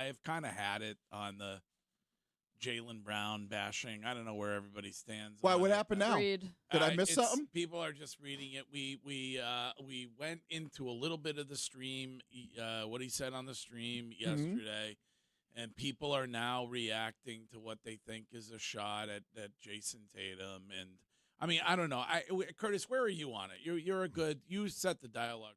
I've kind of had it on the Jaylen Brown bashing. I don't know where everybody stands. Why? What happened now? Agreed. Did I miss something? People are just reading it. We went into a little bit of the stream, what he said on the stream yesterday, and people are now reacting to what they think is a shot at Jason Tatum. And I mean, I don't know. Curtis, where are you on it? You set the dialogue.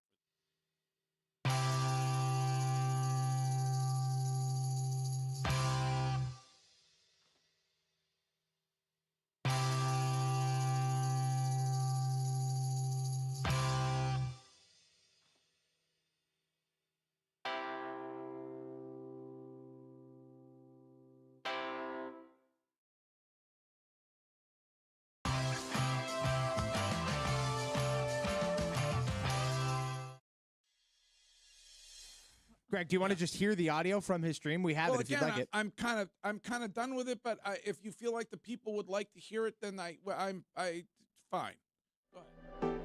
Greg, do you want to just hear the audio from his stream? We have it if you'd like it. I'm kind of done with it, but if you feel like the people would like to hear it, then I'm fine. Go ahead.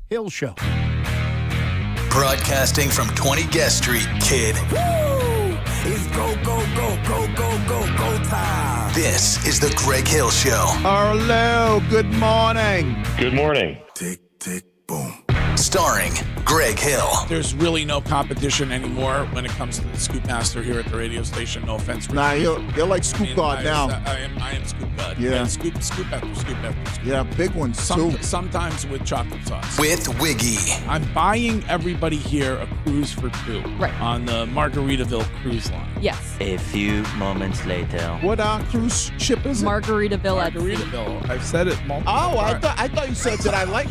Hill Show. Broadcasting from 20 Guest Street, kid. Woo! It's go, go, go, go, go, go, go time. This is the Greg Hill Show. Hello, good morning. Good morning. Tick, tick, boom. Starring Greg Hill. There's really no competition anymore when it comes to the Scoop Master here at the radio station. No offense. Nah, you're like Scoop God now. I am Scoop God. Yeah. And scoop after scoop after scoop. Yeah, big ones too. Sometimes with chocolate sauce. With Wiggy. I'm buying everybody here a cruise for two. Right. On the Margaritaville cruise line. Yes. A few moments later. What cruise ship is it? Margaritaville at sea. Margaritaville. I've said it multiple Oh, times. I thought you said that I like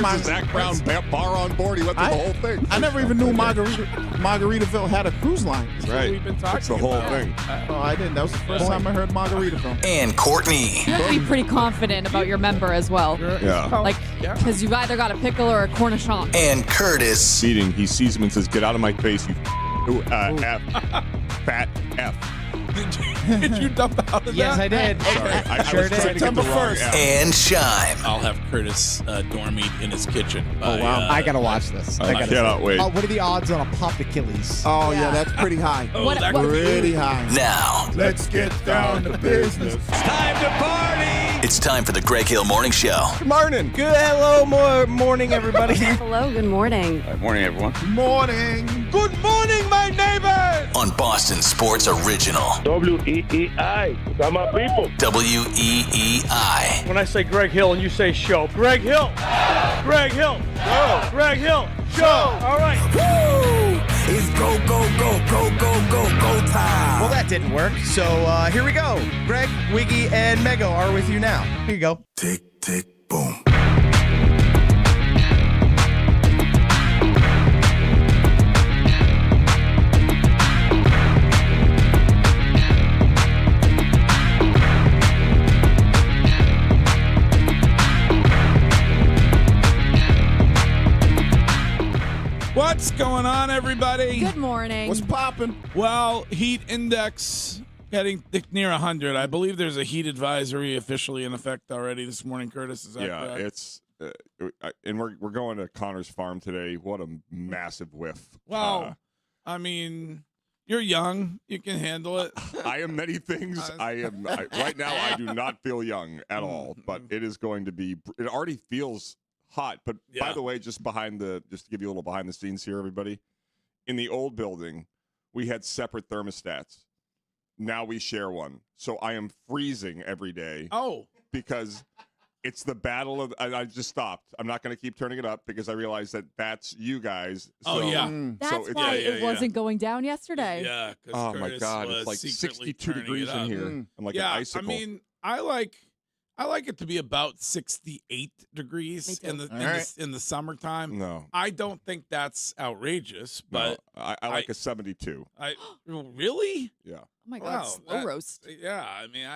my Zach Brown bar on board. He went through the whole thing. I never even knew Margaritaville had a cruise line. That's what we've been talking That's the whole about. thing. Oh, I didn't. That was the first time I heard Margaritaville. And Courtney. You have to be pretty confident about your member as well. Yeah. Like, because you've either got a pickle or a cornichon. And Curtis. Meeting, he sees him and says, "Get out of my face, you F, fat F." Did you dump out of Yes, that? I did. Sorry, I Sure was did. trying to get the wrong F. And Shime. I'll have Curtis dorm eat in his kitchen. Oh, wow. I gotta watch this. I cannot wait. What are the odds on a popped Achilles? Oh, yeah, that's pretty high. What- that what- could be- Pretty high. Now, Let's get down to business. it's time for the Greg Hill Morning Show. Good morning. Good morning, everybody. Hello, good morning. Morning, everyone. Morning. Good morning, my neighbors. On Boston Sports Original. WEEI. Got my people. WEEI. When I say Greg Hill and you say show, Greg Hill, Greg Hill, Greg Hill, show. All right. Woo! It's go, go, go, go, go, go, go time. Well, that didn't work. So here we go. Greg, Wiggy, and Mego are with you now. Here you go. Tick, tick, boom. What's going on, everybody? Good morning. What's poppin'? Well, heat index getting near 100. I believe there's a heat advisory officially in effect already this morning, Curtis. Is that Yeah, correct? it's and we're going to Connor's farm today. What a massive whiff. Well, I mean, you're young. You can handle it. I am many things. Right now, I do not feel young at all, but it is going to be. It already feels hot. But by Yeah. the way, just to give you a little behind the scenes here, everybody. In the old building, we had separate thermostats. Now we share one. So I am freezing every day Oh, because it's the battle of. I just stopped. I'm not going to keep turning it up because I realize that that's you guys. Oh, So, yeah. That's so it's- why yeah, it yeah. wasn't going down yesterday. yeah. 'Cause Oh my Curtis God! was It's like secretly 62 turning degrees it in up. here. I'm like an icicle. I mean, I like it to be about 68 degrees Me too. in the All right. in the summertime. No, I don't think that's outrageous, no, but I like a 72. I really. Yeah. Oh my God, Wow, slow that- roast. Yeah, I mean,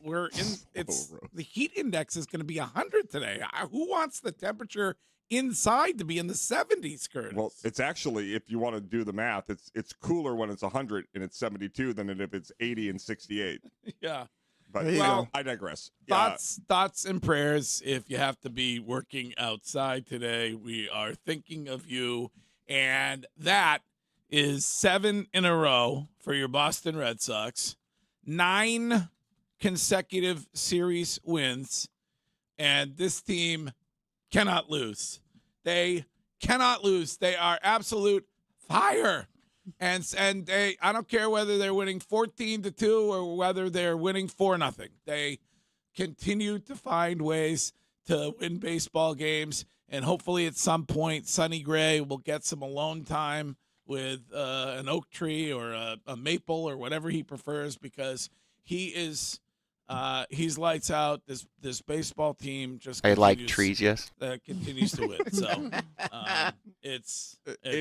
we're in. It's Slow roast. the heat index is going to be 100 today. Who wants the temperature inside to be in the 70s, Curtis? Well, it's actually, if you want to do the math, it's cooler when it's 100 and it's 72 than if it's 80 and 68. yeah. But There you go. I digress. Thoughts and prayers. If you have to be working outside today, we are thinking of you. And that is 7 in a row for your Boston Red Sox. 9 consecutive series wins. And this team cannot lose. They cannot lose. They are absolute fire. And they, I don't care whether they're winning 14-2 or whether they're winning 4-0. They continue to find ways to win baseball games, and hopefully at some point Sonny Gray will get some alone time with an oak tree or a maple or whatever he prefers, because he is he's lights out. This baseball team just I like continues- trees, yes. continues to win. So It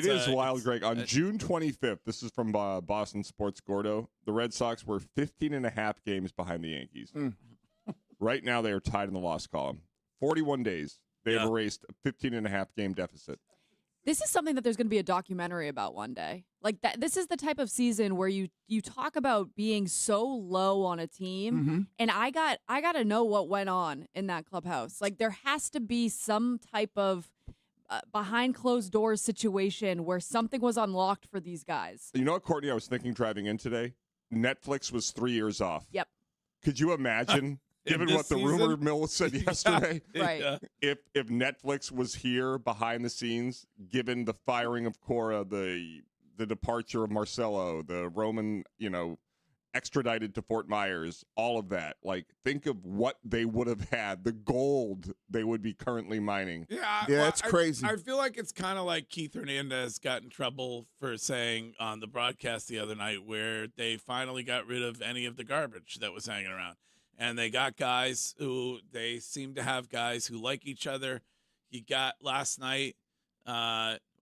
is wild, it's- Greg. On June 25th, this is from Boston Sports Gordo, the Red Sox were 15 and a half games behind the Yankees. Right now, they are tied in the loss column. 41 days. They have erased a 15 and a half game deficit. This is something that there's going to be a documentary about one day. Like that. This is the type of season where you talk about being so low on a team, and I got to know what went on in that clubhouse. Like there has to be some type of behind closed doors situation where something was unlocked for these guys. You know what, Courtney? I was thinking driving in today. Netflix was 3 years off. Yep. Could you imagine, given this what the season? rumor mill said yesterday, Right. Yeah. if Netflix was here behind the scenes, given the firing of Cora, the departure of Marcelo, the Roman, extradited to Fort Myers, all of that. Like, think of what they would have had, the gold they would be currently mining. Yeah, it's crazy. I feel like it's kind of like Keith Hernandez got in trouble for saying on the broadcast the other night where they finally got rid of any of the garbage that was hanging around. And they got guys they seem to have guys who like each other. You got last night,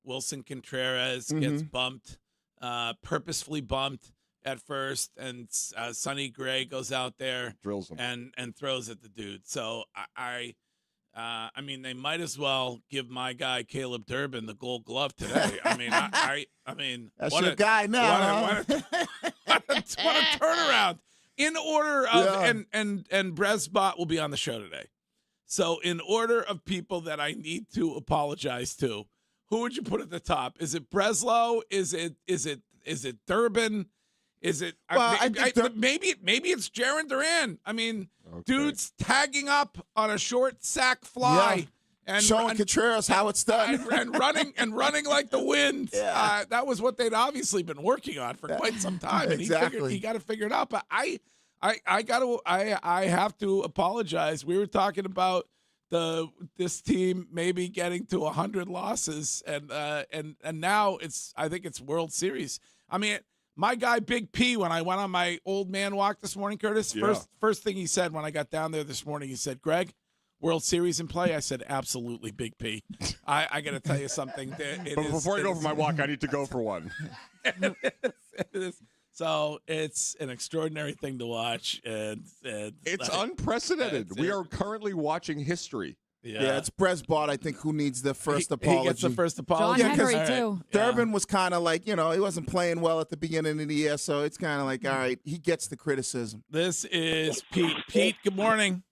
Wilson Contreras gets bumped, purposefully bumped at first, and Sonny Gray goes out there, Drills them. and throws at the dude. So I mean, they might as well give my guy Caleb Durbin the Gold Glove today. I mean, I mean, That's what your a guy now. What a turnaround! In order of and Bresbot will be on the show today. So in order of people that I need to apologize to, who would you put at the top? Is it Breslow? Is it Durbin? Is it? Well, maybe it's Jaron Duran. I mean, Okay. dude's tagging up on a short sack fly and showing Contreras how it's done. and running like the wind. Yeah. That was what they'd obviously been working on for quite some time, and Exactly. he got to figure it out. But I have to apologize. We were talking about this team maybe getting to 100 losses, and now I think it's World Series. I mean, my guy Big P, when I went on my old man walk this morning, Curtis, first thing he said when I got down there this morning, he said, "Greg, World Series in play?" I said, "Absolutely, Big P." I got to tell you something. Before I go for my walk, I need to go for one. It is. So it's an extraordinary thing to watch, and It's unprecedented. We are currently watching history. Yeah, it's Bresbot, I think, who needs the first apology. He gets the first apology. John Henry, All right. too. Durbin was kind of like, he wasn't playing well at the beginning of the year, so it's kind of like, all right, he gets the criticism. This is Pete. Pete, good morning.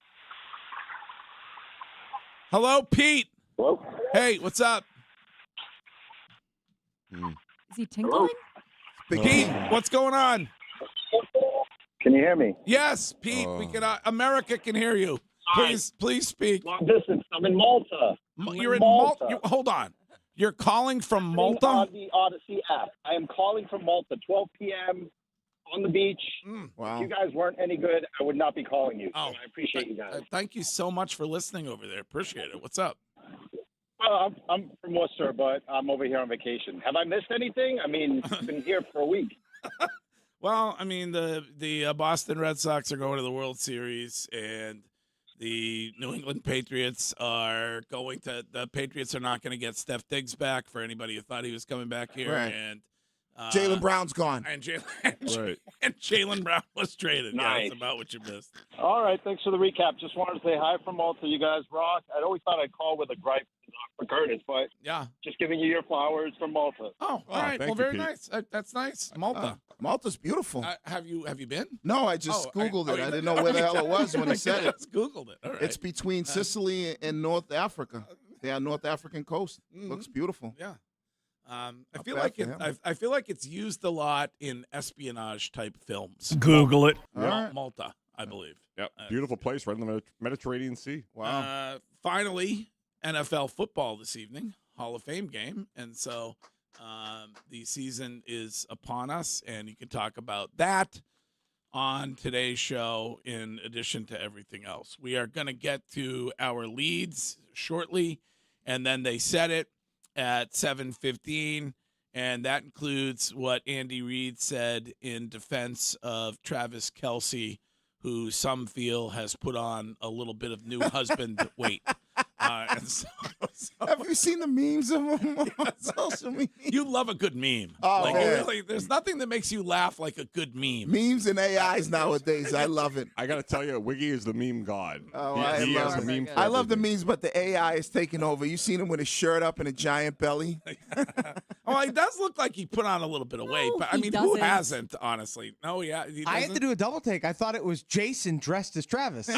Hello, Pete. Hello? Hey, what's up? Is he tinkling? Big Pete, what's going on? Can you hear me? Yes, Pete. We can. America can hear you. Please speak. Long distance. I'm in Malta. You're in Malta. Hold on. You're calling from Malta? On the Odyssey app. I am calling from Malta. 12 p.m. on the beach. Wow. If you guys weren't any good, I would not be calling you. Oh, So I appreciate you guys. Thank you so much for listening over there. Appreciate it. What's up? Well, I'm from Worcester, but I'm over here on vacation. Have I missed anything? I mean, I've been here for a week. Well, I mean, the Boston Red Sox are going to the World Series, and the New England Patriots are going to. The Patriots are not going to get Steph Diggs back. For anybody who thought he was coming back here, Right. and Jaylen Brown's gone. and Jaylen Brown was traded. Yeah, Nice. that's about what you missed. All right, thanks for the recap. Just wanted to say hi from Malta. You guys rock. I always thought I'd call with a gripe for Curtis, but Yeah. just giving you your flowers from Malta. Oh, all right. thank Well, you, very Pete. nice. That's nice. Malta. Malta's beautiful. Have you been? No, I just Googled it. you- I didn't know where the hell it was when he said it. Just Googled it. All right. It's between Sicily and North Africa. Yeah, North African coast. Looks beautiful. Yeah. I Not feel bad like for it. him. I feel like it's used a lot in espionage type films. Google it. Malta, I believe. Yep. Beautiful place right in the Mediterranean Sea. Wow. Finally, NFL football this evening, Hall of Fame game, and so the season is upon us, and you can talk about that on today's show. In addition to everything else, we are going to get to our leads shortly, and then they said it at 7:15, and that includes what Andy Reid said in defense of Travis Kelce, who some feel has put on a little bit of new husband weight. And so Have you seen the memes of him on social media? you love a good meme. Oh, like, man. really, there's nothing that makes you laugh like a good meme. Memes and AIs nowadays. I love it. I got to tell you, Wiggy is the meme god. Oh, he I has love a meme. it. for I love the everything. memes, but the AI is taking over. You seen him with his shirt up and a giant belly? Oh, he does look like he put on a little bit of weight, No, but I he mean, who doesn't. hasn't, honestly? No, yeah, he I had to doesn't. do a double take. I thought it was Jason dressed as Travis.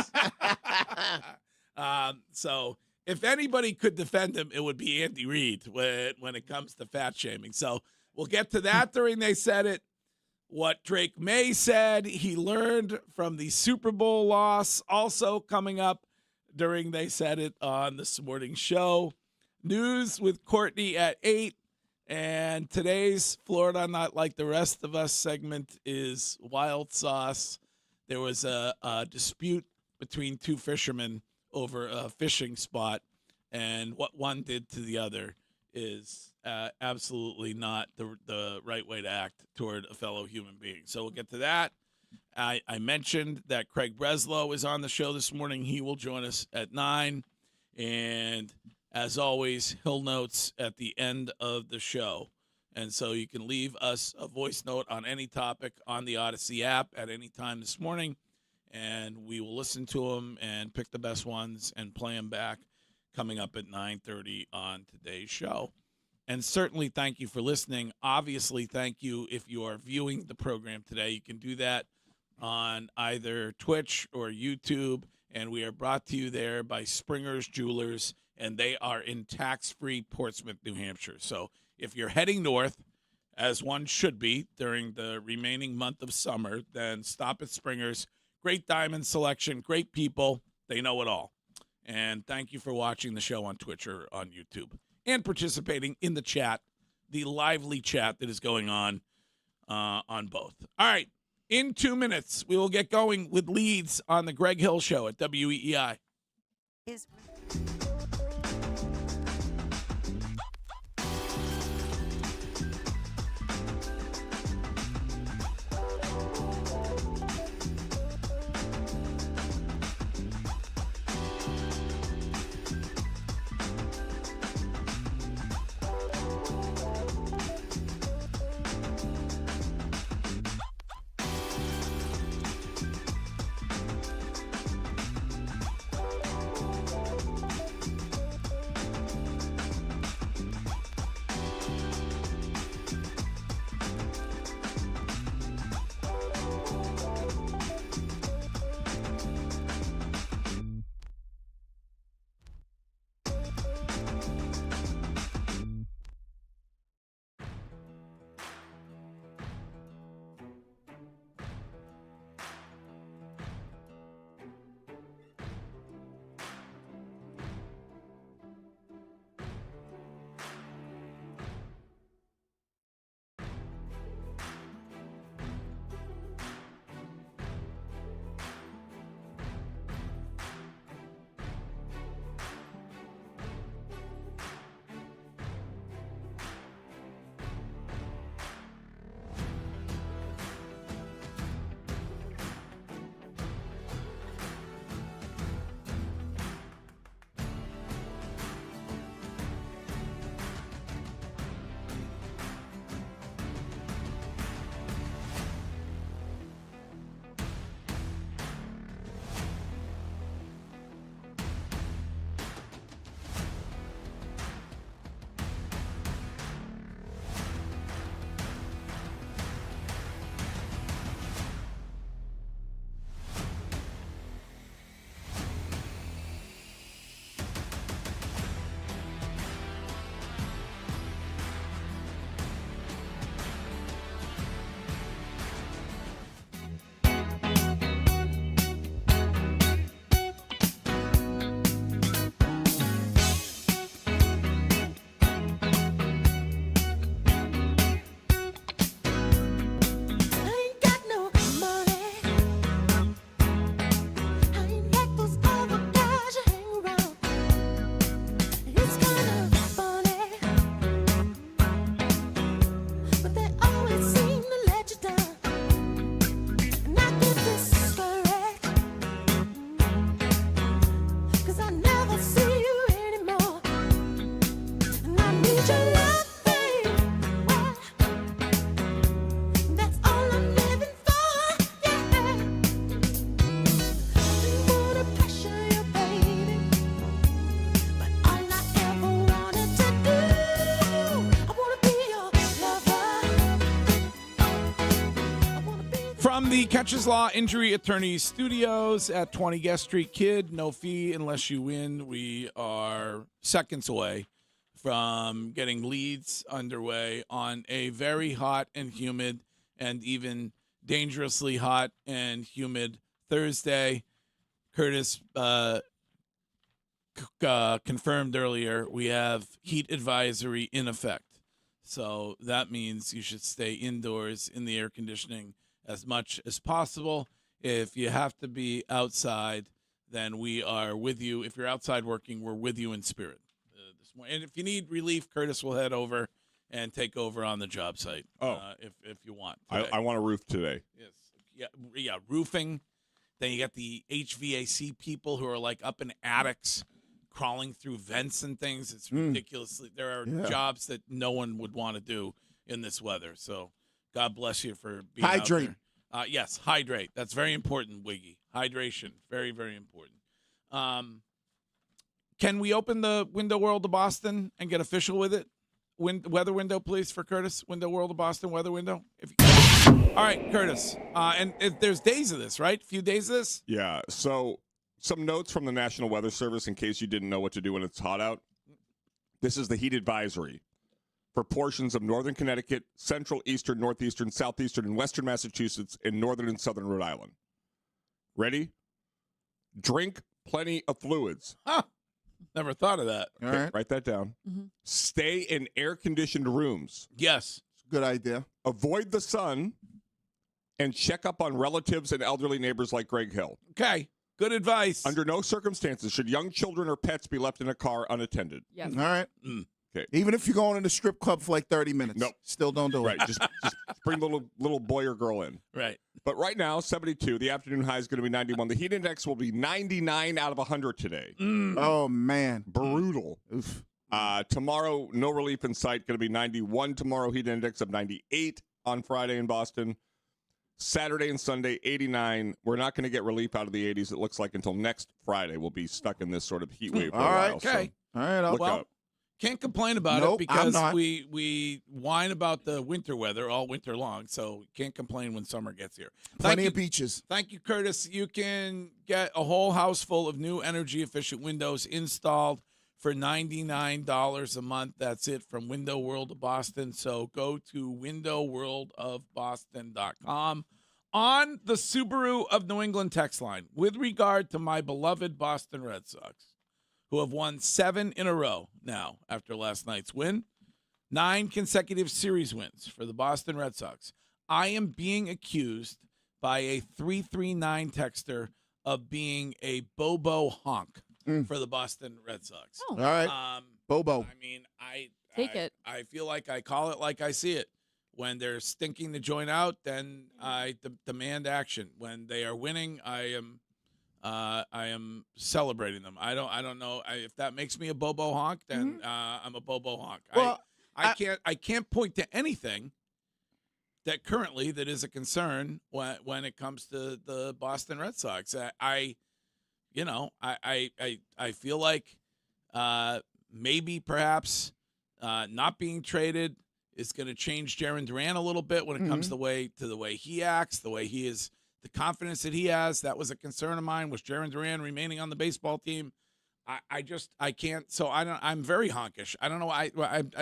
So if anybody could defend him, it would be Andy Reid when it comes to fat shaming. So we'll get to that during They Said It. What Drake May said he learned from the Super Bowl loss, also coming up during They Said It on this morning's show. News with Courtney at 8. And today's Florida Not Like the Rest of Us segment is wild sauce. There was a dispute between two fishermen over a fishing spot, and what one did to the other is absolutely not the right way to act toward a fellow human being. So we'll get to that. I mentioned that Craig Breslow is on the show this morning. He will join us at 9. And as always, Hill Notes at the end of the show. And so you can leave us a voice note on any topic on the Odyssey app at any time this morning, and we will listen to them and pick the best ones and play them back coming up at 9:30 on today's show. And certainly thank you for listening. Obviously, thank you if you are viewing the program today. You can do that on either Twitch or YouTube, and we are brought to you there by Springer's Jewelers, and they are in tax-free Portsmouth, New Hampshire. So if you're heading north, as one should be during the remaining month of summer, then stop at Springer's. Great diamond selection, great people. They know it all. And thank you for watching the show on Twitch or on YouTube and participating in the chat, the lively chat that is going on both. All right, in 2 minutes, we will get going with leads on the Greg Hill Show at WEEI. From the Catches Law Injury Attorney Studios at 20 Guest Street, Kid, no fee unless you win. We are seconds away from getting leads underway on a very hot and humid and even dangerously hot and humid Thursday. Curtis confirmed earlier we have heat advisory in effect. So that means you should stay indoors in the air conditioning as much as possible. If you have to be outside, then we are with you. If you're outside working, we're with you in spirit this morning. And if you need relief, Curtis will head over and take over on the job site. If you want. I want a roof today. Yes. Yeah, roofing. Then you got the HVAC people who are like up in attics, crawling through vents and things. It's ridiculously. There are jobs that no one would want to do in this weather. So God bless you for being hydrate. Out there. Yes, hydrate. That's very important, Wiggy. Hydration, very, very important. Can we open the Window World of Boston and get official with it? Weather window, please, for Curtis. Window World of Boston weather window. All right, Curtis. And there's days of this, right? A few days of this? Yeah. So some notes from the National Weather Service in case you didn't know what to do when it's hot out. This is the heat advisory for portions of northern Connecticut, central, eastern, northeastern, southeastern, and western Massachusetts, and northern and southern Rhode Island. Ready? Drink plenty of fluids. Huh. Never thought of that. All right. Write that down. Mm-hmm. Stay in air-conditioned rooms. Yes. Good idea. Avoid the sun and check up on relatives and elderly neighbors like Greg Hill. Okay. Good advice. Under no circumstances should young children or pets be left in a car unattended. Yes. All right. Okay. Even if you're going to the strip club for like 30 minutes. Nope. Still don't do Right. it. Just bring little boy or girl in. Right. But right now, 72. The afternoon high is going to be 91. The heat index will be 99 out of 100 today. Oh, man. Brutal. Oof. Tomorrow, no relief in sight. Going to be 91 tomorrow. Heat index of 98 on Friday in Boston. Saturday and Sunday, 89. We're not going to get relief out of the 80s, it looks like, until next Friday. We'll be stuck in this sort of heat wave for a while. Okay. All right. Look up. Can't complain about Nope, it because I'm not. we whine about the winter weather all winter long, so can't complain when summer gets here. Plenty of beaches. Thank you, Curtis. You can get a whole house full of new energy-efficient windows installed for $99 a month. That's it from Window World of Boston. So go to windowworldofboston.com. On the Subaru of New England text line, with regard to my beloved Boston Red Sox, who have won 7 in a row now after last night's win, 9 consecutive series wins for the Boston Red Sox. I am being accused by a 339 texter of being a Bobo honk for the Boston Red Sox. Oh. All right. Bobo. I mean, Take it. I feel like I call it like I see it. When they're stinking the joint out, then I demand action. When they are winning, I am celebrating them. I don't know if that makes me a Bobo honk. Then I'm a Bobo honk. Well, I can't point to anything that currently that is a concern when it comes to the Boston Red Sox. I feel like maybe perhaps not being traded is going to change Jarren Duran a little bit when it comes to the way he acts, the way he is. The confidence that he has, that was a concern of mine. Was Jarren Duran remaining on the baseball team? I can't. So I'm very honkish. I don't know. I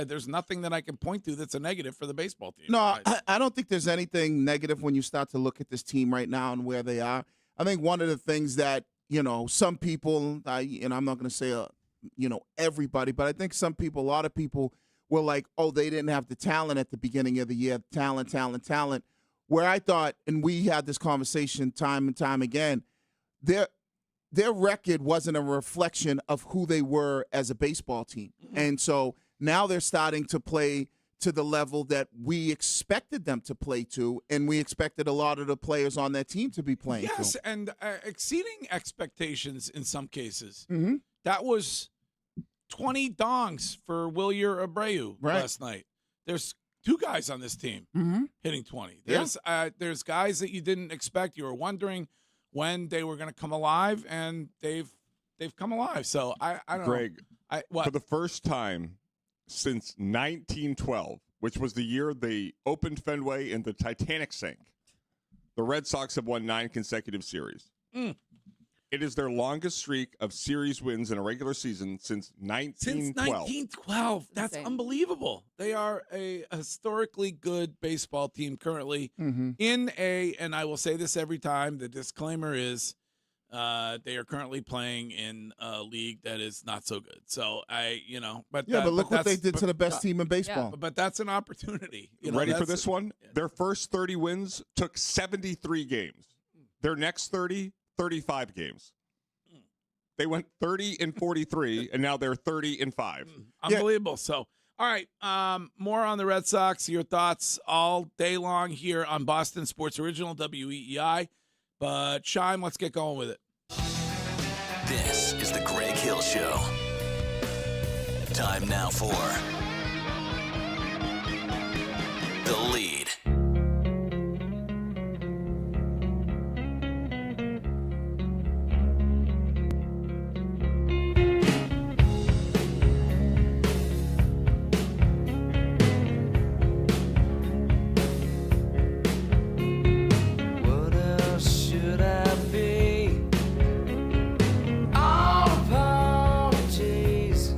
there's nothing that I can point to that's a negative for the baseball team. No, I don't think there's anything negative when you start to look at this team right now and where they are. I think one of the things that, some people, I'm not going to say, everybody, but I think some people, a lot of people were like, oh, they didn't have the talent at the beginning of the year. Talent. Where I thought, and we had this conversation time and time again, their record wasn't a reflection of who they were as a baseball team. And so now they're starting to play to the level that we expected them to play to, and we expected a lot of the players on that team to be playing Yes, to. and exceeding expectations in some cases. Mm-hmm. That was 20 dongs for Wilyer Abreu Right. last night. There's 2 guys on this team hitting 20. There's guys that you didn't expect. You were wondering when they were going to come alive, and they've come alive. So I don't Greg, know. What? for the first time since 1912, which was the year they opened Fenway and the Titanic sank, The Red Sox have won 9 consecutive series. It is their longest streak of series wins in a regular season since 1912. Since 1912. That's Insane. unbelievable. They are a historically good baseball team currently in and I will say this every time, the disclaimer is they are currently playing in a league that is not so good. So but look what they that's- did to the best team in baseball. But that's an opportunity. Ready for this one? Their first 30 wins took 73 games. Their next 30, 35 games. They went 30-43, and now they're 30-5. Unbelievable. So, all right, more on the Red Sox. Your thoughts all day long here on Boston Sports Original, WEEI. But, Shime, let's get going with it. This is the Greg Hill Show. Time now for The Lead. What else should I be? All apologies.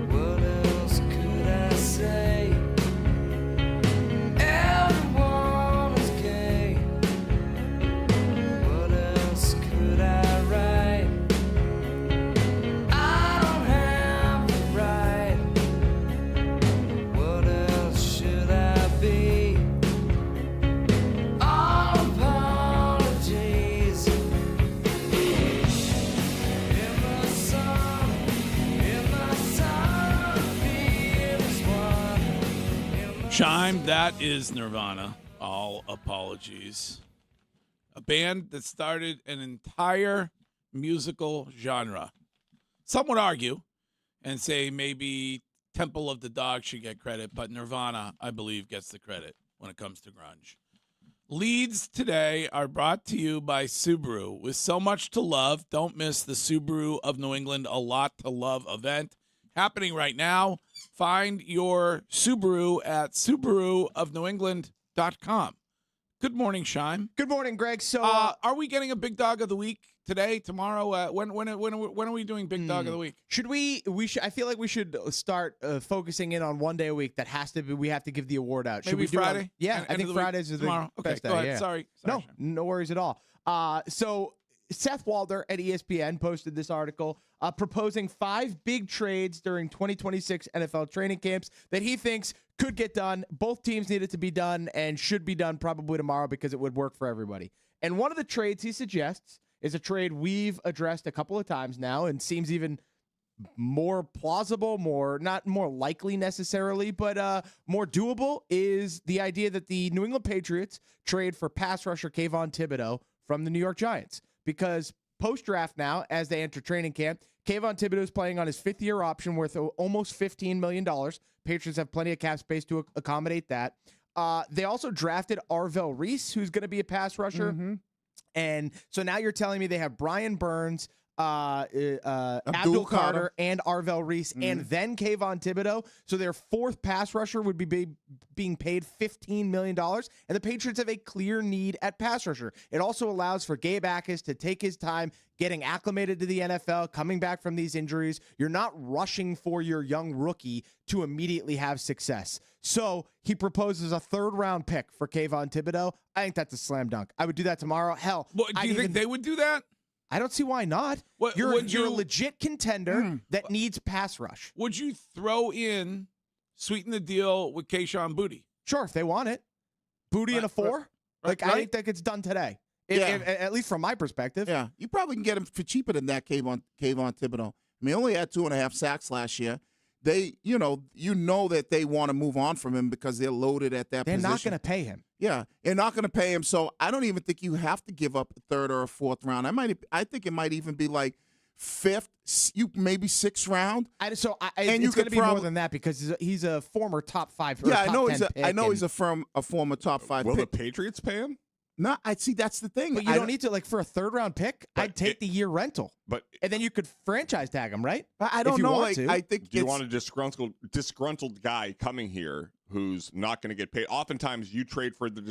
What else could I say? Everyone is gay. What else could I write? I don't have the right. What else should I be? All apologies. In the sun, feels one. Shime, that is Nirvana. All apologies. A band that started an entire musical genre. Some would argue and say maybe Temple of the Dog should get credit, but Nirvana, I believe, gets the credit when it comes to grunge. Leads today are brought to you by Subaru. With so much to love, don't miss the Subaru of New England A Lot to Love event happening right now. Find your Subaru at SubaruofNewEngland.com. Good morning, Shime. Good morning, Greg. So, Are we getting a Big Dog of the Week today, tomorrow? When are we doing Big Dog of the Week? should we should, I feel like we should start focusing in on one day a week that has to be, we have to give the award out. Should Maybe we do it on- Friday? Yeah, End I of think the week? Fridays is the Tomorrow. Okay, best go day. ahead. Yeah. Sorry, No, Shime. no worries at all. So Seth Walder at ESPN posted this article proposing 5 big trades during 2026 NFL training camps that he thinks could get done. Both teams need it to be done and should be done probably tomorrow because it would work for everybody. And one of the trades he suggests is a trade we've addressed a couple of times now and seems even more plausible, not more likely necessarily, but more doable, is the idea that the New England Patriots trade for pass rusher Kayvon Thibodeau from the New York Giants. Because post-draft now, as they enter training camp, Kayvon Thibodeau is playing on his 5th-year option worth almost $15 million. Patriots have plenty of cap space to accommodate that. They also drafted Arvell Reese, who's going to be a pass rusher. And so now you're telling me they have Brian Burns, Abdul Carter, and Arvell Reese, and then Kayvon Thibodeau. So their 4th pass rusher would be being paid $15 million. And the Patriots have a clear need at pass rusher. It also allows for Gabe Akis to take his time getting acclimated to the NFL, coming back from these injuries. You're not rushing for your young rookie to immediately have success. So he proposes a 3rd-round pick for Kayvon Thibodeau. I think that's a slam dunk. I would do that tomorrow. Hell, Do you think they would do that? I don't see why not. You're a legit contender that needs pass rush. Would you throw in, sweeten the deal with Kayshon Boutte? Sure, if they want it. Booty in a 4? I think that gets done today. At least from my perspective. Yeah, you probably can get him for cheaper than that, Kayvon Thibodeau. I mean, he only had 2.5 sacks last year. They, you know that they want to move on from him because they're loaded at that position. They're not going to pay him. Yeah, they're not going to pay him. So I don't even think you have to give up a 3rd or a 4th round. I think it might even be like 5th, maybe 6th round. It's going to be more than that because he's a former top 5. Yeah, I know he's a former top 5. Will pick. the Patriots pay him? No, I see. That's the thing. But you don't need to, like, for a 3rd-round pick. I'd take the year rental. And then you could franchise tag him, right? I don't know. I think do you want a disgruntled guy coming here who's not going to get paid. Oftentimes, you trade for the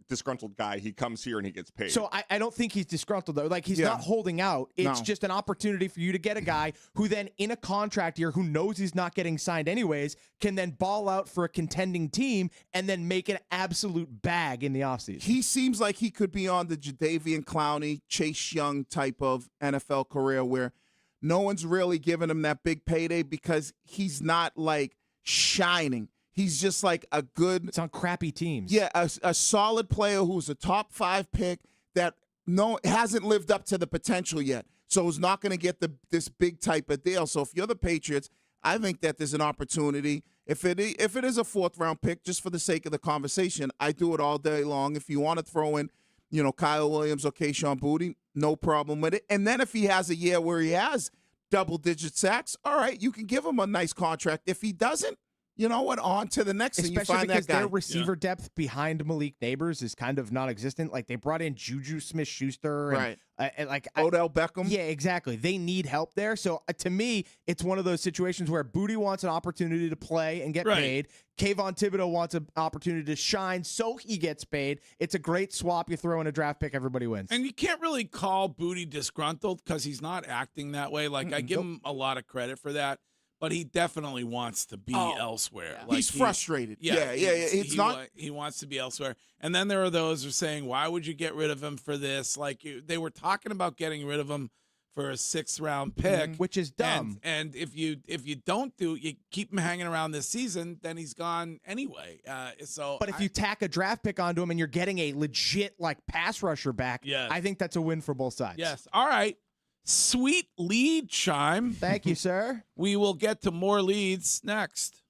disgruntled guy. He comes here and he gets paid. So I don't think he's disgruntled, though. Like, he's not holding out. It's just an opportunity for you to get a guy who then, in a contract year, who knows he's not getting signed anyways, can then ball out for a contending team and then make an absolute bag in the offseason. He seems like he could be on the Jadeveon Clowney, Chase Young type of NFL career where no one's really giving him that big payday because he's not, like, shining. He's just like a good. It's on crappy teams. Yeah, a solid player who's a top 5 pick that hasn't lived up to the potential yet. So is not going to get this big type of deal. So if you're the Patriots, I think that there's an opportunity. If it is a 4th round pick, just for the sake of the conversation, I do it all day long. If you want to throw in, Kyle Williams or Kayshon Boutte, no problem with it. And then if he has a year where he has double-digit sacks, all right, you can give him a nice contract. If he doesn't, you know what? On to the next, especially and you find because that guy. their receiver depth behind Malik Neighbors is kind of non-existent. Like, they brought in Juju Smith-Schuster, right? And Odell Beckham. Yeah, exactly. They need help there. So to me, it's one of those situations where Boutte wants an opportunity to play and get paid. Kayvon Thibodeau wants an opportunity to shine, so he gets paid. It's a great swap. You throw in a draft pick, everybody wins. And you can't really call Boutte disgruntled because he's not acting that way. Like, I give him a lot of credit for that. But he definitely wants to be elsewhere. Yeah. Like he's frustrated. Yeah. He wants to be elsewhere. And then there are those who are saying, "Why would you get rid of him for this?" Like, they were talking about getting rid of him for a 6th round pick, which is dumb. And if you don't you keep him hanging around this season, then he's gone anyway. But if you tack a draft pick onto him and you're getting a legit pass rusher back, I think that's a win for both sides. Yes. All right. Sweet lead, Chime. Thank you, sir. We will get to more leads next.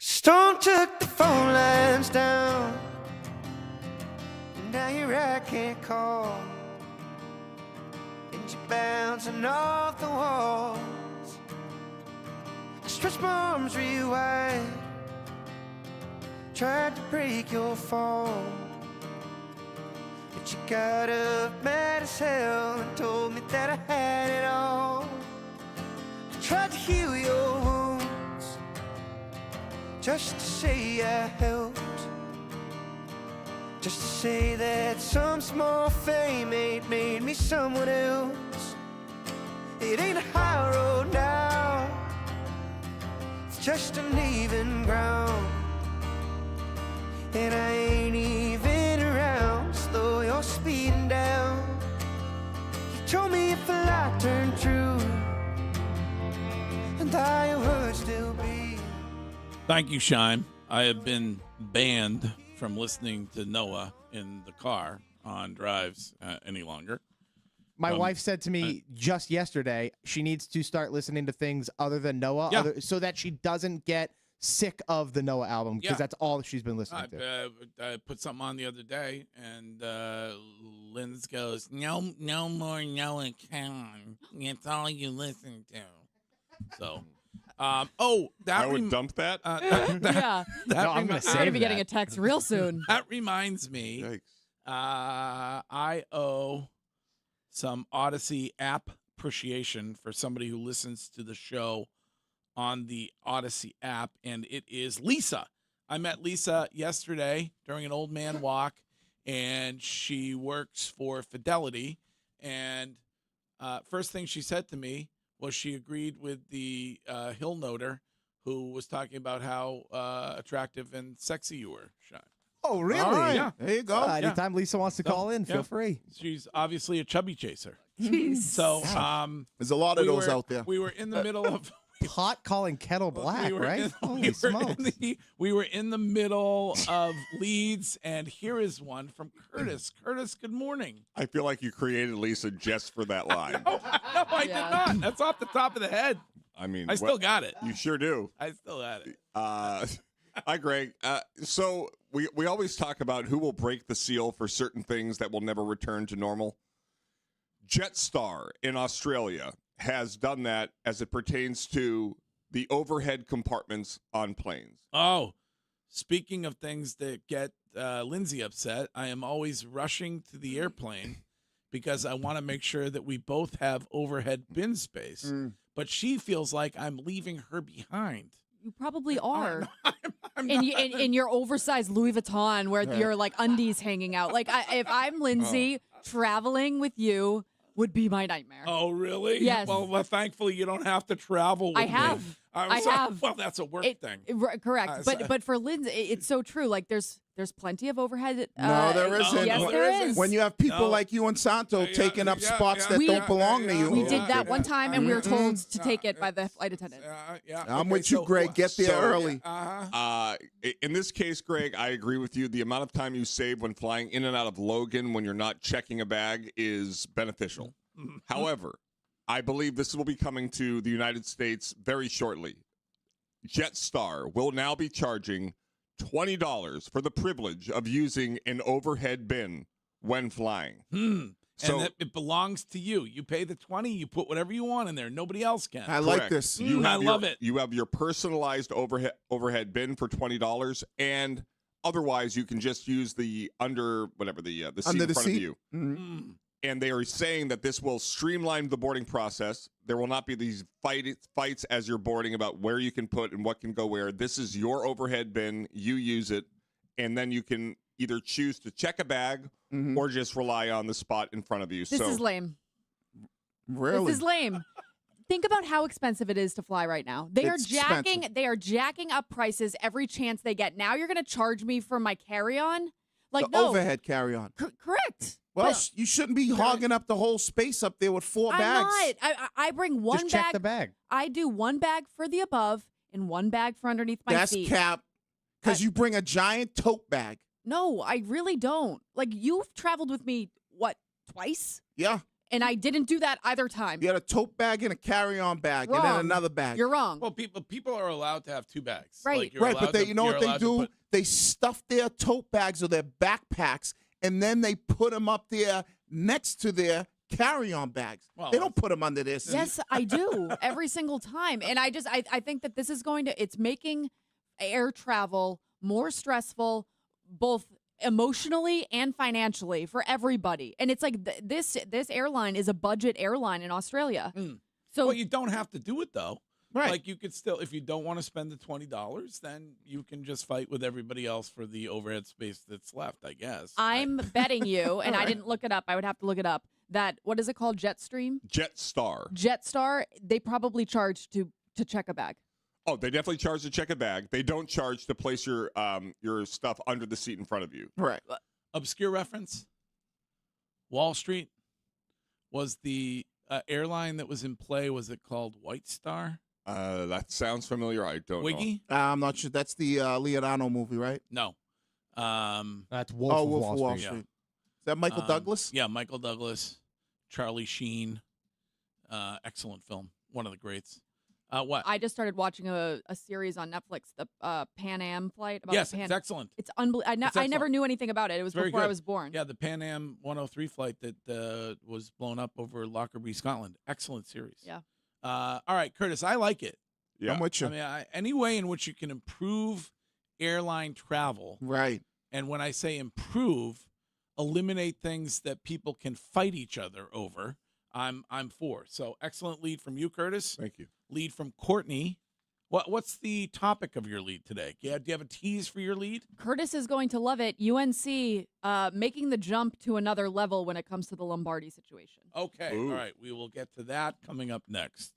Stone took the phone lines down, and now you're I can't call, and you're bouncing off the walls. I stretched my arms real wide, tried to break your fall, but you got up mad as hell and told me that I had it all. I tried to heal your wounds, just to say I helped, just to say that some small fame ain't made me someone else. It ain't a high road now, it's just uneven ground, and I ain't even around, slow you're speeding down. You told me if a lie turned true, and I would still be. Thank you, Shime. I have been banned from listening to Noah in the car on drives any longer. My wife said to me just yesterday she needs to start listening to things other than Noah, so that she doesn't get sick of the Noah album, because that's all she's been listening to. I put something on the other day, and Linz goes, no more Noah Khan. It's all you listen to. So... I would dump that. Yeah. I'm going to I'm going to be getting a text real soon. That reminds me, I owe some Odyssey app appreciation for somebody who listens to the show on the Odyssey app, and it is Lisa. I met Lisa yesterday during an old man walk, and she works for Fidelity, and first thing she said to me, well, she agreed with the Hill Noter who was talking about how attractive and sexy you were, Sean. Oh, really? All right. Yeah. There you go. Anytime Lisa wants to call in, feel free. She's obviously a chubby chaser. Jeez. So there's a lot of those out there. We were in the middle of Pot calling kettle black, right? Holy smokes. We were in the middle of leads, and here is one from Curtis. Curtis, good morning. I feel like you created Lisa just for that line. No, I did not. That's off the top of the head. I mean, I still got it. You sure do. I still got it. Hi, Greg. So we always talk about who will break the seal for certain things that will never return to normal. Jetstar in Australia has done that as it pertains to the overhead compartments on planes. Oh, speaking of things that get Lindsay upset, I am always rushing to the airplane because I want to make sure that we both have overhead bin space. But she feels like I'm leaving her behind. You probably are. I'm in your oversized Louis Vuitton where your like undies hanging out. Like if I'm Lindsay, traveling with you would be my nightmare. Oh, really? Yes. Well, thankfully you don't have to travel with I have. me. I have. Well, that's a work thing. Correct. But for Lindsay, it's so true. Like there's plenty of overhead. No, there isn't. Yes, there is. When you have people like you and Santo taking up spots that don't belong to you. We did that one time, and we were told to take it by the flight attendant. I'm with you, Greg. Get there early. In this case, Greg, I agree with you. The amount of time you save when flying in and out of Logan when you're not checking a bag is beneficial. However, I believe this will be coming to the United States very shortly. Jetstar will now be charging $20 for the privilege of using an overhead bin when flying. So and it belongs to you. You pay the $20. You put whatever you want in there. Nobody else can. I like this. I love it. You have your personalized overhead bin for $20, and otherwise you can just use the seat in front of you. And they are saying that this will streamline the boarding process. There will not be these fights as you're boarding about where you can put and what can go where. This is your overhead bin. You use it. And then you can either choose to check a bag or just rely on the spot in front of you. This is lame. Really? This is lame. Think about how expensive it is to fly right now. They It's expensive. are jacking up prices every chance they get. Now you're going to charge me for my carry-on? Like, the no. overhead carry-on. Correct. Well, But you shouldn't be hogging up the whole space up there with 4 I'm bags. not. I bring one Just bag. check the bag. I do one bag for the above and one bag for underneath my That's seat. cap. Because you bring a giant tote bag. No, I really don't. Like, you've traveled with me, what, twice? Yeah. And I didn't do that either time. You had a tote bag and a carry-on bag, and then Wrong. another bag. You're wrong. Well, people are allowed to have 2 bags. Right. Like, you're Right, but allowed they, to- you know you're what they allowed to do? put- They stuff their tote bags or their backpacks, and then they put them up there next to their carry-on bags. Well, They don't put them under their seat. Yes, I do every single time. And I think that this is it's making air travel more stressful, both emotionally and financially for everybody. And it's like this airline is a budget airline in Australia. So well, you don't have to do it though. Right. Like you could still, if you don't want to spend the $20, then you can just fight with everybody else for the overhead space that's left, I guess. I'm betting you, and I didn't look it up. I would have to look it up. That what is it called? Jetstream? Jetstar. Jetstar. They probably charge to check a bag. Oh, they definitely charge to check a bag. They don't charge to place your stuff under the seat in front of you. Right. Obscure reference. Wall Street was the airline that was in play. Was it called White Star? That sounds familiar. I don't know. Wiggy? I'm not sure. That's the Leonardo movie, right? No. That's Wolf of Wall Street. Is that Michael Douglas? Yeah, Michael Douglas, Charlie Sheen. Excellent film. One of the greats. What? I just started watching a series on Netflix, the Pan Am flight. About Yes, the it's excellent. It's unbelievable. I never excellent. knew anything about it. It was Very before I good. was born. Yeah, the Pan Am 103 flight that was blown up over Lockerbie, Scotland. Excellent series. Yeah. All right, Curtis, I like it. Yeah. I'm with you. I mean, any way in which you can improve airline travel, Right. and when I say improve, eliminate things that people can fight each other over, I'm for. So excellent lead from you, Curtis. Thank you. Lead from Courtney. What's the topic of your lead today? Do you have a tease for your lead? Curtis is going to love it. UNC making the jump to another level when it comes to the Lombardi situation. Okay. Ooh. All right. We will get to that coming up next.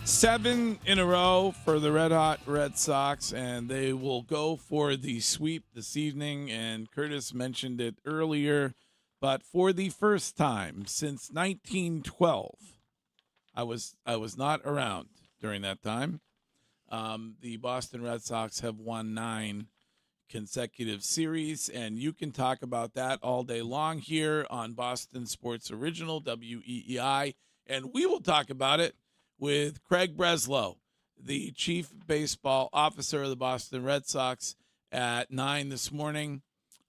7 in a row for the Red Hot Red Sox, and they will go for the sweep this evening. And Curtis mentioned it earlier, but for the first time since 1912, I was not around during that time. The Boston Red Sox have won 9 consecutive series, and you can talk about that all day long here on Boston Sports Original, WEEI, and we will talk about it with Craig Breslow, the chief baseball officer of the Boston Red Sox, at 9 this morning.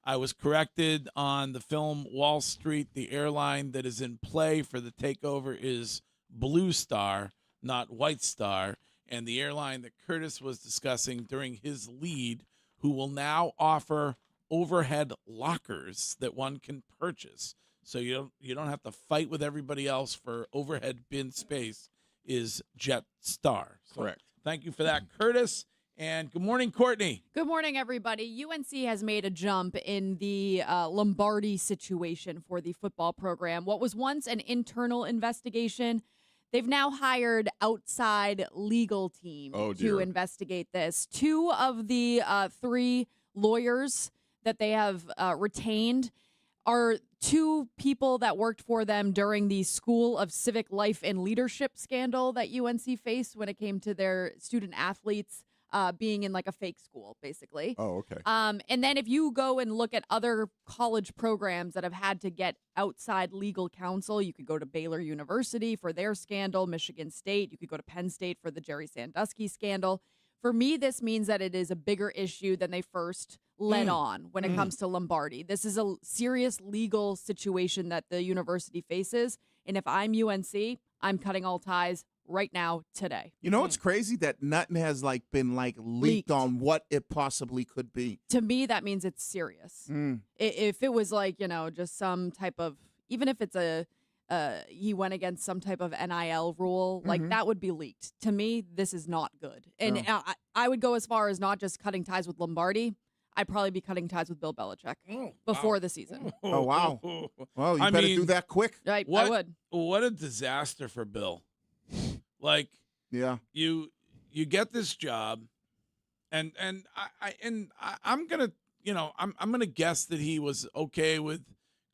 I was corrected on the film Wall Street. The airline that is in play for the takeover is Blue Star, not White Star, and the airline that Curtis was discussing during his lead, who will now offer overhead lockers that one can purchase, so you don't have to fight with everybody else for overhead bin space, is Jetstar. So Correct. Thank you for that, Curtis. And good morning, Courtney. Good morning, everybody. UNC has made a jump in the Lombardi situation for the football program. What was once an internal investigation, they've now hired outside legal team to investigate this. 2 of the 3 lawyers that they have retained are 2 people that worked for them during the School of Civic Life and Leadership scandal that UNC faced when it came to their student athletes being in like a fake school, basically. Oh, okay. And then if you go and look at other college programs that have had to get outside legal counsel, you could go to Baylor University for their scandal, Michigan State. You could go to Penn State for the Jerry Sandusky scandal. For me, this means that it is a bigger issue than they first let on when it comes to Lombardi. This is a serious legal situation that the university faces. And if I'm UNC, I'm cutting all ties right now, today. You know, it's crazy that nothing has been leaked on what it possibly could be. To me, that means it's serious. If it was just some type of, even if it's he went against some type of NIL rule, that would be leaked. To me, this is not good. And I would go as far as not just cutting ties with Lombardi. I'd probably be cutting ties with Bill Belichick before the season. Oh, wow. Well, you better do that quick. I would. What a disaster for Bill. Yeah. You get this job, and I'm gonna guess that he was okay with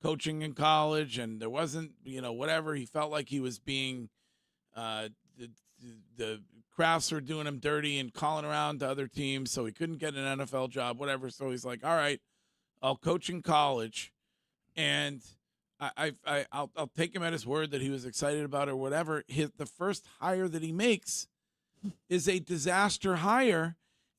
coaching in college, and there wasn't whatever he felt like he was being the Crafts were doing him dirty and calling around to other teams, so he couldn't get an NFL job, whatever. So he's like, all right, I'll coach in college, and I'll take him at his word that he was excited about it or whatever. The first hire that he makes is a disaster hire,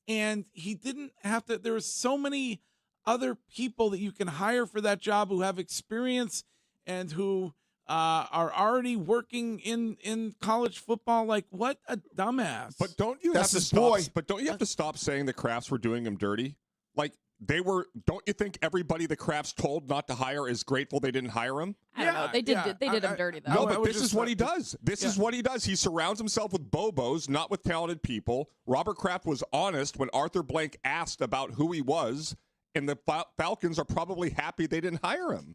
and he didn't have to. There are so many other people that you can hire for that job who have experience and who are already working in college football. Like, what a dumbass! But don't you have to stop? But don't you have to stop saying the Crafts were doing him dirty? Like, they were. Don't you think everybody the Crafts told not to hire is grateful they didn't hire him? I don't know. They did him dirty though. No, but this is what he does. This is what he does. He surrounds himself with bobos, not with talented people. Robert Kraft was honest when Arthur Blank asked about who he was, and the Falcons are probably happy they didn't hire him.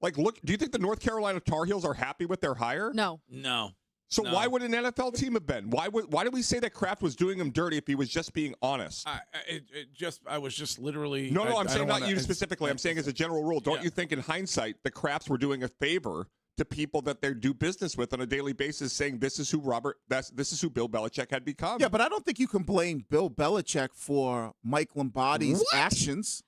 Like, look, do you think the North Carolina Tar Heels are happy with their hire? No. So why would an NFL team have been? Why did we say that Kraft was doing him dirty if he was just being honest? I was just literally. No, I'm saying not you specifically. I'm saying as a general rule. Don't you think in hindsight the Crafts were doing a favor to people that they do business with on a daily basis, saying this is who this is who Bill Belichick had become? Yeah, but I don't think you can blame Bill Belichick for Mike Lombardi's actions.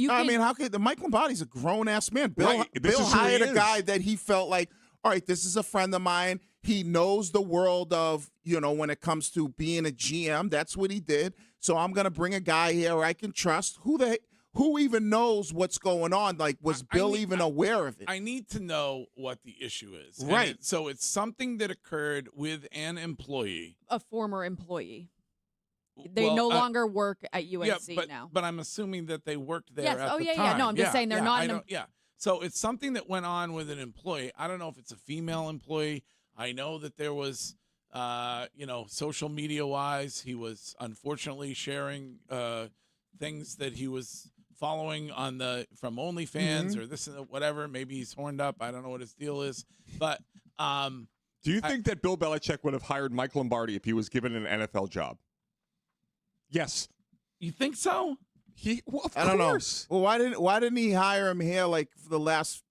How could Mike Lombardi's a grown ass man? Bill hired a guy that he felt like, all right, this is a friend of mine. He knows the world of, when it comes to being a GM. That's what he did. So I'm going to bring a guy here I can trust. Who even knows what's going on? Like, was Bill even aware of it? I need to know what the issue is. Right. So it's something that occurred with an employee. A former employee. They no longer work at UNC now. But I'm assuming that they worked there yes. at the time. Yeah. No, I'm just saying they're not. So it's something that went on with an employee. I don't know if it's a female employee. I know that there was, social media-wise, he was unfortunately sharing things that he was following from OnlyFans or this and whatever. Maybe he's horned up. I don't know what his deal is. But Do you think that Bill Belichick would have hired Mike Lombardi if he was given an NFL job? Yes. You think so? I don't know. Well, why didn't he hire him here like for the last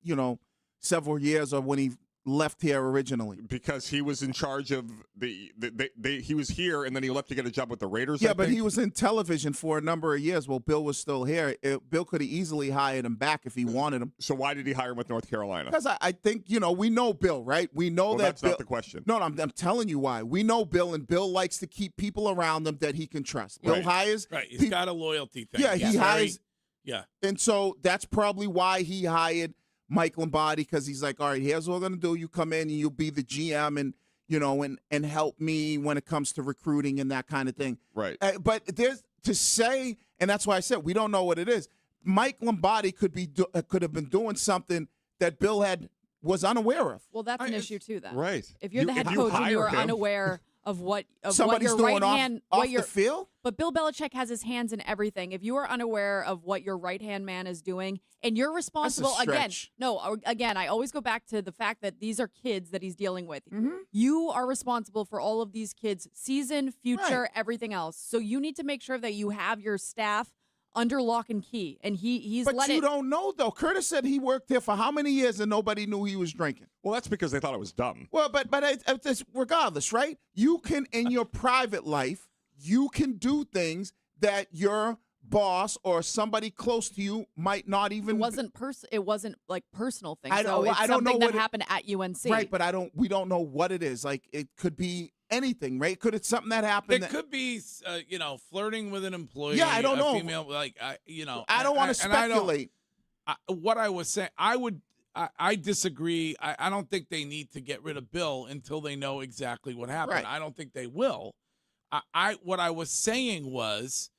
several years, or when he left here originally? Because he was in charge of he was here and then he left to get a job with the Raiders. Yeah, but he was in television for a number of years while Bill was still here. Bill could have easily hired him back if he wanted him. So why did he hire him with North Carolina? Because I think, we know Bill, right? We know that that's Bill, not the question. No, I'm telling you why. We know Bill, and Bill likes to keep people around him that he can trust. Bill hires. Right. He's got a loyalty thing. Yeah, he hires. Yeah. And so that's probably why he hired Mike Lombardi, because he's like, all right, here's what we're going to do. You come in and you'll be the GM and help me when it comes to recruiting and that kind of thing. Right. But there's to say, and that's why I said we don't know what it is. Mike Lombardi could have been doing something that Bill was unaware of. Well, that's an issue too, then. Right. If you're the head coach and you're unaware of what Somebody's your doing right hand, off what your the field. But Bill Belichick has his hands in everything. If you are unaware of what your right-hand man is doing, and you're responsible, again, I always go back to the fact that these are kids that he's dealing with. Mm-hmm. You are responsible for all of these kids' season, future, everything else. So you need to make sure that you have your staff under lock and key. And he's But you don't know, though. Curtis said he worked there for how many years and nobody knew he was drinking? Well, that's because they thought it was dumb. Well, but it's regardless, right? You can, in your private life, you can do things that your boss or somebody close to you might not even. It wasn't like personal things. I don't know something what that happened at UNC. Right, but we don't know what it is. Like, it could be anything, right? Could it something that happened? It could be, flirting with an employee. Yeah, I don't know. Female, I don't want to speculate. What I was saying, I disagree. I don't think they need to get rid of Bill until they know exactly what happened. Right. I don't think they will. What I was saying was,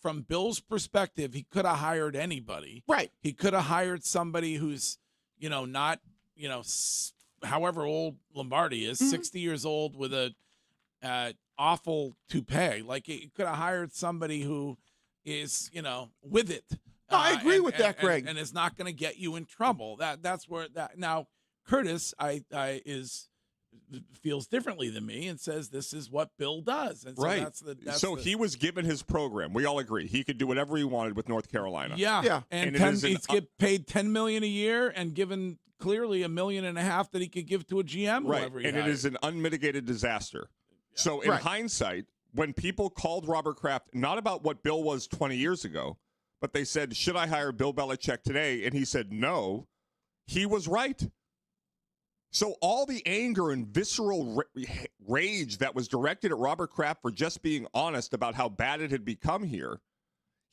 from Bill's perspective, he could have hired anybody. Right. He could have hired somebody who's, not, however old Lombardi is, 60 years old with a awful toupee. Like, he could have hired somebody who is, with it. No, I agree with that, Greg. And it's not going to get you in trouble. That's where that now Curtis feels differently than me and says this is what Bill does. And so right. He was given his program. We all agree he could do whatever he wanted with North Carolina. Yeah. And he's get paid $10 million a year and given clearly $1.5 million that he could give to a GM. Right. And it is an unmitigated disaster. Yeah. So in hindsight, when people called Robert Kraft, not about what Bill was 20 years ago, but they said, should I hire Bill Belichick today? And he said, no, he was right. So all the anger and visceral rage that was directed at Robert Kraft for just being honest about how bad it had become here,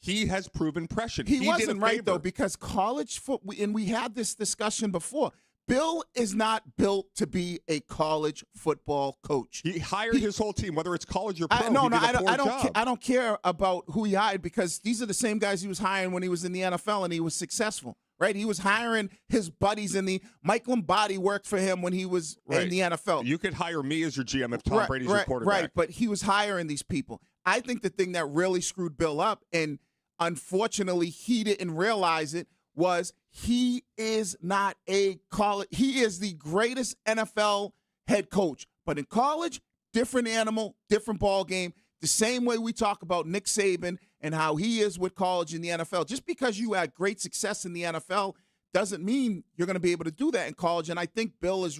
he has proven prescient. He wasn't right, though, because college football, and we had this discussion before, Bill is not built to be a college football coach. He hired his whole team, whether it's college or pro. I don't care about who he hired, because these are the same guys he was hiring when he was in the NFL and he was successful. Right, he was hiring his buddies Mike Lombardi worked for him when he was in the NFL. You could hire me as your GM if Tom Brady's your quarterback. Right, but he was hiring these people. I think the thing that really screwed Bill up, and unfortunately he didn't realize it, was he is not a college. He is the greatest NFL head coach, but in college, different animal, different ball game. The same way we talk about Nick Saban and how he is with college in the NFL. Just because you had great success in the NFL doesn't mean you're going to be able to do that in college. And I think Bill is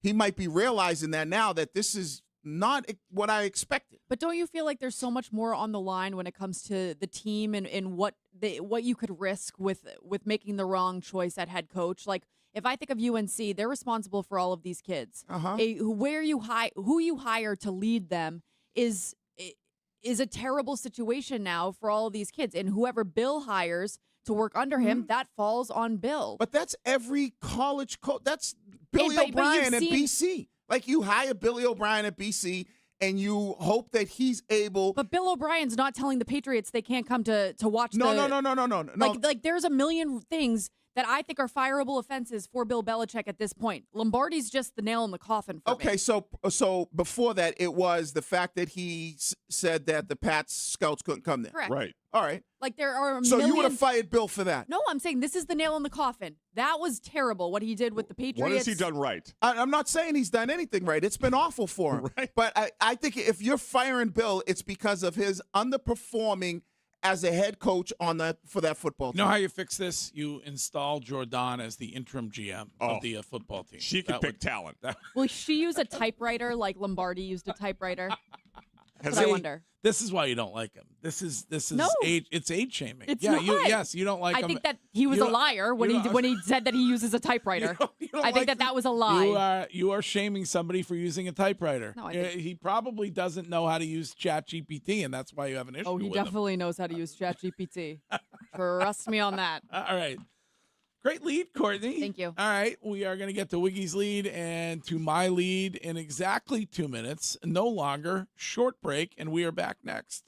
he might be realizing that now, that this is not what I expected. But don't you feel like there's so much more on the line when it comes to the team and what you could risk with making the wrong choice at head coach? Like, if I think of UNC, they're responsible for all of these kids. Who you hire to lead them is a terrible situation now for all of these kids. And whoever Bill hires to work under him, that falls on Bill. But that's every college coach. That's Billy O'Brien at BC. Like, you hire Billy O'Brien at BC and you hope that he's able. But Bill O'Brien's not telling the Patriots they can't come to watch. No. Like there's a million things that I think are fireable offenses for Bill Belichick at this point. Lombardi's just the nail in the coffin for me. Okay, so before that, it was the fact that he said that the Pats scouts couldn't come there. Correct. Right. All right. Like there are So millions. you would have fired Bill for that? No, I'm saying this is the nail in the coffin. That was terrible what he did with the Patriots. What has he done right? I'm not saying he's done anything right. It's been awful for him. Right. But I think if you're firing Bill, it's because of his underperforming as a head coach for that football team. You know how you fix this? You install Jordan as the interim GM of the football team. She can pick talent. Will she use a typewriter like Lombardi used a typewriter? That's what I wonder. This is why you don't like him. This is No. age. It's age shaming. It's yeah, not. You don't like him. I think that he was You a don't- liar when you he don't- said that he uses a typewriter. You don't I think like that was a lie. You are shaming somebody for using a typewriter. No, I think- He probably doesn't know how to use ChatGPT, and that's why you have an issue Oh, he with him. definitely knows how to use ChatGPT. Trust me on that. All right. Great lead, Courtney. Thank you. All right. We are going to get to Wiggy's lead and to my lead in exactly 2 minutes. No longer. Short break, and we are back next.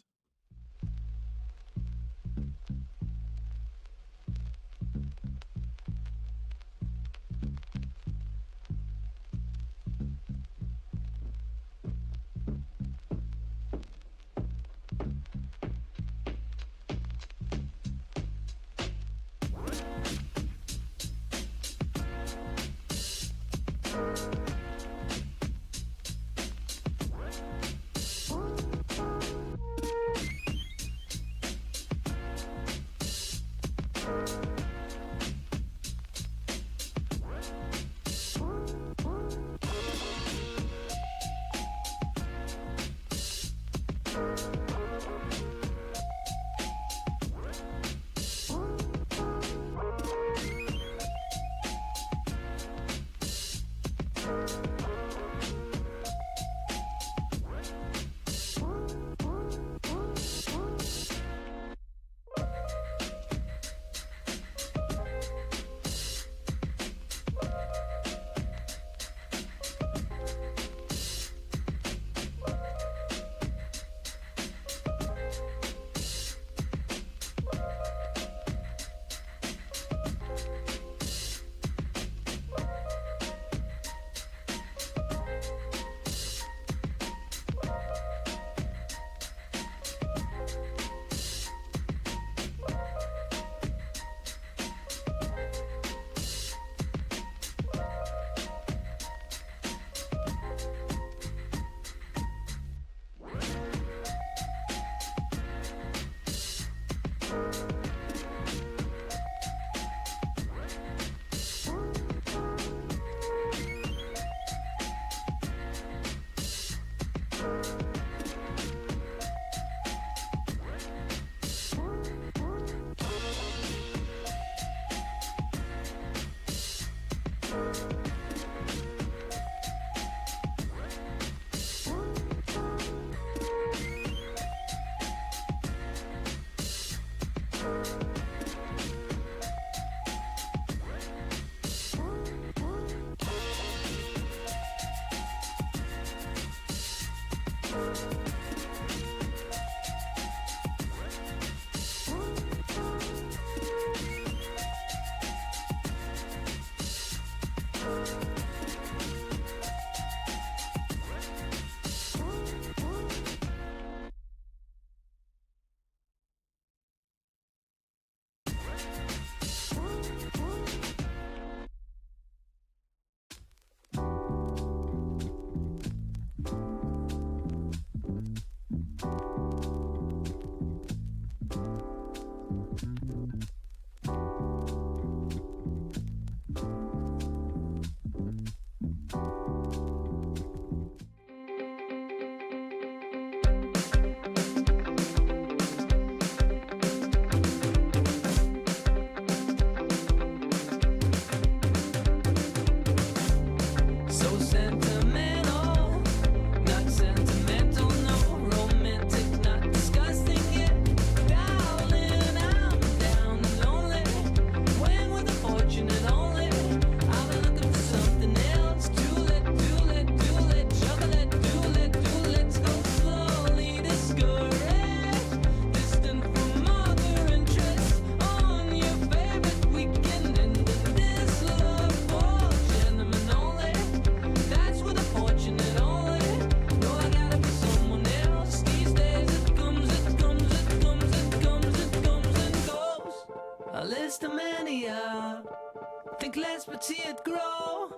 Think less but see it grow.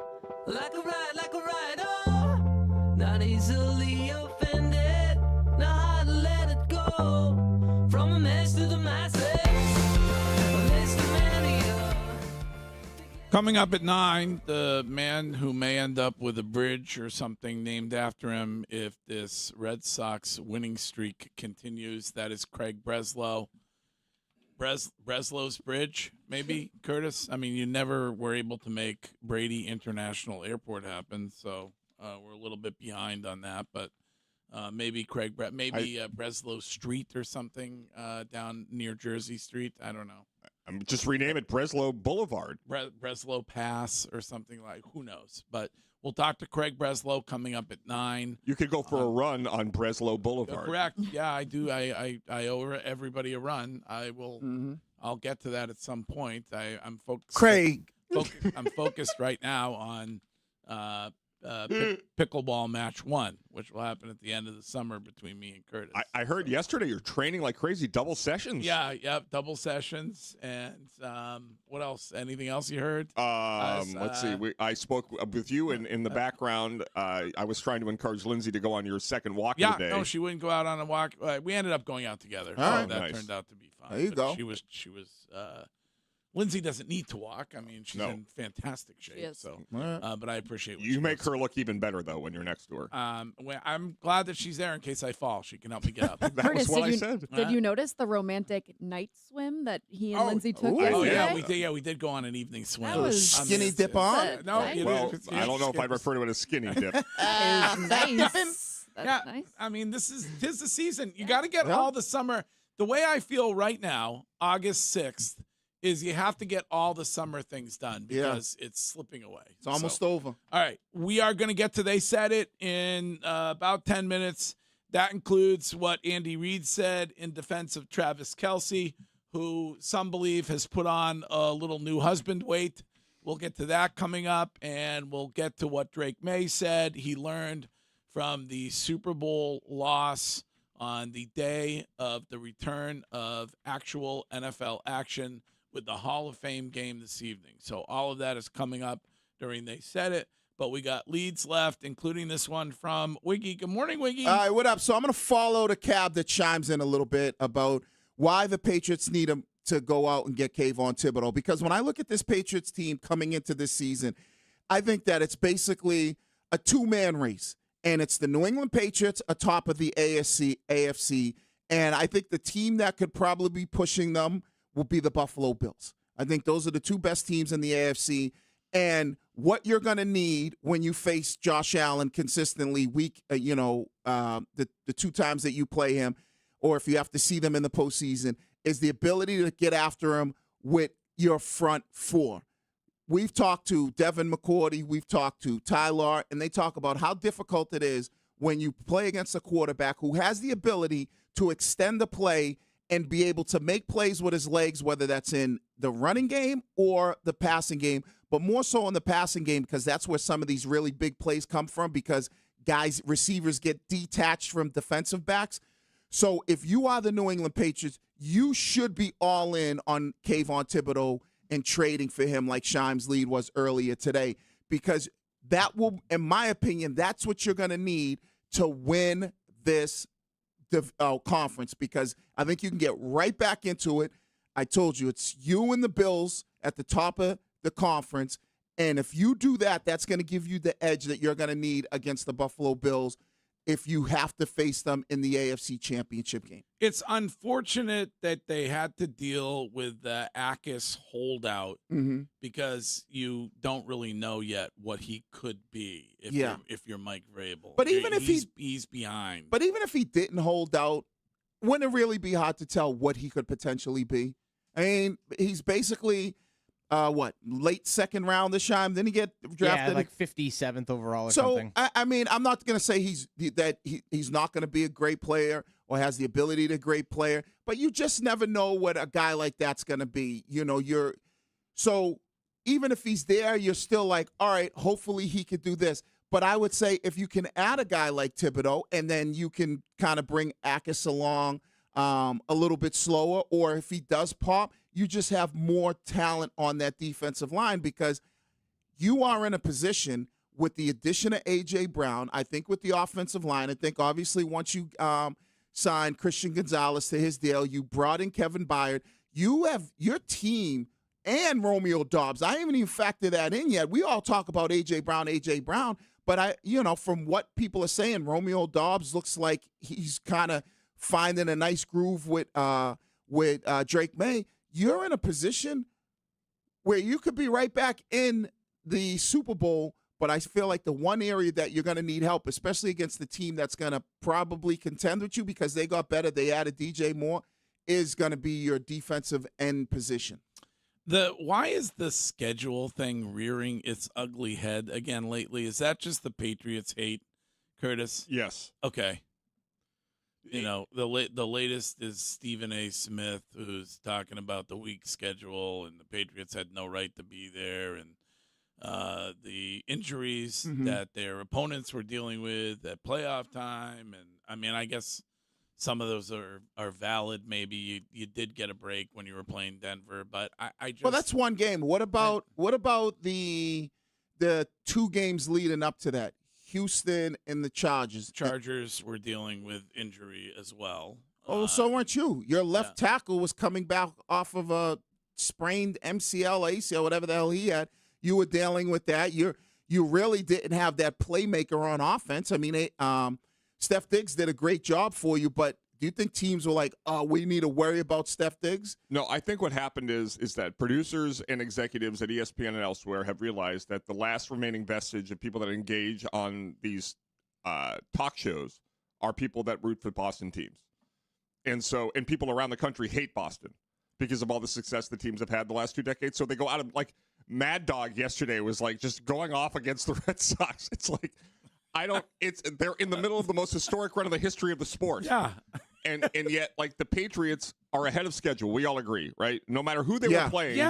Like a ride, oh. Not easily offended. Know how to let it go. From a mess to the masses. Coming up at 9, the man who may end up with a bridge or something named after him if this Red Sox winning streak continues. That is Craig Breslow. Breslow's Bridge, maybe, Curtis? I mean, you never were able to make Brady International Airport happen, so we're a little bit behind on that. But maybe Breslow Street or something down near Jersey Street. I don't know. Just rename it Breslow Boulevard. Breslow Pass or something like, who knows? But we'll talk to Craig Breslow coming up at 9. You could go for a run on Breslow Boulevard. Correct. Yeah, I do. I owe everybody a run. I will. Mm-hmm. I'll get to that at some point. I'm focused. Craig. I'm focused right now on pickleball match 1, which will happen at the end of the summer between me and Curtis. I heard yesterday you're training like crazy, double sessions. Yeah, double sessions. And what else? Anything else you heard? Let's see. I spoke with you in the background. I was trying to encourage Lindsay to go on your second walk of the day. No, she wouldn't go out on a walk. We ended up going out together. All right. That Nice. turned out to be fine. There you go. She was Lindsay doesn't need to walk. I mean, she's in fantastic shape. She is. So, Right. but I appreciate what You she make does. her look even better, though, when you're next to her. I'm glad that she's there in case I fall. She can help me get up. That Curtis, was what I did said. you notice the romantic night swim that he and Lindsay took yesterday? Oh yeah, we did. Yeah, we did go on an evening swim. That was Skinny dip on? No, nice. Well, I don't know if I'd refer to it as skinny dip. Nice. That's Yeah, nice. I mean, tis the season. You got to get all the summer. The way I feel right now, August 6th, is you have to get all the summer things done because it's slipping away. It's almost over. All right, we are going to get to They Said It in about 10 minutes. That includes what Andy Reid said in defense of Travis Kelce, who some believe has put on a little new husband weight. We'll get to that coming up, and we'll get to what Drake May said. He learned from the Super Bowl loss on the day of the return of actual NFL action with the Hall of Fame game this evening. So all of that is coming up during They Said It. But we got leads left, including this one from Wiggy. Good morning, Wiggy. All right, what up? So I'm going to follow the cab that chimes in a little bit about why the Patriots need him to go out and get Kayvon Thibodeau. Because when I look at this Patriots team coming into this season, I think that it's basically a two-man race. And it's the New England Patriots atop of the AFC. And I think the team that could probably be pushing them will be the Buffalo Bills. I think those are the two best teams in the AFC. And what you're going to need when you face Josh Allen consistently the 2 times that you play him, or if you have to see them in the postseason, is the ability to get after him with your front 4. We've talked to Devin McCourty, we've talked to Tyler, and they talk about how difficult it is when you play against a quarterback who has the ability to extend the play and be able to make plays with his legs, whether that's in the running game or the passing game, but more so in the passing game because that's where some of these really big plays come from because receivers get detached from defensive backs. So if you are the New England Patriots, you should be all in on Kayvon Thibodeau and trading for him like Shime's lead was earlier today because that will, in my opinion, that's what you're going to need to win this conference because I think you can get right back into it. I told you, it's you and the Bills at the top of the conference, and if you do that, that's going to give you the edge that you're going to need against the Buffalo Bills if you have to face them in the AFC Championship game. It's unfortunate that they had to deal with the Akis holdout because you don't really know yet what he could be if you're Mike Vrabel. But even if he's behind. But even if he didn't hold out, wouldn't it really be hard to tell what he could potentially be? I mean, he's basically late second round this time. Then he get drafted. Yeah, like 57th overall or so, something. I mean, I'm not going to say he's not going to be a great player or has the ability to be a great player, but you just never know what a guy like that's going to be. So even if he's there, you're still like, all right, hopefully he could do this. But I would say if you can add a guy like Thibodeau and then you can kind of bring Akis along a little bit slower, or if he does pop, you just have more talent on that defensive line because you are in a position with the addition of A.J. Brown, I think with the offensive line, I think obviously once you signed Christian Gonzalez to his deal, you brought in Kevin Byard, you have your team and Romeo Doubs. I haven't even factored that in yet. We all talk about A.J. Brown, but from what people are saying, Romeo Doubs looks like he's kind of finding a nice groove with Drake May. You're in a position where you could be right back in the Super Bowl, but I feel like the one area that you're going to need help, especially against the team that's going to probably contend with you because they got better, they added DJ Moore, is going to be your defensive end position. Why is the schedule thing rearing its ugly head again lately? Is that just the Patriots hate, Curtis? Yes. Okay. The latest is Stephen A. Smith, who's talking about the weak schedule and the Patriots had no right to be there, and the injuries that their opponents were dealing with at playoff time. And I mean, I guess some of those are valid. Maybe you did get a break when you were playing Denver, but I just, well, that's one game. What about the 2 games leading up to that? Houston and the Chargers. Chargers were dealing with injury as well. Oh, so weren't you? Your left tackle was coming back off of a sprained MCL, ACL, whatever the hell he had. You were dealing with that. You really didn't have that playmaker on offense. I mean, Steph Diggs did a great job for you, but do you think teams were like, oh, we need to worry about Steph Diggs? No, I think what happened is that producers and executives at ESPN and elsewhere have realized that the last remaining vestige of people that engage on these talk shows are people that root for Boston teams. And people around the country hate Boston because of all the success the teams have had the last 2 decades. So they go out of, like, Mad Dog yesterday was like just going off against the Red Sox. It's like, they're in the middle of the most historic run of the history of the sport. Yeah. And yet, like, the Patriots are ahead of schedule. We all agree, right? No matter who they were playing,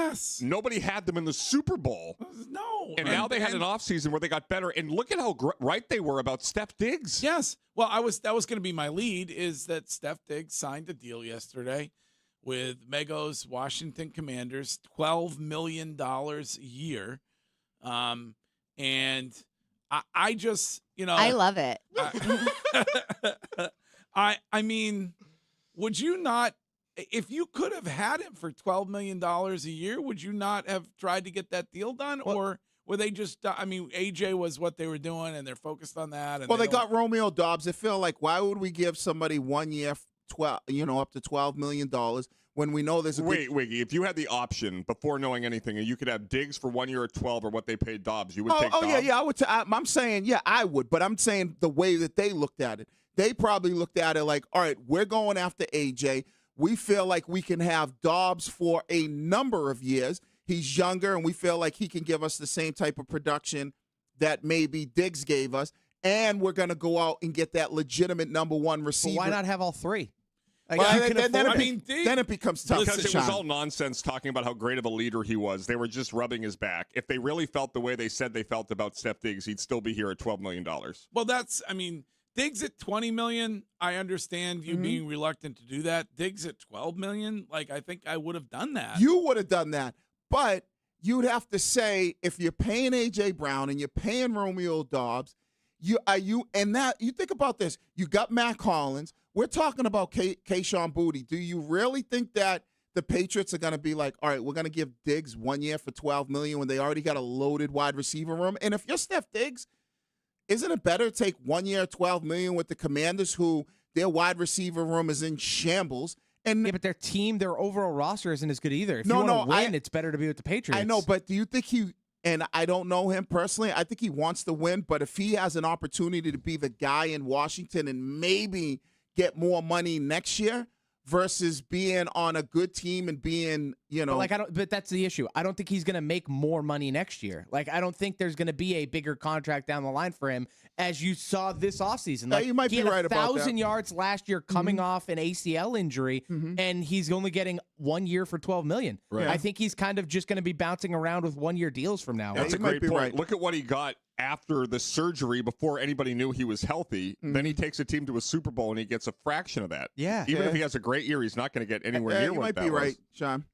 nobody had them in the Super Bowl. No. And now they had an offseason where they got better. And look at how right they were about Steph Diggs. Yes. Well, that was going to be my lead, is that Steph Diggs signed a deal yesterday with Mego's Washington Commanders, $12 million a year. And I just, I love it. I mean, would you not, if you could have had him for $12 million a year, would you not have tried to get that deal done? Or were they just, I mean, AJ was what they were doing and they're focused on that. And well, they got Romeo Doubs. I feel like, why would we give somebody 1 year, up to $12 million when we know there's a Wait, if you had the option before knowing anything and you could have Diggs for 1 year at 12 or what they paid Doubs, you would take Doubs? I would. I'm saying, I would, but I'm saying the way that they looked at it. They probably looked at it like, all right, we're going after AJ. We feel like we can have Doubs for a number of years. He's younger, and we feel like he can give us the same type of production that maybe Diggs gave us. And we're going to go out and get that legitimate number 1 receiver. But why not have all 3? Like, then it becomes tough. Because it was all nonsense talking about how great of a leader he was. They were just rubbing his back. If they really felt the way they said they felt about Steph Diggs, he'd still be here at $12 million. Well, Diggs at $20 million, I understand you being reluctant to do that. Diggs at $12 million, like, I think I would have done that. You would have done that, but you'd have to say, if you're paying A.J. Brown and you're paying Romeo Doubs, you think about this. You got Matt Collins. We're talking about Kayshon Boutte. Do you really think that the Patriots are going to be like, all right, we're going to give Diggs 1 year for $12 million when they already got a loaded wide receiver room? And if you're Steph Diggs, isn't it better to take 1 year, $12 million with the Commanders, who their wide receiver room is in shambles? And but their overall roster isn't as good either. If you want to win, it's better to be with the Patriots. I know, but do you think and I don't know him personally, I think he wants to win, but if he has an opportunity to be the guy in Washington and maybe get more money next year versus being on a good team and being, but that's the issue. I don't think he's going to make more money next year. Like, I don't think there's going to be a bigger contract down the line for him, as you saw this offseason. Like, you might be right about that. 1,000 yards last year coming off an ACL injury, and he's only getting 1 year for $12 million. Right. I think he's kind of just going to be bouncing around with 1 year deals from now on. That's a great point. Right. Look at what he got after the surgery before anybody knew he was healthy. Then he takes a team to a Super Bowl and he gets a fraction of that. Yeah. Even if he has a great year, he's not going to get anywhere near what that was. You might be right, Sean.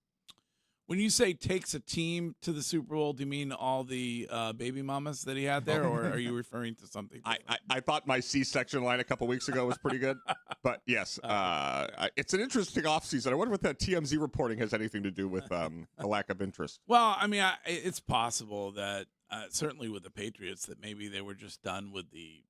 When you say takes a team to the Super Bowl, do you mean all the baby mamas that he had there, or are you referring to something different? I thought my C-section line a couple weeks ago was pretty good, but yes, it's an interesting offseason. I wonder if that TMZ reporting has anything to do with a lack of interest. Well, I mean, it's possible that certainly with the Patriots that maybe they were just done with they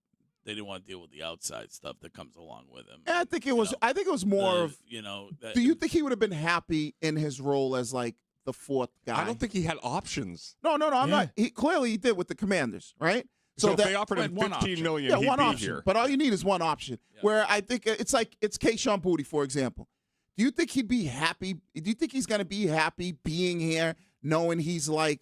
didn't want to deal with the outside stuff that comes along with him. I think it was. I think it was more of. Do you think he would have been happy in his role as like the fourth guy? I don't think he had options. No. I'm not. He clearly did with the Commanders, right? So if they offered him $15 million, he'd one be option. here. But all you need is one option. Yeah. Where I think it's Kayshon Boutte, for example. Do you think he'd be happy? Do you think he's going to be happy being here, knowing he's like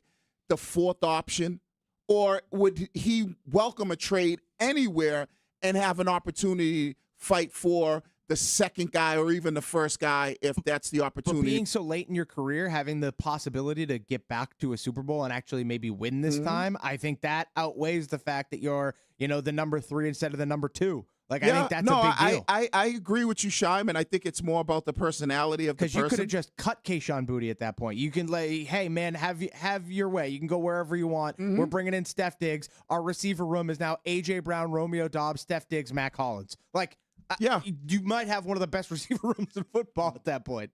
the fourth option? Or would he welcome a trade anywhere and have an opportunity to fight for the second guy or even the first guy if that's the opportunity? But being so late in your career, having the possibility to get back to a Super Bowl and actually maybe win this time, I think that outweighs the fact that you're, the number 3 instead of the number 2. Like, I think that's a big deal. I agree with you, Shime, and I think it's more about the personality of the person. Because you could have just cut Kayshon Boutte at that point. You can hey, man, have your way. You can go wherever you want. We're bringing in Steph Diggs. Our receiver room is now A.J. Brown, Romeo Doubs, Steph Diggs, Mac Hollins. Like, you might have one of the best receiver rooms in football at that point.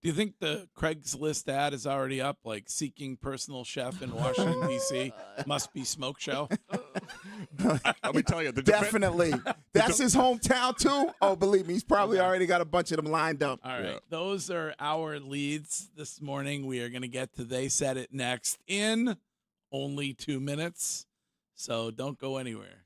Do you think the Craigslist ad is already up, like seeking personal chef in Washington, D.C.? Must be smoke show. Let me tell you. Definitely. That's his hometown, too? Oh, believe me, he's probably already got a bunch of them lined up. All right. Those are our leads this morning. We are going to get to They Said It next in only 2 minutes. So don't go anywhere.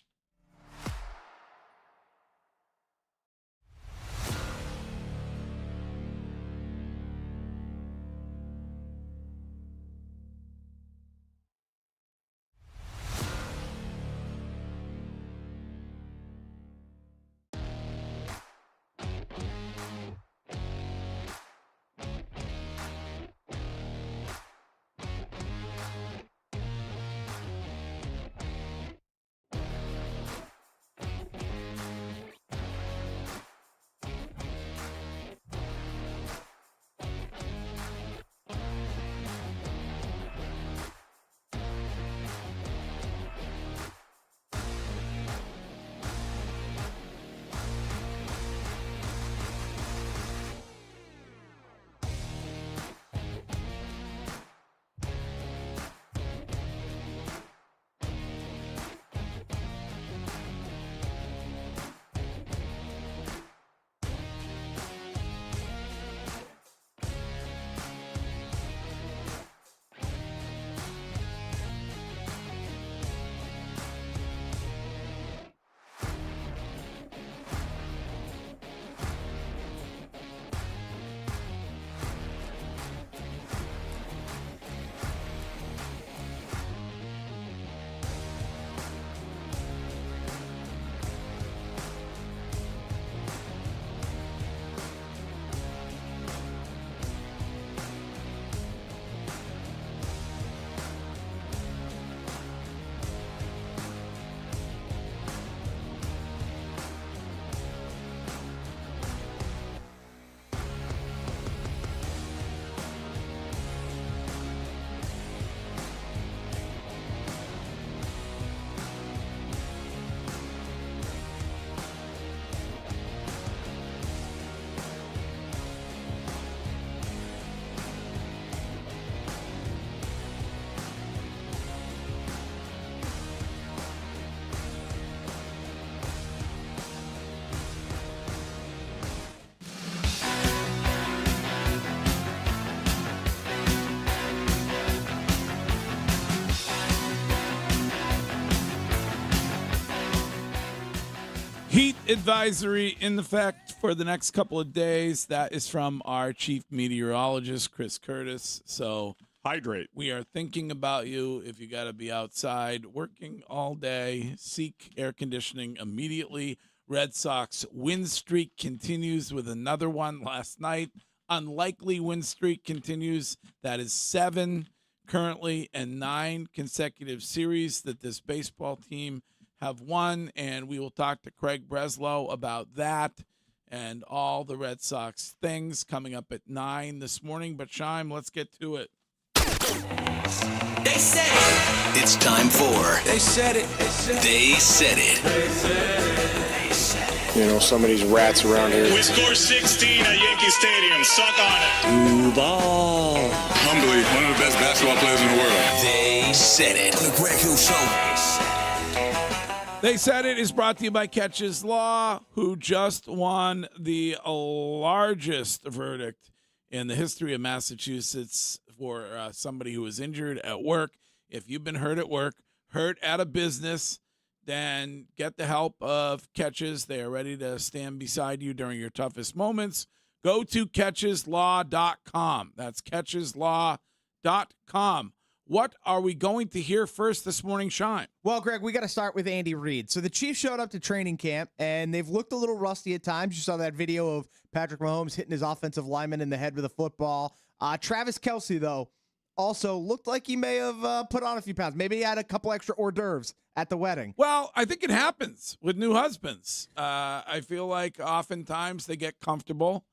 Heat advisory in effect for the next couple of days. That is from our chief meteorologist, Chris Curtis. So hydrate. We are thinking about you if you got to be outside working all day. Seek air conditioning immediately. Red Sox win streak continues with another one last night. Unlikely win streak continues. That is 7 currently and 9 consecutive series that this baseball team have won, and we will talk to Craig Breslow about that and all the Red Sox things coming up at 9 this morning. But Shime, let's get to it. They said it. It's time for They Said It. They Said It. You know, some of these rats around here. We scored 16 at Yankee Stadium. Suck on it. Duval. Humbly, one of the best basketball players in the world. They Said It. On the Greg Hill Show. They Said It is brought to you by Catches Law, who just won the largest verdict in the history of Massachusetts for somebody who was injured at work. If you've been hurt at work, hurt at a business, then get the help of Catches. They are ready to stand beside you during your toughest moments. Go to catcheslaw.com. That's catcheslaw.com. What are we going to hear first this morning, Shine? Well, Greg, we got to start with Andy Reid. So the Chiefs showed up to training camp, and they've looked a little rusty at times. You saw that video of Patrick Mahomes hitting his offensive lineman in the head with a football. Travis Kelce, though, also looked like he may have put on a few pounds. Maybe he had a couple extra hors d'oeuvres at the wedding. Well, I think it happens with new husbands. I feel like oftentimes they get comfortable.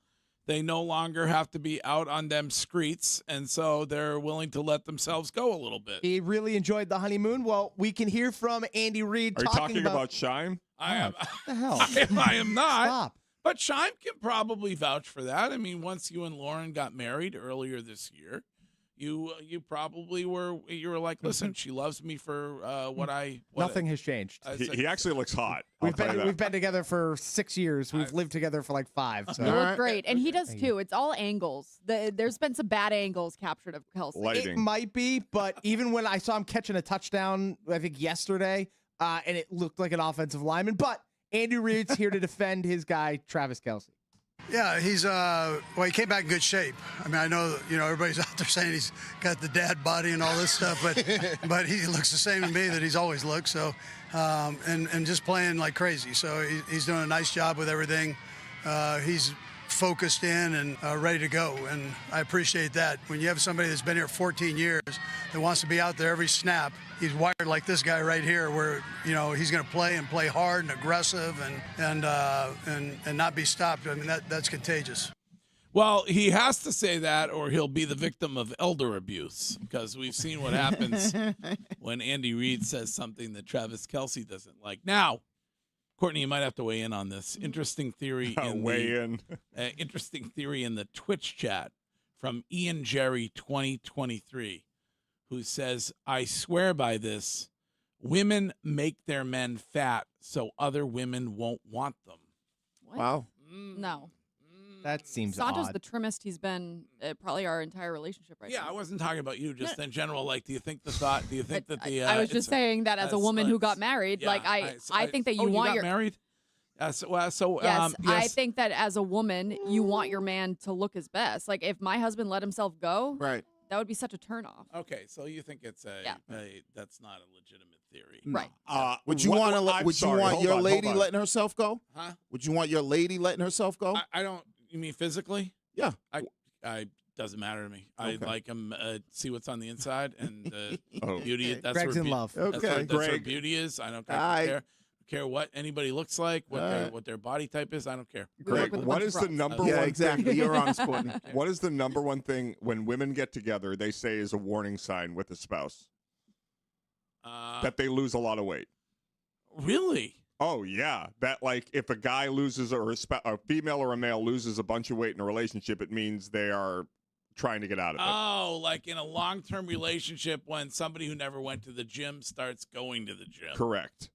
They no longer have to be out on them streets, and so they're willing to let themselves go a little bit. He really enjoyed the honeymoon. Well, we can hear from Andy Reid. Are you talking about Shime? I am. What the hell? I am not. Stop. But Shime can probably vouch for that. I mean, once you and Lauren got married earlier this year, you probably were like, listen, she loves me for Nothing has changed. He actually looks hot. We've been together for 6 years. We've lived together for like 5. So. You look great, and he does too. It's all angles. There's been some bad angles captured of Kelce. Lighting. It might be, but even when I saw him catching a touchdown, I think yesterday, and it looked like an offensive lineman. But Andy Reid's here to defend his guy, Travis Kelce. Yeah, he's he came back in good shape. I mean, I know, everybody's out there saying he's got the dad body and all this stuff, but he looks the same to me that he's always looked. So, and just playing like crazy. So he's doing a nice job with everything. He's focused in and ready to go, and I appreciate that. When you have somebody that's been here 14 years that wants to be out there every snap, he's wired like this guy right here, where he's going to play and play hard and aggressive and not be stopped. I mean, that's contagious. Well, he has to say that, or he'll be the victim of elder abuse, because we've seen what happens when Andy Reid says something that Travis Kelce doesn't like. Now, Courtney, you might have to weigh in on this. Interesting theory interesting theory in the Twitch chat from Ian Jerry 2023, who says, I swear by this, women make their men fat so other women won't want them. What? Wow. No. That seems Santo's odd. the trimmest he's been probably our entire relationship right now. Yeah, I wasn't talking about you, just in general. Like, do you think that the I was just saying that as a woman who got married, yeah, I think that you want got your married. Yes, yes, I think that as a woman, you want your man to look his best. Like, if my husband let himself go, Right. that would be such a turnoff. Okay, so you think it's that's not a legitimate theory, right? Would you want your lady letting herself go? Huh? Would you want your lady letting herself go? I don't. You mean physically? Yeah. I doesn't matter to me. Okay. I like him. See what's on the inside and Oh. beauty. That's Greg's where in love. That's Okay. where Greg. beauty is. I don't care what anybody looks like, what their body type is. I don't care. Greg, with a what bunch is of the rocks. number Yeah, one exactly. thing? You're honest, Courtney. What is the number one thing when women get together, they say is a warning sign with a spouse? That they lose a lot of weight. Really? Oh, yeah. That, like, if a guy loses or a female or a male loses a bunch of weight in a relationship, it means they are trying to get out of it. Oh, like in a long-term relationship when somebody who never went to the gym starts going to the gym. Correct.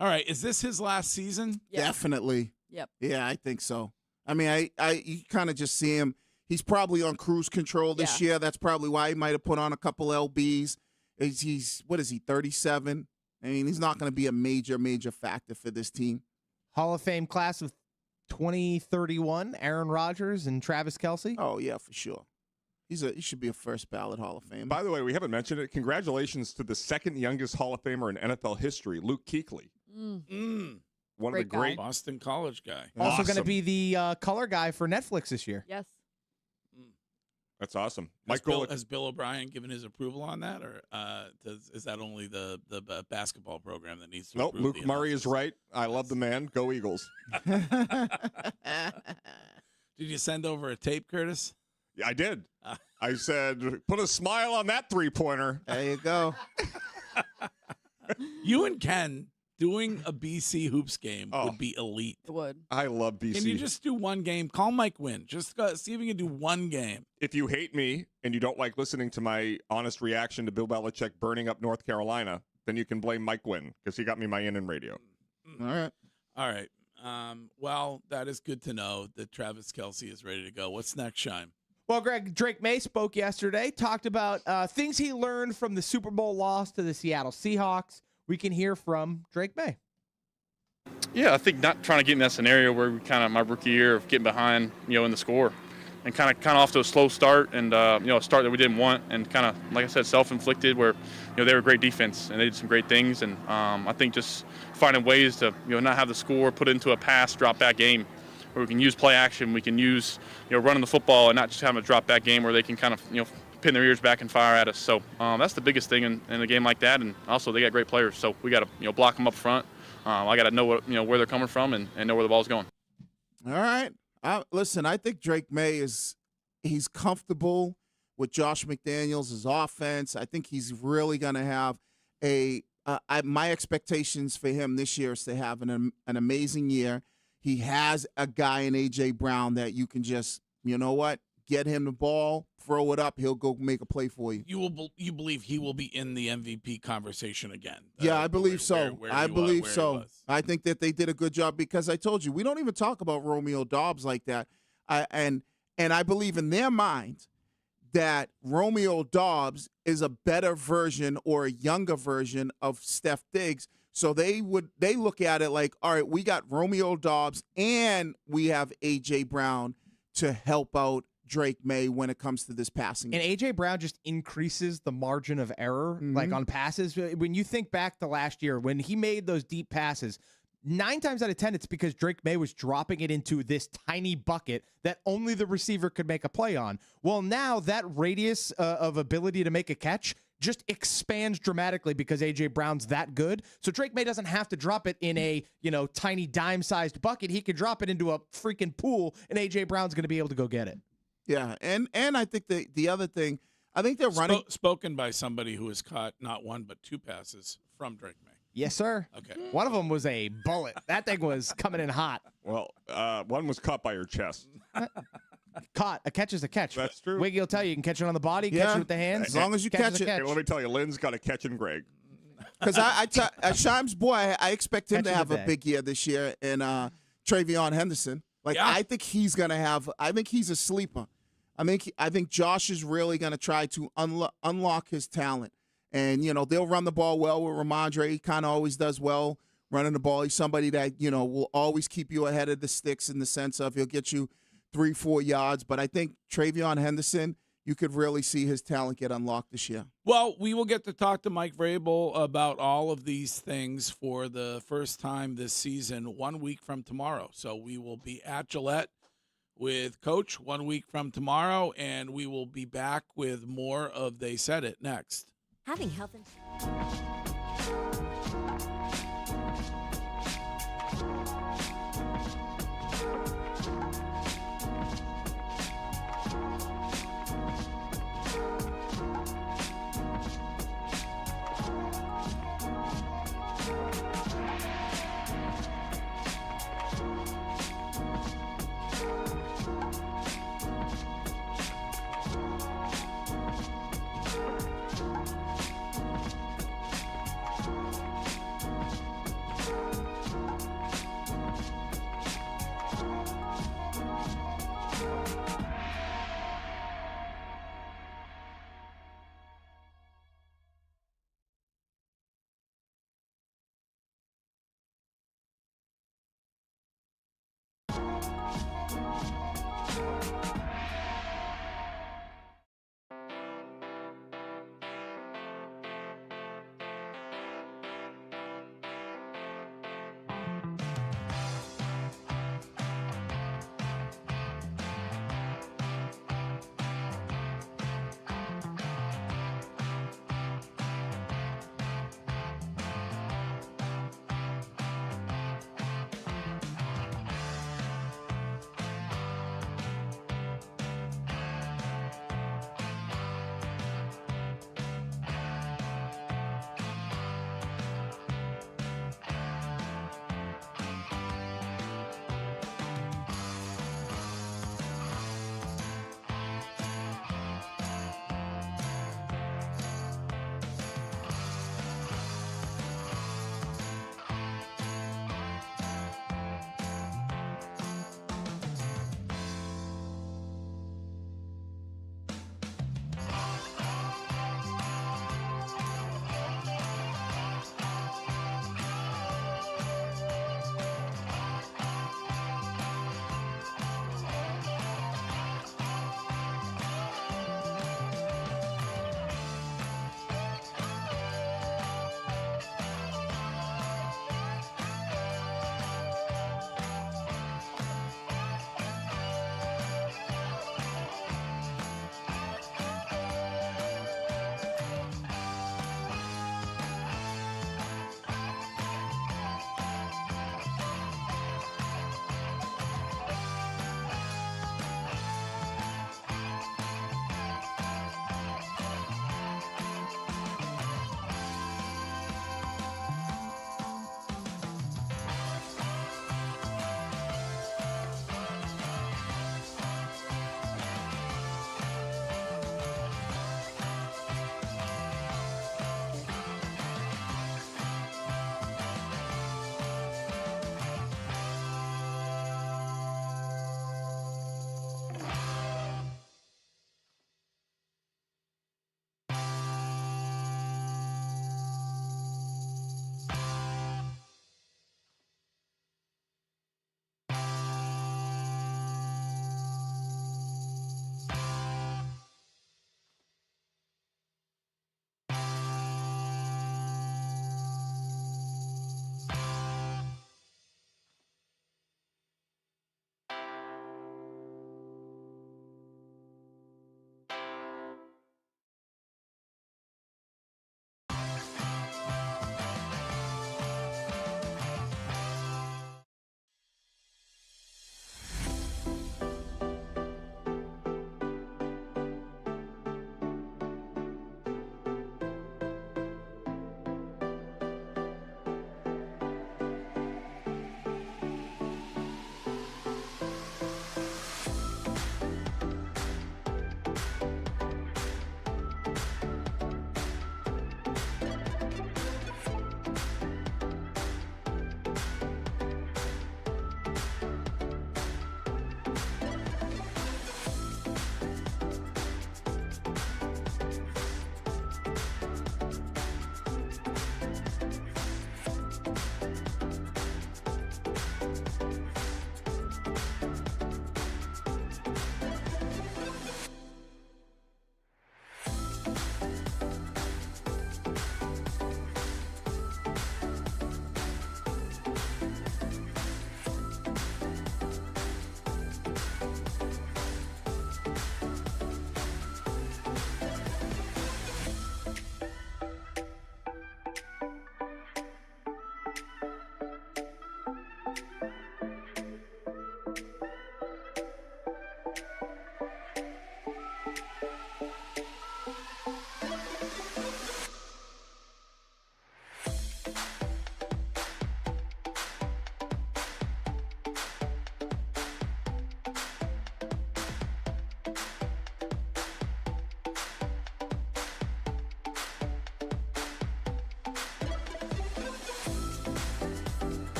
All right. Is this his last season? Yeah. Definitely. Yep. Yeah, I think so. I mean, you kind of just see him. He's probably on cruise control this year. That's probably why he might have put on a couple LBs. He's what is he, 37? I mean, he's not going to be a major factor for this team. Hall of Fame class of 2031, Aaron Rodgers and Travis Kelce. Oh, yeah, for sure. He should be a first ballot Hall of Fame. By the way, we haven't mentioned it. Congratulations to the second youngest Hall of Famer in NFL history, Luke Kuechly. One of the great Boston College guy. Also going to be the color guy for Netflix this year. Yes. That's awesome. Has Bill O'Brien given his approval on that, or is that only the basketball program that needs to? Nope. Luke Murray is right. I love the man. Go Eagles. Did you send over a tape, Curtis? Yeah, I did. I said, put a smile on that 3-pointer. There you go. You and Ken doing a BC hoops game would be elite. It would. I love BC. Can you just do one game? Call Mike Wynn. Just see if you can do one game. If you hate me and you don't like listening to my honest reaction to Bill Belichick burning up North Carolina, then you can blame Mike Wynn because he got me my in radio. All right. Well, that is good to know that Travis Kelce is ready to go. What's next, Shime? Well, Greg, Drake May spoke yesterday, talked about things he learned from the Super Bowl loss to the Seattle Seahawks. We can hear from Drake May. Yeah, I think not trying to get in that scenario where we kind of my rookie year of getting behind, in the score, and kind of off to a slow start and a start that we didn't want, and kind of like I said, self-inflicted. Where they were a great defense and they did some great things, and I think just finding ways to not have the score, put it into a pass, drop back game, where we can use play action, we can use running the football, and not just having a drop back game where they can kind of pin their ears back and fire at us. So that's the biggest thing in a game like that. And also they got great players, so we got to block them up front. I got to know what where they're coming from and know where the ball's going. All right. Listen, I think Drake May he's comfortable with Josh McDaniels' offense. I think he's really going to have my expectations for him this year is to have an amazing year. He has a guy in A.J. Brown that you can just, get him the ball, throw it up, he'll go make a play for you. You believe he will be in the MVP conversation again? Yeah, I believe so. I believe so. Was. I think that they did a good job because I told you, we don't even talk about Romeo Doubs like that. And I believe in their mind that Romeo Doubs is a better version or a younger version of Steph Diggs. So they look at it like, all right, we got Romeo Doubs and we have A.J. Brown to help out Drake May when it comes to this passing game. And A.J. Brown just increases the margin of error, like on passes. When you think back to last year, when he made those deep passes, 9 times out of 10, it's because Drake May was dropping it into this tiny bucket that only the receiver could make a play on. Well, now that radius of ability to make a catch just expands dramatically because A.J. Brown's that good. So Drake May doesn't have to drop it in a, tiny dime-sized bucket. He can drop it into a freaking pool, and A.J. Brown's going to be able to go get it. Yeah, and I think the other thing, I think they're running. Spoken by somebody who has caught not one but 2 passes from Drake May. Yes, sir. Okay. One of them was a bullet. That thing was coming in hot. Well, one was caught by your chest. Caught. A catch is a catch. That's true. Wiggy will tell you can catch it on the body, catch it with the hands. As long as you catch it. Hey, let me tell you, Lynn's got a catch in Greg. Because Shime's boy, I expect him to have a big year this year in Travion Henderson. I think he's going to have – I think he's a sleeper. I think Josh is really going to try to unlock his talent. And, they'll run the ball well with Ramondre. He kind of always does well running the ball. He's somebody that, will always keep you ahead of the sticks in the sense of he'll get you 3-4 yards. But I think Travion Henderson, you could really see his talent get unlocked this year. Well, we will get to talk to Mike Vrabel about all of these things for the first time this season 1 week from tomorrow. So we will be at Gillette with Coach 1 week from tomorrow, and we will be back with more of They Said It next. Having health insurance.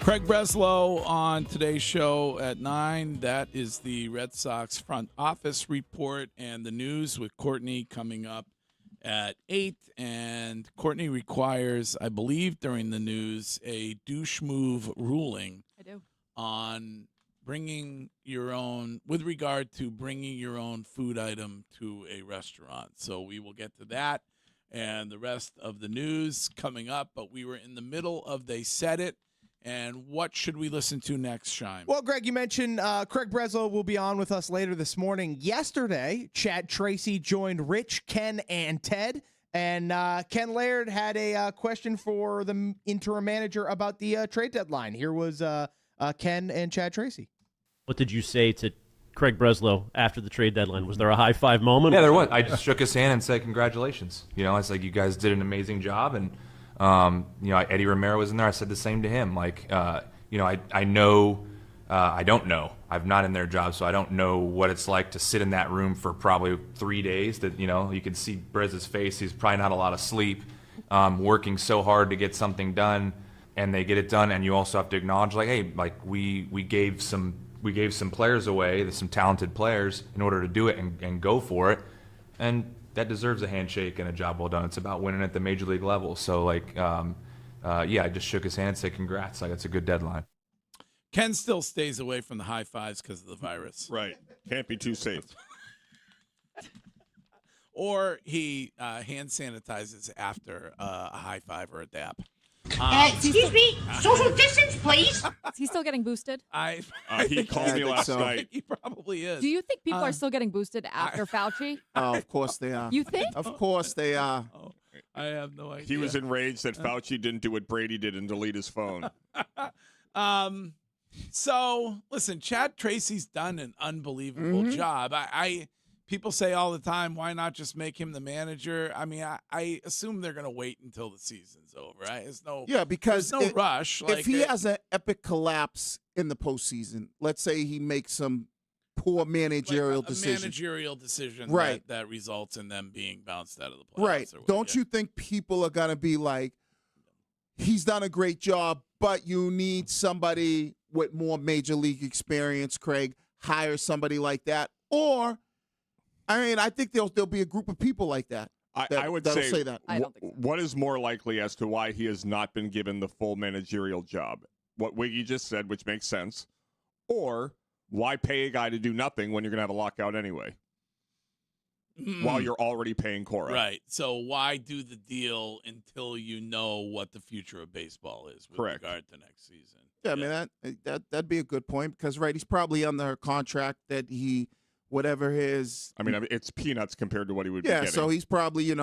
Craig Breslow on today's show at 9. That is the Red Sox front office report and the news with Courtney coming up at 8. And Courtney requires, I believe, during the news, a douche move ruling. I do. On bringing your own, with regard to bringing your own food item to a restaurant. So we will get to that and the rest of the news coming up. But we were in the middle of They Said It. And what should we listen to next, Shime? Well, Greg, you mentioned Craig Breslow will be on with us later this morning. Yesterday, Chad Tracy joined Rich, Ken, and Ted. And Ken Laird had a question for the interim manager about the trade deadline. Here was Ken and Chad Tracy. What did you say to Craig Breslow after the trade deadline? Was there a high five moment? Yeah, there was. I just shook his hand and said congratulations. I was like, you guys did an amazing job. And, Eddie Romero was in there. I said the same to him. I know, I don't know. I'm not in their job, so I don't know what it's like to sit in that room for probably 3 days. That, you can see Brez's face. He's probably not a lot of sleep, working so hard to get something done. And they get it done, and you also have to acknowledge, we gave some players away, some talented players, in order to do it and go for it, and that deserves a handshake and a job well done. It's about winning at the major league level. So, I just shook his hand and said congrats. It's a good deadline. Ken still stays away from the high fives because of the virus. Right. Can't be too safe. Or he hand sanitizes after a high five or a dap. Excuse me, social distance, please. Is he still getting boosted? He called me last night. He probably is. Do you think people are still getting boosted after Fauci? Oh, of course they are. You think? Of course they are. Oh, I have no idea. He was enraged that Fauci didn't do what Brady did and delete his phone. So, listen, Chad Tracy's done an unbelievable job. People say all the time, why not just make him the manager? I mean, I assume they're going to wait until the season's over, right? Because there's no rush. If he has an epic collapse in the postseason, let's say he makes some poor managerial decision. Managerial decision right. that results in them being bounced out of the playoffs. Right. Don't you think people are going to be like, he's done a great job, but you need somebody with more major league experience, Craig, hire somebody like that? Or, I think there'll be a group of people like that. I would say that. I don't think so. What is more likely as to why he has not been given the full managerial job? What Wiggy just said, which makes sense. Or why pay a guy to do nothing when you're going to have a lockout anyway? While you're already paying Cora. Right. So why do the deal until you know what the future of baseball is with regard to next season? Yeah, I mean, that'd be a good point because, he's probably under a contract that whatever his. It's peanuts compared to what he would be getting. Yeah, so he's probably,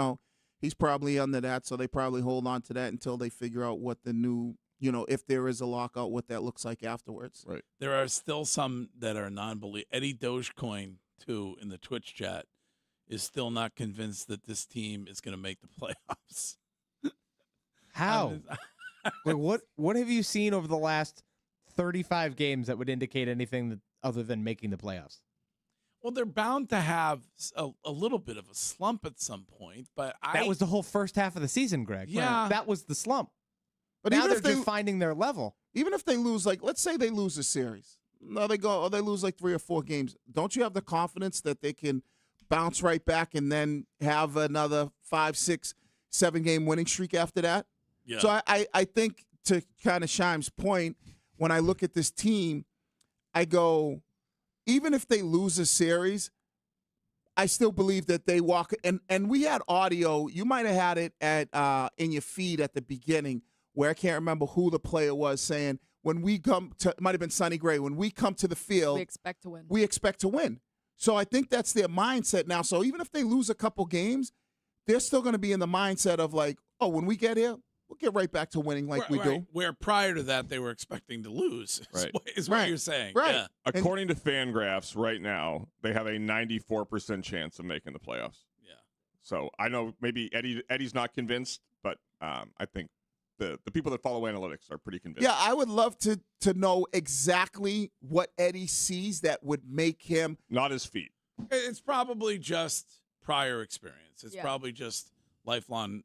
he's probably under that. So they probably hold on to that until they figure out what the new, if there is a lockout, what that looks like afterwards. Right. There are still some that are non-believers. Eddie Dogecoin, too, in the Twitch chat, is still not convinced that this team is going to make the playoffs. How? What have you seen over the last 35 games that would indicate anything other than making the playoffs? Well, they're bound to have a little bit of a slump at some point, but that was the whole first half of the season, Greg. Yeah. That was the slump. But now even they're if just finding their level. Even if they lose, let's say they lose a series. No, they lose 3 or 4 games. Don't you have the confidence that they can bounce right back and then have another 5, 6, 7 game winning streak after that? Yeah. So I think, to kind of Shime's point, when I look at this team, I go, even if they lose a series, I still believe that they walk. And we had audio. You might have had it at in your feed at the beginning where I can't remember who the player was saying, when we come to, it might have been Sonny Gray, when we come to the field, we expect to win. We expect to win. So I think that's their mindset now. So even if they lose a couple games, they're still going to be in the mindset of when we get here, we'll get right back to winning we do. Where prior to that, they were expecting to lose, Right. is what you're saying. Right. Yeah. According to Fangraphs right now, they have a 94% chance of making the playoffs. Yeah. So I know maybe Eddie's not convinced, but I think the people that follow analytics are pretty convinced. Yeah, I would love to know exactly what Eddie sees that would make him. Not his feet. It's probably just prior experience. It's Yeah. probably just lifelong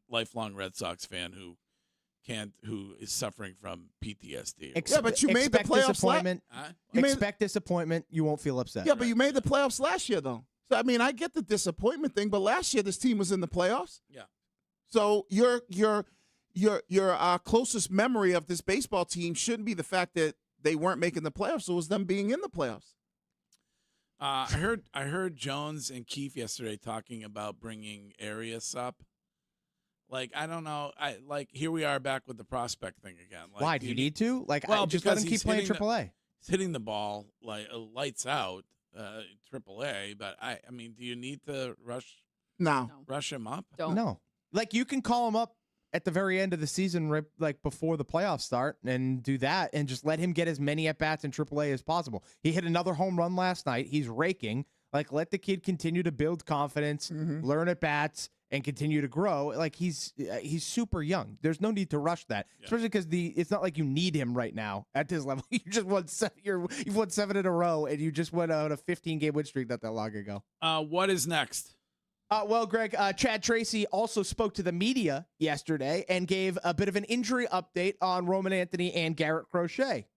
Red Sox fan who who is suffering from PTSD. Yeah, but you made the Expect playoffs. disappointment. Expect disappointment. You won't feel upset. Yeah, but you made the playoffs last year, though. So I mean, I get the disappointment thing, but last year this team was in the playoffs. Yeah. So your closest memory of this baseball team shouldn't be the fact that they weren't making the playoffs. It was them being in the playoffs. I heard Jones and Keefe yesterday talking about bringing Arias up. Like, I don't know. Here we are back with the prospect thing again. Like, Why do you need to? Like, well, just let because him keep playing AAA. He's hitting the ball like lights out, AAA. But I mean, do you need to rush him up? No. Like, you can call him up at the very end of the season, right, like before the playoffs start, and do that, and just let him get as many at bats in AAA as possible. He hit another home run last night. He's raking. Like, let the kid continue to build confidence, learn at bats, and continue to grow. Like, he's super young. There's no need to rush that, especially because it's not like you need him right now at this level. You just won you've won 7 in a row, and you just went on a 15-game win streak not that long ago. What is next? Well, Greg, Chad Tracy also spoke to the media yesterday and gave a bit of an injury update on Roman Anthony and Garrett Crochet.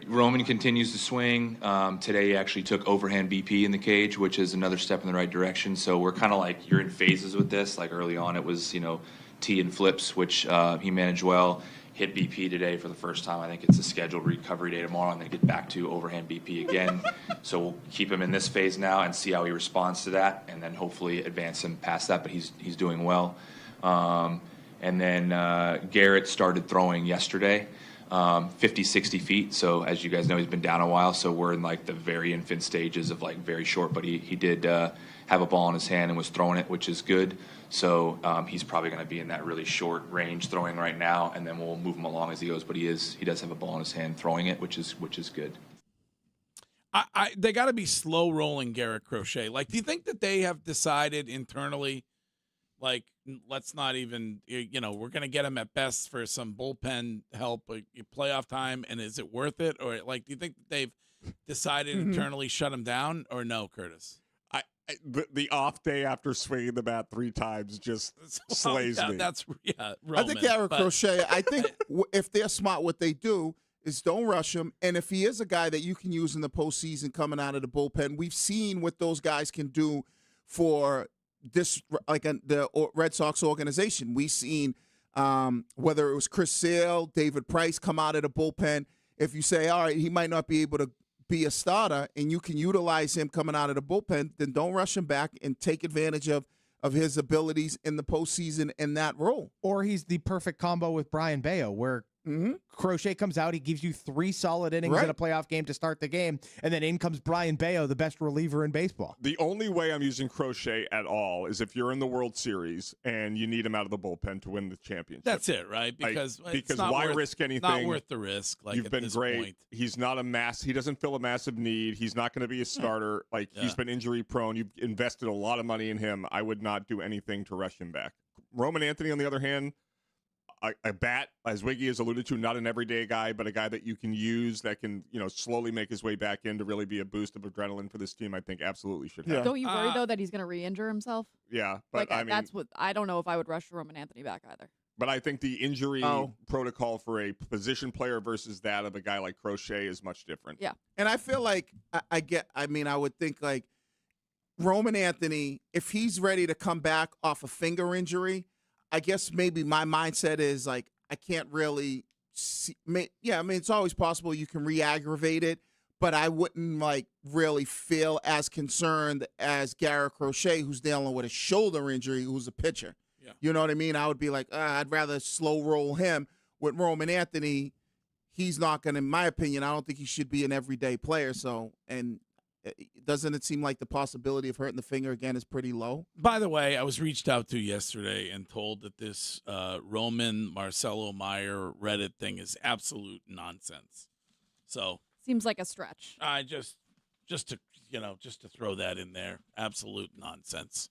Roman continues to swing. Today he actually took overhand BP in the cage, which is another step in the right direction. So we're kind of like, you're in phases with this. Like early on it was, tee and flips, which he managed well. Hit BP today for the first time. I think it's a scheduled recovery day tomorrow, and then get back to overhand BP again. So we'll keep him in this phase now and see how he responds to that, and then hopefully advance him past that. But he's doing well. And then Garrett started throwing yesterday, 50, 60 feet. So as you guys know, he's been down a while. So we're in like the very infant stages of like very short. But he did have a ball in his hand and was throwing it, which is good. So he's probably going to be in that really short range throwing right now, and then we'll move him along as he goes. But he does have a ball in his hand throwing it, which is good. They got to be slow rolling Garrett Crochet. Like, do you think that they have decided internally, like, let's not even, we're going to get him at best for some bullpen help, like playoff time, and is it worth it? Or, like, do you think that they've decided internally shut him down, or no, Curtis? The off day after swinging the bat 3 times just slays me. That's Roman, I think Garrett Crochet, I think if they're smart, what they do is don't rush him. And if he is a guy that you can use in the postseason coming out of the bullpen, we've seen what those guys can do for this, like the Red Sox organization. We've seen whether it was Chris Sale, David Price come out of the bullpen. If you say, all right, he might not be able to be a starter, and you can utilize him coming out of the bullpen, then don't rush him back and take advantage of his abilities in the postseason in that role. Or he's the perfect combo with Brian Bayo, where Crochet comes out, he gives you 3 solid innings in a playoff game to start the game, and then in comes Brian Bayo, the best reliever in baseball. The only way I'm using Crochet at all is if you're in the World Series and you need him out of the bullpen to win the championship. That's it, right? Because why risk anything? Not worth the risk. Like, you've been great. Point. He's not he doesn't fill a massive need. He's not going to be a starter. Like, he's been injury prone. You've invested a lot of money in him. I would not do anything to rush him back. Roman Anthony, on the other hand, a bat, as Wiggy has alluded to, not an everyday guy, but a guy that you can use that can, slowly make his way back in to really be a boost of adrenaline for this team. I think absolutely should have. Don't you worry though that he's going to re-injure himself? Yeah, but like, that's what I don't know if I would rush Roman Anthony back either. But I think the injury protocol for a position player versus that of a guy like Crochet is much different. Yeah, and I feel like I would think like Roman Anthony, if he's ready to come back off a finger injury, I guess maybe my mindset is like, I can't really see. It's always possible you can re-aggravate it, but I wouldn't like really feel as concerned as Garrett Crochet, who's dealing with a shoulder injury, who's a pitcher. Yeah. You know what I mean? I would be like, I'd rather slow roll him. With Roman Anthony, he's not going to, in my opinion, I don't think he should be an everyday player. So, and doesn't it seem like the possibility of hurting the finger again is pretty low? By the way, I was reached out to yesterday and told that this Roman Marcelo Meyer Reddit thing is absolute nonsense. So seems like a stretch. I just to throw that in there, absolute nonsense.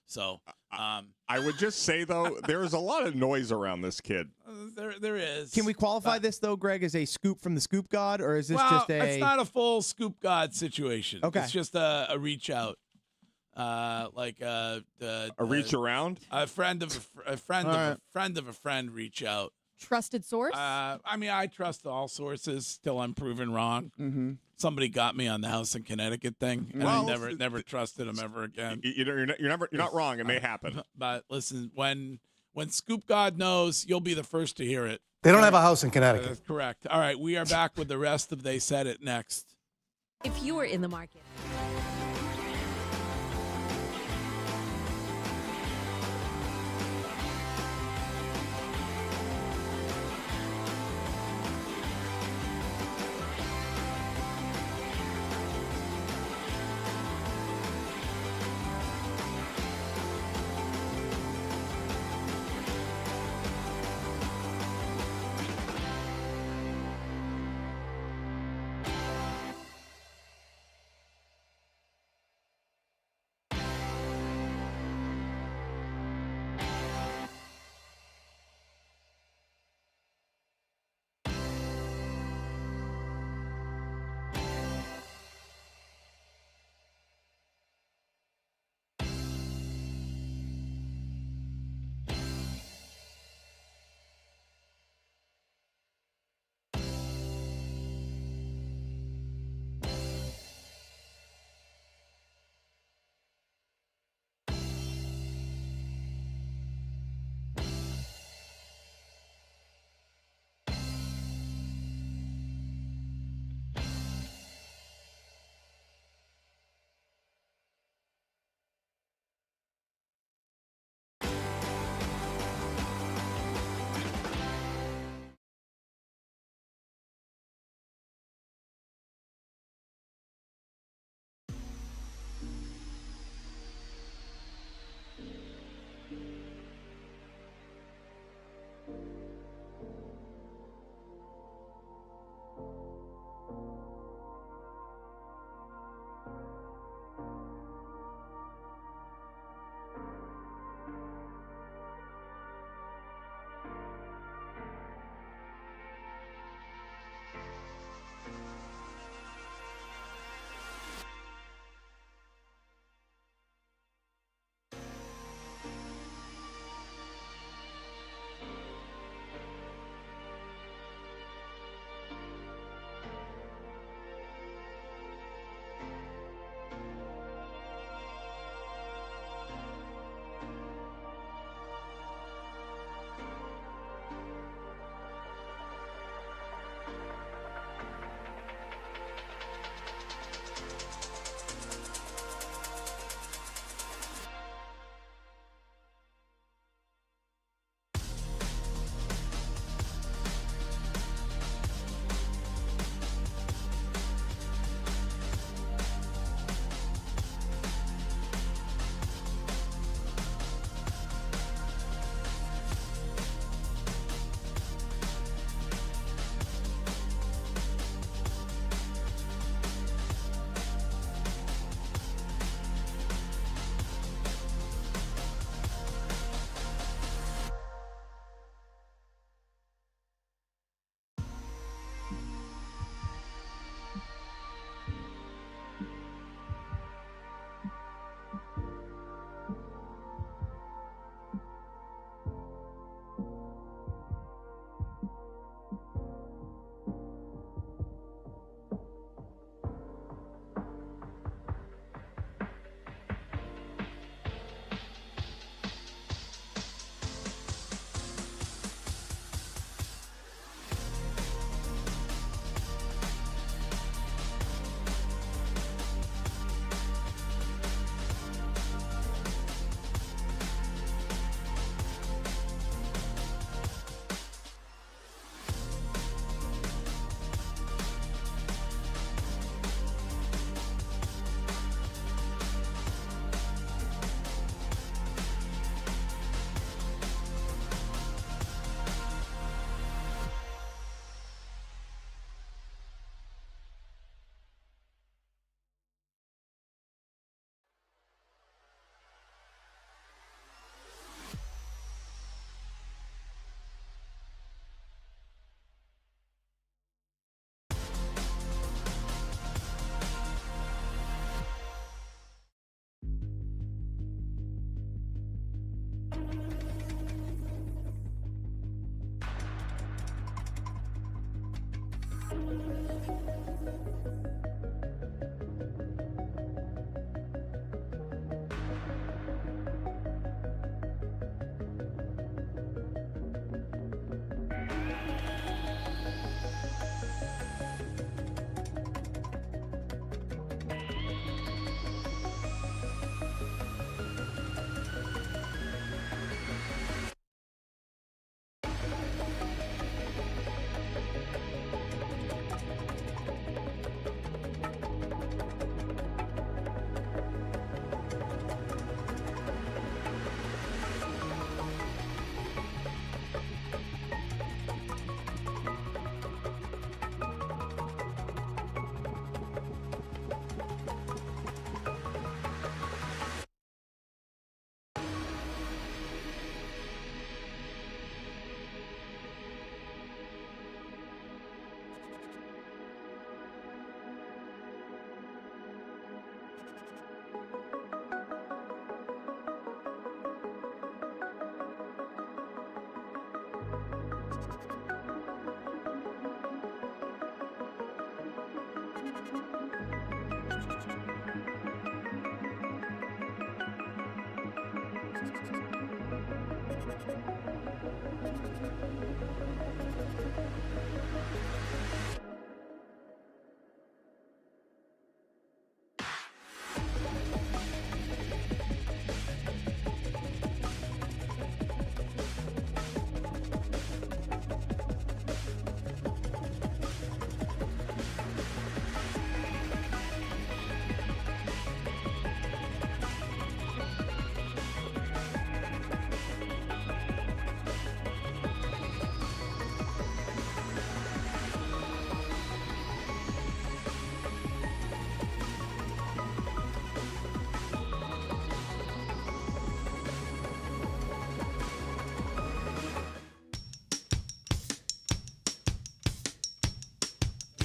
So I would just say though, there is a lot of noise around this kid. There is. Can we qualify this though, Greg, as a scoop from the Scoop God, or is this just a? It's not a full Scoop God situation. Okay, it's just a reach out, like a reach around. A friend of a friend reach out. trusted source? I mean, I trust all sources till I'm proven wrong. Mm-hmm. Somebody got me on the house in Connecticut thing, and I never trusted them ever again. You're not wrong. It may happen. But listen, when Scoop God knows, you'll be the first to hear it. They don't have a house in Connecticut. That's correct. All right, we are back with the rest of They Said It next. If you were in the market.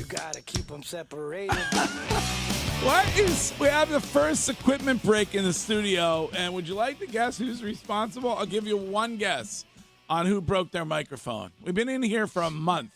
Gotta keep them separated. We have the first equipment break in the studio, and would you like to guess who's responsible? I'll give you one guess on who broke their microphone. We've been in here for a month.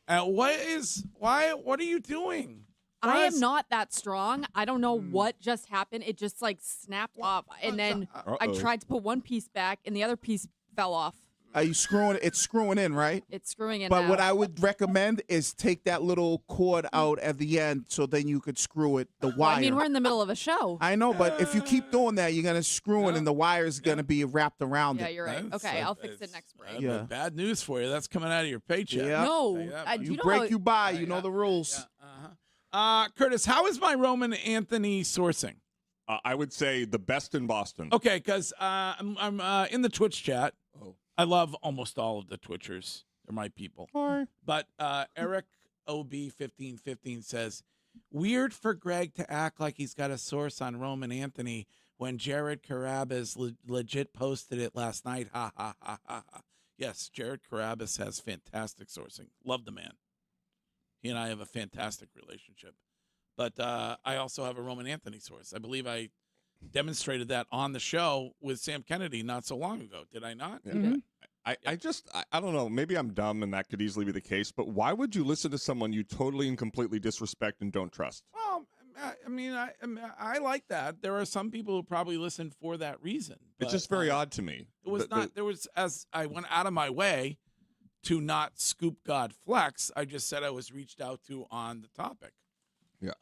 What are you doing? I am not that strong. I don't know what just happened. It just like snapped off, and then I tried to put one piece back, and the other piece fell off. Are you screwing? It's screwing in, right? It's screwing in. But now. what I would recommend is take that little cord out at the end, so then you could screw it. The wire. Well, I mean, we're in the middle of a show. I know, but if you keep doing that, you're gonna screw it, and the wire's gonna be wrapped around Yeah, it. you're right. Okay, I'll fix it next break. Yeah. Bad news for you. That's coming out of your paycheck. Yeah. No, You you know break, how- you buy. You know the rules. Curtis, how is my Roman Anthony sourcing? I would say the best in Boston. Okay, because I'm in the Twitch chat. I love almost all of the Twitchers. They're my people. But Eric OB1515 says, weird for Greg to act like he's got a source on Roman Anthony when Jared Carabas legit posted it last night. Ha, ha, ha, ha, ha. Yes, Jared Carabas has fantastic sourcing. Love the man. He and I have a fantastic relationship. But I also have a Roman Anthony source. I believe I demonstrated that on the show with Sam Kennedy not so long ago. Did I not? Yeah. I don't know. Maybe I'm dumb, and that could easily be the case. But why would you listen to someone you totally and completely disrespect and don't trust? Well, I mean, I like that. There are some people who probably listen for that reason. It's just very odd to me. It was not. There was, as I went out of my way to not scoop God Flex, I just said I was reached out to on the topic. Yeah.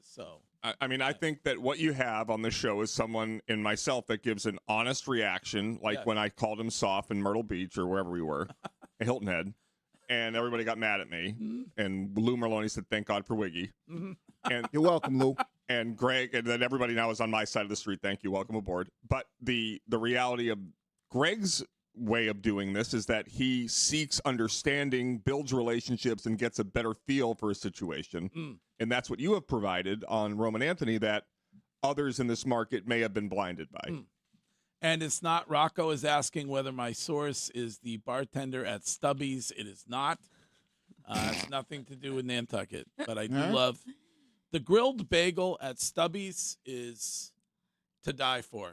So. I mean, I think that what you have on the show is someone in myself that gives an honest reaction, like when I called him soft in Myrtle Beach or wherever we were, Hilton Head, and everybody got mad at me. And Lou Merloni said, "Thank God for Wiggy." And you're welcome, Lou. And Greg, and then everybody now is on my side of the street. Thank you, welcome aboard. But the reality of Greg's way of doing this is that he seeks understanding, builds relationships, and gets a better feel for a situation. And that's what you have provided on Roman Anthony that others in this market may have been blinded by. And it's not. Rocco is asking whether my source is the bartender at Stubby's. It is not. It's nothing to do with Nantucket. But I do love the grilled bagel at Stubby's is to die for.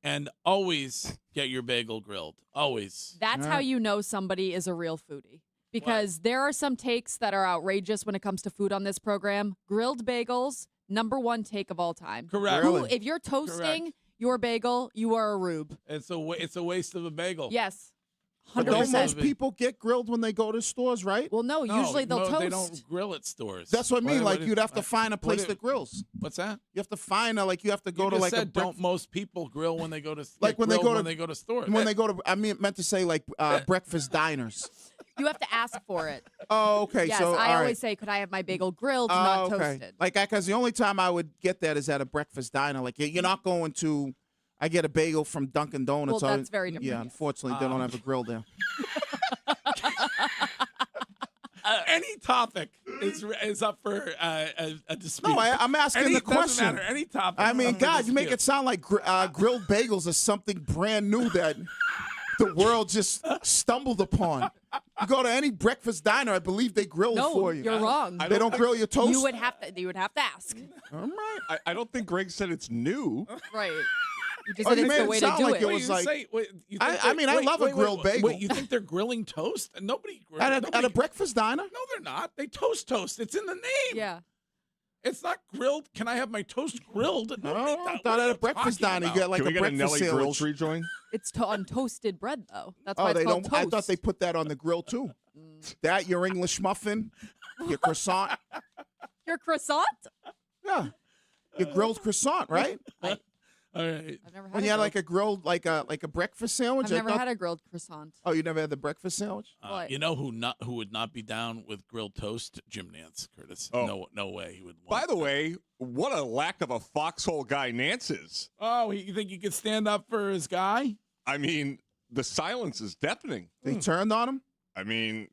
And always get your bagel grilled. Always. That's how you know somebody is a real foodie. because there are some takes that are outrageous when it comes to food on this program. Grilled bagels, #1 take of all time. Correct. Really? If you're toasting Correct. your bagel, you are a rube. It's a waste of a bagel. Yes. But don't 100%. most people get grilled when they go to stores, right? Well, no, usually they'll toast. They don't grill at stores. That's what I mean. What Like you'd have to find a place that grills. What's that? You have to find you have to go You to just like said, a don't most people grill when they go to like when they go to stores? When they go to, I mean, meant to say like breakfast diners. You have to ask for it. Oh, okay. Yes, So I all always right. say, could I have my bagel grilled, not okay. toasted? Like, because the only time I would get that is at a breakfast diner. Like, you're not going to. I get a bagel from Dunkin' Donuts. Well, that's very different. Yeah, unfortunately, they don't have a grill there. Any topic is up for a dispute. No, I'm asking the question. Doesn't matter. Any topic. I mean, up for God, you make dispute. it sound like grilled bagels is something brand new that the world just stumbled upon. You go to any breakfast diner, I believe they grill No, for you. you're wrong. They don't grill your toast. You would have to ask. All right. I don't think Greg said it's new. Right. You just Oh, said you it's made the it way to sound do like it. it was like. I love a grilled bagel. Wait, you think they're grilling toast? And nobody At a breakfast diner? No, they're not. They toast. It's in the name. Yeah. It's not grilled. Can I have my toast grilled? I thought at a breakfast diner you get like Can a we get a breakfast Nelly sandwich. Grills rejoin? It's on toasted bread, though. That's why Oh, it's they called don't. toast. I thought they put that on the grill too. That your English muffin, your croissant. Your croissant? Yeah, your grilled croissant, right? All right. I've never had When you had like a grilled, like a breakfast sandwich. I've never had a grilled croissant. Oh, you never had the breakfast sandwich? What? You know who would not be down with grilled toast? Jim Nance, Curtis. Oh. No way he would. By the way, what a lack of a foxhole guy Nance is. Oh, you think he could stand up for his guy? I mean, the silence is deafening. They turned on him. I mean,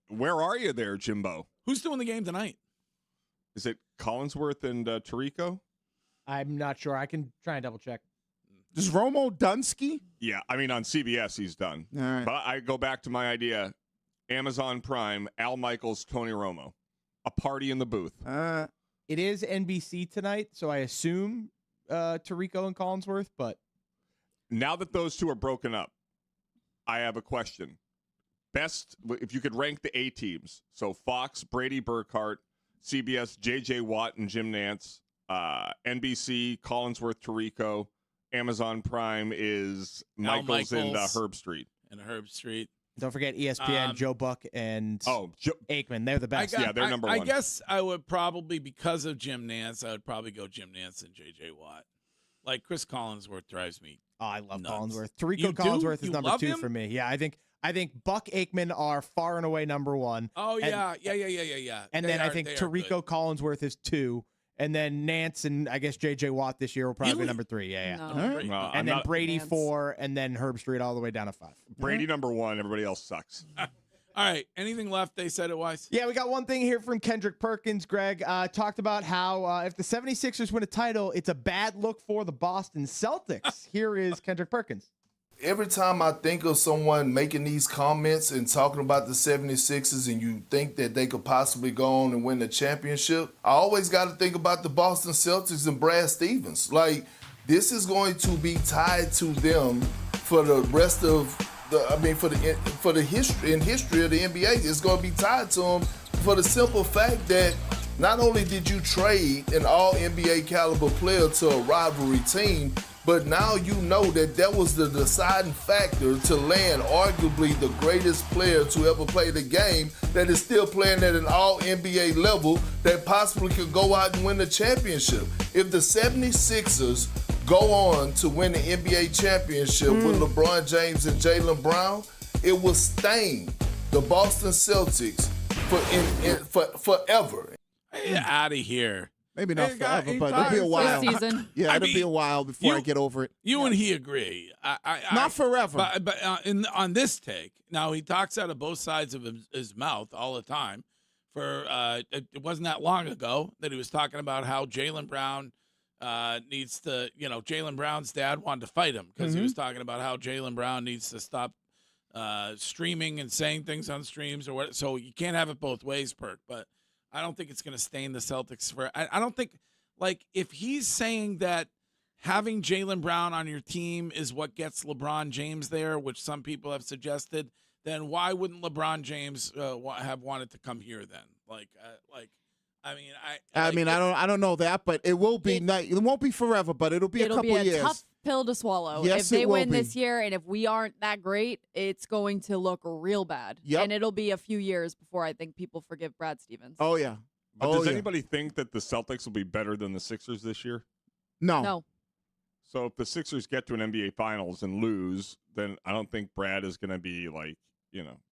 where are you there, Jimbo? Who's doing the game tonight? Is it Collinsworth and Tirico? I'm not sure. I can try and double check. Does Romo Dunsky? Yeah, I mean, on CBS, he's done. All right. But I go back to my idea. Amazon Prime, Al Michaels, Tony Romo. A party in the booth. It is NBC tonight, so I assume Tirico and Collinsworth, but Now that those two are broken up, I have a question. Best, if you could rank the A teams, so Fox, Brady Burkhart, CBS, J.J. Watt and Jim Nance, NBC, Collinsworth, Tirico, Amazon Prime is Michaels and Herb Street. And Herb Street. don't forget ESPN, Joe Buck, and Aikman. They're the best. They're number one. I guess I would probably, because of Jim Nance, I would probably go Jim Nance and J.J. Watt. Like, Chris Collinsworth drives me. Oh, I love nuts. Collinsworth. You Tirico do? Collinsworth is You number love 2 him? for me. Yeah, I think Buck Aikman are far and away number 1. Oh, And- yeah. And They then I are- think they are Tirico Collinsworth is 2. And then Nance and I guess J.J. Watt this year will probably be Really? number 3. Yeah. No. All right. No, I'm And then not- Brady Nance. 4, and then Herb Street all the way down to 5. Brady number 1. Everybody else sucks. All right. Anything left they said it was? Yeah, we got one thing here from Kendrick Perkins. Greg talked about how if the 76ers win a title, it's a bad look for the Boston Celtics. Here is Kendrick Perkins. Every time I think of someone making these comments and talking about the 76ers and you think that they could possibly go on and win the championship, I always got to think about the Boston Celtics and Brad Stevens. Like, this is going to be tied to them for the rest of for the history of the NBA. It's going to be tied to them for the simple fact that not only did you trade an all NBA caliber player to a rivalry team, but now you know that was the deciding factor to land arguably the greatest player to ever play the game that is still playing at an all-NBA level that possibly could go out and win the championship. If the 76ers go on to win the NBA championship with LeBron James and Jaylen Brown, it will stain the Boston Celtics for forever. Get out of here. Maybe not Hey, forever, guy, but it'll be a while. Season. Yeah, I it'll mean, be a while before I you- get over it. You and he agree. Not forever. But on this take, now he talks out of both sides of his mouth all the time. It wasn't that long ago that he was talking about how Jaylen Brown needs to, Jaylen Brown's dad wanted to fight him because he was talking about how Jaylen Brown needs to stop streaming and saying things on streams or what. So you can't have it both ways, Perk. But I don't think it's going to stain the Celtics for. I don't think, like, if he's saying that having Jaylen Brown on your team is what gets LeBron James there, which some people have suggested, then why wouldn't LeBron James have wanted to come here then? I don't know that, but it will be nice. It won't be forever, but it'll be a couple years. It'll be a tough pill to swallow. Yes, if they it will win be. this year, and if we aren't that great, it's going to look real bad. Yep. And it'll be a few years before I think people forgive Brad Stevens. Oh yeah. But does anybody think that the Celtics will be better than the Sixers this year? No. So if the Sixers get to an NBA Finals and lose, then I don't think Brad is going to be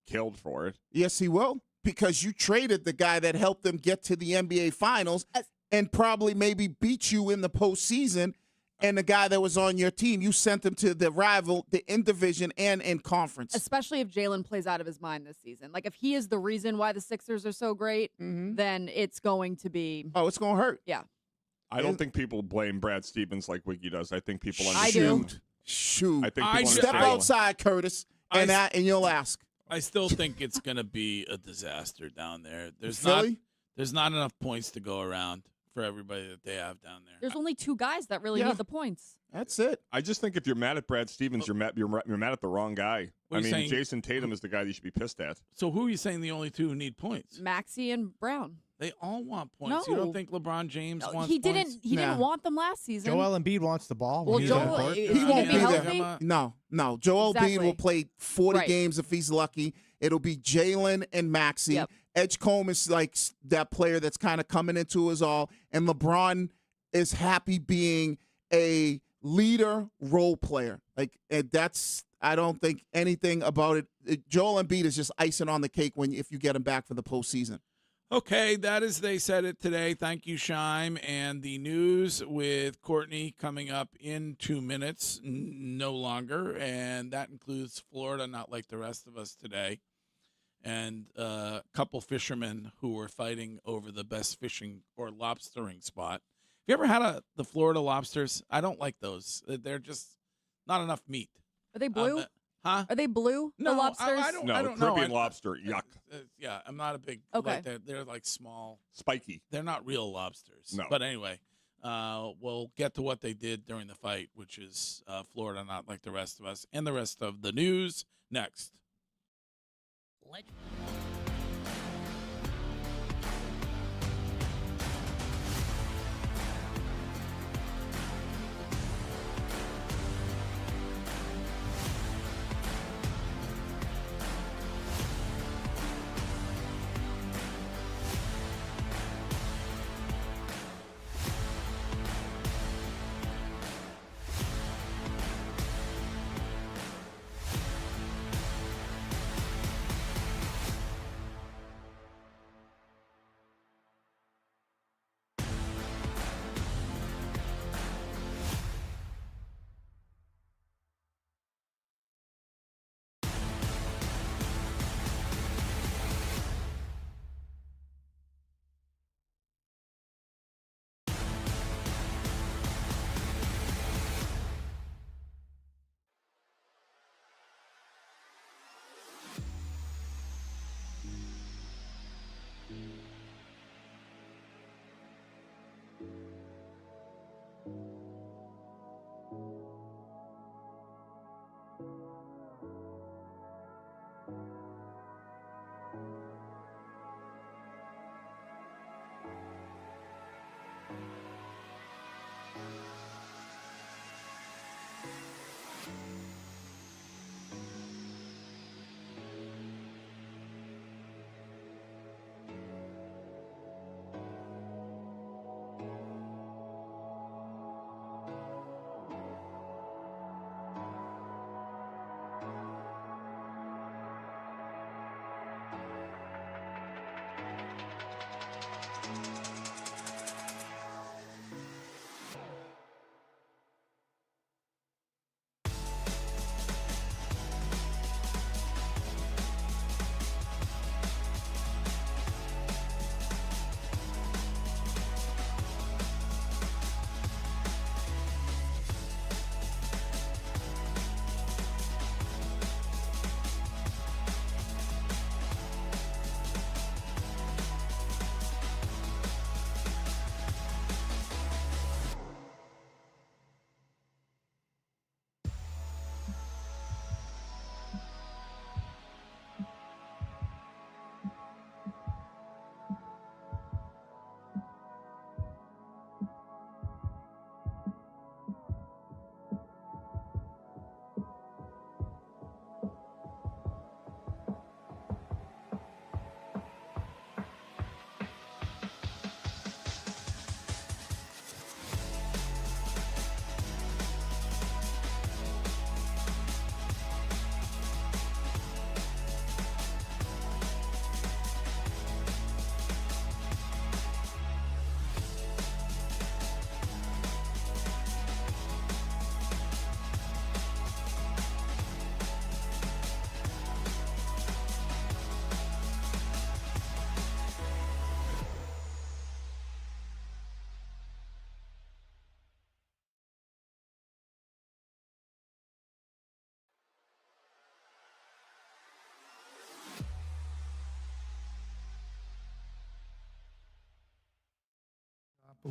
killed for it. Yes, he will, because you traded the guy that helped them get to the NBA Finals and probably maybe beat you in the postseason. And the guy that was on your team, you sent him to the rival, the in division and in conference. Especially if Jalen plays out of his mind this season. Like if he is the reason why the Sixers are so great, then it's going to be. Oh, it's going to hurt. Yeah. I don't think people blame Brad Stevens like Wiggy does. I think people I understand. do. Shoot. I think Step outside, Curtis, and you'll ask. I still think it's going to be a disaster down there. There's Philly? not enough points to go around for everybody that they have down there. There's only two guys that really need the points. That's it. I just think if you're mad at Brad Stevens, you're mad at the wrong guy. What are you saying? Jason Tatum is the guy that you should be pissed at. So who are you saying the only two who need points? Maxey and Brown. They all want points. No. You don't think LeBron James wants He points? didn't want them last season. Joel Embiid wants the ball. Well, when he's on the Joel, court. He won't be healthy? there. No. Joel Exactly. Embiid will play 40 Right. games if he's lucky. It'll be Jalen and Maxey. Yep. Edgecombe is like that player that's kind of coming into his all. And LeBron is happy being a leader role player. I don't think anything about it. Joel Embiid is just icing on the cake if you get him back for the postseason. Okay, that is They Said It today. Thank you, Shime. And the news with Courtney coming up in 2 minutes, no longer. And that includes Florida, not like the rest of us today. And a couple fishermen who were fighting over the best fishing or lobstering spot. Have you ever had the Florida lobsters? I don't like those. They're just not enough meat. Are they blue? Huh? Are they blue? No, the lobsters? I don't know. Caribbean lobster, yuck. Yeah, I'm not a big. Okay. They're like small, spiky. They're not real lobsters. No. But anyway, we'll get to what they did during the fight, which is Florida, not like the rest of us, and the rest of the news next.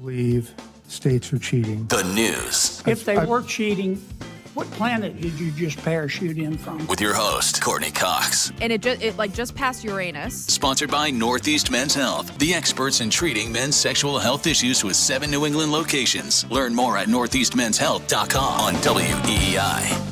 believe states are cheating. The news. If they were cheating, what planet did you just parachute in from? With your host, Courtney Cox. And it just passed Uranus. Sponsored by Northeast Men's Health, the experts in treating men's sexual health issues with 7 New England locations. Learn more at northeastmenshealth.com on WEEI.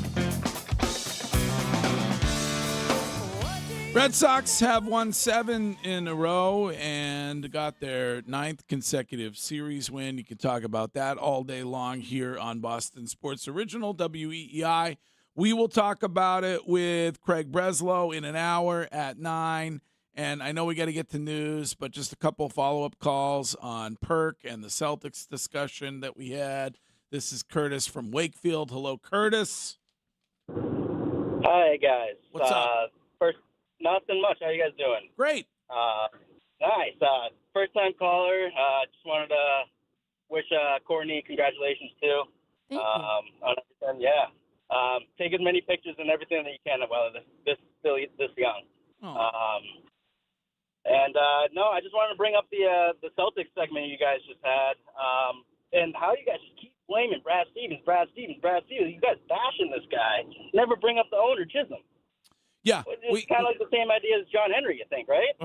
Red Sox have won 7 in a row and got their 9th consecutive series win. You can talk about that all day long here on Boston Sports Original, WEEI. We will talk about it with Craig Breslow in an hour at 9. And I know we got to get to news, but just a couple follow-up calls on Perk and the Celtics discussion that we had. This is Curtis from Wakefield. Hello, Curtis. Hi, guys. What's up? First, nothing much. How you guys doing? Great. Nice. First-time caller. Just wanted to wish Courtney congratulations, too. Thank you. On everything. Yeah. Take as many pictures and everything that you can while this young. No, I just wanted to bring up the Celtics segment you guys just had, and how you guys just keep blaming Brad Stevens. You guys bashing this guy. Never bring up the owner, Chisholm. Yeah. It's kind of like the same idea as John Henry, you think, right?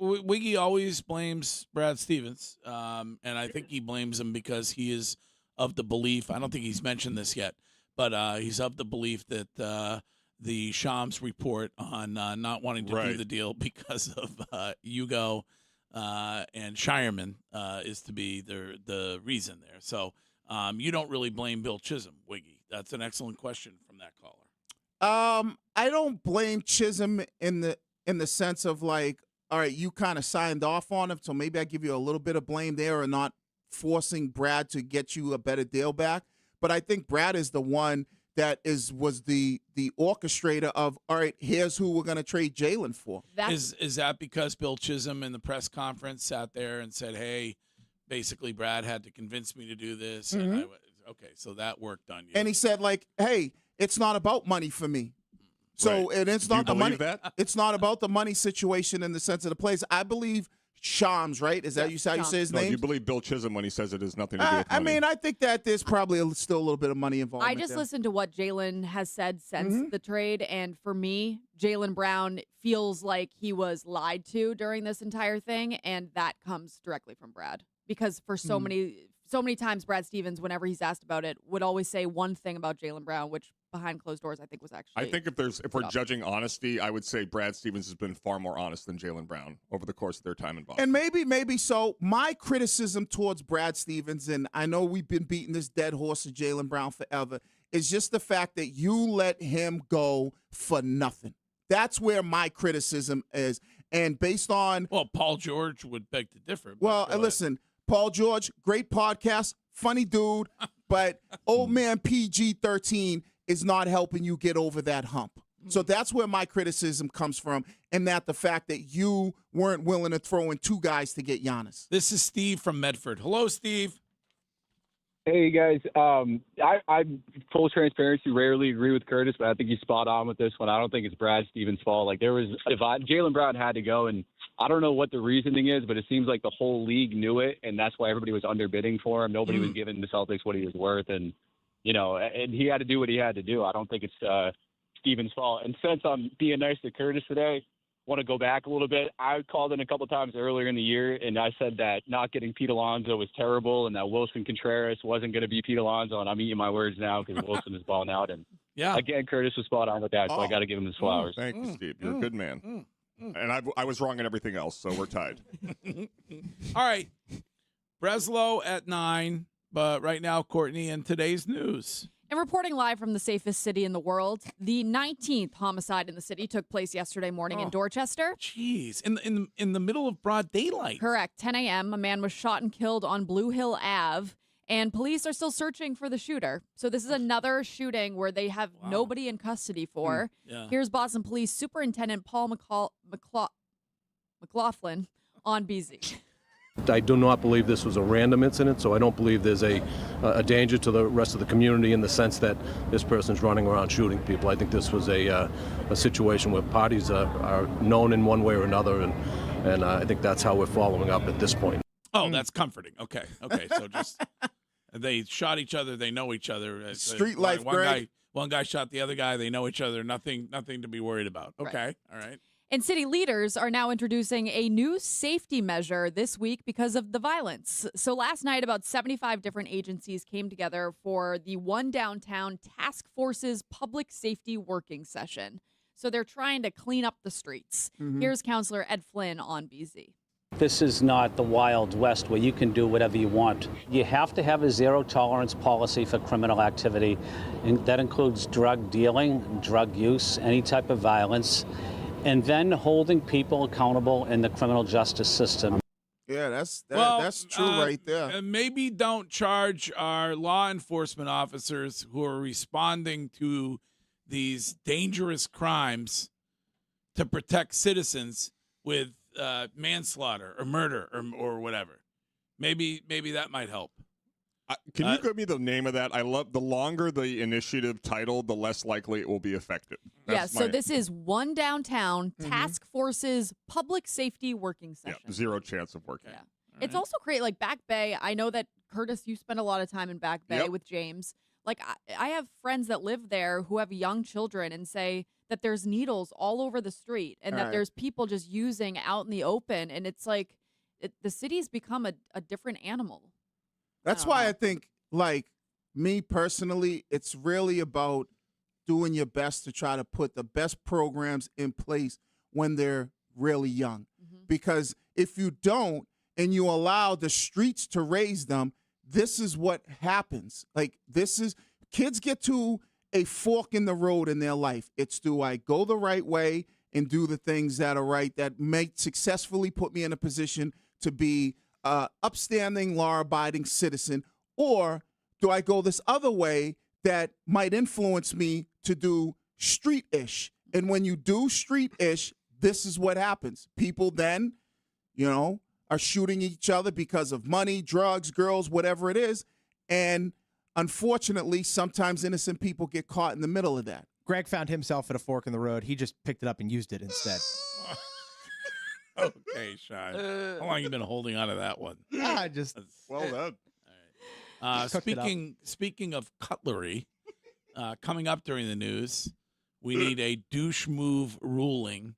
Wiggy always blames Brad Stevens, and I think he blames him because he is of the belief, I don't think he's mentioned this yet, but he's of the belief that the Shams report on not wanting to do the deal because of Hugo and Shireman is to be the reason there. So you don't really blame Bill Chisholm, Wiggy. That's an excellent question from that caller. I don't blame Chisholm in the sense of like, all right, you kind of signed off on him, so maybe I give you a little bit of blame there or not forcing Brad to get you a better deal back. But I think Brad is the one that was the orchestrator of, all right, here's who we're going to trade Jalen for. Is that because Bill Chisholm in the press conference sat there and said, hey, basically Brad had to convince me to do this? Mm-hmm. And okay, so that worked on you. And he said, like, hey, it's not about money for me. So and it's not the money. That? It's not about the money situation in the sense of the plays. I believe Shams, right? Is that how you say his name? Do you believe Bill Chisholm when he says it has nothing to do with money? I mean, I think that there's probably still a little bit of money involved. I just listened to what Jalen has said since the trade, and for me, Jaylen Brown feels like he was lied to during this entire thing, and that comes directly from Brad. Because for so many times, Brad Stevens, whenever he's asked about it, would always say one thing about Jaylen Brown, which behind closed doors, I think was actually. I think if we're judging honesty, I would say Brad Stevens has been far more honest than Jaylen Brown over the course of their time in Boston. And maybe so. My criticism towards Brad Stevens, and I know we've been beating this dead horse of Jaylen Brown forever, is just the fact that you let him go for nothing. That's where my criticism is. And based on. Well, Paul George would beg to differ. Well, listen, Paul George, great podcast, funny dude, but old man PG-13 is not helping you get over that hump. So that's where my criticism comes from, and that the fact that you weren't willing to throw in 2 guys to get Giannis. This is Steve from Medford. Hello, Steve. Hey, guys. I full transparency, rarely agree with Curtis, but I think he's spot on with this one. I don't think it's Brad Stevens' fault. Like, Jaylen Brown had to go, and I don't know what the reasoning is, but it seems like the whole league knew it, and that's why everybody was underbidding for him. Nobody was giving the Celtics what he was worth, and and he had to do what he had to do. I don't think it's Stevens' fault. And since I'm being nice to Curtis today, want to go back a little bit. I called in a couple times earlier in the year, and I said that not getting Pete Alonso was terrible and that Wilson Contreras wasn't going to be Pete Alonso, and I'm eating my words now because Wilson is balling out. And again, Curtis was spot on with that, so I got to give him his flowers. Thank you, Steve. You're a good man. And I was wrong in everything else, so we're tied. All right. Breslow at 9. But right now, Courtney, in today's news. And reporting live from the safest city in the world, the 19th homicide in the city took place yesterday morning in Dorchester. Jeez, in the middle of broad daylight. Correct. 10 a.m., a man was shot and killed on Blue Hill Ave, and police are still searching for the shooter. So this is another shooting where they have nobody in custody for. Here's Boston Police Superintendent Paul McLaughlin on BZ. I do not believe this was a random incident, so I don't believe there's a danger to the rest of the community in the sense that this person's running around shooting people. I think this was a situation where parties are known in one way or another, and I think that's how we're following up at this point. Oh, that's comforting. Okay. So just they shot each other. They know each other. Street life, Greg. One guy shot the other guy. They know each other. Nothing to be worried about. Okay. Right. All right. And city leaders are now introducing a new safety measure this week because of the violence. So last night, about 75 different agencies came together for the One Downtown Task Force's public safety working session. So they're trying to clean up the streets. Here's Counselor Ed Flynn on BZ. This is not the Wild West where you can do whatever you want. You have to have a zero tolerance policy for criminal activity, and that includes drug dealing, drug use, any type of violence, and then holding people accountable in the criminal justice system. Yeah, that's true right there. And maybe don't charge our law enforcement officers who are responding to these dangerous crimes to protect citizens with manslaughter or murder or whatever. Maybe that might help. Can you give me the name of that? I love the longer the initiative title, the less likely it will be effective. So this is One Downtown Task Force's public safety working session. Yeah, zero chance of working. Yeah. It's also great. Like Back Bay, I know that, Curtis, you spend a lot of time in Back Bay with James. Like, I have friends that live there who have young children and say that there's needles all over the street and that there's people just using out in the open. And it's like the city's become a different animal. That's why I think, like, me personally, it's really about doing your best to try to put the best programs in place when they're really young. Because if you don't and you allow the streets to raise them, this is what happens. Like, kids get to a fork in the road in their life. It's, do I go the right way and do the things that are right that may successfully put me in a position to be upstanding, law-abiding citizen, or do I go this other way that might influence me to do street-ish? And when you do street-ish, this is what happens. People then, are shooting each other because of money, drugs, girls, whatever it is. And unfortunately, sometimes innocent people get caught in the middle of that. Greg found himself at a fork in the road. He just picked it up and used it instead. Okay, Sean. How long have you been holding on to that one? Well done. All right. Speaking of cutlery, coming up during the news, we need a douche move ruling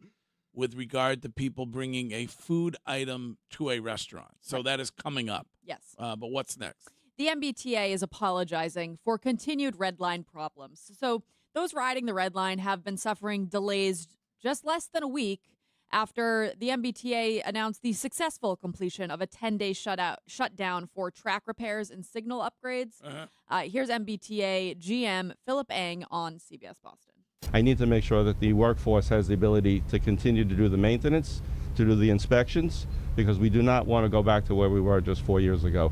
with regard to people bringing a food item to a restaurant. So that is coming up. Yes. But what's next? The MBTA is apologizing for continued red line problems. So those riding the red line have been suffering delays just less than a week after the MBTA announced the successful completion of a 10-day shutdown for track repairs and signal upgrades. Here's MBTA GM Philip Eng on CBS Boston. I need to make sure that the workforce has the ability to continue to do the maintenance, to do the inspections, because we do not want to go back to where we were just 4 years ago.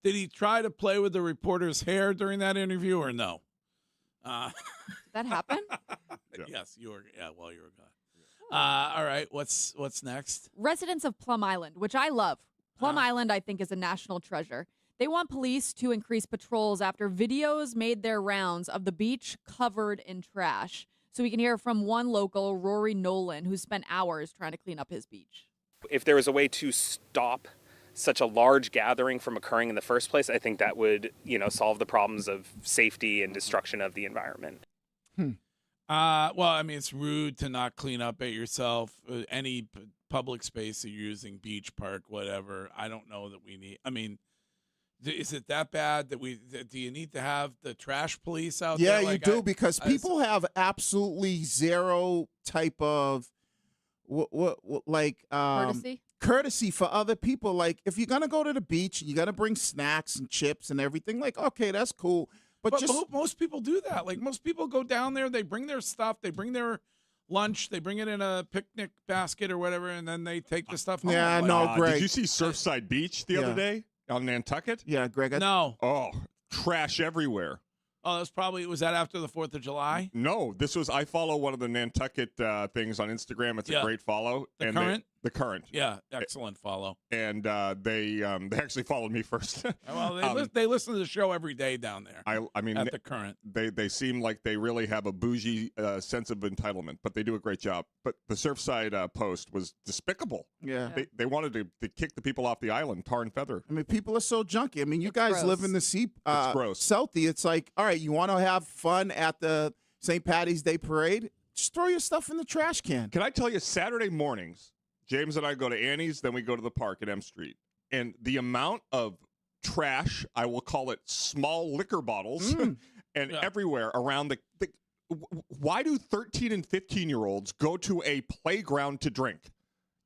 Did he try to play with the reporter's hair during that interview or no? Did that happen? Yes, you were. Yeah, while you were gone. All right, what's next? Residents of Plum Island, which I love. Plum Island, I think, is a national treasure. They want police to increase patrols after videos made their rounds of the beach covered in trash. So we can hear from one local, Rory Nolan, who spent hours trying to clean up his beach. If there was a way to stop such a large gathering from occurring in the first place, I think that would, solve the problems of safety and destruction of the environment. Well, I mean, it's rude to not clean up at yourself. Any public space that you're using, beach, park, whatever. I don't know that we need. I mean, is it that bad that do you need to have the trash police out there? Yeah, you do, because people have absolutely zero type of courtesy for other people. Like, if you're gonna go to the beach, you gotta bring snacks and chips and everything. Like, okay, that's cool. But most people do that. Like, most people go down there, they bring their stuff, they bring their lunch, they bring it in a picnic basket or whatever, and then they take the stuff home. Yeah, no, Greg. Did you see Surfside Beach the other day on Nantucket? Yeah, Greg. No. Oh, trash everywhere. Oh, was that after the 4th of July? No, I follow one of the Nantucket things on Instagram. It's a great follow. The Current? The Current. Yeah, excellent follow. And they actually followed me first. Well, they listen to the show every day down there. I mean, at The Current. They seem like they really have a bougie sense of entitlement, but they do a great job. But the Surfside Post was despicable. Yeah. They wanted to kick the people off the island, tar and feather. I mean, people are so junky. I mean, you guys gross. live in the It's gross. Southie. It's like, all right, you want to have fun at the St. Patty's Day Parade? Just throw your stuff in the trash can. Can I tell you, Saturday mornings, James and I go to Annie's, then we go to the park at M Street. And the amount of trash, I will call it small liquor bottles, and everywhere around why do 13 and 15-year-olds go to a playground to drink?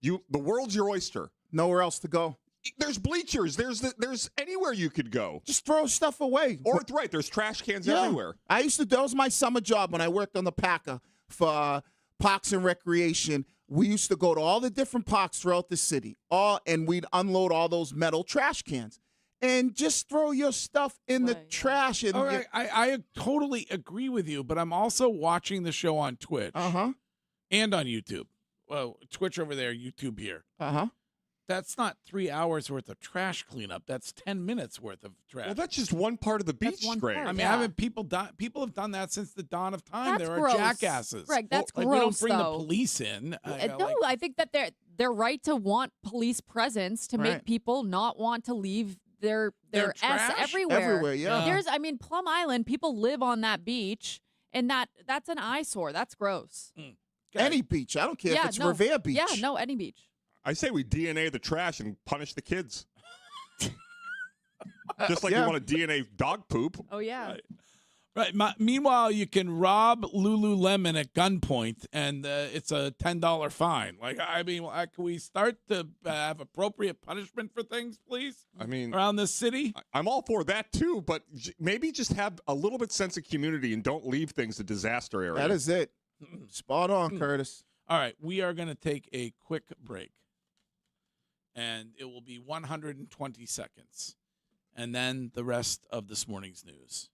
The world's your oyster. Nowhere else to go. There's bleachers. There's anywhere you could go. Just throw stuff away. Or right, there's trash cans everywhere. I used to. That was my summer job when I worked on the Packer for Parks and Recreation. We used to go to all the different parks throughout the city, and we'd unload all those metal trash cans, and just throw your stuff in the trash. And all right, I totally agree with you, but I'm also watching the show on Twitch. And on YouTube. Well, Twitch over there, YouTube here. That's not 3 hours worth of trash cleanup. That's 10 minutes worth of trash. Well, that's just one part of the beach, Greg. I mean, haven't people have done that since the dawn of time. That's there are gross. jackasses. Greg, that's We gross, don't bring though. the police in. No, I think that they're right to want police presence to make people not want to leave their S trash? everywhere. Everywhere, yeah. Plum Island, people live on that beach, and that's an eyesore. That's gross. Any beach. I don't care if it's Revere Beach. Yeah, no, any beach. I say we DNA the trash and punish the kids. Just like you want to DNA dog poop. Oh, yeah. Right. Meanwhile, you can rob Lululemon at gunpoint, and it's a $10 fine. Like, I mean, can we start to have appropriate punishment for things, please? I mean, around this city? I'm all for that, too, but maybe just have a little bit sense of community and don't leave things a disaster area. That is it. Spot on, Curtis. All right. We are going to take a quick break, and it will be 120 seconds, and then the rest of this morning's news.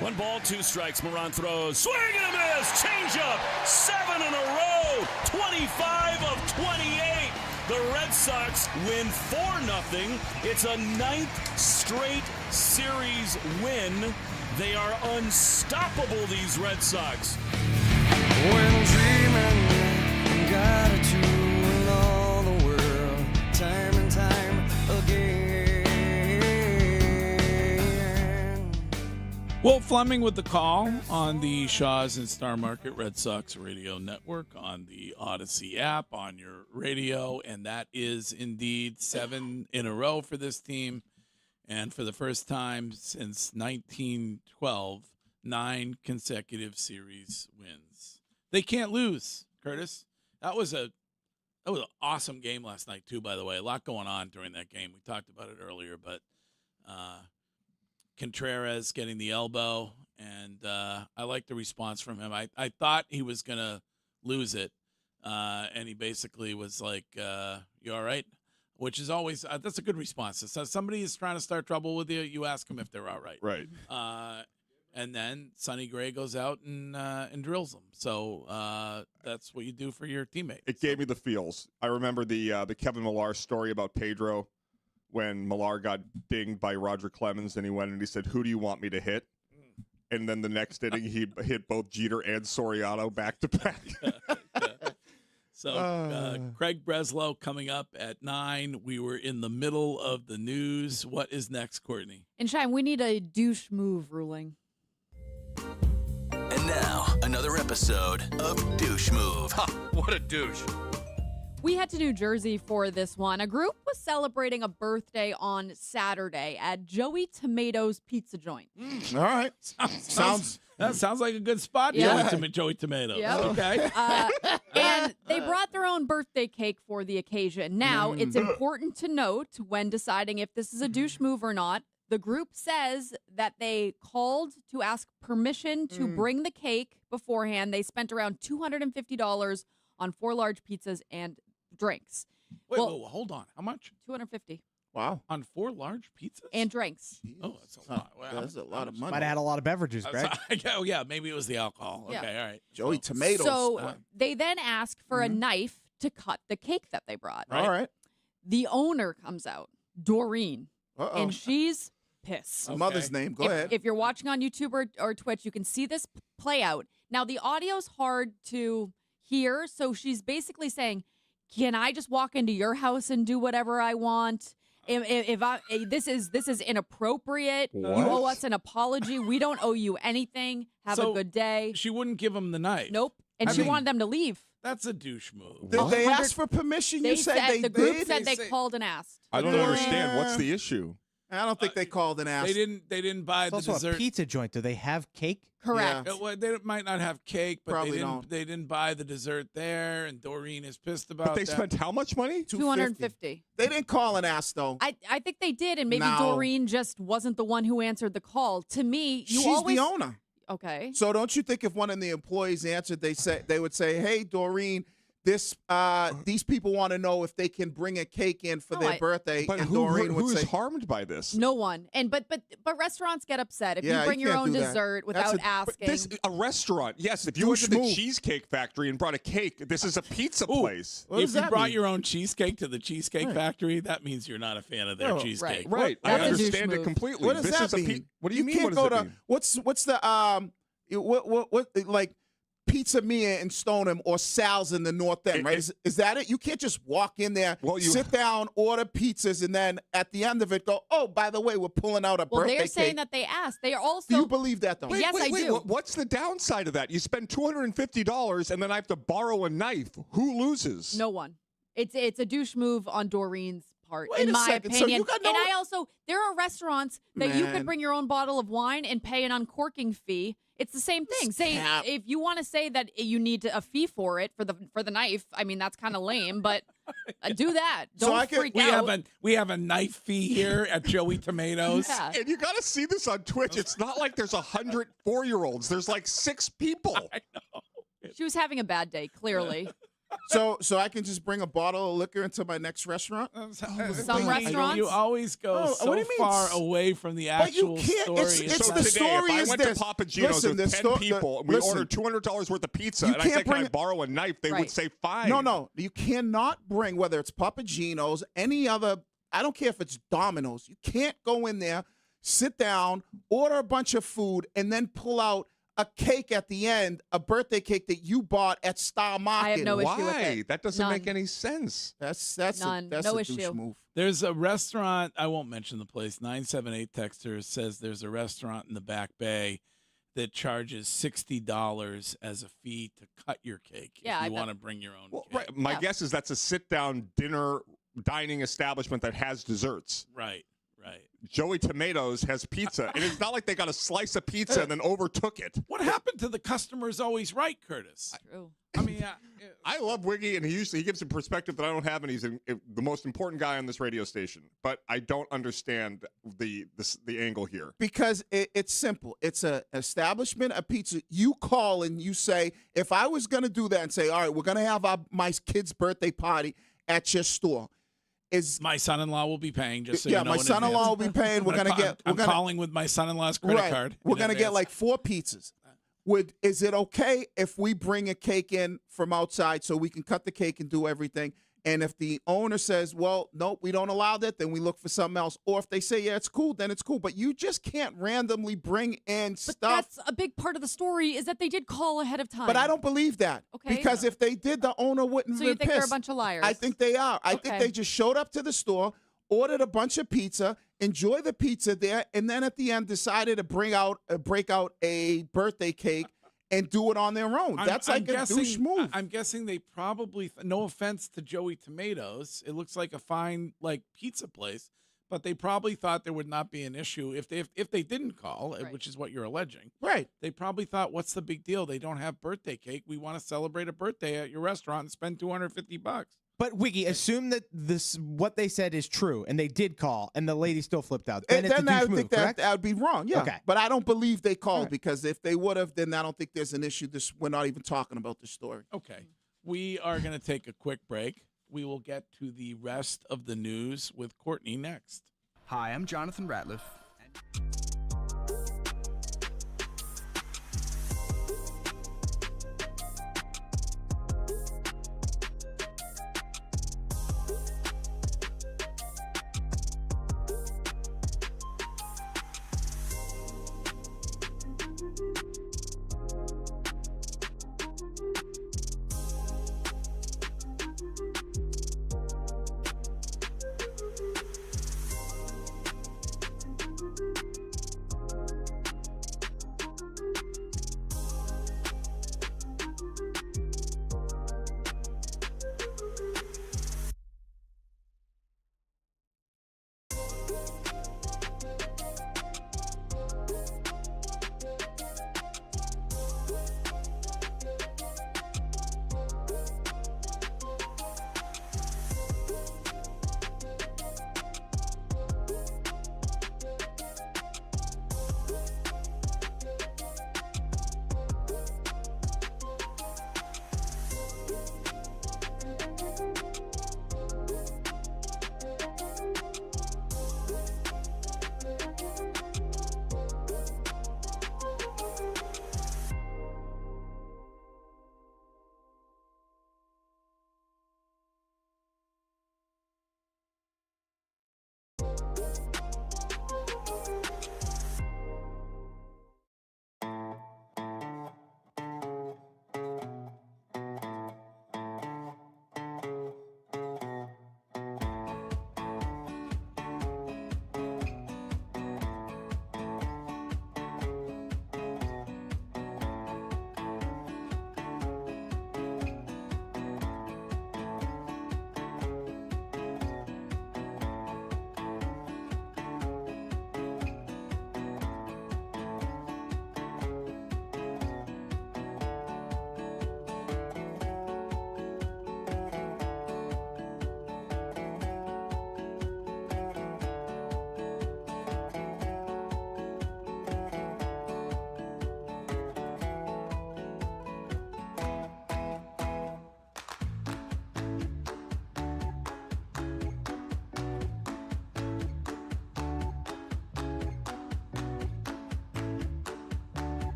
One ball, two strikes. Moran throws. Swing and a miss. Change up. 7 in a row. 25 of 28. The Red Sox win 4-0. It's a 9th straight series win. They are unstoppable, these Red Sox. When dreaming, got it to all the world, time and time again. Will Fleming with the call on the Shaw's and Star Market Red Sox Radio Network, on the Odyssey app, on your radio, and that is indeed 7 in a row for this team. And for the first time since 1912, 9 consecutive series wins. They can't lose, Curtis. That was an awesome game last night, too, by the way. A lot going on during that game. We talked about it earlier, but Contreras getting the elbow, and I like the response from him. I thought he was going to lose it, and he basically was like, you all right? Which is always that's a good response. So somebody is trying to start trouble with you, you ask them if they're all right. Right. And then Sonny Gray goes out and drills them. So that's what you do for your teammate. It gave me the feels. I remember the Kevin Millar story about Pedro when Millar got dinged by Roger Clemens, and he went and he said, "Who do you want me to hit?" And then the next inning, he hit both Jeter and Soriano back to back. So Craig Breslow coming up at 9. We were in the middle of the news. What is next, Courtney? And Shine, we need a douche move ruling. And now, another episode of Douche Move. What a douche. We head to New Jersey for this one. A group was celebrating a birthday on Saturday at Joey Tomato's Pizza Joint. All right. That sounds like a good spot, Yeah. Joey Tomatoes. Yep. Okay. And they brought their own birthday cake for the occasion. Now, it's important to note when deciding if this is a douche move or not, the group says that they called to ask permission to bring the cake beforehand. They spent around $250 on 4 large pizzas and drinks. Wait, hold on. How much? $250. Wow. On 4 large pizzas? And drinks. Oh, that's a lot. Wow. That's a lot of money. Might have had a lot of beverages, Greg. Oh, yeah. Maybe it was the alcohol. Yeah. Okay, all right. Joey Tomatoes. So they then ask for a knife to cut the cake that they brought. All right. The owner comes out, Doreen, Uh-oh. and she's pissed. Mother's name. Go ahead. If you're watching on YouTube or Twitch, you can see this play out. Now, the audio's hard to hear, so she's basically saying, can I just walk into your house and do whatever I want? This is inappropriate. What? You owe us an apology. We don't owe you anything. Have a good day. She wouldn't give him the knife. Nope. And she wanted them to leave. That's a douche move. Did they ask for permission? They You said the group did? said they called and asked. I don't understand. What's the issue? I don't think they called and asked. They didn't buy It's the also dessert. a pizza joint. Do they have cake? Correct. They might not have cake, but Probably they didn't buy the dessert there, and Doreen is pissed about But they that. spent how much money? $250. They didn't call and ask, though. I think they did, and maybe No. Doreen just wasn't the one who answered the call. To me, She's always the owner. Okay. So don't you think if one of the employees answered, they would say, "Hey, Doreen, these people want to know if they can bring a cake in for their birthday," But and Doreen would who's say, harmed by this? No one. And but restaurants get upset if Yeah, you bring you your can't own do that. dessert That's without But asking. a restaurant, yes. If you went to the Douche Cheesecake Factory and brought a cake, this is a pizza place. What If does you that brought mean? your own cheesecake to the Cheesecake Factory, that means you're not a fan of their No, cheesecake. Right. I That's a douche understand it move. completely. What does this that is a mean? what do you mean? Can't What go does it to mean? what's the what like Pizza Mia in Stoneham or Sal's in the North End, right? Is that it? You can't just walk in there, sit down, order pizzas, and then at the end of it go, "Oh, by the way, we're pulling out a Well, birthday they're saying cake." that they asked. They are also. Do you believe that, though? Yes, I do. What's the downside of that? You spend $250 and then I have to borrow a knife. Who loses? No one. It's a douche move on Doreen's part, Wait in a my second. So opinion. you got And I also, there are restaurants that you Man. could bring your own bottle of wine and pay an uncorking fee. It's the same thing. Say if you want to say that you need a fee for it for the knife. I mean, that's kind of lame, but do that. Don't freak out. We have a knife fee here at Joey Tomatoes. Yeah. And you got to see this on Twitch. It's not like there's 100 4-year-olds. There's like 6 people. I know. She was having a bad day, clearly. So I can just bring a bottle of liquor into my next restaurant? Some restaurants. You always go Oh, so what do you mean? far away from the actual But you can't. story. It's So the today, story if I is went this. to Papa Gino's Listen, with the 10 people and we listen. ordered $200 worth of pizza, You and I can't said, "Can I bring- borrow a knife?" They would Right. say, "Fine." No, you cannot bring, whether it's Papa Gino's, any other, I don't care if it's Domino's, you can't go in there, sit down, order a bunch of food, and then pull out a cake at the end, a birthday cake that you bought at Star Market. I have no issue with Why? it. That doesn't make None. any sense. That's None. that's No a douche issue. move. There's a restaurant, I won't mention the place, 978 Texter says there's a restaurant in the Back Bay that charges $60 as a fee to cut your cake Yeah, if I you bet. want to bring your own cake. Right. My guess is that's a sit-down dinner dining establishment that has desserts. Right. Joey Tomatoes has pizza, and it's not like they got a slice of pizza and then overtook it. What happened to the customer's always right, Curtis? True. I mean, I love Wiggy, and he gives a perspective that I don't have, and he's the most important guy on this radio station. But I don't understand the angle here. Because it's simple. It's a establishment, a pizza. You call and you say, if I was going to do that and say, all right, we're going to have my kid's birthday party at your store. My son-in-law will be paying, just so you know. My son-in-law will be paying. We're gonna get. I'm calling with my son-in-law's credit card. We're gonna get like 4 pizzas. Is it okay if we bring a cake in from outside so we can cut the cake and do everything? And if the owner says, well, nope, we don't allow that, then we look for something else. Or if they say, yeah, it's cool, then it's cool. But you just can't randomly bring in But stuff. that's a big part of the story is that they did call ahead of time. But I don't believe that. Okay. Because if they did, the owner wouldn't So be you think they're a pissed. bunch of liars? I think they are. I think Okay. they just showed up to the store, ordered a bunch of pizza, enjoy the pizza there, and then at the end decided to break out a birthday cake and do it on their own. That's like a douche move. I'm guessing they probably, no offense to Joey Tomatoes, it looks like a fine pizza place, but they probably thought there would not be an issue if they didn't call, which is what you're alleging. Right. They probably thought, what's the big deal? They don't have birthday cake. We want to celebrate a birthday at your restaurant and spend $250. But Wiggy, assume that what they said is true, and they did call, and the lady still flipped out. Then it's a Then I douche would move, think that correct? would be wrong. Yeah. Okay. But I don't believe they called because if they would have, then I don't think there's an issue. We're not even talking about the story. Okay. We are going to take a quick break. We will get to the rest of the news with Courtney next. Hi, I'm Jonathan Ratliff.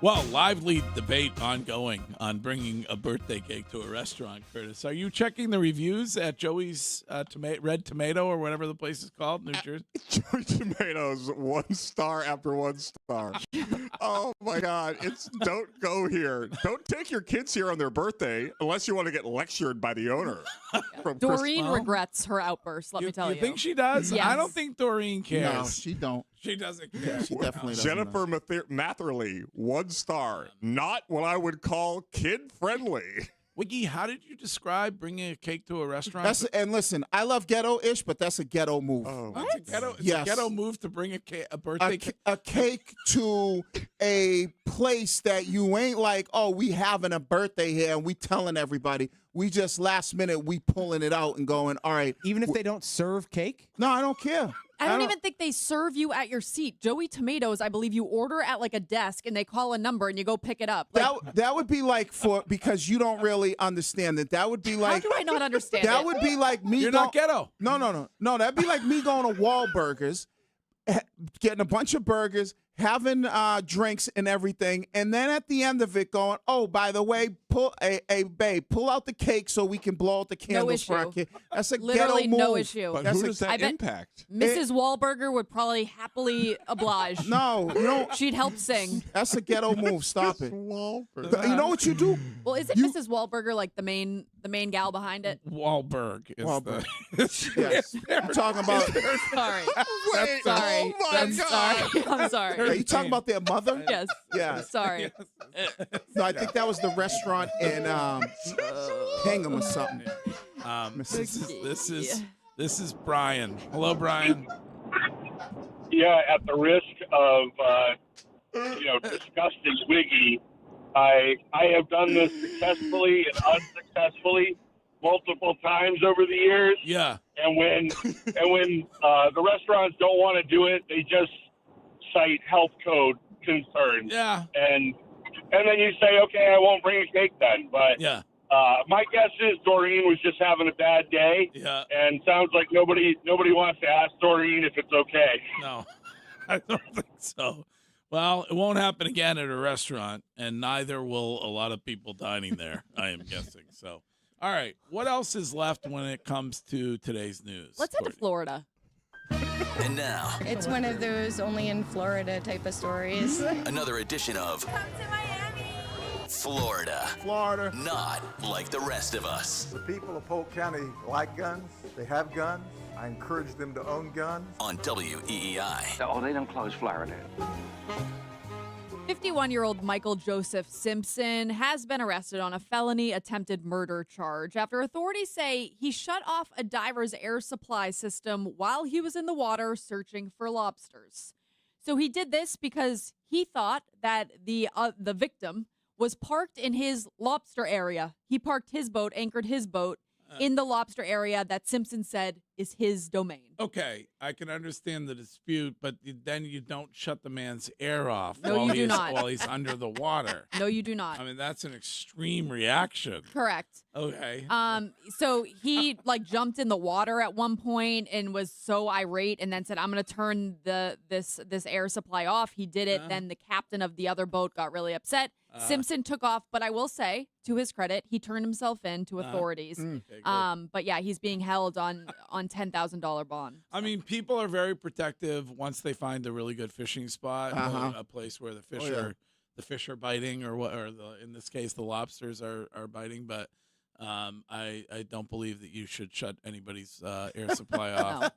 Well, lively debate ongoing on bringing a birthday cake to a restaurant, Curtis. Are you checking the reviews at Joey's Red Tomato or whatever the place is called, New Jersey? Joey Tomatoes, 1 star after 1 star. Oh my God! Don't go here. Don't take your kids here on their birthday unless you want to get lectured by the owner. Doreen regrets her outburst. Let me tell you. You think she does? Yes. I don't think Doreen cares. No, she don't. She doesn't care. She definitely doesn't. Jennifer Matherly, 1 star. Not what I would call kid friendly. Wiggy, how did you describe bringing a cake to a restaurant? And listen, I love ghetto-ish, but that's a ghetto move. It's a ghetto move to bring a birthday cake. A cake to a place that you ain't like, oh, we having a birthday here and we telling everybody. We just last minute, we pulling it out and going, all right. Even if they don't serve cake? No, I don't care. I don't even think they serve you at your seat. Joey Tomatoes, I believe you order at like a desk and they call a number and you go pick it up. Like, that would be like because you don't really understand it. That would be like. how do I not understand That it? would be like me. You're not ghetto. No. That'd be like me going to Wahlburgers, getting a bunch of burgers, having drinks and everything, and then at the end of it going, oh, by the way, pull out the cake so we can blow out the candles for our kid. That's a Literally ghetto move. no issue. But That's who does that impact? Mrs. Wahlberger would probably happily oblige. No, She'd help sing. that's a ghetto move. Stop it. You know what you do? Well, isn't Mrs. Wahlberger like the main gal behind it? Wahlberg. Wahlberg. Yes. I'm talking about. Sorry. Wait, Sorry. oh my God. I'm sorry. Are you talking about their mother? Yes. Yeah. Sorry. No, I think that was the restaurant in Hingham or something. This is Brian. Hello, Brian. Yeah, at the risk of disgusting Wiggy, I have done this successfully and unsuccessfully multiple times over the years. Yeah. And when the restaurants don't want to do it, they just cite health code concerns. Yeah. And then you say, okay, I won't bring a cake then. But yeah. My guess is Doreen was just having a bad day. Yeah. And sounds like nobody wants to ask Doreen if it's okay. No, I don't think so. Well, it won't happen again at a restaurant, and neither will a lot of people dining there, I am guessing. So, all right, what else is left when it comes to today's news? Let's head to Florida. And now, It's one of those only in Florida type of stories. another edition of Florida. Not like the rest of us. The people of Polk County like guns. They have guns. I encourage them to own guns. On WEEI. Oh, they don't close Florida. 51-year-old Michael Joseph Simpson has been arrested on a felony attempted murder charge after authorities say he shut off a diver's air supply system while he was in the water searching for lobsters. So he did this because he thought that the victim was parked in his lobster area. He parked his boat, anchored his boat in the lobster area that Simpson said is his domain. Okay, I can understand the dispute, but then you don't shut the man's air off No, you do not. while he's under the water. No, you do not. I mean, that's an extreme reaction. Correct. Okay. So he jumped in the water at one point and was so irate and then said, I'm going to turn this air supply off. He did it. Then the captain of the other boat got really upset. Simpson took off, but I will say, to his credit, he turned himself in to authorities. Okay, but yeah, he's being held on $10,000 bond. I mean, people are very protective once they find a really good fishing spot, a place where the fish are biting, in this case, the lobsters are biting. But I don't believe that you should shut anybody's air supply off.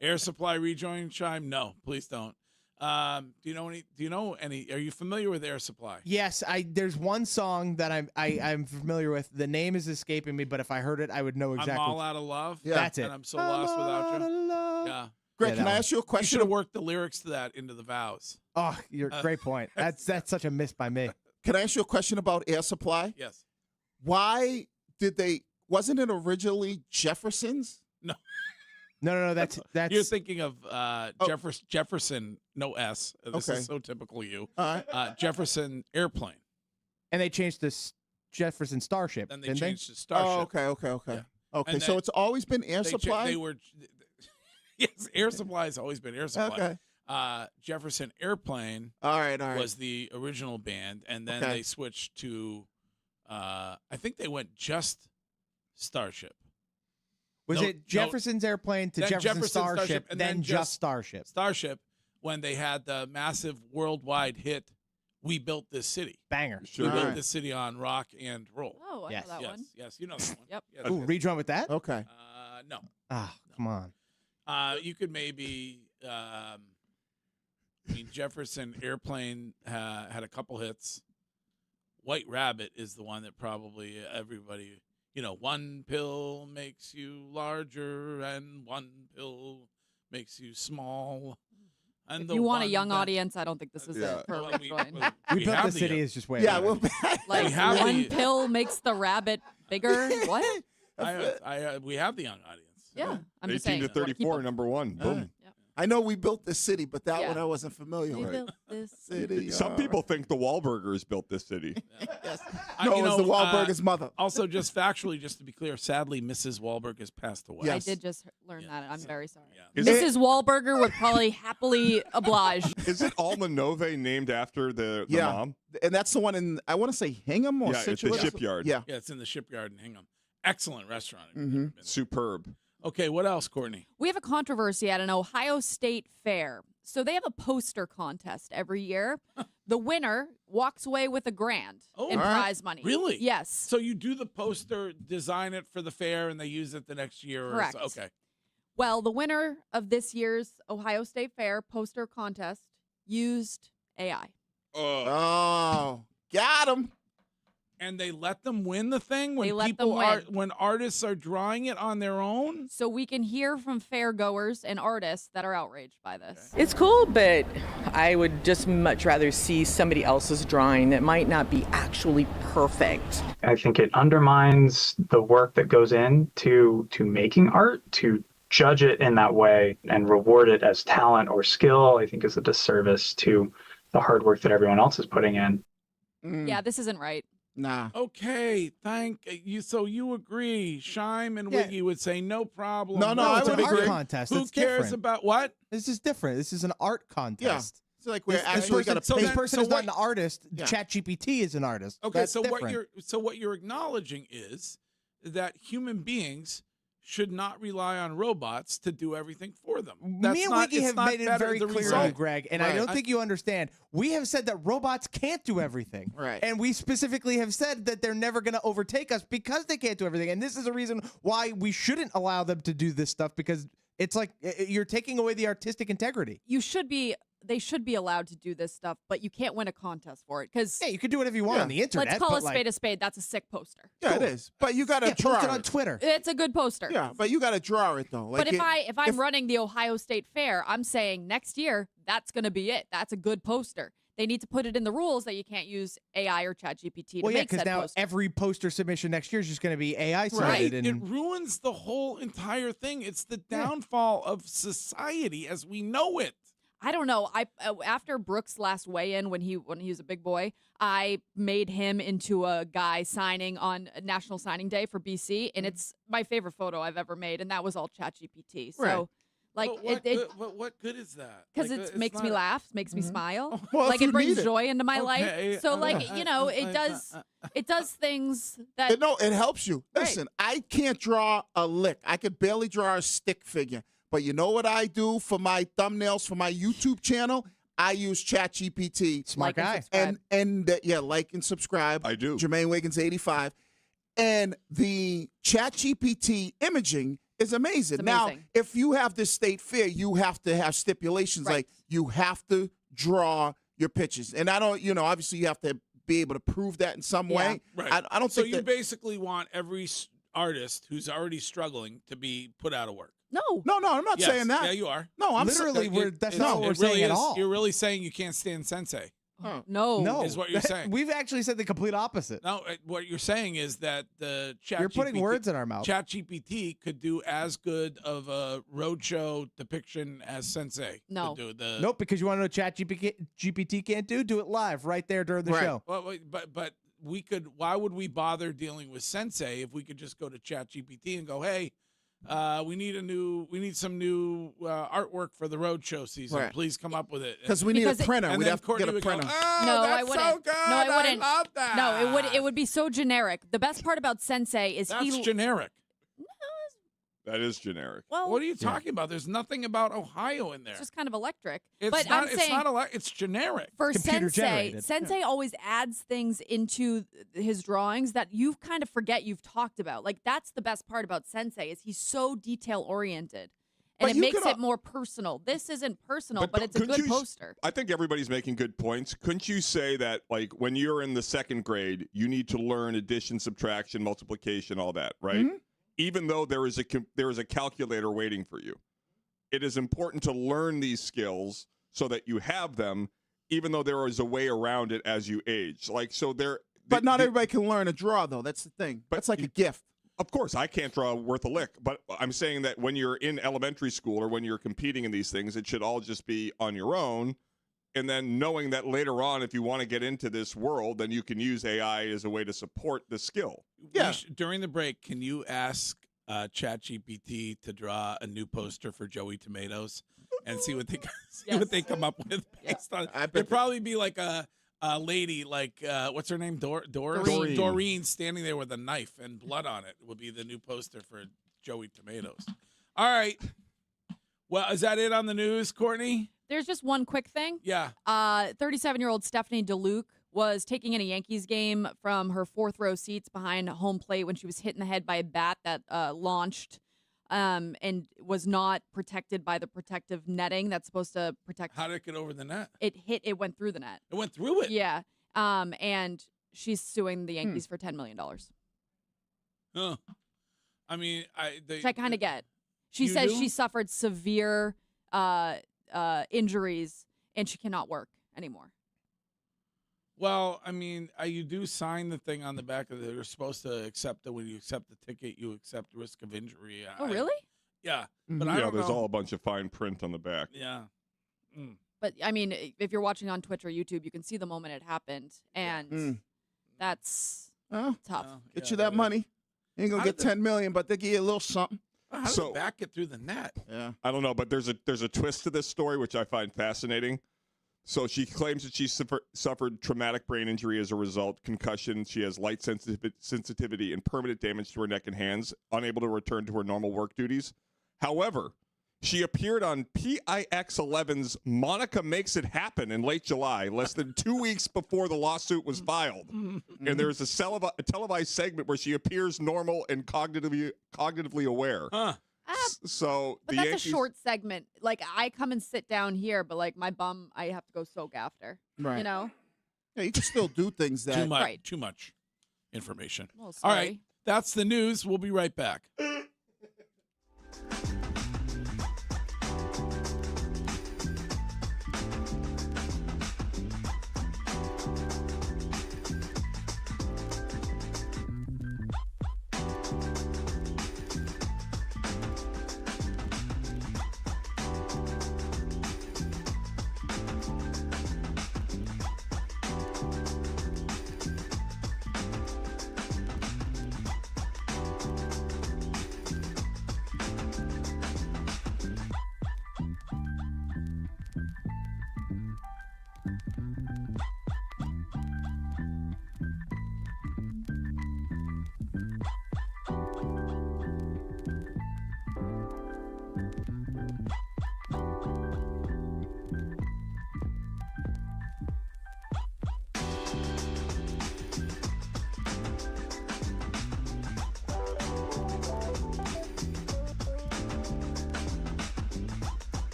Air supply rejoin chime? No, please don't. Do you know any? Are you familiar with Air Supply? Yes, there's one song that I'm familiar with. The name is escaping me, but if I heard it, I would know exactly. I'm all out of love. Yeah. That's it. And I'm so lost without you. Yeah. Greg, can I ask you a You question? should have worked the lyrics to that into the vows. Oh, great point. That's such a miss by me. Can I ask you a question about Air Supply? Yes. Why wasn't it originally Jefferson's? No. No, that's You're thinking of Jefferson, no S. This is so typical you. Jefferson Airplane. And they changed this Jefferson Starship. Then they changed to Starship. Oh, okay. Yeah. Okay, And so then it's always been Air They Supply? were yes, Air Supply has always been Air Supply. Okay. Jefferson Airplane All right. was the original band, and then Okay. they switched to, I think they went just Starship. Was No- it Jefferson's Airplane to Then Jefferson Jefferson Starship, and then just Starship? Starship, when they had the massive worldwide hit, "We Built This City." Banger. We All built right. this city on rock and roll. Oh, I Yes. know that yes, one. yes, you know that one. Yep. Yes, Ooh, yes. redrum with that? Okay. No. Ah, come on. You could maybe. I mean, Jefferson Airplane had a couple hits. White Rabbit is the one that probably everybody. One pill makes you larger, and one pill makes you small. And If the you want a one young that- audience, I don't think this is Yeah. a perfect one. We built have the city is just way. Yeah. better. Well, Like We have one the- pill makes the rabbit bigger. What? we have the young audience. Yeah, I'm just 18 saying. to 34, number one. Boom. I know we built this city, but that Yeah. one I wasn't familiar We with. built this City. Some people think the Wahlburgers built this city. No, it was the Wahlburgers' mother. Also, just factually, just to be clear, sadly, Mrs. Wahlberg has passed away. Yes. I did just learn that. I'm very sorry. Is Mrs. Wahlberger would probably happily oblige. Is it Alma Nove named after the mom? And that's the one in, I want to say Hingham or Yeah, it's Situate. the shipyard. Yeah. Yeah, it's in the shipyard in Hingham. Excellent restaurant. Superb. Okay, what else, Courtney? We have a controversy at an Ohio State fair. So they have a poster contest every year. The winner walks away with $1,000 in all right. prize money. Really? Yes. So you do the poster, design it for the fair, and they use it the next year? Correct. Or so? Okay. Well, the winner of this year's Ohio State Fair poster contest used AI. Oh, got him. And they let them win the thing when They let people them are win. when artists are drawing it on their own? So we can hear from fair goers and artists that are outraged by this. It's cool, but I would just much rather see somebody else's drawing that might not be actually perfect. I think it undermines the work that goes into making art. To judge it in that way and reward it as talent or skill, I think is a disservice to the hard work that everyone else is putting in. Yeah, this isn't right. Nah. Okay, thank you. So you agree? Shime and Yeah. Wiggy would say no problem. No, I would would agree. art contest. Who It's cares different. about what? This is different. This is an art contest. It's like we're This actually person, got so to this pay. then- person so is not what- an artist. Yeah. ChatGPT is an artist. Okay, That's so different. what you're acknowledging is that human beings should not rely on robots to do everything for them. That's Me and not, Wiggy it's have not made it better very the clear, result. Greg, and I Right. don't think you understand. We have said that robots can't do everything. Right. And we specifically have said that they're never going to overtake us because they can't do everything. And this is a reason why we shouldn't allow them to do this stuff, because it's like you're taking away the artistic integrity. They should be allowed to do this stuff, but you can't win a contest for it because Yeah, you can do whatever you want on the internet. let's call a but, spade a spade. That's a sick poster. Yeah, it is. But you got to draw post it. it on Twitter. It's a good poster. Yeah, but you got to draw it though. Like But if I'm running the Ohio State Fair, I'm saying next year that's going to be it. That's a good poster. They need to put it in the rules that you can't use AI or ChatGPT to Well, yeah, make because said now poster. every poster submission next year is just going to be AI Right. submitted. It And ruins the whole entire thing. It's the downfall of society as we know it. I don't know. After Brooks' last weigh-in when he was a big boy, I made him into a guy signing on National Signing Day for BC, and it's my favorite photo I've ever made, and that was all ChatGPT. So, Right. like, But what good is that? because Like, it it's makes me not- laugh, makes me smile, Well, like if you it brings need it. joy into my Okay, life. So, like, it does things that No, it helps you. Right. Listen, I can't draw a lick. I could barely draw a stick figure. But you know what I do for my thumbnails for my YouTube channel? I use ChatGPT. Smart Like and guy. subscribe. And yeah, like and subscribe. I do. Jermaine Wiggins 85. And the ChatGPT imaging is amazing. It's Now, amazing. if you have this state fair, you have to have stipulations Right. like you have to draw your pictures. And I don't, obviously you have to be able to prove that in some Yeah. way. Right. I don't So think you that. basically want every artist who's already struggling to be put out of work. no, No, I'm not Yes. saying that. Yeah, you are. No, I'm Literally, that's not what we're It really saying at is. all. You're really saying you can't stand Sensei. no, No, Is what you're saying. We've actually said the complete opposite. No, what you're saying is that the ChatGPT, You're putting words in our mouth. ChatGPT could do as good of a roadshow depiction as Sensei. No. could do. Nope, because you want to know what ChatGPT can't do? Do it live right there during the Right. show. Well, but we could. Why would we bother dealing with Sensei if we could just go to ChatGPT and go, hey, We need some new artwork for the roadshow season. Right. Please come up with it. Because we need a printer. And We'd then have to Courtney get a would go, printer. "Oh, No, that's I wouldn't. so good. No, I wouldn't. love that. No, it would be so generic. The best part about Sensei is That's generic. That is generic. Well, What are you talking about? There's nothing about Ohio in there. It's just kind of electric. It's but not. I'm saying It's generic. for Computer Sensei, generated. Sensei always adds things into his drawings that you kind of forget you've talked about. Like that's the best part about Sensei is he's so detail oriented. And But it you makes could it more personal. This isn't personal, but it's a couldn't good you- poster. I think everybody's making good points. Couldn't you say that, like, when you're in the second grade, you need to learn addition, subtraction, multiplication, all that, right? Mm-hmm. Even though there is a calculator waiting for you, it is important to learn these skills so that you have them, even though there is a way around it as you age. Like, so there. But not everybody can learn to draw, though. That's the thing. That's like a gift. Of course, I can't draw worth a lick, but I'm saying that when you're in elementary school or when you're competing in these things, it should all just be on your own. And then knowing that later on, if you want to get into this world, then you can use AI as a way to support the skill. Yeah. During the break, can you ask ChatGPT to draw a new poster for Joey Tomatoes and see what they come up with based on? It'd probably be like a lady, like what's her name, Doreen, standing there with a knife and blood on it would be the new poster for Joey Tomatoes. All right. Well, is that it on the news, Courtney? There's just one quick thing. Yeah. 37-year-old Stephanie DeLuke was taking in a Yankees game from her fourth row seats behind home plate when she was hit in the head by a bat that launched and was not protected by the protective netting that's supposed to protect. How did it get over the net? It went through the net. It went through it? Yeah. And she's suing the Yankees for $10 million. Huh. I mean, Which I kind of get. She You says do? she suffered severe injuries and she cannot work anymore. Well, I mean, you do sign the thing on the back of it. You're supposed to accept that when you accept the ticket, you accept risk of injury. Oh, really? Yeah. But I don't there's know. all a bunch of fine print on the back. Yeah. Mm. But I mean, if you're watching on Twitch or YouTube, you can see the moment it happened, and that's tough. Get you that money. You ain't gonna get $10 million, but they give you a little something. How did the back get through the net? Yeah. I don't know, but there's a twist to this story which I find fascinating. So she claims that she suffered traumatic brain injury as a result, concussion. She has light sensitivity and permanent damage to her neck and hands, unable to return to her normal work duties. However, she appeared on PIX11's Monica Makes It Happen in late July, less than 2 weeks before the lawsuit was filed. And there's a televised segment where she appears normal and cognitively aware. So But the that's Yankees, a short segment. Like I come and sit down here, but like my bum, I have to go soak after. Right. You know. Yeah, you can still do things that. Too much information. Well, All sorry. right. That's the news. We'll be right back.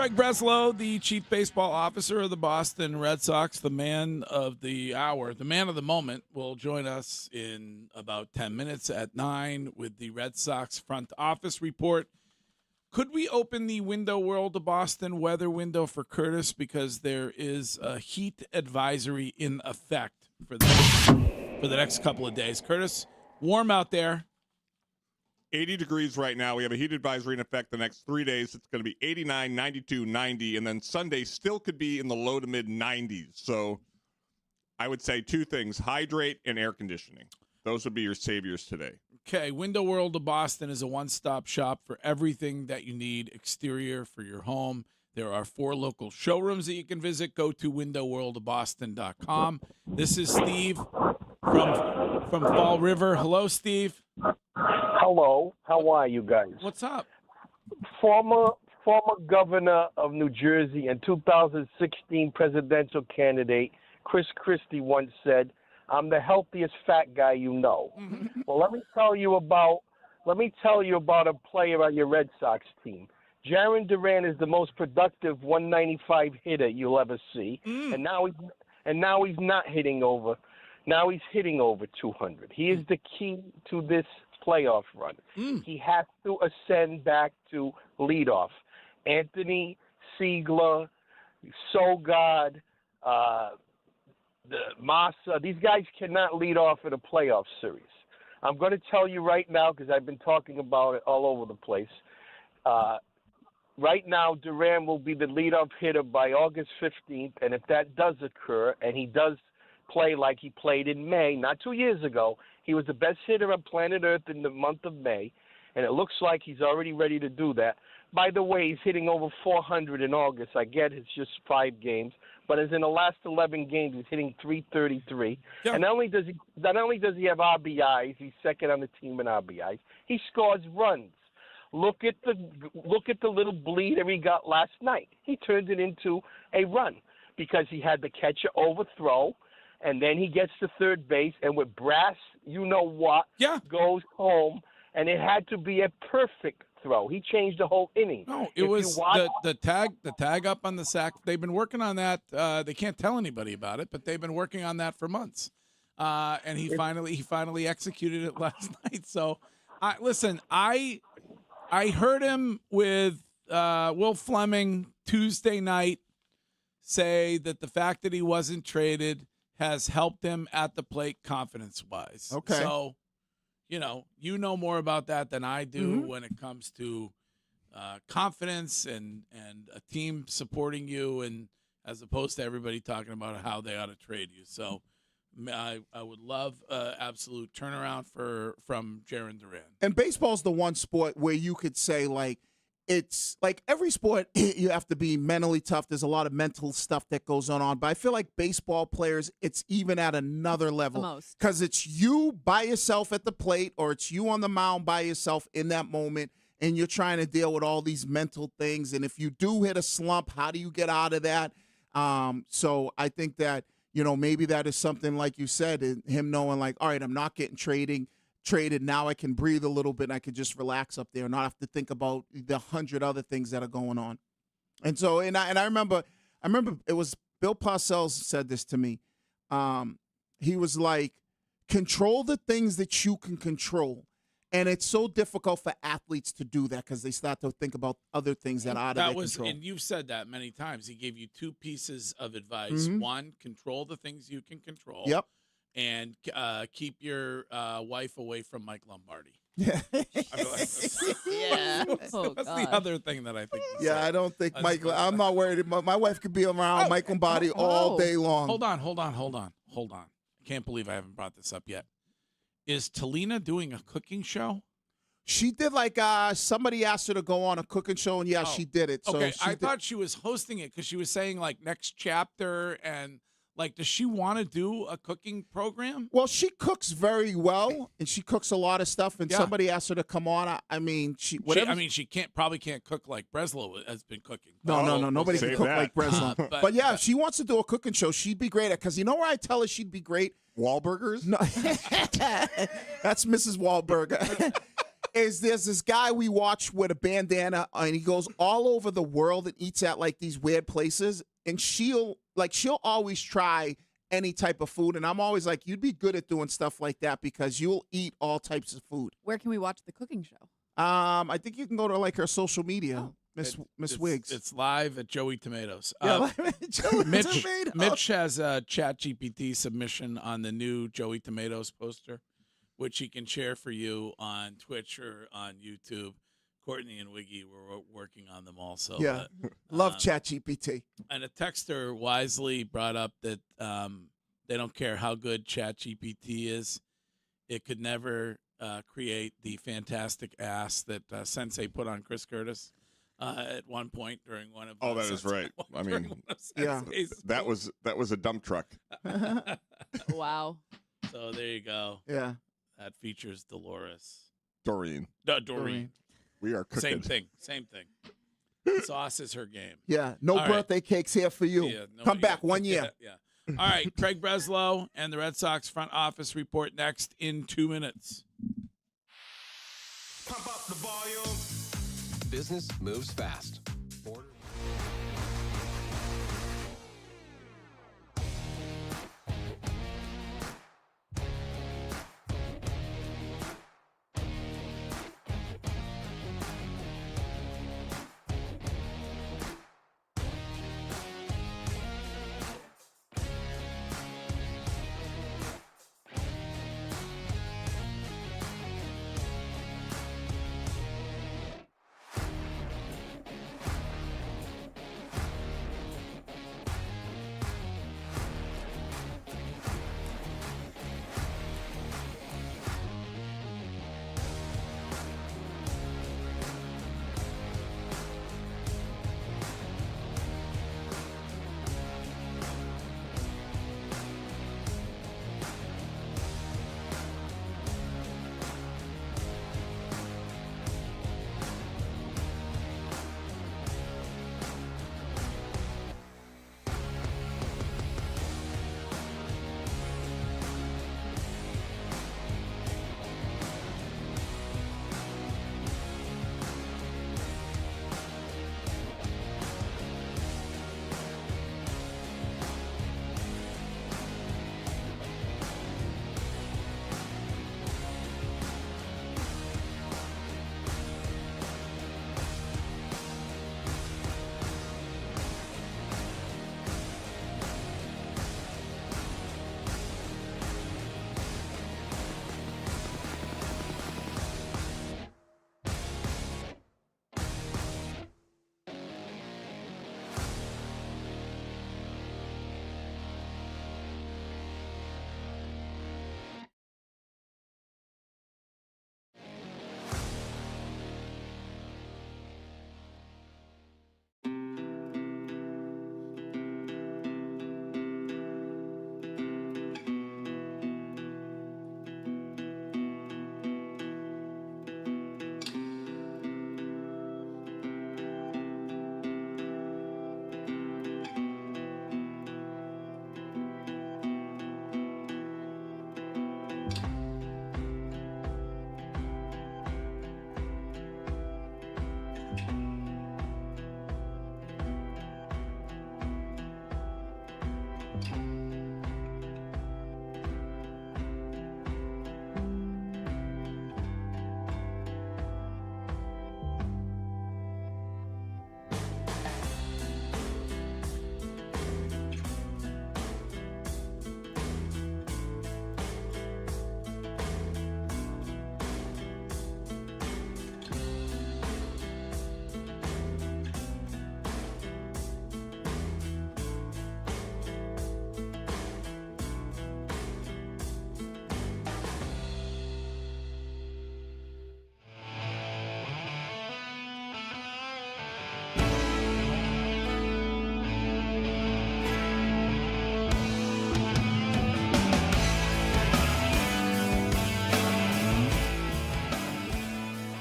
Craig Breslow, the chief baseball officer of the Boston Red Sox, the man of the hour, the man of the moment, will join us in about 10 minutes at 9 with the Red Sox front office report. Could we open the Window World of Boston weather window for Curtis, because there is a heat advisory in effect for the next couple of days? Curtis, warm out there. 80 degrees right now. We have a heat advisory in effect the next 3 days. It's going to be 89, 92, 90, and then Sunday still could be in the low to mid 90s. So I would say two things: hydrate and air conditioning. Those would be your saviors today. Okay, Window World of Boston is a one-stop shop for everything that you need exterior for your home. There are 4 local showrooms that you can visit. Go to windowworldofboston.com. This is Steve from Fall River. Hello, Steve. Hello. How are you guys? What's up? Former governor of New Jersey and 2016 presidential candidate Chris Christie once said, "I'm the healthiest fat guy you know." Well, let me tell you about a player on your Red Sox team. Jarren Duran is the most productive 195 hitter you'll ever see, and now he's not hitting over. Now he's hitting over 200. He is the key to this playoff run. He has to ascend back to leadoff. Anthony Siegler, Sogard, Massa, these guys cannot lead off in a playoff series. I'm going to tell you right now, because I've been talking about it all over the place. Right now, Duran will be the leadoff hitter by August 15th, and if that does occur, and he does play like he played in May, not 2 years ago, he was the best hitter on planet Earth in the month of May, and it looks like he's already ready to do that. By the way, he's hitting over 400 in August. I get it's just 5 games, but as in the last 11 games, he's hitting 333. Yeah. And not only does he have RBIs, he's second on the team in RBIs. He scores runs. Look at the little bleeder he got last night. He turned it into a run because he had the catcher overthrow, and then he gets to third base, and with brass, goes home, and it had to be a perfect throw. He changed the whole inning. No, it was the tag up on the sack. They've been working on that. They can't tell anybody about it, but they've been working on that for months. And he finally executed it last night. So, I heard him with Will Fleming Tuesday night say that the fact that he wasn't traded has helped him at the plate confidence-wise. Okay. So, you know more about that than I do when it comes to confidence and a team supporting you, and as opposed to everybody talking about how they ought to trade you. So I would love absolute turnaround from Jarren Duran. And baseball's the one sport where you could say, like, it's like every sport, you have to be mentally tough. There's a lot of mental stuff that goes on. But I feel like baseball players, it's even at another level. Because it's you by yourself at the plate, or it's you on the mound by yourself in that moment, and you're trying to deal with all these mental things. And if you do hit a slump, how do you get out of that? So I think that, maybe that is something, like you said, him knowing, like, all right, I'm not getting traded. Now I can breathe a little bit and I can just relax up there and not have to think about the 100 other things that are going on. And so, and I remember it was Bill Parcells said this to me. He was like, control the things that you can control. And it's so difficult for athletes to do that because they start to think about other things that are out of their control. And you've said that many times. He gave you 2 pieces of advice. One, control the things you can control. Yep. And keep your wife away from Mike Lombardi. Yeah. Yeah. That's the other thing that I think. Yeah, I don't think Mike. I'm not worried. My wife could be around Mike Lombardi all day long. Hold on. I can't believe I haven't brought this up yet. Is Talina doing a cooking show? She did, like, somebody asked her to go on a cooking show, and she did it. So okay, I thought she was hosting it because she was saying, like, next chapter, and, like, does she want to do a cooking program? Well, she cooks very well, and she cooks a lot of stuff, and somebody asked her to come on. I mean, she probably can't cook like Breslow has been cooking. No, nobody can cook like Breslow. But yeah, if she wants to do a cooking show, she'd be great at, because you know where I tell her she'd be great? Wahlburgers? No, that's Mrs. Wahlberger. is there's this guy we watch with a bandana, and he goes all over the world and eats at like these weird places, and she'll always try any type of food, and I'm always like, you'd be good at doing stuff like that because you'll eat all types of food. Where can we watch the cooking show? I think you can go to like her social media, Miss Wiggs. It's live at Joey Tomatoes. Yeah, live at Joey Mitch, Tomatoes. Mitch has a ChatGPT submission on the new Joey Tomatoes poster, which he can share for you on Twitch or on YouTube. Courtney and Wiggy were working on them also. Yeah, but, love ChatGPT. And a texter wisely brought up that they don't care how good ChatGPT is. It could never create the fantastic ass that Sensei put on Chris Curtis at one point during one of. Oh, that is right. I mean, yeah, that was a dump truck. Wow. So there you go. Yeah. That features Dolores. Doreen. Doreen. We are cooking. Same thing. Sauce is her game. Yeah, no All birthday right. cakes here for you. Yeah, Come back 1 year. Yeah. All right, Craig Breslow and the Red Sox front office report next in 2 minutes. Pump up the volume. Business moves fast.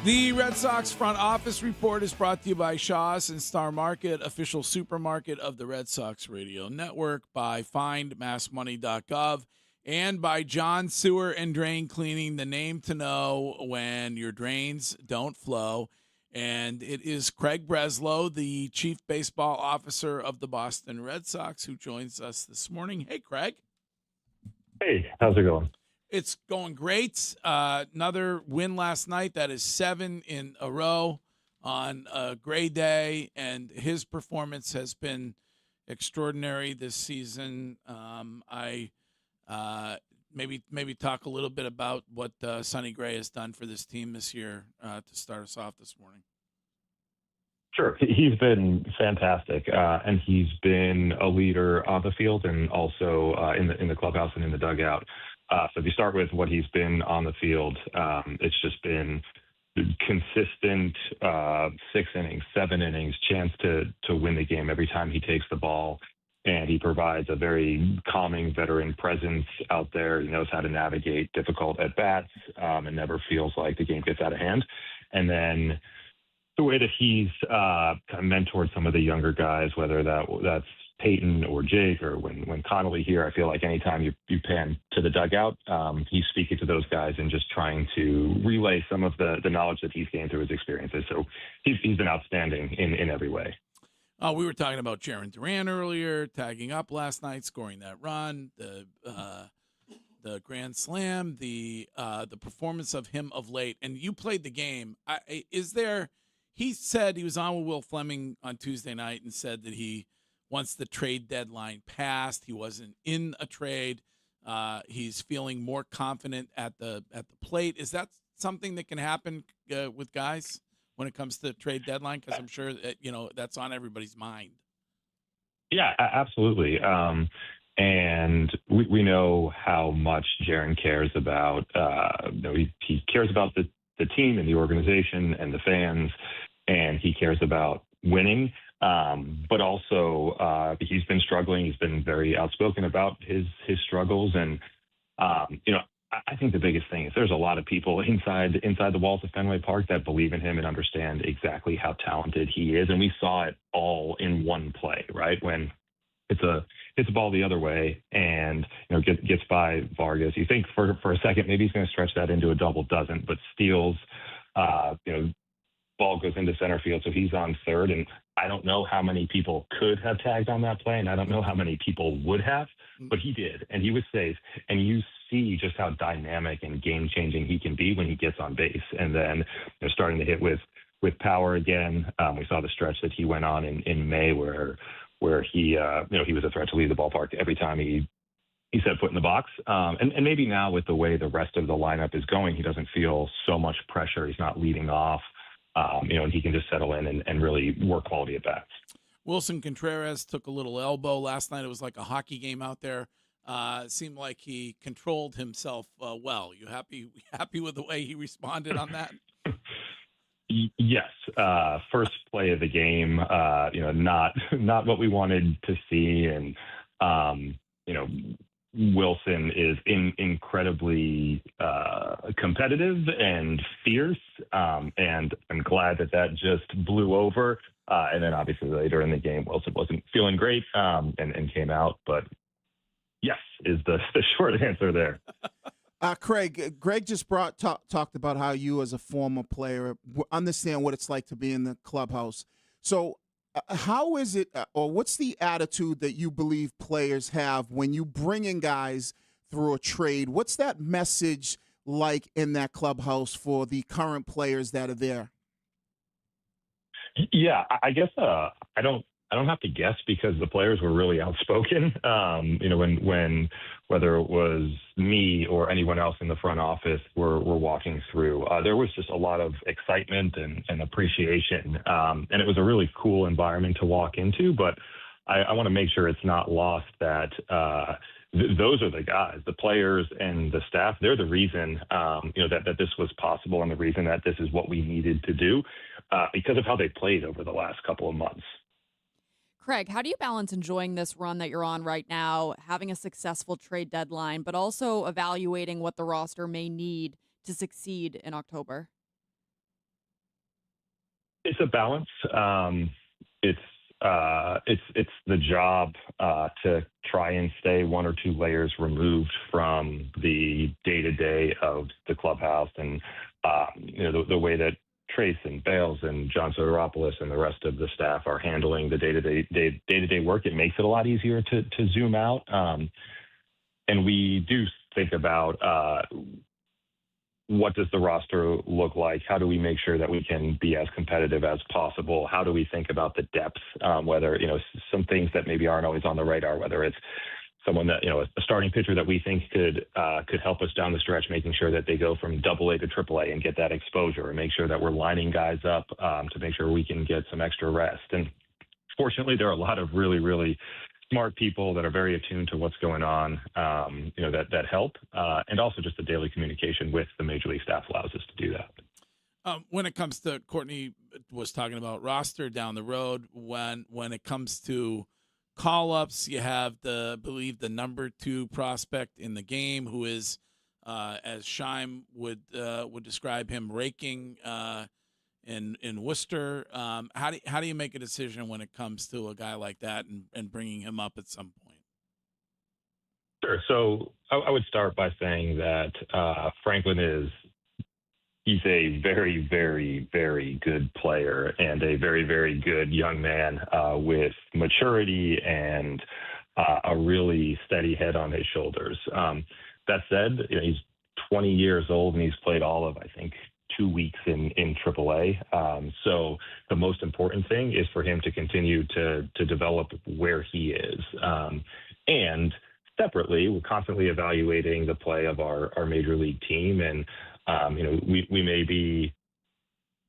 The Red Sox front office report is brought to you by Shaw's and Star Market, official supermarket of the Red Sox radio network, by findmassmoney.gov, and by John Sewer and Drain Cleaning, the name to know when your drains don't flow. And it is Craig Breslow, the Chief Baseball Officer of the Boston Red Sox, who joins us this morning. Hey, Craig. Hey, how's it going? It's going great. Another win last night. That is 7 in a row on a gray day, and his performance has been extraordinary this season. Maybe talk a little bit about what Sonny Gray has done for this team this year to start us off this morning. Sure. He's been fantastic, and he's been a leader on the field and also in the clubhouse and in the dugout. So if you start with what he's been on the field, it's just been consistent 6 innings, 7 innings, chance to win the game every time he takes the ball. And he provides a very calming veteran presence out there. He knows how to navigate difficult at-bats and never feels like the game gets out of hand. And then the way that he's kind of mentored some of the younger guys, whether that's Peyton or Jake or when Connolly here, I feel like anytime you pan to the dugout, he's speaking to those guys and just trying to relay some of the knowledge that he's gained through his experiences. So he's been outstanding in every way. We were talking about Jaron Duran earlier, tagging up last night, scoring that run, the grand slam, the performance of him of late. And you played the game. He said he was on with Will Fleming on Tuesday night and said that once the trade deadline passed, he wasn't in a trade. He's feeling more confident at the plate. Is that something that can happen with guys when it comes to trade deadline? Because I'm sure that, that's on everybody's mind. Yeah, absolutely. And we know how much Jaron cares about, he cares about the team and the organization and the fans, and he cares about winning. But also he's been struggling. He's been very outspoken about his struggles. And, I think the biggest thing is there's a lot of people inside the walls of Fenway Park that believe in him and understand exactly how talented he is. And we saw it all in one play, right? When hits a ball the other way and gets by Vargas. You think for a second maybe he's going to stretch that into a double, doesn't, but steals. Ball goes into center field, so he's on third. And I don't know how many people could have tagged on that play, and I don't know how many people would have, but he did, and he was safe. And you see just how dynamic and game-changing he can be when he gets on base. And then starting to hit with power again. We saw the stretch that he went on in May where he he was a threat to leave the ballpark every time he set foot in the box. And maybe now with the way the rest of the lineup is going, he doesn't feel so much pressure. He's not leading off. And he can just settle in and really work quality at bats. Wilson Contreras took a little elbow last night. It was like a hockey game out there. It seemed like he controlled himself well. You happy with the way he responded on that? Yes. First play of the game, not what we wanted to see. And, Wilson is incredibly competitive and fierce, and I'm glad that just blew over. And then obviously later in the game, Wilson wasn't feeling great and came out. But yes, is the short answer there. Greg just talked about how you as a former player understand what it's like to be in the clubhouse. So how is it, or what's the attitude that you believe players have when you bring in guys through a trade? What's that message like in that clubhouse for the current players that are there? Yeah, I guess I don't have to guess because the players were really outspoken. When whether it was me or anyone else in the front office were walking through, there was just a lot of excitement and appreciation. And it was a really cool environment to walk into. But I want to make sure it's not lost that those are the guys, the players and the staff. They're the reason, that this was possible and the reason that this is what we needed to do because of how they played over the last couple of months. Craig, how do you balance enjoying this run that you're on right now, having a successful trade deadline, but also evaluating what the roster may need to succeed in October? It's a balance. it's the job to try and stay one or two layers removed from the day-to-day of the clubhouse, and the way that Trace and Bales and John Soteropoulos and the rest of the staff are handling the day-to-day work. It makes it a lot easier to zoom out, and we do think about what does the roster look like? How do we make sure that we can be as competitive as possible? How do we think about the depth? Whether, some things that maybe aren't always on the radar, whether it's someone that, a starting pitcher that we think could help us down the stretch, making sure that they go from AA to AAA and get that exposure, and make sure that we're lining guys up to make sure we can get some extra rest. And fortunately, there are a lot of really, really smart people that are very attuned to what's going on, that help. And also just the daily communication with the Major League staff allows us to do that. When it comes to, Courtney was talking about roster down the road, when it comes to call-ups, you have I believe the number 2 prospect in the game, who is, as Scheim would describe him, raking in Worcester. How do you make a decision when it comes to a guy like that and bringing him up at some point? Sure. So I would start by saying that Franklin he's a very, very, very good player and a very, very good young man with maturity and a really steady head on his shoulders. That said, he's 20 years old and he's played all of, I think, 2 weeks in AAA. So the most important thing is for him to continue to develop where he is. And separately, we're constantly evaluating the play of our major league team. And, we may be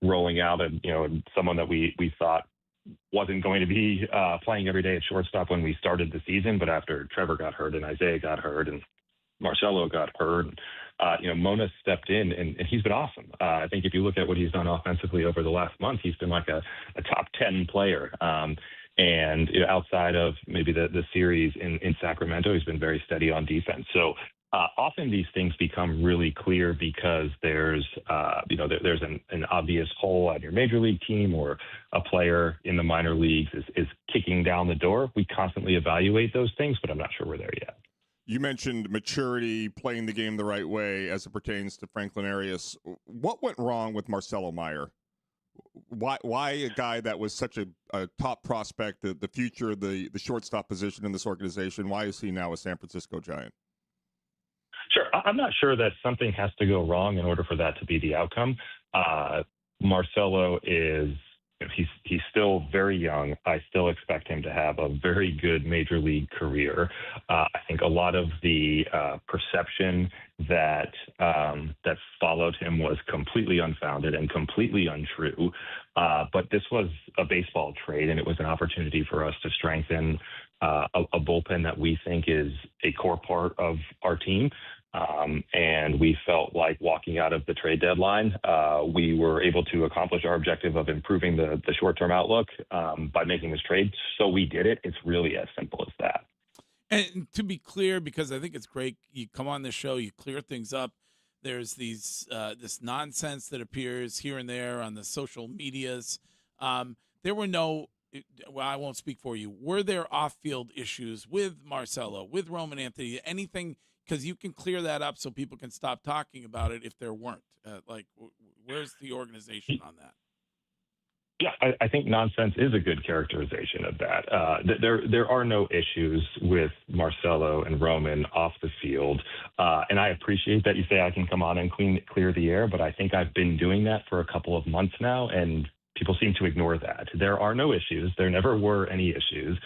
rolling out someone that we thought wasn't going to be playing every day at shortstop when we started the season, but after Trevor got hurt and Isaiah got hurt and Marcelo got hurt, Mona stepped in and he's been awesome. I think if you look at what he's done offensively over the last month, he's been like a top 10 player. And outside of maybe the series in Sacramento, he's been very steady on defense. So often these things become really clear because there's an obvious hole on your major league team, or a player in the minor leagues is kicking down the door. We constantly evaluate those things, but I'm not sure we're there yet. You mentioned maturity, playing the game the right way as it pertains to Franklin Arias. What went wrong with Marcelo Meyer? Why a guy that was such a top prospect, the future, the shortstop position in this organization, why is he now a San Francisco Giant? Sure. I'm not sure that something has to go wrong in order for that to be the outcome. Marcelo he's still very young. I still expect him to have a very good major league career. I think a lot of the perception that followed him was completely unfounded and completely untrue. But this was a baseball trade, and it was an opportunity for us to strengthen a bullpen that we think is a core part of our team. And we felt like walking out of the trade deadline, we were able to accomplish our objective of improving the short-term outlook by making this trade. So we did it. It's really as simple as that. And to be clear, because I think it's great, you come on this show, you clear things up. There's this nonsense that appears here and there on the social medias. There were no, well, I won't speak for you. Were there off-field issues with Marcelo, with Roman Anthony, anything? Because you can clear that up so people can stop talking about it if there weren't. Where's the organization on that? Yeah, I think nonsense is a good characterization of that. There are no issues with Marcelo and Roman off the field. And I appreciate that you say I can come on and clear the air, but I think I've been doing that for a couple of months now, and people seem to ignore that. There are no issues. There never were any issues.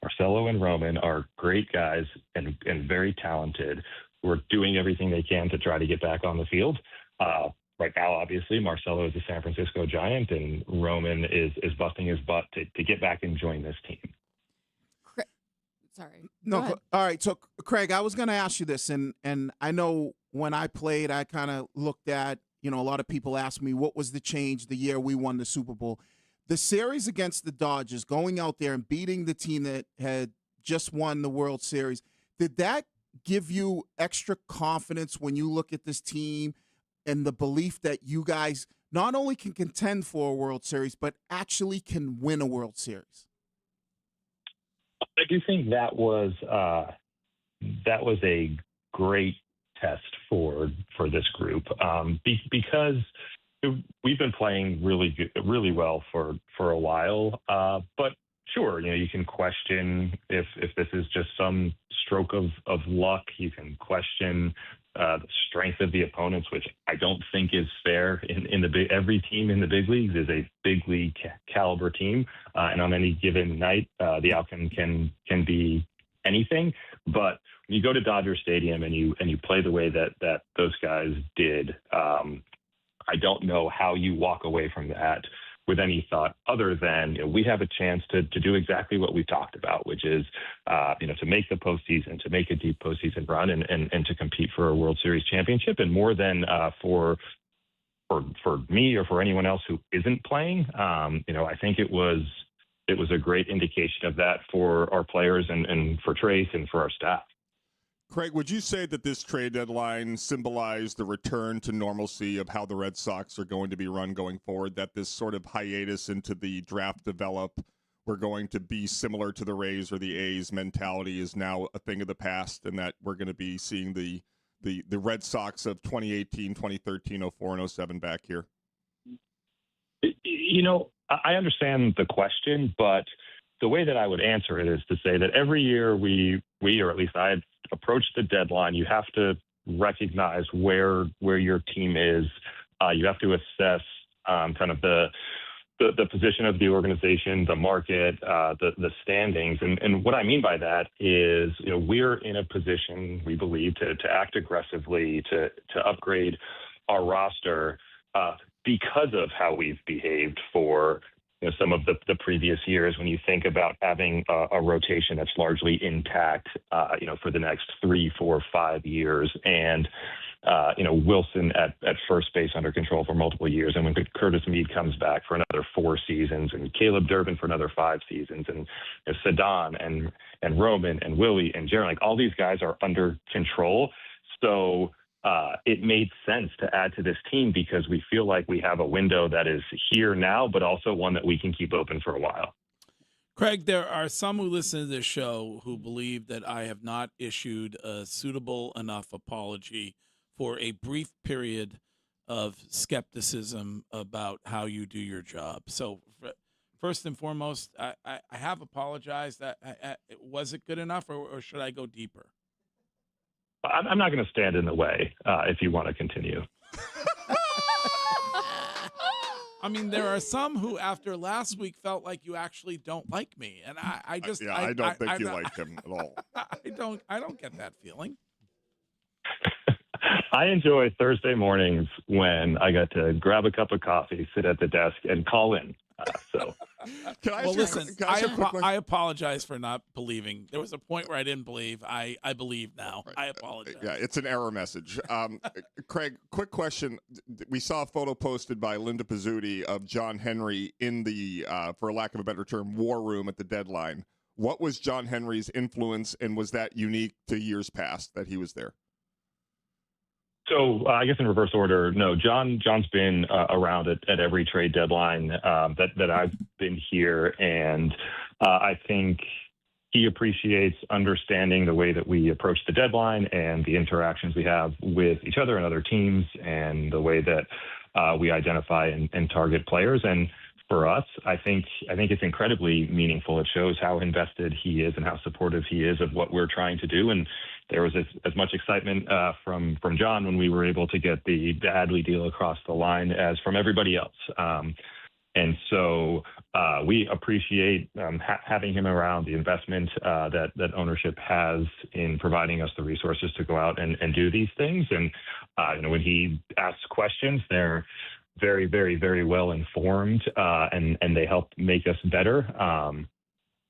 Marcelo and Roman are great guys and very talented. We're doing everything they can to try to get back on the field. Right now, obviously, Marcelo is a San Francisco Giant, and Roman is busting his butt to get back and join this team. Sorry. No, all right. So, Craig, I was going to ask you this, and I know when I played, I kind of looked at, a lot of people asked me what was the change the year we won the Super Bowl. The series against the Dodgers, going out there and beating the team that had just won the World Series, did that give you extra confidence when you look at this team and the belief that you guys not only can contend for a World Series, but actually can win a World Series? I do think that was a great test for this group because we've been playing really well for a while. But sure, you can question if this is just some stroke of luck. You can question the strength of the opponents, which I don't think is fair. Every team in the big leagues is a big league caliber team, and on any given night, the outcome can be anything. But when you go to Dodger Stadium and you play the way that those guys did, I don't know how you walk away from that with any thought other than we have a chance to do exactly what we talked about, which is to make the postseason, to make a deep postseason run, and to compete for a World Series championship. And more than for me or for anyone else who isn't playing, I think it was a great indication of that for our players and for Trace and for our staff. Craig, would you say that this trade deadline symbolized the return to normalcy of how the Red Sox are going to be run going forward, that this sort of hiatus into the draft develop, we're going to be similar to the Rays or the A's mentality is now a thing of the past, and that we're going to be seeing the Red Sox of 2018, 2013, 04, and 07 back here? I understand the question, but the way that I would answer it is to say that every year we or at least I approach the deadline, you have to recognize where your team is. You have to assess kind of the position of the organization, the market, the standings. And what I mean by that is, we're in a position, we believe, to act aggressively, to upgrade our roster because of how we've behaved for some of the previous years. When you think about having a rotation that's largely intact, for the next 3, 4, 5 years, and Wilson at first base under control for multiple years, and when Curtis Meade comes back for another 4 seasons, and Caleb Durbin for another 5 seasons, and Sadan and Roman and Willie and Jaron, all these guys are under control. So it made sense to add to this team because we feel like we have a window that is here now, but also one that we can keep open for a while. Craig, there are some who listen to this show who believe that I have not issued a suitable enough apology for a brief period of skepticism about how you do your job. So first and foremost, I have apologized. Was it good enough, or should I go deeper? I'm not going to stand in the way if you want to continue. I mean, there are some who, after last week, felt like you actually don't like me, and I just I don't think you like him at all. I don't get that feeling. I enjoy Thursday mornings when I got to grab a cup of coffee, sit at the desk, and call in. Listen, I apologize for not believing. There was a point where I didn't believe. I believe now. I apologize. Yeah, it's an error message. Craig, quick question. We saw a photo posted by Linda Pizzuti of John Henry in the, for lack of a better term, war room at the deadline. What was John Henry's influence, and was that unique to years past that he was there? So I guess in reverse order, no, John's been around at every trade deadline that I've been here. And I think he appreciates understanding the way that we approach the deadline and the interactions we have with each other and other teams, and the way that we identify and target players. And for us, I think it's incredibly meaningful. It shows how invested he is and how supportive he is of what we're trying to do. And there was as much excitement from John when we were able to get the Adley deal across the line as from everybody else. And so we appreciate having him around, the investment that ownership has in providing us the resources to go out and do these things. And when he asks questions, they're very, very, very well informed, and they help make us better.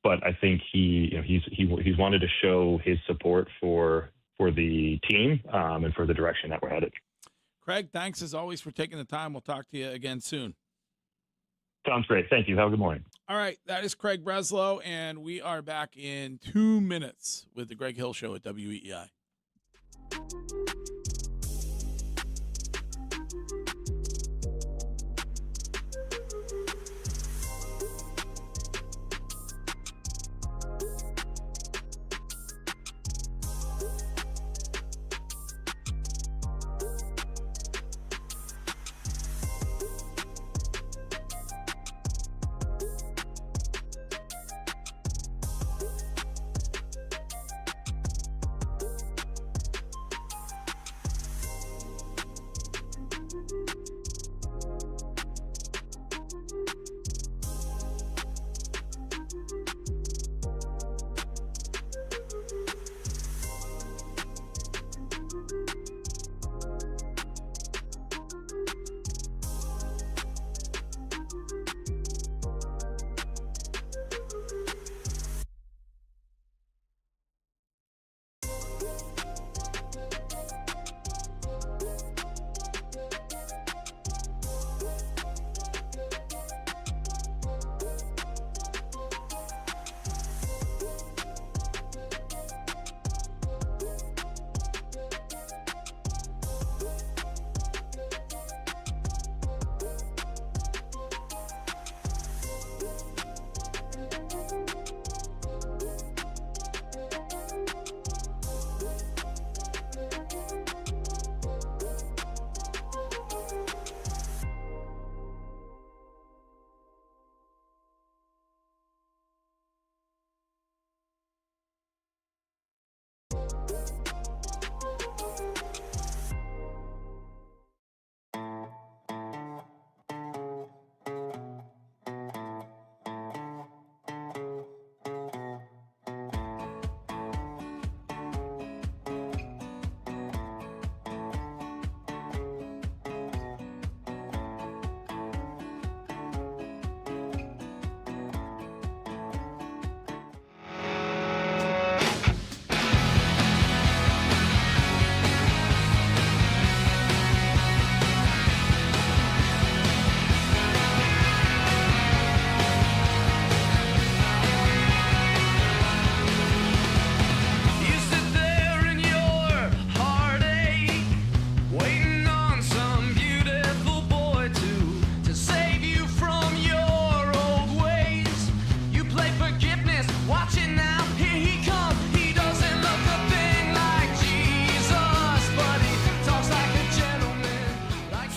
But I think he's wanted to show his support for the team and for the direction that we're headed. Craig, thanks as always for taking the time. We'll talk to you again soon. Sounds great. Thank you. Have a good morning. All right, that is Craig Breslow, and we are back in 2 minutes with the Greg Hill Show at WEEI.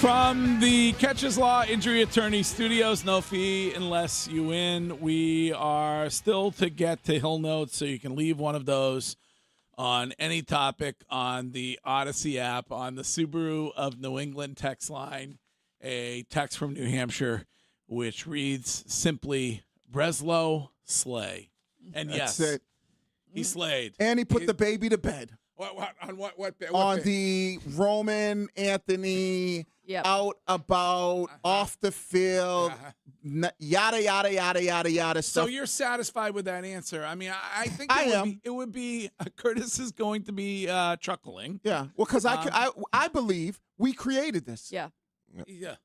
From the Catches Law Injury Attorney Studios, no fee unless you win. We are still to get to Hill Notes, so you can leave one of those on any topic on the Odyssey app, on the Subaru of New England text line, a text from New Hampshire, which reads simply, Breslow slay. And That's yes, it. he slayed. And he put the baby to bed. What on bit? the Roman Anthony out about off the field, yada yada yada yada yada stuff. So you're satisfied with that answer? I mean, I think it would be Curtis is going to be chuckling. Yeah, well, because I believe we created this. Yeah. Yeah.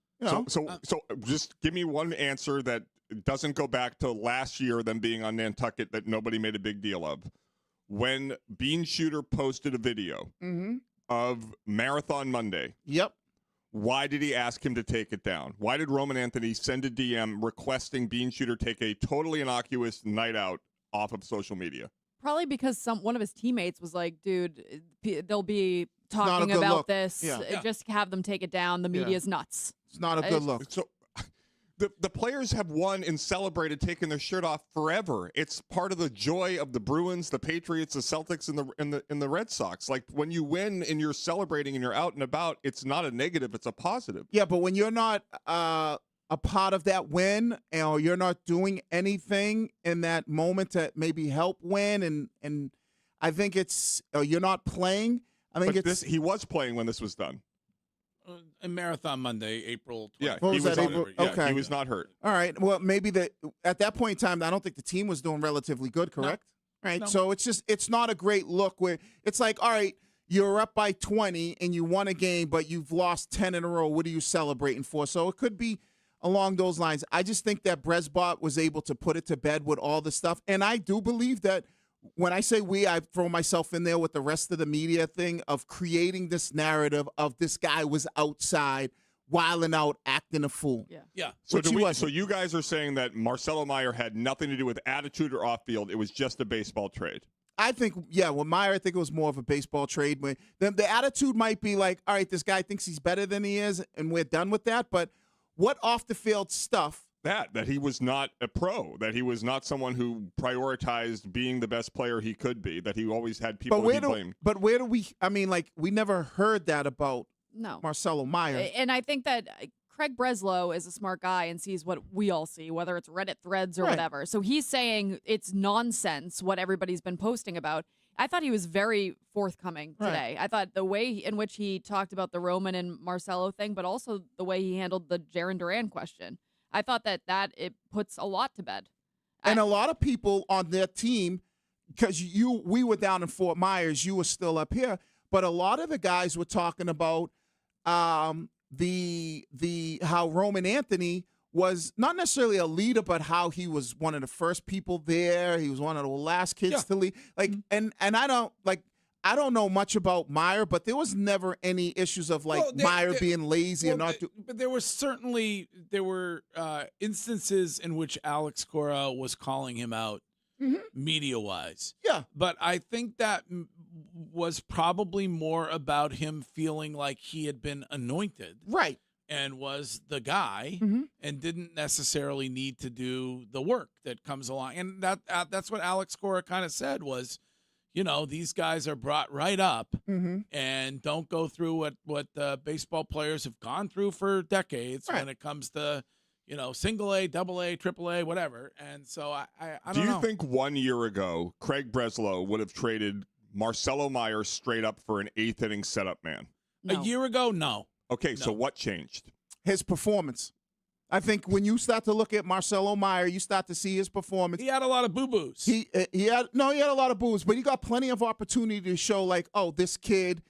So just give me one answer that doesn't go back to last year, them being on Nantucket, that nobody made a big deal of. When Bean Shooter posted a video of Marathon Monday. Yep. Why did he ask him to take it down? Why did Roman Anthony send a DM requesting Bean Shooter take a totally innocuous night out off of social media? Probably because one of his teammates was like, dude, they'll be talking good about look. this. Yeah. Just have them take it down. The media's nuts. It's not a good look. So the players have won and celebrated taking their shirt off forever. It's part of the joy of the Bruins, the Patriots, the Celtics, and the Red Sox. Like when you win and you're celebrating and you're out and about, it's not a negative, it's a positive. Yeah, but when you're not a part of that win, or you're not doing anything in that moment to maybe help win, and I think it's you're not playing. I think he was playing when this was done. A Marathon Monday, April 20th. Yeah, What was that, April? Okay. He was not hurt. All right. Well, maybe at that point in time, I don't think the team was doing relatively good, correct? No. Right. No. So it's not a great look where it's like, all right, you're up by 20 and you won a game, but you've lost 10 in a row. What are you celebrating for? So it could be along those lines. I just think that Bresbot was able to put it to bed with all the stuff. And I do believe that when I say I throw myself in there with the rest of the media thing of creating this narrative of this guy was outside, wilding out, acting a fool. Yeah. So you guys are saying that Marcelo Meyer had nothing to do with attitude or off field. It was just a baseball trade. I think, with Meyer, I think it was more of a baseball trade. The attitude might be like, all right, this guy thinks he's better than he is, and we're done with that. But what off-the-field stuff? That he was not a pro, that he was not someone who prioritized being the best player he could be, that he always had people to be blamed. But where do we – I mean, like, we never heard that about Marcelo Meyer. And I think that Craig Breslow is a smart guy and sees what we all see, whether it's Reddit threads or whatever. So he's saying it's nonsense what everybody's been posting about. I thought he was very forthcoming today. I thought the way in which he talked about the Roman and Marcelo thing, but also the way he handled the Jaron Duran question. I thought that it puts a lot to bed. And a lot of people on their team, because we were down in Fort Myers, you were still up here, but a lot of the guys were talking about how Roman Anthony was not necessarily a leader, but how he was one of the first people there. He was one of the last kids to leave. Like, and I don't know much about Meyer, but there was never any issues of Meyer being lazy and not. But there were instances in which Alex Cora was calling him out, media wise. Yeah, but I think that was probably more about him feeling like he had been anointed, right, and was the guy, and didn't necessarily need to do the work that comes along. And that's what Alex Cora kind of said was, these guys are brought right up and don't go through what baseball players have gone through for decades when it comes to, single A, double A, triple A, whatever. And so I don't know. Do you think 1 year ago, Craig Breslow would have traded Marcelo Meyer straight up for an eighth inning setup man? No. A year ago, no. Okay, so what changed? His performance. I think when you start to look at Marcelo Meyer, you start to see his performance. He had a lot of boo-boos. He had a lot of boo-boos, but he got plenty of opportunity to show this kid,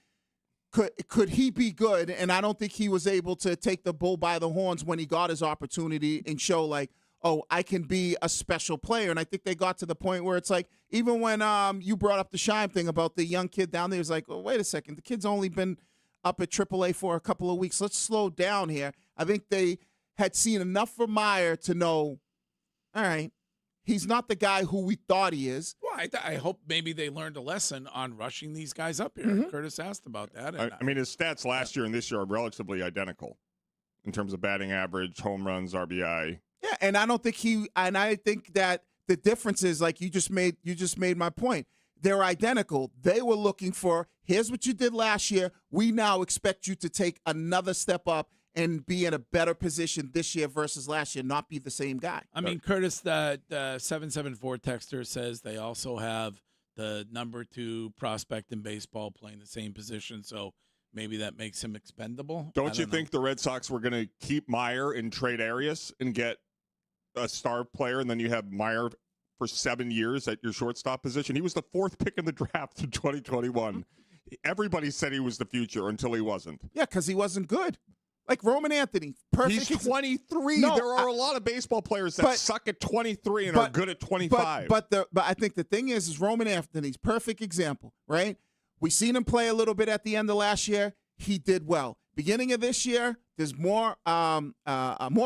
could he be good? And I don't think he was able to take the bull by the horns when he got his opportunity and show I can be a special player. And I think they got to the point where it's even when you brought up the Shime thing about the young kid down there, it's wait a second, the kid's only been up at AAA for a couple of weeks. Let's slow down here. I think they had seen enough from Meyer to know, all right, he's not the guy who we thought he is. Well, I hope maybe they learned a lesson on rushing these guys up here. Curtis asked about that. I mean, his stats last year and this year are relatively identical. in terms of batting average, home runs, RBI. Yeah, and I don't think I think that the difference is, like you just made my point. They're identical. They were looking for, here's what you did last year. We now expect you to take another step up and be in a better position this year versus last year, not be the same guy. I mean, Curtis, the 774 texter says they also have the number 2 prospect in baseball playing the same position, so maybe that makes him expendable. Don't you think the Red Sox were going to keep Meyer and trade Arias and get a star player, and then you have Meyer for 7 years at your shortstop position? He was the 4th pick in the draft in 2021. Everybody said he was the future until he wasn't. Yeah, because he wasn't good. Like Roman Anthony, perfect. He's 23. No, there are a lot of baseball players that suck at 23 and are good at 25. But I think the thing is Roman Anthony's perfect example, right? We seen him play a little bit at the end of last year. He did well. Beginning of this year, there's more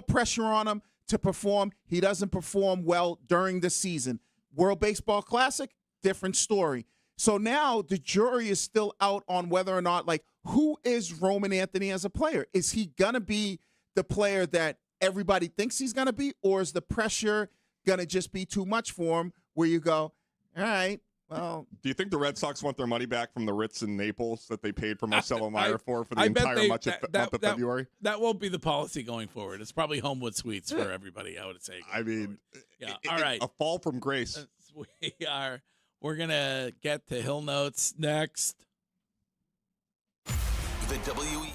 pressure on him to perform. He doesn't perform well during the season. World Baseball Classic, different story. So now the jury is still out on whether or not, like, who is Roman Anthony as a player? Is he going to be the player that everybody thinks he's going to be, or is the pressure going to just be too much for him where you go, all right, well. Do you think the Red Sox want their money back from the Ritz in Naples that they paid for Marcelo Meyer for the entire month of February? That won't be the policy going forward. It's probably Homewood Suites for everybody, I would say. All right. A fall from grace. We're going to get to Hill Notes next. The WEEI.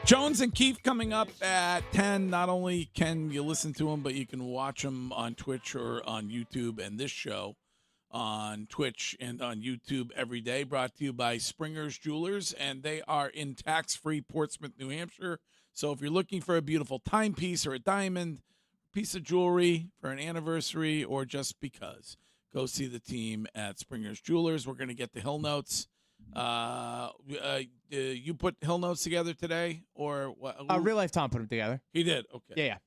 Jones and Keefe coming up at 10. Not only can you listen to them, but you can watch them on Twitch or on YouTube. And this show on Twitch and on YouTube every day, brought to you by Springer's Jewelers. And they are in tax-free Portsmouth, New Hampshire. So if you're looking for a beautiful timepiece or a diamond, piece of jewelry for an anniversary, or just because, go see the team at Springer's Jewelers. We're going to get the Hill Notes. You put Hill Notes together today, or what? Real Life Tom put them together. He did. Okay. Yeah.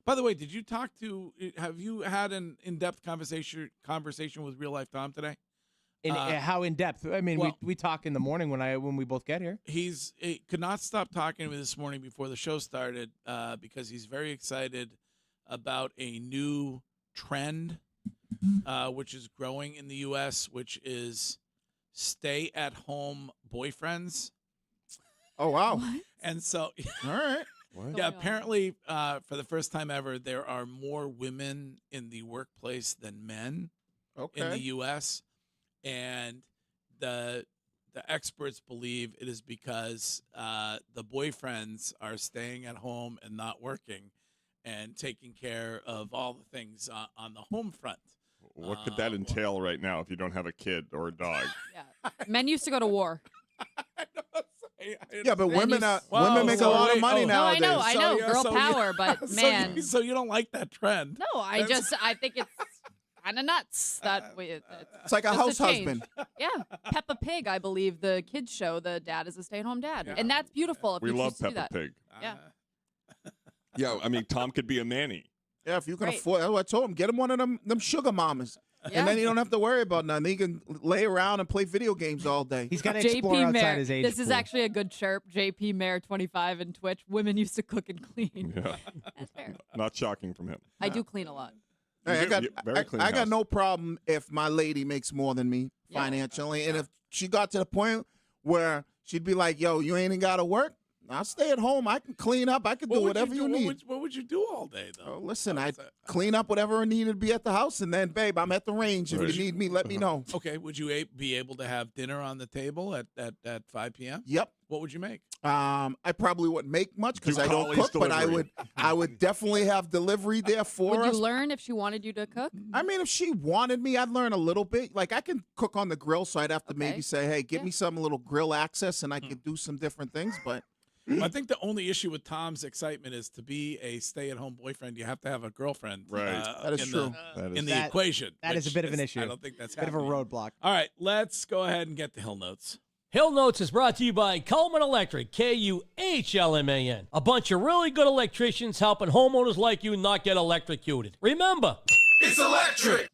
By the way, did you talk to? Have you had an in-depth conversation with Real Life Tom today? How in depth? I mean, well, we talk in the morning when we both get here. He could not stop talking to me this morning before the show started because he's very excited about a new trend, which is growing in the U.S., which is stay-at-home boyfriends. Oh, wow. What? And so, all right. What? Yeah, apparently, for the first time ever, there are more women in the workplace than men in the U.S., and the experts believe it is because the boyfriends are staying at home and not working and taking care of all the things on the home front. What could that entail right now if you don't have a kid or a dog? Yeah. Men used to go to war. Yeah, but women make a lot of money nowadays. No, I know, girl power, but man. So you don't like that trend? No, I think it's kind of nuts that it's like a house husband. Yeah, Peppa Pig, I believe the kids show. The dad is a stay-at-home dad, and that's beautiful. If We you love choose to do Peppa that. Pig. Yeah. Yeah, I mean, Tom could be a nanny. Yeah, if you can Right. afford. That's what I told him. Get him one of them sugar mamas. And then you don't have to worry about nothing. He can lay around and play video games all day. He's got to explore JP outside Mayer. his age This is pool. actually a good chirp. JP Mayer 25 and Twitch. Women used to cook and clean. Yeah. That's fair. Not shocking from him. I do clean a lot. Hey, Very clean I got house. no problem if my lady makes more than me financially. And if she got to the point where she'd be like, yo, you ain't got to work, I'll stay at home. I can clean up. I can do whatever you need. What would you do all day, though? Oh, listen, I clean up whatever needed to be at the house, and then, babe, I'm at the range. If you need me, let me know. Okay, would you be able to have dinner on the table at 5 p.m.? Yep. What would you make? I probably wouldn't make much because I don't Colley's cook, but delivery. I would definitely have delivery there for Would us. you learn if she wanted you to cook? I mean, if she wanted me, I'd learn a little bit. Like, I can cook on the grill, so I'd have to maybe say, hey, give me some little grill access, and I could do some different things. But I think the only issue with Tom's excitement is to be a stay-at-home boyfriend, you have to have a girlfriend. Right. That is true. In the equation. That is a bit of an issue. I don't think that's a bit of a roadblock. All right, let's go ahead and get the Hill Notes. Hill Notes is brought to you by Coleman Electric, Kuhlman. A bunch of really good electricians helping homeowners like you not get electrocuted. Remember, it's electric.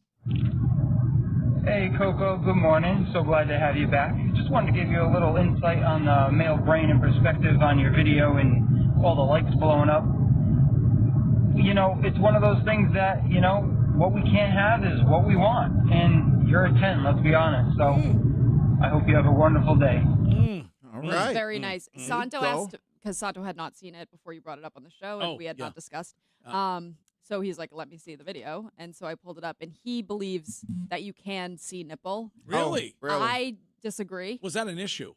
Hey, Coco, good morning. So glad to have you back. Just wanted to give you a little insight on the male brain and perspective on your video and all the lights blowing up. You know, it's one of those things that, you know, what we can't have is what we want. And you're a 10, let's be honest. So I hope you have a wonderful day. All right. Very nice. Santo asked, because Santo had not seen it before you brought it up on the show, and we had not discussed. So he's like, let me see the video. And so I pulled it up, and he believes that you can see nipple. Really? I disagree. Was that an issue?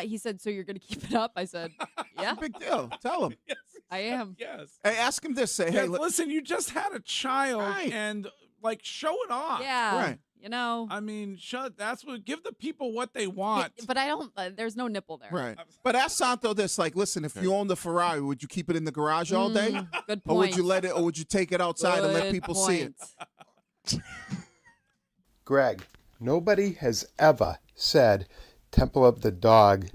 He said, so you're going to keep it up? I said, yeah. Big deal. Tell him. Yes, I am. Yes. Hey, ask him this. Say, Yeah, hey, listen, you just had a child, and, like, show it off. Yeah. Right. You know. I mean, give the people what they want. But I don't, there's no nipple there. Right. But ask Santo this, like, listen, if you owned the Ferrari, would you keep it in the garage all day? Good point. Or would you let it, or would you take it outside and let people see it? Greg, nobody has ever said Temple of the Dog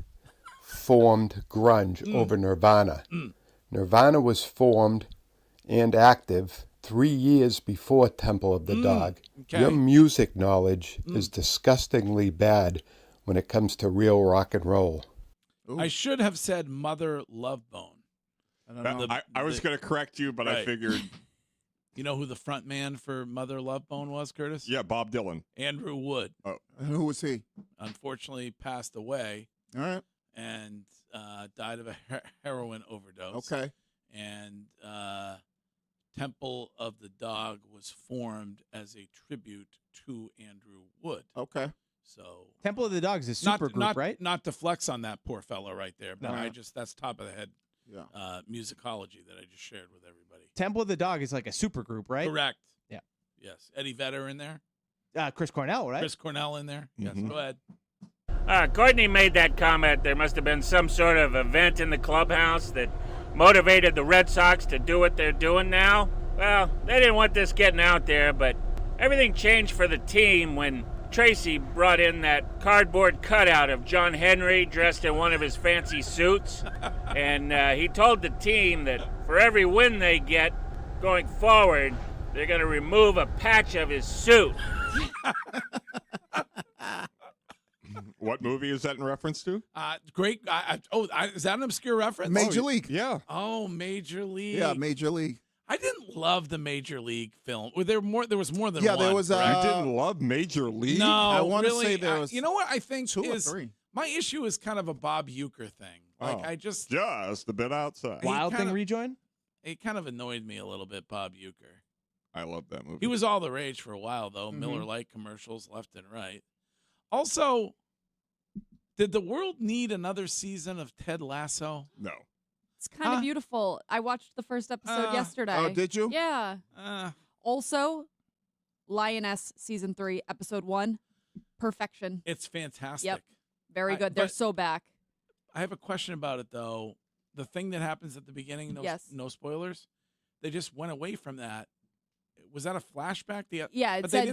formed grunge over Nirvana. Nirvana was formed and active 3 years before Temple of the Dog. Okay. Your music knowledge is disgustingly bad when it comes to real rock and roll. I should have said Mother Love Bone. I was going to correct you, but I figured. You know who the front man for Mother Love Bone was, Curtis? Yeah, Bob Dylan. Andrew Wood. Oh. Who was he? Unfortunately passed away. All right. And died of a heroin overdose. Okay. And Temple of the Dog was formed as a tribute to Andrew Wood. Okay. So Temple of the Dog is a super group, right? Not to flex on that poor fellow right there, but No. that's top of the head musicology that I just shared with everybody. Temple of the Dog is like a super group, right? Correct. Yeah. Yes. Eddie Vedder in there. Chris Cornell, right? Chris Cornell in there. Yes. Go ahead. Courtney made that comment. There must have been some sort of event in the clubhouse that motivated the Red Sox to do what they're doing now. Well, they didn't want this getting out there, but everything changed for the team when Tracy brought in that cardboard cutout of John Henry dressed in one of his fancy suits. And he told the team that for every win they get going forward, they're going to remove a patch of his suit. What movie is that in reference to? Great. Is that an obscure reference? Major League. Yeah. Oh, Major League. Yeah, Major League. I didn't love the Major League film. There was more than Yeah, one. there was. You didn't love Major League? No, I want to really, say there was. you know what I think 2 or is 3. my issue is kind of a Bob Uecker thing. Like I just a bit outside. Wild Thing rejoin? It kind of annoyed me a little bit, Bob Uecker. I love that movie. He was all the rage for a while, though. Miller Lite commercials left and right. Also, did the world need another season of Ted Lasso? No. It's kind of beautiful. I watched the first episode yesterday. Oh, did you? Yeah. Also, Lioness season 3, episode 1, perfection. It's fantastic. Yep. Very good. They're so back. I have a question about it, though. The thing that happens at the beginning, no spoilers, they just went away from that. Was that a flashback? Yeah, it said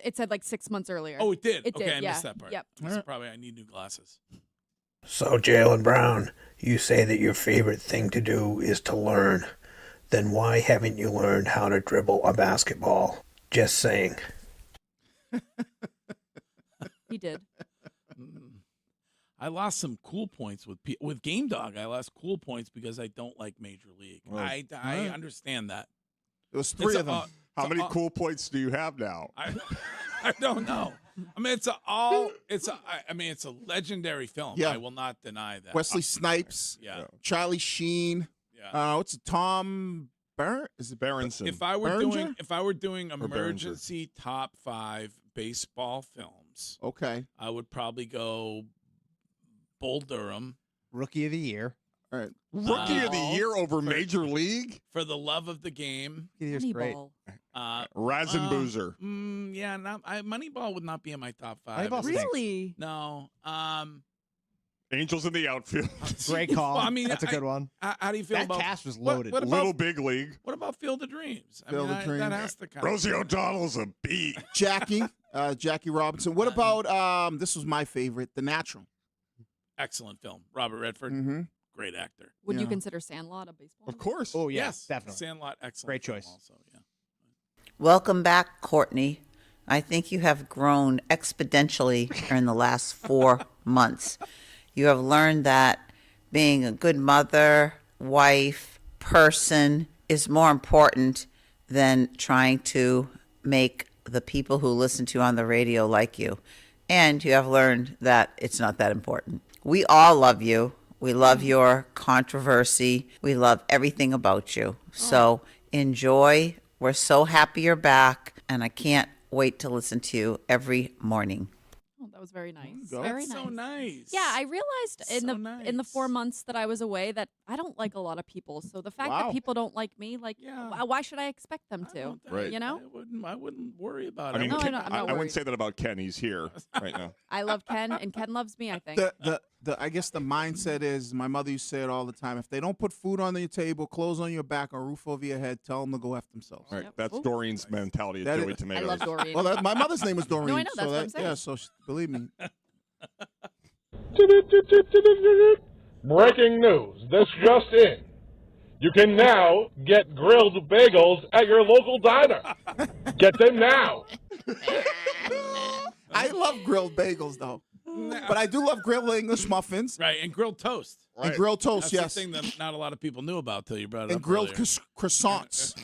It said like 6 months earlier. Oh, it did. It okay, did. I missed that part. Yep. So probably I need new glasses. So, Jalen Brown, you say that your favorite thing to do is to learn. Then why haven't you learned how to dribble a basketball? Just saying. He did. I lost some cool points with Game Dog. I lost cool points because I don't like Major League. I understand that. There was 3 of them. How many cool points do you have now? I don't know. I mean, it's a legendary film. Yeah. I will not deny that. Wesley Snipes. Yeah. Charlie Sheen. Yeah. What's it? Tom Is it Berenson? If I were Berenger? doing emergency top 5 baseball films, okay, I would probably go Bull Durham, Rookie of the Year. All right. Rookie of the Year over Major League? For the Love of the Game. He's great. Razin Boozer. Yeah, Moneyball would not be in my top 5. Moneyball stinks. Really? No. Angels in the outfield. Great call. Well, I mean, that's a good one. How do you feel that about cast was what- loaded? What, about, Little Big League. What about Field of Dreams? Field of Dreams. That has to count. Rosie O'Donnell's a beat. Jackie Robinson. What about this was my favorite, The Natural. Excellent film. Robert Redford, Mm-hmm. great actor. Would you consider Sandlot a baseball? Of course. Oh yeah, Yes, definitely. Sandlot, excellent. Great film choice. Also, yeah. Welcome back, Courtney. I think you have grown exponentially in the last 4 months. You have learned that being a good mother, wife, person is more important than trying to make the people who listen to you on the radio like you. And you have learned that it's not that important. We all love you. We love your controversy. We love everything about you. So enjoy. We're so happy you're back, and I can't wait to listen to you every morning. Oh, that was very nice. go. Very That's nice. so nice. Yeah, I realized in So the 4 months that I was away that I don't like a lot of people. So the fact that people don't like me, like, why should I expect them to? Right. You know? I wouldn't worry about I it. mean, No, Ken, no, I'm not I wouldn't worried. say that about Ken. He's here right now. I love Ken, and Ken loves me, I think. The I guess the mindset is, my mother used to say it all the time, if they don't put food on your table, clothes on your back, or a roof over your head, tell them to go F themselves. Right. Yep. That's Ooh. Doreen's mentality of That Joey is- Tomatoes. I love Doreen. Well, my mother's name was Doreen. No, I know, that's so what I'm saying. Yeah, so believe me. Breaking news. This just in. You can now get grilled bagels at your local diner. Get them now. I love grilled bagels, though. But I do love grilled English muffins. Right, and grilled toast. And grilled toast, That's yes. the thing that not a lot of people knew about till you brought it And up grilled earlier. croissants.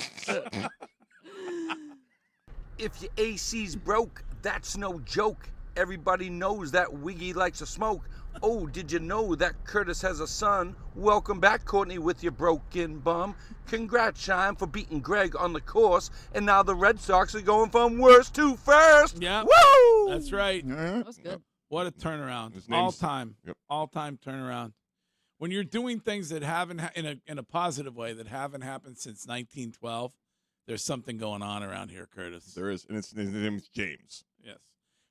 If your AC's broke, that's no joke. Everybody knows that Wiggy likes to smoke. Oh, did you know that Curtis has a son? Welcome back, Courtney, with your broken bum. Congrats, Shine, for beating Greg on the course. And now the Red Sox are going from worst to first. Yeah, Woo! that's right. That was good. What a turnaround! His name's- All time turnaround. When you're doing things that haven't in a positive way that haven't happened since 1912, there's something going on around here, Curtis. There is, and his name is James. Yes.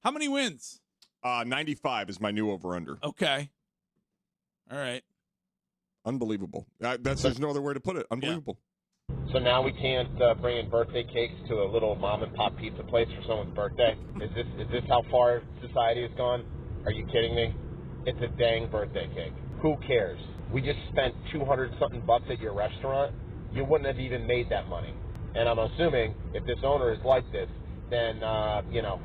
How many wins? 95 is my new over-under. Okay. All right. Unbelievable. There's no other way to put it. Unbelievable. So now we can't bring in birthday cakes to a little mom and pop pizza place for someone's birthday? Is this how far society has gone? Are you kidding me? It's a dang birthday cake. Who cares? We just spent $200-something at your restaurant. You wouldn't have even made that money. And I'm assuming if this owner is like this, then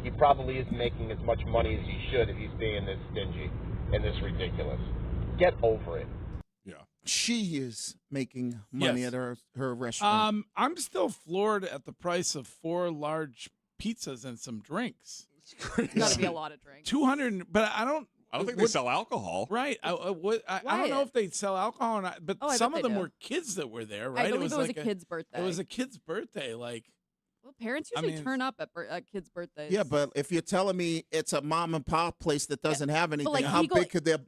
he probably isn't making as much money as he should if he's being this stingy and this ridiculous. Get over it. Yeah. She is making money Yes. at her restaurant. I'm still floored at the price of 4 large pizzas and some drinks. It's got to be a lot of drinks. 200, but I don't think they sell alcohol. Right. I don't know if they sell alcohol or not, but Oh, I bet some of they them do. were kids that were there, right? I believe it was like a kid's birthday. It was a kid's birthday. Like, Well, parents I usually mean- turn up at kids' birthdays. Yeah, but if you're telling me it's a mom and pop place that doesn't have anything, like how Eagle- big could their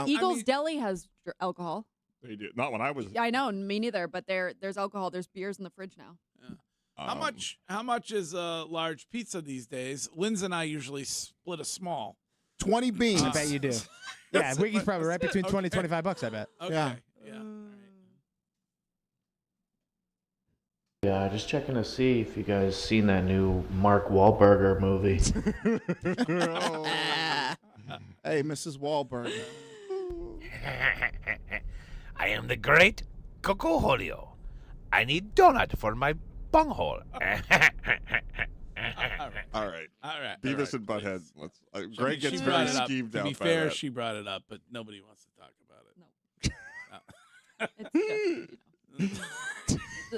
Eagles Deli has alcohol. They did. Not when I was. Yeah, I know, me neither. But there's alcohol. There's beers in the fridge now. how much is a large pizza these days? Linz and I usually split a small. 20 beans? I bet you do. Yeah, Wiggy's probably right between 20 and $25, I bet. Okay. Yeah. Yeah. Yeah, just checking to see if you guys seen that new Mark Wahlberger movie. Hey, Mrs. Wahlberg. I am the great Coco Julio. I need donut for my bunghole. All right. All Beavis right, and Butthead. Let's. She Greg gets brought very it up. skeeved To out be by fair, that. she brought it up, but nobody wants to talk about it. It's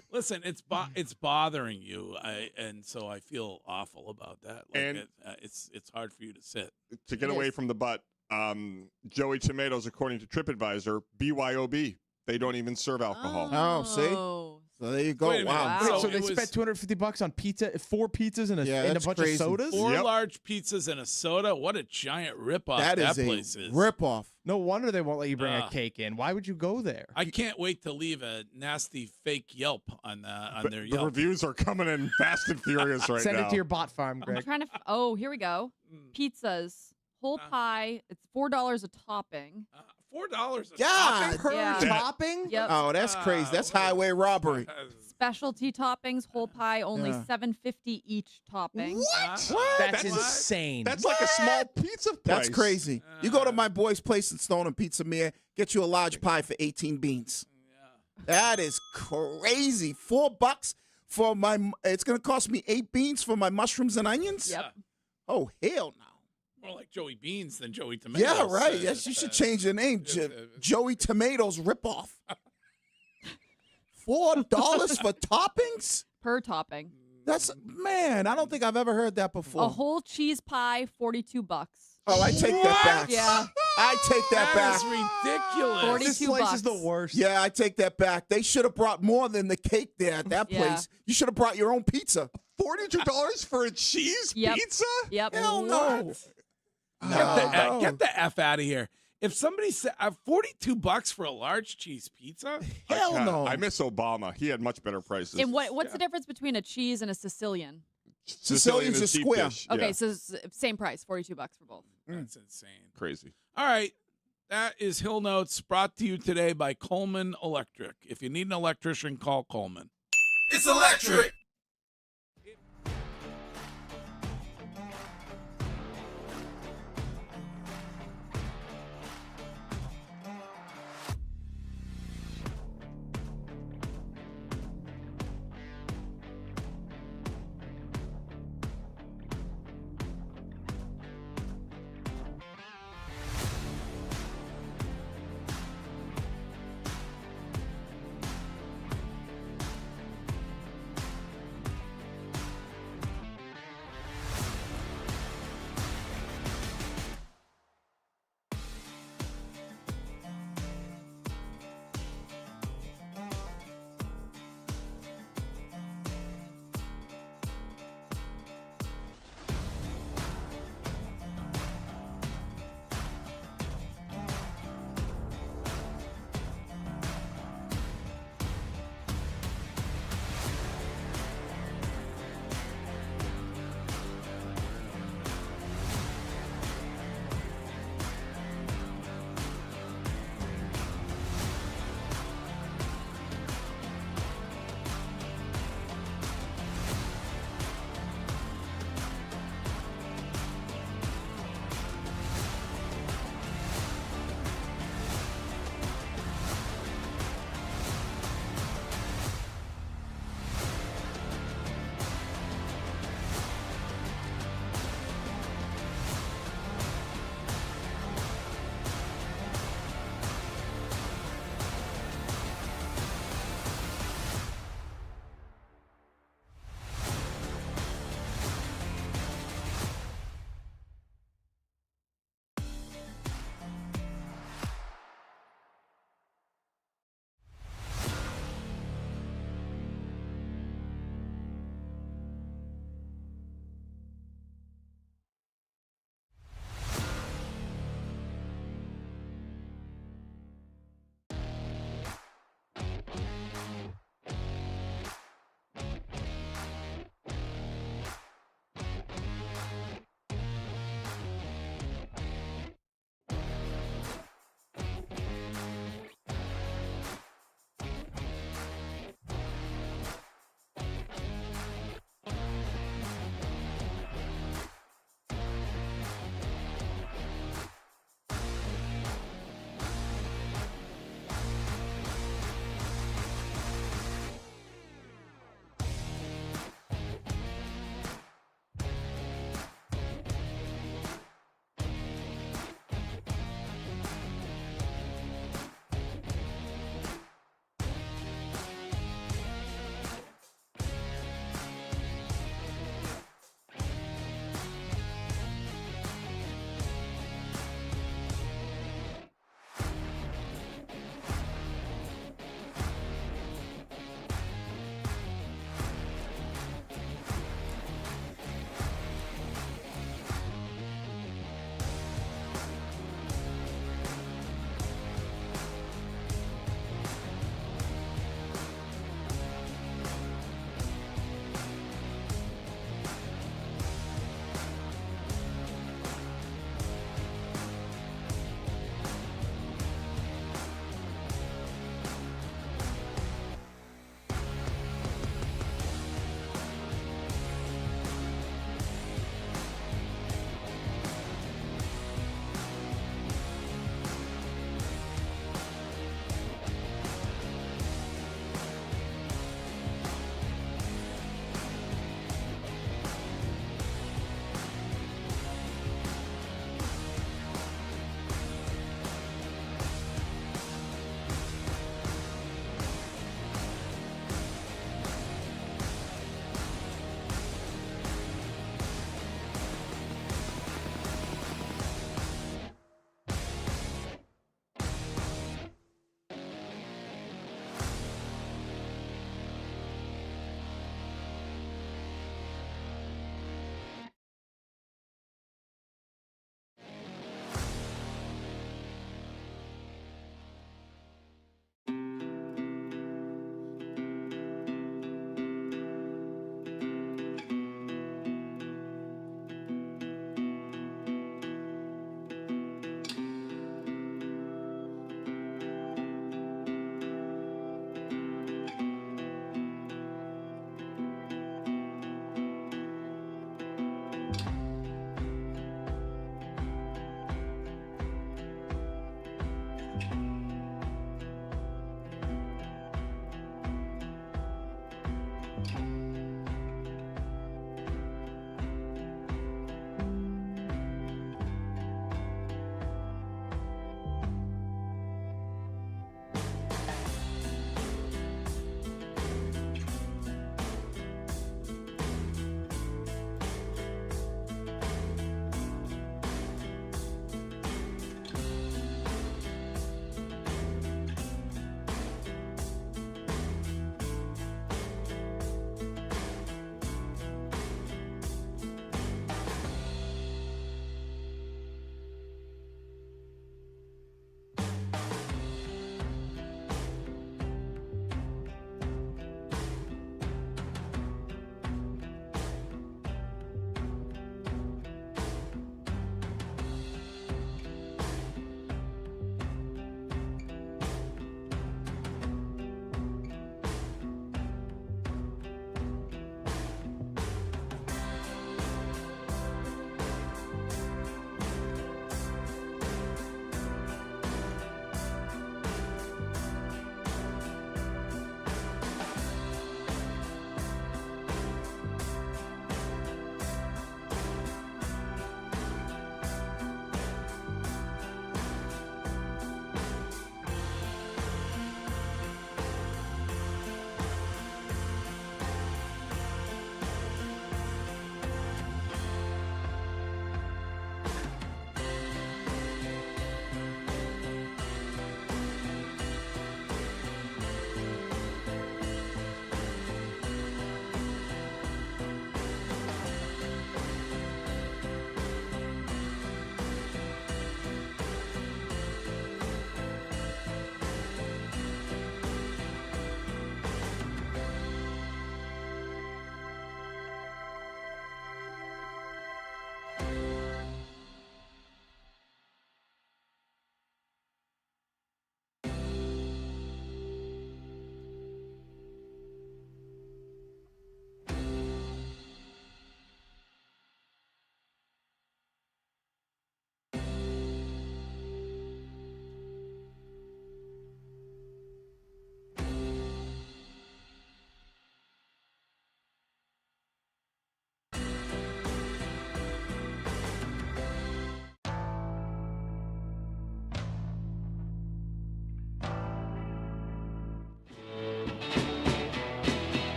just, Listen, it's bothering you, and so I feel awful about that. Like And- it's hard for you to sit. To get away from the butt, Joey Tomatoes, according to TripAdvisor, BYOB. They don't even serve alcohol. Oh, see? So there you go. Wait a minute. Wow. Wait, so it they was- spent $250 on pizza, 4 pizzas and a, Yeah, and a that's bunch crazy. of sodas? 4 large pizzas and a soda. What a giant ripoff That is place a is. ripoff. No wonder they won't let you bring a Ugh. cake in. Why would you go there? I can't wait to leave a nasty fake Yelp on their The Yelp. reviews are coming in fast and furious right Send now. it to your bot farm, I'm Greg. trying to. Oh, here we go. Pizzas, whole pie. It's $4 a topping. $4 a God. topping? Per Yeah. topping? Yep. Oh, that's crazy. That's highway robbery. Specialty toppings, whole pie, only Yeah. $7.50 each topping. What? That's insane. That's like a small pizza price. That's crazy. You go to my boy's place in Stone and Pizza Mere, get you a large pie for 18 beans. That is crazy. $4 for my. It's gonna cost me 8 beans for my mushrooms and onions. Yep. Oh hell no. More like Joey Beans than Joey Tomatoes. Yeah, right. Yes, you should change the name. Joey Tomatoes ripoff. $4 for toppings? Per topping. That's man. I don't think I've ever heard that before. A whole cheese pie, $42. Oh, I take that back. Yeah. I take that back. Is ridiculous. 42 This place bucks. is the worst. Yeah, I take that back. They should have brought more than the cake there at that Yeah. place. You should have brought your own pizza. $42 for a cheese Yep. pizza? Yep. Hell no. Get the F out of here. If somebody said $42 for a large cheese pizza, Hell no. I miss Obama. He had much better prices. And what's the difference between a cheese and a Sicilian? Sicilian's is a deep square. dish. Okay, Yeah. so same price, $42 for both. that's insane. Crazy. All right. That is Hill Notes brought to you today by Coleman Electric. If you need an electrician, call Coleman. It's electric.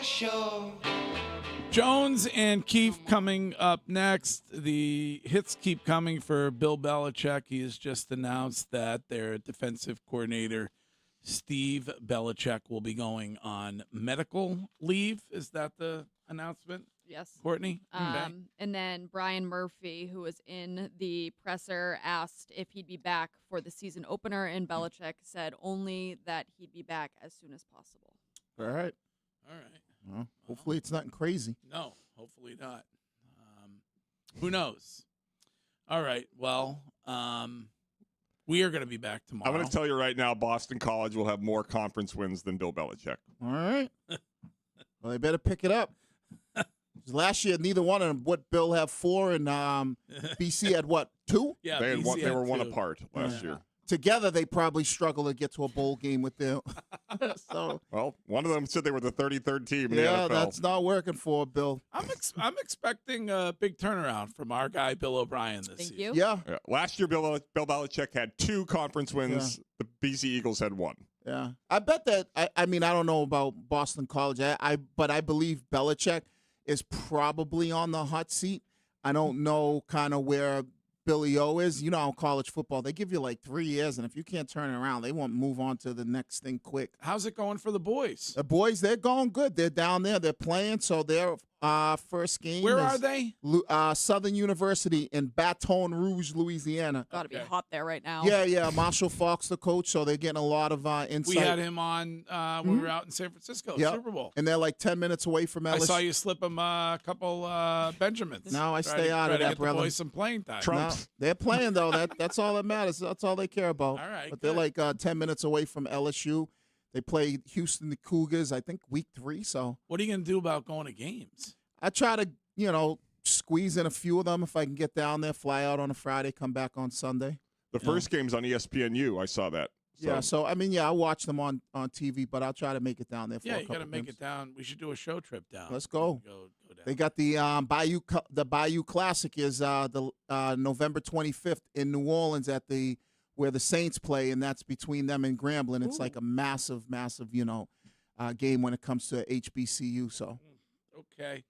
sure. Jones and Keefe coming up next. The hits keep coming for Bill Belichick. He has just announced that their defensive coordinator, Steve Belichick, will be going on medical leave. Is that the announcement? Yes. Courtney? Okay. And then Brian Murphy, who was in the presser, asked if he'd be back for the season opener, and Belichick said only that he'd be back as soon as possible. All right. All right. Well, hopefully it's nothing crazy. No, hopefully not. Who knows? All right. Well, we are going to be back tomorrow. I'm going to tell you right now, Boston College will have more conference wins than Bill Belichick. All right. Well, they better pick it up. Last year, neither one of them. What, Bill had 4 and BC had what, 2? Yeah, they were 1 2. apart last year. Together, they probably struggle to get to a bowl game with them. So, well, one of them said they were the 33rd team in the yeah, NFL. that's not working for Bill. I'm expecting a big turnaround from our guy Bill O'Brien this season. Yeah. Last year, Bill Belichick had 2 conference wins. The BC Eagles had 1. Yeah. I bet that, I mean, I don't know about Boston College, but I believe Belichick is probably on the hot seat. I don't know kind of where Billy O is. You know how college football, they give you like 3 years, and if you can't turn it around, they won't move on to the next thing quick. How's it going for the boys? The boys, they're going good. They're down there. They're playing, so their first game Where is are they? Southern University in Baton Rouge, Louisiana. Got to be hot there right now. Yeah. Marshall Faulk's the coach, so they're getting a lot of insight. We had him on when we were out in San Francisco, Yep. Super Bowl. And they're like 10 minutes away from LSU. I saw you slip him a couple Benjamins. No, I stay out Try of to that, get brother. The boys some playing time. No, they're playing, though. That's all that matters. That's all they care about. All right, but they're like 10 minutes away from LSU. They play Houston, the Cougars, I think, week 3. So what are you going to do about going to games? I try to, squeeze in a few of them if I can get down there, fly out on a Friday, come back on Sunday. The first game's on ESPNU. I saw that. So I mean, I watch them on TV, but I'll try to make it down there for a Yeah, couple you got to make games. it down. We should do a show trip down. Let's go. Go down. They got the Bayou Classic is the November 25th in New Orleans where the Saints play, and that's between them and Grambling. It's like a massive, game when it comes to HBCU. So, Okay.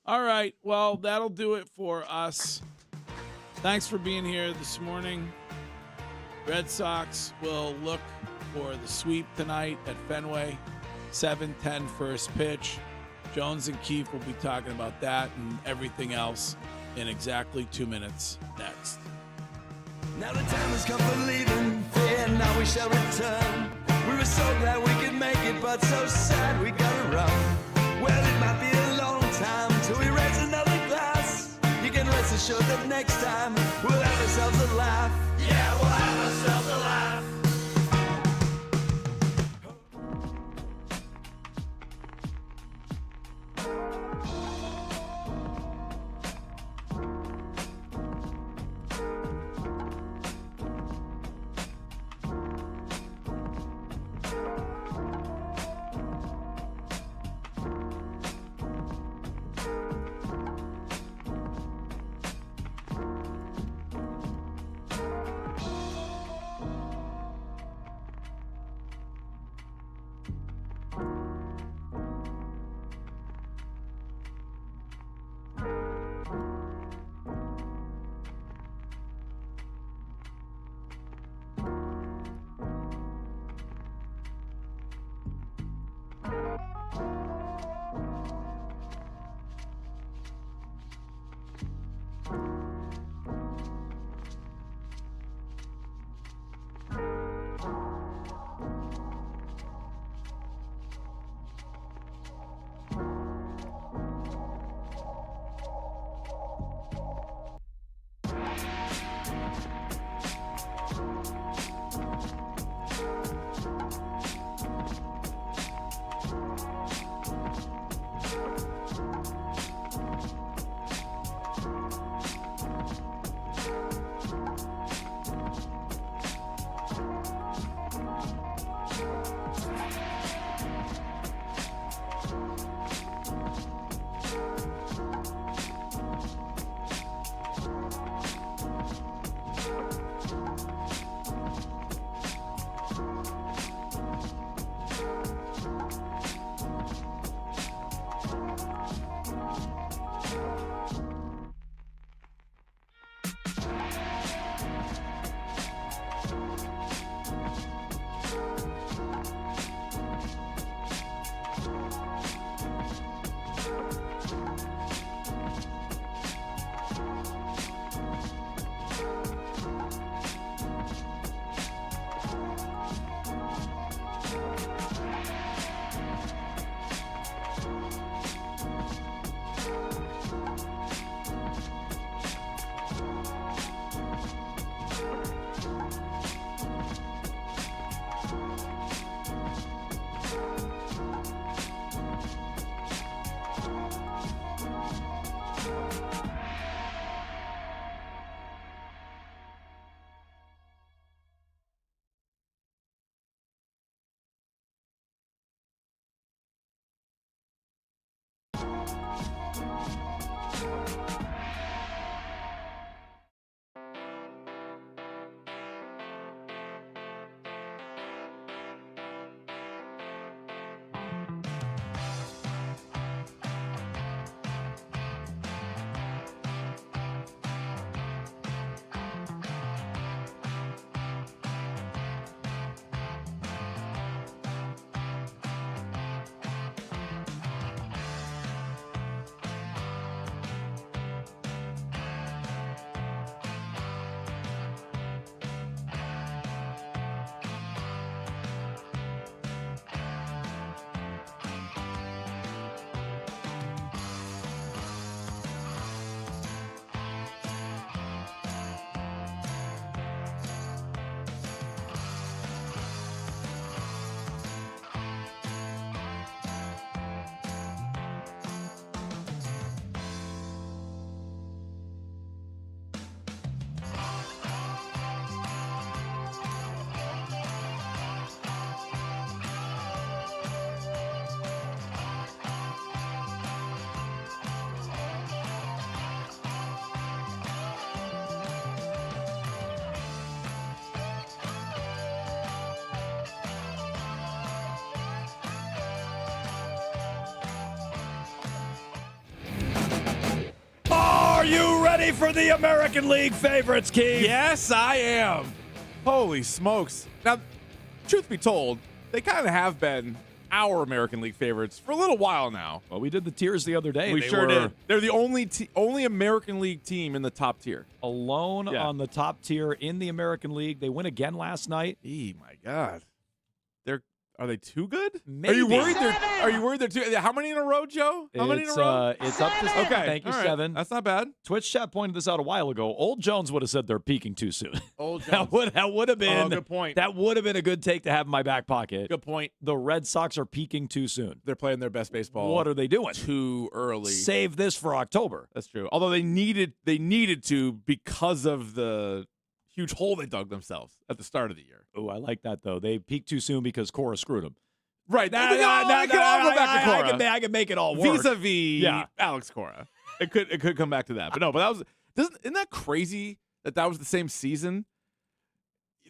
All right. Well, that'll do it for us. Thanks for being here this morning. Red Sox will look for the sweep tonight at Fenway. 7:10 first pitch. Jones and Keefe will be talking about that and everything else in exactly 2 minutes next. Now the time has come for leaving, fear now we shall return. We were so glad we could make it, but so sad we gotta run. Well, it might be a long time till we raise another glass. You can rest assured that next time we'll have ourselves a laugh. Yeah, we'll have ourselves a laugh. Are you ready for the American League favorites, Keith? Yes, I am. Holy smokes. Now, truth be told, they kind of have been our American League favorites for a little while now. Well, we did the tiers the other day. We sure did. They're the only American League team in the top tier. Alone on the top tier in the American League. They win again last night. My God. Are they too good? Maybe. Are you worried they're too? How many in a row, Joe? How many in a row? It's up to okay. Thank you, All right. 7. That's not bad. Twitch chat pointed this out a while ago. Old Jones would have said they're peaking too soon. Old Jones. that would have been. Oh, good point. That would have been a good take to have in my back pocket. Good point. The Red Sox are peaking too soon. They're playing their best baseball. What are they doing? Too early. Save this for October. That's true. Although they needed to because of the huge hole they dug themselves at the start of the year. Oh, I like that though. They peaked too soon because Cora screwed them. Right. I can make it all work. Vis-a-vis Alex Cora. It could come back to that. But no, isn't that crazy that was the same season?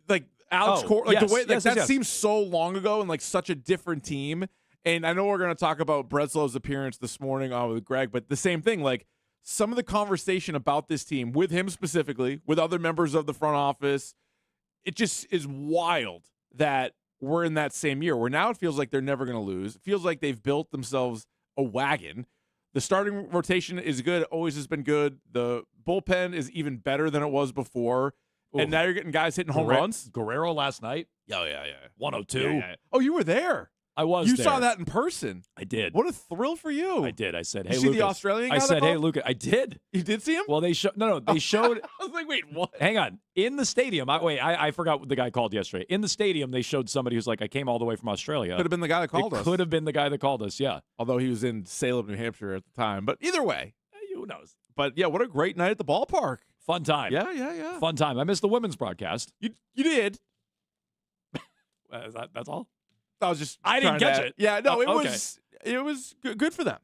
Like Alex Cora, like the way that seems so long ago and like such a different team. And I know we're going to talk about Breslow's appearance this morning with Greg, but the same thing, like some of the conversation about this team with him specifically, with other members of the front office, it just is wild that we're in that same year where now it feels like they're never going to lose. It feels like they've built themselves a wagon. The starting rotation is good, always has been good. The bullpen is even better than it was before. Ooh. And now you're getting guys hitting home runs. Guerrero last night. Oh, yeah. 102. Yeah. Oh, you were there. I was You there. saw that in person. I did. What a thrill for you. I did. I said, hey, Did you see Lucas. the Australian guy I said, that hey, called? Lucas. I did. You did see him? Well, they showed. No, they showed. I was like, wait, what? Hang on. In the stadium. I forgot what the guy called yesterday. In the stadium, they showed somebody who's like, I came all the way from Australia. Could have been the guy that called us. Could have been the guy that called us, yeah. Although he was in Salem, New Hampshire at the time. But either way, who knows? But yeah, what a great night at the ballpark. Fun time. Yeah. Fun time. I missed the women's broadcast. You did. That's all? I didn't catch it. Yeah, no, okay. It was good for them.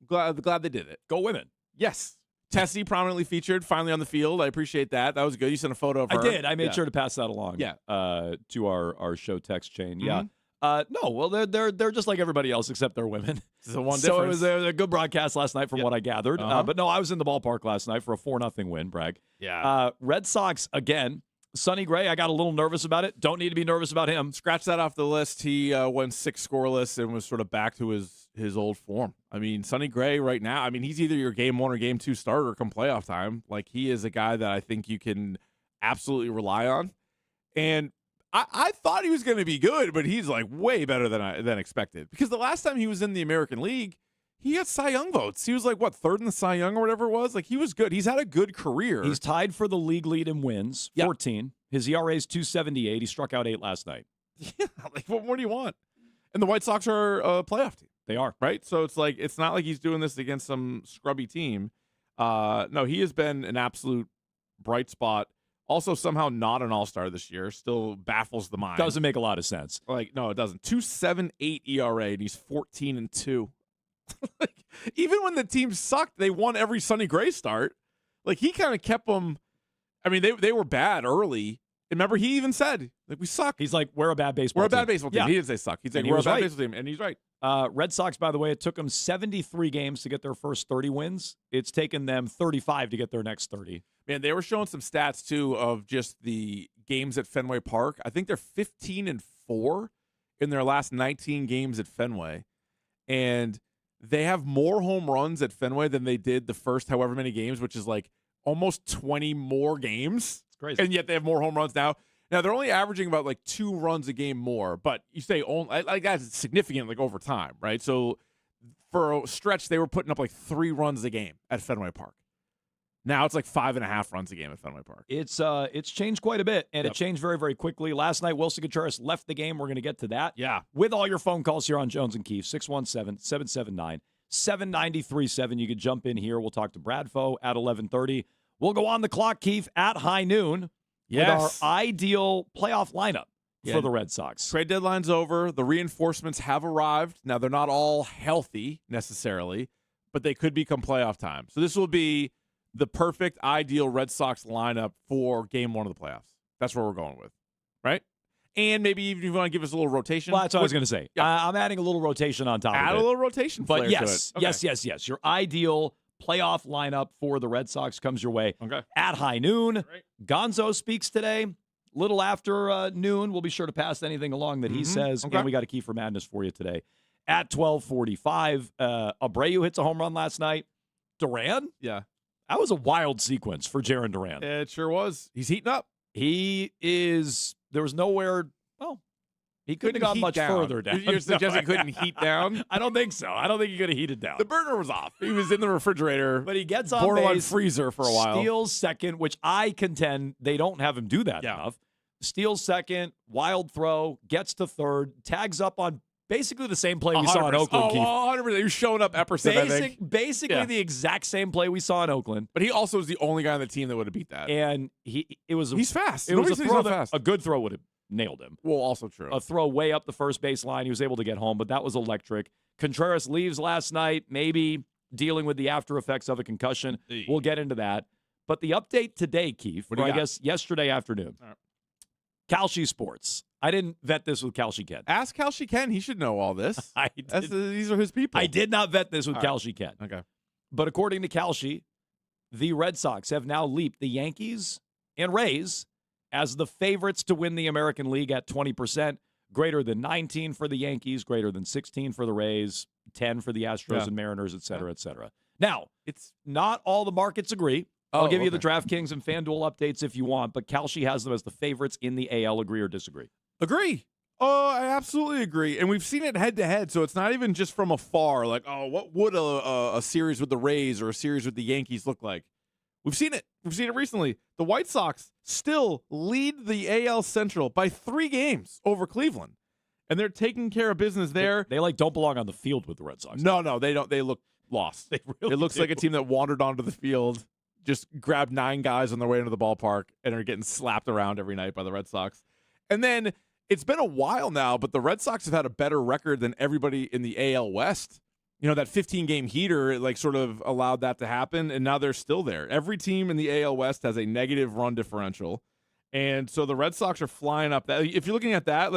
Glad they did it. Go women. Yes. Tessie prominently featured, finally on the field. I appreciate that. That was good. You sent a photo of her. I did. I made sure to pass that along. Yeah. To our show text chain. Mm-hmm. Yeah. No, well, they're just like everybody else except they're women. It's the one so difference. it was a good broadcast last night from what I gathered. But no, I was in the ballpark last night for a 4-0 win, brag. Yeah. Red Sox, again, Sonny Gray, I got a little nervous about it. Don't need to be nervous about him. Scratch that off the list. He went 6 scoreless and was sort of back to his old form. I mean, Sonny Gray right now, he's either your game 1 or game 2 starter come playoff time. Like, he is a guy that I think you can absolutely rely on. And I thought he was going to be good, but he's like way better than expected. Because the last time he was in the American League, he had Cy Young votes. He was like, 3rd in the Cy Young or whatever it was? Like, he was good. He's had a good career. He's tied for the league lead in wins, 14. His ERA is 2.78. He struck out 8 last night. Yeah, like, what more do you want? And the White Sox are a playoff team. They are. Right? So it's like, it's not like he's doing this against some scrubby team. No, he has been an absolute bright spot. Also, somehow not an all-star this year. Still baffles the mind. Doesn't make a lot of sense. Like, no, it doesn't. 2.78 ERA, and he's 14-2. Like, even when the team sucked, they won every Sonny Gray start. Like, he kind of kept them. I mean, they were bad early. Remember, he even said, like, we suck. He's like, we're a bad baseball team. We're a bad baseball team. Yeah. He didn't say suck. He said, we're a bad baseball team. And he's right. Red Sox, by the way, it took them 73 games to get their first 30 wins. It's taken them 35 to get their next 30. Man, they were showing some stats, too, of just the games at Fenway Park. I think they're 15-4 in their last 19 games at Fenway. And they have more home runs at Fenway than they did the first however many games, which is like almost 20 more games. It's crazy. And yet they have more home runs now. Now, they're only averaging about like 2 runs a game more, but you say only, like that's significant, like over time, right? So for a stretch, they were putting up like 3 runs a game at Fenway Park. Now it's like 5.5 runs a game at Fenway Park. It's changed quite a bit, and it changed very, very quickly. Last night, Wilson Contreras left the game. We're going to get to that. Yeah. With all your phone calls here on Jones and Keefe, 617-779-7937. You could jump in here. We'll talk to Bradfo at 11:30. We'll go on the clock, Keefe, at high noon with our ideal playoff lineup for the Red Sox. Trade deadline's over. The reinforcements have arrived. Now, they're not all healthy necessarily, but they could become playoff time. So this will be the perfect, ideal Red Sox lineup for Game 1 of the playoffs. That's what we're going with, right? And maybe even if you want to give us a little rotation. Well, that's what I was going to say. Yeah. I'm adding a little rotation on top of it. Add a little rotation flair to it. Okay. Yes. Your ideal playoff lineup for the Red Sox comes your way at high noon. Right. Gonzo speaks today. Little after noon. We'll be sure to pass anything along that he says. Okay. And we got a key for madness for you today. At 12:45, Abreu hits a home run last night. Duran? Yeah. That was a wild sequence for Jarren Duran. It sure was. He's heating up. There was nowhere, he couldn't have gone much further down. You're suggesting he couldn't heat down? I don't think so. I don't think he could have heated down. The burner was off. He was in the refrigerator. But he gets on borderline base, freezer for a while. Steals second, which I contend they don't have him do that enough. Steals second, wild throw, gets to third, tags up on basically the same play we saw in Oakland. Oh, 100%. He was showing up Epperson, I think. Basically the exact same play we saw in Oakland. But he also was the only guy on the team that would have beat that. And he's fast. It was a throw that a good throw would have nailed him. Well, also true. A throw way up the first base line. He was able to get home, but that was electric. Contreras leaves last night, maybe dealing with the after effects of a concussion. We'll get into that. But the update today, Keith, or I guess yesterday afternoon, Kalshi Sports. I didn't vet this with Kalshi Ken. Ask Kalshi Ken. He should know all this. These are his people. I did not vet this with Kalshi Ken. Okay. But according to Kalshi, the Red Sox have now leaped the Yankees and Rays as the favorites to win the American League at 20%, greater than 19 for the Yankees, greater than 16 for the Rays, 10 for the Astros and Mariners, et cetera, et cetera. Now, it's not all the markets agree. I'll give you the DraftKings and FanDuel updates if you want, but Kalshi has them as the favorites in the AL. Agree or disagree? Agree. Oh, I absolutely agree. And we've seen it head-to-head, so it's not even just from afar, like, what would a series with the Rays or a series with the Yankees look like? We've seen it. We've seen it recently. The White Sox still lead the AL Central by 3 games over Cleveland, and they're taking care of business there. They don't belong on the field with the Red Sox. No, they don't. They look lost. They really It looks like a team that wandered onto the field, just grabbed 9 guys on their way into the ballpark, and are getting slapped around every night by the Red Sox. And then it's been a while now, but the Red Sox have had a better record than everybody in the AL West. You know, that 15-game heater, sort of allowed that to happen, and now they're still there. Every team in the AL West has a negative run differential, and so the Red Sox are flying up. That if you're looking at that,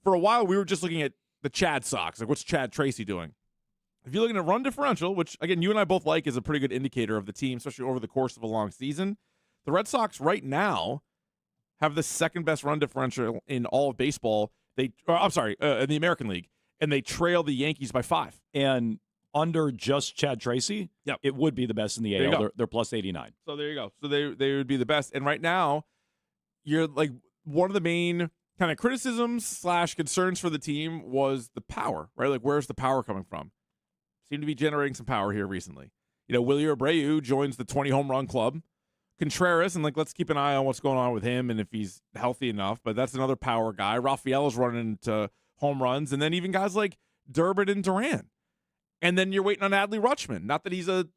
for a while we were just looking at the Chad Sox. What's Chad Tracy doing? If you're looking at run differential, which, again, you and I both like is a pretty good indicator of the team, especially over the course of a long season, the Red Sox right now have the second best run differential in all of baseball. In the American League, and they trail the Yankees by 5. And under just Chad Tracy, it would be the best in the AL. They're plus 89. So there you go. So they would be the best. And right now, you're one of the main kind of criticisms / concerns for the team was the power, right? Where's the power coming from? Seem to be generating some power here recently. Willie Abreu joins the 20 home run club. Contreras, and let's keep an eye on what's going on with him and if he's healthy enough, but that's another power guy. Rafaela's running into home runs, and then even guys like Durbin and Duran. And then you're waiting on Adley Rutschman. Not that he's a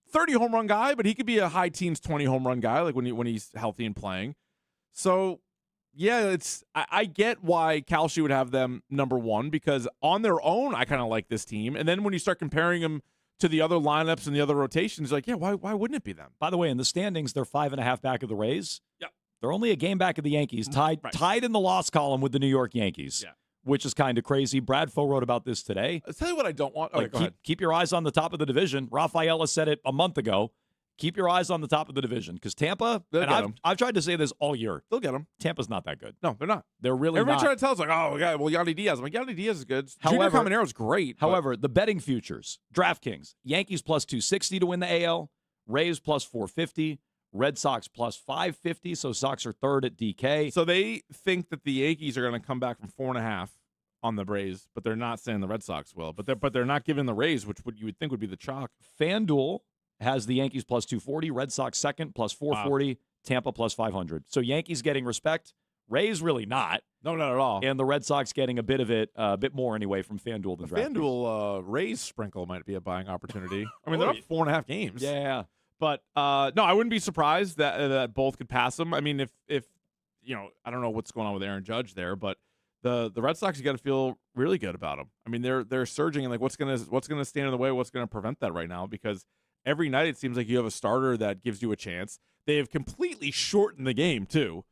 30 home run guy, but he could be a high teens 20 home run guy when he's healthy and playing. So yeah, I get why Kalshi would have them number one, because on their own, I kind of like this team. And then when you start comparing them to the other lineups and the other rotations, like, yeah, why wouldn't it be them? By the way, in the standings, they're 5.5 back of the Rays. Yeah. They're only a game back of the Yankees, tied in the loss column with the New York Yankees, which is kind of crazy. Brad Foe wrote about this today. I'll tell you what I don't want. Okay, keep your eyes on the top of the division. Rafaela said it a month ago. Keep your eyes on the top of the division, because Tampa, and I've tried to say this all year. They'll get them. Tampa's not that good. No, they're not. They're really Everybody not. trying to tell us, like, oh, Yandy Diaz. I'm like, Yandy Diaz is good. However, Junior Camaro's great. However, the betting futures, DraftKings, Yankees plus 260 to win the AL, Rays plus 450, Red Sox plus 550, so Sox are third at DK. So they think that the Yankees are going to come back from 4.5 on the Rays, but they're not saying the Red Sox will. But they're not giving the Rays, which you would think would be the chalk. FanDuel has the Yankees plus 240, Red Sox second plus 440, Tampa plus 500. So Yankees getting respect, Rays really not. No, not at all. And the Red Sox getting a bit of it, a bit more anyway from FanDuel than DraftKings. FanDuel Rays sprinkle might be a buying opportunity. I mean, they're up 4.5 games. Yeah. But no, I wouldn't be surprised that both could pass them. I mean, if I don't know what's going on with Aaron Judge there, but the Red Sox, you got to feel really good about them. I mean, they're surging, and like what's gonna stand in the way? What's gonna prevent that right now? Because every night it seems like you have a starter that gives you a chance. They have completely shortened the game too.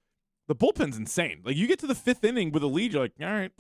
The bullpen's insane. Like, you get to the 5th inning with a lead, you're like, all right,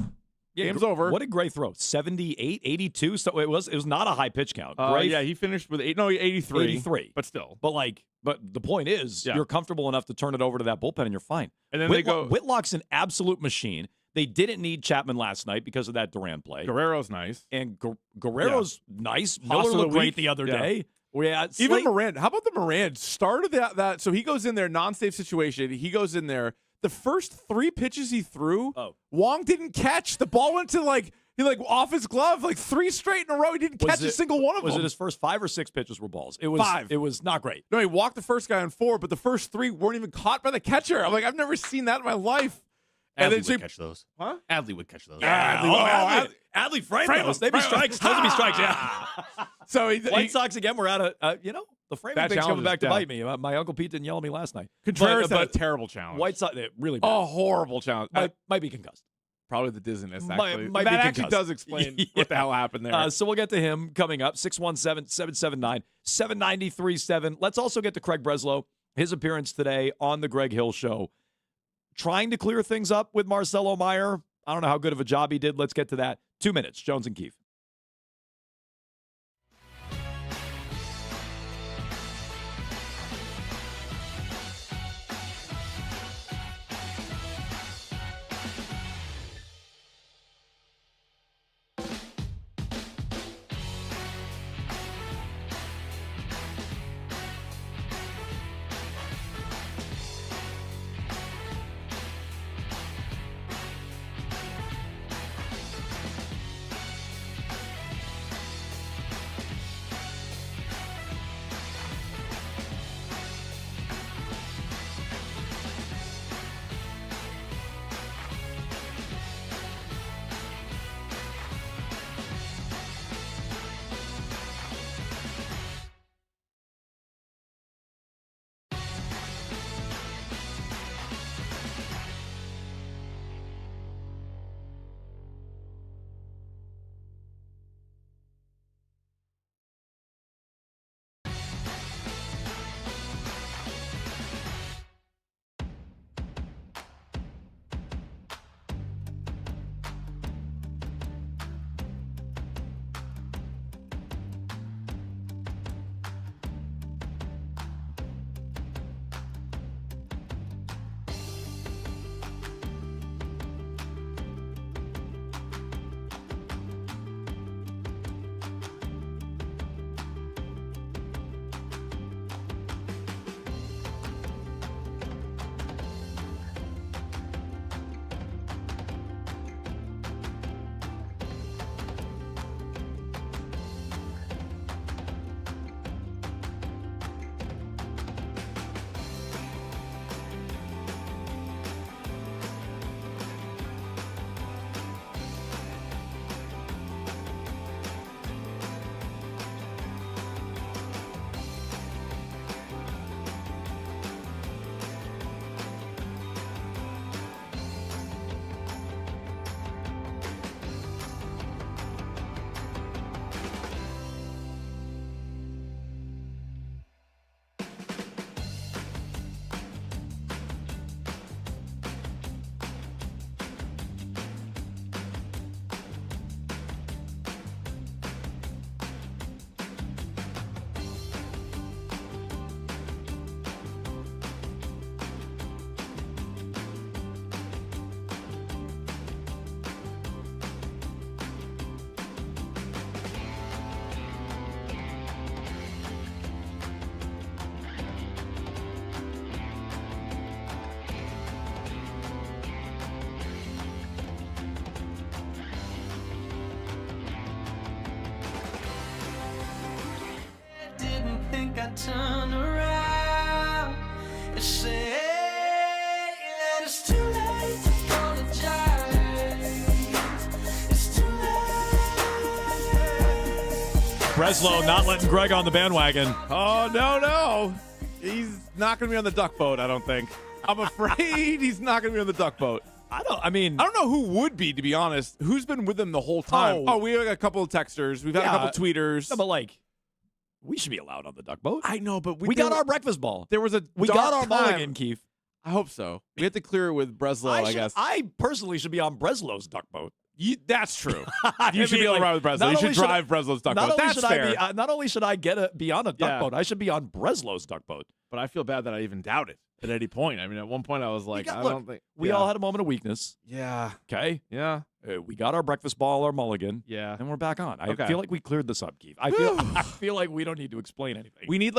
game's over. What a great throw. 78, 82. So it was not a high pitch count. Yeah, he finished with 83. 83. But still. But the point is, you're comfortable enough to turn it over to that bullpen and you're fine. And then Whitlock's an absolute machine. They didn't need Chapman last night because of that Duran play. Guerrero's nice. And Guerrero's nice. Miller looked great the other day. Yeah, even Moran. How about the Moran? Started that. So he goes in there, non-safe situation. He goes in there. The first 3 pitches he threw, Wong didn't catch. The ball went to he off his glove 3 straight in a row. He didn't catch a single one of them. Was it his first 5 or 6 pitches were balls? It was 5. It was not great. No, he walked the first guy on 4, but the first 3 weren't even caught by the catcher. I'm like, I've never seen that in my life. Adley would catch those. Huh? Adley would catch those. Yeah, Adley framed those. They'd be strikes. Those would be strikes, yeah. So White Sox, again, we're at the framing thing's coming back to bite me. My Uncle Pete didn't yell at me last night. Contreras had a terrible challenge. White Sox, really bad. Oh, horrible challenge. Might be concussed. Probably the dizziness, actually. Might that be actually does explain what the hell happened there. So we'll get to him coming up, 617-779-7937. Let's also get to Craig Breslow, his appearance today on the Greg Hill Show. Trying to clear things up with Marcelo Meyer. I don't know how good of a job he did. Let's get to that. 2 minutes. Jones and Keefe. I turn around and say that it's too late to apologize. It's too late. Breslow not letting Greg on the bandwagon. Oh, no. He's not going to be on the duck boat, I don't think. I'm afraid he's not going to be on the duck boat. I don't know who would be, to be honest. Who's been with him the whole time? Oh, we have a couple of texters. We've had a couple of tweeters. No, but we should be allowed on the duck boat. I know, but we got our breakfast ball. There was we got our mulligan, Keith. I hope so. We have to clear it with Breslow, I guess. I personally should be on Breslow's duck boat. That's true. You should be able to ride with Breslow. You should drive Breslow's duck boat. That's fair. Not only should I be on a duck boat, I should be on Breslow's duck boat. But I feel bad that I even doubt it at any point. I mean, at one point I was like, I don't think. We all had a moment of weakness. Yeah. Okay? Yeah. We got our breakfast ball, our mulligan. Yeah. And we're back on. I Okay. feel like we cleared this up, Keith. I feel like we don't need to explain anything. We need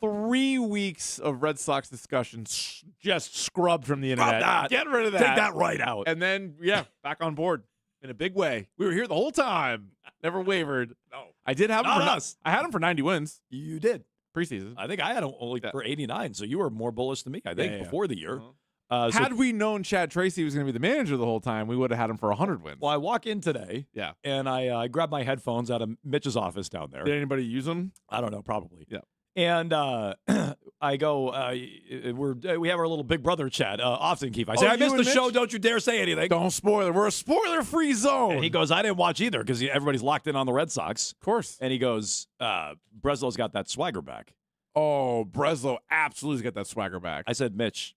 3 weeks of Red Sox discussions just scrubbed from the internet. that. Get rid of that. Take that right out. And then, back on board in a big way. We were here the whole time. Never wavered. No. I did have him Not for us. I had him for 90 wins. You did. Preseason. I think I had him only for 89, so you were more bullish than me, I think, before the year. Had we known Chad Tracy was going to be the manager the whole time, we would have had him for 100 wins. Well, I walk in today, and I grab my headphones out of Mitch's office down there. Did anybody use them? I don't know, probably. Yeah. And I go, we have our little big brother chat often, Keith. I say, I missed the show. Don't you dare say anything. Don't spoil it. We're a spoiler-free zone. And he goes, I didn't watch either because everybody's locked in on the Red Sox. Of course. And he goes, Breslow's got that swagger back. Oh, Breslow absolutely got that swagger back. I said, Mitch,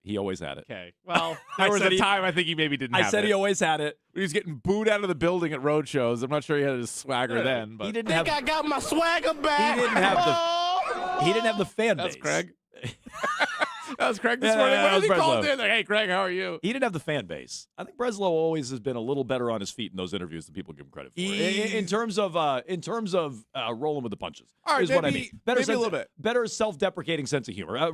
he always had it. Okay. Well, there was a time I think he maybe didn't have it. I said he always had it. He was getting booed out of the building at road shows. I'm not sure he had his swagger then. But He didn't have. I got my swagger back. He didn't have the fan base. That's Craig. That was Craig this Yeah, morning. that When was he called Breslow. in, hey, Craig, how are you? He didn't have the fan base. I think Breslow always has been a little better on his feet in those interviews than people give him credit for. In terms of rolling with the punches, All right, is what I maybe- mean. Better maybe a little bit. Better self-deprecating sense of humor.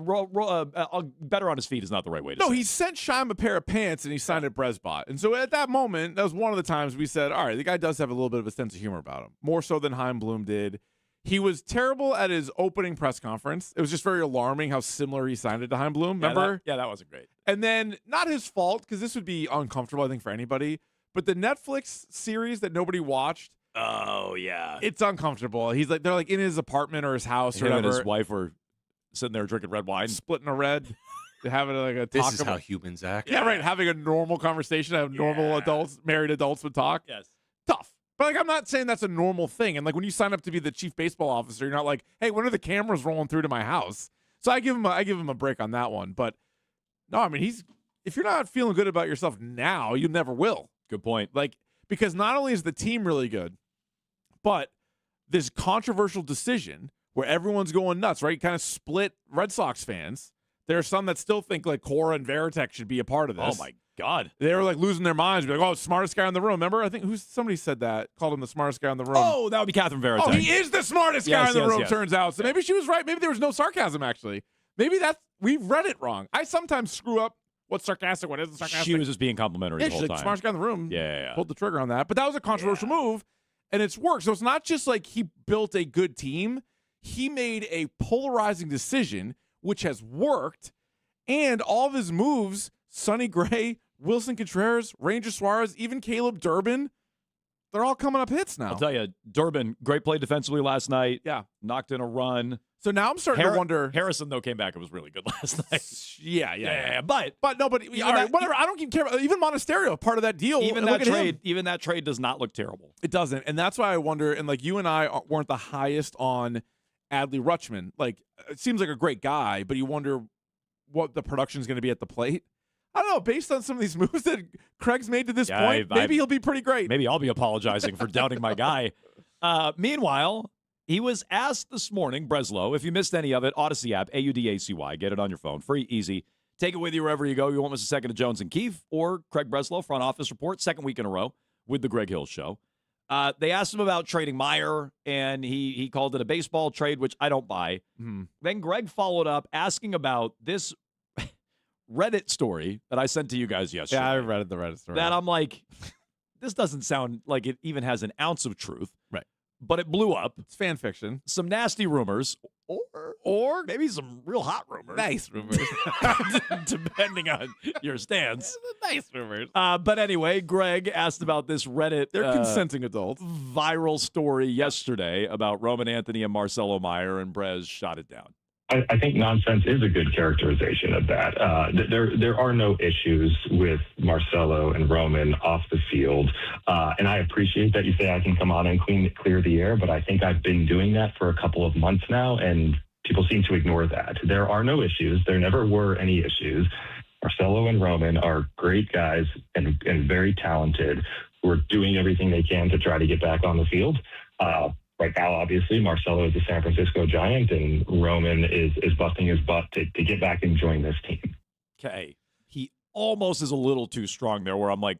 Better on his feet is not the right way to No, say he it. sent Shime a pair of pants and he signed at Bresbot. And so at that moment, that was one of the times we said, all right, the guy does have a little bit of a sense of humor about him, more so than Chaim Bloom did. He was terrible at his opening press conference. It was just very alarming how similar he sounded to Chaim Bloom. Remember? Yeah, that wasn't great. And then, not his fault, because this would be uncomfortable, I think, for anybody, but the Netflix series that nobody watched, Oh yeah, it's uncomfortable. They're like in his apartment or his house or him and whatever. his wife were sitting there drinking red wine, splitting a red, having like a This talk is about, how humans act. Yeah, right. Having a normal conversation, how normal adults, married adults would talk. Yes. Tough. But I'm not saying that's a normal thing. And when you sign up to be the chief baseball officer, you're not like, hey, when are the cameras rolling through to my house? So I give him a break on that one. But no, I mean, if you're not feeling good about yourself now, you never will. Good point. Because not only is the team really good, but this controversial decision where everyone's going nuts, right? You kind of split Red Sox fans. There are some that still think Cora and Veritek should be a part of this. Oh my God. They were losing their minds. Be like, oh, smartest guy in the room. Remember? I think somebody said that, called him the smartest guy in the room. Oh, that would be Catherine Veritek. Oh, he is the smartest guy in the room, yes. turns out. So maybe she was right. Maybe there was no sarcasm, actually. Maybe we read it wrong. I sometimes screw up what's sarcastic, what isn't sarcastic. She was just being complimentary the whole she's time. Smartest guy in the room. Yeah. Pulled the trigger on that. But that was a controversial move, and it's worked. So it's not just he built a good team. He made a polarizing decision, which has worked, and all of his moves, Sonny Gray, Wilson Contreras, Ranger Suarez, even Caleb Durbin, they're all coming up hits now. I'll tell you, Durbin, great play defensively last night. Yeah. Knocked in a run. So now I'm starting to wonder. Harrison, though, came back and was really good last night. Yeah. But all right, whatever. I don't even care. Even Monasterio, part of that deal. Even look that at trade, him. even that trade does not look terrible. It doesn't, and that's why I wonder. And you and I weren't the highest on Adley Rutschman. It seems like a great guy, but you wonder what the production is going to be at the plate. I don't know. Based on some of these moves that Craig's made to this point, maybe he'll be pretty great. Maybe I'll be apologizing for doubting my guy. Meanwhile, he was asked this morning, Breslow, if you missed any of it, Odyssey app, AUDACY, get it on your phone, free, easy. Take it with you wherever you go. You won't miss a second of Jones and Keefe or Craig Breslow, front office report, second week in a row with the Greg Hill Show. They asked him about trading Meyer, and he called it a baseball trade, which I don't buy. Mm-hmm. Then Greg followed up asking about this Reddit story that I sent to you guys yesterday. Yeah, I read the Reddit story. That I'm like, this doesn't sound like it even has an ounce of truth. Right. But it blew up. It's fan fiction. Some nasty rumors. Or maybe some real hot rumors. Nice rumors. Depending on your stance. Nice rumors. But anyway, Greg asked about this Reddit. They're consenting adults. Viral story yesterday about Roman Anthony and Marcelo Meyer, and Brez shot it down. I think nonsense is a good characterization of that. There are no issues with Marcelo and Roman off the field. And I appreciate that you say I can come on and clear the air, but I think I've been doing that for a couple of months now, and people seem to ignore that. There are no issues. There never were any issues. Marcelo and Roman are great guys and very talented who are doing everything they can to try to get back on the field. Right now, obviously, Marcelo is the San Francisco Giant, and Roman is busting his butt to get back and join this team. Okay. He almost is a little too strong there, where I'm like,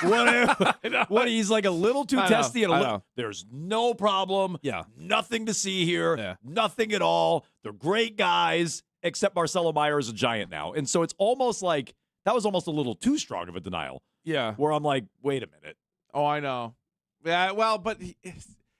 what? He's like a little too testy. And there's no problem. Yeah. Nothing to see here. Yeah. Nothing at all. They're great guys, except Marcelo Meyer is a Giant now. And so it's almost like that was almost a little too strong of a denial. Yeah. Where I'm like, wait a minute. Oh, I know. Yeah, well, but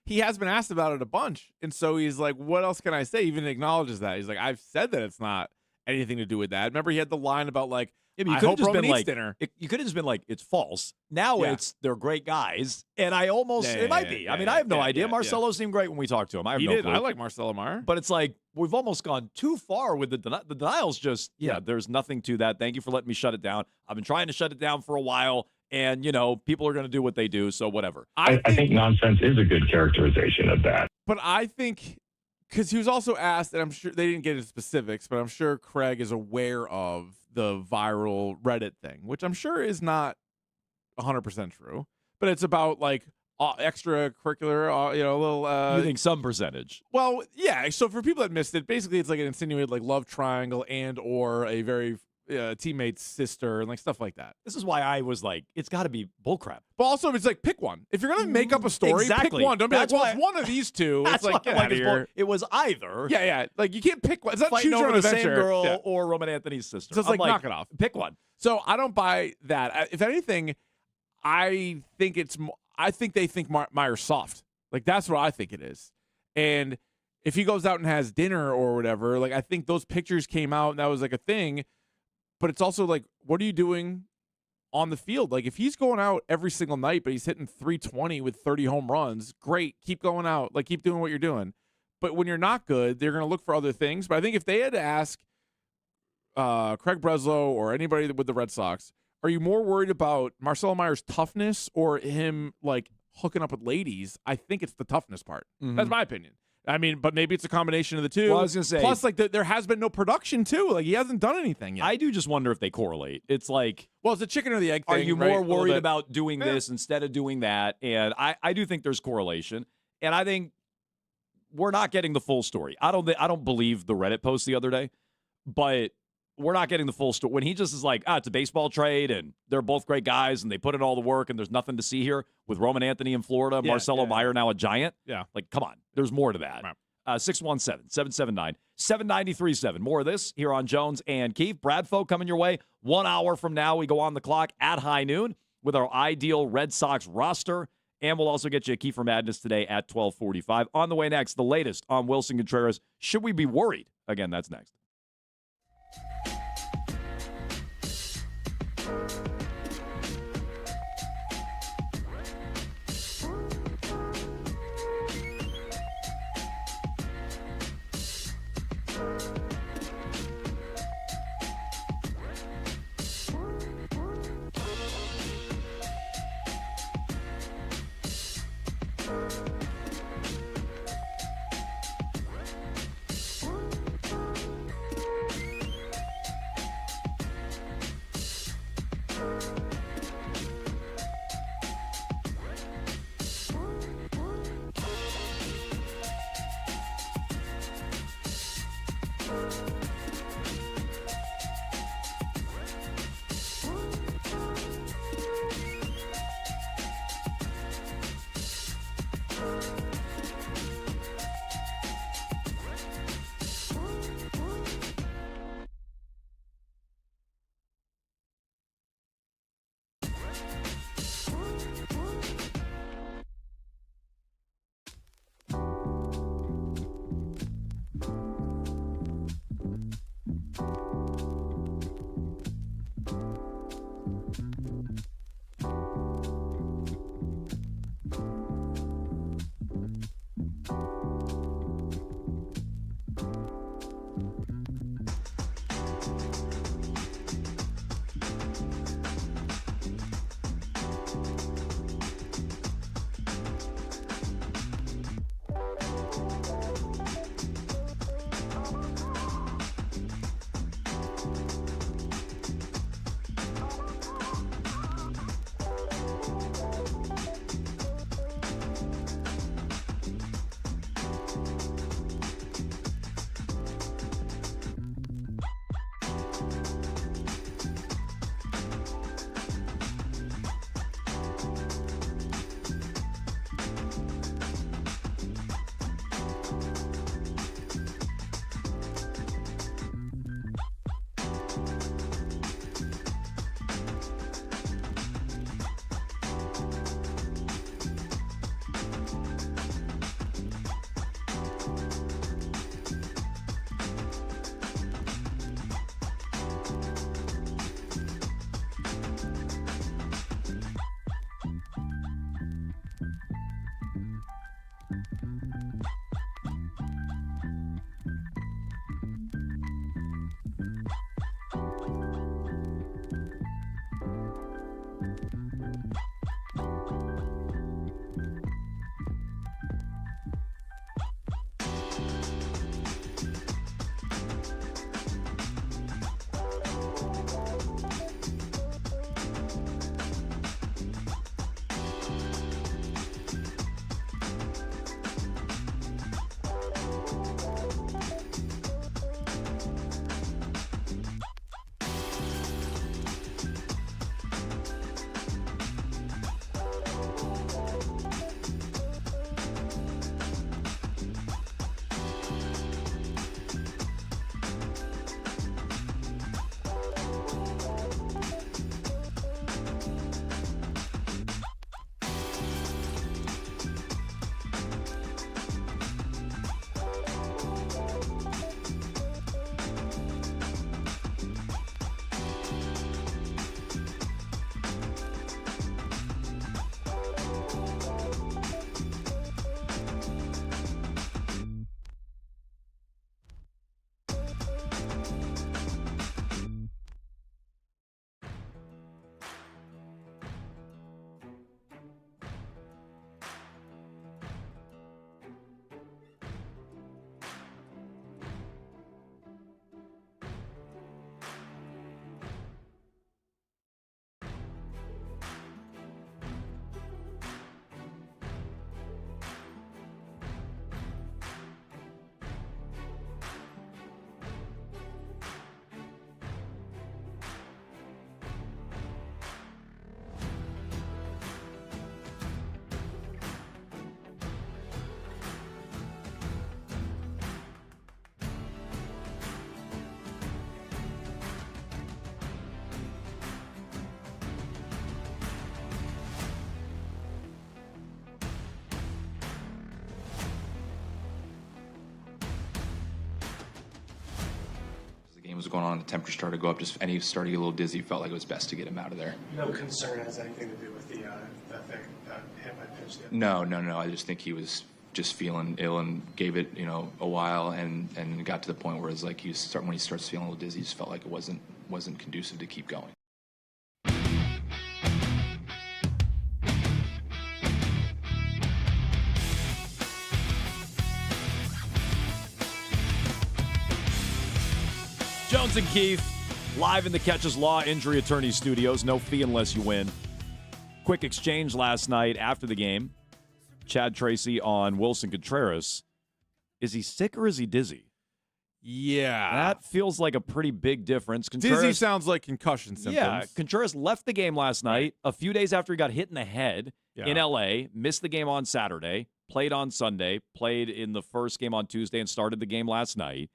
he has been asked about it a bunch. And so he's like, what else can I say? He even acknowledges that. He's like, I've said that it's not anything to do with that. Remember, he had the line about, like, yeah, but I hope Roman eats like, dinner. You could have just been like, it's false. Now it's they're great guys. And I almost, it might be. I mean, I have no idea. Marcelo seemed great when we talked to him. I have no clue. I like Marcelo Meyer. But it's like, we've almost gone too far with the denials. Just, there's nothing to that. Thank you for letting me shut it down. I've been trying to shut it down for a while. And, people are going to do what they do, so whatever. I think nonsense is a good characterization of that. But I think, because he was also asked, and I'm sure they didn't get into specifics, but I'm sure Craig is aware of the viral Reddit thing, which I'm sure is not 100% true. But it's about, like, extracurricular, a little... you think some percentage? Well, yeah. So for people that missed it, basically it's like an insinuated, like, love triangle and or a very... teammate's sister and like stuff like that. This is why I was like, it's got to be bullcrap. But also, it's like pick one. If you're gonna make up a story, pick one. Don't be like, well, it's one of these two. It's like, get out of here. It was either. Yeah. Like you can't pick one. It's not fighting choose your over own the adventure. same girl or Roman Anthony's sister. So it's like knock it off. Pick one. So I don't buy that. If anything, I think they think Meyer's soft. Like that's what I think it is. And if he goes out and has dinner or whatever, like I think those pictures came out and that was like a thing. But it's also like, what are you doing on the field? Like, if he's going out every single night, but he's hitting 320 with 30 home runs, great. Keep going out. Like, keep doing what you're doing. But when you're not good, they're going to look for other things. But I think if they had to ask Craig Breslow or anybody with the Red Sox, are you more worried about Marcelo Meyer's toughness or him, like, hooking up with ladies? I think it's the toughness part. Mm-hmm. That's my opinion. I mean, but maybe it's a combination of the two. Well, I was going to say. Plus, like, there has been no production, too. Like, he hasn't done anything yet. I do just wonder if they correlate. It's like. Well, it's the chicken or the egg thing. Are you more worried about doing this instead of doing that? And I do think there's correlation. And I think we're not getting the full story. I don't believe the Reddit post the other day, but we're not getting the full story. When he just is like, it's a baseball trade, and they're both great guys, and they put in all the work, and there's nothing to see here with Roman Anthony in Florida, Marcelo Meyer now a Giant. Yeah. Like, come on. There's more to that. Right. 617-779-7937. More of this here on Jones and Keefe. Bradfo coming your way. 1 hour from now, we go on the clock at high noon with our ideal Red Sox roster. And we'll also get you a Kiefer Madness today at 12:45. On the way next, the latest on Wilson Contreras. Should we be worried? Again, that's next. The game was going on, the temperature started to go up, and he started to get a little dizzy. Felt like it was best to get him out of there. No concern has anything to do with the that thing, that hit by pitch. No. I just think he was just feeling ill and gave it, a while, and it got to the point where it's like when he starts feeling a little dizzy, he just felt like it wasn't conducive to keep going. Jones and Keith, live in the Catches Law Injury Attorney Studios. No fee unless you win. Quick exchange last night after the game. Chad Tracy on Wilson Contreras. Is he sick or is he dizzy? Yeah. That feels like a pretty big difference. Dizzy sounds like concussion symptoms. Yeah, Contreras left the game last night a few days after he got hit in the head in L.A., missed the game on Saturday, played on Sunday, played in the first game on Tuesday, and started the game last night.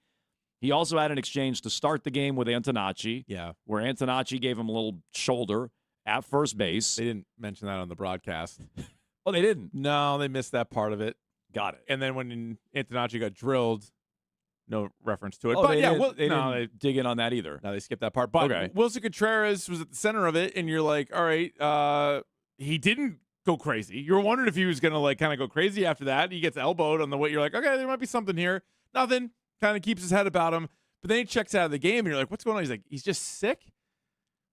He also had an exchange to start the game with Antonacci, where Antonacci gave him a little shoulder at first base. They didn't mention that on the broadcast. Oh, they didn't? No, they missed that part of it. Got it. And then when Antonacci got drilled, no reference to it. Oh, but they yeah, didn't, they didn't dig in on that either. No, they skipped that part. But okay. Wilson Contreras was at the center of it, and you're like, all right, he didn't go crazy. You were wondering if he was going to kind of go crazy after that. He gets elbowed on the way. You're like, okay, there might be something here. Nothing. Kind of keeps his head about him. But then he checks out of the game, and you're like, what's going on? He's like, he's just sick?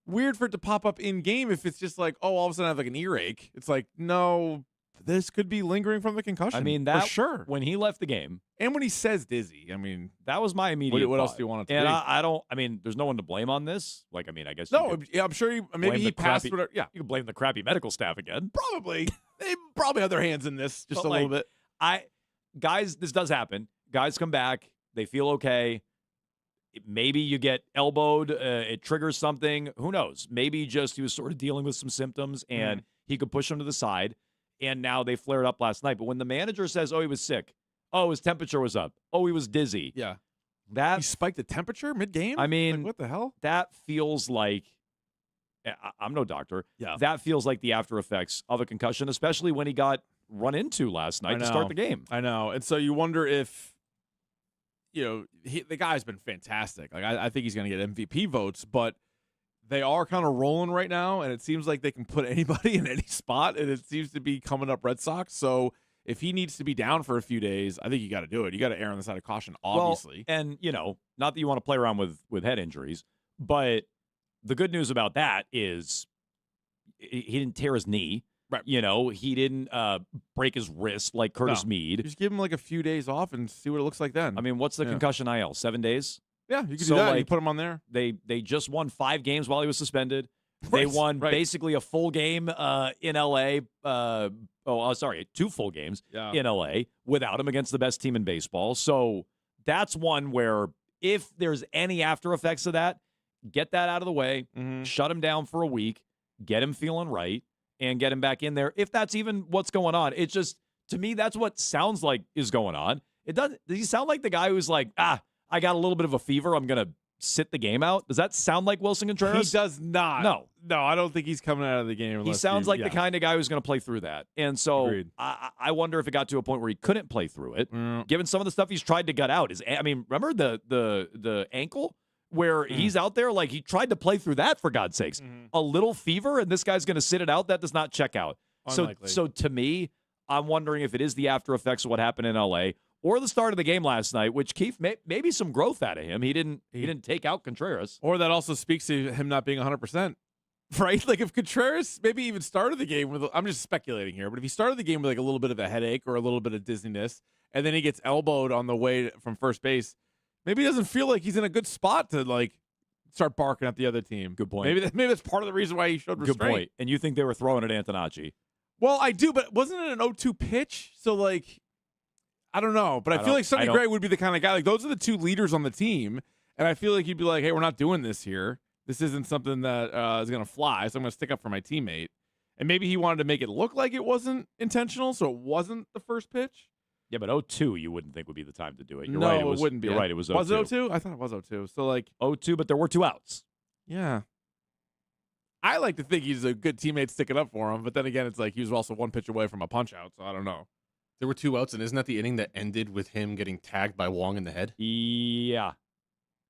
Weird for it to pop up in game if it's just like, oh, all of a sudden I have an earache. It's like, no, this could be lingering from the concussion. I mean, that for sure. When he left the game. And when he says dizzy, I mean. That was my immediate What else thought. do you want it to and be? I mean, there's no one to blame on this. I mean, I guess. No, I'm sure maybe he passed whatever. Yeah. You can blame the crappy medical staff again. Probably. They probably have their hands in this just a little bit. Guys, this does happen. Guys come back. They feel okay. Maybe you get elbowed. It triggers something. Who knows? Maybe just he was sort of dealing with some symptoms and he could push him to the side. And now they flared up last night. But when the manager says, oh, he was sick. Oh, his temperature was up. Oh, he was dizzy. Yeah. That he spiked the temperature mid-game? I mean, what the hell? That feels like, I'm no doctor. Yeah. That feels like the after effects of a concussion, especially when he got run into last night to start the game. I know. And so you wonder if, the guy's been fantastic. I think he's going to get MVP votes, but they are kind of rolling right now, and it seems like they can put anybody in any spot, and it seems to be coming up Red Sox. So if he needs to be down for a few days, I think you got to do it. You got to err on the side of caution, obviously. Well, and, not that you want to play around with head injuries, but the good news about that is he didn't tear his knee. Right. He didn't break his wrist like Curtis Mead. Just give him like a few days off and see what it looks like then. I mean, what's the concussion IL? 7 days? Yeah, you can do that. You put him on there. They just won 5 games while he was suspended. They won basically a full game in L.A. 2 full games in L.A. without him against the best team in baseball. So that's one where if there's any after effects of that, get that out of the way, shut him down for a week, get him feeling right, and get him back in there. If that's even what's going on, it's just, to me, that's what sounds like is going on. Does he sound like the guy who's like, I got a little bit of a fever, I'm going to sit the game out? Does that sound like Wilson Contreras? He does not. No, I don't think he's coming out of the game. He sounds like the kind of guy who's going to play through that. And so I wonder if it got to a point where he couldn't play through it, given some of the stuff he's tried to gut out. Remember the ankle where he's out there? Like, he tried to play through that, for God's sakes. A little fever, and this guy's going to sit it out? That does not check out. Unlikely. So to me, I'm wondering if it is the after effects of what happened in L.A., or the start of the game last night, which Keith, maybe some growth out of him. He didn't take out Contreras. Or that also speaks to him not being 100%, right? Like, if Contreras maybe even started the game with, I'm just speculating here, but if he started the game with like a little bit of a headache or a little bit of dizziness, and then he gets elbowed on the way from first base, maybe he doesn't feel like he's in a good spot to like start barking at the other team. Good point. Maybe that's part of the reason why he showed restraint. Good point. And you think they were throwing at Antonacci? Well, I do, but wasn't it an 0-2 pitch? So like, I don't know, but I feel like Sonny Gray would be the kind of guy, like, those are the two leaders on the team, and I feel like he'd be like, hey, we're not doing this here. This isn't something that is going to fly, so I'm going to stick up for my teammate. And maybe he wanted to make it look like it wasn't intentional, so it wasn't the first pitch. Yeah, but 0-2 you wouldn't think would be the time to do it. You're no, right. It wouldn't be. You're right. It was 0-2. Was it 0-2? I thought it was 0-2. So, like, 0-2, but there were 2 outs. Yeah. I like to think he's a good teammate sticking up for him, but then again, it's like he was also 1 pitch away from a punch out, so I don't know. There were 2 outs, and isn't that the inning that ended with him getting tagged by Wong in the head? Yeah.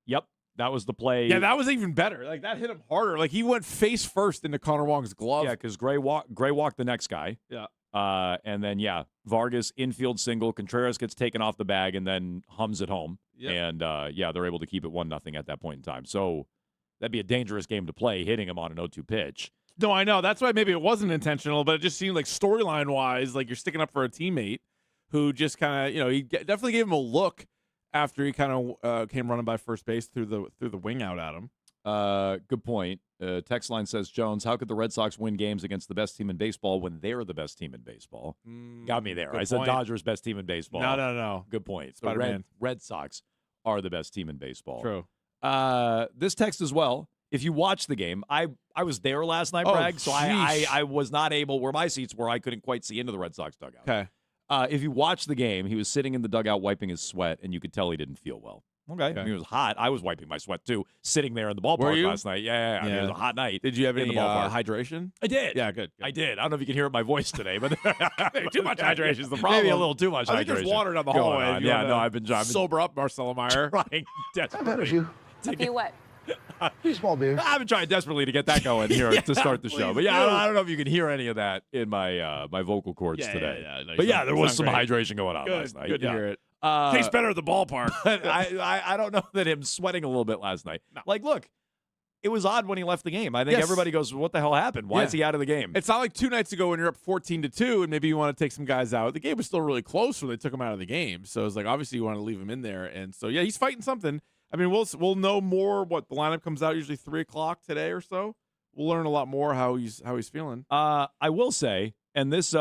Yep. That was the play. Yeah, that was even better. Like, that hit him harder. Like, he went face first into Connor Wong's glove. Yeah, because Gray walked the next guy. Yeah. And then, Vargas infield single. Contreras gets taken off the bag and then hums it home. Yep. And, they're able to keep it 1-0 at that point in time. So that'd be a dangerous game to play, hitting him on an 0-2 pitch. No, I know. That's why maybe it wasn't intentional, but it just seemed like storyline-wise, like you're sticking up for a teammate who just kind of, he definitely gave him a look after he kind of came running by first base through the wing out at him. Good point. Text line says, Jones, how could the Red Sox win games against the best team in baseball when they're the best team in baseball? Got me there. I said Dodgers best team in baseball. No. Good point. Spider-Man. Red Sox are the best team in baseball. True. This text as well. If you watch the game, I was there last night, Bragg, so I was not able, where my seats were, I couldn't quite see into the Red Sox dugout. Okay. If you watch the game, he was sitting in the dugout wiping his sweat, and you could tell he didn't feel well. Okay. I mean, it was hot. I was wiping my sweat, too, sitting there in the ballpark last night. Yeah. I mean, it was a hot night. Did you have in any the ballpark. hydration? I did. Yeah, good. I did. I don't know if you can hear it in my voice today, but too much hydration is the problem. Maybe a little too much hydration. I think there's water down the hallway. Yeah, no, I've been sober up, Marcelo Meyer. Trying desperately. Okay, what? Small beer. I've been trying desperately to get that going here to start the show. But I don't know if you can hear any of that in my my vocal cords today. No, but there was some hydration going on last night. Good to hear it. Tastes better at the ballpark. I don't know that him sweating a little bit last night. No. Like, look, it was odd when he left the game. I think everybody goes, what the hell happened? Why is he out of the game? It's not like 2 nights ago when you're up 14-2 and maybe you want to take some guys out. The game was still really close when they took him out of the game. So it's like, obviously you want to leave him in there. And so, he's fighting something. I mean, we'll know more. The lineup comes out usually 3:00 today or so. We'll learn a lot more how he's feeling. I will say, and this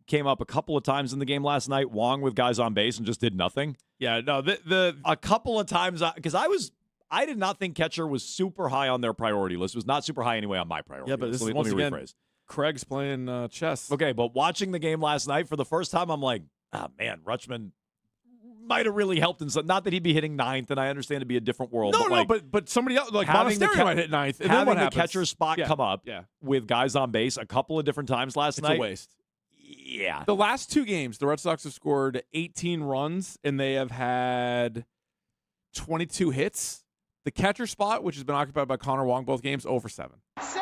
came up a couple of times in the game last night. Wong with guys on base and just did nothing. Yeah, no, a couple of times because I did not think catcher was super high on their priority list. It was not super high anyway on my priority list. Yeah, but this is once again, Craig's playing chess. Okay, but watching the game last night for the first time, I'm like, man, Rutschman might have really helped in some. Not that he'd be hitting 9th, and I understand it'd be a different world. But somebody else, like Monasterio might hit 9th. And having then what the catcher's spot come up with guys on base a couple of different times last night. It's a waste. Yeah. The last 2 games, the Red Sox have scored 18 runs, and they have had 22 hits. The catcher spot, which has been occupied by Connor Wong both games, 0 for 7. So,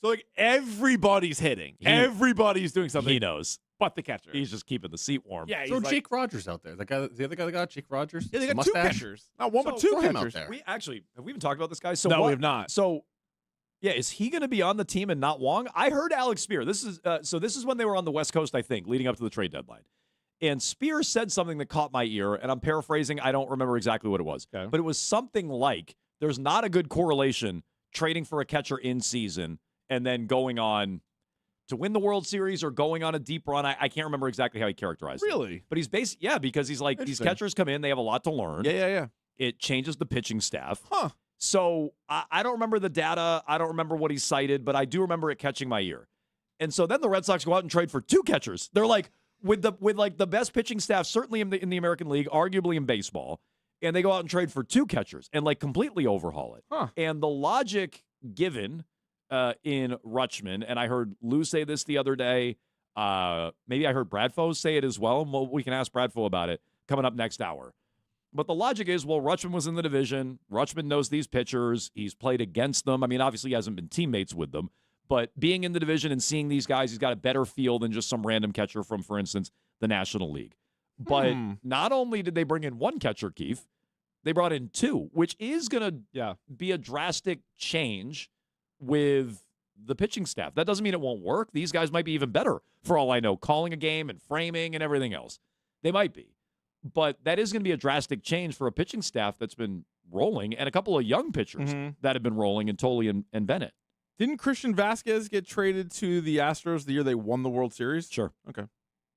like, everybody's hitting. Everybody's doing something. He knows. but the catcher. He's just keeping the seat warm. Yeah, Throw Jake Rogers out there. The other guy that got Jake Rogers. Yeah, they got Mustache. two catchers. Not one, but two throw him out catchers. there. We actually have we even talked about this guy? So No, we have not. So, yeah, is he going to be on the team and not Wong? I heard Alex Spear. This is when they were on the West Coast, I think, leading up to the trade deadline. And Spear said something that caught my ear, and I'm paraphrasing. I don't remember exactly what it was, but it was something like there's not a good correlation trading for a catcher in season and then going on to win the World Series or going on a deep run. I can't remember exactly how he characterized it. Really? But he's because he's like, these catchers come in, they have a lot to learn. Yeah. It changes the pitching staff. Huh. So I don't remember the data. I don't remember what he cited, but I do remember it catching my ear. And so then the Red Sox go out and trade for two catchers. They're like, with the best pitching staff, certainly in the American League, arguably in baseball, and they go out and trade for two catchers and like completely overhaul it. Huh. And the logic given in Rutschman, and I heard Lou say this the other day. Maybe I heard Bradfo say it as well. Well, we can ask Bradfo about it coming up next hour. But the logic is, well, Rutschman was in the division. Rutschman knows these pitchers. He's played against them. I mean, obviously he hasn't been teammates with them. But being in the division and seeing these guys, he's got a better feel than just some random catcher from, for instance, the National League. But not only did they bring in one catcher, Keith, they brought in two, which is going to be a drastic change with the pitching staff. That doesn't mean it won't work. These guys might be even better, for all I know, calling a game and framing and everything else. They might be. But that is going to be a drastic change for a pitching staff that's been rolling and a couple of young pitchers that have been rolling in Tolley and Bennett. Didn't Christian Vasquez get traded to the Astros the year they won the World Series? Sure. Okay.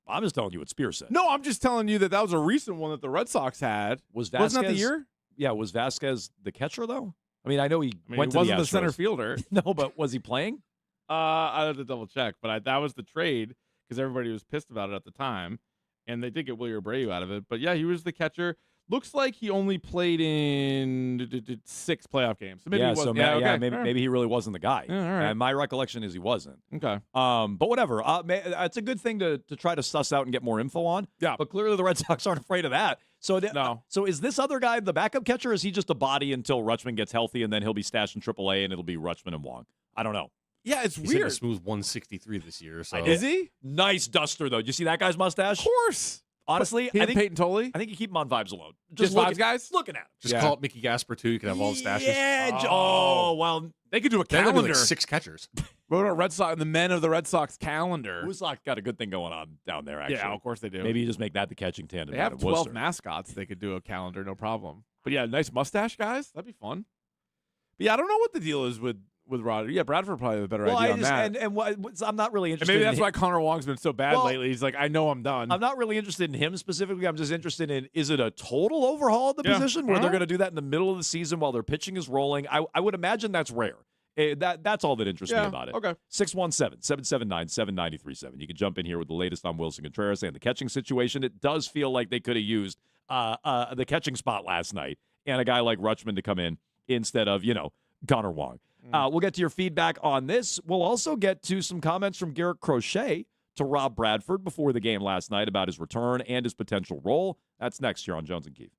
I'm just telling you what Spear said. No, I'm just telling you that was a recent one that the Red Sox had. Wasn't that the year? Yeah, was Vasquez the catcher, though? I mean, I know he went he to wasn't the the center Astros. fielder. No, but was he playing? I have to double check, but that was the trade because everybody was pissed about it at the time, and they did get Willie Abreu out of it. But yeah, he was the catcher. Looks like he only played in 6 playoff games. So maybe he wasn't. Maybe he really wasn't the guy. Yeah, all right. And my recollection is he wasn't. Okay. But whatever. It's a good thing to try to suss out and get more info on. Yeah. But clearly the Red Sox aren't afraid of that. So no. So is this other guy the backup catcher? Or is he just a body until Rutschman gets healthy and then he'll be stashed in AAA and it'll be Rutschman and Wong? I don't know. Yeah, it's He's hitting weird. a smooth 163 this year. So. Is he? Nice duster though. Did you see that guy's mustache? Of course. Honestly, He I and think Peyton Tolley? I think you keep him on Vibes alone. Just Vibes guys? Looking at him. Just call it Mickey Gasper, too. You can have all the stashes. Yeah. Oh, well. They could do a Then there'd be calendar. like 6 catchers. What about Red Sox? The men of the Red Sox calendar. Woodstock's got a good thing going on down there, actually. Yeah, of course they do. Maybe you just make that the catching tandem. They have out of 12 Worcester. mascots. They could do a calendar, no problem. But yeah, nice mustache guys. That'd be fun. But yeah, I don't know what the deal is with Roger. Yeah, Bradford probably the better idea on that. And I'm not really And interested. maybe that's in why Connor Wong's been so bad Well, lately. He's like, I know I'm done. I'm not really interested in him specifically. I'm just interested in, is it a total overhaul of the Yeah. position where All they're right. going to do that in the middle of the season while their pitching is rolling? I would imagine that's rare. That's all that interests me Yeah, about it. okay. 617-779-7937. You can jump in here with the latest on Wilson Contreras and the catching situation. It does feel like they could have used the catching spot last night and a guy like Rutschman to come in instead of, Connor Wong. We'll get to your feedback on this. We'll also get to some comments from Garrett Crochet to Rob Bradford before the game last night about his return and his potential role. That's next here on Jones and Keith.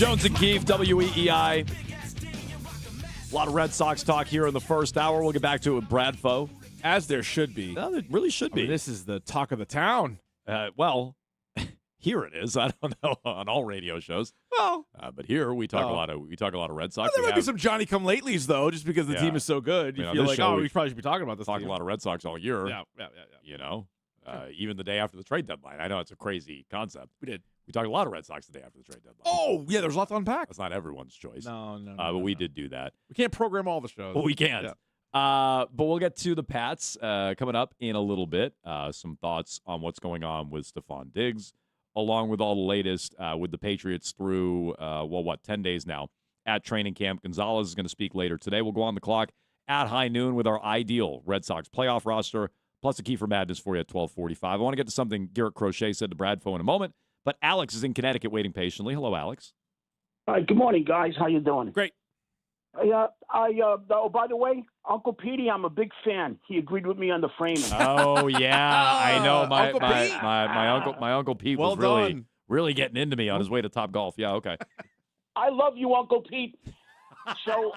Jones and Keefe, WEEI. A lot of Red Sox talk here in the first hour. We'll get back to it with Brad Foe. As there should be. No, there really should be. This is the talk of the town. Well, here it is. I don't know on all radio shows. Well, but here we talk a lot of Red Sox. There might be some Johnny come latelys though, just because the team is so good. You feel like, we probably should be talking about this. Talk a lot of Red Sox all year. Yeah. You know, even the day after the trade deadline. I know it's a crazy concept. We did. We talked a lot of Red Sox the day after the trade deadline. Oh yeah, there's a lot to unpack. That's not everyone's choice. No. But we did do that. We can't program all the shows. Well, we can't. Yeah. But we'll get to the Pats coming up in a little bit. Some thoughts on what's going on with Stephon Diggs, along with all the latest with the Patriots through, 10 days now at training camp. Gonzalez is going to speak later today. We'll go on the clock at high noon with our ideal Red Sox playoff roster, plus a key for madness for you at 12:45. I want to get to something Garrett Crochet said to Brad Foe in a moment, but Alex is in Connecticut waiting patiently. Hello, Alex. All right, good morning, guys. How you doing? Great. Oh, by the way, Uncle Petey, I'm a big fan. He agreed with me on the framing. Oh yeah, I know. My Uncle Pete Well was done. really getting into me on his way to Top Golf. Yeah, okay. I love you, Uncle Pete. So,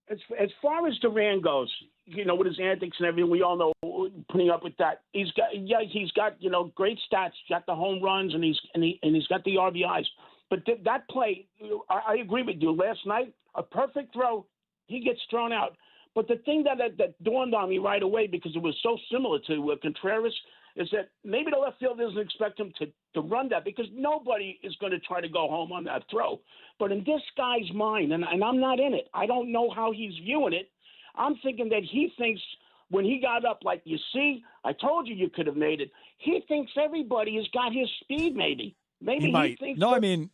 as far as Duran goes, with his antics and everything, we all know putting up with that. He's got great stats. He's got the home runs and he's got the RBIs. But that play, I agree with you. Last night, a perfect throw, he gets thrown out. But the thing that dawned on me right away, because it was so similar to Contreras, is that maybe the left field doesn't expect him to run that, because nobody is going to try to go home on that throw. But in this guy's mind, and I'm not in it, I don't know how he's viewing it. I'm thinking that he thinks when he got up, like, you see, I told you could have made it. He thinks everybody has got his speed, maybe. Maybe he thinks. No, that- I mean,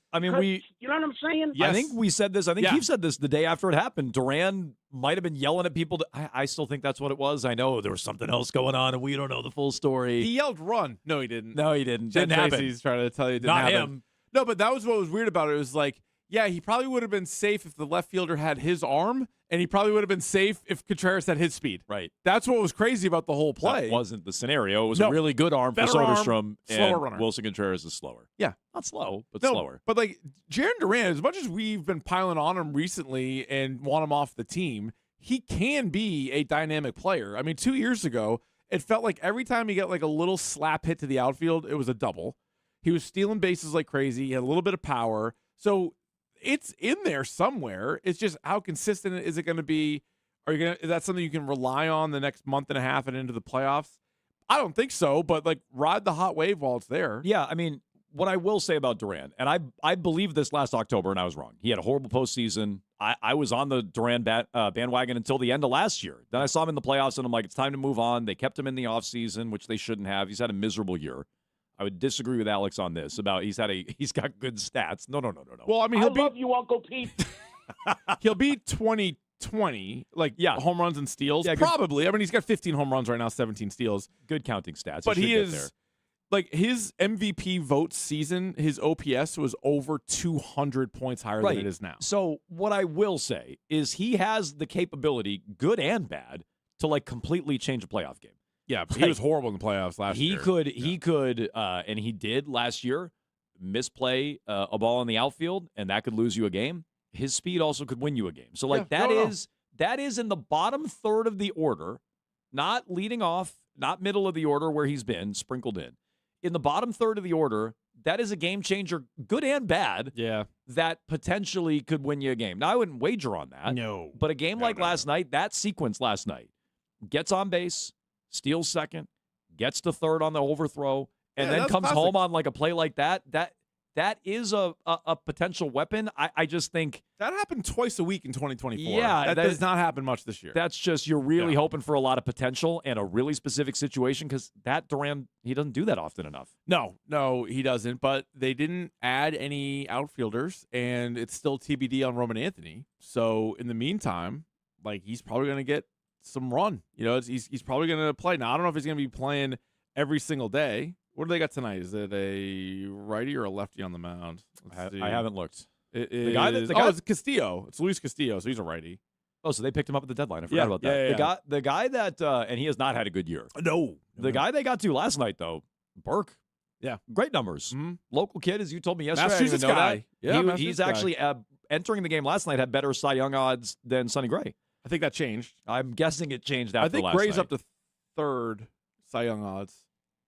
you know what I'm saying? I think we said this. I think Keith said this the day after it happened. Duran might have been yelling at people. I still think that's what it was. I know there was something else going on, and we don't know the full story. He yelled "run." No, he didn't. No, he didn't. Jen Didn't happen. Tracy's trying to tell you it didn't Not happen. him. No, but that was what was weird about it. It was like, yeah, he probably would have been safe if the left fielder had his arm, and he probably would have been safe if Contreras had his speed. Right. That's what was crazy about the whole play. That wasn't the scenario. It was No. a really good arm for Better arm, Soderstrom, slower and runner. Wilson Contreras is slower. Yeah. Not slow, but No, slower. But like Jaron Duran, as much as we've been piling on him recently and want him off the team, he can be a dynamic player. I mean, 2 years ago, it felt like every time he got like a little slap hit to the outfield, it was a double. He was stealing bases like crazy. He had a little bit of power. So it's in there somewhere. It's just how consistent is it going to be? Is that something you can rely on the next month and a half and into the playoffs? I don't think so, but like ride the hot wave while it's there. Yeah, I mean, what I will say about Duran, and I believed this last October, and I was wrong. He had a horrible postseason. I was on the Duran bandwagon until the end of last year. Then I saw him in the playoffs, and I'm like, it's time to move on. They kept him in the offseason, which they shouldn't have. He's had a miserable year. I would disagree with Alex on this about he's got good stats. No. Well, I mean, I love you, Uncle Pete. he'll be 2020, like home runs and steals. Yeah, probably. I mean, he's got 15 home runs right now, 17 steals. Good counting stats. But he he should is get there. like his MVP vote season. His OPS was over 200 points higher than it is now. So what I will say is he has the capability, good and bad, to like completely change a playoff game. Yeah, he was horrible in the playoffs last year. He could, and he did last year, misplay a ball in the outfield, and that could lose you a game. His speed also could win you a game. So like that is in the bottom third of the order, not leading off, not middle of the order where he's been sprinkled in. In the bottom third of the order, that is a game changer, good and bad. Yeah, that potentially could win you a game. Now I wouldn't wager on that. No, but a game like last night, that sequence last night, gets on base, steals second, gets to third on the overthrow, and then comes home on like a play like that. That is a potential weapon. I just think that happened twice a week in 2024. Yeah, that does not happen much this year. That's just you're really hoping for a lot of potential and a really specific situation because that Duran, he doesn't do that often enough. No, he doesn't. But they didn't add any outfielders, and it's still TBD on Roman Anthony. So in the meantime, like he's probably going to get some run. You know, he's probably going to play. Now I don't know if he's going to be playing every single day. What do they got tonight? Is it a righty or a lefty on the mound? I haven't looked. The guy it's Castillo. It's Luis Castillo, so he's a righty. Oh, so they picked him up at the deadline. I forgot about that. Yeah. The guy that and he has not had a good year. No. The guy they got to last night though, Burke. Yeah. Great numbers. Local kid, as you told me yesterday. Massachusetts guy. Yeah, he's Massachusetts guy. actually entering the game last night had better Cy Young odds than Sonny Gray. I think that changed. I'm guessing it changed after I think last Gray's night. up to third Cy Young odds.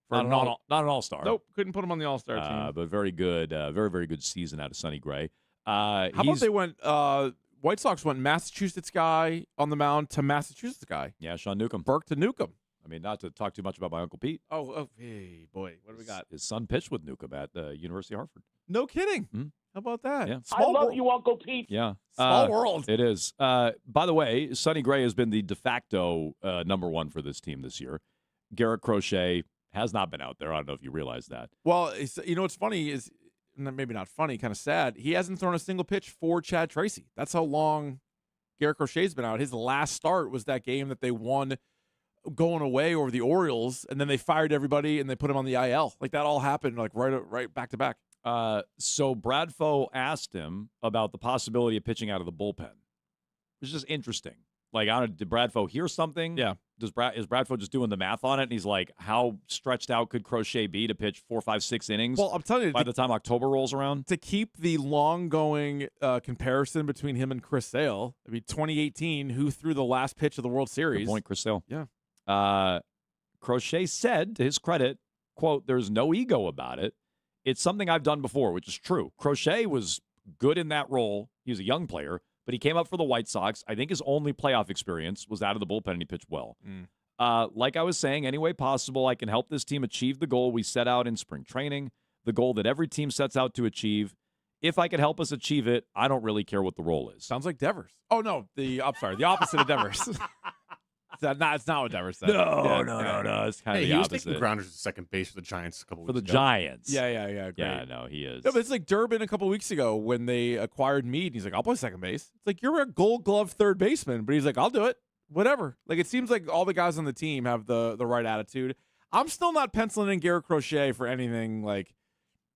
For Not an all-star. Nope, couldn't put him on the all-star team. But very good, very good season out of Sonny Gray. How about they went? White Sox went Massachusetts guy on the mound to Massachusetts guy. Yeah, Sean Newcomb. Burke to Newcomb. I mean, not to talk too much about my Uncle Pete. Oh, hey, boy. What do we got? His son pitched with Newcomb at the University of Hartford. No kidding. Mm-hmm. How about that? Yeah. I love you, Uncle Pete. Yeah. Small world. It is. By the way, Sonny Gray has been the de facto number one for this team this year. Garrett Crochet has not been out there. I don't know if you realize that. Well, what's funny is, maybe not funny, kind of sad, he hasn't thrown a single pitch for Chad Tracy. That's how long Garrett Crochet's been out. His last start was that game that they won going away over the Orioles, and then they fired everybody and they put him on the IL. Like, that all happened like right back to back. So Bradfo asked him about the possibility of pitching out of the bullpen. It's just interesting. Like, I don't know, did Bradfo hear something? Yeah. Is Bradfo just doing the math on it? And he's like, how stretched out could Crochet be to pitch 4, 5, 6 innings? Well, I'm telling you, by the time October rolls around, to keep the long-going comparison between him and Chris Sale. I mean, 2018, who threw the last pitch of the World Series? Good point, Chris Sale. Yeah. Crochet said, to his credit, quote, "There's no ego about it. It's something I've done before," which is true. Crochet was good in that role. He was a young player, but he came up for the White Sox. I think his only playoff experience was out of the bullpen, and he pitched well. Like I was saying, any way possible, I can help this team achieve the goal we set out in spring training, the goal that every team sets out to achieve. If I could help us achieve it, I don't really care what the role is. Sounds like Devers. Oh, no. I'm sorry. The opposite of Devers. It's not what Devers said. No. It's kind of the he was opposite. taking grounders at second base for the Giants a couple For weeks the ago. Giants. Yeah, great. Yeah, no, he is. No, but it's like Durbin a couple weeks ago when they acquired Meade. He's like, I'll play second base. It's like, you're a Gold Glove third baseman, but he's like, I'll do it. Whatever. Like, it seems like all the guys on the team have the right attitude. I'm still not penciling in Garrett Crochet for anything like,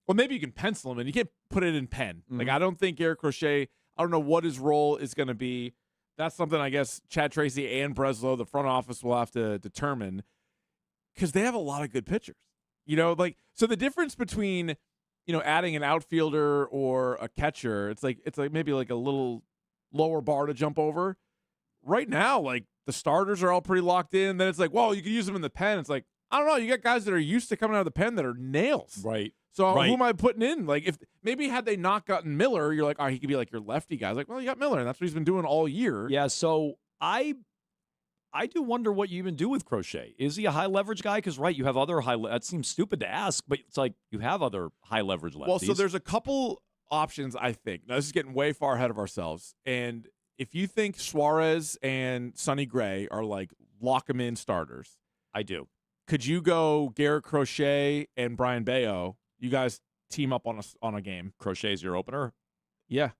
well, maybe you can pencil him in. You can't put it in pen. Like, I don't think Garrett Crochet, I don't know what his role is going to be. That's something I guess Chad Tracy and Breslow, the front office, will have to determine, because they have a lot of good pitchers. So the difference between, adding an outfielder or a catcher, it's like maybe like a little lower bar to jump over. Right now, like, the starters are all pretty locked in. Then it's like, well, you can use them in the pen. It's like, I don't know. You got guys that are used to coming out of the pen that are nails. Right. So Right. who am I putting in? Like, if maybe had they not gotten Miller, you're like, he could be like your lefty guy. Like, well, you got Miller, and that's what he's been doing all year. Yeah, so I do wonder what you even do with Crochet. Is he a high leverage guy? Because, right, you have other that seems stupid to ask, but it's like you have other high leverage lefties. Well, so there's a couple options, I think. Now, this is getting way far ahead of ourselves. And if you think Suarez and Sonny Gray are like lock 'em in starters, I do. Could you go Garrett Crochet and Brian Bayo? You guys team up on a game. Crochet's your opener? Yeah.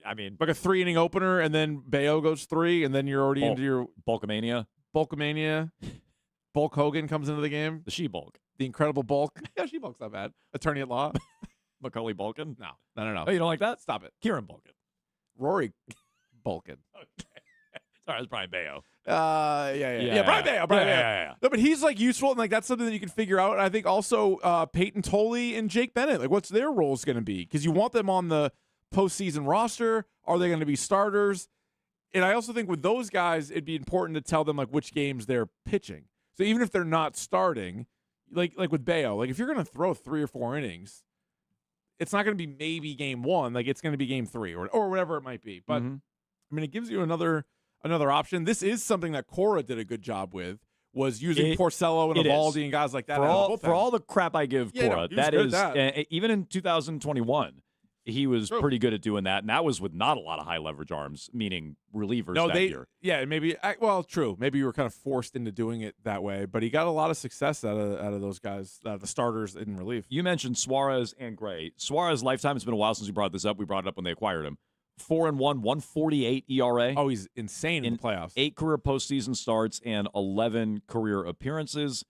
I mean, like a 3-inning opener, and then Bayo goes 3, and then you're already into your Bulkamania. Bulk Hogan comes into the game. The She-Bulk. The Incredible Bulk. Yeah, She-Bulk's not bad. Attorney at Law. Macaulay Bulkin? No. Oh, you don't like that? Stop it. Kieran Bulkin. Rory Bulkin. Sorry, it's Brian Bayo. Yeah, Brian Bayo. Yeah. No, but he's like useful, and like that's something that you can figure out. And I think also Peyton Tolley and Jake Bennett, like what's their roles going to be? Because you want them on the postseason roster. Are they going to be starters? And I also think with those guys, it'd be important to tell them like which games they're pitching. So even if they're not starting, like with Bayo, like if you're going to throw 3 or 4 innings, it's not going to be maybe game 1, like it's going to be game 3 or whatever it might be. But I mean, it gives you another option. This is something that Cora did a good job with, was using Porcello and Evaldi and guys like that. For all the crap I give Cora, that is even in 2021, he was pretty good at doing that, and that was with not a lot of high leverage arms, meaning relievers that year. Yeah, maybe. Well, true. Maybe you were kind of forced into doing it that way, but he got a lot of success out of those guys, the starters in relief. You mentioned Suarez and Gray. Suarez' lifetime, it's been a while since we brought this up. We brought it up when they acquired him. 4-1, 148 ERA. Oh, he's insane in the playoffs. 8 career postseason starts and 11 career appearances.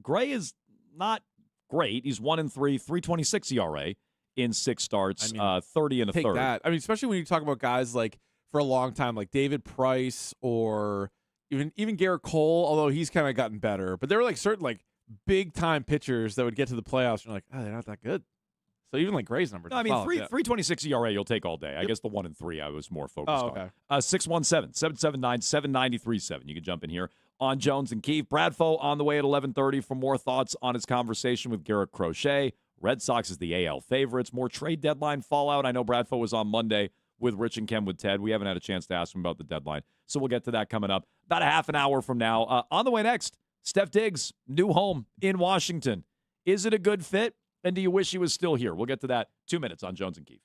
Gray is not great. He's 1-3, 3.26 ERA in 6 starts, 30 and a take third. That. I mean, especially when you talk about guys like for a long time, like David Price or even Garrett Cole, although he's kind of gotten better. But there were like certain like big time pitchers that would get to the playoffs. You're like, oh, they're not that good. So even like Gray's numbers. No, I mean, 3.26 ERA you'll take all day. I guess the 1 and 3 I was more focused on. 617-779-7937. You can jump in here on Jones and Keefe. Bradfo on the way at 11:30 for more thoughts on his conversation with Garrett Crochet. Red Sox is the AL favorites. More trade deadline fallout. I know Bradfo was on Monday with Rich and Ken with Ted. We haven't had a chance to ask him about the deadline, so we'll get to that coming up about a half an hour from now. On the way next, Steph Diggs, new home in Washington. Is it a good fit? And do you wish he was still here? We'll get to that 2 minutes on Jones and Keefe.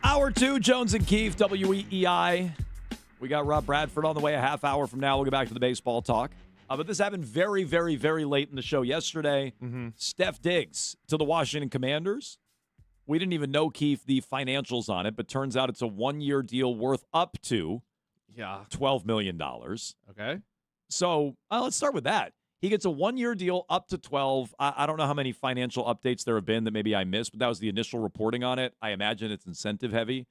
Hour 2, Jones and Keefe, WEEI. We got Rob Bradford on the way a half hour from now. We'll get back to the baseball talk. But this happened very, very, very late in the show yesterday. Steph Diggs to the Washington Commanders. We didn't even know, Keefe, the financials on it, but turns out it's a one-year deal worth up to $12 million. Okay. So let's start with that. He gets a one-year deal up to 12. I don't know how many financial updates there have been that maybe I missed, but that was the initial reporting on it. I imagine it's incentive heavy.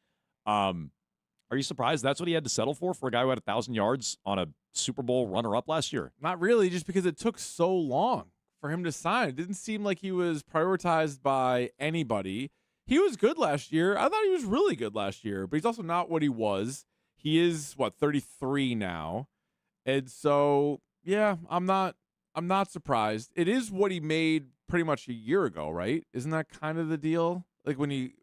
Are you surprised that's what he had to settle for a guy who had 1,000 yards on a Super Bowl runner-up last year? Not really, just because it took so long for him to sign. It didn't seem like he was prioritized by anybody. He was good last year. I thought he was really good last year, but he's also not what he was. He is, 33 now. And so, yeah, I'm not surprised. It is what he made pretty much a year ago, right? Isn't that kind of the deal? Like when he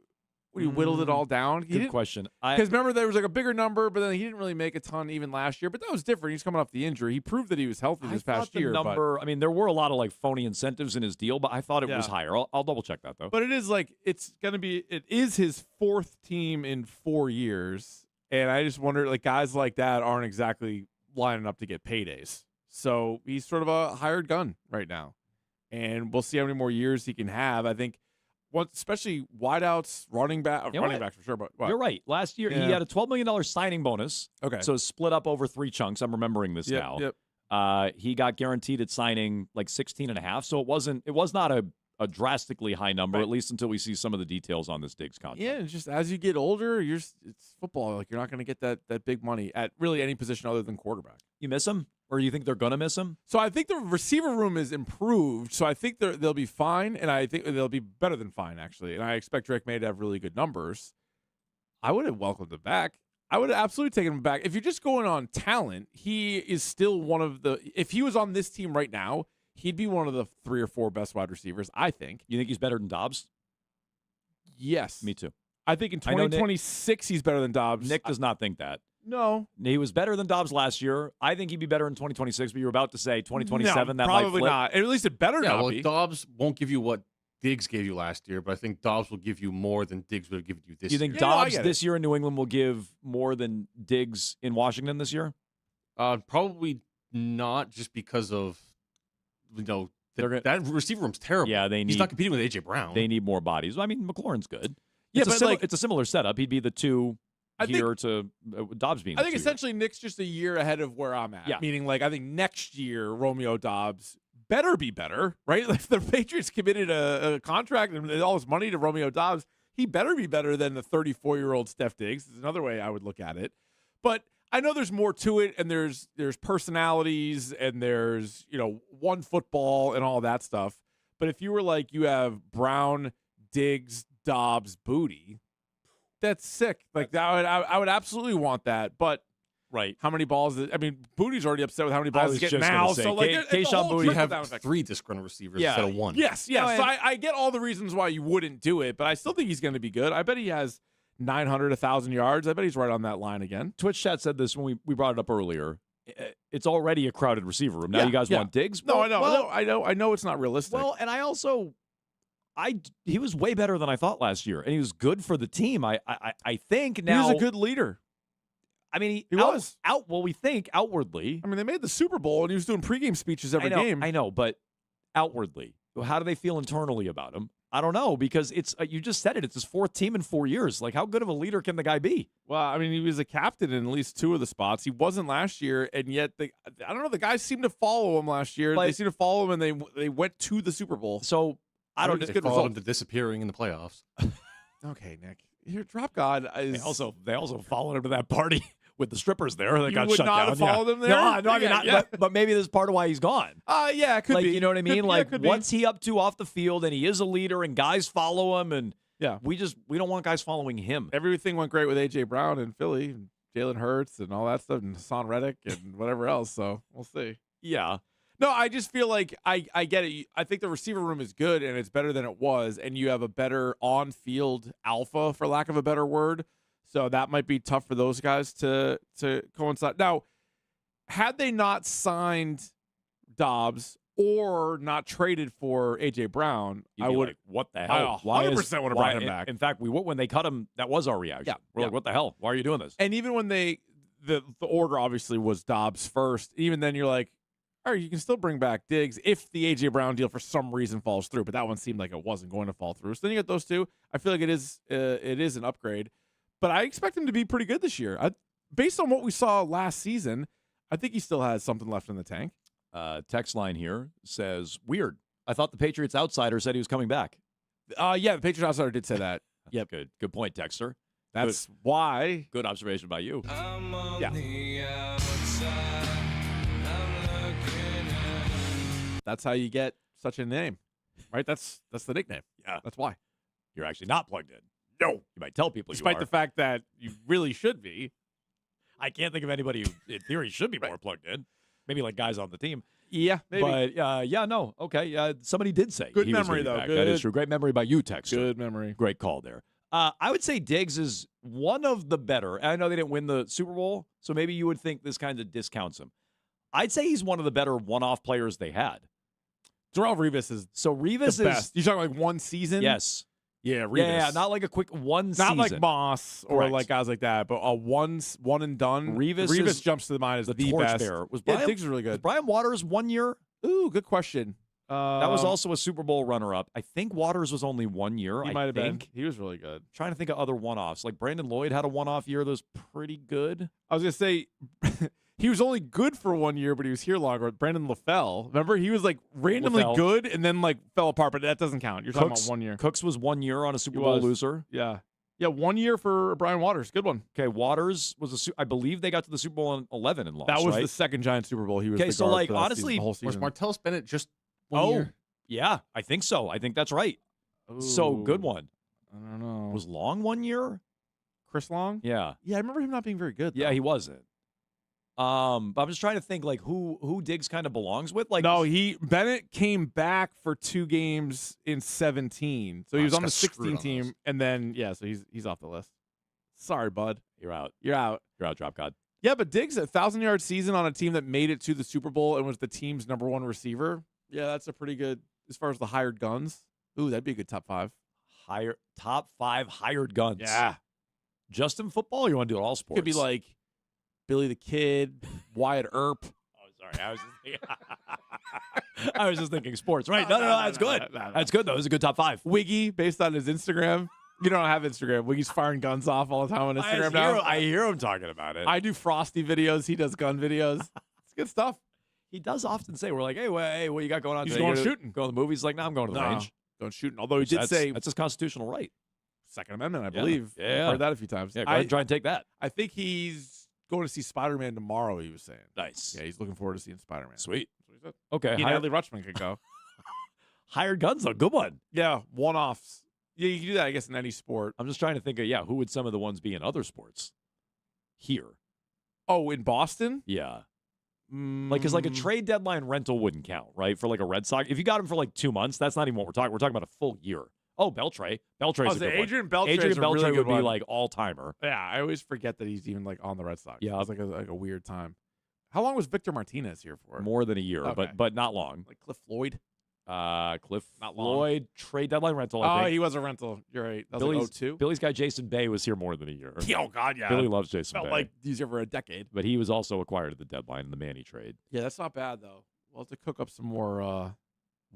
whittled it all down. Good question. Because remember, there was like a bigger number, but then he didn't really make a ton even last year. But that was different. He's coming off the injury. He proved that he was healthy this past year. Number, I mean, there were a lot of like phony incentives in his deal, but I thought it was higher. I'll double check that though. But it is like it is his 4th team in 4 years, and I just wonder, like, guys like that aren't exactly lining up to get paydays. So he's sort of a hired gun right now, and we'll see how many more years he can have. I think. Especially wideouts, running backs for sure. But what? You're right. Last year, he had a $12 million signing bonus. Okay. So split up over 3 chunks. I'm remembering this now. Yep. He got guaranteed at signing like 16.5. So it was not a drastically high number, at least until we see some of the details on this Diggs contract. Yeah, it's just as you get older, it's football. Like, you're not going to get that big money at really any position other than quarterback. You miss him? Or you think they're going to miss him? So I think the receiver room is improved. So I think they'll be fine, and I think they'll be better than fine, actually. And I expect Drake May to have really good numbers. I would have welcomed him back. I would have absolutely taken him back. If you're just going on talent, he is still one of the – if he was on this team right now, he'd be one of the 3 or 4 best wide receivers, I think. You think he's better than Dobbs? Yes. Me too. I think in 2026 he's better than Dobbs. Nick does not think that. No. He was better than Dobbs last year. I think he'd be better in 2026, but you were about to say 2027. No, that probably might flip. not. At least it better not be. Dobbs won't give you what Diggs gave you last year, but I think Dobbs will give you more than Diggs would have given you this You year. think Dobbs this year in New England will give more than Diggs in Washington this year? Probably not, just because of that receiver room's terrible. Yeah, he's not competing with A.J. Brown. They need more bodies. I mean, McLaurin's good. Yeah, it's a similar setup. He'd be the 2 here to Dobbs being. I think essentially Nick's just a year ahead of where I'm at. Yeah. Meaning, like, I think next year Romeo Dobbs better be better, right? If the Patriots committed a contract and all this money to Romeo Dobbs, he better be better than the 34-year-old Steph Diggs. Is another way I would look at it. But I know there's more to it, and there's personalities, and there's one football and all that stuff. But if you were like, you have Brown, Diggs, Dobbs, Booty, that's sick. Like, I would absolutely want that. But right, how many balls? Booty's already upset with how many balls he's getting now. So like, Keyshawn Booty have 3 disgruntled receivers instead of 1. Yes. So I get all the reasons why you wouldn't do it, but I still think he's going to be good. I bet he has 900, 1,000 yards. I bet he's right on that line again. Twitch chat said this when we brought it up earlier. It's already a crowded receiver room. Now you guys want Diggs? No, I know. I know it's not realistic. Well, and I also. He was way better than I thought last year, and he was good for the team. I think now he was a good leader. I mean, he was we think outwardly. I mean, they made the Super Bowl, and he was doing pregame speeches every game. I know, but outwardly, how do they feel internally about him? I don't know, because it's you just said it. It's his 4th team in 4 years. Like, how good of a leader can the guy be? Well, I mean, he was a captain in at least 2 of the spots. He wasn't last year, and yet I don't know. The guys seemed to follow him last year. They seemed to follow him, and they went to the Super Bowl. So. I don't know. They followed him to disappearing in the playoffs. Okay, Nick. Your drop god is. They also followed him to that party with the strippers there. That got would shut not down. Have followed him there? No, I mean, not, but maybe this is part of why he's gone. Yeah, it could be. You know what I mean? Could what's he up to off the field? And he is a leader, and guys follow him. And we don't want guys following him. Everything went great with A.J. Brown in Philly, and Jalen Hurts, and all that stuff, and Hassan Reddick, and whatever else. So we'll see. Yeah. No, I just feel like I get it. I think the receiver room is good, and it's better than it was, and you have a better on-field alpha, for lack of a better word. So that might be tough for those guys to coincide. Now, had they not signed Dobbs or not traded for A.J. Brown, You'd I be would. like, what the hell? 100% would have brought him back. In fact, when they cut him, that was our reaction. We're like, what the hell? Why are you doing this? And even when the order obviously was Dobbs first, even then you're like, all right, you can still bring back Diggs if the A.J. Brown deal for some reason falls through, but that one seemed like it wasn't going to fall through. So then you get those 2. I feel like it is an upgrade, but I expect him to be pretty good this year. Based on what we saw last season, I think he still has something left in the tank. Text line here says, weird. I thought the Patriots outsider said he was coming back. Yeah, the Patriots outsider did say that. Yep. Good point, Texter. That's why. Good observation by you. Yeah. That's how you get such a name, right? That's the nickname. Yeah. That's why. You're actually not plugged in. No. You might tell people Despite you are. the fact that you really should be. I can't think of anybody who, in theory, should be more plugged in. Maybe like guys on the team. Yeah, maybe. But, no. Okay. Somebody did say Good he was memory, gonna be though. back. Good. That is true. Great memory by you, Texter. Good memory. Great call there. I would say Diggs is one of the better. And I know they didn't win the Super Bowl, so maybe you would think this kind of discounts him. I'd say he's one of the better one-off players they had. Darrelle Revis is the best. You talking like one season? Yes. Yeah, Revis. Yeah, not like a quick one season. Not like Moss or Correct. like guys like that, but a one and done. Revis jumps to the mind as the torchbearer. best. Was Yeah, Brian, Diggs is really was good. Brian Waters 1 year? Ooh, good question. That was also a Super Bowl runner-up. I think Waters was only 1 year. He might have been. He was really good. Trying to think of other one-offs. Like Brandon Lloyd had a one-off year that was pretty good. I was gonna say he was only good for 1 year, but he was here longer. Brandon LaFell, remember, he was like randomly LaFell. good and then like fell apart, but that doesn't count. You're talking about 1 year. Cooks was 1 year on a Super He Bowl was. loser. Yeah, 1 year for Brian Waters. Good one. Okay, Waters was I believe they got to the Super Bowl in 11 and lost. That was right? the second Giant Super Bowl. He was Okay, the so, guard like, for that honestly, season, the whole Was season. Martellus Bennett just 1 year? Yeah, I think so. I think that's right. So good Ooh, one. I don't know. Was Long 1 year? Chris Long? Yeah. Yeah, I remember him not being very good. Yeah, though. he wasn't. But I'm just trying to think like who Diggs kind of belongs with. Like No, Bennett came back for 2 games in 17, so he was just on the got screwed 16 on team, those. and then so he's off the list. Sorry, bud. You're out. You're out. You're out, Drop God. Yeah, but Diggs, 1,000-yard season on a team that made it to the Super Bowl and was the team's #1 receiver. Yeah, that's a pretty good as far as the hired guns. Ooh, that'd be a good top 5. Top 5 hired guns. Yeah, Just in football, or you want to do it all sports? could be like Billy the Kid, Wyatt Earp. Oh, sorry. I was just thinking sports. Right. No, that's good. No. That's good, though. It's a good top 5. Wiggy, based on his Instagram. You don't have Instagram. Wiggy's firing guns off all the time on Instagram now. I hear him talking about it. I do Frosty videos. He does gun videos. It's good stuff. He does often say, we're like, hey, what you got going on He's today? going You shooting. Go to the movies. He's like, no, I'm going to the range. Don't shoot. Although he did say that's his constitutional right. Second Amendment, I believe. Yeah. I've heard that a few times. Yeah, go ahead and try and take that. I think he's going to see Spider-Man tomorrow, he was saying. Nice. Yeah, he's looking forward to seeing Spider-Man. Sweet. That's what he said. Okay. He and Adley Rutschman could go. Hired guns, though. Good one. Yeah, one-offs. Yeah, you can do that, I guess, in any sport. I'm just trying to think of, who would some of the ones be in other sports? Here. Oh, in Boston? Yeah. Because like a trade deadline rental wouldn't count, right? For like a Red Sox. If you got him for like 2 months, that's not even what we're talking. We're talking about a full year. Oh, Beltre. Beltre's a good Adrian one. Beltre Adrian is a Beltre really good would be one. like all-timer. Yeah, I always forget that he's even like on the Red Sox. Yeah. It's like a weird time. How long was Victor Martinez here for? More than a year, Okay. but not long. Like Cliff Floyd? Cliff Not long. Floyd, trade deadline rental, I Oh, think. he was a rental. You're right. That was like 02? Billy's guy Jason Bay was here more than a year. Oh, God, yeah. Billy loves Jason Felt Bay. like he's here for a decade. But he was also acquired at the deadline in the Manny trade. Yeah, that's not bad, though. We'll have to cook up some more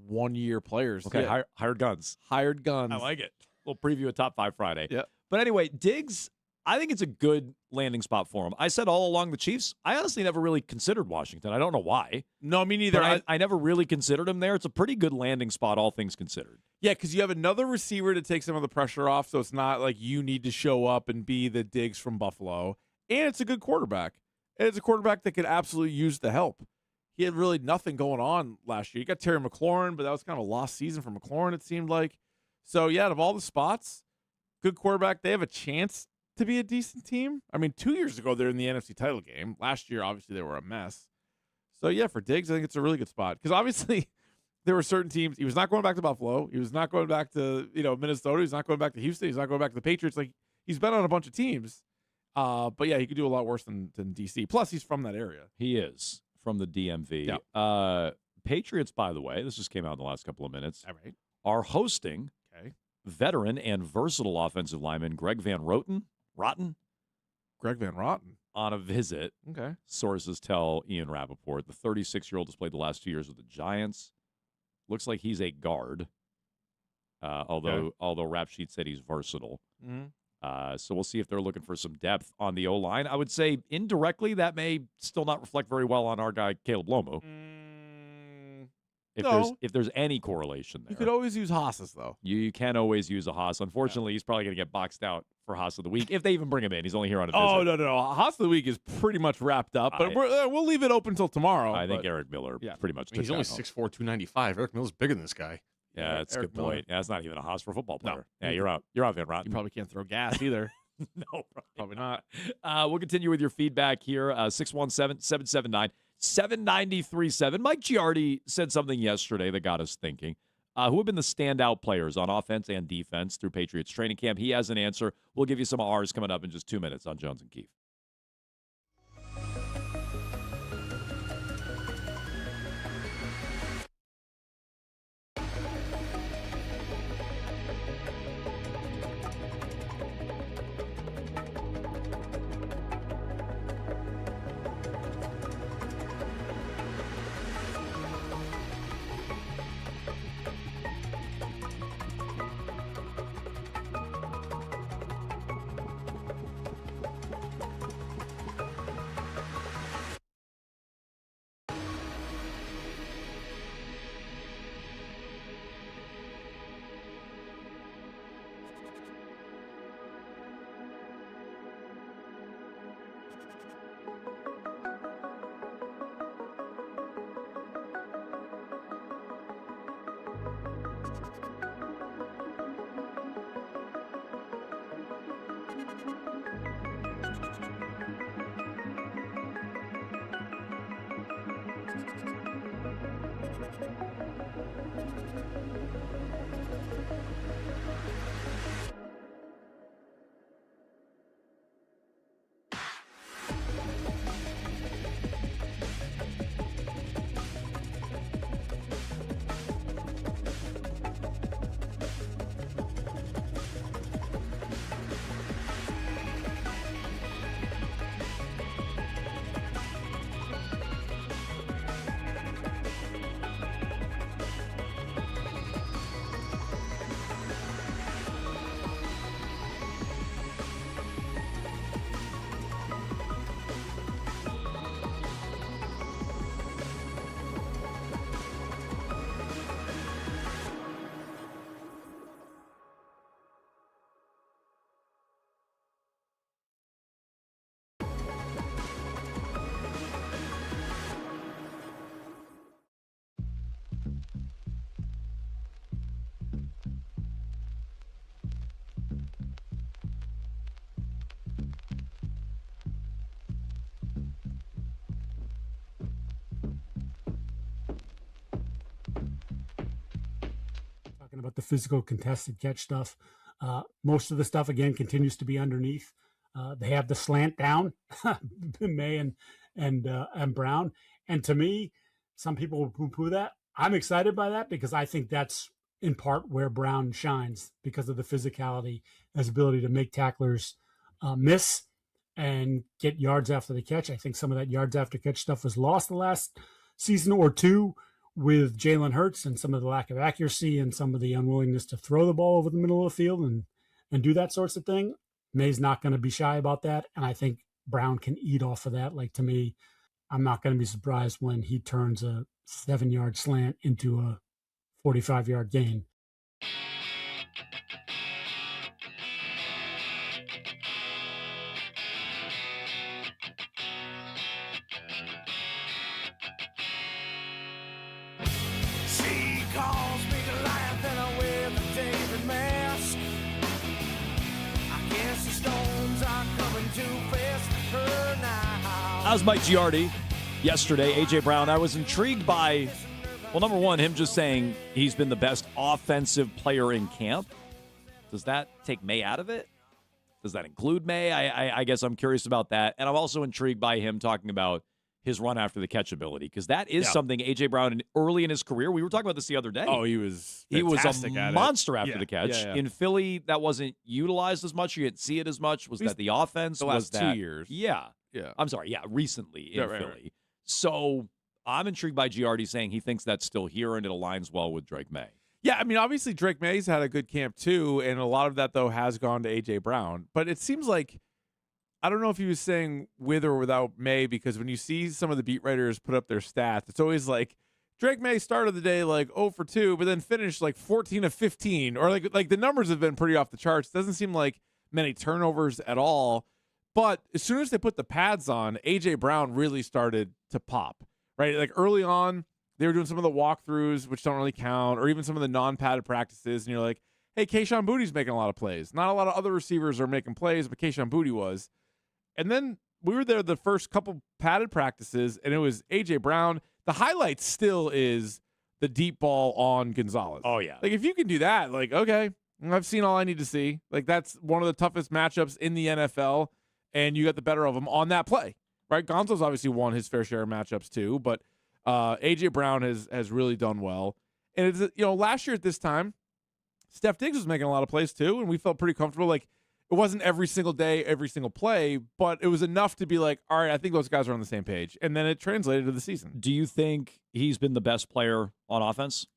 one-year players. Okay, Yeah. hired guns. Hired guns. I like it. We'll preview a top 5 Friday. Yeah. But anyway, Diggs, I think it's a good landing spot for him. I said all along the Chiefs, I honestly never really considered Washington. I don't know why. No, me neither. But I never really considered him there. It's a pretty good landing spot, all things considered. Yeah, because you have another receiver to take some of the pressure off, so it's not like you need to show up and be the Diggs from Buffalo. And it's a good quarterback. And it's a quarterback that could absolutely use the help. He had really nothing going on last year. You got Terry McLaurin, but that was kind of a lost season for McLaurin, it seemed like. So, yeah, out of all the spots, good quarterback. They have a chance to be a decent team. I mean, 2 years ago, they're in the NFC title game. Last year, obviously, they were a mess. So, yeah, for Diggs, I think it's a really good spot. Because, obviously, there were certain teams. He was not going back to Buffalo. He was not going back to, Minnesota. He's not going back to Houston. He's not going back to the Patriots. Like, he's been on a bunch of teams. But, yeah, he could do a lot worse than D.C. Plus, he's from that area. He is from the DMV. Yeah. Patriots, by the way, this just came out in the last couple of minutes, All right. are hosting Okay. veteran and versatile offensive lineman Greg Van Roten Greg Van Roten. on a visit. Okay. Sources tell Ian Rappaport. The 36-year-old has played the last 2 years with the Giants. Looks like he's a guard, although Rap Sheet said he's versatile. Mm-hmm. So we'll see if they're looking for some depth on the O-line. I would say indirectly that may still not reflect very well on our guy, Caleb Lomu. If there's any correlation there. You could always use Haas's, though. You can always use a Haas. Unfortunately, he's probably going to get boxed out for Haas of the week if they even bring him in. He's only here on a visit. Oh, no. Haas of the week is pretty much wrapped up, but we'll leave it open until tomorrow. I think Eric Miller pretty much took He's only that home. 6'4", 295. Eric Miller's bigger than this guy. Yeah, that's a Eric good point. Miller. Yeah, that's not even a Haas for a football player. No. Yeah, you're out. You're out, Van Rotten. You probably can't throw gas either. No, probably not. We'll continue with your feedback here. 617-779-7937. Mike Giardi said something yesterday that got us thinking. Who have been the standout players on offense and defense through Patriots training camp? He has an answer. We'll give you some of ours coming up in just 2 minutes on Jones and Keefe. Talking about the physical contested catch stuff. Most of the stuff, again, continues to be underneath. They have the slant down, May and Brown. And to me, some people will poo-poo that. I'm excited by that because I think that's in part where Brown shines because of the physicality, his ability to make tacklers miss and get yards after the catch. I think some of that yards after catch stuff was lost the last season or two with Jalen Hurts and some of the lack of accuracy and some of the unwillingness to throw the ball over the middle of the field and do that sorts of thing. May's not going to be shy about that. And I think Brown can eat off of that. Like, to me, I'm not going to be surprised when he turns a 7-yard slant into a 45-yard gain. She calls me Goliath and I wear the David mask. I guess the stones are coming too fast for her now. That was Mike Giardi yesterday. A.J. Brown, I was intrigued by, well, number one, him just saying he's been the best offensive player in camp. Does that take May out of it? Does that include May? I guess I'm curious about that. And I'm also intrigued by him talking about his run after the catch ability, because that is something A.J. Brown early in his career, we were talking about this the other day. Oh, he was a at monster it. after the catch. Yeah. In Philly, that wasn't utilized as much. You didn't see it as much. Was that the offense? The last was that, 2 years. Yeah. Yeah. I'm sorry. Yeah, recently in Right. Philly. So I'm intrigued by Giardi saying he thinks that's still here and it aligns well with Drake May. Yeah, I mean, obviously Drake May's had a good camp too, and a lot of that, though, has gone to A.J. Brown. But it seems like, I don't know if he was saying with or without May, because when you see some of the beat writers put up their stats, it's always like Drake May started the day like 0 for 2, but then finished like 14 of 15, or like the numbers have been pretty off the charts. Doesn't seem like many turnovers at all. But as soon as they put the pads on, A.J. Brown really started to pop, right? Like early on, they were doing some of the walkthroughs, which don't really count, or even some of the non-padded practices, and you're like, hey, Kayshon Bouttie's making a lot of plays. Not a lot of other receivers are making plays, but Kayshon Boutte was. And then we were there the first couple padded practices, and it was A.J. Brown. The highlight still is the deep ball on Gonzalez. Oh, yeah. Like, if you can do that, like, okay, I've seen all I need to see. Like, that's one of the toughest matchups in the NFL, and you got the better of him on that play, right? Gonzo's obviously won his fair share of matchups too, but A.J. Brown has really done well. And it's, last year at this time, Steph Diggs was making a lot of plays too, and we felt pretty comfortable. Like, it wasn't every single day, every single play, but it was enough to be like, all right, I think those guys are on the same page. And then it translated to the season. Do you think he's been the best player on offense?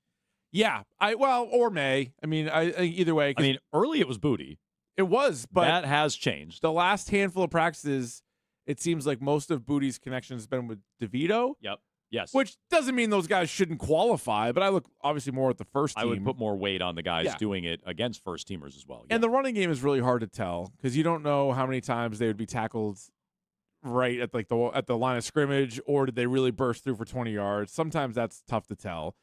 Yeah. Or May. I mean, either way. I mean, early it was Boutte. It was, but that has changed. The last handful of practices, it seems like most of Boutte's connection has been with DeVito. Yep. Yes. Which doesn't mean those guys shouldn't qualify, but I look obviously more at the first team. I would put more weight on the guys doing it against first teamers as well. Yeah. And the running game is really hard to tell because you don't know how many times they would be tackled right at at the line of scrimmage, or did they really burst through for 20 yards? Sometimes that's tough to tell.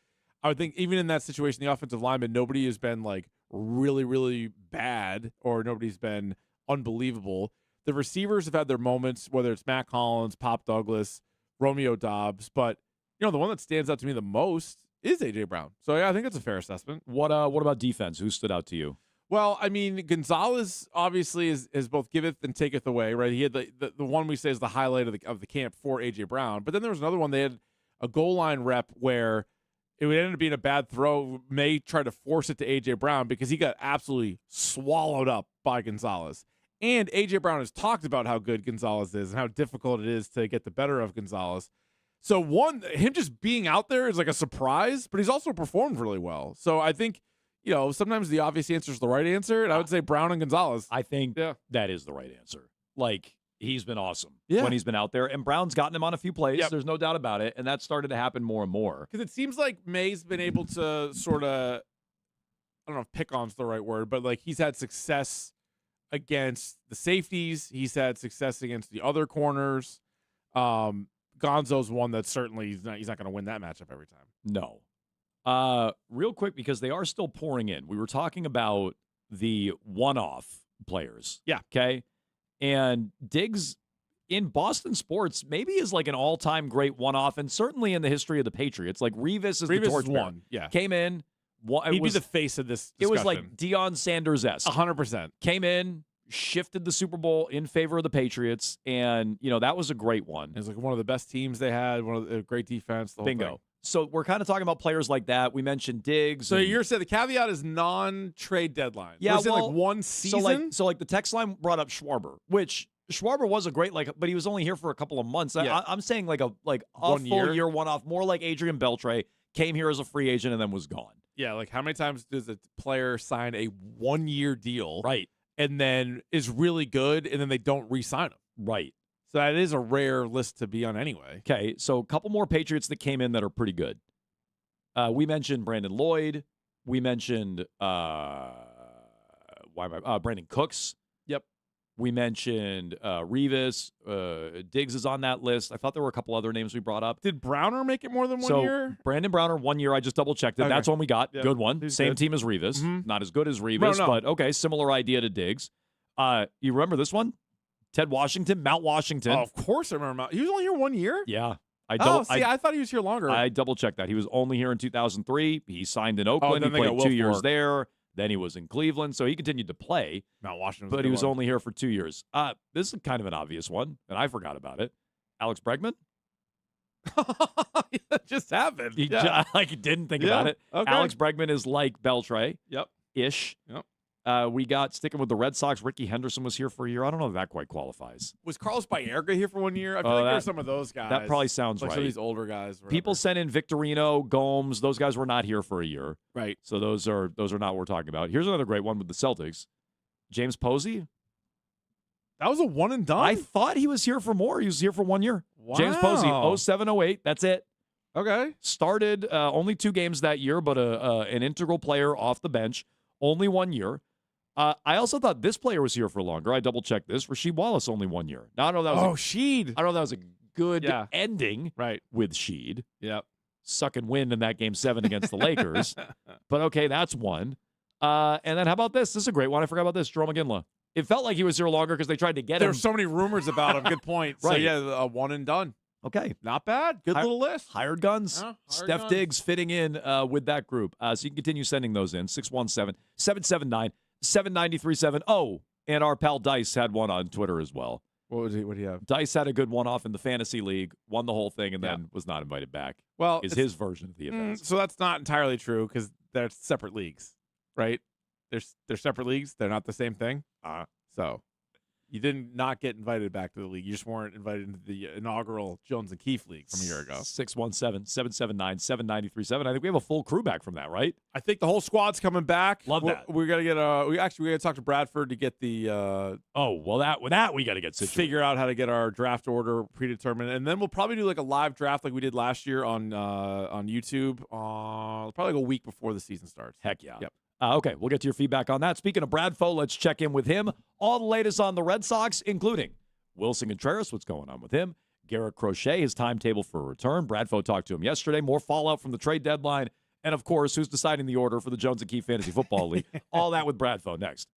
I would think even in that situation, the offensive lineman, nobody has been like really, really bad, or nobody's been unbelievable. The receivers have had their moments, whether it's Matt Collins, Pop Douglas, Romeo Doubs, but the one that stands out to me the most is A.J. Brown. So yeah, I think that's a fair assessment. What about defense? Who stood out to you? Well, I mean, Gonzalez obviously is both giveth and taketh away, right? He had the one we say is the highlight of the camp for A.J. Brown, but then there was another one. They had a goal line rep where it would end up being a bad throw. May tried to force it to A.J. Brown because he got absolutely swallowed up by Gonzalez. And A.J. Brown has talked about how good Gonzalez is and how difficult it is to get the better of Gonzalez. So him just being out there is like a surprise, but he's also performed really well. So I think, sometimes the obvious answer is the right answer, and I would say Brown and Gonzalez. I think that is the right answer. Like, he's been awesome when he's been out there, and Brown's gotten him on a few plays. Yep. There's no doubt about it, and that started to happen more and more. Because it seems like May's been able to sort of, I don't know if pick-on's the right word, but like he's had success against the safeties. He's had success against the other corners. Gonzo's one that certainly he's not going to win that matchup every time. No. Real quick, because they are still pouring in. We were talking about the one-off players. Yeah. Okay. And Diggs in Boston sports maybe is like an all-time great one-off, and certainly in the history of the Patriots. Like Revis is the torchbearer. One. Yeah. Came in. He'd be the face of this discussion. It was like Deion Sanders-esque. 100%. Came in, shifted the Super Bowl in favor of the Patriots, and that was a great one. It was like one of the best teams they had, one of the great defense. The whole Bingo. Thing. So we're kind of talking about players like that. We mentioned Diggs. So you're saying the caveat is non-trade deadline. Yeah, like one season. So like the text line brought up Schwarber, which Schwarber was a great but he was only here for a couple of months. Yeah. I'm saying like a full year one-off, more like Adrian Beltre, came here as a free agent and then was gone. Yeah, like how many times does a player sign a 1-year deal? Right. And then is really good, and then they don't re-sign him. Right. So that is a rare list to be on anyway. Okay, so a couple more Patriots that came in that are pretty good. We mentioned Brandon Lloyd. We mentioned Brandon Cooks. Yep. We mentioned Revis. Diggs is on that list. I thought there were a couple other names we brought up. Did Browner make it more than 1 year? Brandon Browner, 1 year. I just double-checked it. Okay. That's one we got. Yep. Good one. He's Same good. team as Revis. Mm-hmm. Not as good as Revis, No. but okay, similar idea to Diggs. You remember this one? Ted Washington, Mount Washington. Oh, of course I remember. He was only here 1 year? Yeah. I thought he was here longer. I double-checked that. He was only here in 2003. He signed in Oakland. He played 2 years there. Then he was in Cleveland. So he continued to play. Mount Washington but he was only here for 2 years. This is kind of an obvious one, and I forgot about it. Alex Bregman? It just happened. He didn't think about it. Okay. Alex Bregman is like Beltre. Yep. Ish. Yep. We got, sticking with the Red Sox, Ricky Henderson was here for a year. I don't know if that quite qualifies. Was Carlos Baerga here for 1 year? I feel like there were some of those guys. That probably sounds like right. Some of these older guys. People sent in Victorino, Gomes. Those guys were not here for a year. Right. So those are not what we're talking about. Here's another great one with the Celtics. James Posey. That was a one and done? I thought he was here for more. He was here for 1 year. Wow. James Posey, 07-08. That's it. Okay. Started only 2 games that year, but an integral player off the bench. Only 1 year. I also thought this player was here for longer. I double-checked this. Rasheed Wallace, only 1 year. Now, I don't know if that was Sheed. I don't know if that was a good ending with Sheed. Yep. Suck and win in that Game 7 against the Lakers. But, okay, that's one. And then how about this? This is a great one. I forgot about this. Jerome McGinley. It felt like he was here longer because they tried to get him. There were so many rumors about him. Good point. Right. So, yeah, a one and done. Okay. Not bad. Good little list. Hired guns. Steph guns. Diggs fitting in with that group. So you can continue sending those in. 617-779-7937. Oh, and our pal Dice had one on Twitter as well. What did he have? Dice had a good one-off in the fantasy league, won the whole thing, and then was not invited back. Well, is his version of the event. So that's not entirely true because they're separate leagues, right? They're separate leagues. They're not the same thing. So you did not get invited back to the league. You just weren't invited into the inaugural Jones and Keefe League from a year ago. 617-779-7937. I think we have a full crew back from that, right? I think the whole squad's coming back. Love that. We got to get we got to talk to Bradford to get the that we got to get situated. Figure out how to get our draft order predetermined, and then we'll probably do like a live draft like we did last year on YouTube. Probably like a week before the season starts. Heck yeah. Yep. Okay, we'll get to your feedback on that. Speaking of Bradfo, let's check in with him. All the latest on the Red Sox, including Wilson Contreras, what's going on with him, Garrett Crochet, his timetable for a return. Bradfo talked to him yesterday. More fallout from the trade deadline. And, of course, who's deciding the order for the Jones and Keefe Fantasy Football League. All that with Bradfo next.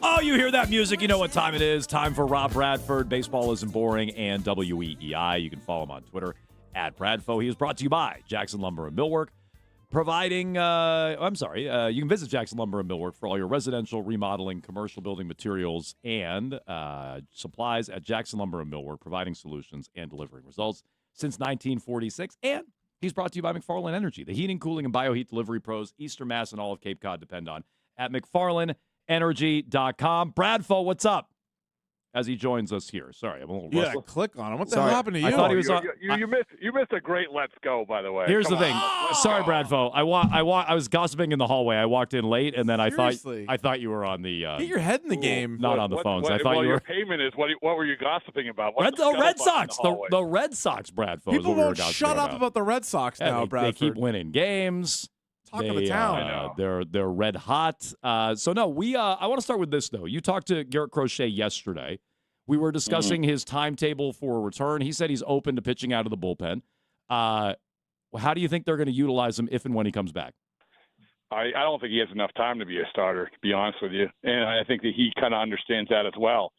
Oh, you hear that music, you know what time it is. Time for Rob Bradford. Baseball Isn't Boring and WEEI. You can follow him on Twitter at Bradfo. He is brought to you by Jackson Lumber and Millwork. Providing, you can visit Jackson Lumber and Millwork for all your residential, remodeling, commercial building materials, and supplies at Jackson Lumber and Millwork, providing solutions and delivering results since 1946. And he's brought to you by McFarland Energy, the heating, cooling, and bioheat delivery pros Eastern Mass and all of Cape Cod depend on at McFarlandEnergy.com. Bradfo, what's up? As he joins us here. Sorry, I'm a little rusty. Click on him. What the hell happened to you? I thought he was on. You missed a great let's go, by the way. Here's Come the thing. on. Sorry, Bradfo. I was gossiping in the hallway. I walked in late, and then I Seriously. thought you were on the. Get your head in the game. Not on the phones. I thought you were. Your payment is what were you gossiping about? What's Red the Sox. hallway? The Red Sox, Bradfo. People is what won't shut up about the Red Sox now, they Bradford. keep winning games. Talk of the town. They're red hot. So no, I want to start with this though. You talked to Garrett Crochet yesterday. We were discussing his timetable for a return. He said he's open to pitching out of the bullpen. How do you think they're going to utilize him if and when he comes back? I don't think he has enough time to be a starter, to be honest with you. And I think that he kind of understands that as well.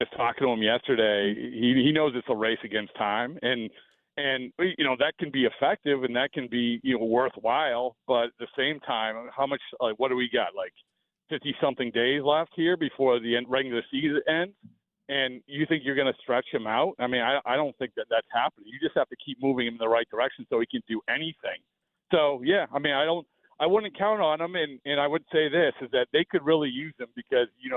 Just talking to him yesterday, he knows it's a race against time. And that can be effective and that can be, worthwhile. But at the same time, how much, what do we got? 50-something days left here before the regular season ends? And you think you're going to stretch him out? I mean, I don't think that's happening. You just have to keep moving him in the right direction so he can do anything. So, yeah, I mean, I wouldn't count on him. And I would say this, is that they could really use him because, you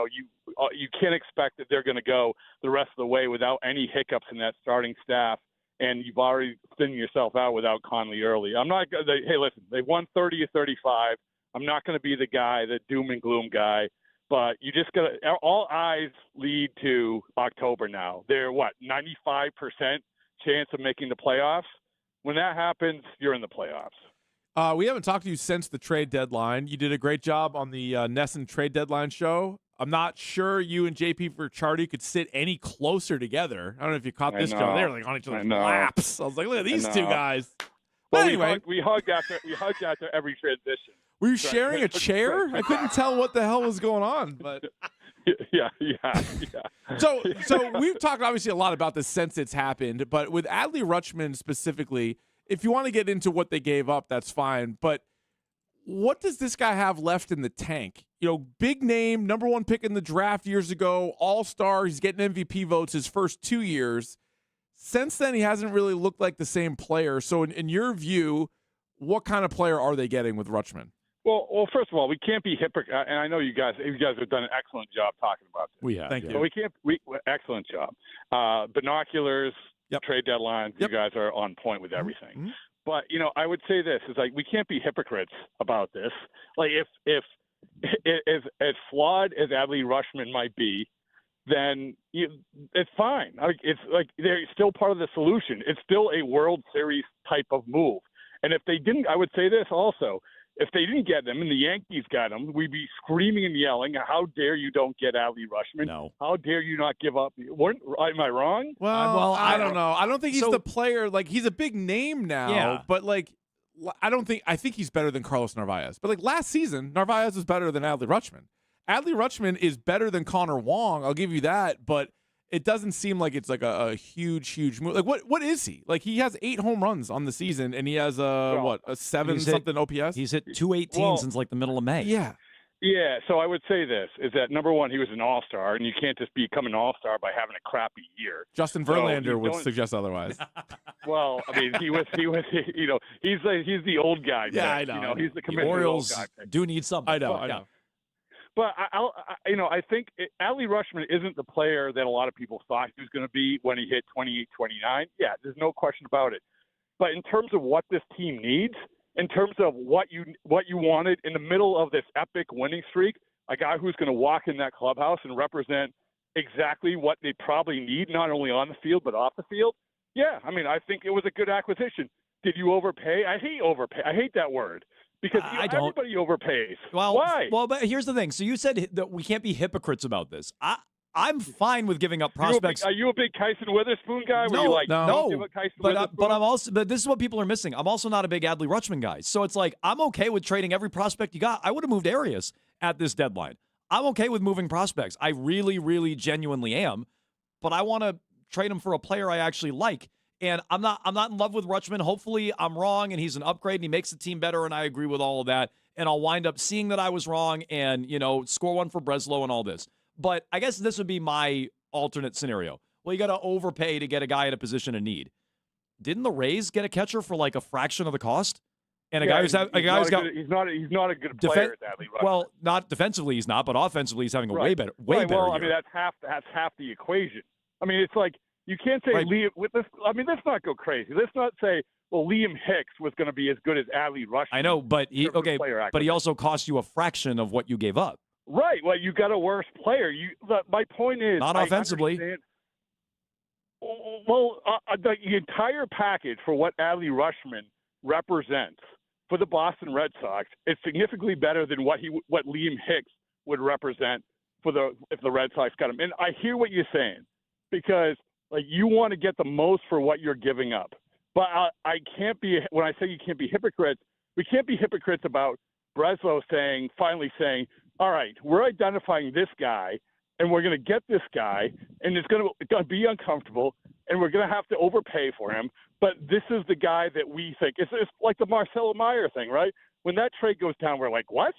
can't expect that they're going to go the rest of the way without any hiccups in that starting staff. And you've already thinning yourself out without Conley early. Hey, listen, they won 30 of 35. I'm not going to be the guy, the doom and gloom guy. But you just got to – all eyes lead to October now. They're, 95% chance of making the playoffs? When that happens, you're in the playoffs. We haven't talked to you since the trade deadline. You did a great job on the Nesson trade deadline show. I'm not sure you and JP Verchardi could sit any closer together. I don't know if you caught this, Joe. They were on each other's laps. I was like, look at these two guys. But anyway. We hugged after every transition. Were you sharing a chair? I couldn't tell what the hell was going on, but yeah. So we've talked obviously a lot about this since it's happened, but with Adley Rutschman specifically, if you want to get into what they gave up, that's fine. But what does this guy have left in the tank? Big name, number one pick in the draft years ago, all-star. He's getting MVP votes his first 2 years. Since then, he hasn't really looked like the same player. So in your view, what kind of player are they getting with Rutschman? Well, first of all, we can't be hypocrite. And I know you guys have done an excellent job talking about this. We have. Thank you. So excellent job. Binoculars, trade deadlines. You guys are on point with everything. Mm-hmm. But I would say this is we can't be hypocrites about this. If as flawed as Adley Rutschman might be, then it's fine. It's they're still part of the solution. It's still a World Series type of move. And if they didn't, I would say this also. If they didn't get them and the Yankees got them, we'd be screaming and yelling, how dare you don't get Adley Rutschman? No. How dare you not give up? Am I wrong? Well, I don't know. I don't think he's the player. He's a big name now, but I think he's better than Carlos Narvaez. But last season, Narvaez was better than Adley Rutschman. Adley Rutschman is better than Connor Wong. I'll give you that, but it doesn't seem like it's a huge move. What is he? He has 8 home runs on the season, and he has a 7-something OPS? He's hit 218 since the middle of May. Yeah. Yeah, so I would say this, is that, number one, he was an all-star, and you can't just become an all-star by having a crappy year. Justin Verlander would suggest otherwise. Well, I mean, he's the old guy. Yeah, I know. He's the commissioner. Orioles old guy. do need something. I know. But I think Adley Rutschman isn't the player that a lot of people thought he was going to be when he hit 28, 29. Yeah, there's no question about it. But in terms of what this team needs, in terms of what you wanted in the middle of this epic winning streak, a guy who's going to walk in that clubhouse and represent exactly what they probably need, not only on the field but off the field. Yeah, I mean, I think it was a good acquisition. Did you overpay? I hate overpay. I hate that word. Because everybody overpays. Well, why? Well, but here's the thing. So you said that we can't be hypocrites about this. I'm fine with giving up prospects. Are you a big Kyson Witherspoon guy? No. But I'm also. But this is what people are missing. I'm also not a big Adley Rutschman guy. So it's I'm okay with trading every prospect you got. I would have moved Arias at this deadline. I'm okay with moving prospects. I really, really genuinely am. But I want to trade him for a player I actually like. And I'm not in love with Rutschman. Hopefully I'm wrong and he's an upgrade and he makes the team better, and I agree with all of that. And I'll wind up seeing that I was wrong and, score one for Breslow and all this. But I guess this would be my alternate scenario. Well, you got to overpay to get a guy in a position of need. Didn't the Rays get a catcher for like a fraction of the cost? And he's not a good player, Adley Rutschman. Well, not defensively he's not, but offensively he's having a way better Well, year. I mean, that's half the equation. I mean, it's like you can't say Liam. Let's not go crazy. Let's not say, well, Liam Hicks was going to be as good as Adley Rutschman. I know, but he also cost you a fraction of what you gave up. Right. Well, you got a worse player. My point is not offensively. Well, the entire package for what Adley Rutschman represents for the Boston Red Sox is significantly better than what Liam Hicks would represent if the Red Sox got him. And I hear what you're saying, because you want to get the most for what you're giving up. But I can't be, when I say you can't be hypocrites, we can't be hypocrites about Breslow finally saying, all right, we're identifying this guy and we're going to get this guy and it's going to be uncomfortable and we're going to have to overpay for him. But this is the guy that we think it's like the Marcelo Meyer thing, right? When that trade goes down, we're like, what?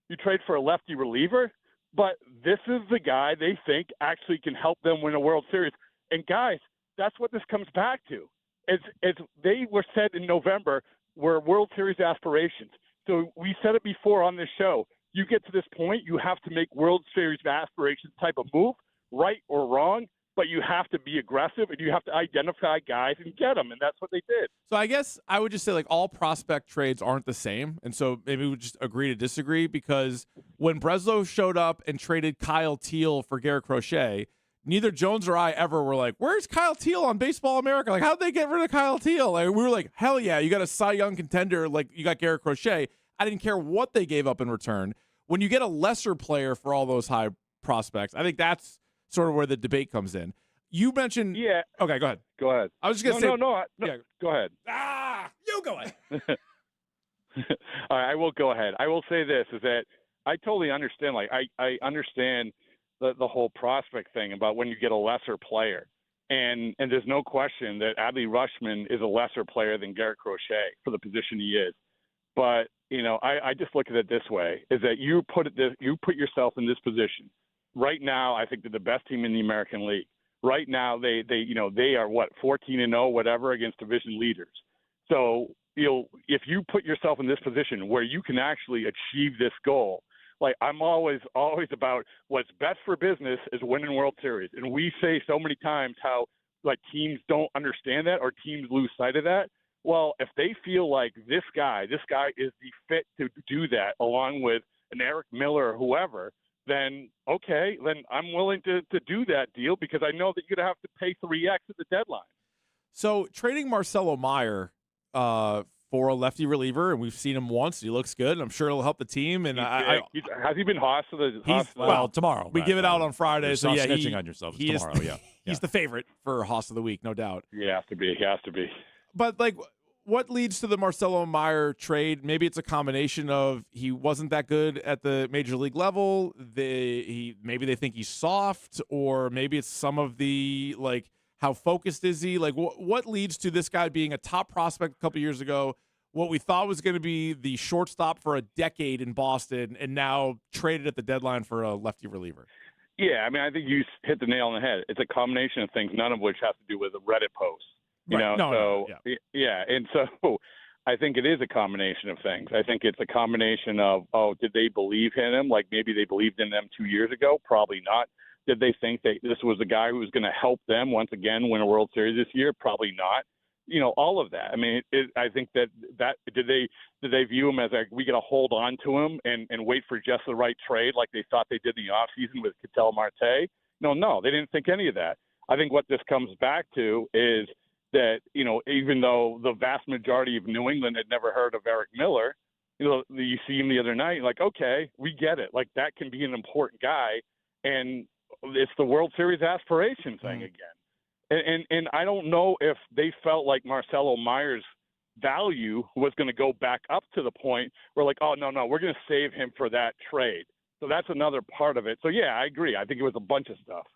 You trade for a lefty reliever? But this is the guy they think actually can help them win a World Series. And guys, that's what this comes back to. It's they were said in November were World Series aspirations. So we said it before on this show. You get to this point, you have to make World Series aspirations type of move, right or wrong, but you have to be aggressive and you have to identify guys and get them, and that's what they did. So I guess I would just say all prospect trades aren't the same, and so maybe we just agree to disagree, because when Breslow showed up and traded Kyle Teal for Garrett Crochet, neither Jones or I ever were like, where's Kyle Teal on Baseball America? How'd they get rid of Kyle Teal? We were like, hell yeah, you got a Cy Young contender, you got Garrett Crochet. I didn't care what they gave up in return. When you get a lesser player for all those high prospects, I think that's sort of where the debate comes in. You mentioned... Yeah. Okay, go ahead. Go ahead. I was just going to say... No, yeah. Go ahead. You go ahead. All right, I will go ahead. I will say this, is that I totally understand. I understand the whole prospect thing about when you get a lesser player. And there's no question that Adley Rutschman is a lesser player than Garrett Crochet for the position he is. But, I just look at it this way, is that you put yourself in this position. Right now, I think they're the best team in the American League. Right now, they are, 14-0, whatever, against division leaders. So, if you put yourself in this position where you can actually achieve this goal, I'm always about what's best for business is winning World Series. And we say so many times how, teams don't understand that or teams lose sight of that. Well, if they feel like this guy is the fit to do that along with an Eric Miller or whoever, then okay, then I'm willing to do that deal, because I know that you're going to have to pay 3x at the deadline. So trading Marcelo Meyer for a lefty reliever, and we've seen him once. He looks good, and I'm sure it'll help the team. And has he been Haas to the? Well, tomorrow. We give it out on Friday, so yeah, snitching on yourself. It's tomorrow, yeah. He's the favorite for Haas of the week, no doubt. He has to be. He has to be. But what leads to the Marcelo Meyer trade? Maybe it's a combination of he wasn't that good at the major league level. Maybe they think he's soft, or maybe it's some of the how focused is he? What leads to this guy being a top prospect a couple years ago? What we thought was going to be the shortstop for a decade in Boston, and now traded at the deadline for a lefty reliever. Yeah, I mean, I think you hit the nail on the head. It's a combination of things, none of which has to do with a Reddit post. And so I think it is a combination of things. I think it's a combination of, did they believe in him? Maybe they believed in them 2 years ago. Probably not. Did they think that this was a guy who was going to help them once again win a World Series this year? Probably not. All of that. I mean, I think that did they view him as we got to hold on to him and wait for just the right trade like they thought they did in the offseason with Ketel Marte? No, they didn't think any of that. I think what this comes back to is that, even though the vast majority of New England had never heard of Eric Miller, you see him the other night, okay, we get it. That can be an important guy. And it's the World Series aspiration thing again. And I don't know if they felt like Marcelo Meyer's value was going to go back up to the point where no, we're going to save him for that trade. So that's another part of it. So yeah, I agree. I think it was a bunch of stuff.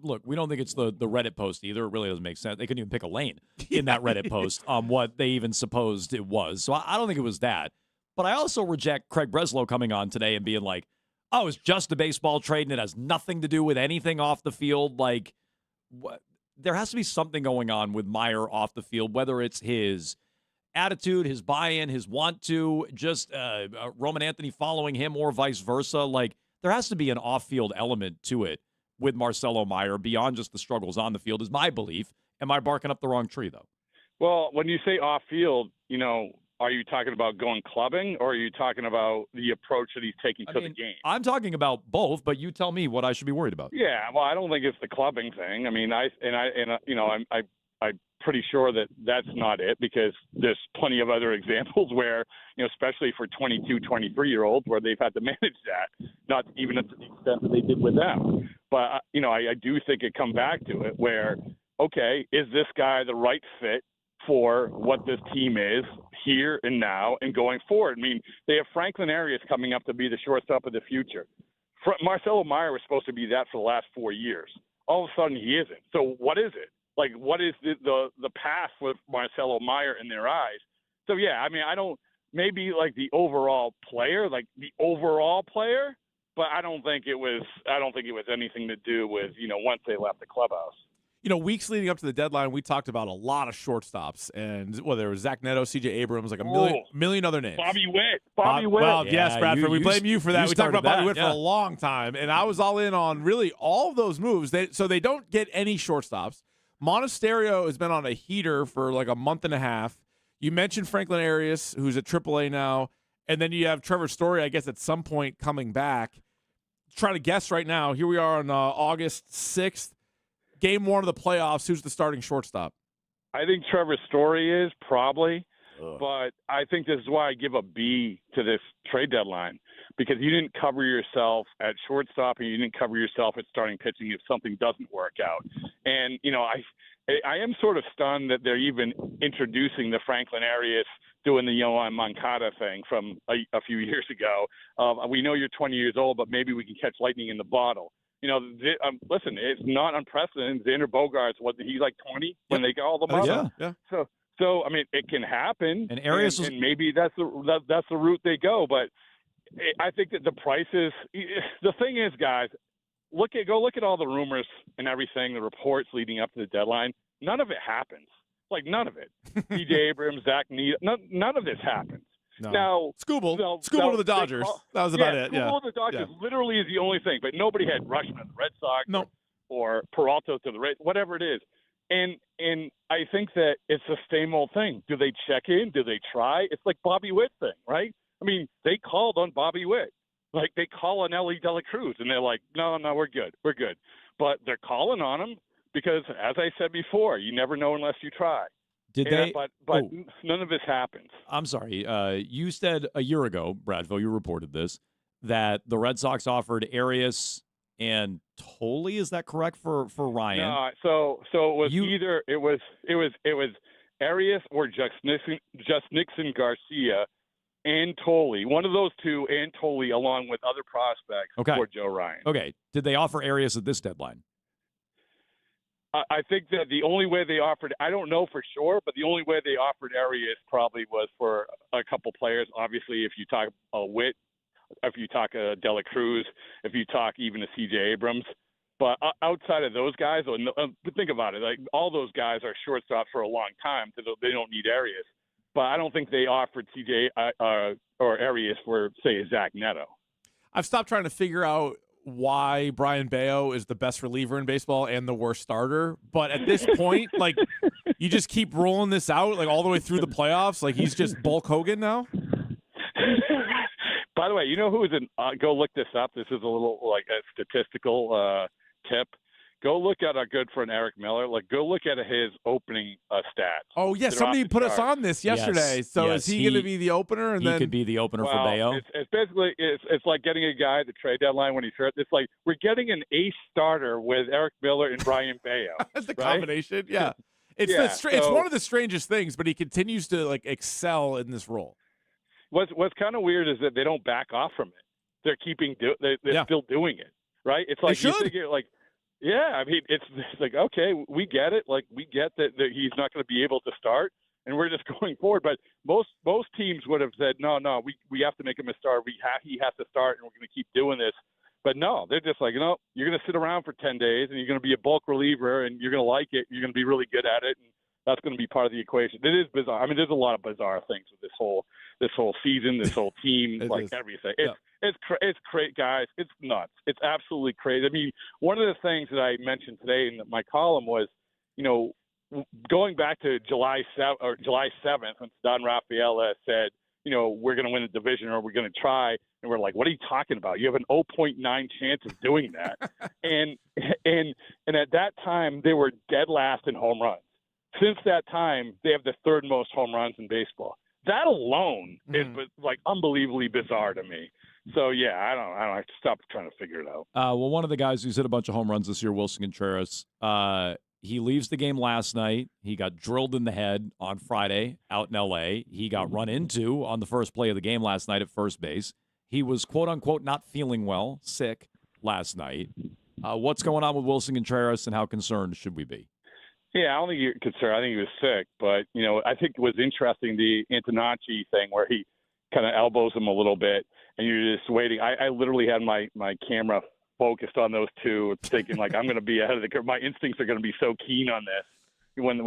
Look, we don't think it's the Reddit post either. It really doesn't make sense. They couldn't even pick a lane in that Reddit post on what they even supposed it was. So I don't think it was that. But I also reject Craig Breslow coming on today and being like, oh, it's just a baseball trade and it has nothing to do with anything off the field. Like, what? There has to be something going on with Meyer off the field, whether it's his attitude, his buy-in, his want to, just Roman Anthony following him or vice versa. Like, there has to be an off-field element to it with Marcelo Meyer beyond just the struggles on the field is my belief. Am I barking up the wrong tree, though? Well, when you say off-field, are you talking about going clubbing or are you talking about the approach that he's taking to the game? I'm talking about both, but you tell me what I should be worried about. Yeah, well, I don't think it's the clubbing thing. I mean, I'm pretty sure that that's not it because there's plenty of other examples where, especially for 22, 23-year-olds where they've had to manage that, not even to the extent that they did with them. But, I do think it come back to it where, okay, is this guy the right fit for what this team is here and now and going forward? I mean, they have Franklin Arias coming up to be the shortstop of the future. Marcelo Meyer was supposed to be that for the last 4 years. All of a sudden he isn't. So what is it? Like, what is the path with Marcelo Meyer in their eyes? So, yeah, I mean, maybe like the overall player, but I don't think it was anything to do with, once they left the clubhouse. Weeks leading up to the deadline, we talked about a lot of shortstops, and there was Zach Neto, C.J. Abrams, like a million other names. Bobby Witt. Well, yes, Bradford, we blame you for that. We talked about Bobby Witt for yeah. a long time, and I was all in on really all of those moves. So they don't get any shortstops. Monasterio has been on a heater for like a month and a half. You mentioned Franklin Arias, who's at AAA now, and then you have Trevor Story, I guess, at some point coming back. Try to guess right now. Here we are on August 6th. Game 1 of the playoffs, who's the starting shortstop? I think Trevor Story is probably, but I think this is why I give a B to this trade deadline because you didn't cover yourself at shortstop and you didn't cover yourself at starting pitching if something doesn't work out. And, I am sort of stunned that they're even introducing the Franklin Arias doing the Yohan Moncada thing from a few years ago. We know you're 20 years old, but maybe we can catch lightning in the bottle. Listen, it's not unprecedented. Xander Bogaerts, he's like 20 when they called him up. Yeah. So I mean, it can happen, and Arias and maybe that's the route they go. But I think that the prices. The thing is, guys, go look at all the rumors and everything, the reports leading up to the deadline. None of it happens. Like none of it. C.J. Abrams, Zach Neto, none of this happens. No. Now, Skubal to the Dodgers. That was about it. Yeah, Skubal to the Dodgers literally is the only thing. But nobody had Rushman to the Red Sox or Peralta to the Reds, whatever it is. And I think that it's the same old thing. Do they check in? Do they try? It's like Bobby Witt thing, right? I mean, they called on Bobby Witt. Like they call on Ellie De La Cruz, and they're like, no, we're good. But they're calling on him because, as I said before, you never know unless you try. But none of this happens. I'm sorry. You said a year ago, Bradville, you reported this, that the Red Sox offered Arias and Tolle. Is that correct for Ryan? No, so it was either it was Arias or just Nixon Garcia and Tolle. One of those two and Tolle, along with other prospects for Joe Ryan. Okay. Did they offer Arias at this deadline? I think that the only way they offered, I don't know for sure, but the only way they offered Arias probably was for a couple players. Obviously, if you talk Witt, if you talk De La Cruz, if you talk even a C.J. Abrams. But outside of those guys, think about it, like all those guys are shortstops for a long time, so they don't need Arias. But I don't think they offered C.J. or Arias for, say, Zach Neto. I've stopped trying to figure out why Brian Bayo is the best reliever in baseball and the worst starter. But at this point, like, you just keep rolling this out, like, all the way through the playoffs. Like, he's just Bulk Hogan now. By the way, you know who is go look this up. This is a little, like, a statistical tip. Go look at our good friend Eric Miller. Like, go look at his opening stats. Oh, yeah, somebody put us on this yesterday. Yes, so yes, is he going to be the opener? And he could be the opener for Bayo. It's basically it's like getting a guy at the trade deadline when he's hurt. It's like we're getting an ace starter with Eric Miller and Brian Bayo. That's the combination. Yeah, it's it's one of the strangest things, but he continues to like excel in this role. What's kind of weird is that they don't back off from it. they're still doing it, right? It's like you think like, yeah, I mean, it's like, okay, we get it. Like, we get that he's not going to be able to start, and we're just going forward. But most teams would have said, no, we have to make him a starter. He has to start, and we're going to keep doing this. But no, they're just like, you're going to sit around for 10 days, and you're going to be a bulk reliever, and you're going to like it. You're going to be really good at it, and that's going to be part of the equation. It is bizarre. I mean, there's a lot of bizarre things with this whole season, this whole team, everything. It's crazy, guys. It's nuts. It's absolutely crazy. I mean, one of the things that I mentioned today in my column was, going back to July 7th when Don Rafaela said, we're going to win the division or we're going to try. And we're like, what are you talking about? You have an 0.9 chance of doing that. and at that time, they were dead last in home runs. Since that time, they have the third most home runs in baseball. That alone is like unbelievably bizarre to me. So yeah, I don't have to stop trying to figure it out. Well, one of the guys who's hit a bunch of home runs this year, Wilson Contreras, he leaves the game last night. He got drilled in the head on Friday out in L.A. He got run into on the first play of the game last night at first base. He was, quote unquote, not feeling well, sick last night. What's going on with Wilson Contreras, and how concerned should we be? Yeah, I don't think you're concerned. I think he was sick, but I think it was interesting, the Antonacci thing where he kind of elbows him a little bit, and you're just waiting. I literally had my camera focused on those two, thinking like I'm going to be ahead of the curve. My instincts are going to be so keen on this when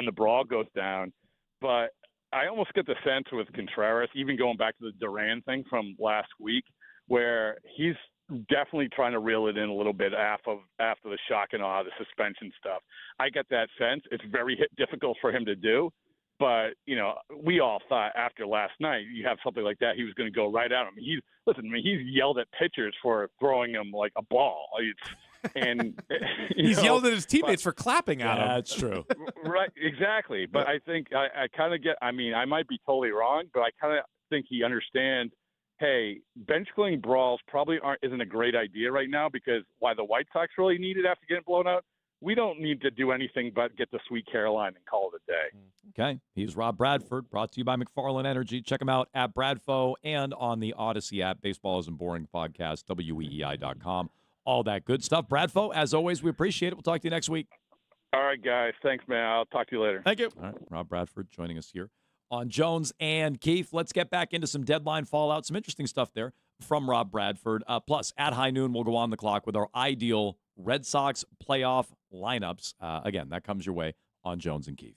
the brawl goes down. But I almost get the sense with Contreras, even going back to the Duran thing from last week, where he's definitely trying to reel it in a little bit after the shock and awe, the suspension stuff. I get that sense. It's very difficult for him to do. But, we all thought after last night, you have something like that, he was going to go right at him. He's yelled at pitchers for throwing him like a ball. He's yelled at his teammates for clapping at him. That's true. Right, exactly. But I think I kind of get – I mean, I might be totally wrong, but I kind of think he understands, hey, bench clearing brawls probably isn't a great idea right now, because why the White Sox really need it after getting blown out, we don't need to do anything but get the Sweet Caroline and call it a day. Okay. He's Rob Bradford, brought to you by McFarland Energy. Check him out at Bradfo and on the Odyssey app. Baseball Isn't Boring podcast, WEEI.com. All that good stuff. Bradfo, as always, we appreciate it. We'll talk to you next week. All right, guys. Thanks, man. I'll talk to you later. Thank you. All right. Rob Bradford joining us here on Jones and Keefe. Let's get back into some deadline fallout, some interesting stuff there from Rob Bradford. Plus, at high noon, we'll go on the clock with our ideal Red Sox playoff lineups. Again, that comes your way on Jones and Keefe.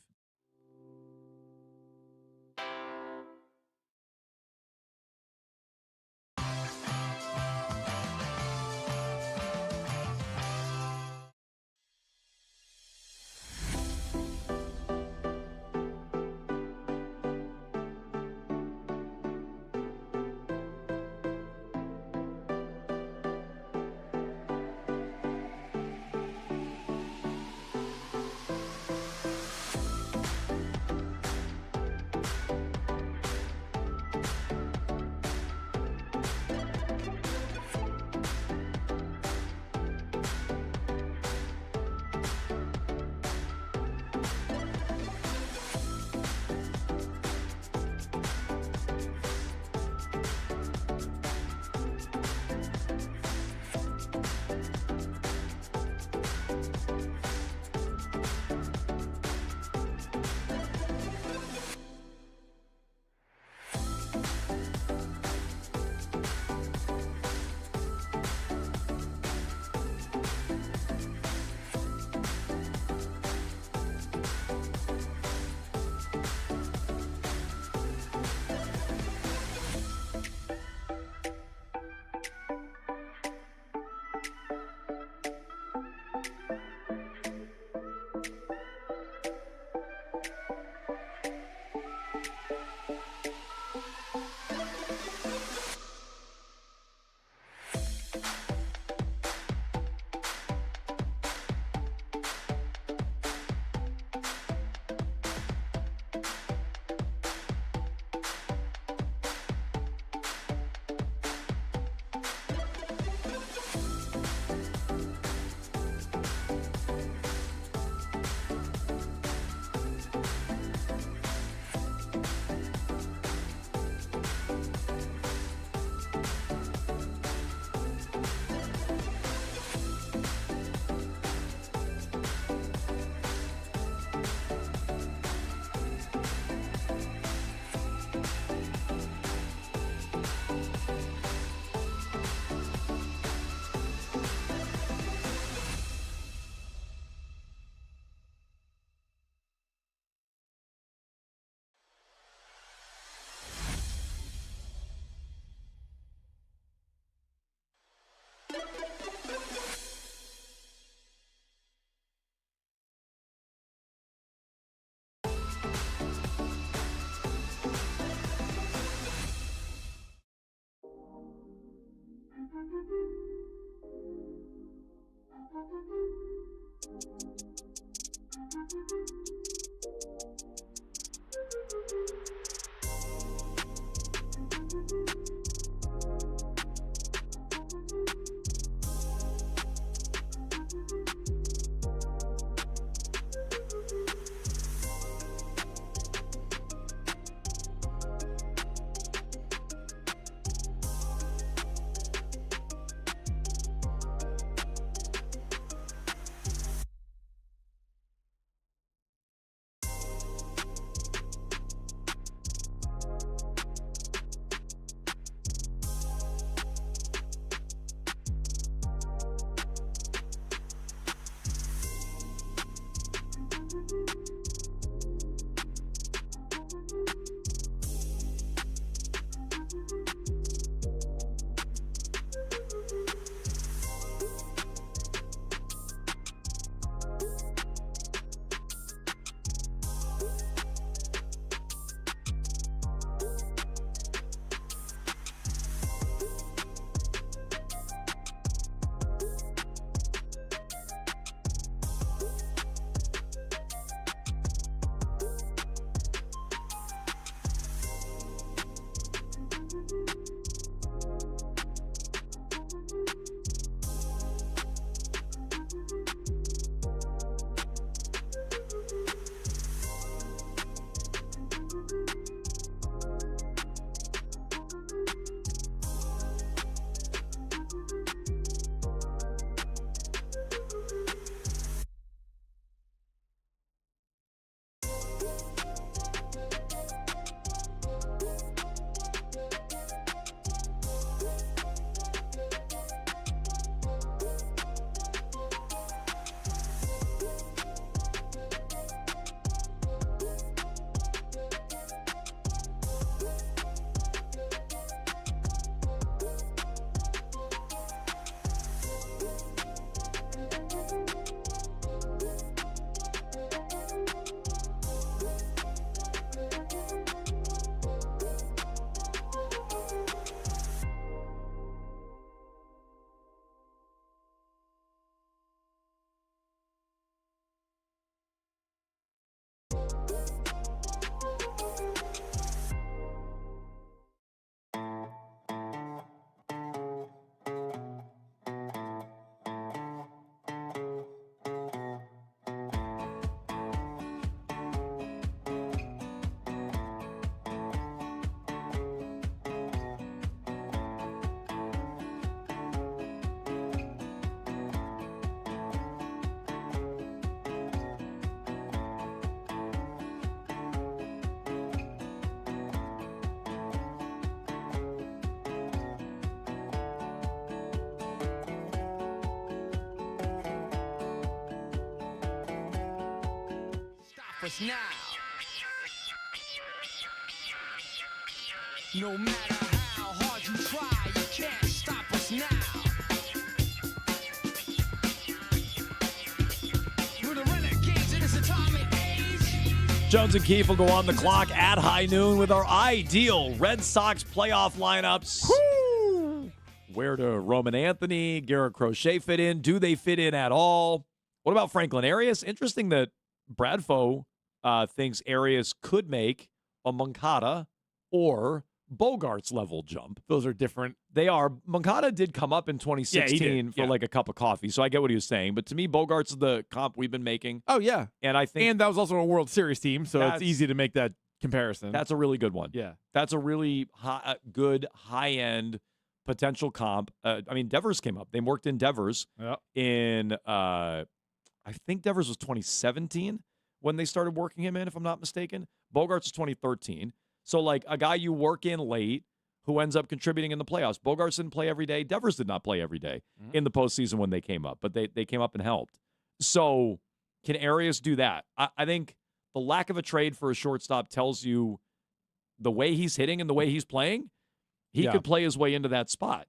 us now. No matter how hard you try, you can't stop us now. We're the renegades in this atomic age. Jones and Keefe will go on the clock at high noon with our ideal Red Sox playoff lineups. Woo! Where do Roman Anthony, Garrett Crochet fit in? Do they fit in at all? What about Franklin Arias? Interesting that Bradfo thinks Arias could make a Moncada or Bogarts level jump. Those are different. They are. Moncada did come up in 2016 for like a cup of coffee, so I get what he was saying. But to me, Bogarts is the comp we've been making. Oh, yeah. And I think that was also a World Series team, so it's easy to make that comparison. That's a really good one. Yeah. That's a really good, high-end potential comp. I mean, Devers came up. They worked in Devers in, I think Devers was 2017 when they started working him in, if I'm not mistaken. Bogarts was 2013. So, like, a guy you work in late who ends up contributing in the playoffs. Bogarts didn't play every day. Devers did not play every day in the postseason when they came up, but they came up and helped. So, can Arias do that? I think the lack of a trade for a shortstop tells you the way he's hitting and the way he's playing, he could play his way into that spot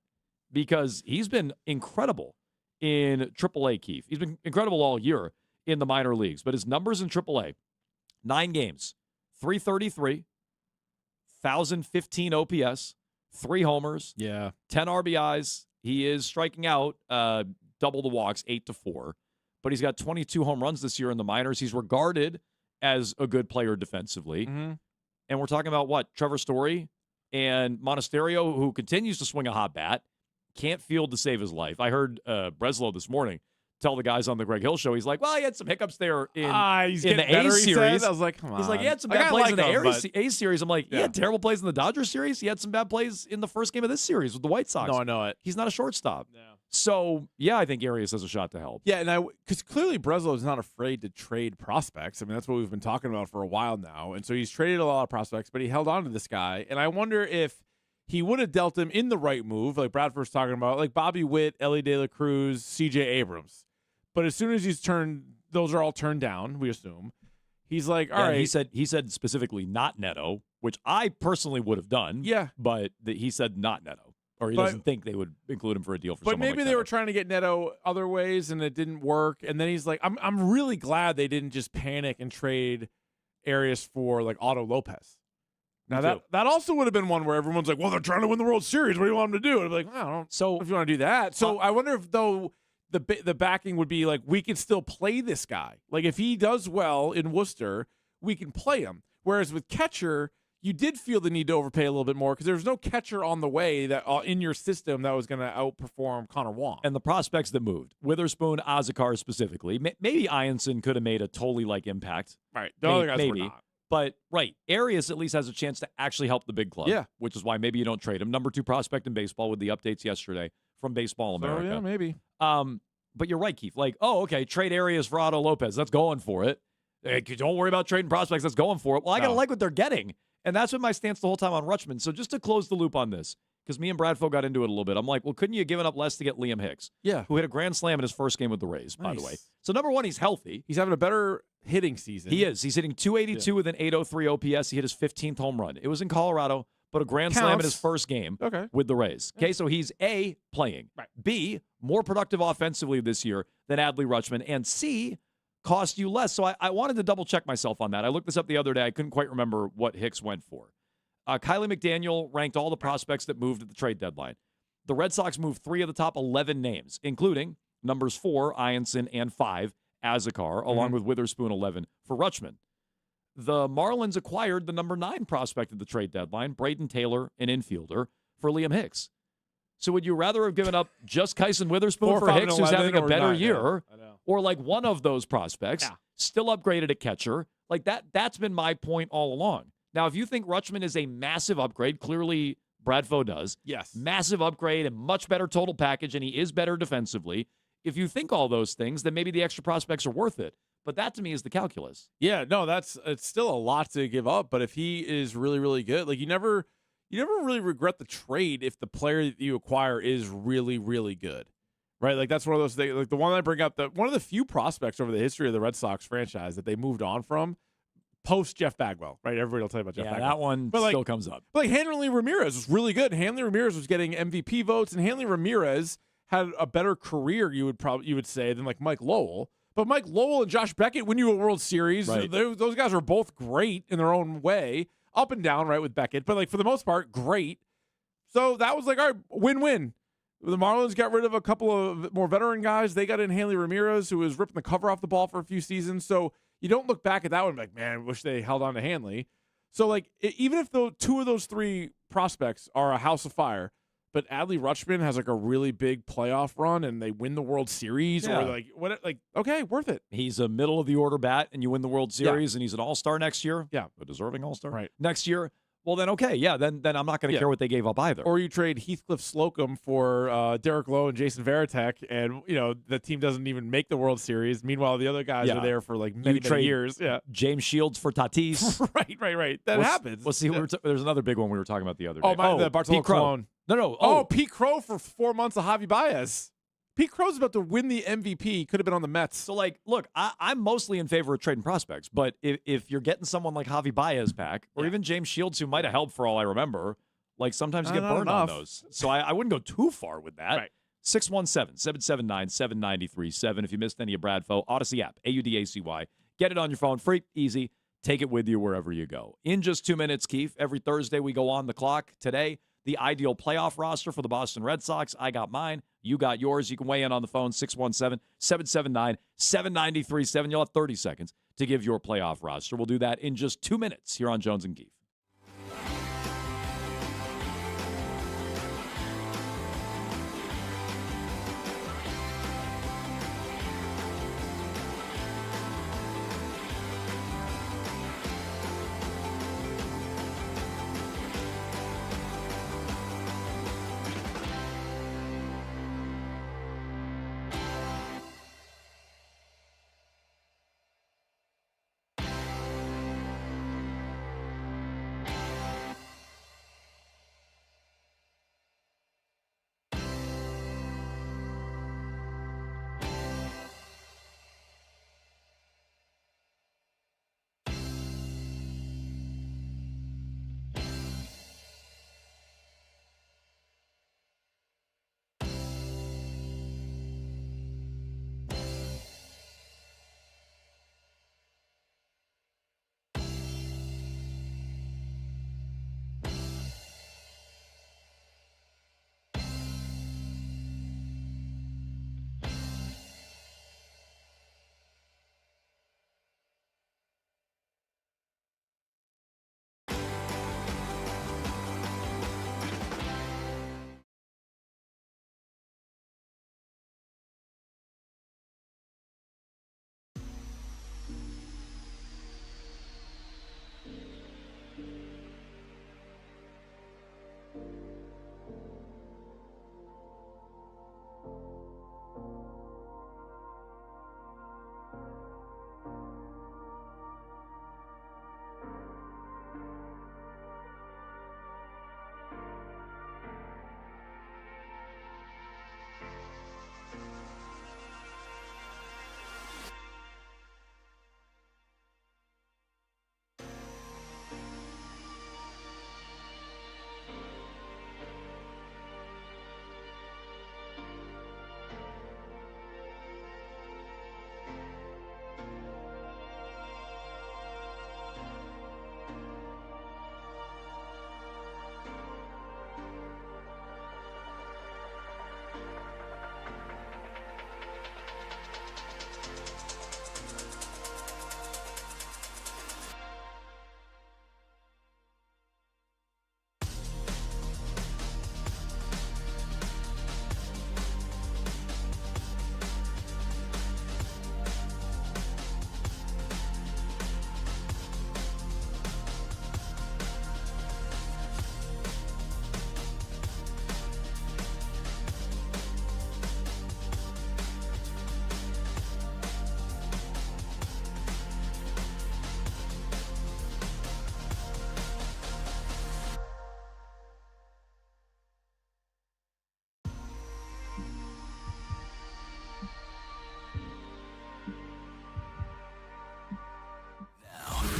because he's been incredible in AAA, Keefe. He's been incredible all year in the minor leagues, but his numbers in AAA, 9 games, 333, 1,015 OPS, 3 homers, 10 RBIs He is striking out double the walks, 8-4. But he's got 22 home runs this year in the minors. He's regarded as a good player defensively. Mm-hmm. And we're talking about what? Trevor Story and Monasterio, who continues to swing a hot bat, can't field to save his life. I heard Breslow this morning tell the guys on the Greg Hill show, he's like, well, he had some hiccups there in the A series. I was like, come on. He's like, he had some bad plays in the A series. I'm like, he had terrible plays in the Dodgers series. He had some bad plays in the first game of this series with the White Sox. No, I know it. He's not a shortstop. So, yeah, I think Arias has a shot to help. Yeah, and because clearly Breslow is not afraid to trade prospects. I mean, that's what we've been talking about for a while now. And so he's traded a lot of prospects, but he held on to this guy. And I wonder if he would have dealt him in the right move, like Bradford's talking about, like Bobby Witt, Ellie De La Cruz, C.J. Abrams. But as soon as those are all turned down, we assume. He's like, all right. He said specifically not Neto, which I personally would have done. Yeah. But he said not Neto. Or he doesn't think they would include him for a deal for someone But maybe like they Neto. were trying to get Neto other ways, and it didn't work. And then he's like, I'm really glad they didn't just panic and trade Arias for, like, Otto Lopez. Now, that also would have been one where everyone's like, well, they're trying to win the World Series. What do you want them to do? And I'm like, well, I don't know if you want to do that. So I wonder if, though, the backing would be like, we can still play this guy. Like, if he does well in Worcester, we can play him. Whereas with catcher, you did feel the need to overpay a little bit more because there was no catcher on the way that in your system that was going to outperform Connor Wong. And the prospects that moved, Witherspoon, Azekar specifically, maybe Ianson could have made a totally impact. Right. The other guys were not. But, Arias at least has a chance to actually help the big club. Yeah. Which is why maybe you don't trade him. Number 2 prospect in baseball with the updates yesterday from Baseball America. Yeah, maybe. But you're right, Keith. Like, okay, trade Arias for Otto Lopez. That's going for it. Hey, don't worry about trading prospects. That's going for it. Well, I got to like what they're getting. And that's been my stance the whole time on Rutschman. So just to close the loop on this, because me and Bradfo got into it a little bit, I'm like, well, couldn't you have given up less to get Liam Hicks? Yeah. Who hit a grand slam in his first game with the Rays, by the way. So, number one, he's healthy. He's having a better hitting season. He is. He's hitting 282 with an 803 OPS. He hit his 15th home run. It was in Colorado, but a grand slam in his first game with the Rays. Okay, so he's A, playing. Right. B, more productive offensively this year than Adley Rutschman. And C, cost you less. So I wanted to double-check myself on that. I looked this up the other day. I couldn't quite remember what Hicks went for. Kylie McDaniel ranked all the prospects that moved at the trade deadline. The Red Sox moved 3 of the top 11 names, including numbers 4, Ianson, and 5, Azekar, along with Witherspoon, 11, for Rutschman. The Marlins acquired the number 9 prospect at the trade deadline, Braden Taylor, an infielder, for Liam Hicks. So would you rather have given up just Kyson Witherspoon for Hicks, who's having a better year, or like one of those prospects, still upgraded at catcher? Like that's been my point all along. Now, if you think Rutschman is a massive upgrade, clearly Bradfo does. Yes. Massive upgrade and much better total package, and he is better defensively. If you think all those things, then maybe the extra prospects are worth it. But that, to me, is the calculus. Yeah, no, it's still a lot to give up. But if he is really, really good, like you never really regret the trade if the player that you acquire is really, really good. Right? Like that's one of those things. Like the one I bring up, one of the few prospects over the history of the Red Sox franchise that they moved on from post Jeff Bagwell, right? Everybody will tell you about Jeff Bagwell. That one still comes up. But like Hanley Ramirez was really good. Hanley Ramirez was getting MVP votes, and Hanley Ramirez had a better career, you would say, than like Mike Lowell. But Mike Lowell and Josh Beckett win you a World Series. Right. Those guys were both great in their own way, up and down, right, with Beckett. But like for the most part, great. So that was like, all right, win-win. The Marlins got rid of a couple of more veteran guys. They got in Hanley Ramirez, who was ripping the cover off the ball for a few seasons. So you don't look back at that one and be like, man, I wish they held on to Hanley. So, like, even if two of those 3 prospects are a house of fire, but Adley Rutschman has, like, a really big playoff run and they win the World Series or, like, okay, worth it. He's a middle-of-the-order bat and you win the World Series and he's an all-star next year. Yeah. A deserving all-star. Right. Next year. Well, then, okay, then I'm not going to care what they gave up either. Or you trade Heathcliff Slocum for Derek Lowe and Jason Varitek, and, the team doesn't even make the World Series. Meanwhile, the other guys are there for, like, many years. Yeah. James Shields for Tatis. Right. That happens. Well, see, there's another big one we were talking about the other day. The Bartolo Colon. No. Pete Crow for 4 months of Javi Baez. Pete Crow's about to win the MVP. Could have been on the Mets. So, like, look, I'm mostly in favor of trading prospects, but if you're getting someone like Javi Baez back, or even James Shields, who might have helped for all I remember, like, sometimes you get burned on those. So I wouldn't go too far with that. Right. 617-779-7937. If you missed any of Bradfo, Odyssey app, AUDACY. Get it on your phone, free, easy. Take it with you wherever you go. In just 2 minutes, Keith, every Thursday we go on the clock. Today, the ideal playoff roster for the Boston Red Sox. I got mine. You got yours. You can weigh in on the phone, 617-779-7937. You'll have 30 seconds to give your playoff roster. We'll do that in just 2 minutes here on Jones and Keefe.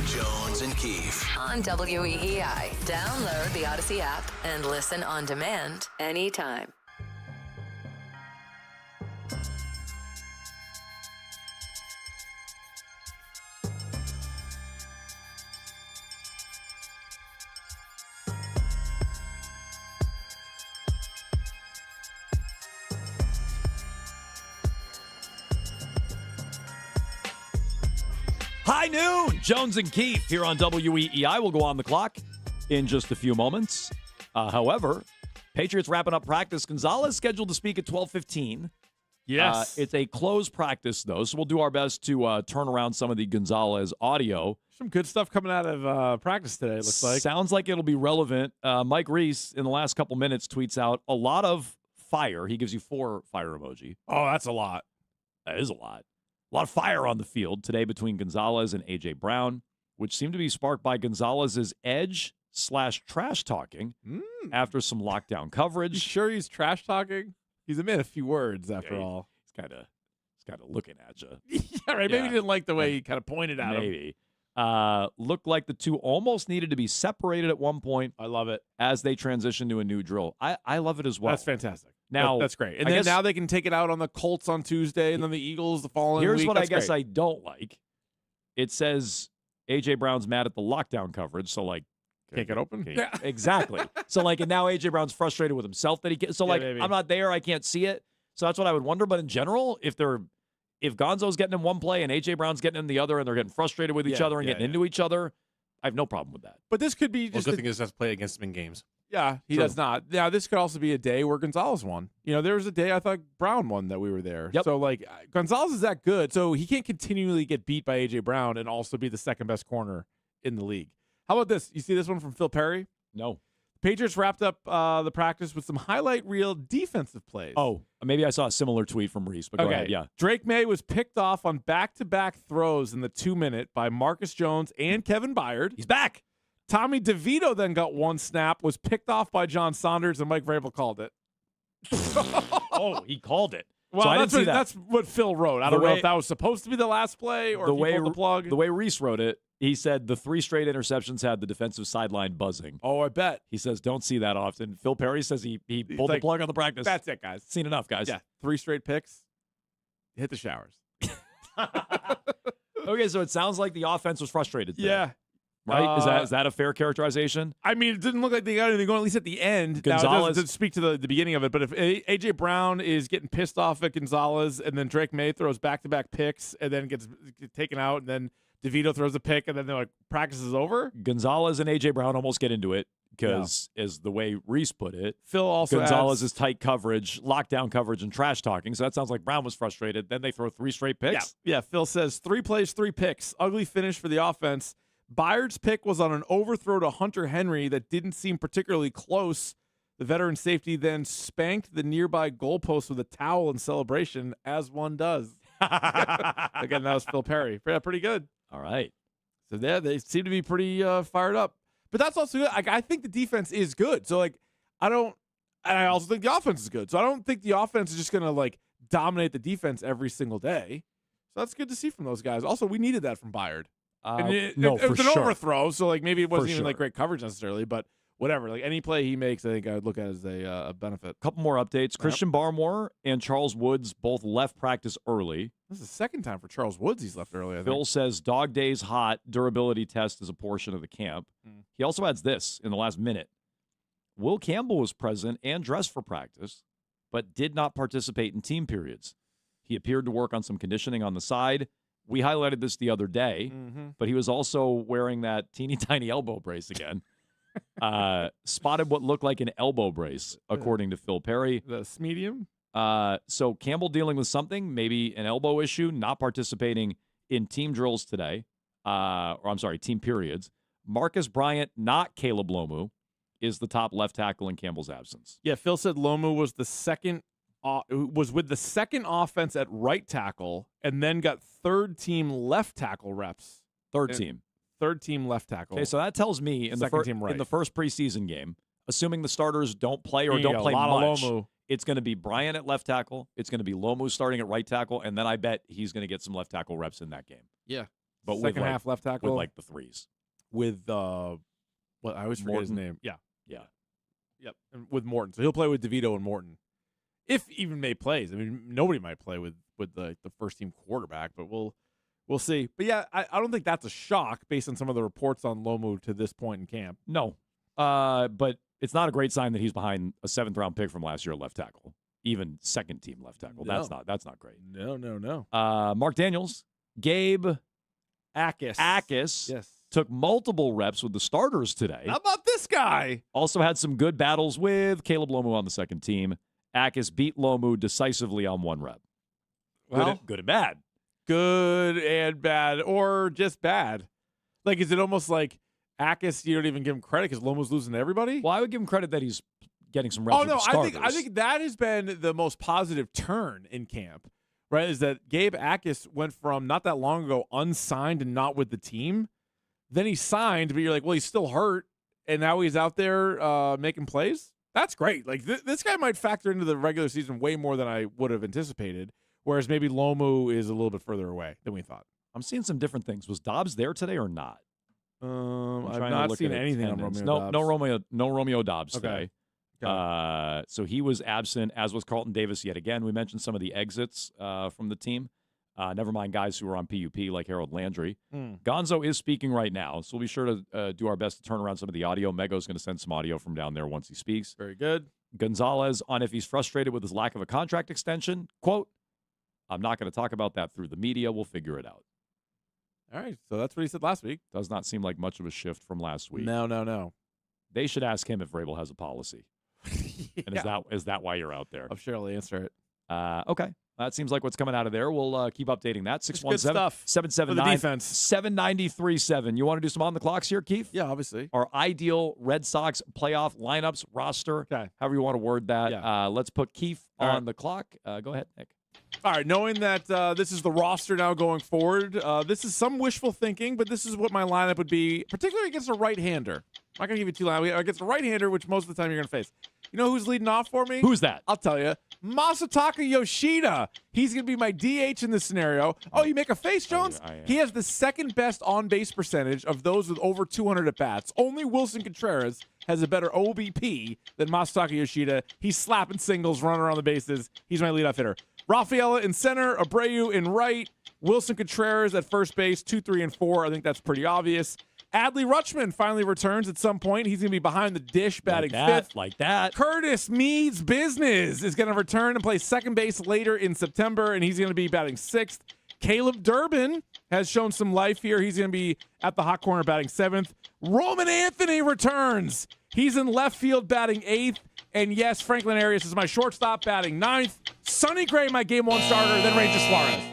Jones and Keefe on WEEI. Download the Odyssey app and listen on demand anytime. High noon, Jones and Keefe here on WEEI. We'll go on the clock in just a few moments. However, Patriots wrapping up practice. Gonzalez scheduled to speak at 12:15. Yes. It's a closed practice, though, so we'll do our best to turn around some of the Gonzalez audio. Some good stuff coming out of practice today, it looks like. Sounds like it'll be relevant. Mike Reese, in the last couple minutes, tweets out a lot of fire. He gives you 4 fire emoji. Oh, that's a lot. That is a lot. A lot of fire on the field today between Gonzalez and A.J. Brown, which seemed to be sparked by Gonzalez's edge/trash talking after some lockdown coverage. You sure he's trash talking? He's a man of few words, after all. He's kind of looking at you. Yeah, right. Maybe he didn't like the way he kind of pointed at him. Maybe. Looked like the two almost needed to be separated at one point. I love it. As they transition to a new drill. I love it as well. That's fantastic. Now that's great. And then now they can take it out on the Colts on Tuesday and then the Eagles the following week. Here's what That's I guess great. I don't like. It says A.J. Brown's mad at the lockdown coverage. So, like, Can't get open? Yeah. Exactly. So, like, and now A.J. Brown's frustrated with himself that he can't. So, like, maybe. I'm not there. I can't see it. So that's what I would wonder. But in general, if Gonzo's getting in one play and A.J. Brown's getting in the other and they're getting frustrated with each other and getting into each other, I have no problem with that. But this could be just the good thing is that's play against him in games. Yeah, he True. does not. Now, this could also be a day where Gonzalez won. There was a day I thought Brown won that we were there. Yep. So, like, Gonzalez is that good. So he can't continually get beat by A.J. Brown and also be the second best corner in the league. How about this? You see this one from Phil Perry? No. Patriots wrapped up the practice with some highlight reel defensive plays. Oh, maybe I saw a similar tweet from Reese, but go ahead. Yeah. Drake May was picked off on back-to-back throws in the 2-minute by Marcus Jones and Kevin Byard. He's back. Tommy DeVito then got one snap, was picked off by John Saunders, and Mike Vrabel called it. Oh, he called it. Well, So I didn't see that. that's what Phil wrote. I don't know if that was supposed to be the last play or if he pulled the plug. The way Reese wrote it, he said the 3 straight interceptions had the defensive sideline buzzing. Oh, I bet. He says, don't see that often. Phil Perry says he pulled the plug on the practice. That's it, guys. Seen enough, guys. Yeah, 3 straight picks. Hit the showers. Okay, so it sounds like the offense was frustrated today. Yeah. Right? Is that a fair characterization? I mean, it didn't look like they got anything going, at least at the end. Gonzalez. Now, it doesn't speak to the beginning of it, but if A.J. Brown is getting pissed off at Gonzalez and then Drake May throws back-to-back picks and then gets taken out and then DeVito throws a pick and then they're like, practice is over? Gonzalez and A.J. Brown almost get into it because, as the way Reese put it, Phil also Gonzalez adds, is tight coverage, lockdown coverage, and trash talking. So that sounds like Brown was frustrated. Then they throw 3 straight picks. Yeah, Phil says 3 plays, 3 picks. Ugly finish for the offense. Byard's pick was on an overthrow to Hunter Henry that didn't seem particularly close. The veteran safety then spanked the nearby goalpost with a towel in celebration, as one does. Again, that was Phil Perry. Yeah, pretty good. All right. So yeah, they seem to be pretty fired up. But that's also good. I think the defense is good. So, like, I also think the offense is good. So I don't think the offense is just going to, like, dominate the defense every single day. So that's good to see from those guys. Also, we needed that from Byard. It was an overthrow, so like maybe it wasn't even like great coverage necessarily, but whatever. Like any play he makes, I think I would look at as a benefit. Couple more updates. Christian Barmore and Charles Woods both left practice early. This is the second time for Charles Woods he's left early, I think. Phil says dog days hot, durability test is a portion of the camp. He also adds this in the last minute. Will Campbell was present and dressed for practice, but did not participate in team periods. He appeared to work on some conditioning on the side. We highlighted this the other day, but he was also wearing that teeny tiny elbow brace again. Spotted what looked like an elbow brace, according to Phil Perry. The medium? So Campbell dealing with something, maybe an elbow issue, not participating in team drills today, team periods. Marcus Bryant, not Caleb Lomu, is the top left tackle in Campbell's absence. Yeah, Phil said Lomu was with the second offense at right tackle and then got third team left tackle reps. Third team left tackle. Okay, so that tells me in the first preseason game, assuming the starters don't play or don't play much, it's going to be Bryant at left tackle. It's going to be Lomu starting at right tackle, and then I bet he's going to get some left tackle reps in that game. Yeah, but second half left tackle with like the 3s. With I always forget his name. Yeah. Yep. And with Morton, so he'll play with DeVito and Morton. If even May plays, I mean, nobody might play with the first team quarterback, but we'll see. But yeah, I don't think that's a shock based on some of the reports on Lomu to this point in camp. No, but it's not a great sign that he's behind a 7th round pick from last year at left tackle, even second team left tackle. No. That's not great. No. Mark Daniels, Gabe Akis, yes, took multiple reps with the starters today. How about this guy? Also had some good battles with Caleb Lomu on the second team. Akis beat Lomu decisively on 1 rep. Well, good and bad. Good and bad, or just bad. Like, is it almost like Akis, you don't even give him credit because Lomu's losing to everybody? Well, I would give him credit that he's getting some reps with the starters. I think that has been the most positive turn in camp, right? Is that Gabe Akis went from not that long ago unsigned and not with the team. Then he signed, but you're like, well, he's still hurt, and now he's out there making plays? That's great. Like, this guy might factor into the regular season way more than I would have anticipated, whereas maybe Lomu is a little bit further away than we thought. I'm seeing some different things. Was Dobbs there today or not? I've not seen anything on Romeo Dobbs. No Romeo Dobbs Okay. today. So he was absent, as was Carlton Davis yet again. We mentioned some of the exits from the team. Never mind guys who are on PUP like Harold Landry. Mm. Gonzo is speaking right now, so we'll be sure to do our best to turn around some of the audio. Mego's going to send some audio from down there once he speaks. Very good. Gonzalez on if he's frustrated with his lack of a contract extension. Quote, I'm not going to talk about that through the media. We'll figure it out. All right, so that's what he said last week. Does not seem like much of a shift from last week. No. They should ask him if Vrabel has a policy. And is that why you're out there? I'm sure he'll answer it. Okay. That seems like what's coming out of there. We'll keep updating that. 617-779-7937. You want to do some on the clocks here, Keith? Yeah, obviously. Our ideal Red Sox playoff lineups, roster, however you want to word that. Yeah. Let's put Keith on the clock. Go ahead, Nick. All right, knowing that this is the roster now going forward, this is some wishful thinking, but this is what my lineup would be, particularly against a right-hander. I'm not going to give you two lineups. Against a right-hander, which most of the time you're going to face. You know who's leading off for me? Who's that? I'll tell you. Masataka Yoshida. He's going to be my DH in this scenario. Oh, you make a face, Jones? He has the second best on-base percentage of those with over 200 at-bats. Only Wilson Contreras has a better OBP than Masataka Yoshida. He's slapping singles, running around the bases. He's my leadoff hitter. Rafaela in center, Abreu in right, Wilson Contreras at first base, 2, 3, and 4. I think that's pretty obvious. Adley Rutschman finally returns at some point. He's going to be behind the dish, batting fifth. Like that. Curtis Meads Business is going to return and play second base later in September, and he's going to be batting sixth. Caleb Durbin has shown some life here. He's going to be at the hot corner batting seventh. Roman Anthony returns. He's in left field batting eighth. And yes, Franklin Arias is my shortstop batting ninth. Sonny Gray, my game one starter, then Ranger Suarez.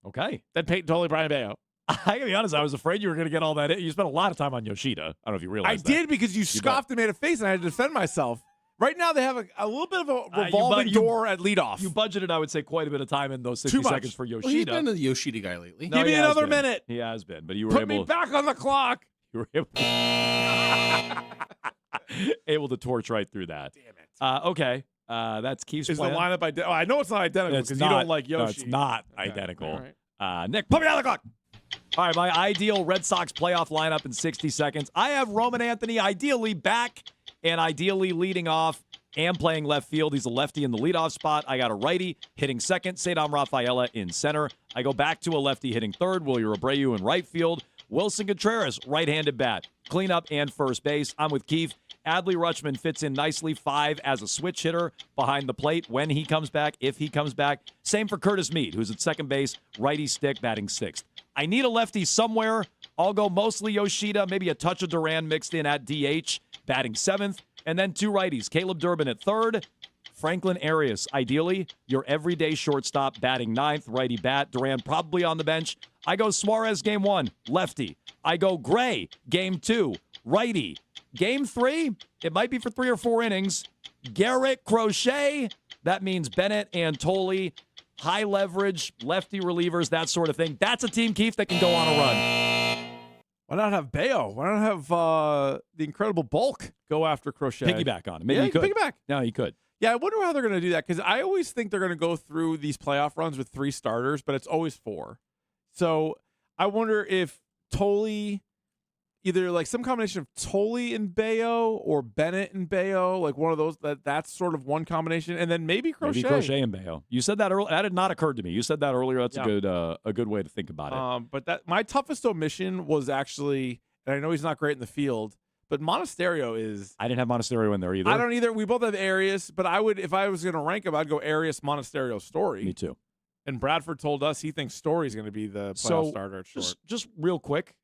Okay. Then Peyton Tolley, Brian Bayo. I gotta be honest, I was afraid you were gonna get all that. You spent a lot of time on Yoshida. I don't know if you realized I did because you scoffed and made a face, and I had to defend myself. Right now, they have a little bit of a revolving door at leadoff. You budgeted, I would say, quite a bit of time in those 60 seconds for Yoshida. Well, he's been the Yoshida guy lately. No, Give me another minute. He has been, but you were Put able. me back on the clock. You were able to torch right through that. Damn it. Okay. That's Keith's Is plan. the lineup identical? I know it's not identical because you don't like Yoshi. No, it's not Okay. identical. All right. Nick, put me on the clock. All right, my ideal Red Sox playoff lineup in 60 seconds. I have Roman Anthony ideally back and ideally leading off and playing left field. He's a lefty in the leadoff spot. I got a righty hitting second, Cedam Rafaela in center. I go back to a lefty hitting third, Wilyer Abreu in right field. Wilson Contreras, right-handed bat, cleanup and first base. I'm with Keith. Adley Rutschman fits in nicely, 5 as a switch hitter behind the plate when he comes back, if he comes back. Same for Curtis Mead, who's at second base, righty stick, batting sixth. I need a lefty somewhere. I'll go mostly Yoshida, maybe a touch of Duran mixed in at DH, batting seventh. And then 2 righties, Caleb Durbin at third, Franklin Arias, ideally your everyday shortstop, batting ninth, righty bat. Duran probably on the bench. I go Suarez game 1, lefty. I go Gray game 2, righty. Game 3, it might be for 3 or 4 innings. Garrett Crochet, that means Bennett and Tolley. High leverage, lefty relievers, that sort of thing. That's a team, Keith, that can go on a run. Why not have Bayo? Why not have the incredible Bulk go after Crochet? Piggyback on him. Maybe he could. Piggyback. No, he could. Yeah, I wonder how they're going to do that because I always think they're going to go through these playoff runs with 3 starters, but it's always 4. So I wonder if Tolley, either like some combination of Tolley and Bayo or Bennett and Bayo, like one of those, that's sort of one combination, and then maybe Crochet. Maybe Crochet and Bayo. You said that earlier. That had not occurred to me. You said that earlier. That's a good way to think about it. But that my toughest omission was actually, and I know he's not great in the field, but Monasterio is. I didn't have Monasterio in there either. I don't either. We both have Arias, but I would, if I was going to rank him, I'd go Arias, Monasterio, Story. Me too. And Bradford told us he thinks Story's going to be the playoff starter at short. Just real quick,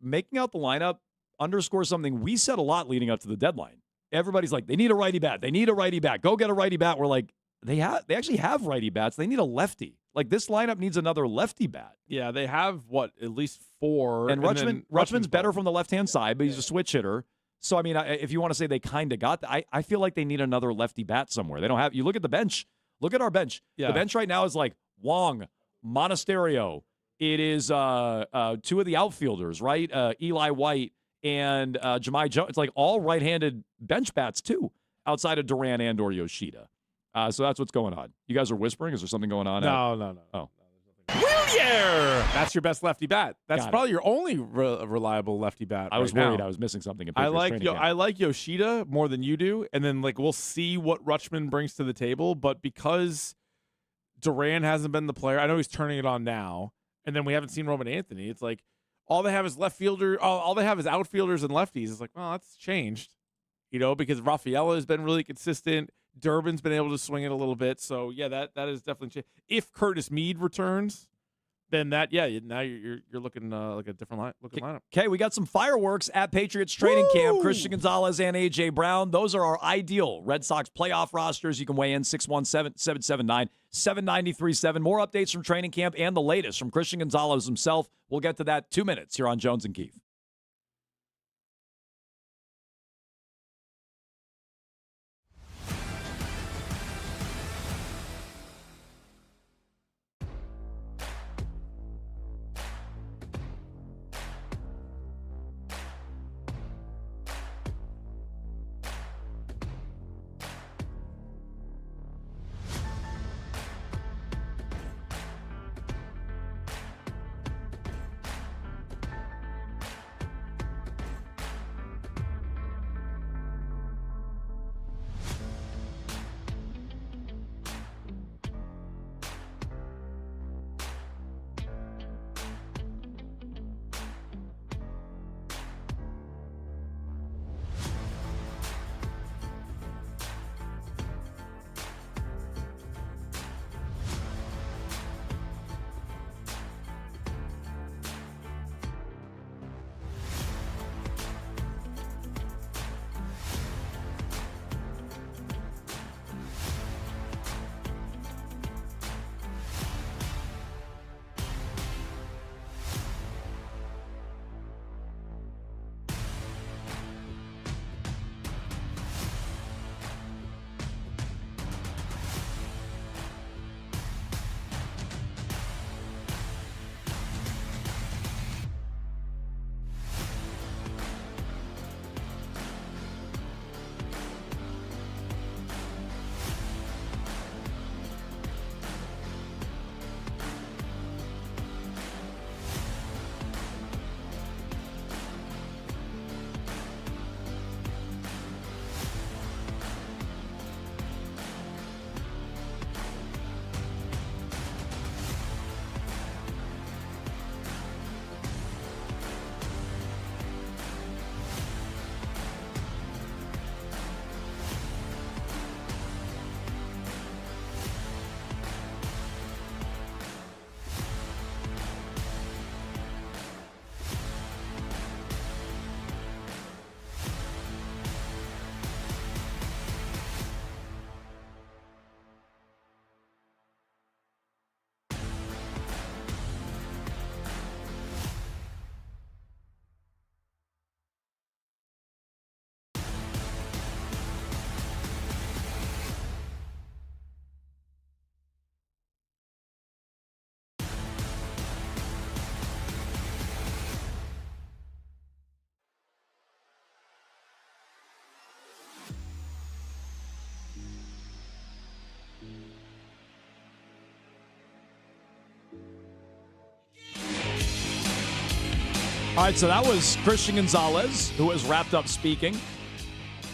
making out the lineup underscores something we said a lot leading up to the deadline. Everybody's like, they need a righty bat. They need a righty bat. Go get a righty bat. We're like, they actually have righty bats. They need a lefty. Like, this lineup needs another lefty bat. Yeah, they have, at least 4. And Rutschman's better from the left-hand side, but he's a switch hitter. So, I mean, if you want to say they kind of got that, I feel like they need another lefty bat somewhere. They don't have – you look at the bench. Look at our bench. Yeah. The bench right now is like Wong, Monasterio. It is 2 of the outfielders, right? Eli White and Jahmai Jones. It's like all right-handed bench bats, too, outside of Duran and or Yoshida. So that's what's going on. You guys are whispering? Is there something going on? No. Oh. Wilyer! That's your best lefty bat. That's Got it. probably your only reliable lefty bat. I was right worried now. I was missing something. In I Patriots training camp. like Yoshida more than you do, and then we'll see what Rutschman brings to the table. But because Durant hasn't been the player. I know he's turning it on now, and then we haven't seen Roman Anthony. It's like all they have is left fielder. All they have is outfielders and lefties. It's like, well, that's changed, because Rafaela has been really consistent. Durbin's been able to swing it a little bit. So yeah, that is definitely changed. If Curtis Mead returns, then now you're looking like a different lineup. Okay, we got some fireworks at Patriots training camp. Christian Gonzalez and A.J. Brown. Those are our ideal Red Sox playoff rosters. You can weigh in 617-779-7937. More updates from training camp and the latest from Christian Gonzalez himself. We'll get to that 2 minutes here on Jones and Keith. All right, so that was Christian Gonzalez, who has wrapped up speaking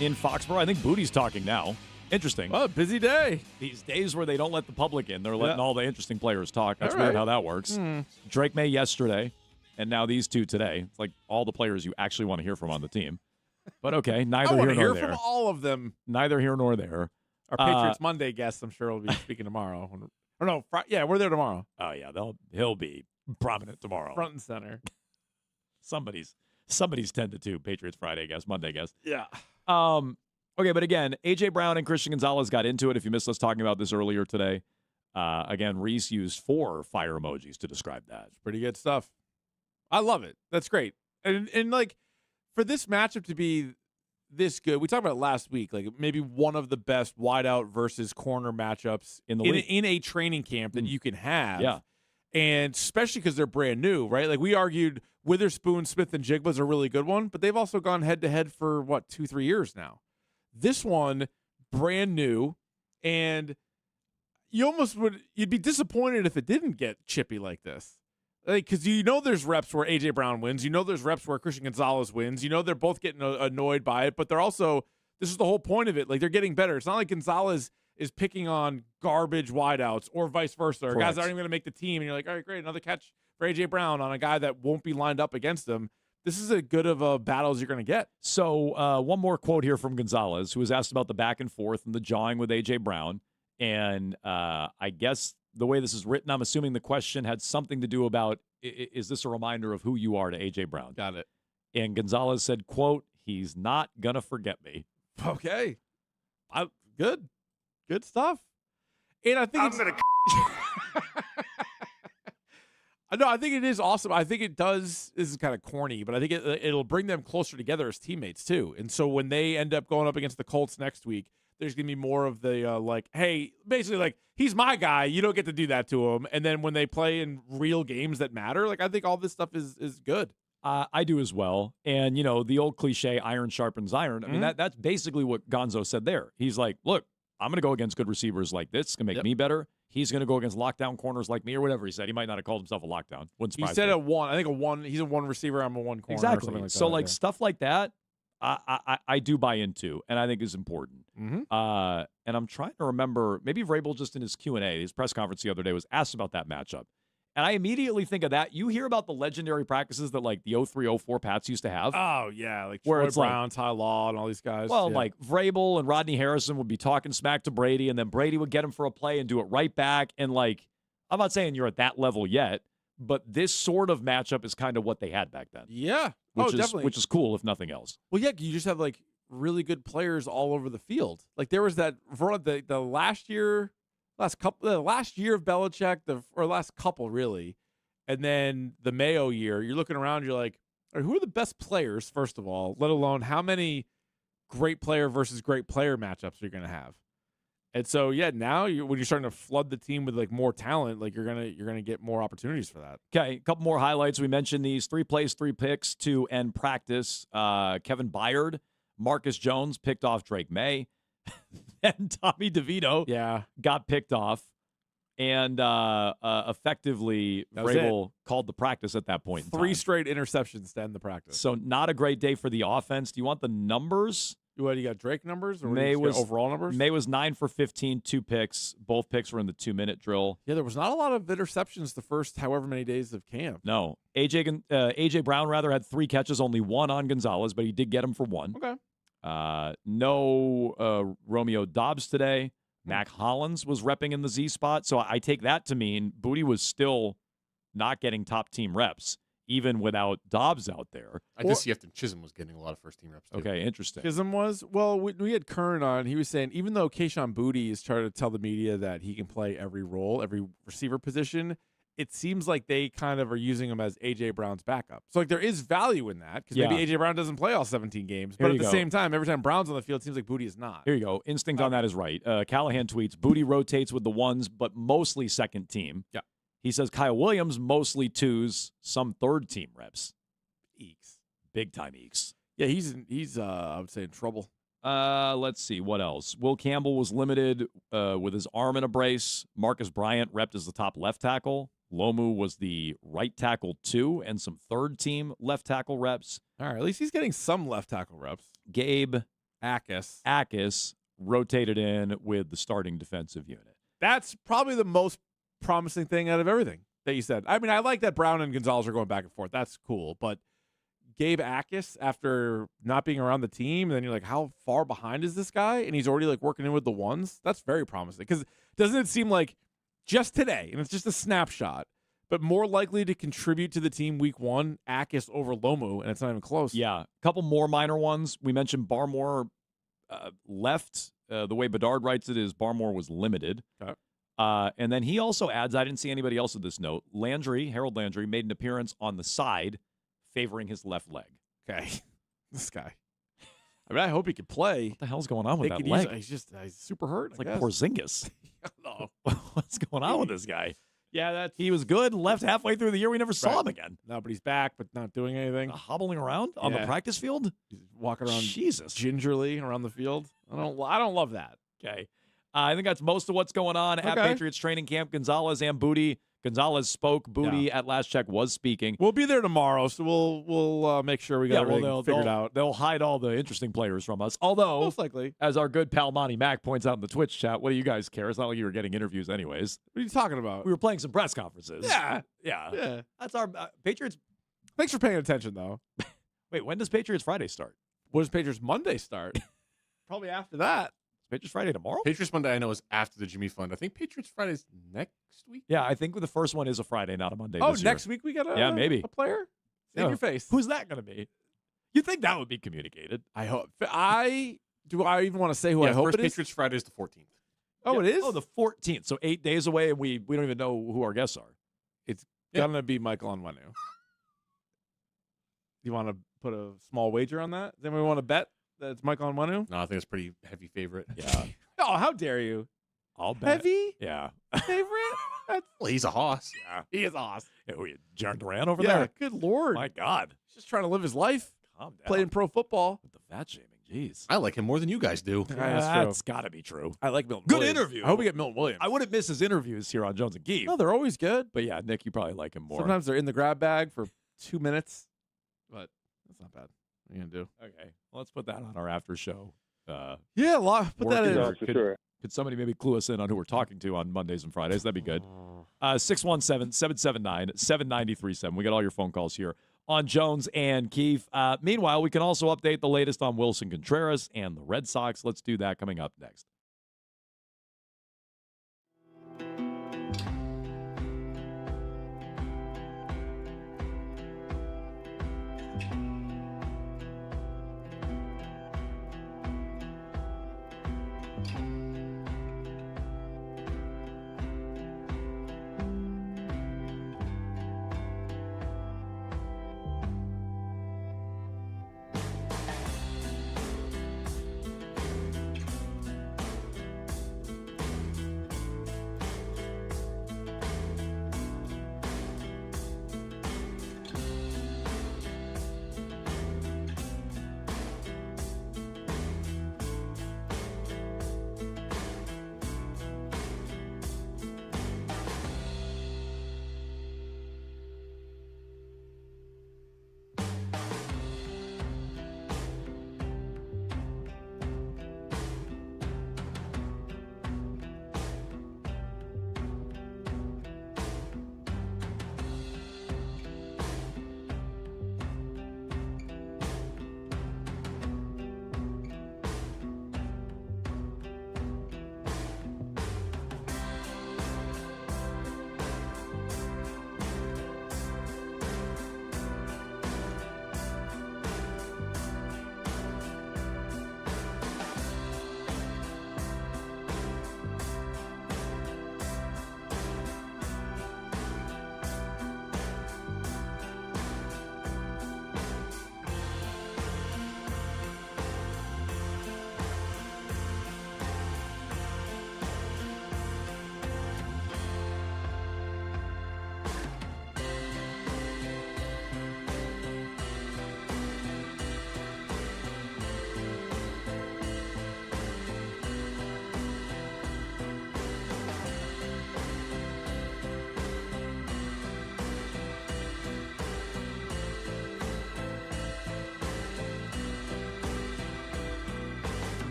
in Foxborough. I think Booty's talking now. Interesting. Oh, busy day. These days where they don't let the public in, they're letting all the interesting players talk. That's All weird right. how that works. Drake May yesterday, and now these two today. It's like all the players you actually want to hear from on the team. But okay, neither I here want to nor hear there. from all of them. Neither here nor there. Our Patriots Monday guest, I'm sure, will be speaking tomorrow. Or no, yeah, we're there tomorrow. Oh yeah, he'll be prominent tomorrow. Front and center. Somebody's 10 to 2 Patriots Friday guest, Monday guest. Yeah. Okay, but again, A.J. Brown and Christian Gonzalez got into it. If you missed us talking about this earlier today, again, Reese used 4 fire emojis to describe that. It's pretty good stuff. I love it. That's great. And like, for this matchup to be this good, we talked about it last week, like maybe one of the best wideout versus corner matchups in the league. in a training camp that you can have. Yeah. And especially because they're brand new, right? Like we argued Witherspoon, Smith, and Jigba's a really good one, but they've also gone head-to-head for, 2-3 years now. This one, brand new, and you'd be disappointed if it didn't get chippy like this. Because there's reps where A.J. Brown wins. There's reps where Christian Gonzalez wins. They're both getting annoyed by it, but they're also, this is the whole point of it. Like, they're getting better. It's not like Gonzalez is picking on garbage wideouts or vice versa, or guys that Correct. aren't even going to make the team. And you're like, all right, great, another catch for A.J. Brown on a guy that won't be lined up against him. This is as good of a battle as you're going to get. So one more quote here from Gonzalez, who was asked about the back and forth and the jawing with A.J. Brown. And I guess the way this is written, I'm assuming the question had something to do about, is this a reminder of who you are to A.J. Brown? Got it. And Gonzalez said, quote, he's not going to forget me. Okay. Good stuff. And I think No, I think it is awesome. I think it does. This is kind of corny, but I think it'll bring them closer together as teammates too. And so when they end up going up against the Colts next week, there's going to be more of the like, hey, basically like, he's my guy. You don't get to do that to him. And then when they play in real games that matter, like I think all this stuff is good. I do as well. And, you know, the old cliche, iron sharpens iron. I mean, that's basically what Gonzo said there. He's like, look, I'm going to go against good receivers like this. It's going to make me better. He's going to go against lockdown corners like me or whatever he said. He might not have called himself a lockdown. Wouldn't surprise He said me. a one. I think a one. He's a one receiver. I'm a one corner. Exactly. Or something like So, that. like, stuff like that, I do buy into, and I think is important. Mhm. And I'm trying to remember, maybe Vrabel just in his Q&A, his press conference the other day, was asked about that matchup. And I immediately think of that. You hear about the legendary practices that, like, the 03-04 Pats used to have. Oh, yeah. Like Where Troy it's like- Brown, Ty Law, and all these guys. Well, Yeah. like Vrabel and Rodney Harrison would be talking smack to Brady, and then Brady would get him for a play and do it right back. And, like, I'm not saying you're at that level yet, but this sort of matchup is kind of what they had back then. Yeah. Definitely. Which is cool, if nothing else. Well, yeah, you just have like really good players all over the field. Like there was that the last year of Belichick, or last couple really, and then the Mayo year. You're looking around, you're like, all right, who are the best players? First of all, let alone how many great player versus great player matchups you're going to have. And so, yeah, now when you're starting to flood the team with like more talent, like you're gonna get more opportunities for that. Okay, a couple more highlights. We mentioned these 3 plays, 3 picks to end practice. Kevin Byard, Marcus Jones picked off Drake May, and Tommy DeVito got picked off. And effectively, Vrabel called the practice at that point in 3 time. straight interceptions to end the practice. So not a great day for the offense. Do you want the numbers? What, you got Drake numbers or May was overall numbers? May was 9 for 15, 2 picks. Both picks were in the 2-minute drill. Yeah, there was not a lot of interceptions the first however many days of camp. No, AJ Brown rather had 3 catches, only 1 on Gonzalez, but he did get him for 1. Okay. No Romeo Dobbs today. Mac Hollins was repping in the Z spot, so I take that to mean Booty was still not getting top team reps, even without Dobbs out there. I did see after Chisholm was getting a lot of first-team reps, too. Okay, interesting. Chisholm was? Well, we had Kern on. He was saying even though Keyshawn Booty is trying to tell the media that he can play every role, every receiver position, it seems like they kind of are using him as A.J. Brown's backup. So, like, there is value in that because maybe A.J. Brown doesn't play all 17 games. But at the same time, every time Brown's on the field, it seems like Booty is not. Here you go. Instinct on that is right. Callahan tweets, Booty rotates with the ones, but mostly second team. Yeah. He says Kyle Williams, mostly twos, some third team reps. Eeks. Big time eeks. Yeah, he's I would say in trouble. Let's see. What else? Will Campbell was limited with his arm in a brace. Marcus Bryant repped as the top left tackle. Lomu was the right tackle 2 and some third team left tackle reps. All right, at least he's getting some left tackle reps. Gabe Akis rotated in with the starting defensive unit. That's probably the most promising thing out of everything that you said. I mean, I like that Brown and Gonzalez are going back and forth. That's cool. But Gabe Akis, after not being around the team, and then you're like, how far behind is this guy? And he's already like working in with the ones. That's very promising. Because doesn't it seem like just today, and it's just a snapshot, but more likely to contribute to the team week 1, Akis over Lomu, and it's not even close. Yeah. A couple more minor ones. We mentioned Barmore left. The way Bedard writes it is Barmore was limited. Okay. And then he also adds, I didn't see anybody else with this note, Harold Landry, made an appearance on the side favoring his left leg. Okay. This guy. I mean, I hope he can play. What the hell's going on with that leg? He's super hurt. It's like Porzingis. No. What's going on with this guy? Yeah, he was good. Left halfway through the year. We never saw him again. No, but he's back, but not doing anything. Hobbling around on the practice field? He's walking around Jesus. gingerly around the field. I don't love that. Okay. I think that's most of what's going on at Patriots training camp. Gonzalez and Booty Gonzalez spoke. Booty at last check was speaking. We'll be there tomorrow, so we'll make sure we got everything figured out. They'll hide all the interesting players from us. Although, most likely, as our good pal Monty Mac points out in the Twitch chat, what do you guys care? It's not like you were getting interviews anyways. What are you talking about? We were playing some press conferences. Yeah. That's our Patriots. Thanks for paying attention, though. Wait, when does Patriots Friday start? When does Patriots Monday start? Probably after that. Patriots Friday tomorrow? Patriots Monday, I know, is after the Jimmy Fund. I think Patriots Friday's next week. Yeah, I think the first one is a Friday, not a Monday. Oh, this year. next week we got maybe a player? In your face. Who's that going to be? You think that would be communicated? I hope. Do I even want to say who I hope first it is? Patriots Friday is the 14th. Oh, it is? Oh, the 14th. So 8 days away, and we don't even know who our guests are. It's gonna be Michael Onwenu. You want to put a small wager on that? Does anyone want to bet that it's Michael Onwenu? No, I think it's a pretty heavy favorite. Yeah. Oh, how dare you? I'll bet. Heavy? Yeah. Favorite? Well, he's a hoss. Yeah, he is awesome. Yeah, who are you, Jaron Duran over Yeah, there? good Lord. My God. He's just trying to live his life. Calm down. Playing pro football. With the fat shaming. Jeez. I like him more than you guys do. That's got to be true. I like Milton Good Williams. interview. I hope we get Milton Williams. I wouldn't miss his interviews here on Jones and Keefe. No, they're always good. But yeah, Nick, you probably like him more. Sometimes they're in the grab bag for 2 minutes, but that's not bad. What are you going to do? Okay. Well, let's put that on our after show. Yeah, put that in. Could somebody maybe clue us in on who we're talking to on Mondays and Fridays? That'd be good. 617-779-7937. We got all your phone calls here on Jones and Keefe. Meanwhile, we can also update the latest on Wilson Contreras and the Red Sox. Let's do that coming up next.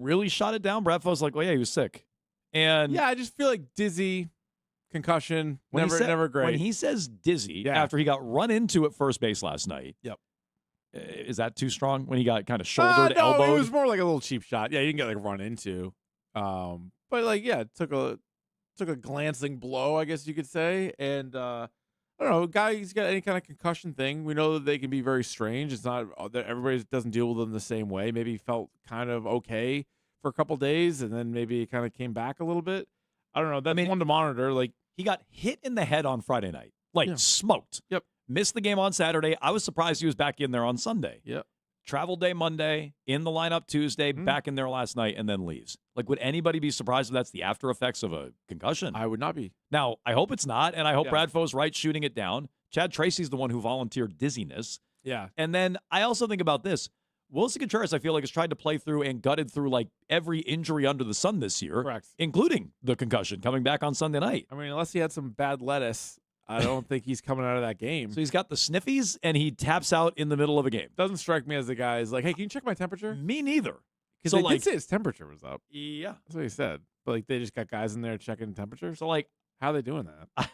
really shot it down? Bradford's like, well, yeah, he was sick. And yeah, I just feel like dizzy, concussion, never great. When he says dizzy after he got run into at first base last night. Yep. Is that too strong when he got kind of shouldered, no, elbowed? It was more like a little cheap shot. Yeah, you didn't get like run into. But like, yeah, it took a glancing blow, I guess you could say. And I don't know, guys got any kind of concussion thing. We know that they can be very strange. It's not that everybody doesn't deal with them the same way. Maybe he felt kind of okay for a couple days, and then maybe it kind of came back a little bit. I don't know. That's one to monitor. Like, he got hit in the head on Friday night, smoked. Yep. Missed the game on Saturday. I was surprised he was back in there on Sunday. Yep. Travel day Monday, in the lineup Tuesday, back in there last night, and then leaves. Like, would anybody be surprised if that's the after effects of a concussion? I would not be. Now, I hope it's not, and I hope Bradfo's right shooting it down. Chad Tracy's the one who volunteered dizziness. Yeah. And then I also think about this. Wilson Contreras, I feel like, has tried to play through and gutted through like every injury under the sun this year. Correct. Including the concussion coming back on Sunday night. I mean, unless he had some bad lettuce, I don't think he's coming out of that game. So he's got the sniffies, and he taps out in the middle of a game. Doesn't strike me as the guy who's like, hey, can you check my temperature? Me neither. Because they did say his temperature was up. Yeah. That's what he said. But like, they just got guys in there checking temperature. So like, how are they doing that?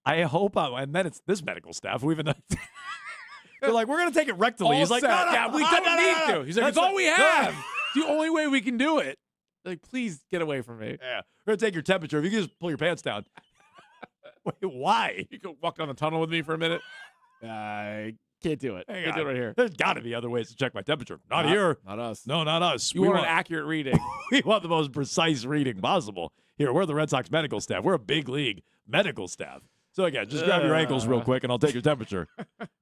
I hope, and then it's this medical staff. They're like, we're going to take it rectally. He's like, no, we don't need to. He's like, it's all we have. It's the only way we can do it. Like, please get away from me. Yeah. We're going to take your temperature. If you can just pull your pants down. Wait, why? You can walk down the tunnel with me for a minute. I can't do it. Can't do it right here. There's got to be other ways to check my temperature. Not here. Not us. No, not us. You want an accurate reading. We want the most precise reading possible. Here, we're the Red Sox medical staff. We're a big league medical staff. So, again, just grab your ankles real quick, and I'll take your temperature,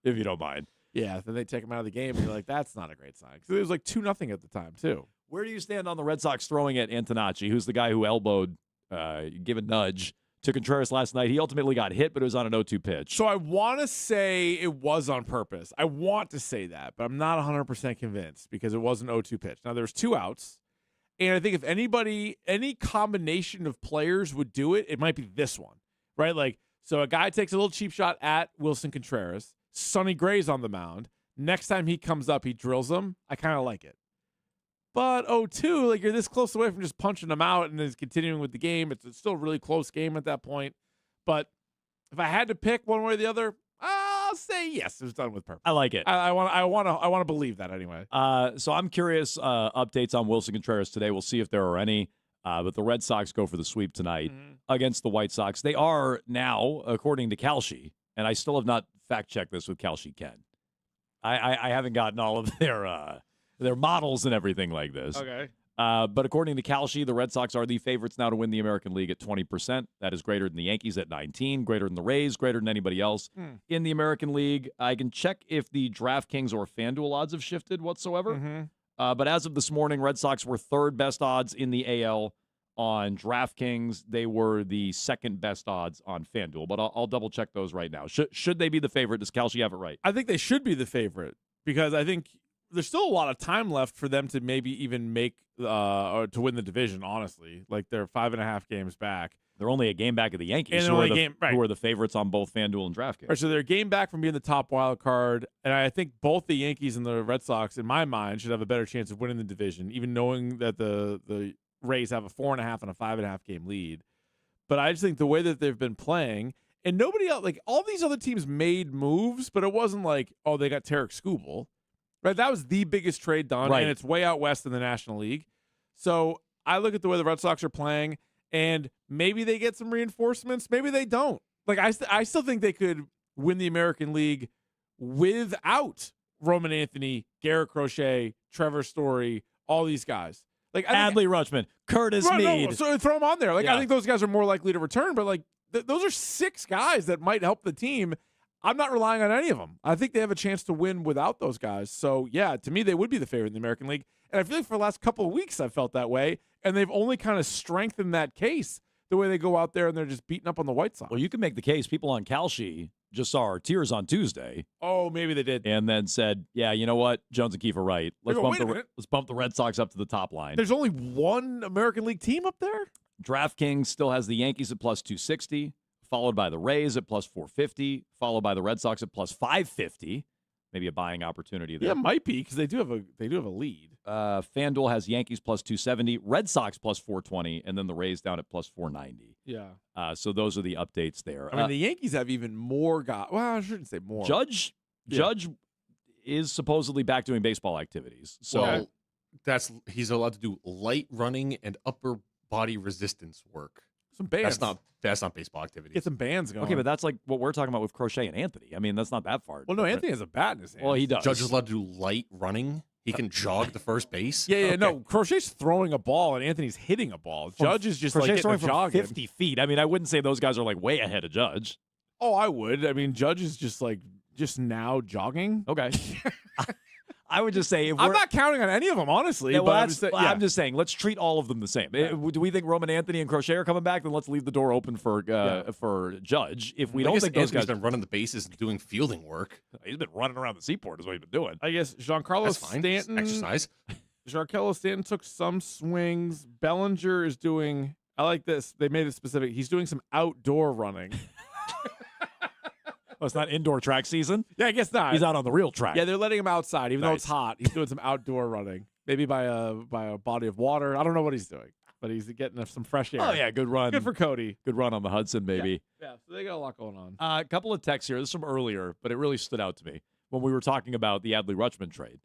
if you don't mind. Yeah, then they take him out of the game, and you're like, that's not a great sign. Because it was like 2-0 at the time, too. Where do you stand on the Red Sox throwing at Antonacci, who's the guy who elbowed, give a nudge to Contreras last night? He ultimately got hit, but it was on an 0-2 pitch. So I want to say it was on purpose. I want to say that, but I'm not 100% convinced because it was an 0-2 pitch. Now, there's 2 outs, and I think if any combination of players would do it, it might be this one, right? Like, so a guy takes a little cheap shot at Wilson Contreras. Sonny Gray's on the mound. Next time he comes up, he drills him. I kind of like it. But 0-2, like, you're this close away from just punching him out and then continuing with the game. It's still a really close game at that point. But if I had to pick one way or the other, I'll say yes, it was done with purpose. I like it. I want to believe that anyway. So I'm curious. Updates on Wilson Contreras today. We'll see if there are any. But the Red Sox go for the sweep tonight against the White Sox. They are now, according to Kalshi, and I still have not fact-checked this with Kalshi Ken. I haven't gotten all of their models and everything like this. Okay. But according to Kalshi, the Red Sox are the favorites now to win the American League at 20%. That is greater than the Yankees at 19%, greater than the Rays, greater than anybody else in the American League. I can check if the DraftKings or FanDuel odds have shifted whatsoever. But as of this morning, Red Sox were third best odds in the AL on DraftKings. They were the second best odds on FanDuel. But I'll double-check those right now. Should they be the favorite? Does Kalshi have it right? I think they should be the favorite because I think there's still a lot of time left for them to maybe even make or to win the division, honestly. Like, they're 5.5 games back. They're only a game back of the Yankees, who are the favorites on both FanDuel and DraftKings. Right, so they're a game back from being the top wild card, and I think both the Yankees and the Red Sox, in my mind, should have a better chance of winning the division, even knowing that the Rays have a 4.5 and a 5.5 game lead. But I just think the way that they've been playing, and nobody else, like, all these other teams made moves, but it wasn't like, oh, they got Tarek Skubal. Right, that was the biggest trade done, and it's way out west in the National League. So I look at the way the Red Sox are playing, and maybe they get some reinforcements, maybe they don't. Like, I still think they could win the American League without Roman Anthony, Garrett Crochet, Trevor Story, all these guys. Like Adley Rutschman, Curtis Meade. No, so throw them on there. Like, I think those guys are more likely to return, but like those are 6 guys that might help the team. I'm not relying on any of them. I think they have a chance to win without those guys. So, yeah, to me, they would be the favorite in the American League. And I feel like for the last couple of weeks, I've felt that way. And they've only kind of strengthened that case the way they go out there and they're just beating up on the White Sox. Well, you can make the case. People on Kalshi just saw our tears on Tuesday. Oh, maybe they did. And then said, yeah, you know what? Jones and Keefe are right. Let's bump the Red Sox up to the top line. There's only one American League team up there? DraftKings still has the Yankees at plus 260. Followed by the Rays at plus 450, followed by the Red Sox at plus 550. Maybe a buying opportunity there. Yeah, it might be because they do have a lead. FanDuel has Yankees plus 270, Red Sox plus 420, and then the Rays down at plus 490. Yeah. So those are the updates there. I mean, the Yankees have even more guys. Well, I shouldn't say more. Judge is supposedly back doing baseball activities. So well, he's allowed to do light running and upper body resistance work. Some bands. That's not baseball activity. Get some bands going. Okay, but that's like what we're talking about with Crochet and Anthony. I mean, that's not that far. Well, no, different. Anthony has a bat in his hand. Well, he does. Judge is allowed to do light running. He can jog the first base. Yeah, Okay. no. Crochet's throwing a ball and Anthony's hitting a ball. Judge is just Crochet's like throwing getting a from jog in. 50 feet. I mean, I wouldn't say those guys are like way ahead of Judge. Oh, I would. I mean, Judge is just now jogging. Okay. I would just say I'm not counting on any of them, honestly. Yeah, well, but I'm just saying, let's treat all of them the same. Do we think Roman Anthony and Crochet are coming back? Then let's leave the door open for Judge. If we don't think those guys been running the bases and doing fielding work, he's been running around the seaport is what he's been doing. I guess Giancarlo Stanton exercise. Giancarlo Stanton took some swings. Bellinger is doing. I like this. They made it specific. He's doing some outdoor running. Well, it's not indoor track season. Yeah, I guess not. He's out on the real track. Yeah, they're letting him outside, even though it's Nice. hot. He's doing some outdoor running, maybe by a body of water. I don't know what he's doing, but he's getting some fresh air. Oh yeah, good run. Good for Cody. Good run on the Hudson, baby. Yeah, so they got a lot going on. A couple of texts here. This is from earlier, but it really stood out to me when we were talking about the Adley Rutschman trade.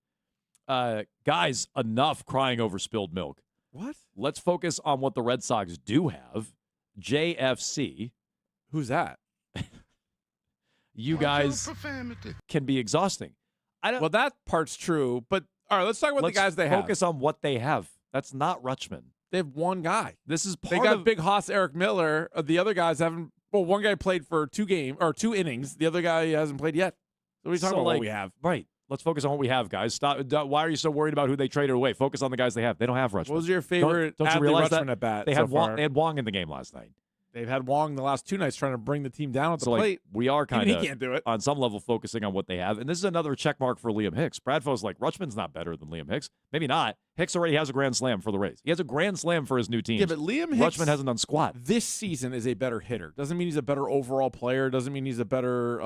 Guys, enough crying over spilled milk. What? Let's focus on what the Red Sox do have. JFC. Who's that? You guys can be exhausting. Well, that part's true, but all right, let's talk about the guys they have. Focus on what they have. That's not Rutschman. They have one guy. This is They part got of Big Hoss, Eric Miller. The other guys haven't. Well, one guy played for 2 innings. The other guy hasn't played yet. So we're talking about what we have. Right. Let's focus on what we have, guys. Stop. Why are you so worried about who they traded away? Focus on the guys they have. They don't have Rutschman. What was your favorite Don't you Adley realize Rutschman that? at bat They so had Wong, far? they had Wong in the game last night. They've had Wong the last 2 nights trying to bring the team down at the So plate. we are kind Even of he can't do it. on some level focusing on what they have. And this is another check mark for Liam Hicks. Bradfo's like, Rutschman's not better than Liam Hicks. Maybe not. Hicks already has a grand slam for the Rays. He has a grand slam for his new team. Yeah, but Liam Hicks Rutschman hasn't done squat. This season is a better hitter. Doesn't mean he's a better overall player. Doesn't mean he's a better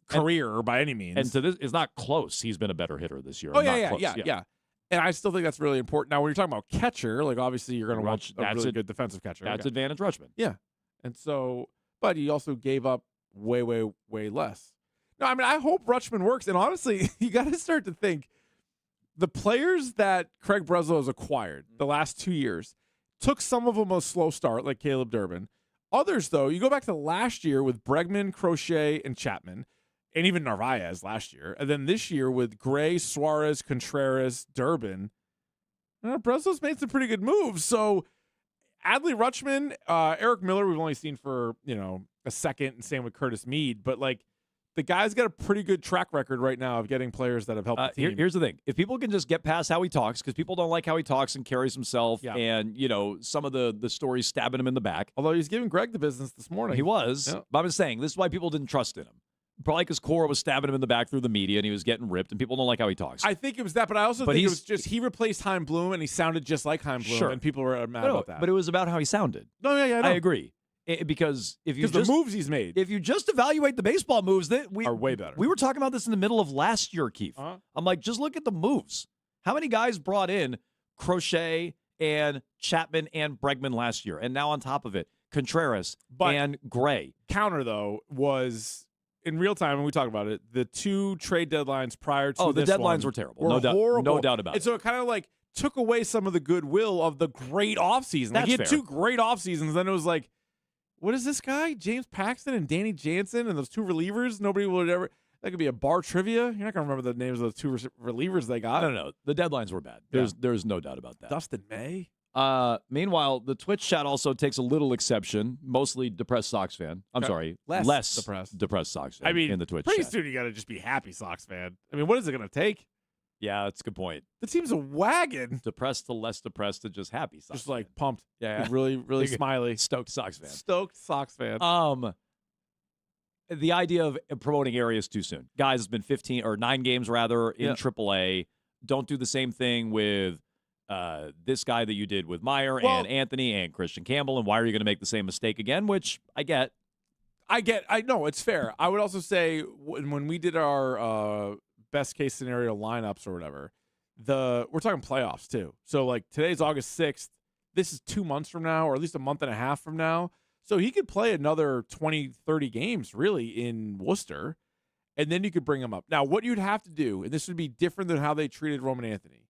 career by any means. And to this, it's not close. He's been a better hitter this year. Oh, Not yeah. close. And I still think that's really important. Now, when you're talking about catcher, like obviously you're going to want a really good defensive catcher. That's advantage Rutschman. Yeah. And so, but he also gave up way, way, way less. No, I mean, I hope Rutschman works. And honestly, you got to start to think the players that Craig Breslow has acquired the last 2 years took some of them a slow start, like Caleb Durbin. Others, though, you go back to last year with Bregman, Crochet, and Chapman, and even Narvaez last year. And then this year with Gray, Suarez, Contreras, Durbin. Breslow's made some pretty good moves. So Adley Rutschman, Eric Miller, we've only seen for, a second, and same with Curtis Mead. But, the guy's got a pretty good track record right now of getting players that have helped the team. Here's the thing. If people can just get past how he talks, because people don't like how he talks and carries himself and, some of the stories stabbing him in the back. Although he's giving Greg the business this morning. He was. Yeah. But I'm just saying, this is why people didn't trust in him. Probably because Cora was stabbing him in the back through the media and he was getting ripped, and people don't like how he talks. I think it was that, but I also think it was just he replaced Chaim Bloom and he sounded just like Chaim Bloom, and people were mad about that. But it was about how he sounded. No, yeah, I agree. Because if you the moves he's made, if you just evaluate the baseball moves, that are way better. We were talking about this in the middle of last year, Keith. I'm like, just look at the moves. How many guys brought in Crochet and Chapman and Bregman last year, and now on top of it, Contreras and Gray. Counter though was in real time when we talk about it, the 2 trade deadlines prior to the deadlines were terrible. No doubt, horrible. no doubt about it. And so it kind of took away some of the goodwill of the great offseason. He had fair. 2 great off seasons. Then it was like, what is this guy? James Paxton and Danny Jansen and those 2 relievers? Nobody would ever. That could be a bar trivia. You're not going to remember the names of the 2 relievers they got. No. The deadlines were bad. There's no doubt about that. Dustin May. Meanwhile, the Twitch chat also takes a little exception. Mostly depressed Sox fan. I'm sorry, less depressed Sox fan. I mean, in the Twitch pretty chat. soon you got to just be happy Sox fan. I mean, what is it going to take? Yeah, that's a good point. The team's a wagon. Depressed to less depressed to just happy Sox. Just pumped. Yeah. Really, really smiley. Stoked Sox fan. Stoked Sox fan. The idea of promoting areas too soon. Guys, it's been 15 or 9 games rather in AAA. Don't do the same thing with this guy that you did with Meyer and Anthony and Christian Campbell. And why are you going to make the same mistake again? Which I get. I know it's fair. I would also say when we did our best case scenario lineups or whatever, we're talking playoffs too. So like today's August 6th. This is 2 months from now, or at least a month and a half from now. So he could play another 20, 30 games really in Worcester, and then you could bring him up. Now, what you'd have to do, and this would be different than how they treated Roman Anthony,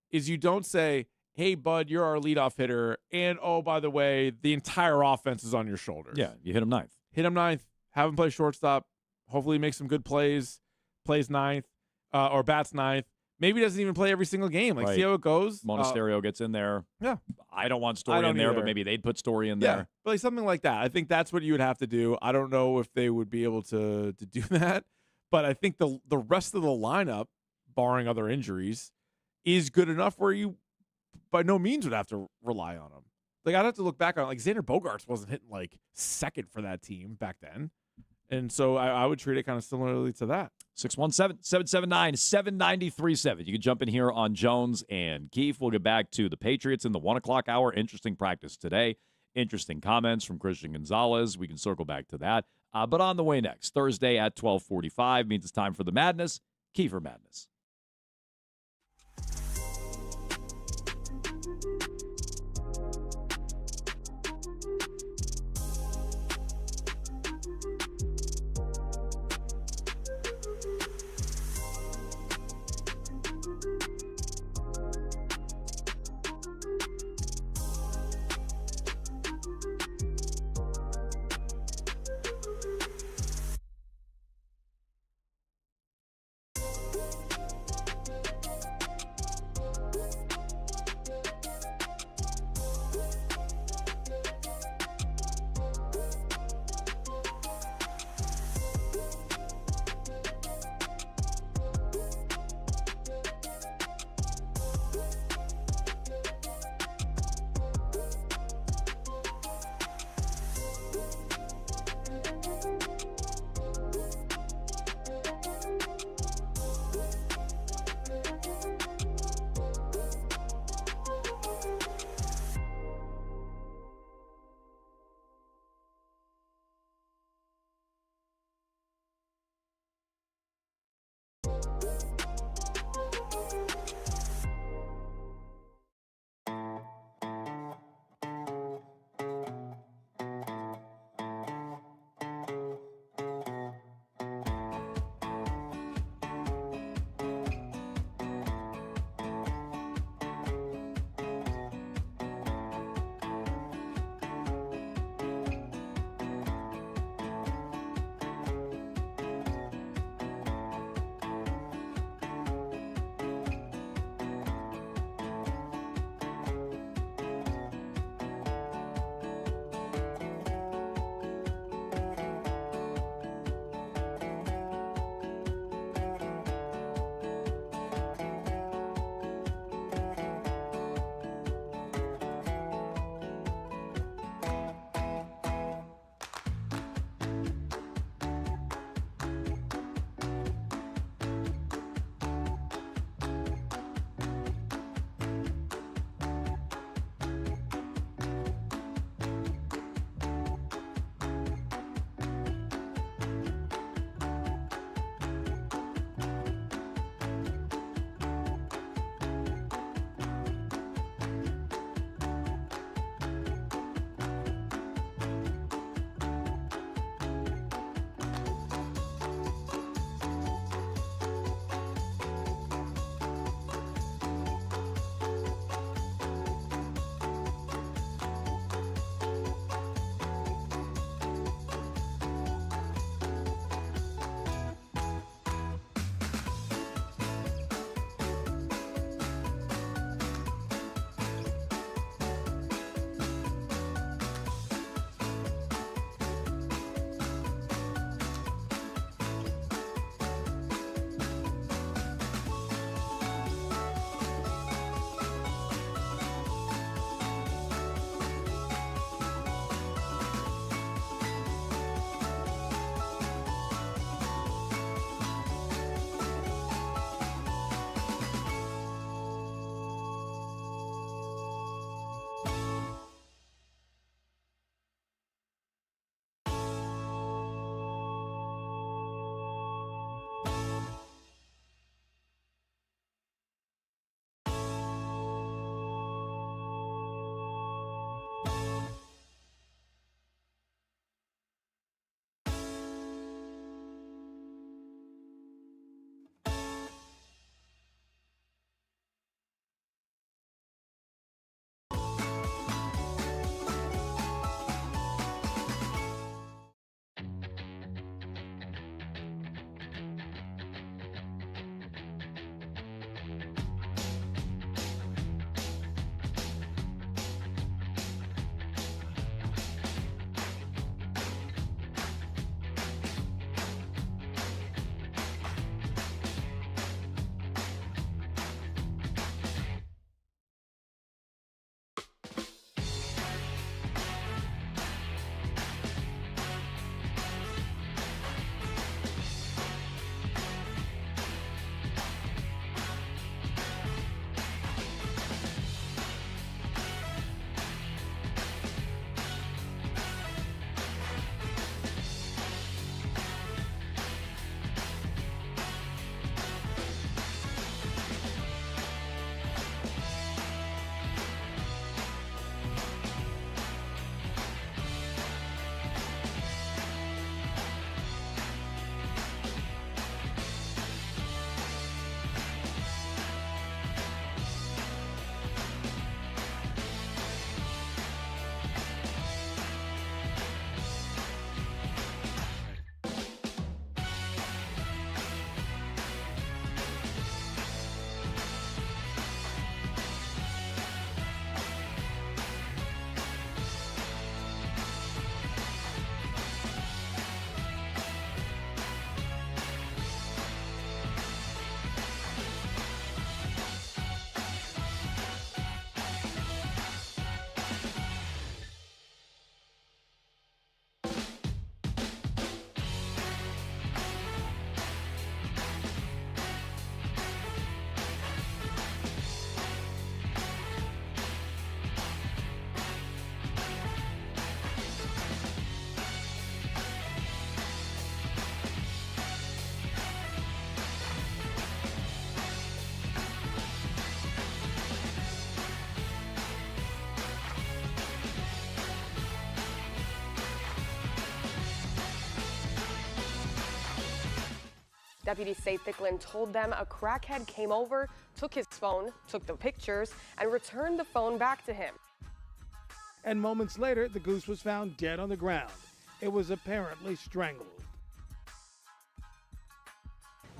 is you don't say, hey, bud, you're our leadoff hitter, and oh, by the way, the entire offense is on your shoulders. Yeah, you hit him ninth. Hit him ninth, have him play shortstop, hopefully make some good plays, plays ninth, or bats ninth. Maybe he doesn't even play every single game. Like, see how it goes. Monasterio gets in there. Yeah. I don't want Story in there, but maybe they'd put Story in there. But like something like that. I think that's what you would have to do. I don't know if they would be able to do that. But I think the rest of the lineup, barring other injuries, is good enough where you by no means would have to rely on him. Like, I'd have to look back on it. Like, Xander Bogaerts wasn't hitting, like, second for that team back then. And so I would treat it kind of similarly to that. 617-779-7937. You can jump in here on Jones and Keefe. We'll get back to the Patriots in the 1 o'clock hour. Interesting practice today. Interesting comments from Christian Gonzalez. We can circle back to that. But on the way next, Thursday at 12:45 means it's time for the Madness. Kiefer Madness. Deputies say Thicklin told them a crackhead came over, took his phone, took the pictures, and returned the phone back to him. And moments later, the goose was found dead on the ground. It was apparently strangled.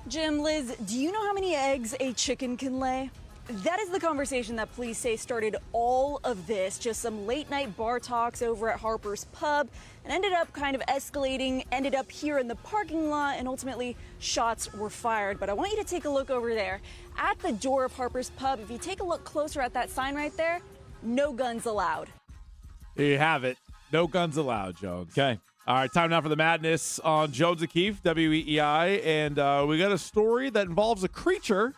Jim, Liz, do you know how many eggs a chicken can lay? That is the conversation that police say started all of this, just some late night bar talks over at Harper's Pub, and ended up kind of escalating, ended up here in the parking lot, and ultimately shots were fired. But I want you to take a look over there at the door of Harper's Pub. If you take a look closer at that sign right there, no guns allowed. There you have it. No guns allowed, Jones. Okay. All right, time now for the madness on Jones O'Keefe, WEEI. And we got a story that involves a creature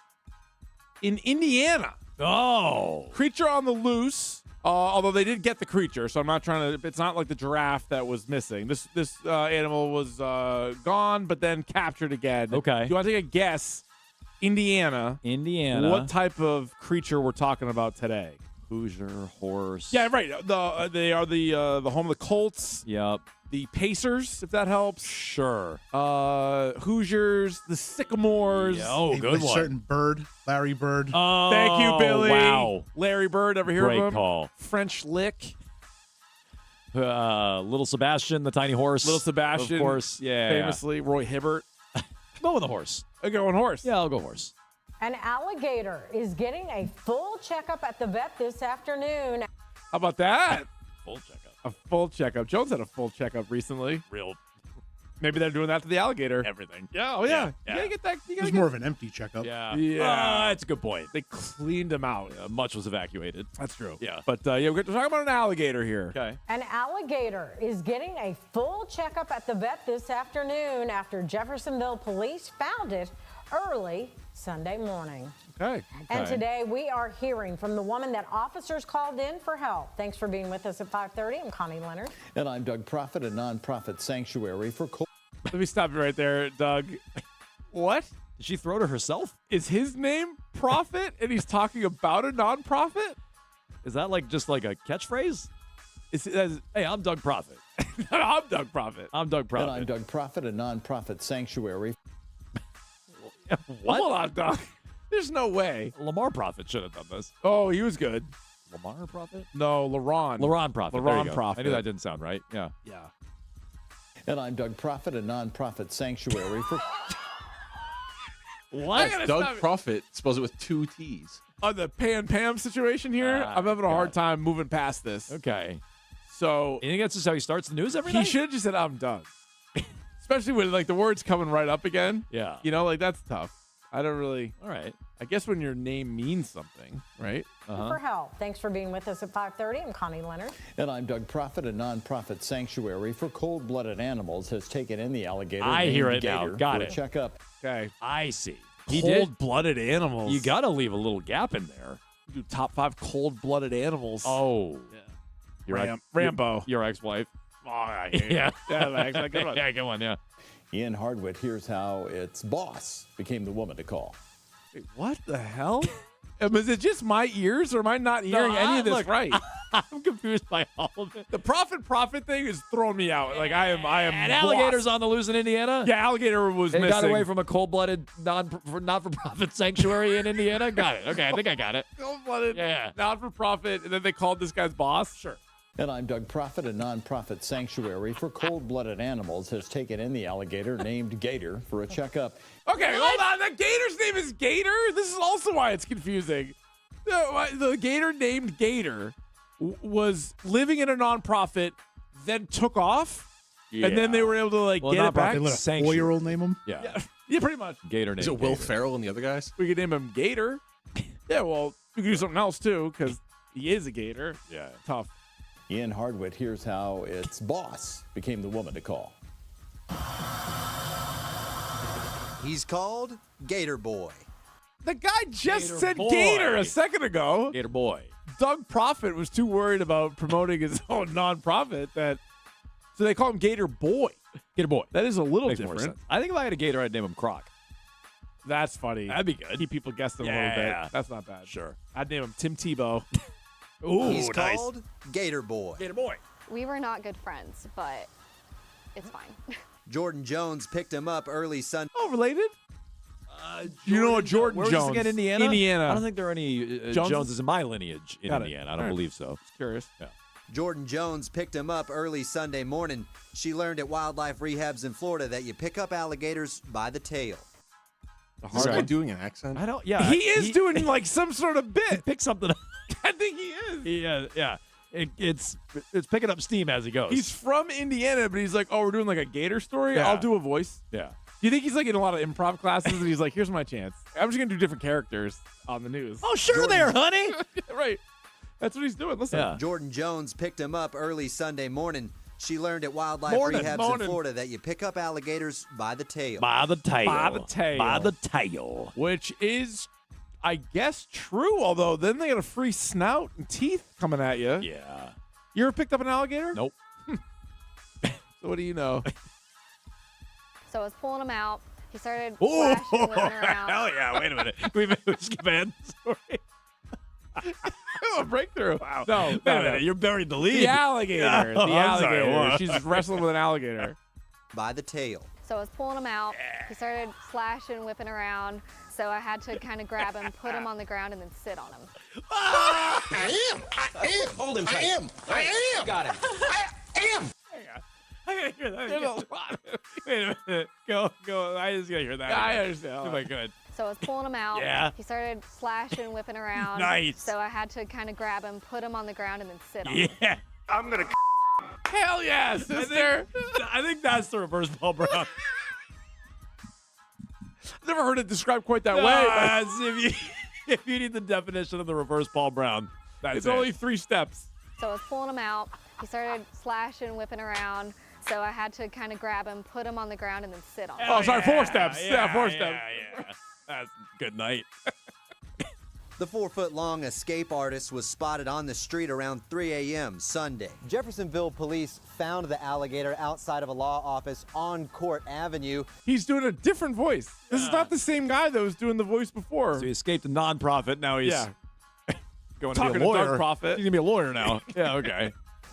in Indiana. Oh. Creature on the loose. Although they did get the creature, so I'm not trying to. It's not like the giraffe that was missing. This animal was gone, but then captured again. Okay. Do you want to take a guess? Indiana. What type of creature we're talking about today? Hoosier, horse. Yeah, right. They are the home of the Colts. Yep. The Pacers, if that helps. Sure. Hoosiers, the Sycamores. Yeah, oh, good one. Certain Bird, Larry Bird. Oh, thank you, Billy. Wow. Larry Bird, ever hear of him? Great call. French Lick. Little Sebastian, the tiny horse. Little Sebastian. Of course, yeah. Famously, Roy Hibbert. Go with the horse. I'll go with horse. Yeah, I'll go horse. An alligator is getting a full checkup at the vet this afternoon. How about that? Full checkup. A full checkup. Jones had a full checkup recently. Real. Maybe they're doing that to the alligator. Everything. Yeah. Oh, yeah. Yeah. You gotta get that. You It gotta was get, more of an empty checkup. Yeah. Yeah. That's a good point. They cleaned him out. Much was evacuated. That's true. Yeah. But yeah, we're talking about an alligator here. Okay. An alligator is getting a full checkup at the vet this afternoon after Jeffersonville police found it early Sunday morning. Okay. And today we are hearing from the woman that officers called in for help. Thanks for being with us at 5:30. I'm Connie Leonard. And I'm Doug Profit, a nonprofit sanctuary for Let me stop you right there, Doug. What? Did she throw to herself? Is his name Profit and he's talking about a nonprofit? Is that just like a catchphrase? Hey, I'm Doug Profit. I'm Doug Profit. I'm Doug Profit. And I'm Doug Profit, a nonprofit sanctuary. What? Hold on, Doug. There's no way. Lamar Profit should have done this. Oh, he was good. Lamar Profit? No, LaRon. LaRon Profit. There you LaRon go. Profit. I knew that didn't sound right. Yeah. Yeah. And I'm Doug Profit, a nonprofit sanctuary for. What? Doug Profit spells it with 2 T's. On the Pam situation here, I'm having a hard time moving past this. Okay. So you think that's just how he starts the news every he night? should have just said, I'm Doug. Especially when the words coming right up again. Yeah. That's tough. I don't really. All right. I guess when your name means something, right? For help. Thanks for being with us at 5:30. I'm Connie Leonard. And I'm Doug Profit, a nonprofit sanctuary for cold-blooded animals, has taken in the alligator. I hear it named now. Gator Got for it. a checkup. Okay. I see. Cold-blooded animals. You got to leave a little gap in there. Do top 5 cold-blooded animals. Oh. Yeah. Rambo. Your ex-wife. Oh, I hate Yeah. it. Yeah, good one. Yeah, good one, yeah. Ian Hardwick here's how its boss became the woman to call. Wait, what the hell? Is it just my ears, or am I not hearing any of this right? I'm confused by all of it. The profit thing is throwing me out. I am. And alligators on the loose in Indiana? Yeah, alligator was missing. Got away from a cold-blooded not-for-profit sanctuary in Indiana? Got it. Okay, I think I got it. Cold-blooded, Yeah. not-for-profit, and then they called this guy's boss? Sure. And I'm Doug Profit, a nonprofit sanctuary for cold-blooded animals, has taken in the alligator named Gator for a checkup. Okay, hold on. The gator's name is Gator? This is also why it's confusing. The gator named Gator was living in a nonprofit, then took off, and then they were able to get it back. They let a 4-year-old name him? Yeah. Yeah, pretty much. Gator named Is it Will Gator. Ferrell and the other guys? We could name him Gator. Yeah, well, we could do something else too, because he is a gator. Yeah. Tough. Ian Hardwick here's how its boss became the woman to call. He's called Gator Boy. The guy just Gator said boy. Gator a second ago. Gator boy. Doug Profit was too worried about promoting his own nonprofit so they call him Gator Boy. Gator boy. That is a little Makes more different. sense. I think if I had a gator, I'd name him Croc. That's funny. That'd be good. Keep people guessing a Yeah. little bit. That's not bad. Sure. I'd name him Tim Tebow. Ooh, He's nice. called Gator Boy. Gator boy. We were not good friends, but it's fine. Jordan Jones picked him up early Sunday. Oh, related? You know what, Jordan Where was Jones? this again, Indiana? Indiana. I don't think there are any Joneses in my lineage in Indiana. I don't believe so. Just curious. Yeah. Jordan Jones picked him up early Sunday morning. She learned at wildlife rehabs in Florida that you pick up alligators by the tail. Is this guy doing an accent? I don't. Yeah, He is doing like some sort of bit. He picked something up. I think he is. Yeah. It's picking up steam as he goes. He's from Indiana, but he's like, oh, we're doing like a gator story. Yeah. I'll do a voice. Yeah. Do you think he's like in a lot of improv classes and he's like, here's my chance. I'm just gonna do different characters on the news. Oh, sure there, honey. Right. That's what he's doing. Listen. Yeah. Jordan Jones picked him up early Sunday morning. She learned at wildlife Morning. rehabs in Florida that you pick up alligators by the tail. By the tail. By the tail. By the tail. Which is, I guess, true. Although then they got a free snout and teeth coming at you. Yeah. You ever picked up an alligator? Nope. So what do you know? So I was pulling him out. He started Oh, splashing, whipping around. hell yeah. Wait a minute. We skip ahead. Sorry. A breakthrough. Wow. No, Wait a minute. You're buried the lead. The alligator. Oh, The I'm sorry. alligator. What? She's wrestling with an alligator. By the tail. So I was pulling him out. He started slashing, whipping around. So I had to kind of grab him, put him on the ground, and then sit on him. I am. Hold him tight. I am. Got him. I am. I gotta hear that. Wait a minute. Go. I just gotta hear that. Yeah, I again. understand. If I could. So I was pulling him out. Yeah. He started slashing, whipping around. Nice. So I had to kind of grab him, put him on the ground, and then sit on him. Yeah. I'm gonna. Hell yeah, sister. I think that's the reverse Paul Brown. I've never heard it described quite that way. But if you need the definition of the reverse Paul Brown, that's It's it. only 3 steps. So I was pulling him out. He started slashing, whipping around. So I had to kind of grab him, put him on the ground, and then sit on him. Oh, sorry, 4 steps. Yeah, 4 steps. Yeah. That's good night. The 4-foot-long escape artist was spotted on the street around 3 a.m. Sunday. Jeffersonville police found the alligator outside of a law office on Court Avenue. He's doing a different voice. This is not the same guy that was doing the voice before. So he escaped a nonprofit. Now he's going Talking to to be a lawyer. Doug Profit. He's gonna be a lawyer now. Yeah. Okay.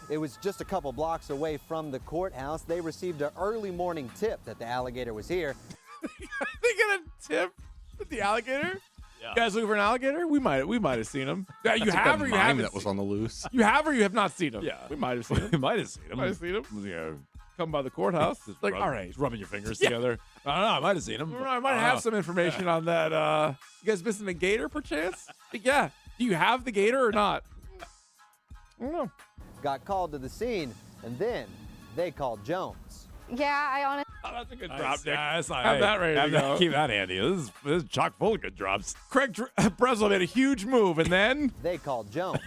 It was just a couple blocks away from the courthouse. They received an early morning tip that the alligator was here. They get a tip with the alligator? Yeah. You guys looking for an alligator? We might have seen him. Yeah, you That's like have a or you mime haven't. that was on the loose. You have or you have not seen him. Yeah. We might have seen him. We might have seen him. Might have seen him. Yeah. Come by the courthouse. Just Like, rub- all right. just rubbing your fingers Yeah. together. I don't know. I might have seen him. I might have some information on that. You guys missing a gator, perchance? Yeah. Do you have the gator or not? I don't know. Got called to the scene, and then they called Jones. Yeah, I honestly. Oh, that's a good Nice. drop, Nick. Yeah, that's not, Have that ready to go. Keep that handy. This is chock full of good drops. Craig Breslow made a huge move, and then They called Jones.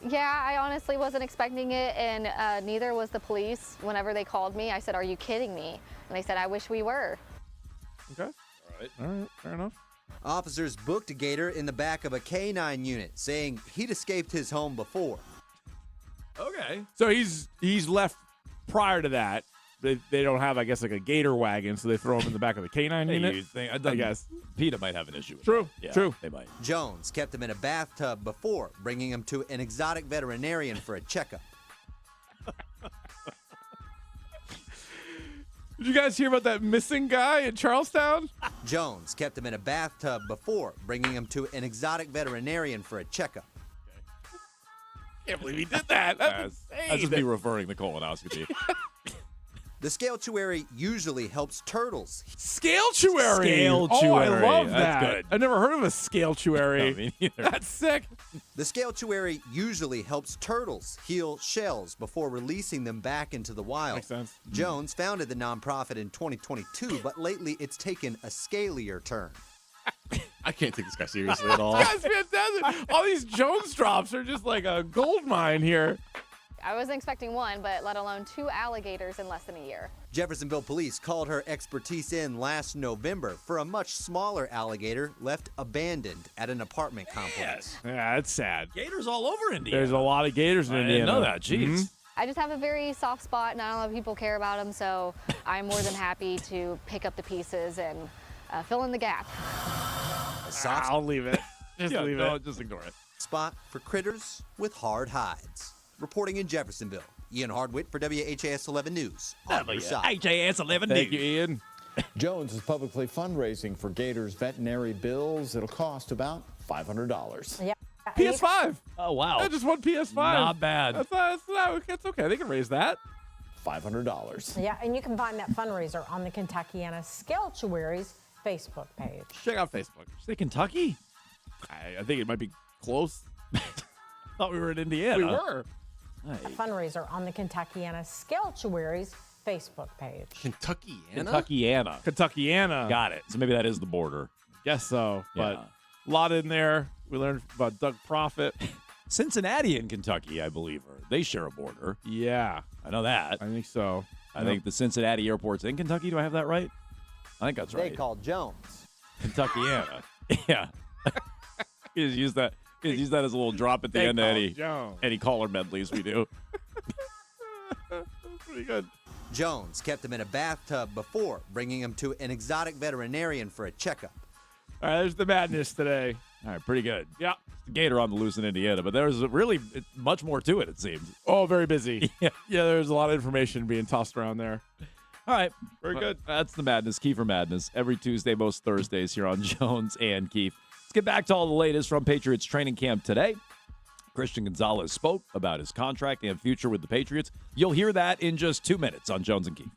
Yeah, I honestly wasn't expecting it, and neither was the police. Whenever they called me, I said, "Are you kidding me?" And they said, "I wish we were." okay, all right, fair enough. Officers booked Gator in the back of a K-9 unit, saying he'd escaped his home before. Okay. So he's left prior to that. They don't have, I guess, like a gator wagon, so they throw him in the back of the K-9 unit. You think, I guess. PETA might have an issue with True, that. Yeah, true. They might. Jones kept him in a bathtub before bringing him to an exotic veterinarian for a checkup. Did you guys hear about that missing guy in Charlestown? Jones kept him in a bathtub before bringing him to an exotic veterinarian for a checkup. Can't believe he did that. That's That's just me referring the colonoscopy. The scaletuary usually helps turtles. Scaletuary. Oh, I Scaletuary. love That's that. good. I've never heard of a scaletuary. No, me neither. That's sick. The scaletuary usually helps turtles heal shells before releasing them back into the wild. Makes sense. Jones founded the nonprofit in 2022, but lately it's taken a scalier turn. I can't take this guy seriously at all. That's fantastic. All these Jones drops are just like a gold mine here. I wasn't expecting one, but let alone 2 alligators in less than a year. Jeffersonville police called her expertise in last November for a much smaller alligator left abandoned at an apartment complex. Yeah, that's sad. Gators all over Indiana. There's a lot of gators in I Indiana. didn't know that. Jeez. Mhm. I just have a very soft spot, and I don't know if people care about them, so I'm more than happy to pick up the pieces and fill in the gap. A soft I'll leave it. Just Yeah, leave no, it. just ignore it. spot for critters with hard hides. Reporting in Jeffersonville, Ian Hardwick for WHAS 11 News. On your side. HAS 11 Thank News. you, Ian. Jones is publicly fundraising for Gators veterinary bills. It'll cost about $500. Yeah. PS5. Oh, wow. I just won PS5. Not bad. That's okay. They can raise that. $500. Yeah, and you can find that fundraiser on the Kentuckiana Skeltuaries Facebook page. Check out Facebook. Say Kentucky? I think it might be close. Thought we were in Indiana. We were. A fundraiser on the Kentuckiana Skeltuaries Facebook page. Kentuckiana. Got it. So maybe that is the border. Guess so. Yeah. But a lot in there. We learned about Doug Profit. Cincinnati and Kentucky, I believe, they share a border. Yeah. I know that. I think so. I think the Cincinnati airport's in Kentucky. Do I have that right? I think that's right. They called Jones. Kentuckiana. Yeah. You just use that. You just use that as a little drop at the end of any caller medleys we do. Pretty good. Jones kept him in a bathtub before bringing him to an exotic veterinarian for a checkup. All right, there's the madness today. All right, pretty good. Yeah. Gator on the loose in Indiana, but there's really much more to it, it seems. Oh, very busy. Yeah. Yeah, there's a lot of information being tossed around there. All right. Very good. That's the madness. Kiefer Madness. Every Tuesday, most Thursdays here on Jones and Keefe. Let's get back to all the latest from Patriots training camp today. Christian Gonzalez spoke about his contract and future with the Patriots. You'll hear that in just 2 minutes on Jones and Keefe.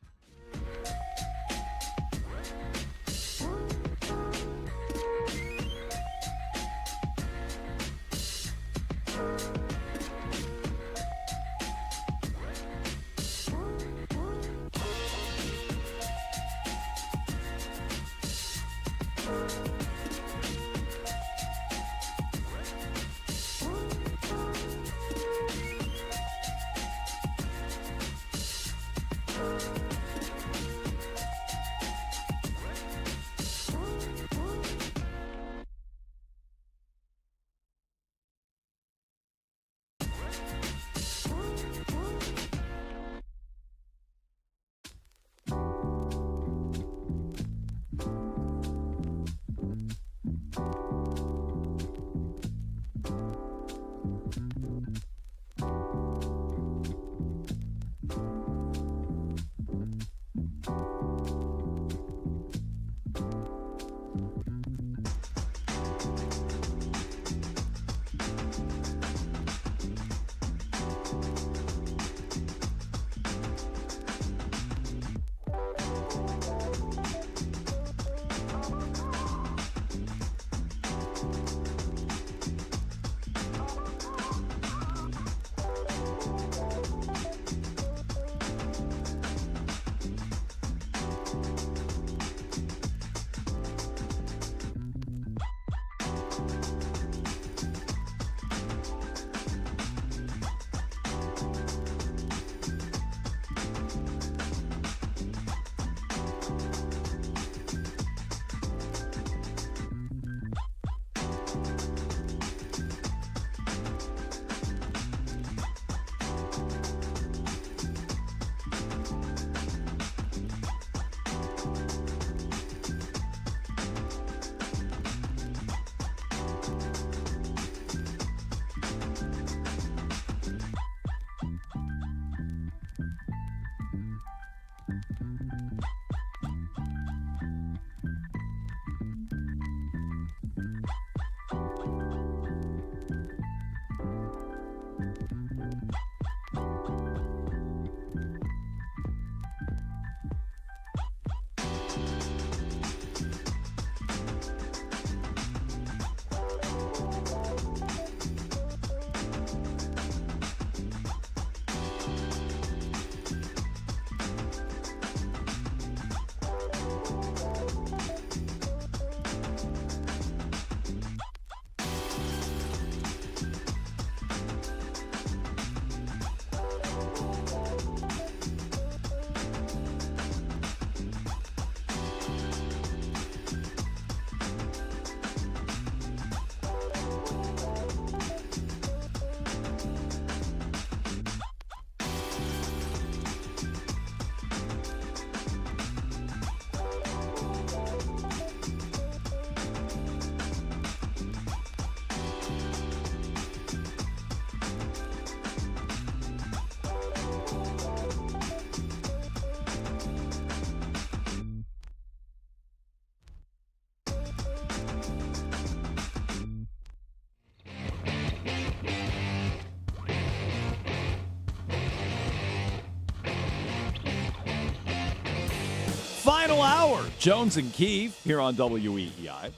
Final hour. Jones and Keefe here on WEEI.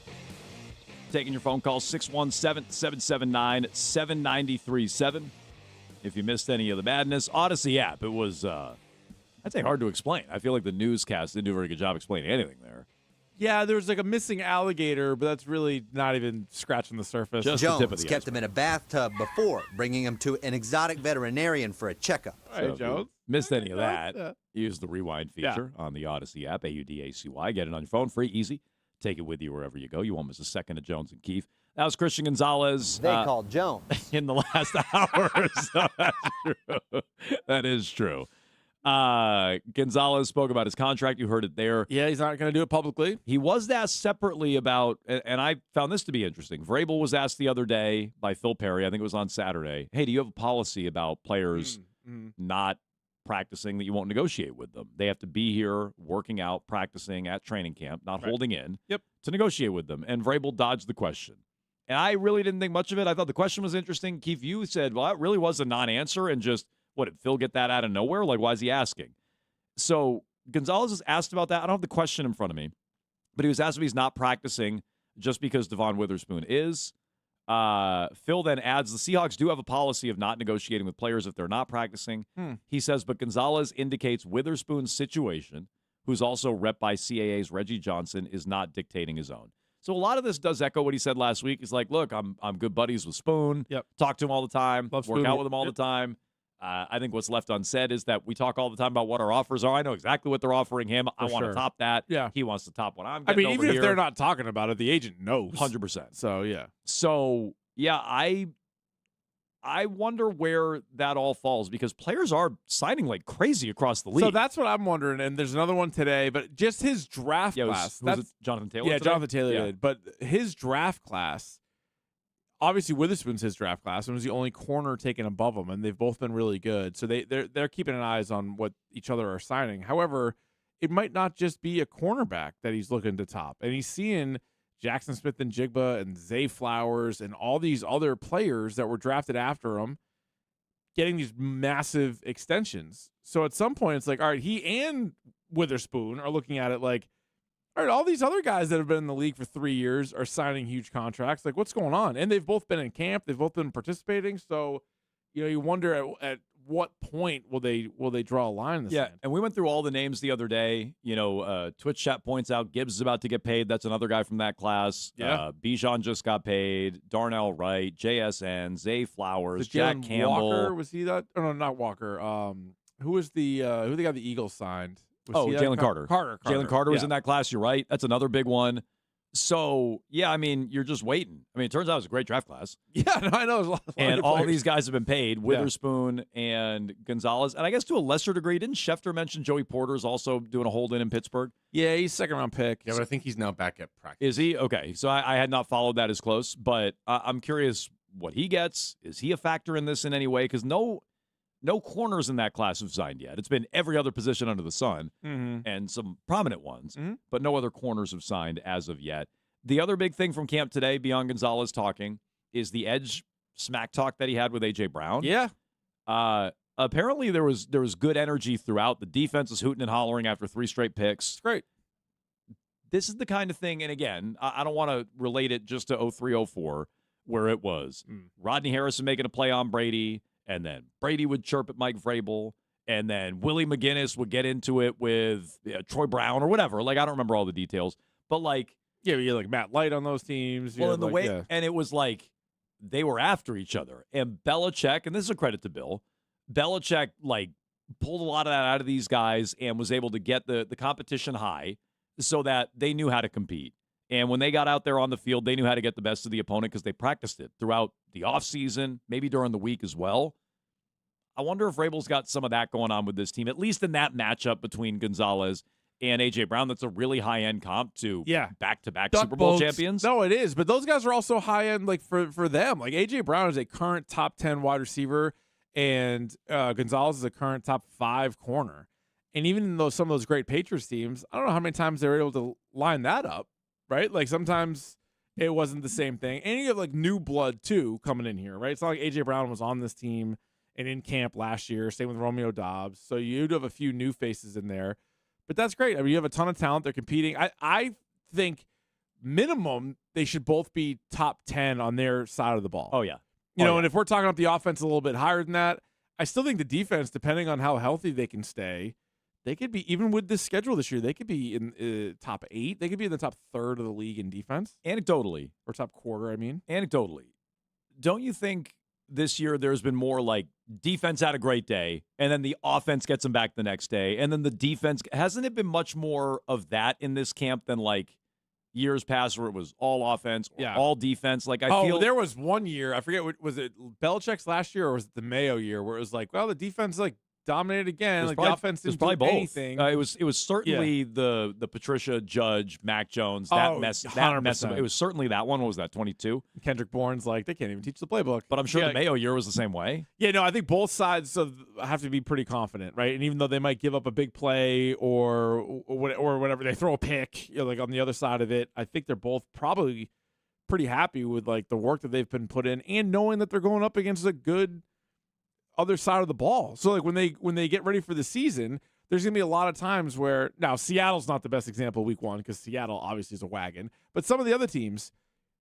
Taking your phone call, 617-779-7937. If you missed any of the madness, Odyssey app. It was, I'd say, hard to explain. I feel like the newscast didn't do a very good job explaining anything there. Yeah, there's like a missing alligator, but that's really not even scratching the surface. Jones kept him in a bathtub before bringing him to an exotic veterinarian for a checkup. All right, Jones. Missed any of that, use the rewind feature on the Odyssey app, AUDACY. Get it on your phone, free, easy. Take it with you wherever you go. You won't miss a second of Jones and Keefe. That was Christian Gonzalez. They called Jones. In the last hour. So that's true. That is true. Gonzalez spoke about his contract. You heard it there. Yeah, he's not going to do it publicly. He was asked separately about, and I found this to be interesting. Vrabel was asked the other day by Phil Perry, I think it was on Saturday, hey, do you have a policy about players not practicing that you won't negotiate with them? They have to be here working out, practicing at training camp, not holding in to negotiate with them. And Vrabel dodged the question. And I really didn't think much of it. I thought the question was interesting. Keith, you said, well, that really was a non-answer, and just, what, did Phil get that out of nowhere? Like, why is he asking? So Gonzalez was asked about that. I don't have the question in front of me, but he was asked if he's not practicing just because Devon Witherspoon is. Phil then adds, the Seahawks do have a policy of not negotiating with players if they're not practicing. He says, but Gonzalez indicates Witherspoon's situation, who's also rep by CAA's Reggie Johnson, is not dictating his own. So a lot of this does echo what he said last week. He's like, look, I'm good buddies with Spoon. Talk to him all the time. Work out with him all the time. I think what's left unsaid is that we talk all the time about what our offers are. I know exactly what they're offering him. I want to top that. Yeah. He wants to top what I'm getting. I mean, even if they're not talking about it, the agent knows. 100%. So, yeah. So, yeah, I wonder where that all falls because players are signing like crazy across the league. So that's what I'm wondering. And there's another one today, but just his draft class. Was it Jonathan Taylor? Yeah, today? Jonathan Taylor did. But his draft class, obviously Witherspoon's his draft class and was the only corner taken above him, and they've both been really good. So they're keeping an eyes on what each other are signing. However, it might not just be a cornerback that he's looking to top. And he's seeing Jackson Smith and Jigba and Zay Flowers and all these other players that were drafted after him getting these massive extensions. So at some point, it's like, all right, he and Witherspoon are looking at it like, all right, all these other guys that have been in the league for 3 years are signing huge contracts. Like, what's going on? And they've both been in camp. They've both been participating. So, you wonder at what point will they draw a line in the sand? And we went through all the names the other day. Twitch chat points out Gibbs is about to get paid. That's another guy from that class. Yeah. Bijan just got paid. Darnell Wright, JSN, Zay Flowers, Jack Campbell. Walker, was he that? Oh, no, not Walker. Who was who they got the Eagles signed? Jalen Carter. Jalen Carter was in that class. You're right. That's another big one. So, yeah, I mean, you're just waiting. I mean, it turns out it was a great draft class. Yeah, no, I know. There's a lot and of all players. these guys have been paid. Witherspoon and Gonzalez. And I guess to a lesser degree, didn't Schefter mention Joey Porter's also doing a hold-in in Pittsburgh? Yeah, he's second-round pick. Yeah, but I think he's now back at practice. Is he? Okay. So I had not followed that as close, but I'm curious what he gets. Is he a factor in this in any way? Because no corners in that class have signed yet. It's been every other position under the sun and some prominent ones, but no other corners have signed as of yet. The other big thing from camp today, beyond Gonzalez talking, is the edge smack talk that he had with A.J. Brown. Yeah. Apparently there was good energy throughout. The defense was hooting and hollering after 3 straight picks. It's great. This is the kind of thing, and again, I don't want to relate it just to 03-04, where it was Rodney Harrison making a play on Brady, and then Brady would chirp at Mike Vrabel, and then Willie McGinnis would get into it with Troy Brown or whatever. Like, I don't remember all the details. But, like... Yeah, you're like Matt Light on those teams. Well, in the way... And it was like they were after each other. And Belichick, and this is a credit to Bill, Belichick, like, pulled a lot of that out of these guys and was able to get the competition high so that they knew how to compete. And when they got out there on the field, they knew how to get the best of the opponent because they practiced it throughout the offseason, maybe during the week as well. I wonder if Vrabel's got some of that going on with this team, at least in that matchup between Gonzalez and A.J. Brown. That's a really high-end comp to back-to-back Super Bowl champions. No, it is. But those guys are also high-end like for them. Like, A.J. Brown is a current top 10 wide receiver, and Gonzalez is a current top 5 corner. And even in some of those great Patriots teams, I don't know how many times they were able to line that up, right? Like, sometimes it wasn't the same thing. And you have, like, new blood, too, coming in here, right? It's not like A.J. Brown was on this team and in camp last year. Same with Romeo Doubs. So you'd have a few new faces in there. But that's great. I mean, you have a ton of talent. They're competing. I think minimum they should both be top 10 on their side of the ball. Oh, yeah. And if we're talking about the offense a little bit higher than that, I still think the defense, depending on how healthy they can stay, they could be, even with this schedule this year, they could be in top 8. They could be in the top third of the league in defense. Anecdotally. Or top quarter, I mean. Anecdotally. Don't you think this year there's been more like defense had a great day, and then the offense gets them back the next day, and then the defense, hasn't it been much more of that in this camp than like years past where it was all offense or all defense? Like I feel there was one year, I forget, was it Belichick's last year or was it the Mayo year, where it was like, well, the defense like dominated again, like the offense didn't do anything. It was certainly the Patricia Judge, Mac Jones, that mess. It was certainly that one. What was that, 22? Kendrick Bourne's like, they can't even teach the playbook. But I'm sure the Mayo year was the same way. Yeah, no, I think both sides have to be pretty confident, right? And even though they might give up a big play or whatever, they throw a pick, like on the other side of it, I think they're both probably pretty happy with like the work that they've been put in and knowing that they're going up against a good other side of the ball. So like when they get ready for the season, there's going to be a lot of times where, now Seattle's not the best example week 1 because Seattle obviously is a wagon, but some of the other teams,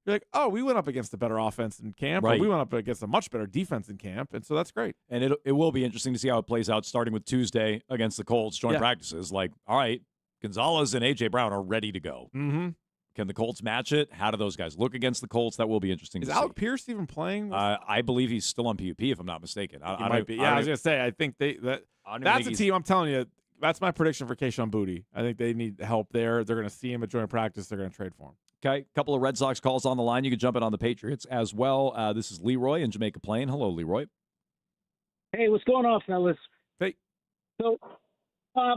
you're like, oh, we went up against a better offense in camp, or we went up against a much better defense in camp, and so that's great. And it will be interesting to see how it plays out starting with Tuesday against the Colts joint practices. Like, all right, Gonzalez and A.J. Brown are ready to go. Mm-hmm. Can the Colts match it? How do those guys look against the Colts? That will be interesting to see. Is Alec Pierce even playing? I believe he's still on PUP, if I'm not mistaken. He might be. Yeah, I was going to say, I think that's a team, I'm telling you, that's my prediction for Kayshon Boutte. I think they need help there. They're going to see him at joint practice. They're going to trade for him. Okay, a couple of Red Sox calls on the line. You can jump in on the Patriots as well. This is Leroy in Jamaica Plain. Hello, Leroy. Hey, what's going on, fellas? Hey. So, I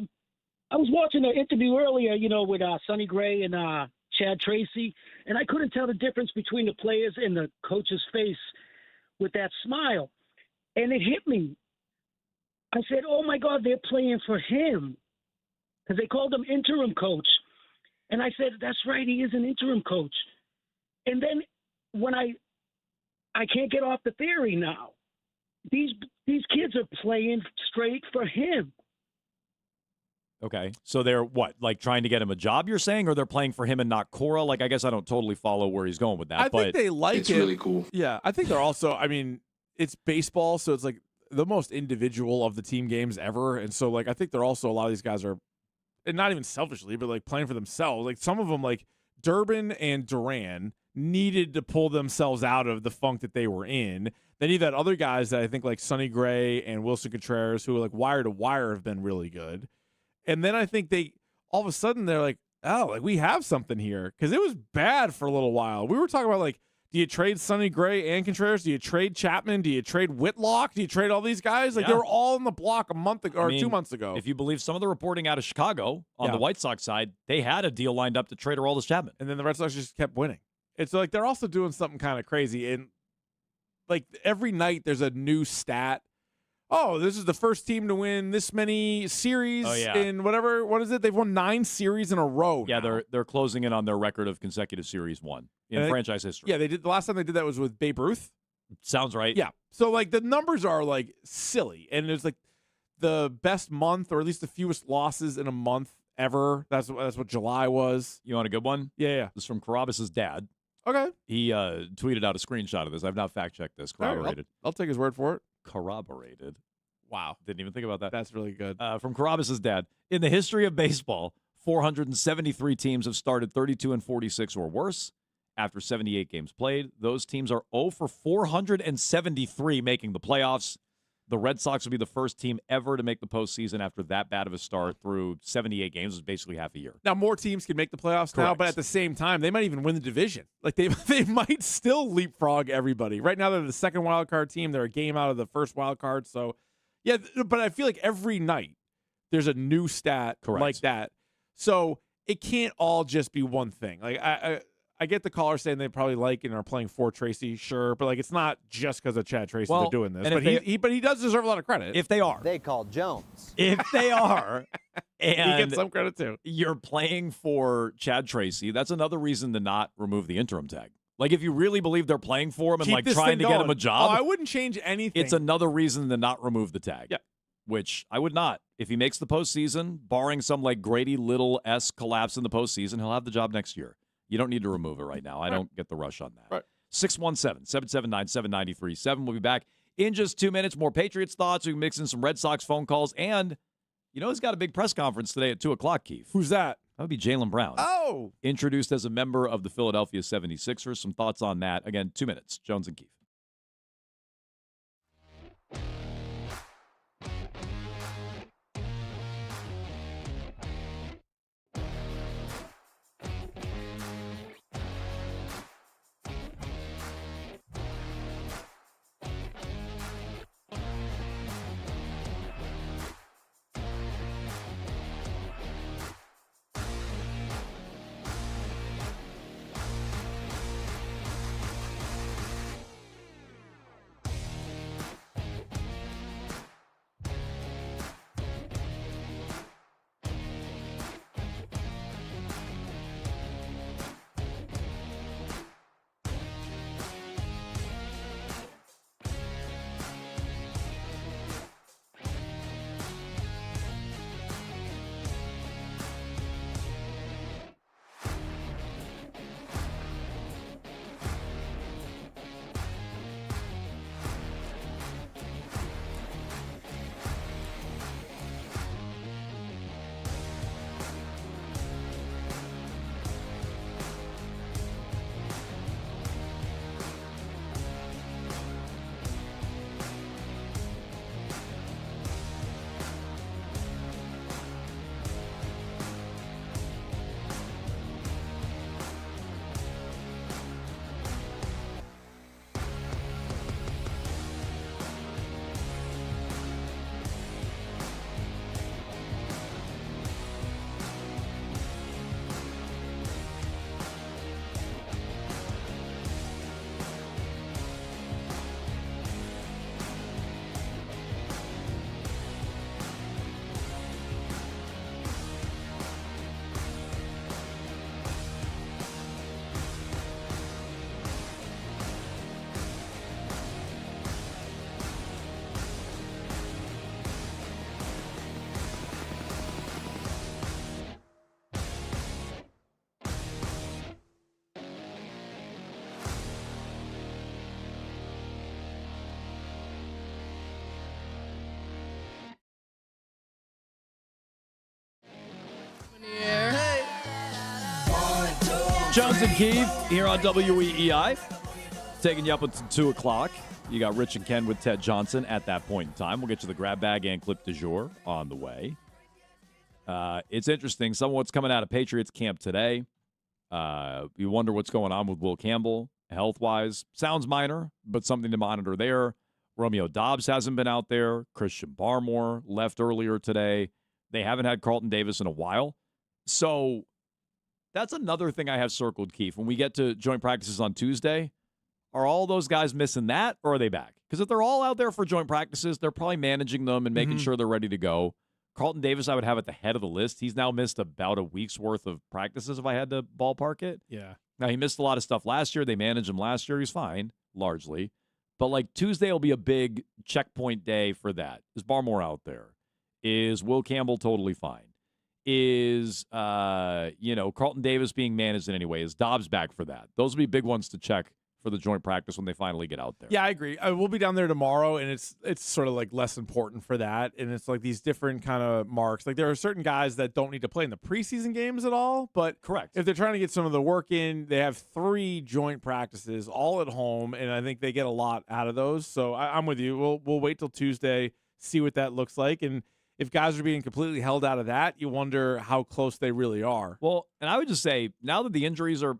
was watching an interview earlier, with Sonny Gray and Chad Tracy, and I couldn't tell the difference between the players and the coach's face with that smile. And it hit me. I said, oh, my God, they're playing for him, because they called him interim coach. And I said, that's right, he is an interim coach. And then when I can't get off the theory now. These kids are playing straight for him. Okay. So they're what, like trying to get him a job, you're saying, or they're playing for him and not Cora? Like, I guess I don't totally follow where he's going with that. I think they like it. It's really cool. Yeah. I think they're also, I mean, it's baseball, so it's like the most individual of the team games ever. And so, like, I think they're also, a lot of these guys are, and not even selfishly, but like playing for themselves. Like some of them, like Durbin and Duran, needed to pull themselves out of the funk that they were in. Then you've had other guys that I think like Sonny Gray and Wilson Contreras, who are like wire to wire, have been really good. And then I think they, all of a sudden, they're like, oh, like we have something here. Because it was bad for a little while. We were talking about like, do you trade Sonny Gray and Contreras? Do you trade Chapman? Do you trade Whitlock? Do you trade all these guys? Like, they were all in the block a month ago, or 2 months ago. If you believe some of the reporting out of Chicago on the White Sox side, they had a deal lined up to trade Aroldis Chapman. And then the Red Sox just kept winning. It's like they're also doing something kind of crazy. And like every night there's a new stat. Oh, this is the first team to win this many series in whatever. What is it? They've won 9 series in a row. Yeah, they're closing in on their record of consecutive series won in franchise history. Yeah, they did. The last time they did that was with Babe Ruth. Sounds right. Yeah. So like the numbers are like silly, and it's like the best month, or at least the fewest losses in a month ever. That's what July was. You want a good one? Yeah. This is from Carabas's dad. Okay. He tweeted out a screenshot of this. I've not fact-checked this. Corroborated. Right, I'll take his word for it. Corroborated. Wow. Didn't even think about that. That's really good. From Carabas's dad. In the history of baseball, 473 teams have started 32-46 or worse after 78 games played. Those teams are 0 for 473 making the playoffs. The Red Sox will be the first team ever to make the postseason after that bad of a start through 78 games. It was basically half a year. Now, more teams can make the playoffs now, but at the same time, they might even win the division. Like, they might still leapfrog everybody. Right now, they're the second wild card team. They're a game out of the first wild card. So, yeah, but I feel like every night there's a new stat like that. So it can't all just be one thing. Like, I get the caller saying they probably like and are playing for Tracy, sure, but like it's not just because of Chad Tracy they're doing this. But he does deserve a lot of credit. If they are. They called Jones. If they are. And he gets some credit too. You're playing for Chad Tracy. That's another reason to not remove the interim tag. Like if you really believe they're playing for him and like trying to get him a job. Oh, I wouldn't change anything. It's another reason to not remove the tag. Yeah. which I would not. If he makes the postseason, barring some like Grady Little-esque collapse in the postseason, he'll have the job next year. You don't need to remove it right now. I don't get the rush on that. Right. 617-779-7937. We'll be back in just 2 minutes. More Patriots thoughts. We can mix in some Red Sox phone calls. And you know he's got a big press conference today at 2 o'clock, Keith. Who's that? That would be Jaylen Brown. Oh! Introduced as a member of the Philadelphia 76ers. Some thoughts on that. Again, 2 minutes. Jones and Keith. Jones and Keith here on WEEI, taking you up until 2 o'clock. You got Rich and Ken with Ted Johnson at that point in time. We'll get to the grab bag and clip du jour on the way. It's interesting. Some of what's coming out of Patriots camp today. You wonder what's going on with Will Campbell health-wise. Sounds minor, but something to monitor there. Romeo Doubs hasn't been out there. Christian Barmore left earlier today. They haven't had Carlton Davis in a while. So that's another thing I have circled, Keith. When we get to joint practices on Tuesday, are all those guys missing that, or are they back? Because if they're all out there for joint practices, they're probably managing them and making sure they're ready to go. Carlton Davis, I would have at the head of the list. He's now missed about a week's worth of practices if I had to ballpark it. Yeah. Now, he missed a lot of stuff last year. They managed him last year. He's fine, largely. But, like, Tuesday will be a big checkpoint day for that. Is Barmore out there? Is Will Campbell totally fine? Is, Carlton Davis being managed in any way? Is Dobbs back for that? Those will be big ones to check for the joint practice when they finally get out there. Yeah, I agree. We'll be down there tomorrow, and it's sort of like less important for that. And it's like these different kind of marks. Like there are certain guys that don't need to play in the preseason games at all. But correct, if they're trying to get some of the work in, they have 3 joint practices all at home, and I think they get a lot out of those. So I'm with you. We'll wait till Tuesday, see what that looks like, and if guys are being completely held out of that, you wonder how close they really are. Well, and I would just say, now that the injuries are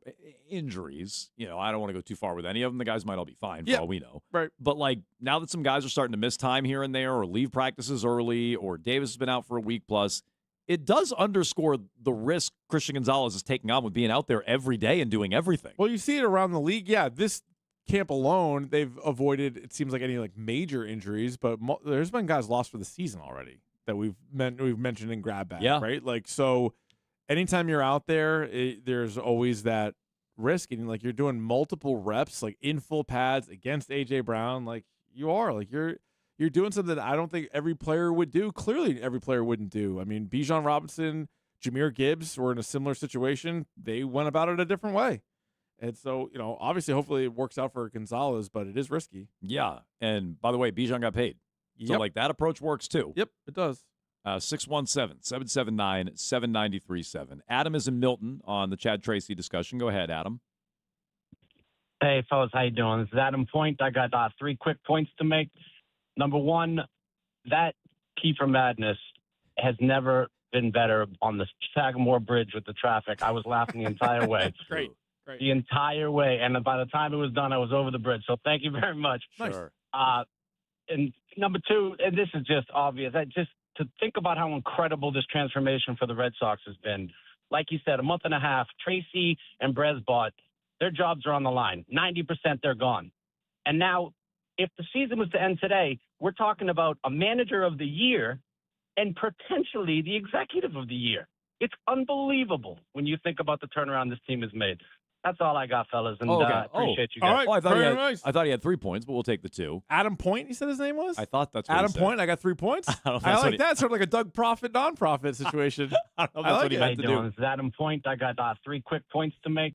injuries, I don't want to go too far with any of them. The guys might all be fine for all we know. Right. But, like, now that some guys are starting to miss time here and there or leave practices early or Davis has been out for a week plus, it does underscore the risk Christian Gonzalez is taking on with being out there every day and doing everything. Well, you see it around the league. Yeah, this camp alone, they've avoided, it seems like, any, like, major injuries, but there's been guys lost for the season already that we've mentioned in grab bag, right? Like, so anytime you're out there, there's always that risk, and like you're doing multiple reps, like in full pads against AJ Brown, like you are, like you're you're doing something that I don't think every player would do. Clearly, every player wouldn't do. I mean, Bijan Robinson, Jahmyr Gibbs were in a similar situation. They went about it a different way. And so, obviously, hopefully it works out for Gonzalez, but it is risky. Yeah. And by the way, Bijan got paid. So, that approach works too. Yep, it does. 617-779-7937. Adam is in Milton on the Chad Tracy discussion. Go ahead, Adam. Hey, fellas, how you doing? This is Adam Point. I got 3 quick points to make. Number one, that Kiefer Madness has never been better on the Sagamore Bridge with the traffic. I was laughing the entire way. Great. The entire way. And by the time it was done, I was over the bridge. So thank you very much. Sure. And number two, and this is just obvious, to think about how incredible this transformation for the Red Sox has been. Like you said, a month and a half, Tracy and Bresbot, their jobs are on the line. 90% they're gone. And now, if the season was to end today, we're talking about a manager of the year and potentially the executive of the year. It's unbelievable when you think about the turnaround this team has made. That's all I got, fellas, and appreciate you guys. All right, I thought, nice. I thought he had 3 points, but we'll take the 2. Adam Point, you said his name was? I thought that's what Adam he said. Point, I got 3 points. I like that. Sort of like a Doug Profit, non-profit situation. I don't know if that's what he meant to do. This is Adam Point. I got 3 quick points to make.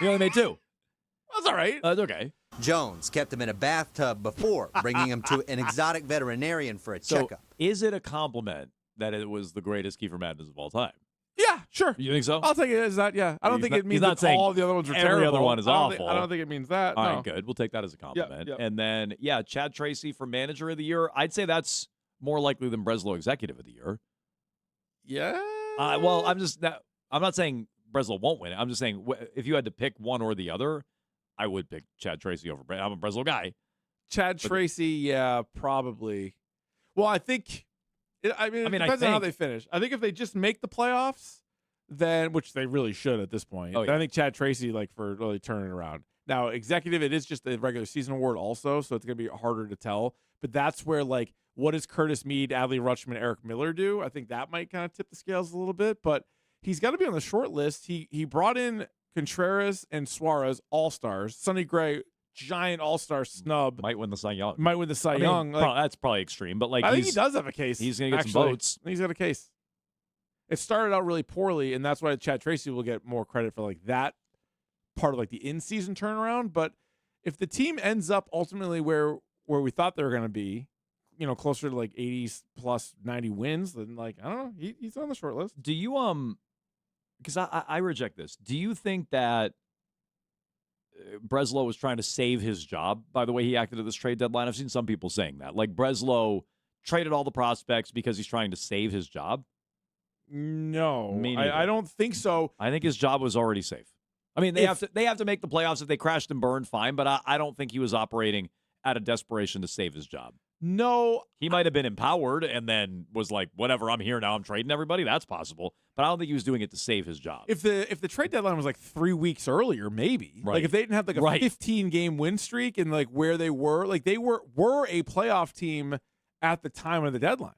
You only made 2. That's all right. That's okay. Jones kept him in a bathtub before bringing him to an exotic veterinarian for a checkup. Is it a compliment that it was the greatest Kiefer Madness of all time? Yeah, sure. You think so? I'll take it as that, yeah. I don't think it means that all the other ones are terrible. Every other one is awful. I don't think it means that. All no. right, good. We'll take that as a compliment. Yep. And then, Chad Tracy for Manager of the Year. I'd say that's more likely than Breslow Executive of the Year. Yeah? Well, I'm not saying Breslow won't win it. I'm just saying if you had to pick one or the other, I would pick Chad Tracy over Breslow. I'm a Breslow guy. Tracy, yeah, probably. Well, I think it depends on how they finish. I think if they just make the playoffs, then which they really should at this point. Oh, yeah. I think Chad Tracy for really turning it around. Now, executive, it is just a regular season award also, so it's going to be harder to tell. But that's where what does Curtis Mead, Adley Rutschman, Eric Miller do? I think that might kind of tip the scales a little bit. But he's got to be on the short list. He brought in Contreras and Suarez, all-stars. Sonny Gray, giant all-star snub. Might win the Cy Young. That's probably extreme, but I think he does have a case. He's going to get some votes. He's got a case. It started out really poorly, and that's why Chad Tracy will get more credit for that part of the in-season turnaround. But if the team ends up ultimately where we thought they were going to be, closer to 80 plus 90 wins, then I don't know, he's on the short list. Do you because I reject this. Do you think that Breslow was trying to save his job by the way he acted at this trade deadline? I've seen some people saying that. Breslow traded all the prospects because he's trying to save his job. No, I don't think so. I think his job was already safe. I mean, they have to make the playoffs. If they crashed and burned, fine. But I don't think he was operating out of desperation to save his job. No. He might have been empowered and then was like, whatever, I'm here now. I'm trading everybody. That's possible. But I don't think he was doing it to save his job. If the trade deadline was 3 weeks earlier, maybe. Right. If they didn't have a 15-game win streak and where they were, they were a playoff team at the time of the deadline.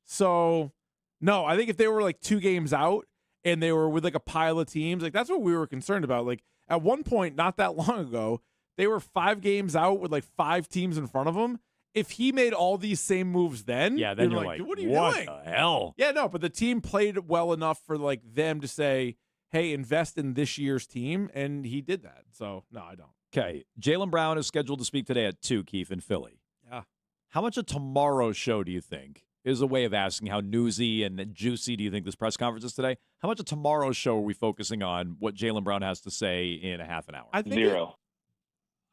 So, no, I think if they were 2 games out and they were with a pile of teams, that's what we were concerned about. At one point, not that long ago, they were 5 games out with 5 teams in front of them. If he made all these same moves then, then you're what are you what doing? The hell? Yeah, no, but the team played well enough for them to say, hey, invest in this year's team, and he did that. So, no, I don't. Okay, Jaylen Brown is scheduled to speak today at 2, Keith, in Philly. Yeah. How much of tomorrow's show do you think is a way of asking how newsy and juicy do you think this press conference is today? How much of tomorrow's show are we focusing on what Jaylen Brown has to say in a half an hour? I think 0.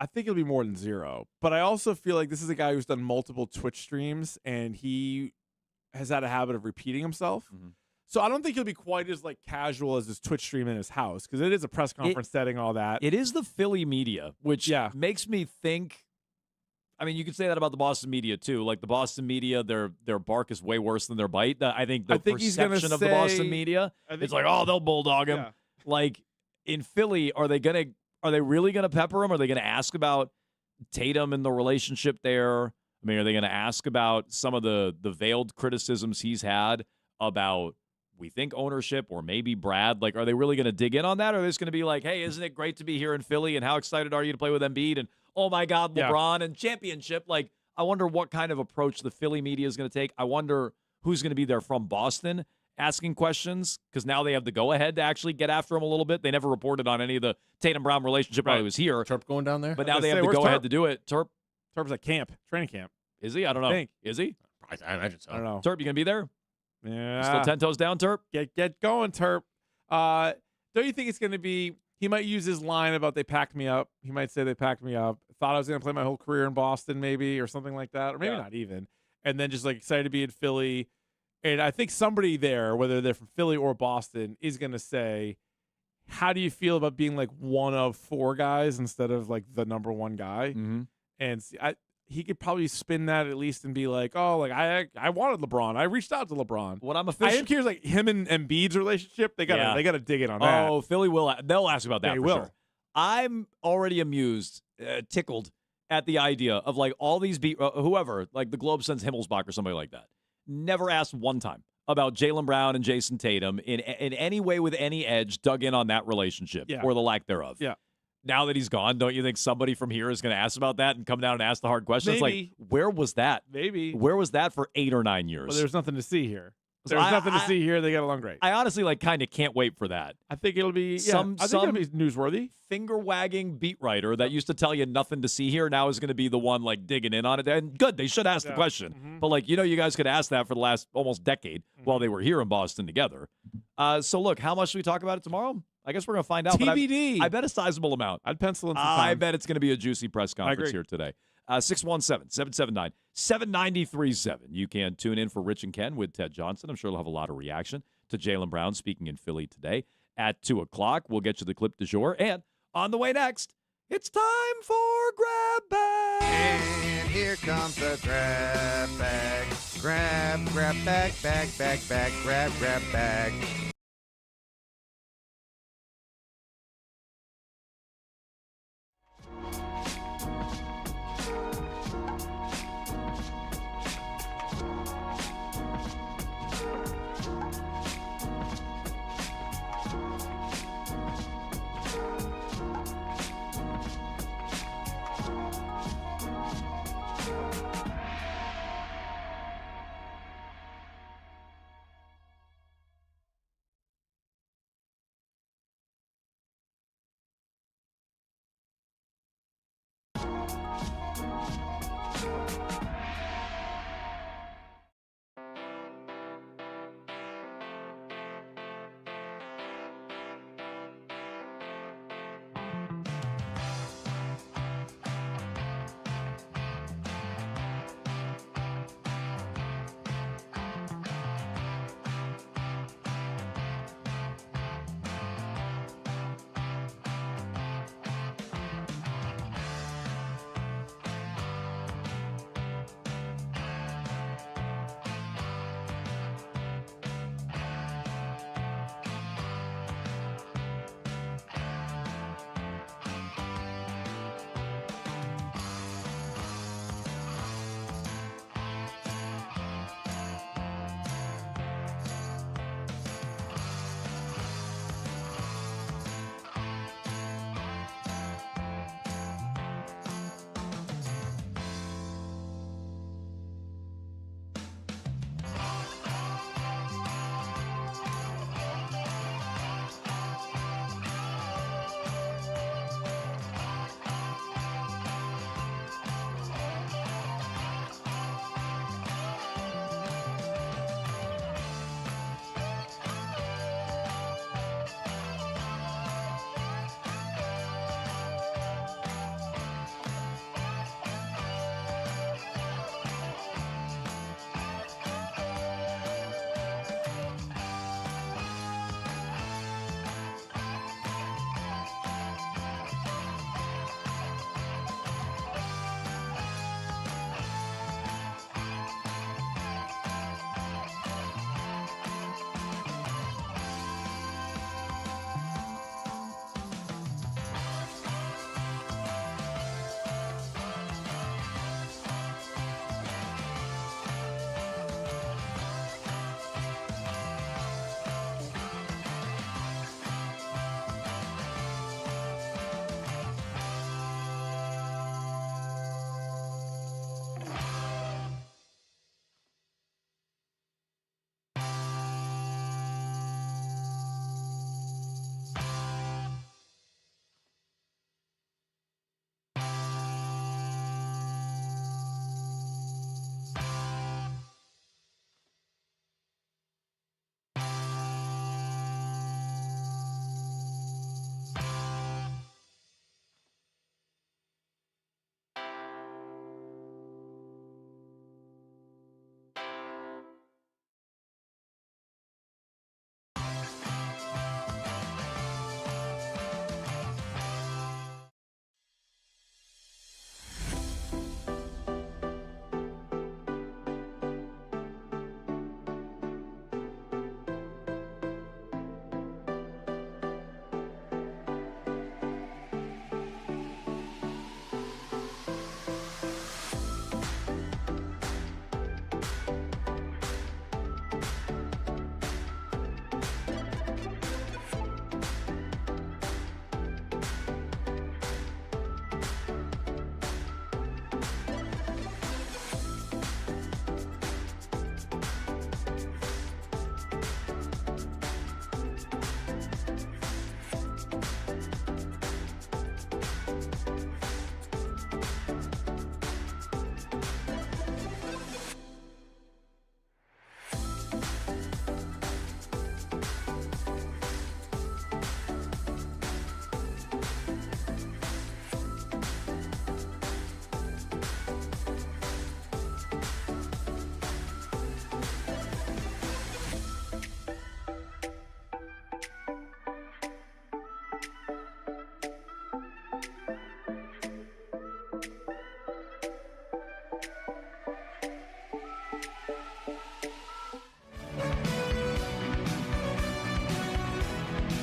I think it'll be more than 0. But I also feel like this is a guy who's done multiple Twitch streams, and he has had a habit of repeating himself. Mm-hmm. So I don't think he'll be quite as casual as his Twitch stream in his house, because it is a press conference setting, all that. It is the Philly media, which makes me think. I mean, you could say that about the Boston media too. The Boston media, their blbark is way worse than their bite. I think the perception of the Boston media, it's they'll bulldog him. Yeah. In Philly, are they really gonna pepper him? Are they gonna ask about Tatum and the relationship there? I mean, are they gonna ask about some of the veiled criticisms he's had about, we think, ownership or maybe Brad? Are they really gonna dig in on that? Or are they just gonna be hey, isn't it great to be here in Philly? And how excited are you to play with Embiid? And oh my God, LeBron and championship. I wonder what kind of approach the Philly media is going to take. I wonder who's going to be there from Boston asking questions, because now they have the go-ahead to actually get after him a little bit. They never reported on any of the Tatum-Brown relationship while he was here. Terp going down there? But now they have the go-ahead to do it. Terp's at camp, training camp. Is he? I don't know. think. Is he? I imagine so. I don't know. Terp, you going to be there? Yeah. You still 10 toes down, Terp? Get going, Terp. Don't you think it's going to be, he might use his line about they packed me up. He might say they packed me up. Thought I was going to play my whole career in Boston maybe, or something like that. Or maybe not even. And then just like excited to be in Philly. And I think somebody there, whether they're from Philly or Boston, is going to say, how do you feel about being like one of 4 guys instead of like the number 1 guy? Mm-hmm. And see, he could probably spin that at least and be like, oh, like I wanted LeBron. I reached out to LeBron. What I'm I am curious, like him and Embiid's relationship. They gotta dig in on that. Oh, Philly will. They'll ask about that. They for will. Sure. I'm already amused, tickled at the idea of like all these whoever, like the Globe sends Himmelsbach or somebody like that, never asked one time about Jaylen Brown and Jason Tatum in any way with any edge, dug in on that relationship or the lack thereof. Yeah. Now that he's gone, don't you think somebody from here is going to ask about that and come down and ask the hard questions? Maybe. Like, where was that? Maybe. Where was that for 8 or 9 years? Well, there's nothing to see here. So There's nothing to see here. They got along great. I honestly like kind of can't wait for that. I think it'll be I think it'll be newsworthy. Finger wagging beat writer that used to tell you nothing to see here now is going to be the one like digging in on it. And good, they should ask the question. Mm-hmm. But like, you guys could ask that for the last almost decade while they were here in Boston together. So look, how much do we talk about it tomorrow? I guess we're going to find out. TBD. But I bet a sizable amount. I'd pencil in some time. I bet it's going to be a juicy press conference here today. 617-779-7937. You can tune in for Rich and Ken with Ted Johnson. I'm sure he'll have a lot of reaction to Jaylen Brown speaking in Philly today at 2 o'clock. We'll get you the clip du jour. And on the way next, it's time for Grab Bag. And here comes the grab bag. Grab bag, bag, grab bag.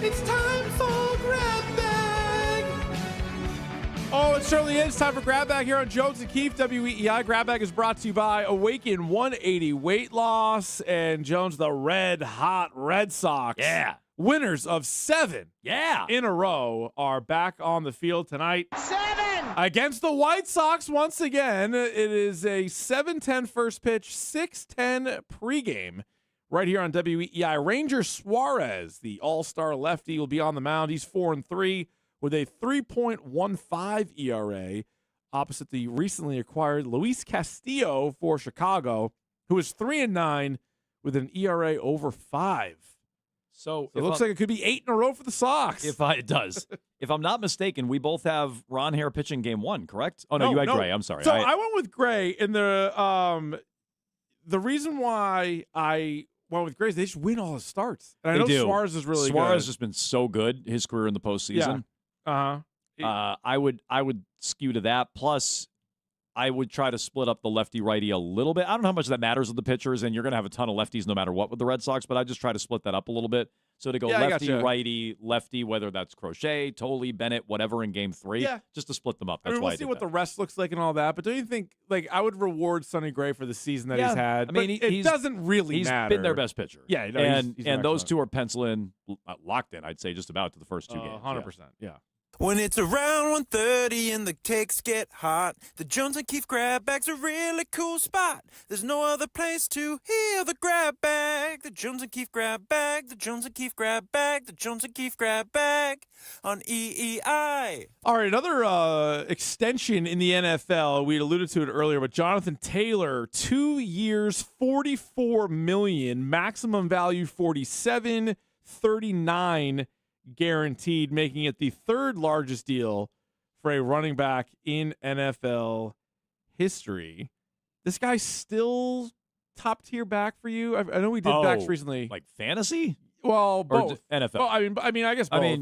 It's time for Grab Bag. Oh, it certainly is time for Grab Bag here on Jones and Keefe, WEEI. Grab Bag is brought to you by Awaken 180 Weight Loss and Jones, the Red Hot Red Sox. Yeah. Winners of 7 in a row are back on the field tonight. 7! Against the White Sox once again. It is a 7:10 first pitch, 6:10 pregame right here on WEEI. Ranger Suarez, the all-star lefty, will be on the mound. He's 4-3 with a 3.15 ERA opposite the recently acquired Luis Castillo for Chicago, who is 3-9 with an ERA over 5. So it looks like it could be 8 in a row for the Sox. It does. If I'm not mistaken, we both have Ron Hare pitching game 1, correct? Oh, no, you had Gray. I'm sorry. So I went with Gray, and the reason why I went with Gray is they just win all his starts. And I know Suarez is really good. Suarez has been so good, his career in the postseason. Yeah. I would skew to that. Plus, I would try to split up the lefty-righty a little bit. I don't know how much that matters with the pitchers, and you're going to have a ton of lefties no matter what with the Red Sox, but I just try to split that up a little bit. So to go lefty, lefty, whether that's Crochet, Tolley, Bennett, whatever in game 3, just to split them up. That's we'll see what the rest looks like and all that, but don't you think, I would reward Sonny Gray for the season that he's had? I mean, it doesn't really matter. He's been their best pitcher. Yeah, no, and those two are penciling, locked in, I'd say, just about to the first 2 games. 100%, yeah. When it's around 1:30 and the cakes get hot, the Jones and Keefe Grab Bag's a really cool spot. There's no other place to hear the grab bag. The Jones and Keefe Grab Bag, the Jones and Keefe Grab Bag, the Jones and Keefe Grab Bag on EEI. All right, another extension in the NFL. We alluded to it earlier, but Jonathan Taylor, 2 years, $44 million, maximum value $47, $39 guaranteed, making it the third largest deal for a running back in NFL history. This guy's still top tier back for you. I know we did backs recently, like fantasy. Well, both NFL. Well, I mean, I guess both.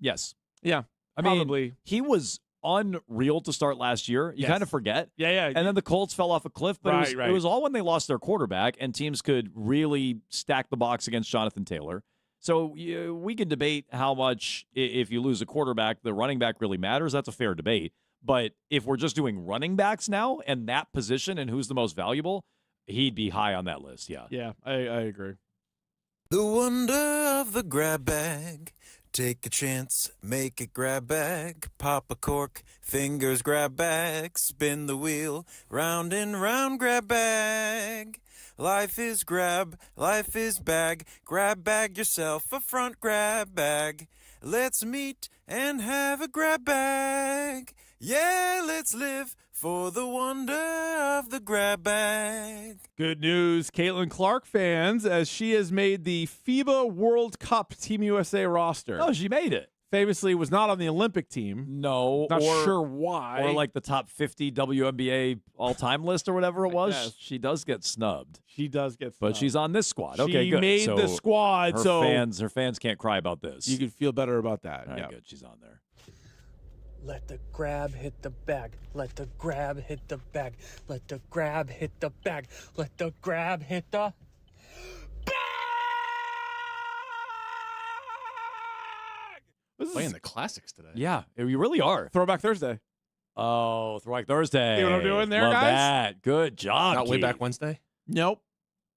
Yes. Yeah, probably. He was unreal to start last year. You kind of forget. Yeah. And then the Colts fell off a cliff, but it was all when they lost their quarterback, and teams could really stack the box against Jonathan Taylor. So we can debate how much, if you lose a quarterback, the running back really matters. That's a fair debate. But if we're just doing running backs now and that position and who's the most valuable, he'd be high on that list, yeah. Yeah, I agree. The wonder of the grab bag. Take a chance, make it grab bag. Pop a cork, fingers grab bag. Spin the wheel, round and round grab bag. Life is grab, life is bag. Grab bag yourself a front grab bag. Let's meet and have a grab bag. Yeah, let's live for the wonder of the grab bag. Good news, Caitlin Clark fans, as she has made the FIBA World Cup Team USA roster. Oh, she made it. Famously was not on the Olympic team. No. Not sure why. Or like the top 50 WNBA all-time list or whatever it was. Yes. She does get snubbed. She does get snubbed. But she's on this squad. Okay, she good. Made so the squad, her fans can't cry about this. You can feel better about that. All right, good. She's on there. Let the grab hit the bag. Let the grab hit the bag. Let the grab hit the bag. Let the grab hit the playing the classics today. Yeah, we really are. Throwback Thursday. Oh, Throwback Thursday. See what I'm doing there, Love guys? That. Good job. Not way Keith. back Wednesday? Nope.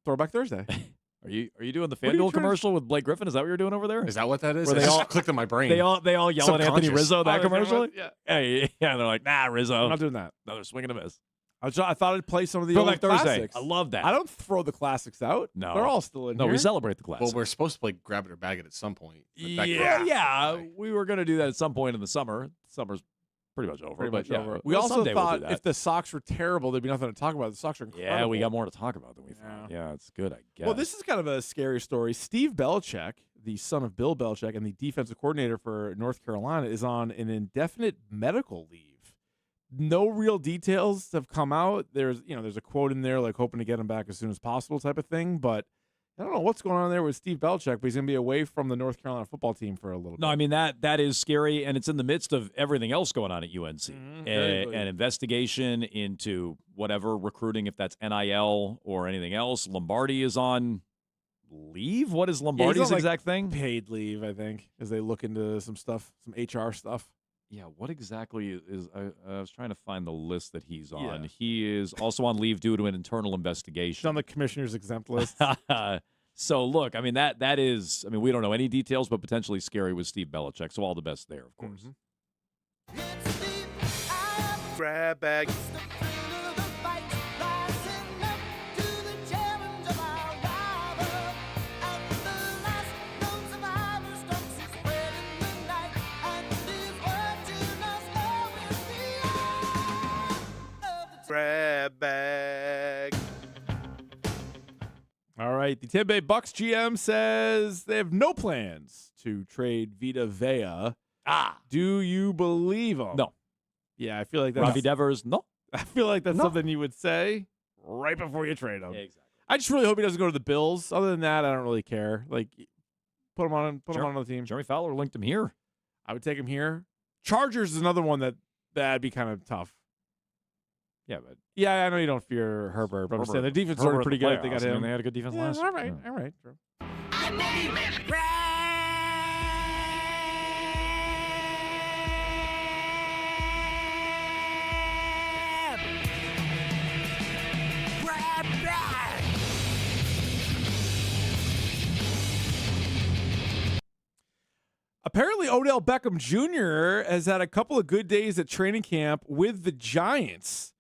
Throwback Thursday. Are you doing the What are you FanDuel commercial with Blake Griffin? Is that what you're doing over there? Is that what that is? Where It they just all clicked in my brain. They all yell at Anthony Rizzo that commercial. Yeah. Hey, yeah, they're like, nah, Rizzo. I'm not doing that. Another swing and a miss. I thought I'd play some of the Throwback old Thursday. classics. I love that. I don't throw the classics out. No, they're all still in No, here. we celebrate the classics. Well, we're supposed to play Grab It or Bag It at some point. Yeah. We were going to do that at some point in the summer. Summer's pretty much over. Pretty but much yeah, over. well, We also someday we'll do thought that. if the Sox were terrible, there'd be nothing to talk about. The Sox are incredible. Yeah, we got more to talk about than we thought. Yeah, it's good, I guess. Well, this is kind of a scary story. Steve Belichick, the son of Bill Belichick and the defensive coordinator for North Carolina, is on an indefinite medical leave. No real details have come out. There's a quote in there like hoping to get him back as soon as possible type of thing, but I don't know what's going on there with Steve Belichick, but he's going to be away from the North Carolina football team for a little bit. No, I mean, that is scary, and it's in the midst of everything else going on at UNC. An investigation into whatever recruiting, if that's NIL or anything else. Lombardi is on leave? What is Yeah, Lombardi's he's on, exact thing? Paid leave, I think, as they look into some stuff, some HR stuff. Yeah, what exactly is? I was trying to find the list that he's on. Yeah. He is also on leave due to an internal He's investigation. on the commissioner's exempt list. So look, I mean that is. I mean, we don't know any details, but potentially scary with Steve Belichick. So all the best there, of course. Grab bag. Grab bag. All right. The Tampa Bay Bucks GM says they have no plans to trade Vita Vea. Do you believe him? No. Yeah, I feel like that's Ravi Devers. No. I feel like that's No. something you would say right before you trade him. Yeah, exactly. I just really hope he doesn't go to the Bills. Other than that, I don't really care. Like, put him on the team. Jeremy Fowler linked him here. I would take him here. Chargers is another one that'd be kind of tough. Yeah, but Yeah, I know you don't fear Herbert, but I'm saying their defense started pretty good. They got him. They had a good defense Yeah, last. all right, all right. True. Apparently, Odell Beckham Jr. has had a couple of good days at training camp with the Giants.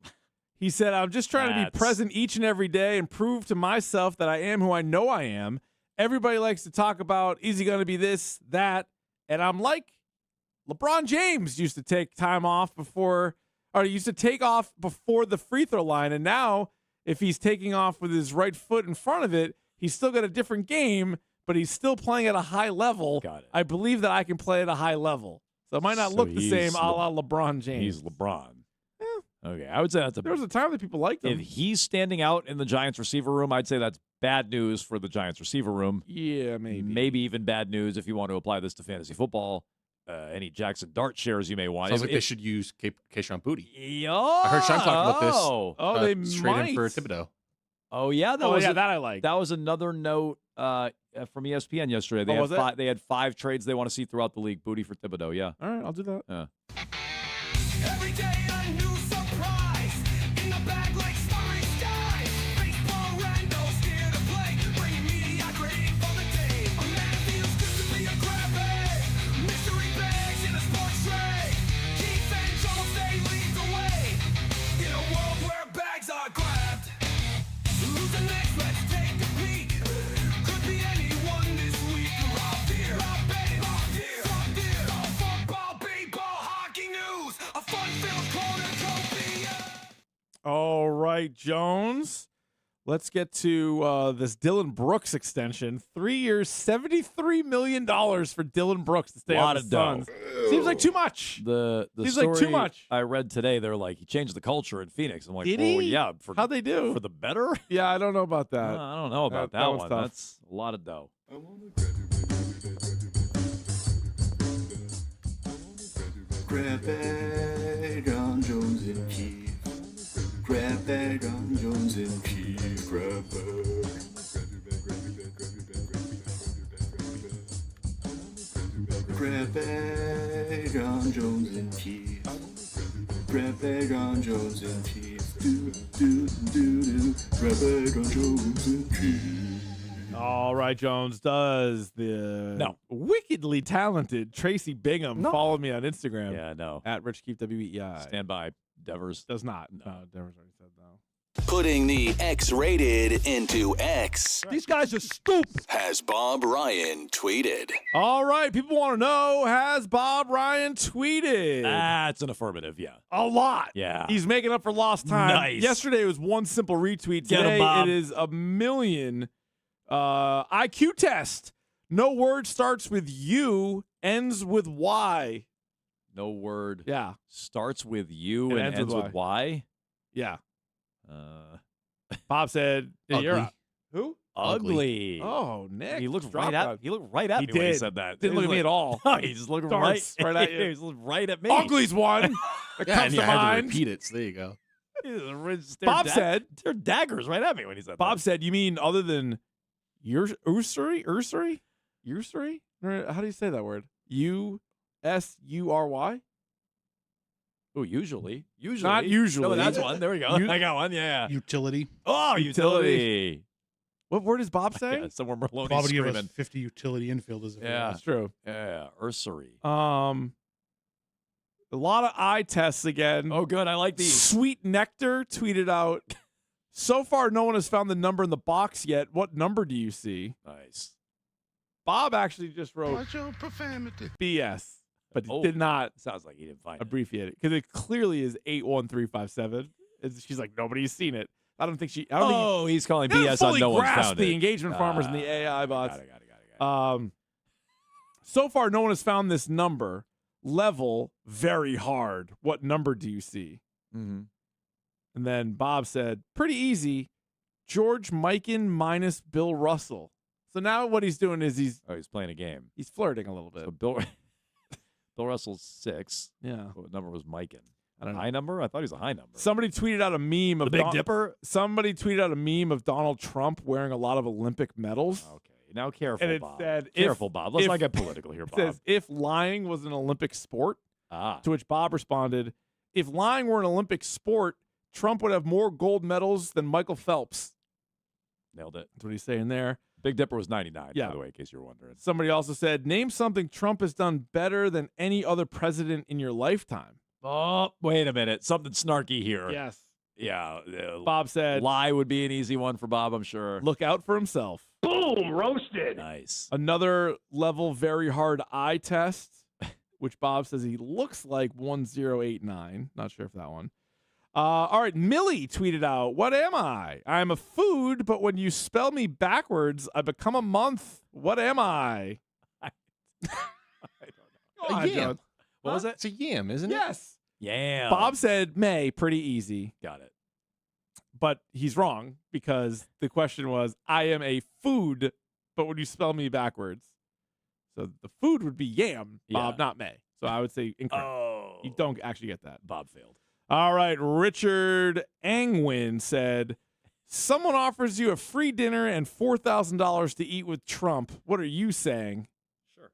He said, I'm just trying to be present each and every day and prove to myself that I am who I know I am. Everybody likes to talk about, is he going to be this, that? And I'm like, LeBron James used to take time off before the free throw line. And now, if he's taking off with his right foot in front of it, he's still got a different game, but he's still playing at a high level. Got it. I believe that I can play at a high level. So it might not look the same a la LeBron James. He's LeBron. Okay, I would say that's There was a time that people liked him. If he's standing out in the Giants receiver room, I'd say that's bad news for the Giants receiver room. Yeah, maybe. Maybe even bad news if you want to apply this to fantasy football. Any Jackson Dart shares you may want. Sounds like they should use Kayshon Boutte. Yeah. I heard Sean talking about this. Oh, they trade might. him for Thibodeau. Oh, yeah. That I like. That was another note from ESPN yesterday. They had 5 trades they want to see throughout the league. Boutte for Thibodeau, yeah. All right, I'll do that. Yeah. Every day a new surprise in the bag like starry skies. Baseball randos here to play, bringing mediocrity for the day. A man feels good to be a grab bag. Mystery bags in a sports tray. Keith and Jones, they lead the way. In a world where bags are grabbed. Who's the next? Let's take a peek. Could be anyone this week. Rob Deere, Rob Betty, Rob Deere, Rob Deere. Football, baseball, hockey news. A fun-filled cornucopia. All right, Jones. Let's get to this Dylan Brooks extension. 3 years, $73 million for Dylan Brooks to stay on the Suns. Seems like too much. The Seems story like too much. I read today, they're like, he changed the culture in Phoenix. I'm like, Did well, he? yeah. How'd they do? For the better? Yeah, I don't know about that. I don't know about that one's one. tough. That's a lot of dough. Grab bag on Jones and Keith. Grab bag on Jones and Keith. Grab bag. Grab bag on Jones and Keith. Grab bag on Jones and Keith. Do, do, do, do. Grab bag on Jones and Keith. All right, Jones. Does the wickedly talented Tracy Bingham follow me on Instagram? Yeah, no. At RichKeith WEEI. Stand by. Devers. Does not. No, Devers already said no. Putting the X-rated into X. These guys are stupid. Has Bob Ryan tweeted. All right, people want to know, has Bob Ryan tweeted? That's an affirmative, yeah. A lot. Yeah. He's making up for lost time. Nice. Yesterday it was one simple retweet. Get him, Today Bob. it is a million. IQ test. No word starts with U, ends with Y. No word. Yeah. Starts with U and ends with Y. Yeah. Bob said, "You're up." Who? Ugly. Oh, Nick. He looked Drop right at. out. He looked right at He me when he did. said that. Didn't He look at was me at all. No, he just looked Darts right at you. He just looked right at me. Ugly's one. That Yeah, comes and to you had to mind. repeat it, so there you go. He just stared Bob said, "They're daggers right at me when he said Bob that." said, you mean other than Usury? How do you say that word? Usury? Oh, usually. Not usually. No, that's one. There we go. I got one. Yeah. Utility. Oh, utility. What word is Bob saying? Yeah, somewhere Maloney's Bob would give screaming. us 50 utility infielders. If Yeah, That's true. Yeah, Ursery. A lot of eye tests again. Oh, good. I like these. Sweet Nectar tweeted out, so far no one has found the number in the box yet. What number do you see? Nice. Bob actually just wrote What's your profanity? BS, but he did not Sounds like he didn't find it. abbreviate it because it clearly is 81357. She's like, nobody's seen it. I don't think He's calling he doesn't BS on fully no one's grasp found the it. engagement farmers and the AI bots. Got it. So far, no one has found this number. Level very hard. What number do you see? Mm-hmm. And then Bob said, pretty easy. George Mikan minus Bill Russell. So now what he's doing is he's playing a game. He's flirting a little bit. So Bill Russell's 6. Yeah. What number was Mikan? I don't know. High number? I thought he was a high number. Somebody tweeted out a meme of The Big Dipper? Somebody tweeted out a meme of Donald Trump wearing a lot of Olympic medals. Okay. Now careful, And it Bob. said, Careful, Bob. Let's not get political here, It Bob. says, if lying was an Olympic sport, to which Bob responded, if lying were an Olympic sport, Trump would have more gold medals than Michael Phelps. Nailed it. That's what he's saying there. Big Dipper was 99, Yeah. by the way, in case you were wondering. Somebody also said, name something Trump has done better than any other president in your lifetime. Oh, wait a minute. Something snarky here. Yes. Yeah. Bob said, lie would be an easy one for Bob, I'm sure. look out for himself. Boom, roasted. Nice. Another level very hard eye test, which Bob says he looks like 1089. Not sure if that one. All right, Millie tweeted out, what am I? I'm a food, but when you spell me backwards, I become a month. What am I? I Go don't on, know. John. What was it? It's a yam, isn't it? Yes. Yeah. Bob said May, pretty easy. Got it. But he's wrong because the question was, I am a food, but when you spell me backwards. So the food would be yam, Bob, Yeah. not May. So I would say incorrect. Oh. You don't actually get that. Bob failed. All right, Richard Angwin said, someone offers you a free dinner and $4,000 to eat with Trump. What are you saying? Sure.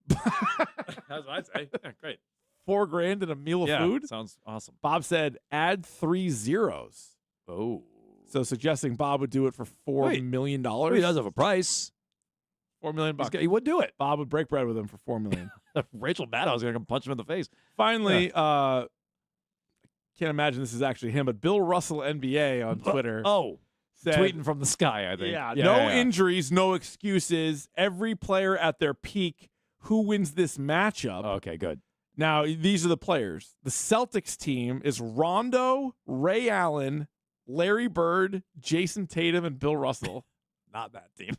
That's what I'd say. Yeah, great. $4,000 and a meal of food? Sounds awesome. Bob said, add 3 zeros. Oh. So suggesting Bob would do it for $4 million. Well, he does have a price. $4 million. He would do it. Bob would break bread with him for $4 million. Rachel Maddow's going to come punch him in the face. Finally, can't imagine this is actually him, but Bill Russell NBA on Twitter. Said, tweeting from the sky, I think. Yeah, no injuries, no excuses. Every player at their peak. Who wins this matchup? Okay, good. Now, these are the players. The Celtics team is Rondo, Ray Allen, Larry Bird, Jason Tatum, and Bill Russell. Not that team.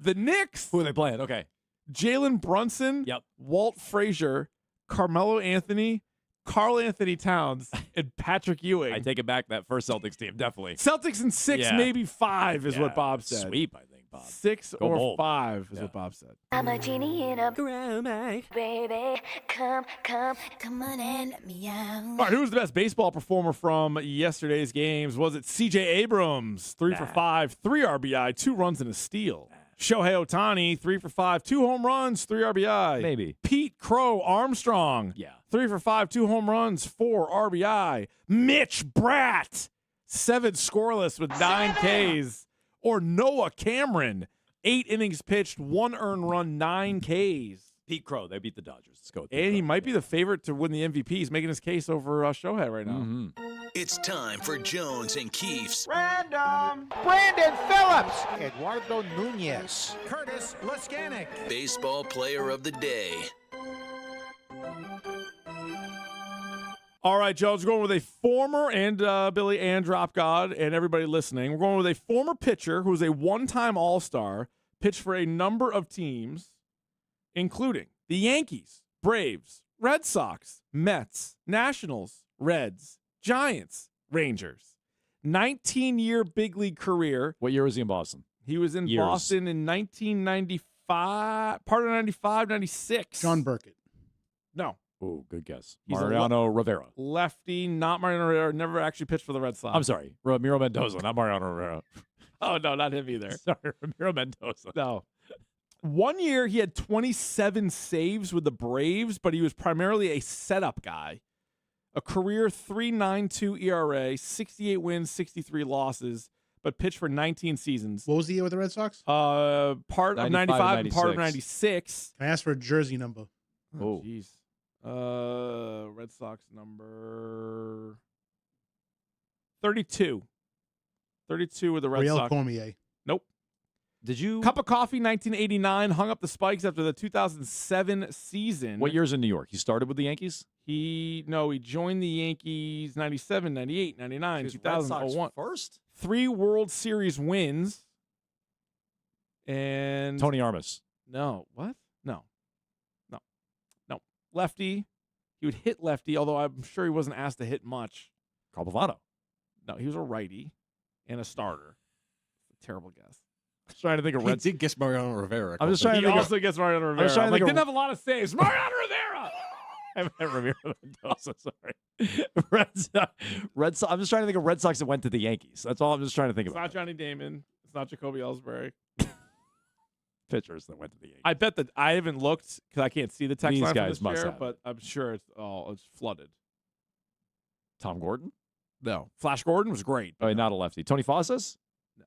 The Knicks. Who are they playing? Okay. Jalen Brunson, Walt Frazier, Carmelo Anthony, Karl Anthony Towns, and Patrick Ewing. I take it back. That first Celtics team, definitely. Celtics in 6, maybe 5 is what Bob said. Sweep, I think, Bob. 6 Go or bold. 5 is what Bob said. I'm a genie in a grab bag. Baby, come on and let me out. All right, who was the best baseball performer from yesterday's games? Was it C.J. Abrams, 3 for 5, 3 RBI, 2 runs and a steal? Shohei Ohtani, 3 for 5, 2 home runs, 3 RBI. Maybe. Pete Crow Armstrong, 3 for 5, 2 home runs, 4 RBI. Mitch Bratt, 7 scoreless with 9 Ks. Or Noah Cameron, 8 innings pitched, 1 earned run, 9 Ks. Pete Crow, they beat the Dodgers. Let's go with Pete And he Crow. might be the favorite to win the MVP. He's making his case over Shohei right now. Mm-hmm. It's time for Jones and Keefe's Random. Brandon Phillips. Eduardo Nunez. Curtis Laskanik. Baseball Player of the Day. All right, Jones, we're going with a former, and Billy and Drop God and everybody listening, we're going with a former pitcher who was a one-time All-Star, pitched for a number of teams, including the Yankees, Braves, Red Sox, Mets, Nationals, Reds, Giants, Rangers. 19-year big league career. What year was he in Boston? He was in Years. Boston in 1995, part of 95, 96. John Burkett. No. Oh, good guess. He's a Mariano Rivera. Lefty, not Mariano Rivera, never actually pitched for the Red Sox. I'm sorry. Ramiro Mendoza, not Mariano Rivera. Oh, no, not him either. Sorry, Ramiro Mendoza. No. 1 year, he had 27 saves with the Braves, but he was primarily a setup guy. A career 3.92 ERA, 68 wins, 63 losses, but pitched for 19 seasons. What was the year with the Red Sox? Part of 95 and part of 96. Can I ask for a jersey number? Oh, jeez. Red Sox number 32. 32 with the Red Real Sox. Cormier. Nope. Did you? Cup of Coffee, 1989, hung up the spikes after the 2007 season. What years in New York? He started with the Yankees? He joined the Yankees 97, 98, 99, 2001. First? 3 World Series wins. And Tony Armas. No. What? No. Lefty. He would hit lefty, although I'm sure he wasn't asked to hit much. Carl Pavano. No, he was a righty and a starter. Terrible guess. I was trying to think of Red. He did guess Mariano Rivera. I'm just trying to think also gets Mariano Rivera. I was trying to think didn't have a lot of saves. Mariano Rivera. I meant Ramiro Mendoza. Sorry. Red Sox. I'm just trying to think of Red Sox that went to the Yankees. That's all I'm just trying to think It's about. not Johnny Damon. It's not Jacoby Ellsbury. Pitchers that went to the Yankees. I bet that I haven't looked because I can't see the text These line guys from must this chair, have but I'm sure it's flooded. Tom Gordon? No. Flash Gordon was great. Oh, not a lefty. Tony Fawcett? No.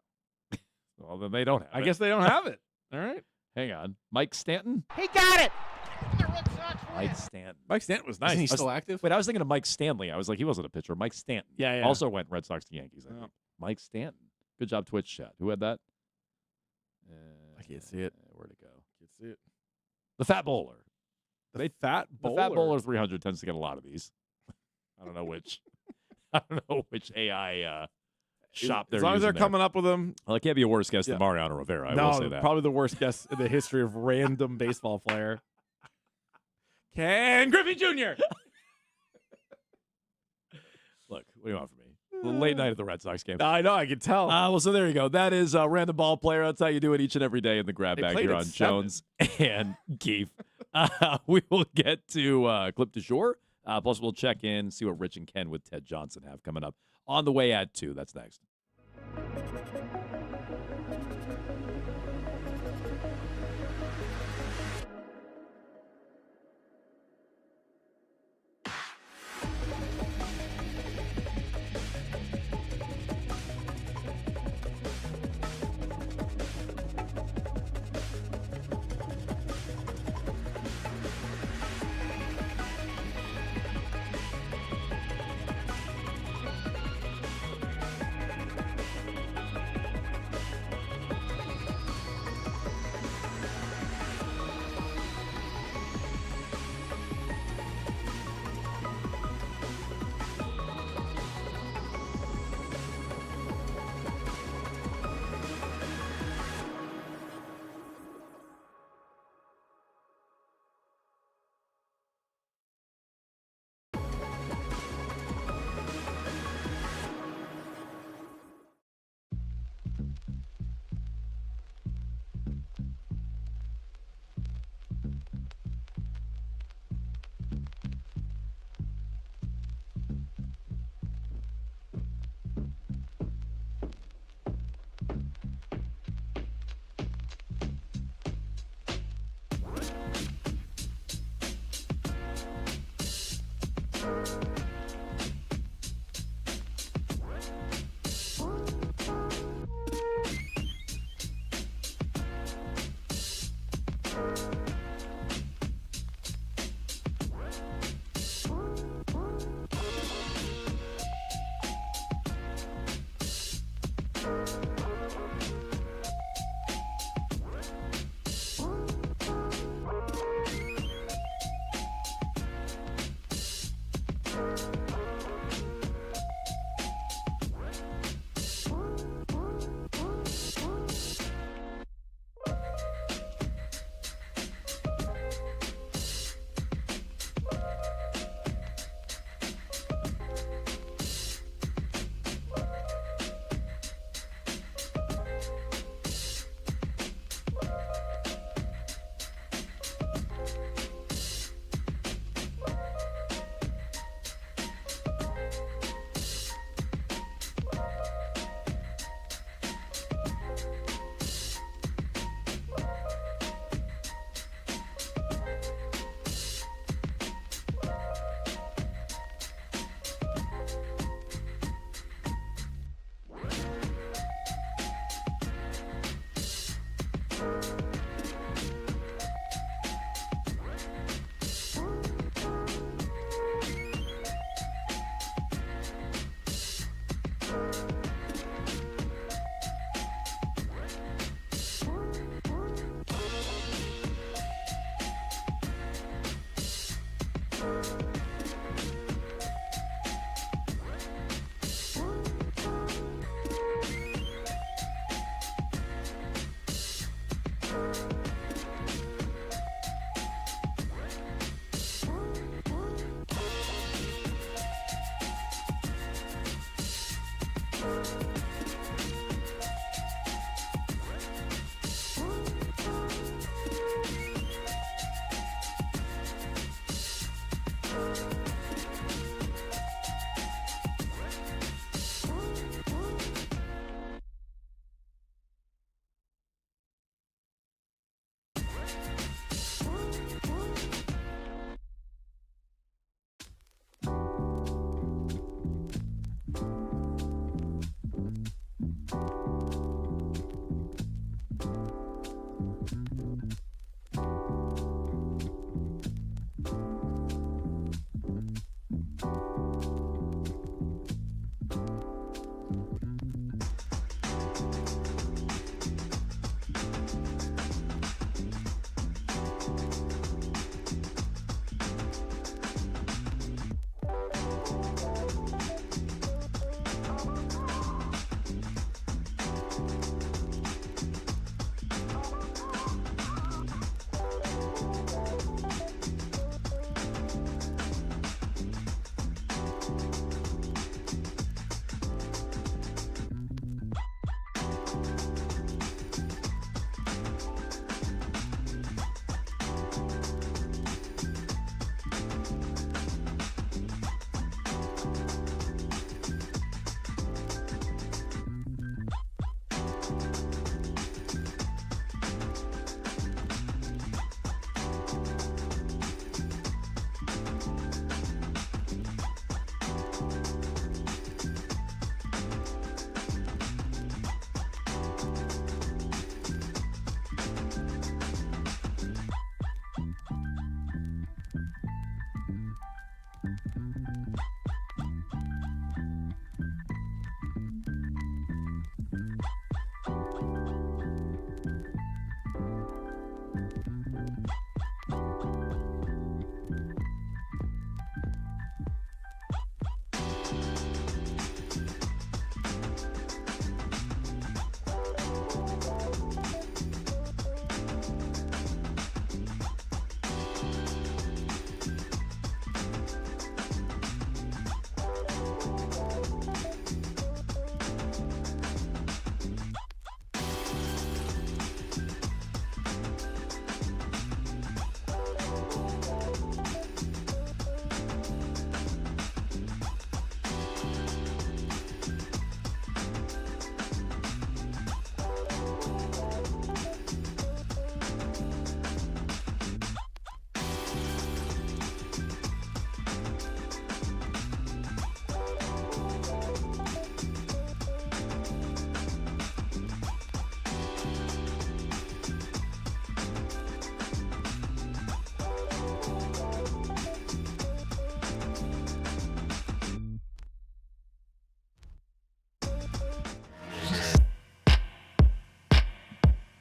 Well, then they don't have it. I guess they don't have it. All right. Hang on. Mike Stanton? He got it. Mike Stanton. Mike Stanton was nice. Isn't he still active? Wait, I was thinking of Mike Stanley. I was like, he wasn't a pitcher. Mike Stanton. Yeah. Also went Red Sox to Yankees. I think. Mike Stanton. Good job, Twitch chat. Who had that? I can't see it. Where'd it go? Can't see it. The Fat Bowler. The Fat Bowler 300 tends to get a lot of these. I don't know which. I don't know which AI shop they're As long as using they're there. coming up with them. Well, it can't be a worse guess than Mariano Rivera. I no, will say that. Probably the worst guess in the history of random baseball player. Ken Griffey Jr. Look, what do you want from me? The late night at the Red Sox game. I know, I can tell. Well, so there you go. That is Random Ball Player. That's how you do it each and every day in the grab They bag played here at on 7. Jones and Keefe. We will get to Clip du Jour. Plus, we'll check in, see what Rich and Ken with Ted Johnson have coming up on the way at 2. That's next.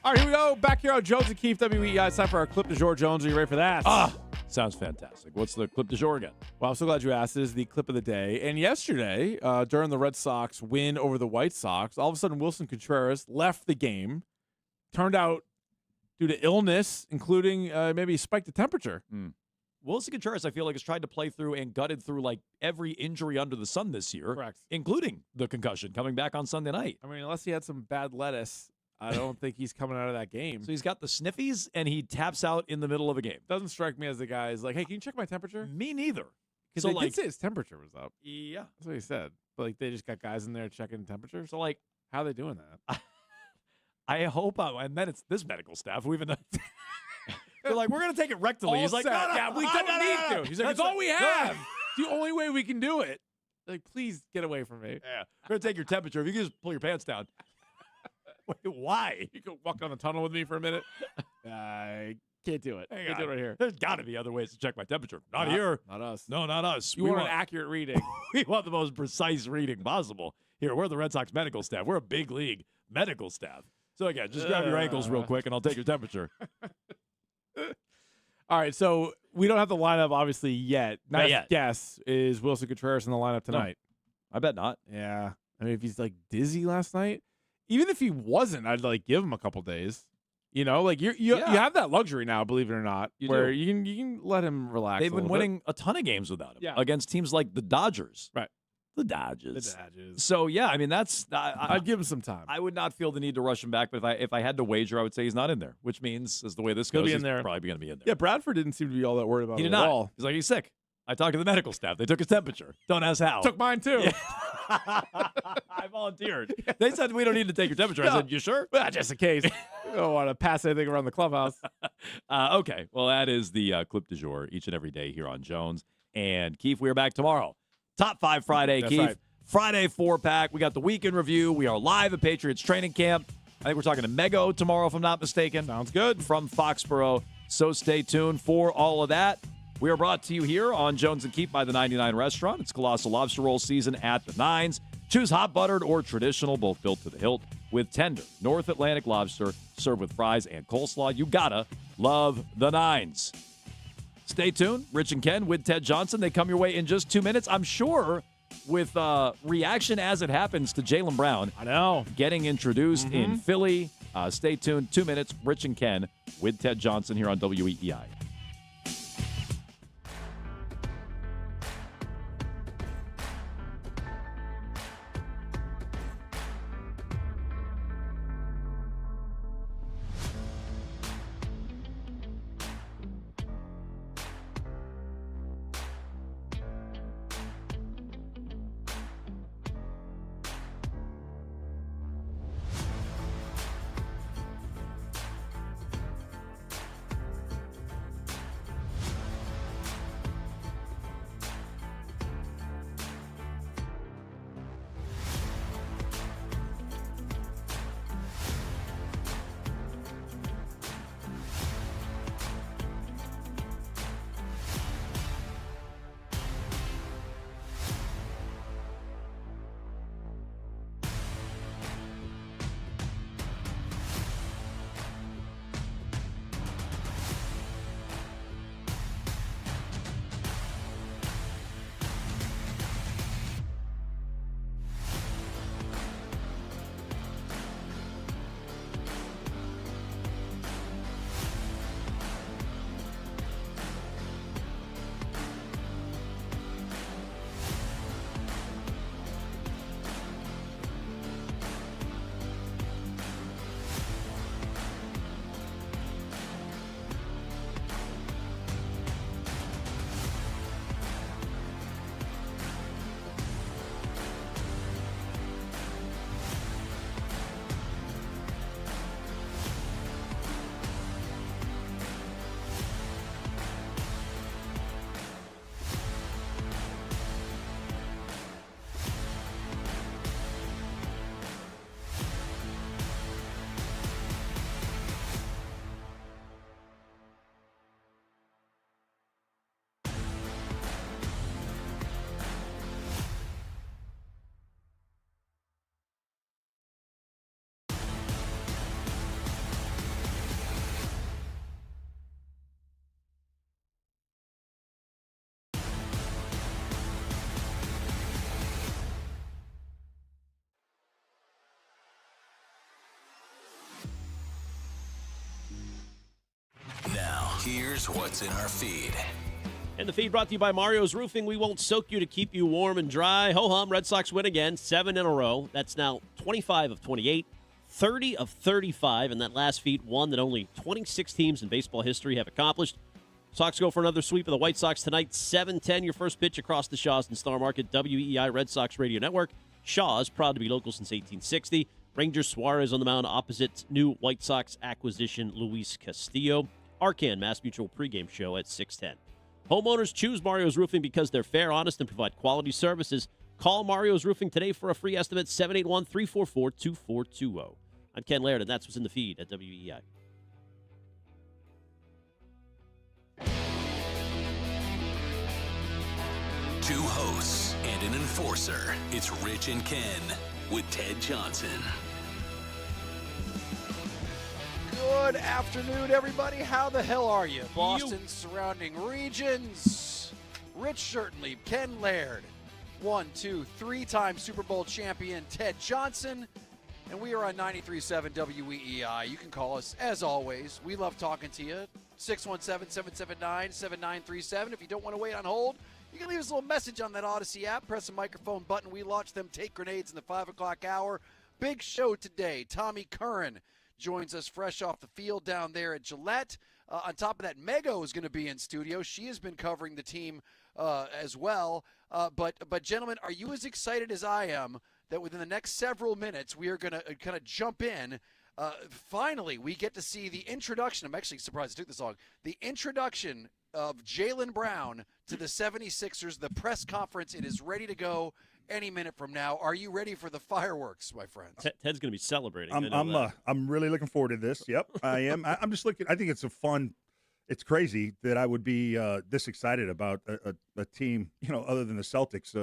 All right, here we go. Back here on Jones and Keefe, WEEI. It's time for our clip du jour. Jones, are you ready for that? Sounds fantastic. What's the clip du jour again? Well, I'm so glad you asked. It is the clip of the day. And yesterday, during the Red Sox win over the White Sox, all of a sudden Wilson Contreras left the game. Turned out due to illness, including maybe he spiked the temperature. Wilson Contreras, I feel like, has tried to play through and gutted through like every injury under the sun this year. Correct. Including the concussion coming back on Sunday night. I mean, unless he had some bad lettuce, I don't think he's coming out of that game. So he's got the sniffies, and he taps out in the middle of a game. Doesn't strike me as the guy is like, hey, can you check my temperature? Me neither. Because So, they like, did say his temperature was up. Yeah. That's what he said. But, like, they just got guys in there checking temperature. So, like, how are they doing that? I hope, and then it's this medical staff who even. They're like, we're going to take it rectally. He's like, no, we don't need to. He's like, it's all we have. It's the only way we can do it. Like, please get away from me. Yeah. We're going to take your temperature. If you can just pull your pants down. Wait, why? You can walk down the tunnel with me for a minute. I can't do it. Can't do it right here. There's got to be other ways to check my temperature. Not here. Not us. No, not us. You want an accurate reading. We want the most precise reading possible. Here, we're the Red Sox medical staff. We're a big league medical staff. So, again, just grab your ankles real quick, and I'll take your temperature. All right, so we don't have the lineup, obviously, yet. Not Best yet. guess is Wilson Contreras in the lineup tonight. I bet not. Yeah. I mean, if he's, like, dizzy last night, even if he wasn't, I'd, like, give him a couple days. You know, like, you have that luxury now, believe it or not, where you can let him relax. They've been winning a ton of games without him against teams like the Dodgers. Right. The Dodgers. The Dodgers. So, yeah, I mean, that's... I'd give him some time. I would not feel the need to rush him back, but if I had to wager, I would say he's not in there, which means, as the way this He'll goes, be in he's there. probably going to be in there. Yeah, Bradford didn't seem to be all that worried about He it did at not. all. He's like, he's sick. I talked to the medical staff. They took his temperature. Don't ask how. Took mine, too. Yeah. I volunteered. They said, we don't need to take your temperature. I said, you sure? Well, just in case. I don't want to pass anything around the clubhouse. Okay. Well, that is the clip du jour each and every day here on Jones and Keefe. We are back tomorrow. Top 5 Friday, That's Keefe. right. Friday 4-pack. We got the weekend review. We are live at Patriots training camp. I think we're talking to Mego tomorrow, if I'm not mistaken. Sounds good. From Foxborough. So stay tuned for all of that. We are brought to you here on Jones and Keefe by the 99 Restaurant. It's Colossal Lobster Roll season at the Nines. Choose hot buttered or traditional, both built to the hilt, with tender North Atlantic lobster served with fries and coleslaw. You gotta love the Nines. Stay tuned. Rich and Ken with Ted Johnson. They come your way in just 2 minutes. I'm sure with reaction as it happens to Jaylen Brown. I know. Getting introduced in Philly. Stay tuned. 2 minutes. Rich and Ken with Ted Johnson here on WEEI. Here's what's in our feed. And the feed brought to you by Mario's Roofing. We won't soak you to keep you warm and dry. Ho-hum, Red Sox win again, 7 in a row. That's now 25 of 28, 30 of 35, and that last feat, one that only 26 teams in baseball history have accomplished. Sox go for another sweep of the White Sox tonight, 7:10, your first pitch across the Shaws and Star Market, WEEI Red Sox Radio Network. Shaws, proud to be local since 1860. Rangers Suarez on the mound opposite new White Sox acquisition Luis Castillo. Arcan Mass Mutual pregame show at 6:10. Homeowners choose Mario's Roofing because they're fair, honest, and provide quality services. Call Mario's Roofing today for a free estimate, 781-344-2420. I'm Ken Laird, and that's what's in the feed at WEEI. Two hosts and an enforcer. It's Rich and Ken with Ted Johnson. Good afternoon, everybody. How the hell are you? Boston surrounding regions. Rich Certainly, Ken Laird, 1, 2, 3-time Super Bowl champion Ted Johnson, and we are on 93.7 WEEI. You can call us, as always. We love talking to you. 617-779-7937. If you don't want to wait on hold, you can leave us a little message on that Odyssey app. Press the microphone button. We launch them, take grenades in the 5 o'clock hour. Big show today. Tommy Curran joins us fresh off the field down there at Gillette. On top of that, Mego is going to be in studio. She has been covering the team as well. But gentlemen, are you as excited as I am that within the next several minutes we are going to kind of jump in? Finally, we get to see the introduction. I'm actually surprised it took this long. The introduction of Jaylen Brown to the 76ers, the press conference. It is ready to go any minute from now. Are you ready for the fireworks, my friends? Ted's going to be celebrating. I'm really looking forward to this. Yep, I am. I'm just looking. I think it's it's crazy that I would be this excited about a team, other than the Celtics,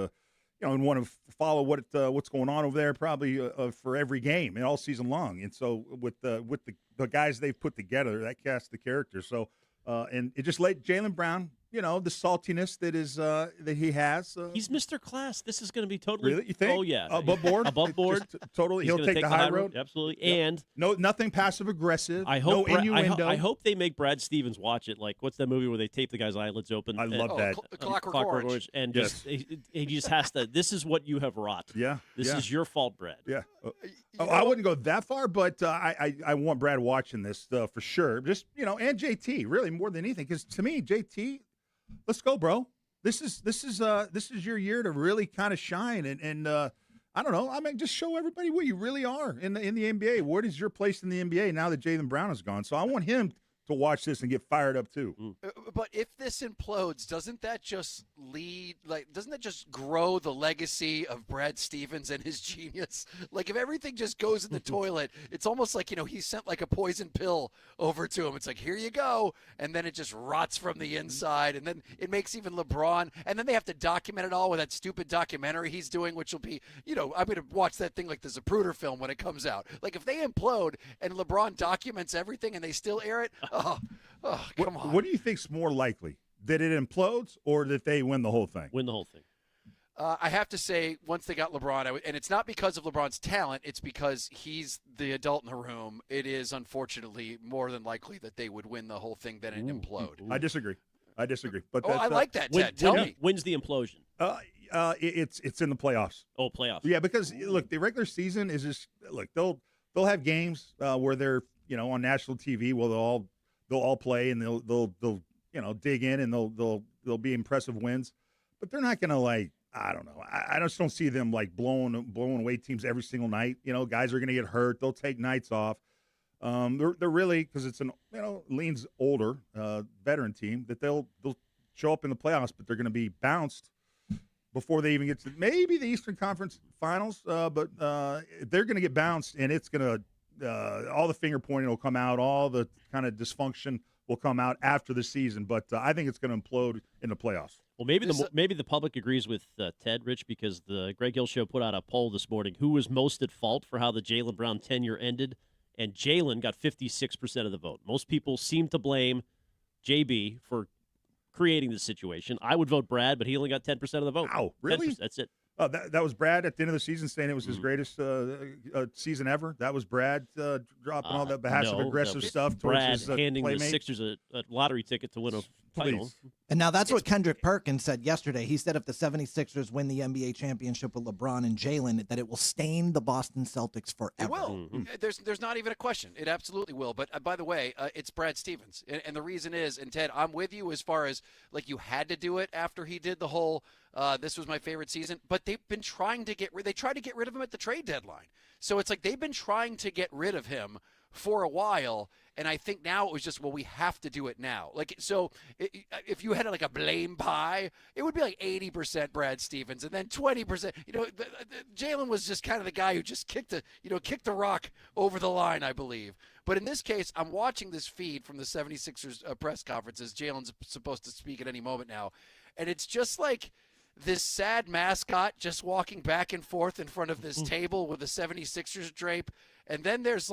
and want to follow what's going on over there probably for every game and all season long. And so with the guys they've put together, that cast the characters. So and it just let Jaylen Brown, the saltiness that is that he has. He's Mr. Class. This is going to be totally. Really? You think? Oh yeah, above board. Above board. Totally. He'll take the high road. Absolutely. Yep. And nothing passive aggressive. I hope. No innuendo. I hope they make Brad Stevens watch it. Like, what's that movie where they tape the guy's eyelids open? I love that. Clockwork Orange. And just he just has to. This is what you have wrought. Yeah. This is your fault, Brad. Yeah. I wouldn't go that far, but I want Brad watching this for sure. Just and JT really more than anything, because to me, JT, let's go, bro. This is your year to really kind of shine and I don't know. I mean, just show everybody what you really are in the NBA. What is your place in the NBA now that Jaylen Brown is gone? So I want him to watch this and get fired up too. But if this implodes, doesn't that just grow the legacy of Brad Stevens and his genius? Like, if everything just goes in the toilet, it's almost like, he sent like a poison pill over to him. It's like, here you go. And then it just rots from the inside. And then it makes even LeBron. And then they have to document it all with that stupid documentary he's doing, which will be, I'm going to watch that thing like the Zapruder film when it comes out. Like, if they implode and LeBron documents everything and they still air it, come on. What do you think's more likely, that it implodes or that they win the whole thing? Win the whole thing. I have to say, once they got LeBron, and it's not because of LeBron's talent, it's because he's the adult in the room. It is, unfortunately, more than likely that they would win the whole thing than it implode. I disagree. But I like that, Ted. Tell me. When's the implosion? It's in the playoffs. Oh, playoffs. Yeah, because look, the regular season is just they'll have games where they're on national TV. Well, they'll all play and they'll dig in and they'll be impressive wins, but they're not gonna I don't know. I just don't see them blowing away teams every single night. Guys are gonna get hurt. They'll take nights off. They're really, because it's leans older veteran team, that they'll show up in the playoffs, but they're gonna be bounced before they even get to maybe the Eastern Conference Finals. But they're gonna get bounced, and it's gonna all the finger pointing will come out, all the kind of dysfunction will come out after the season. But I think it's going to implode in the playoffs. Well, maybe the public agrees with Ted, Rich, because the Greg Hill Show put out a poll this morning: who was most at fault for how the Jaylen Brown tenure ended? And Jaylen got 56% of the vote. Most people seem to blame JB for creating the situation. I would vote Brad, but he only got 10% of the vote. Wow, really? 10%, that's it. Oh, that was Brad at the end of the season saying it was his greatest season ever. That was Brad dropping all that passive-aggressive stuff towards Brad his handing playmate. the Sixers a lottery ticket to win a title. And now that's what Kendrick Perkins said yesterday. He said if the 76ers win the NBA championship with LeBron and Jalen, that it will stain the Boston Celtics forever. It will. There's not even a question. It absolutely will. But by the way, it's Brad Stevens. And the reason is, and Ted, I'm with you as far as, like, you had to do it after he did the whole this was my favorite season. But they've been trying to they tried to get rid of him at the trade deadline. So it's like they've been trying to get rid of him for a while, and I think now it was just, well, we have to do it now. Like, so if you had like a blame pie, it would be like 80% Brad Stevens, and then 20%. Jalen was just kind of the guy who just kicked the rock over the line, I believe. But in this case, I'm watching this feed from the 76ers press conferences. Jalen's supposed to speak at any moment now, and it's just like this sad mascot just walking back and forth in front of this table with the 76ers drape, and then there's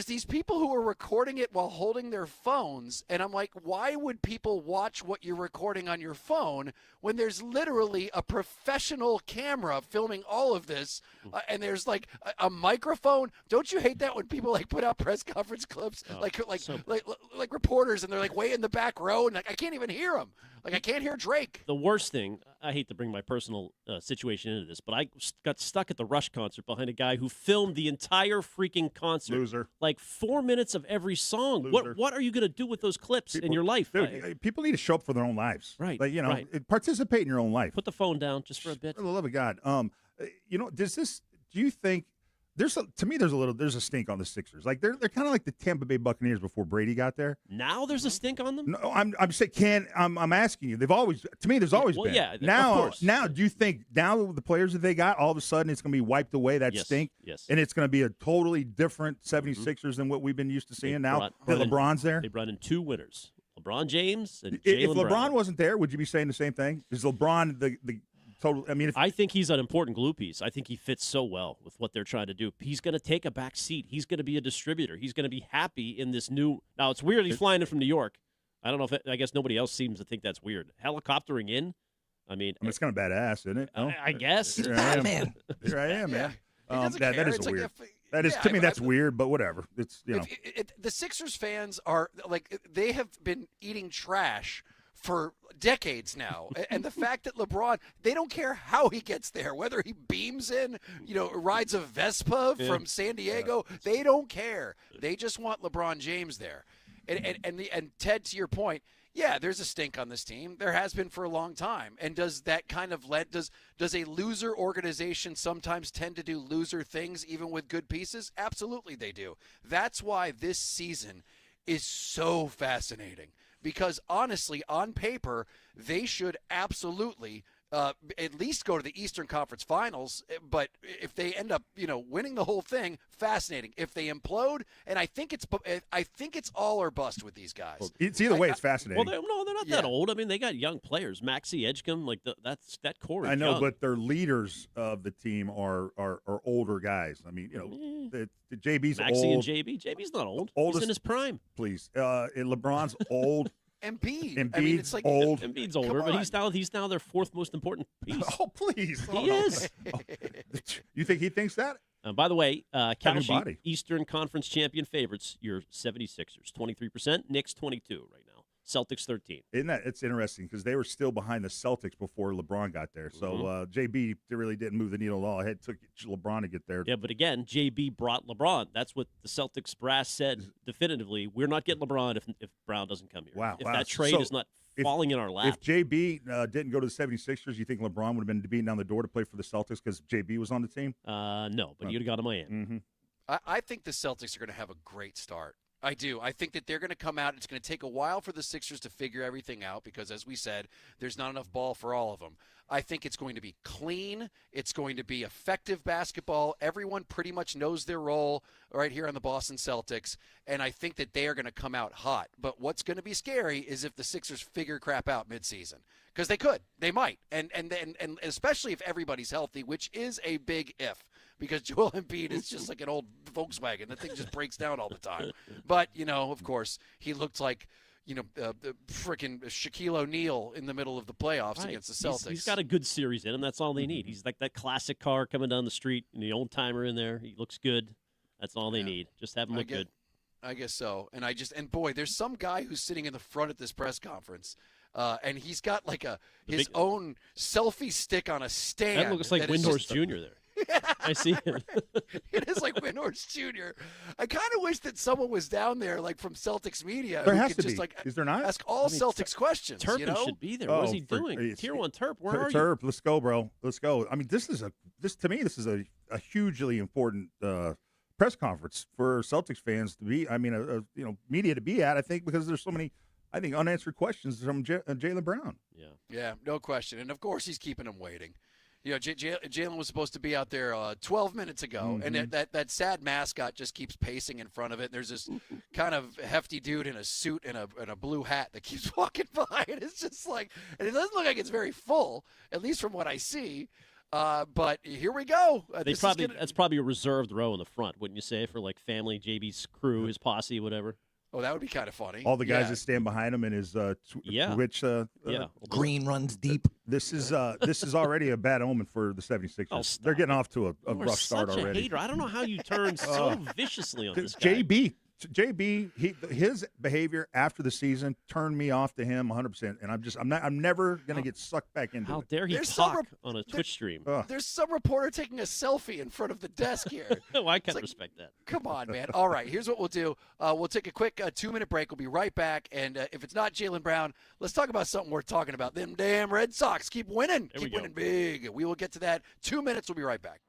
these people who are recording it while holding their phones, and I'm like, why would people watch what you're recording on your phone when there's literally a professional camera filming all of this, and there's like a microphone? Don't you hate that when people like put out press conference clips, like reporters, and they're like way in the back row, and like I can't even hear them. Like, I can't hear Drake. The worst thing, I hate to bring my personal situation into this, but I got stuck at the Rush concert behind a guy who filmed the entire freaking concert. Loser. Like 4 minutes of every song. Loser. What are you going to do with those clips in your life? Dude, people need to show up for their own lives. Right. Like, right. Participate in your own life. Put the phone down just for a bit. For the love of God. Do you think there's a stink on the Sixers? Like they're kind of like the Tampa Bay Buccaneers before Brady got there. Now there's a stink on them? No, I'm saying I'm asking you. There's always been. Yeah, now, of course. Now, do you think now the players that they got, all of a sudden it's going to be wiped away, that stink? Yes. And it's going to be a totally different 76ers than what we've been used to seeing that LeBron's there? They brought in 2 winners, LeBron James and If Jaylen LeBron Brown. wasn't there, would you be saying the same thing? Is LeBron the total? I mean, I think he's an important glue piece. I think he fits so well with what they're trying to do. He's going to take a back seat. He's going to be a distributor. He's going to be happy in this new. Now it's weird he's flying in from New York. I don't know I guess nobody else seems to think that's weird. Helicoptering in. I mean, it's kind of badass, isn't it? No? I guess. Here I am. Here I am, man. That is weird. To me, that's weird, but whatever. It's the Sixers fans are like, they have been eating trash for decades now. And the fact that LeBron, they don't care how he gets there, whether he beams in, rides a Vespa from San Diego, they don't care. They just want LeBron James there. And Ted, to your point, yeah, there's a stink on this team. There has been for a long time. And does that kind of does a loser organization sometimes tend to do loser things even with good pieces? Absolutely they do. That's why this season is so fascinating. Because honestly, on paper, they should absolutely at least go to the Eastern Conference Finals. But if they end up, winning the whole thing, fascinating. If they implode, and I think it's all or bust with these guys. Well, it's either way, it's fascinating. Well, they're not that old. I mean, they got young players. Maxey, Edgecombe, that core is I know, young. but their leaders of the team are older guys. I mean, the JB's Maxey old. and JB. JB's not old. Oldest, he's in his prime. Please, LeBron's old. Embiid. I mean, it's like old. Embiid's older, but he's now their 4th most important piece. Oh, please. He is. You think he thinks that? By the way, body. Kalshi, Eastern Conference champion favorites, your 76ers, 23%, Knicks 22 right now. Celtics 13. It's interesting because they were still behind the Celtics before LeBron got there. So JB really didn't move the needle at all. It took LeBron to get there. Yeah, but again, JB brought LeBron. That's what the Celtics brass said definitively. We're not getting LeBron if Brown doesn't come here. Wow. If that trade is not falling in our lap. If JB didn't go to the 76ers, you think LeBron would have been beating down the door to play for the Celtics because JB was on the team? No, but he would have gone to Miami. Mm-hmm. I think the Celtics are going to have a great start. I do. I think that they're going to come out. It's going to take a while for the Sixers to figure everything out because, as we said, there's not enough ball for all of them. I think it's going to be clean. It's going to be effective basketball. Everyone pretty much knows their role right here on the Boston Celtics, and I think that they are going to come out hot. But what's going to be scary is if the Sixers figure crap out midseason, because they could. They might. And especially if everybody's healthy, which is a big if. Because Joel Embiid is just like an old Volkswagen. That thing just breaks down all the time. But, of course, he looked like, the freaking Shaquille O'Neal in the middle of the playoffs against the Celtics. He's got a good series in him. That's all they need. He's like that classic car coming down the street, and the old timer in there. He looks good. That's all they need. Just have him look good. I guess so. And boy, there's some guy who's sitting in the front at this press conference, and he's got like his own selfie stick on a stand. That looks like Windhorst Jr. there. I see him. It is like Windhorst Jr. I kind of wish that someone was down there, like from Celtics media. There who has could to just, be. Like, Is there not? Ask all Celtics questions. Turpin should be there. What is he doing? Tier 1 Terp, where are you? Terp, let's go, bro. Let's go. I mean, this to me, this is a hugely important press conference for Celtics fans to be. I mean, media to be at. I think because there's so many, unanswered questions from Jaylen Brown. Yeah, no question. And of course, he's keeping them waiting. Jaylen was supposed to be out there 12 minutes ago, and that sad mascot just keeps pacing in front of it. There's this kind of hefty dude in a suit and a blue hat that keeps walking by, and it's just like, and it doesn't look like it's very full, at least from what I see. But here we go. That's probably a reserved row in the front, wouldn't you say, for like family, JB's crew, his posse, whatever. Oh, that would be kind of funny. All the guys that stand behind him in his Twitch. Green runs deep. This is already a bad omen for the 76ers. Oh, They're getting off to a rough start such already. A hater. I don't know how you turn so viciously on this guy. JB, his behavior after the season turned me off to him 100%, and I'm never going to get sucked back into it. How dare he talk on a Twitch stream? There's some reporter taking a selfie in front of the desk here. Well, I can't respect that. Come on, man. All right, here's what we'll do. We'll take a quick 2-minute break. We'll be right back, and if it's not Jaylen Brown, let's talk about something worth talking about. Them damn Red Sox keep winning. Keep winning big. We will get to that. 2 minutes. We'll be right back.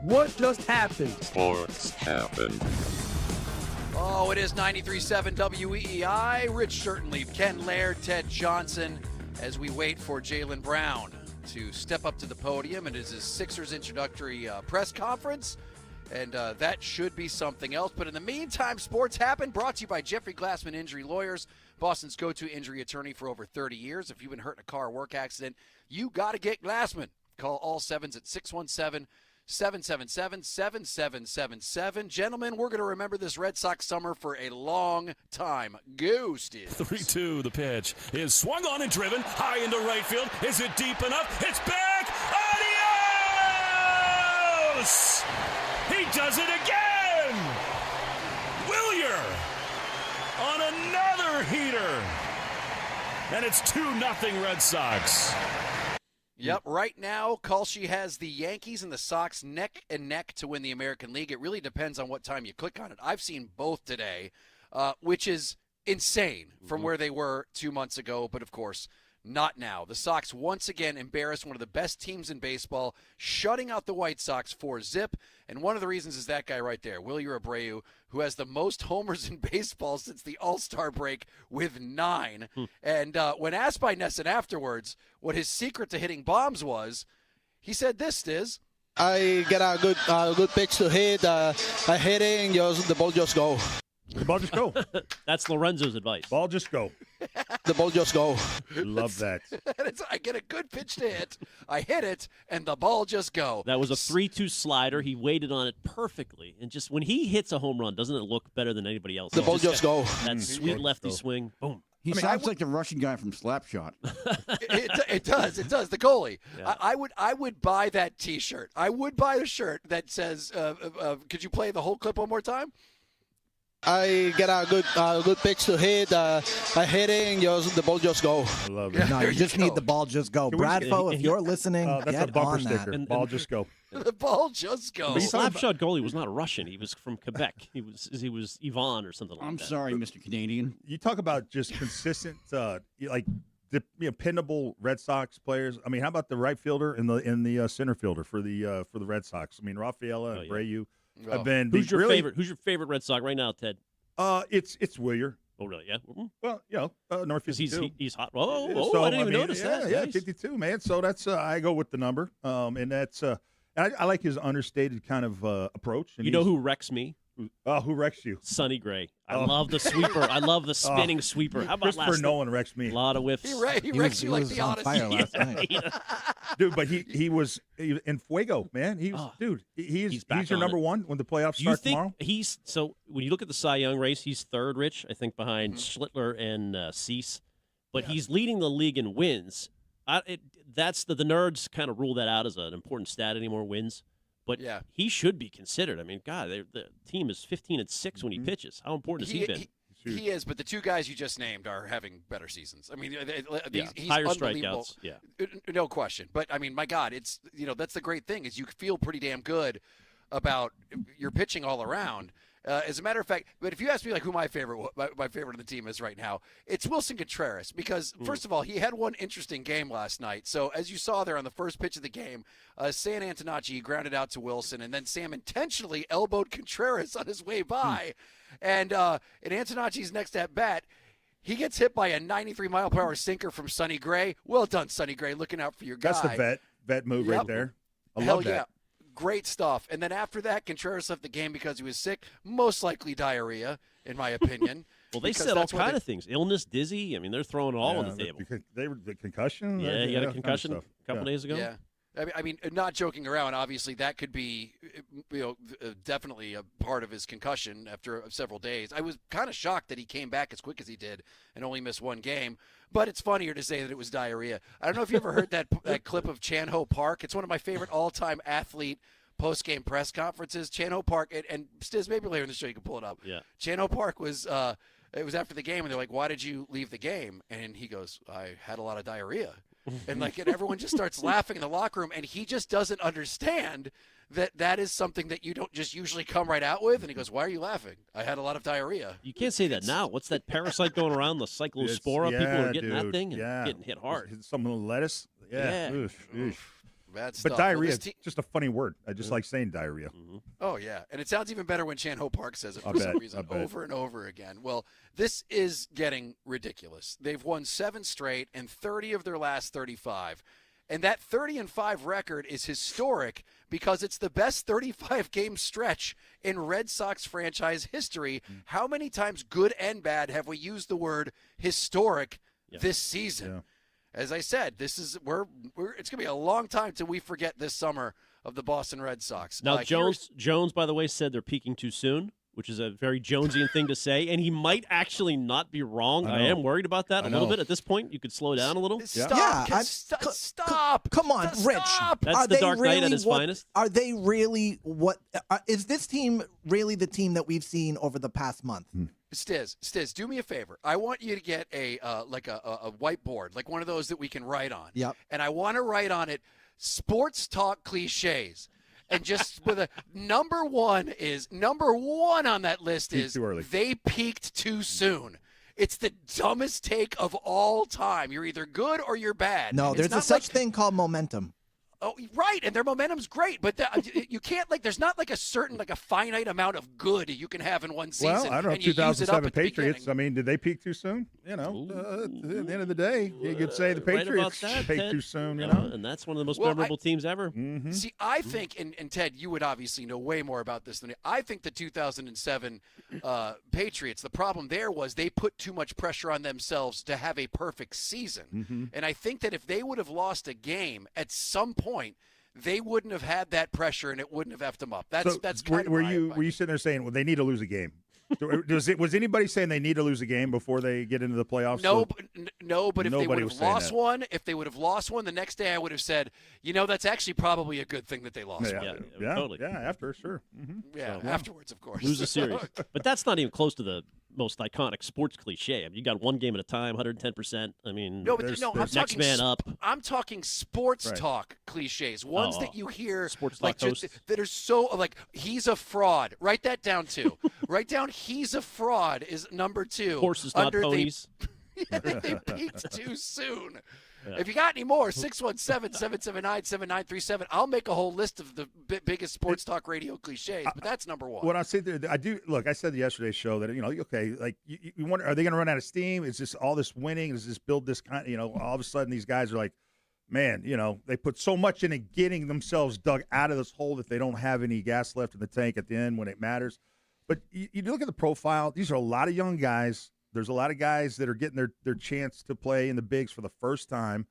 What just happened? Sports happened. Oh, it is 93.7 WEEI. Rich Shirtenleaf, Ken Laird, Ted Johnson, as we wait for Jaylen Brown to step up to the podium. It is his Sixers introductory press conference, and that should be something else. But in the meantime, Sports Happen, brought to you by Jeffrey Glassman Injury Lawyers, Boston's go-to injury attorney for over 30 years. If you've been hurt in a car or work accident, you got to get Glassman. Call all sevens at 617-777-7777. Gentlemen, we're going to remember this Red Sox summer for a long time. Ghost is. 3-2, the pitch is swung on and driven high into right field. Is it deep enough? It's back. Adios! He does it again! Willier on another heater. And it's 2-0 Red Sox. Yep, right now, Kalshi has the Yankees and the Sox neck and neck to win the American League. It really depends on what time you click on it. I've seen both today, which is insane from where they were 2 months ago, but of course, not now. The Sox once again embarrassed one of the best teams in baseball, shutting out the White Sox 4-0. And one of the reasons is that guy right there, Wilyer Abreu, who has the most homers in baseball since the All-Star break with 9. And when asked by Nesson afterwards what his secret to hitting bombs was, he said this, Stiz. I get a good pitch to hit. I hit it and the ball just go. The ball just go. That's Lorenzo's advice. Ball just go. The ball just go. Love that. I get a good pitch to hit, I hit it, and the ball just go. That was a 3-2 slider. He waited on it perfectly. And just when he hits a home run, doesn't it look better than anybody else? The ball just go. That sweet lefty swing. Boom. He sounds like the Russian guy from Slapshot. It does. The goalie. Yeah. I would buy that T-shirt. I would buy a shirt that says, could you play the whole clip one more time? I get a good pitch to hit. I hit it and the ball just go. I love it. No, you just need the ball just go. Bradfo, if you're listening, that's get a bumper on sticker. that. Ball just go. The ball just goes. The Slapshot goalie was not a Russian. He was from Quebec. He was Yvonne or something like that. I'm sorry, Mr. Canadian. You talk about just consistent, dependable Red Sox players. I mean, how about the right fielder and the center fielder for the Red Sox? I mean, Rafaela and Abreu have been. Who's your favorite? Who's your favorite Red Sox right now, Ted? It's Wilyer. Oh, really? Yeah. Mm-hmm. Well, North 52. He's hot. Oh, So, I didn't even mean, notice yeah, that. Yeah, Nice. 52, man. So that's I go with the number, and that's I like his understated kind of approach. And You know who wrecks me? Who wrecks you? Sonny Gray. I love the sweeper. I love the spinning sweeper. How about Christopher last Nolan wrecks me. A lot of whiffs. He wrecks you like the on fire last night. Dude, but he was in fuego, man. He's He's back he's your on number it. one when the playoffs You start think tomorrow. he's so when you look at the Cy Young race, he's third, Rich, I think, behind Schlittler and Cease, but he's leading the league in wins. That's the nerds kind of rule that out as an important stat anymore. Wins, but he should be considered. I mean, God, the team is 15-6 when he pitches. How important has he been? He is, but the two guys you just named are having better seasons. I mean, he's higher unbelievable. strikeouts. Yeah, no question. But I mean, my God, it's that's the great thing is you feel pretty damn good about your pitching all around. As a matter of fact, but if you ask me like who my favorite of the team is right now, it's Wilson Contreras because first of all, he had one interesting game last night. So as you saw there on the first pitch of the game, Sam Antonacci grounded out to Wilson, and then Sam intentionally elbowed Contreras on his way by, and in Antonacci's next at bat, he gets hit by a 93-mile-per-hour sinker from Sonny Gray. Well done, Sonny Gray, looking out for your guy. That's the vet move right there. I Hell love that. yeah. Great stuff. And then after that, Contreras left the game because he was sick. Most likely diarrhea, in my opinion. Well, they said all kind of things. Illness, dizzy. I mean, they're throwing it all on the table. The concussion? Yeah, he had a concussion a couple days ago. Yeah. I mean, not joking around. Obviously, that could be, definitely a part of his concussion after several days. I was kind of shocked that he came back as quick as he did and only missed one game. But it's funnier to say that it was diarrhea. I don't know if you ever heard that clip of Chan-Ho Park. It's one of my favorite all-time athlete post-game press conferences. Chan-Ho Park, and Stiz, maybe later in the show you can pull it up. Yeah. Chan-Ho Park was it was after the game, and they're like, "Why did you leave the game?" And he goes, "I had a lot of diarrhea." And everyone just starts laughing in the locker room, and he just doesn't understand that is something that you don't just usually come right out with. And he goes, "Why are you laughing? I had a lot of diarrhea." You can't say that now. What's that parasite going around? The cyclospora? People are getting that dude. thing and getting hit hard. Some of the lettuce. Yeah. Bad But stuff. diarrhea Well, is just a funny word. I just like saying diarrhea. Oh, yeah. And it sounds even better when Chan-Ho Park says it I for some bet, reason I bet. over and over again. Well, this is getting ridiculous. They've won 7 straight and 30 of their last 35. And that 30-5 record is historic because it's the best 35-game stretch in Red Sox franchise history. How many times, good and bad, have we used the word historic this season? Yeah. As I said, this is it's going to be a long time till we forget this summer of the Boston Red Sox. Now, Jones, by the way, said they're peaking too soon. which is a very Jonesian thing to say, and he might actually not be wrong. I am worried about that a little bit at this point. You could slow down a little. Stop. Stop. Come on, Rich. That's the Dark Knight at his finest. Are they really what? Is this team really the team that we've seen over the past month? Stiz, do me a favor. I want you to get a whiteboard, like one of those that we can write on. Yep. And I want to write on it sports talk cliches. And just with a number one on that list is they peaked too soon. It's the dumbest take of all time. You're either good or you're bad. No, there's a such thing called momentum. Oh, right, and their momentum's great, but you can't there's not a certain a finite amount of good you can have in one season. Well, I don't know. And you use it up 2007 at the Patriots. beginning. I mean, did they peak too soon? At the end of the day, you could say the Right about Patriots that, peaked Ted. too soon. And that's one of the most memorable teams ever. See, I think, and Ted, you would obviously know way more about this than me. I think the 2007 Patriots, the problem there was they put too much pressure on themselves to have a perfect season. And I think that if they would have lost a game at some point, they wouldn't have had that pressure and it wouldn't have effed them up. That's kind of were you sitting there saying, well, they need to lose a game? Was anybody saying they need to lose a game before they get into the playoffs? No, but if they would have lost one, the next day I would have said, that's actually probably a good thing that they lost one. Totally. Yeah, after, sure. Yeah, afterwards, of course. Lose a series. But that's not even close to the most iconic sports cliche. I mean, you got one game at a time, 110%. I mean, I'm next man up. I'm talking sports talk cliches, ones that you hear sports talk that are so he's a fraud. Write that down too. Write down he's a fraud is number 2. Horses, not ponies. They peaked too soon. Yeah. If you got any more, 617-779-7937. I'll make a whole list of the biggest sports talk radio cliches, but that's number 1. When I say there, I do look. I said the yesterday's show that you wonder, are they going to run out of steam? Is this all this winning? Does this build this kind? All of a sudden these guys are like, man, they put so much into getting themselves dug out of this hole that they don't have any gas left in the tank at the end when it matters. But you look at the profile; these are a lot of young guys. There's a lot of guys that are getting their chance to play in the bigs for the first time.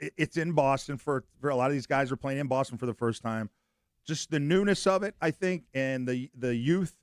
It's in Boston for a lot of these guys are playing in Boston for the first time. Just the newness of it, I think, and the youth.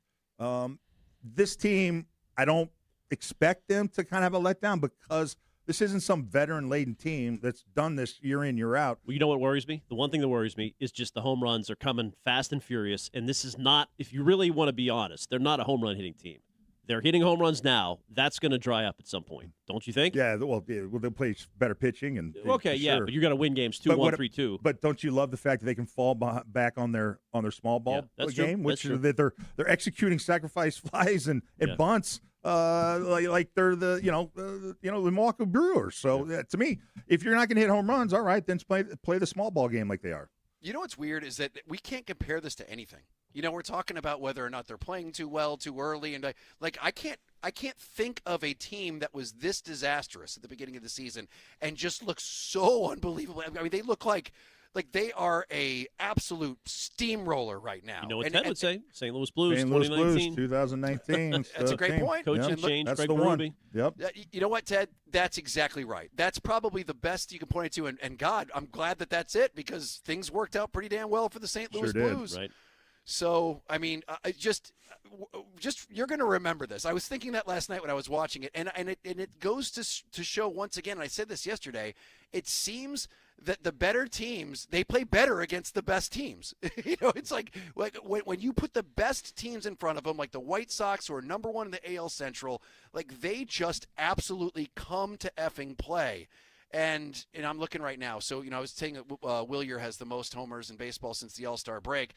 This team, I don't expect them to kind of have a letdown because this isn't some veteran-laden team that's done this year in, year out. Well, you know what worries me? The one thing that worries me is just the home runs are coming fast and furious, and this is not, if you really want to be honest, they're not a home run hitting team. They're hitting home runs now. That's going to dry up at some point, don't you think? Yeah, well, they'll play better pitching. Okay, yeah, sure. But you're going to win games 2-1, 3-2. But don't you love the fact that they can fall back on their small ball game, which is that they're executing sacrifice flies and bunts like they're the Milwaukee Brewers. So to me, if you're not going to hit home runs, all right, then play the small ball game like they are. You know what's weird is that we can't compare this to anything. We're talking about whether or not they're playing too well, too early, and I can't think of a team that was this disastrous at the beginning of the season and just looks so unbelievable. I mean, they look like they are a absolute steamroller right now. You know what Ted would say? St. Louis Blues, St. Louis 2019. Blues, 2019. That's a great point. Coaching change, that's Craig the one. Berube. Yep. You know what, Ted? That's exactly right. That's probably the best you can point to, and God, I'm glad that that's it because things worked out pretty damn well for the St. Louis Blues. Right. So, I mean, just you're going to remember this. I was thinking that last night when I was watching it, and it goes to show once again, and I said this yesterday, it seems that the better teams, they play better against the best teams. It's like when you put the best teams in front of them, like the White Sox, who are number 1 in the AL Central, they just absolutely come to effing play. And I'm looking right now. So, I was saying that Willier has the most homers in baseball since the All-Star break.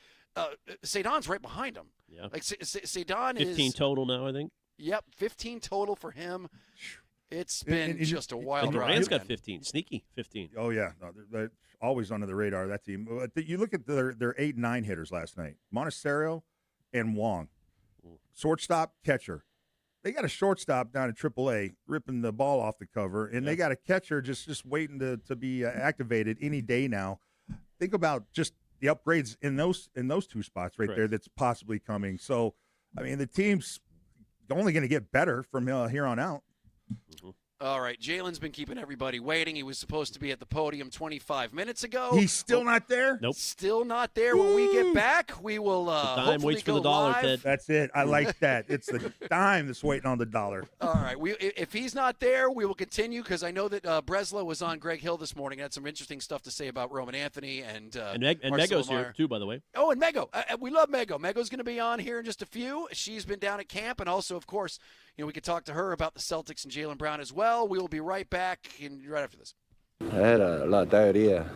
Cedon's right behind him. Yeah. Cedon is 15 total now, I think. Yep, 15 total for him. It's been just a wild and ride. Durant's got 15, sneaky 15. Oh yeah, no, they're always under the radar. That team. You look at their 8 and 9 hitters last night. Montecero and Wong, shortstop, catcher. They got a shortstop down at AAA ripping the ball off the cover, and they got a catcher just waiting to be activated any day now. Think about just the upgrades in those 2 spots right there that's possibly coming. So, I mean, the team's only going to get better from here on out. All right, Jalen's been keeping everybody waiting. He was supposed to be at the podium 25 minutes ago. He's still not there? Nope. Still not there. When we get back, we will dime hopefully waits for go the dollar, live. Ted. That's it. I like that. It's the dime that's waiting on the dollar. All right. If he's not there, we will continue because I know that Breslow was on Greg Hill this morning. Had some interesting stuff to say about Roman Anthony and Mego's here too, by the way. Oh, and Mego. We love Mego. Mego's going to be on here in just a few. She's been down at camp, and also, of course, we could talk to her about the Celtics and Jaylen Brown as well. We will be right back right after this. Era la teoría.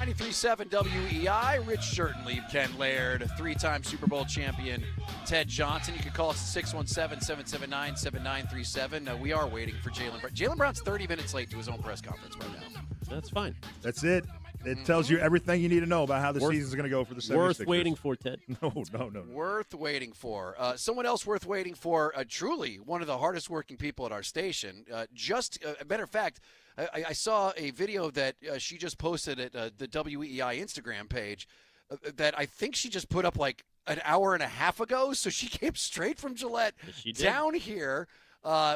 93.7 WEEI, Rich Shirtenlieb, Ken Laird, three-time Super Bowl champion Ted Johnson. You can call us at 617-779-7937. We are waiting for Jaylen Brown. Jaylen Brown's 30 minutes late to his own press conference right now. That's fine. That's it. It tells you everything you need to know about how the season's going to go for the 76ers. Worth waiting for, Ted. No. Worth waiting for. Someone else worth waiting for, truly one of the hardest working people at our station. A matter of fact, I saw a video that she just posted at the WEEI Instagram page that I think she just put up like an hour and a half ago. So she came straight from Gillette down here.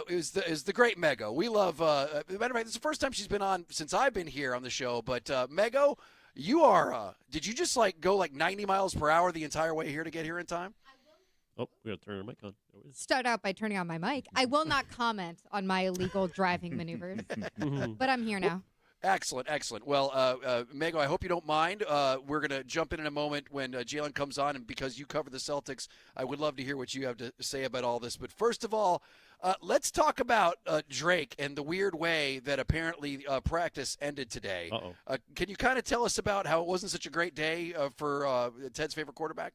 Is the great Mego. We love. Matter of fact, it's the first time she's been on since I've been here on the show. But Mego, you are. Did you just go 90 miles per hour the entire way here to get here in time? Oh, we got to turn our mic on. Start out by turning on my mic. I will not comment on my illegal driving maneuvers, but I'm here now. Excellent. Well, Mego, I hope you don't mind. We're going to jump in a moment when Jaylen comes on, and because you cover the Celtics, I would love to hear what you have to say about all this. But first of all, let's talk about Drake and the weird way that apparently practice ended today. Can you kind of tell us about how it wasn't such a great day for Ted's favorite quarterback?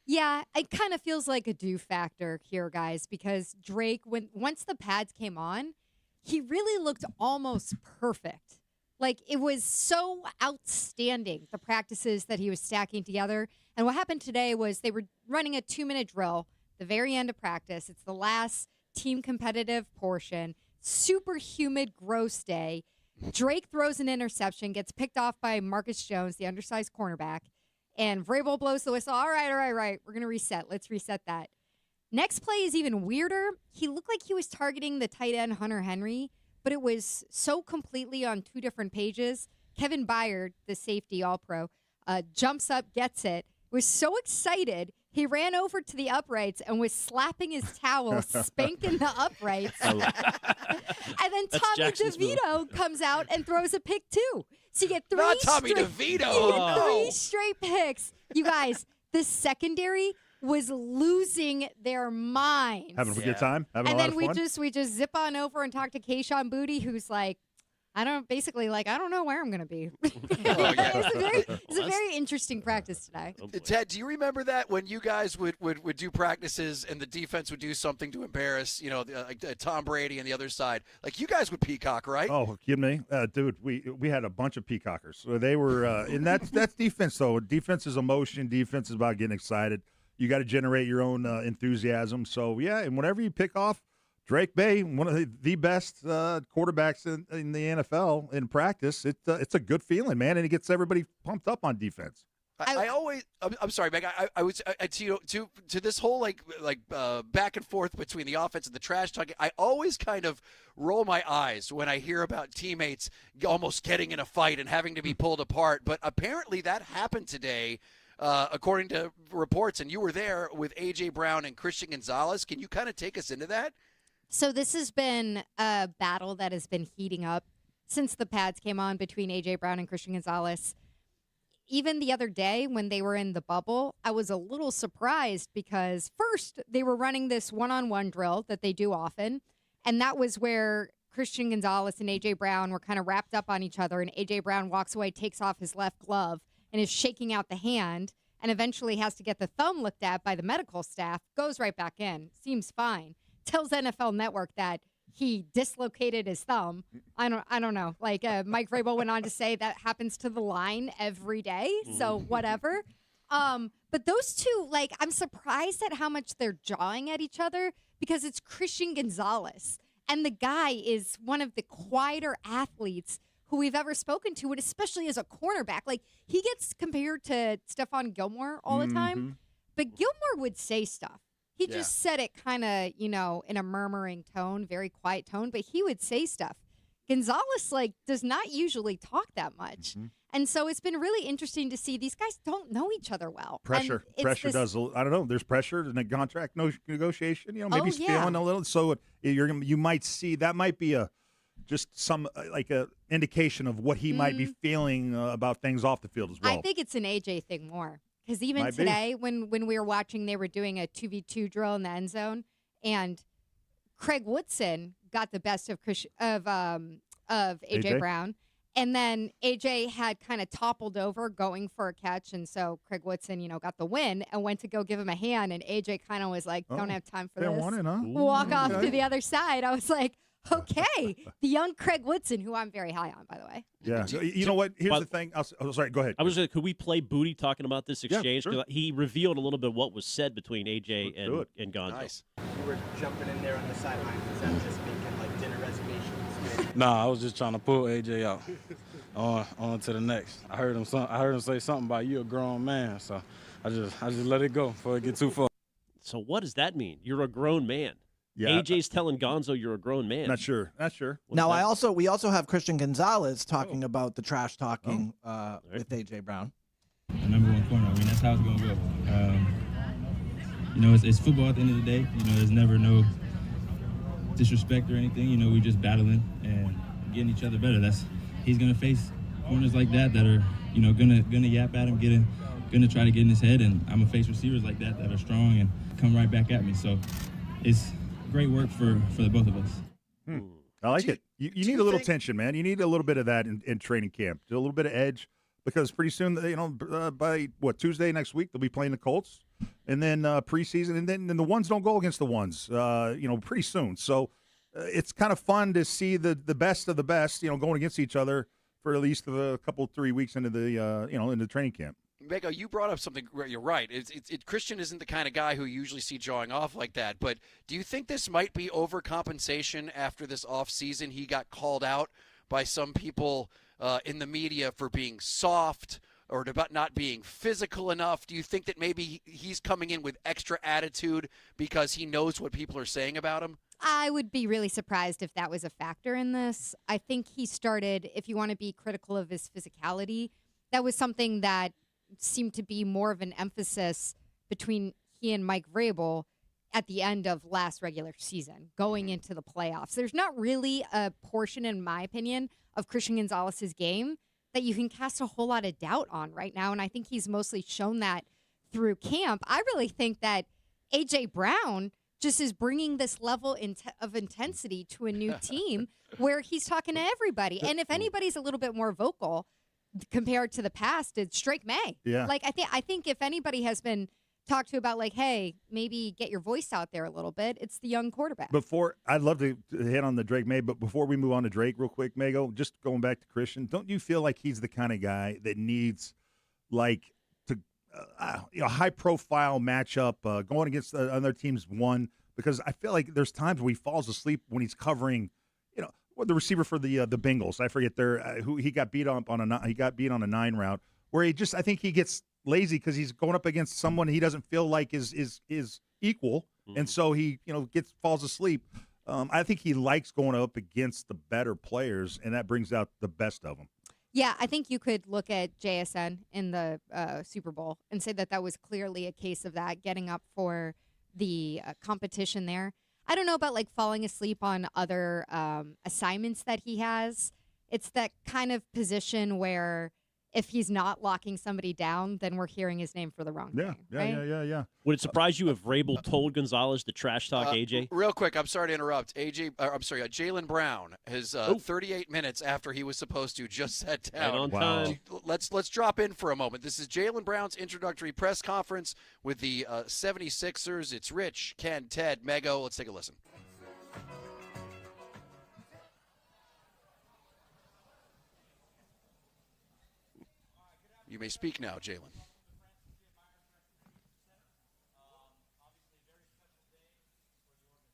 Yeah, it kind of feels like a do factor here, guys, because Drake, once the pads came on, he really looked almost perfect. Like, it was so outstanding, the practices that he was stacking together. And what happened today was they were running a 2-minute drill, the very end of practice. It's the last team competitive portion. Super humid, gross day. Drake throws an interception, gets picked off by Marcus Jones, the undersized cornerback. And Vrabel blows the whistle. All right. We're going to reset. Let's reset that. Next play is even weirder. He looked like he was targeting the tight end Hunter Henry, but it was so completely on two different pages. Kevin Byard, the safety all-pro, jumps up, gets it, was so excited, he ran over to the uprights and was slapping his towel, spanking the uprights. And then Tommy DeVito comes out and throws a pick, too. So you get three Not Tommy DeVito. Three straight picks. You guys, the secondary was losing their minds. Having a good time? Having a lot of fun? And then we just zip on over and talk to Kayshon Boutte, who's like, I don't know where I'm going to be. It's a very interesting practice today. Ted, do you remember that when you guys would do practices and the defense would do something to embarrass, Tom Brady and the other side? Like, you guys would peacock, right? Oh, kidding me? Dude, we had a bunch of peacockers. So they were, and that's defense, though. Defense is emotion. Defense is about getting excited. You got to generate your own enthusiasm. So, yeah, and whenever you pick off Drake Bay, one of the best quarterbacks in the NFL in practice, it's a good feeling, man, and it gets everybody pumped up on defense. I'm sorry, Meg. I was to this whole back and forth between the offense and the trash talking. I always kind of roll my eyes when I hear about teammates almost getting in a fight and having to be pulled apart. But apparently that happened today. According to reports, and you were there with A.J. Brown and Christian Gonzalez. Can you kind of take us into that? So this has been a battle that has been heating up since the pads came on between A.J. Brown and Christian Gonzalez. Even the other day when they were in the bubble, I was a little surprised because first they were running this one-on-one drill that they do often, and that was where Christian Gonzalez and A.J. Brown were kind of wrapped up on each other, and A.J. Brown walks away, takes off his left glove, and is shaking out the hand, and eventually has to get the thumb looked at by the medical staff, goes right back in, seems fine, tells NFL Network that he dislocated his thumb. I don't know. Like Mike Vrabel went on to say that happens to the line every day, so whatever. But those two, I'm surprised at how much they're jawing at each other because it's Christian Gonzalez, and the guy is one of the quieter athletes who we've ever spoken to, and especially as a cornerback. Like, he gets compared to Stephon Gilmore all the time, but Gilmore would say stuff. He just said it kind of, in a murmuring tone, very quiet tone, but he would say stuff. Gonzalez, does not usually talk that much. And so it's been really interesting to see these guys don't know each other well. Pressure does, I don't know, there's pressure in a contract negotiation, maybe feeling a little. So you might see, that might be just some a indication of what he might be feeling about things off the field as well. I think it's an AJ thing more because even today when we were watching, they were doing a 2v2 drill in the end zone, and Craig Woodson got the best of AJ Brown, And then AJ had kind of toppled over going for a catch. And so Craig Woodson, got the win and went to go give him a hand. And AJ kind of was like, don't have time for They this. want it, huh? Walk off Okay. to the other side. I was like, okay. The young Craig Woodson, who I'm very high on, by the way. Yeah. You know what? Here's the thing. Sorry, go ahead. I was could we play Booty talking about this exchange? sure. 'Cause he revealed a little bit what was said between AJ and Gonzo. Nice. You were jumping in there on the sideline. Is that just making like dinner reservations? Nah, I was just trying to pull AJ out on to the next. I heard him say something about you a grown man, so I just let it go before it get too far. So what does that mean? You're a grown man. Yeah. AJ's telling Gonzo you're a grown man. Not sure. Now, we also have Christian Gonzalez talking about the trash talking with AJ Brown. The number one corner. I mean, that's how it's gonna go. It's football at the end of the day. There's never no disrespect or anything. We're just battling and getting each other better. He's gonna face corners like that are, gonna yap at him, gonna try to get in his head, and I'm gonna face receivers like that are strong and come right back at me. So it's great work for the both of us. I like it. You need a little tension, man. You need a little bit of that in training camp. A little bit of edge, because pretty soon, by Tuesday next week, they'll be playing the Colts, and then preseason, and then the ones don't go against the ones, pretty soon. So it's kind of fun to see the best of the best, going against each other for at least a couple 3 weeks into the into training camp. Mego, you brought up something. You're right. Christian isn't the kind of guy who you usually see jawing off like that. But do you think this might be overcompensation after this offseason? He got called out by some people in the media for being soft or about not being physical enough. Do you think that maybe he's coming in with extra attitude because he knows what people are saying about him? I would be really surprised if that was a factor in this. I think he started, if you want to be critical of his physicality, that was something that seemed to be more of an emphasis between he and Mike Vrabel at the end of last regular season, going into the playoffs. There's not really a portion, in my opinion, of Christian Gonzalez's game that you can cast a whole lot of doubt on right now, and I think he's mostly shown that through camp. I really think that A.J. Brown just is bringing this level of intensity to a new team where he's talking to everybody. And if anybody's a little bit more vocal compared to the past, it's Drake May. Yeah. Like, I think if anybody has been talked to about, like, hey, maybe get your voice out there a little bit, it's the young quarterback. I'd love to hit on the Drake May, but before we move on to Drake real quick, Mego, just going back to Christian, don't you feel like he's the kind of guy that needs, like, a high-profile matchup going against the other team's one? Because I feel like there's times where he falls asleep when he's covering, the receiver for the Bengals. I forget who he got beat on a 9 route where I think he gets lazy because he's going up against someone he doesn't feel like is equal, and so he falls asleep. I think he likes going up against the better players, and that brings out the best of them. Yeah, I think you could look at JSN in the Super Bowl and say that was clearly a case of that, getting up for the competition there. I don't know about like falling asleep on other assignments that he has. It's that kind of position where if he's not locking somebody down, then we're hearing his name for the wrong thing. Yeah. Would it surprise you if Vrabel told Gonzalez to trash talk AJ? Real quick, I'm sorry to interrupt. Jaylen Brown has 38 minutes after he was supposed to just sat down. Right on time. Let's drop in for a moment. This is Jaylen Brown's introductory press conference with the 76ers. It's Rich, Ken, Ted, Mego. Let's take a listen. You may speak now, Jaylen.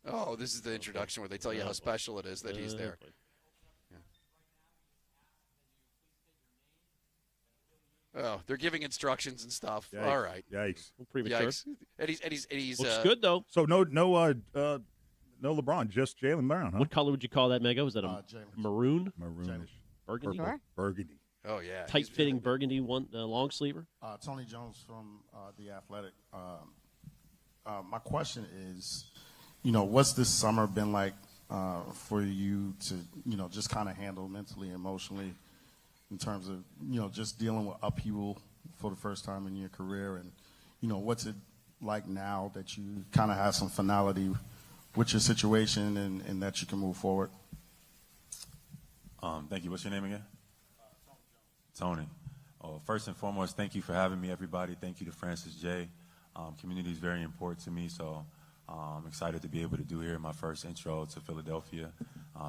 Oh, this is the introduction where they tell you how special it is that he's there. Yeah. Oh, they're giving instructions and stuff. Yikes. All right. Yikes. Premature. Yikes. And he's Looks good though. So no LeBron, just Jaylen Brown, huh? What color would you call that, Mego? Was that a maroon? Maroonish. Burgundy? Sure. Burgundy. Oh, yeah. Tight-fitting burgundy long sleever? Tony Jones from The Athletic. My question is, what's this summer been like for you to, just kind of handle mentally, emotionally, in terms of, just dealing with upheaval for the first time in your career? And, what's it like now that you kind of have some finality with your situation and that you can move forward? Thank you. What's your name again? Tony. First and foremost, thank you for having me, everybody. Thank you to Francis J. Community is very important to me, so I'm excited to be able to do here my first intro to Philadelphia.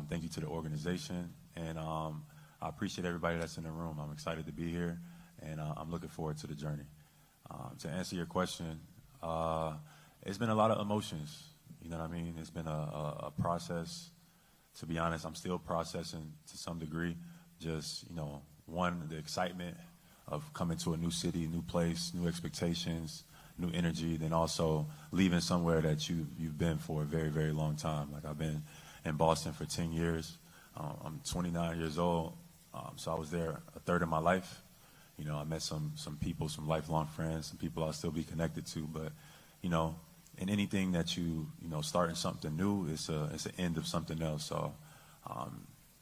Thank you to the organization, and I appreciate everybody that's in the room. I'm excited to be here, and I'm looking forward to the journey. To answer your question, it's been a lot of emotions. You know what I mean? It's been a process. To be honest, I'm still processing to some degree. Just, one, the excitement of coming to a new city, new place, new expectations, new energy, then also leaving somewhere that you've been for a very, very long time. Like, I've been in Boston for 10 years. I'm 29 years old, so I was there a third of my life. I met some people, some lifelong friends, some people I'll still be connected to. But, in anything that starting something new, it's an end of something else. So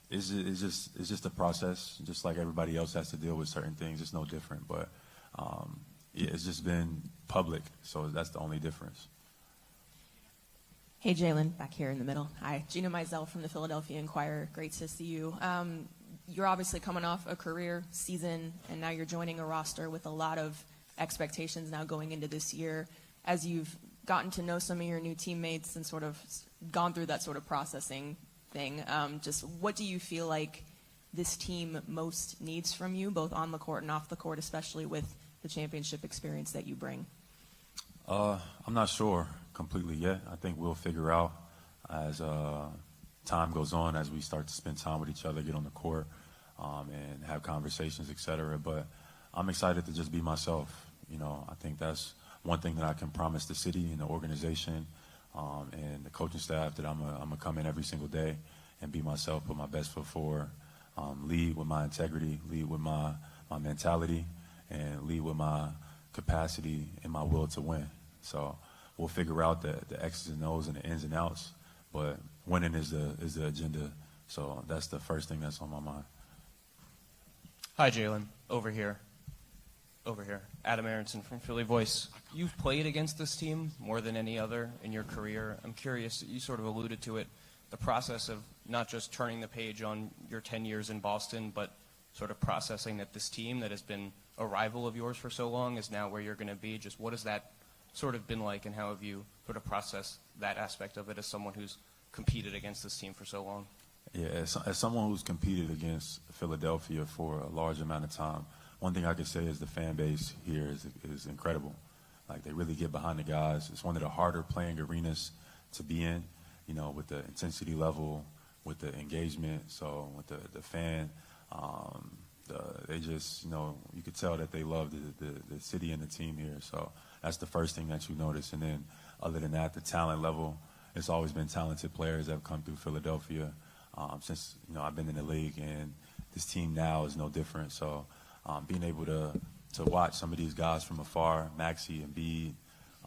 it's just a process, just like everybody else has to deal with certain things. It's no different. But it's just been public, so that's the only difference. Hey, Jalen, back here in the middle. Hi, Gina Mizell from the Philadelphia Inquirer. Great to see you. You're obviously coming off a career season, and now you're joining a roster with a lot of expectations now going into this year. As you've gotten to know some of your new teammates and sort of gone through that sort of processing thing, just what do you feel like this team most needs from you, both on the court and off the court, especially with the championship experience that you bring? I'm not sure completely yet. I think we'll figure out as time goes on, as we start to spend time with each other, get on the court, and have conversations, etc. But I'm excited to just be myself. I think that's one thing that I can promise the city and the organization and the coaching staff, that I'm gonna come in every single day and be myself, put my best foot forward, lead with my integrity, lead with my mentality, and lead with my capacity and my will to win. So we'll figure out the X's and O's and the ins and outs, but winning is the agenda. So that's the first thing that's on my mind. Hi, Jalen. Over here. Adam Aronson from Philly Voice. You've played against this team more than any other in your career. I'm curious, you sort of alluded to it, the process of not just turning the page on your 10 years in Boston, but sort of processing that this team that has been a rival of yours for so long is now where you're going to be. Just what has that sort of been like, and how have you sort of processed that aspect of it as someone who's competed against this team for so long? Yeah, as someone who's competed against Philadelphia for a large amount of time, one thing I can say is the fan base here is incredible. Like, they really get behind the guys. It's one of the harder playing arenas to be in, with the intensity level, with the engagement. So with the fan, they just, you could tell that they love the city and the team here. So that's the first thing that you notice. And then other than that, the talent level, it's always been talented players that have come through Philadelphia since, I've been in the league, and this team now is no different. So being able to watch some of these guys from afar, Maxey and Bede,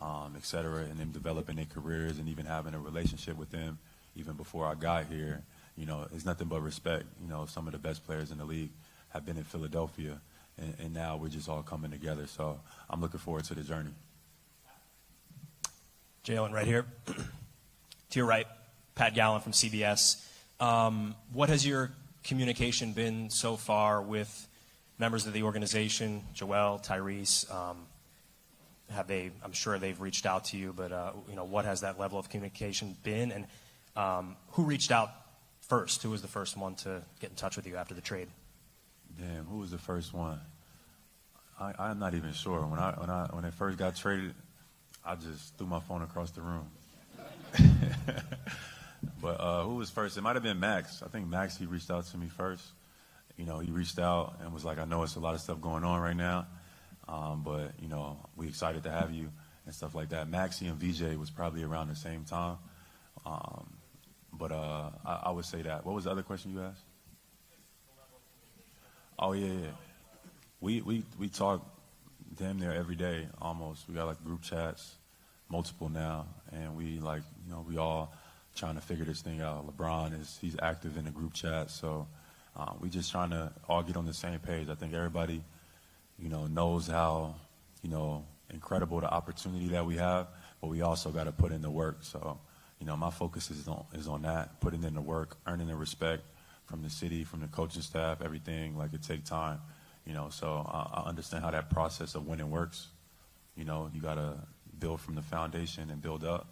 et cetera, and them developing their careers and even having a relationship with them even before I got here, it's nothing but respect. Some of the best players in the league have been in Philadelphia, and now we're just all coming together. So I'm looking forward to the journey. Jalen, right here. To your right, Pat Gallen from CBS. What has your communication been so far with members of the organization, Joel, Tyrese? I'm sure they've reached out to you, but what has that level of communication been? And who reached out first? Who was the first one to get in touch with you after the trade? Damn, who was the first one? I'm not even sure. When I first got traded, I just threw my phone across the room. But who was first? It might have been Max. I think Max, he reached out to me first. He reached out and was like, I know it's a lot of stuff going on right now, but, we excited to have you and stuff like that. Maxey and VJ was probably around the same time. But I would say that. What was the other question you asked? Oh, yeah. We talk damn near every day almost. We got like group chats, multiple now, and we all trying to figure this thing out. LeBron he's active in the group chat, so we just trying to all get on the same page. I think everybody, knows how, incredible the opportunity that we have, but we also got to put in the work. So, my focus is on that, putting in the work, earning the respect from the city, from the coaching staff, everything. Like, it takes time, So I understand how that process of winning works. You got to build from the foundation and build up.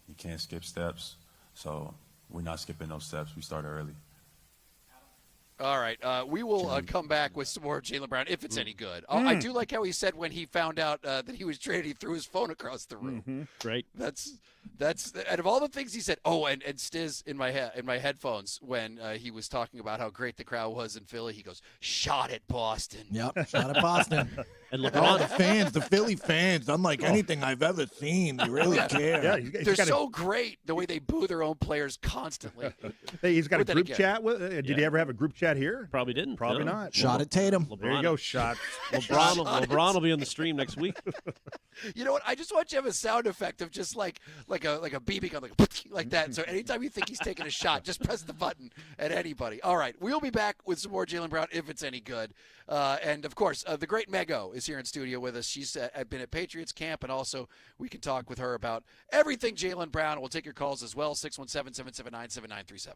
You can't skip steps. So we're not skipping those steps. We start early. All right. We will come back with some more Jaylen Brown if it's any good. I do like how he said when he found out that he was traded, he threw his phone across the room. Right. That's out of all the things he said. Oh, and Stiz in my headphones when he was talking about how great the crowd was in Philly. He goes, "Shot at Boston." Yep, shot at Boston. And Oh, LeBron, the fans, the Philly fans, unlike anything I've ever seen. They really care. Yeah, They're so great the way they boo their own players constantly. He's got a But then group again- chat. Did he ever have a group chat here? probably didn't. Probably no. not. Shot at Tatum. LeBron, There you go. Shot. LeBron will be on the stream next week. You know what? I just want you to have a sound effect of just like a BB gun, like that. So anytime you think he's taking a shot, just press the button at anybody. All right, we'll be back with some more Jaylen Brown if it's any good. And of course, the great Mego is here in studio with us. She's been at Patriots camp, and also we can talk with her about everything Jaylen Brown. We'll take your calls as well. 617-779-7937.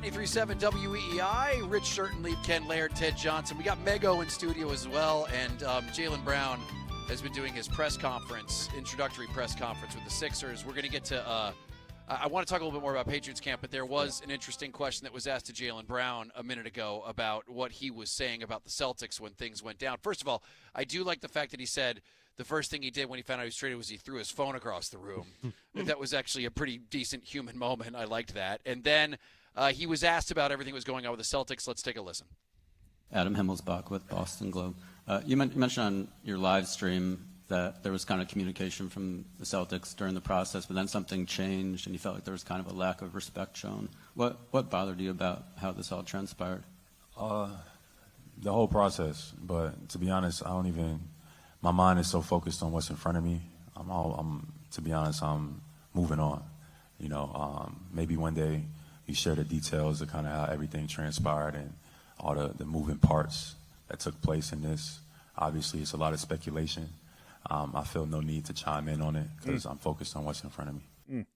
.937 WEEI, Rich Shirtenlieb, Ken Laird, Ted Johnson. We got Mego in studio as well, and Jaylen Brown has been doing his press conference, introductory press conference with the Sixers. We're going to get to I want to talk a little bit more about Patriots camp, but there was an interesting question that was asked to Jaylen Brown a minute ago about what he was saying about the Celtics when things went down. First of all, I do like the fact that he said the first thing he did when he found out he was traded was he threw his phone across the room. That was actually a pretty decent human moment. I liked that. And then he was asked about everything that was going on with the Celtics. Let's take a listen. Adam Himmelsbach with Boston Globe. You mentioned on your live stream that there was kind of communication from the Celtics during the process, but then something changed and you felt like there was kind of a lack of respect shown. What bothered you about how this all transpired? The whole process. But to be honest, my mind is so focused on what's in front of me. To be honest, I'm moving on. Maybe one day you share the details of kind of how everything transpired and all the moving parts that took place in this. Obviously, it's a lot of speculation. I feel no need to chime in on it because I'm focused on what's in front of me.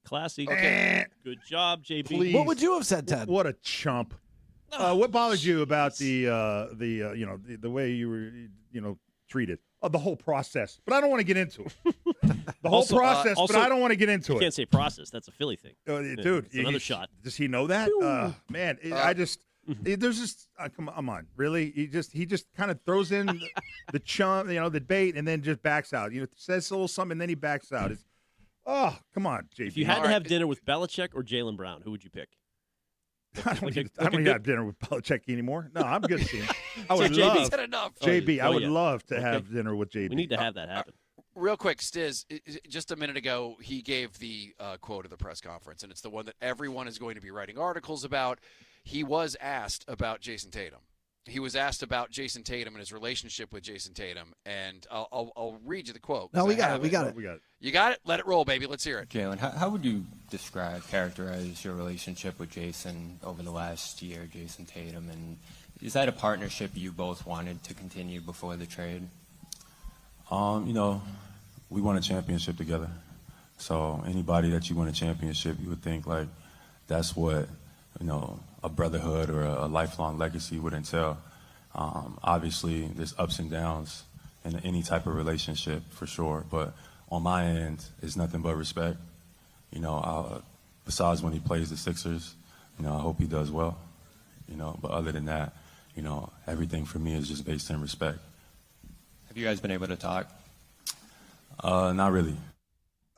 Classy. Okay. Good job, JB. Please. What would you have said, Ted? What a chump. What bothers you about the way you were treated? The whole process, but I don't want to get into it. The whole process, but I don't want to get into it. You can't say process. That's a Philly thing. Dude, it's another shot. Does he know that? Man, there's just come on, really? He just kind of throws in the chum, the bait, and then just backs out. Says a little something, and then he backs out. Come on, JP. If you had to have dinner with Belichick or Jaylen Brown, who would you pick? I don't need to have dinner with Belichick anymore. No, I'm good seeing him. I would love JB. I would love to have dinner with JB. We need to have that happen. Real quick, Stiz, just a minute ago, he gave the quote of the press conference, and it's the one that everyone is going to be writing articles about. He was asked about Jason Tatum. He was asked about Jason Tatum and his relationship with Jason Tatum, and I'll read you the quote. No, we got it. You got it? Let it roll, baby. Let's hear it. Jaylen, how would you characterize your relationship with Jason over the last year, Jason Tatum, and is that a partnership you both wanted to continue before the trade? We won a championship together. So anybody that you win a championship, you would think like that's what, a brotherhood or a lifelong legacy would entail. Obviously, there's ups and downs in any type of relationship for sure. But on my end, it's nothing but respect. Besides when he plays the Sixers, I hope he does well. But other than that, everything for me is just based in respect. Have you guys been able to talk? Not really.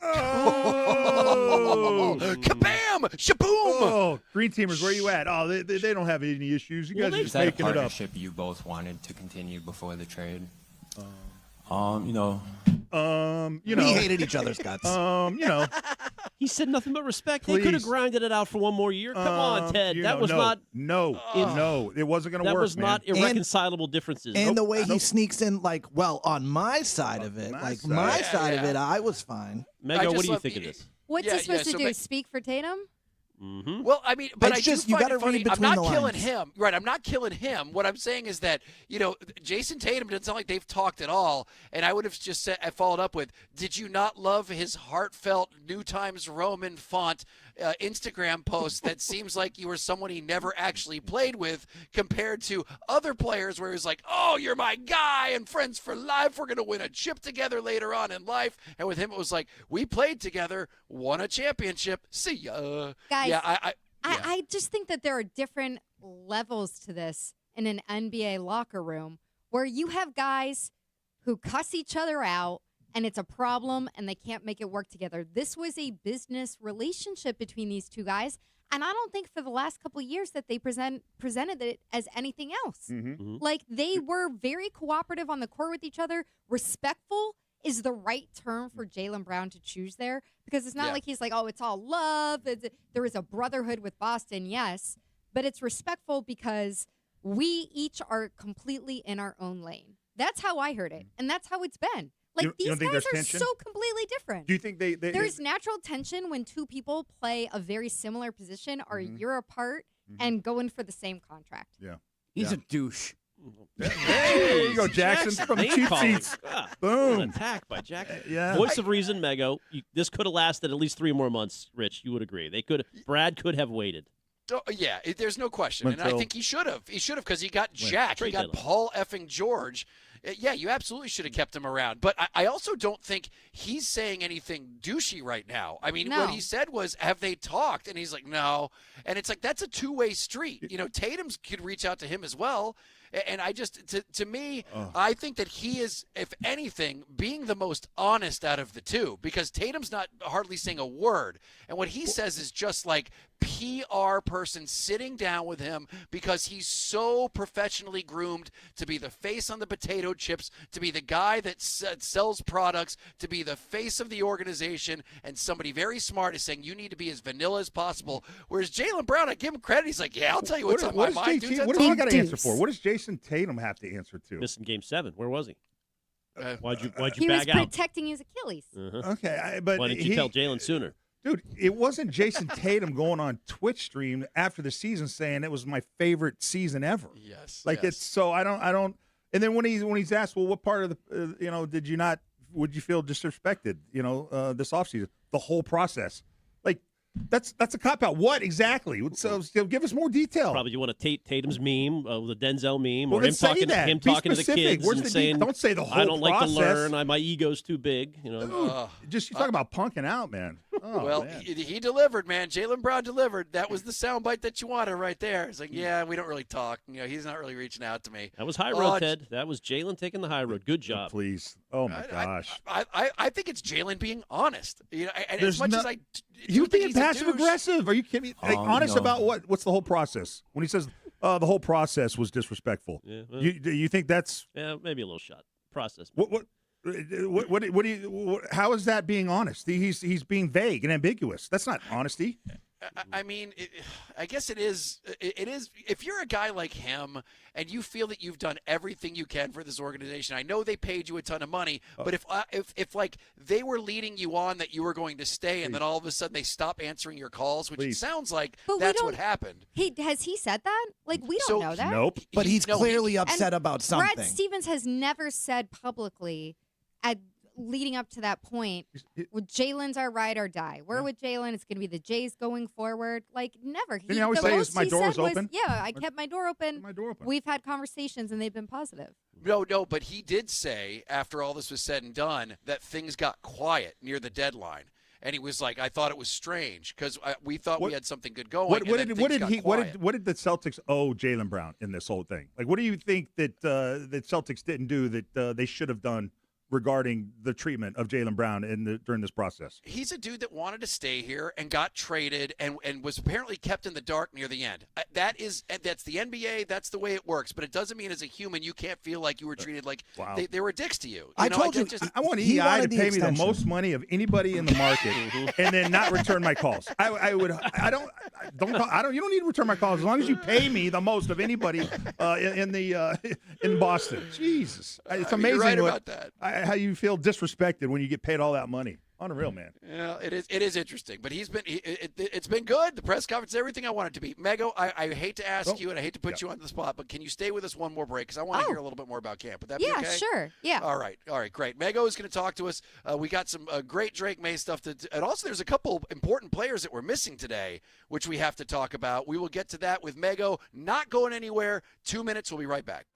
Oh, kabam! Shaboom! Oh, Green Teamers, where you at? Oh, they don't have any issues. You guys are just making it up. Is that a partnership you both wanted to continue before the trade? We hated each other's guts. He said nothing but respect. Please. They could have grinded it out for one more year. Come on, Ted. That was not. No, it wasn't going to work. That was not irreconcilable differences. And the way he sneaks in, on my side of it, my side of it, I was fine. Mego, what do you think of this? What's he supposed to do? Speak for Tatum? Mm-hmm. Well, but it's I do you find gotta it funny. read I'm between not the killing lines. him. Right, I'm not killing him. What I'm saying is that, Jason Tatum doesn't sound like they've talked at all. And I would have just followed up with, did you not love his heartfelt New Times Roman font Instagram post that seems like you were someone he never actually played with compared to other players where he's like, oh, you're my guy and friends for life. We're going to win a chip together later on in life. And with him, it was like, we played together, won a championship. See ya. Guys, Yeah, I just think that there are different levels to this in an NBA locker room where you have guys who cuss each other out and it's a problem and they can't make it work together. This was a business relationship between these two guys, and I don't think for the last couple of years that they presented it as anything else. Mm-hmm. Like, they were very cooperative on the court with each other. Respectful is the right term for Jaylen Brown to choose there, because it's not like he's like, oh, it's all love. There is a brotherhood with Boston, yes, but it's respectful because we each are completely in our own lane. That's how I heard it, and that's how it's been. Like, you don't these think guys there's are tension? so completely different. Do you think there's natural tension when two people play a very similar position, are a year apart, and going for the same contract? Yeah. He's a douche. There you go, Jackson, from the name cheap calling. seats. Boom. Boom. An attack by Jackson. Yeah. Voice of reason, Mego. This could have lasted at least 3 more months, Rich. You would agree. Brad could have waited. Oh, yeah, there's no question. And I Until- think he should have. He should have because he got Jack. He Trade got deadline. Paul effing George. Yeah, you absolutely should have kept him around. But I also don't think he's saying anything douchey right now. I mean, No. what he said was, have they talked? And he's like, no. And it's like, that's a two-way street. You know, Tatum's could reach out to him as well. And I just, to me, I think that he is, if anything, being the most honest out of the two because Tatum's not hardly saying a word. And what he says is just like PR person sitting down with him because he's so professionally groomed to be the face on the potato chips, to be the guy that sells products, to be the face of the organization. And somebody very smart is saying you need to be as vanilla as possible. Whereas Jaylen Brown, I give him credit. He's like, yeah, I'll tell you what's on my mind. Dude's What a do I tough got to dude. answer for? What does Jason Tatum have to answer to? Missing Game 7. Where was he? Why'd you He was bag out? protecting his Achilles. Okay, but Why didn't you tell Jalen sooner? Dude, it wasn't Jason Tatum going on Twitch stream after the season saying it was my favorite season ever. Yes, like yes. it's so I don't. And then when he's asked, well, what part of the would you feel disrespected? This offseason, the whole process, like. That's a cop out. What exactly? So give us more detail. Probably you want to Tatum's meme, the Denzel meme, Well, or then him say talking that. him Be talking to the specific. kids Where's and the saying, don't say the whole I don't like to process. learn. My ego's too big. Dude, just you talk about punking out, man. Oh, well, man. he delivered, man. Jaylen Brown delivered. That was the soundbite that you wanted right there. It's like, yeah, we don't really talk. He's not really reaching out to me. That was high road, Ted. That was Jalen taking the high road. Good job. Please. Oh my gosh. I think it's Jalen being honest. And There's as much no- as I You think being he's a passive douche- aggressive? Are you kidding me? Like, honest no. about what? What's the whole process? When he says the whole process was disrespectful, Yeah, you think that's yeah, maybe a little shot. Process. what do you? How is that being honest? He's being vague and ambiguous. That's not honesty. I mean, I guess it is. It is. If you're a guy like him and you feel that you've done everything you can for this organization, I know they paid you a ton of money, but if like they were leading you on that you were going to stay, and then all of a sudden they stop answering your calls, which it sounds like But we that's don't- what happened. Has he said that? Like, we don't So- know that. Nope. But he's no, clearly upset And about something. Brad Stevens has never said publicly, leading up to that point, well, Jalen's our ride or die. We're with Jalen. It's going to be the Jays going forward. Like, never. Didn't he always say, most "My he door said is open"? Yeah, I kept my door open. My door open. We've had conversations, and they've been positive. No, but he did say after all this was said and done that things got quiet near the deadline. And he was like, I thought it was strange because we thought we had something good going. What and then did things got quiet. what did the Celtics owe Jaylen Brown in this whole thing? Like, what do you think that that Celtics didn't do that they should have done regarding the treatment of Jaylen Brown during this process? He's a dude that wanted to stay here and got traded and was apparently kept in the dark near the end. That's the NBA. That's the way it works. But it doesn't mean as a human you can't feel like you were treated like they were dicks to you. I want EEI to pay me the most money of anybody in the market, and then not return my calls. You don't need to return my calls as long as you pay me the most of anybody in Boston. Jesus, it's amazing. You're right about that. How you feel disrespected when you get paid all that money. Unreal, man. Yeah, it is interesting, but it's been good. The press conference, everything I want it to be. Mego, I hate to ask you, and I hate to put you on the spot, but can you stay with us one more break? Because I want to hear a little bit more about camp. Would that be okay? Yeah, sure. Yeah. All right, great. Mego is going to talk to us. We got some great Drake May stuff, and also there's a couple important players that we're missing today, which we have to talk about. We will get to that with Mego. Not going anywhere. 2 minutes. We'll be right back.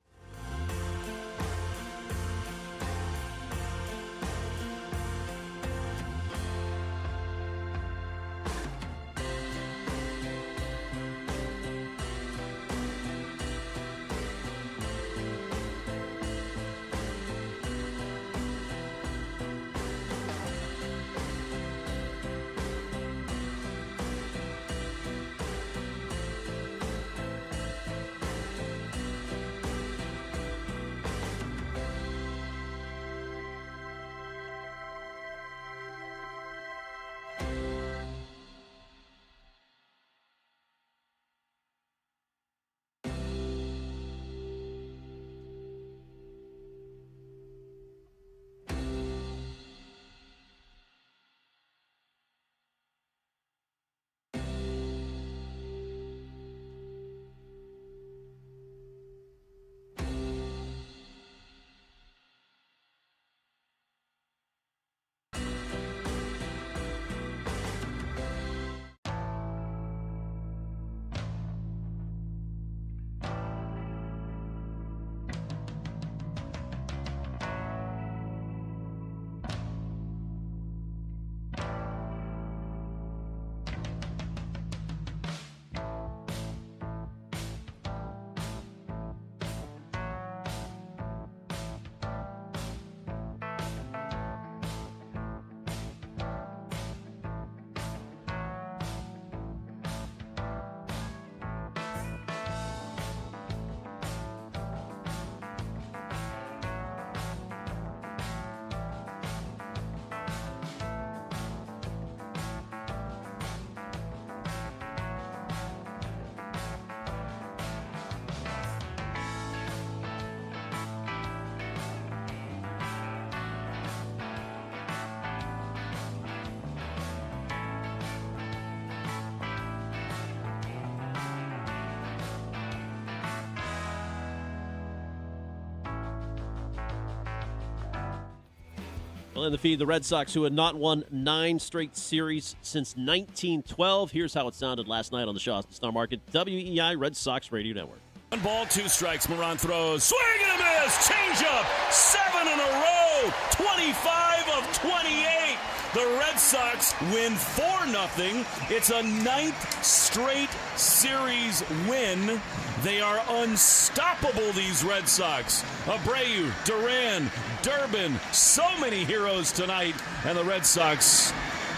Well, in the feed, the Red Sox, who had not won 9 straight series since 1912. Here's how it sounded last night on the Shaw's Star Market, WEEI Red Sox Radio Network. 1 ball, 2 strikes. Moran throws. Swing and a miss. Changeup. 7 in a row. 25 of 28. The Red Sox win 4-0. It's a 9th straight series win. They are unstoppable, these Red Sox. Abreu, Duran, Durbin, so many heroes tonight. And the Red Sox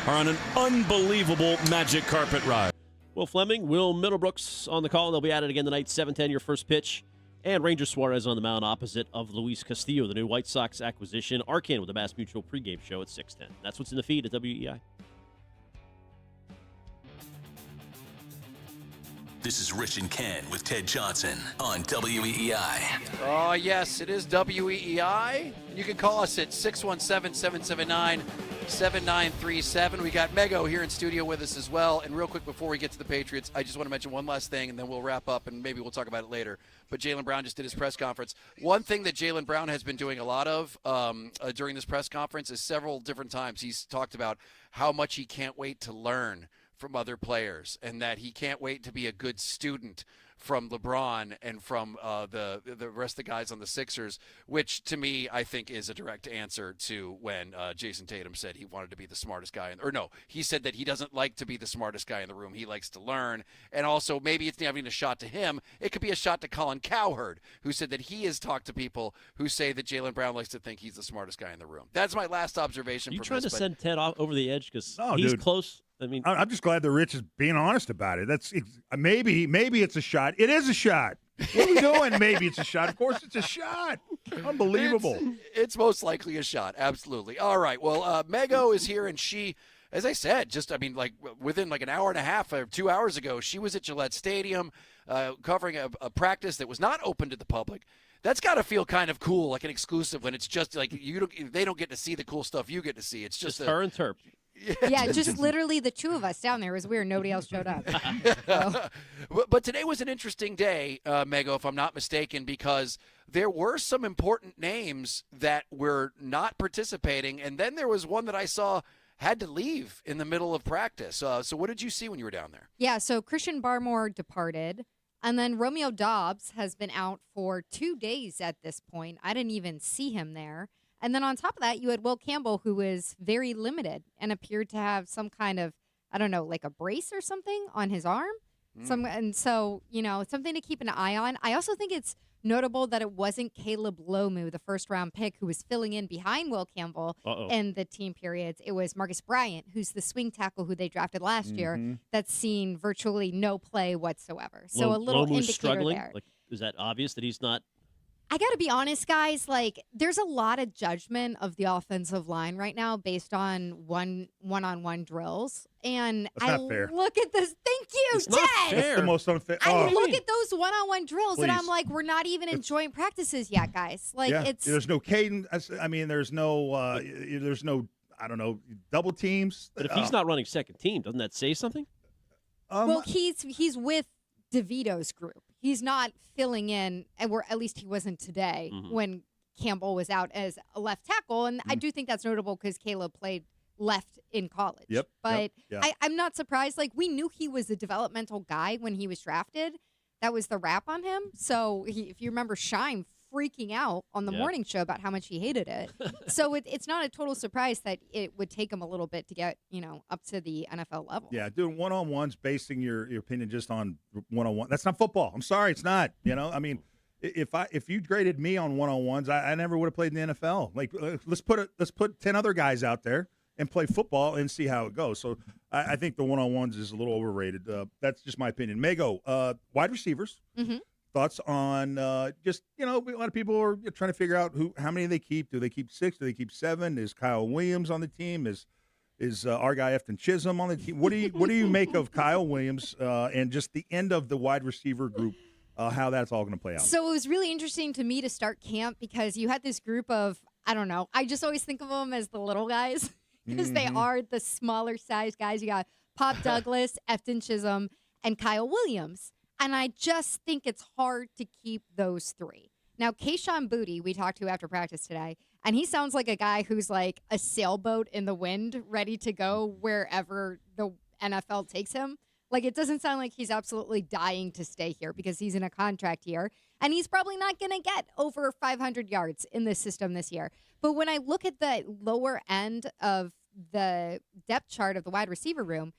are on an unbelievable magic carpet ride. Will Fleming, Will Middlebrooks on the call. They'll be at it again tonight, 7:10, your first pitch. And Ranger Suarez on the mound opposite of Luis Castillo, the new White Sox acquisition. Arcane with the Mass Mutual pregame show at 6:10. That's what's in the feed at WEI. This is Rich and Ken with Ted Johnson on WEEI. Oh, yes, it is WEEI. You can call us at 617-779-7937. We got Mego here in studio with us as well. And real quick before we get to the Patriots, I just want to mention one last thing, and then we'll wrap up, and maybe we'll talk about it later. But Jaylen Brown just did his press conference. One thing that Jaylen Brown has been doing a lot of during this press conference is several different times he's talked about how much he can't wait to learn from other players, and that he can't wait to be a good student from LeBron and from the rest of the guys on the Sixers, which to me I think is a direct answer to when Jason Tatum said he wanted to be the smartest guy he said that he doesn't like to be the smartest guy in the room. He likes to learn. And also maybe it's not even a shot to him. It could be a shot to Colin Cowherd, who said that he has talked to people who say that Jaylen Brown likes to think he's the smartest guy in the room. That's my last observation. You from trying this, to send Ted off over the edge because he's dude. close? I mean, I'm just glad that Rich is being honest about it. Maybe it's a shot. It is a shot. What are we doing? Maybe it's a shot. Of course it's a shot. Unbelievable. It's most likely a shot. Absolutely. All right. Well, Mego is here, and she, as I said, within an hour and a half or 2 hours ago, she was at Gillette Stadium covering a practice that was not open to the public. That's got to feel kind of cool, like an exclusive when it's just like they don't get to see the cool stuff you get to see. It's just her and Terp. Yeah, just literally the two of us down there. It was weird. Nobody else showed up. But today was an interesting day, Mego, if I'm not mistaken, because there were some important names that were not participating, and then there was one that I saw had to leave in the middle of practice. So what did you see when you were down there? Yeah, so Christian Barmore departed, and then Romeo Dobbs has been out for 2 days at this point. I didn't even see him there. And then on top of that, you had Will Campbell, who was very limited and appeared to have some kind of, I don't know, like a brace or something on his arm. And so, something to keep an eye on. I also think it's notable that it wasn't Caleb Lomu, the first-round pick, who was filling in behind Will Campbell in the team periods. It was Marcus Bryant, who's the swing tackle who they drafted last year, that's seen virtually no play whatsoever. So a little Lomu's indicator struggling. there. Is that obvious that he's not? I got to be honest, guys. There's a lot of judgment of the offensive line right now based on one-on-one drills. And That's not fair. Look at this. Thank you, It's Ted. not fair. That's the most unfair. I look at those one-on-one drills, and I'm Please. like, we're not even enjoying practices yet, guys. There's no cadence. I mean, there's no, I don't know, double teams. But if he's not running second team, doesn't that say something? Well, he's with DeVito's group. He's not filling in, and at least he wasn't today when Campbell was out as a left tackle. And I do think that's notable because Caleb played left in college. Yep. But Yeah. I'm not surprised. We knew he was a developmental guy when he was drafted. That was the rap on him. So if you remember Shime freaking out on the morning show about how much he hated it. So it's not a total surprise that it would take him a little bit to get, up to the NFL level. Yeah, doing one-on-ones, basing your opinion just on one-on-one. That's not football. I'm sorry, it's not. I mean, if you graded me on one-on-ones, I never would have played in the NFL. Let's put 10 other guys out there and play football and see how it goes. So I think the one-on-ones is a little overrated. That's just my opinion. Mego, wide receivers. Mm-hmm. Thoughts on a lot of people are trying to figure out how many they keep. Do they keep 6? Do they keep 7? Is Kyle Williams on the team? Is our guy Efton Chisholm on the team? What do you make of Kyle Williams and just the end of the wide receiver group? How that's all going to play out? So it was really interesting to me to start camp because you had this group of, I don't know, I just always think of them as the little guys because they are the smaller size guys. You got Pop Douglas, Efton Chisholm, and Kyle Williams. And I just think it's hard to keep those 3. Now, Kayshon Boutte, we talked to after practice today, And he sounds like a guy who's like a sailboat in the wind, ready to go wherever the NFL takes him. Like, it doesn't sound like he's absolutely dying to stay here because he's in a contract year. And he's probably not going to get over 500 yards in this system this year. But when I look at the lower end of the depth chart of the wide receiver room,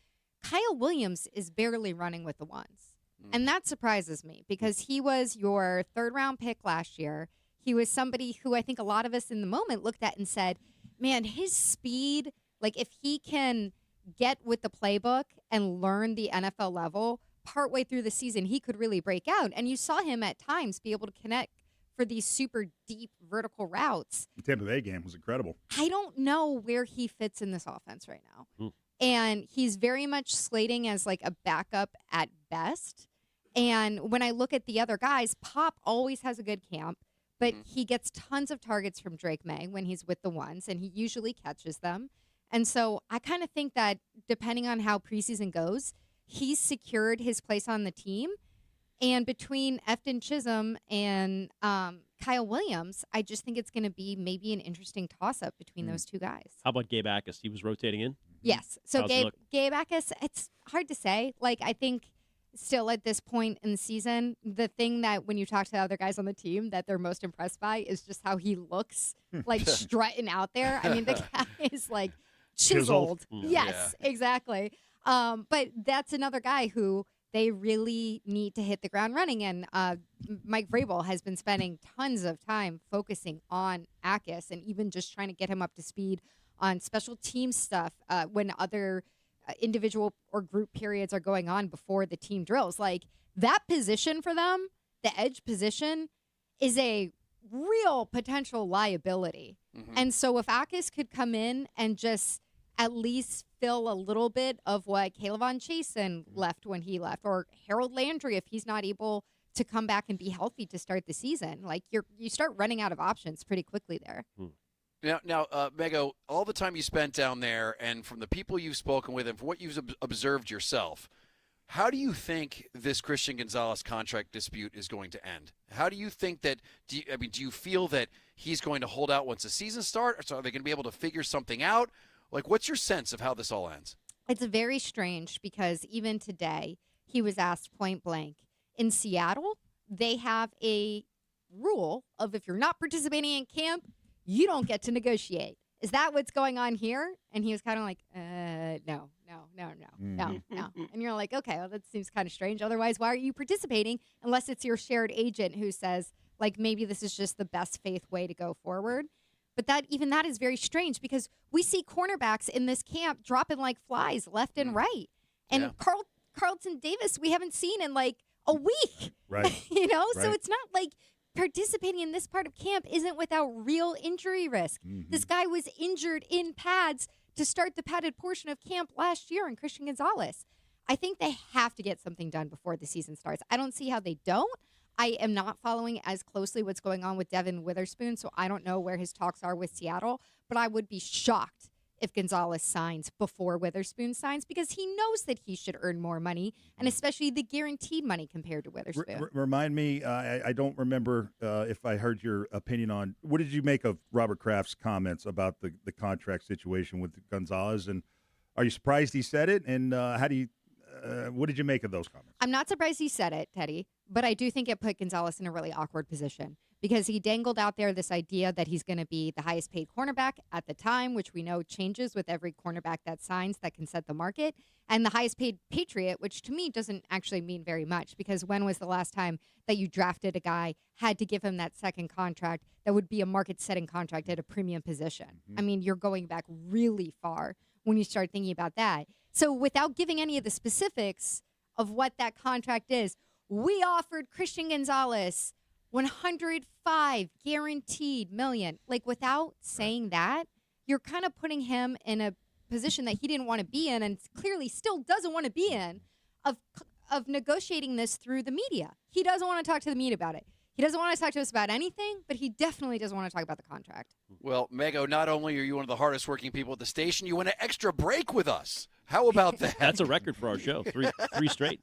Kyle Williams is barely running with the ones. And that surprises me because he was your third-round pick last year. He was somebody who I think a lot of us in the moment looked at and said, man, his speed, like if he can get with the playbook and learn the NFL level, partway through the season, he could really break out. And you saw him at times be able to connect for these super deep vertical routes. The Tampa Bay game was incredible. I don't know where he fits in this offense right now. And he's very much slating as like a backup at best. And when I look at the other guys, Pop always has a good camp, but he gets tons of targets from Drake May when he's with the ones, and he usually catches them. And so I kind of think that depending on how preseason goes, he's secured his place on the team. And between Efton Chisholm and Kyle Williams, I just think it's going to be maybe an interesting toss-up between those two guys. How about Gabe Akis? He was rotating in? Yes. So How's he look? Gabe Akis, it's hard to say. Like, I think still at this point in the season, the thing that when you talk to the other guys on the team that they're most impressed by is just how he looks like strutting out there. I mean, the guy is like chiseled. Yes, exactly. But that's another guy who they really need to hit the ground running. And Mike Vrabel has been spending tons of time focusing on Akis and even just trying to get him up to speed on special team stuff when other individual or group periods are going on before the team drills. Like, that position for them, the edge position, is a real potential liability. And so if Akis could come in and just at least fill a little bit of what Caleb Chasen left when he left, or Harold Landry if he's not able to come back and be healthy to start the season, like you start running out of options pretty quickly there. Now, Mego, all the time you spent down there and from the people you've spoken with and from what you've observed yourself, how do you think this Christian Gonzalez contract dispute is going to end? How do you think that – do you feel that he's going to hold out once the season starts? Or are they going to be able to figure something out? Like, what's your sense of how this all ends? It's very strange because even today he was asked point blank, in Seattle, they have a rule of if you're not participating in camp, you don't get to negotiate. Is that what's going on here? And he was kind of like, no. And you're like, okay, well, that seems kind of strange. Otherwise, why are you participating unless it's your shared agent who says, like, maybe this is just the best faith way to go forward? But that is very strange because we see cornerbacks in this camp dropping like flies left and right. And Carlton Davis, we haven't seen in like a week. Right. So it's not like participating in this part of camp isn't without real injury risk. This guy was injured in pads to start the padded portion of camp last year in Christian Gonzalez. I think they have to get something done before the season starts. I don't see how they don't. I am not following as closely what's going on with Devin Witherspoon, so I don't know where his talks are with Seattle, but I would be shocked if Gonzalez signs before Witherspoon signs because he knows that he should earn more money, and especially the guaranteed money compared to Witherspoon. Remind me, I don't remember if I heard your opinion on, what did you make of Robert Kraft's comments about the contract situation with Gonzalez, and are you surprised he said it, and what did you make of those comments? I'm not surprised he said it, Teddy, but I do think it put Gonzalez in a really awkward position because he dangled out there this idea that he's going to be the highest paid cornerback at the time, which we know changes with every cornerback that signs that can set the market, and the highest paid Patriot, which to me doesn't actually mean very much because when was the last time that you drafted a guy, had to give him that second contract that would be a market-setting contract at a premium position? I mean, you're going back really far when you start thinking about that. So without giving any of the specifics of what that contract is, we offered Christian Gonzalez $105 guaranteed million. Like, without saying that, you're kind of putting him in a position that he didn't want to be in and clearly still doesn't want to be in of negotiating this through the media. He doesn't want to talk to the media about it. He doesn't want to talk to us about anything, but he definitely doesn't want to talk about the contract. Well, Mego, not only are you one of the hardest working people at the station, you went an extra break with us. How about that? That's a record for our show. Three straight.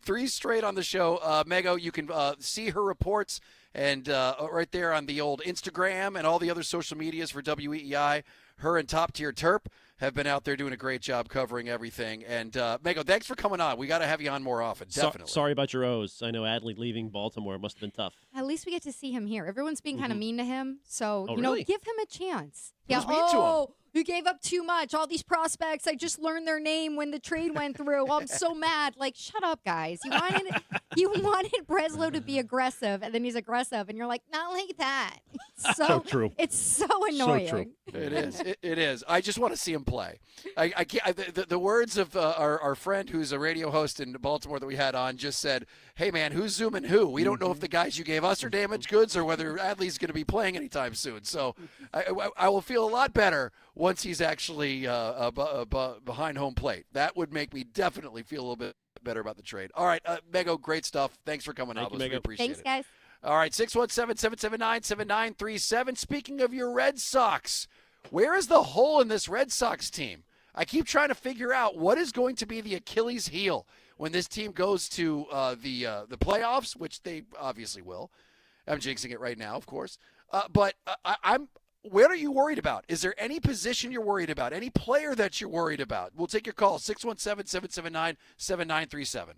3 straight on the show. Mego, you can see her reports and right there on the old Instagram and all the other social medias for WEEI. Her and Top Tier Terp have been out there doing a great job covering everything. And Mego, thanks for coming on. We got to have you on more often, definitely. Sorry about your O's. I know Adley leaving Baltimore must have been tough. At least we get to see him here. Everyone's being kind of mean to him, so really? give him a chance. Who's mean to him? You gave up too much. All these prospects, I just learned their name when the trade went through. I'm so mad. Like, shut up, guys. You wanted Breslow to be aggressive, and then he's aggressive, and you're like, not like that. So true. It's so annoying. So true. It is. It is. I just want to see him play. I can't. The words of our friend who's a radio host in Baltimore that we had on just said, "Hey man, who's zooming who? We don't know if the guys you gave us are damaged goods or whether Adley's going to be playing anytime soon." So I will feel a lot better once he's actually behind home plate. That would make me definitely feel a little bit better about the trade. All right, Mego, great stuff. Thanks for coming out. We appreciate it. Thanks, guys. All right, 617-779-7937. Speaking of your Red Sox, where is the hole in this Red Sox team? I keep trying to figure out what is going to be the Achilles heel when this team goes to the playoffs, which they obviously will. I'm jinxing it right now, of course. But what are you worried about? Is there any position you're worried about? Any player that you're worried about? We'll take your call, 617-779-7937.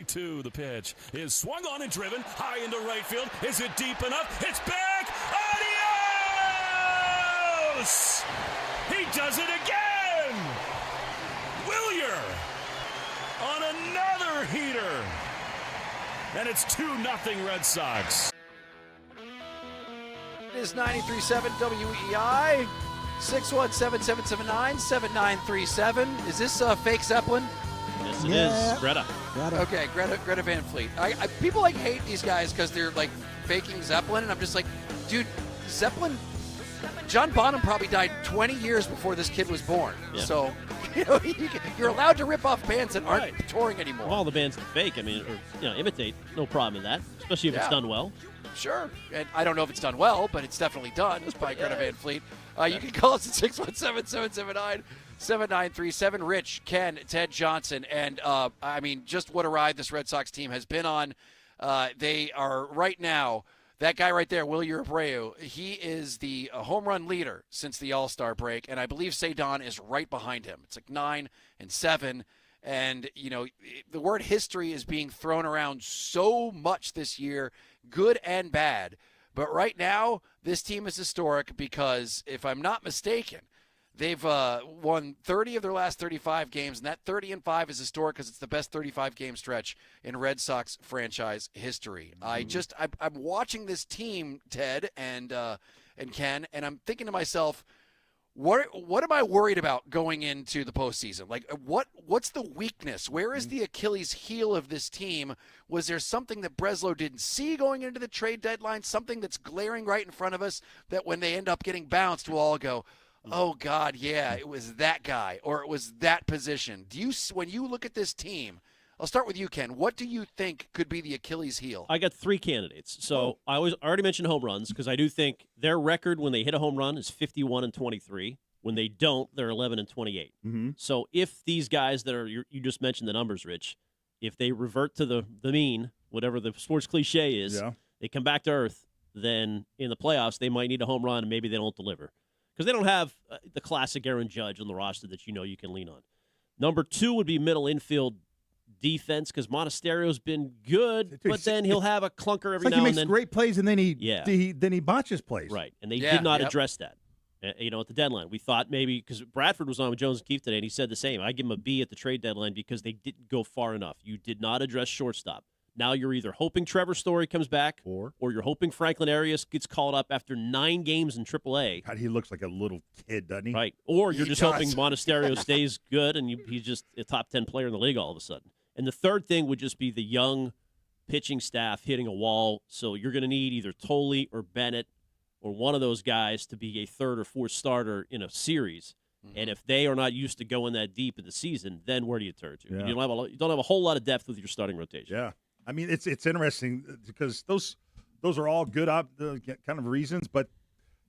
Two, the pitch is swung on and driven high into right field. Is it deep enough? It's back. Adios! He does it again. Willier on another heater, and it's 2-0 Red Sox. It is 93.7 WEEI, 617-779-7937. Is this fake Zeppelin? Yes, it is. Greta. Okay, Greta Van Fleet. People hate these guys because they're faking Zeppelin, and I'm just like, dude, Zeppelin. John Bonham probably died 20 years before this kid was born. Yeah. So, you're allowed to rip off bands that aren't touring anymore. Well, all the bands can fake. I mean, or imitate. No problem in that, especially if it's done well. Sure. And I don't know if it's done well, but it's definitely done by Greta Van Fleet. You can call us at 617-779-7937. Rich, Ken, Ted Johnson, and just what a ride this Red Sox team has been on. They are right now, that guy right there, Willier Abreu, he is the home run leader since the All-Star break, and I believe Cedon is right behind him. It's 9 and 7, and the word history is being thrown around so much this year, good and bad. But right now, this team is historic because, if I'm not mistaken, they've won 30 of their last 35 games, and that 30-5 is historic because it's the best 35-game stretch in Red Sox franchise history. I'm watching this team, Ted and Ken, and I'm thinking to myself, what am I worried about going into the postseason? Like, what's the weakness? Where is the Achilles heel of this team? Was there something that Breslow didn't see going into the trade deadline, something that's glaring right in front of us that when they end up getting bounced, we'll all go, oh, God, yeah, it was that guy or it was that position. When you look at this team, I'll start with you, Ken. What do you think could be the Achilles heel? I got 3 candidates. So I already mentioned home runs because I do think their record when they hit a home run is 51-23. When they don't, they're 11-28. So if these guys that are you just mentioned the numbers, Rich, if they revert to the mean, whatever the sports cliche is, they come back to earth, then in the playoffs they might need a home run and maybe they don't deliver because they don't have the classic Aaron Judge on the roster that you can lean on. Number 2 would be middle infield defense because Monasterio's been good, but then he'll have a clunker every now and then. He makes great plays and then he botches plays. Right, and they did not address that. At the deadline, we thought maybe because Bradford was on with Jones and Keefe today, and he said the same. I give him a B at the trade deadline because they didn't go far enough. You did not address shortstop. Now you're either hoping Trevor Story comes back, or you're hoping Franklin Arias gets called up after 9 games in AAA. God, he looks like a little kid, doesn't he? Right, or you're just hoping Monasterio stays good and he's just a top 10 player in the league all of a sudden. And the third thing would just be the young pitching staff hitting a wall. So you're going to need either Tolley or Bennett or one of those guys to be a third or fourth starter in a series. And if they are not used to going that deep in the season, then where do you turn to? Yeah. You don't have a whole lot of depth with your starting rotation. Yeah. I mean, it's interesting because those are all good kind of reasons, but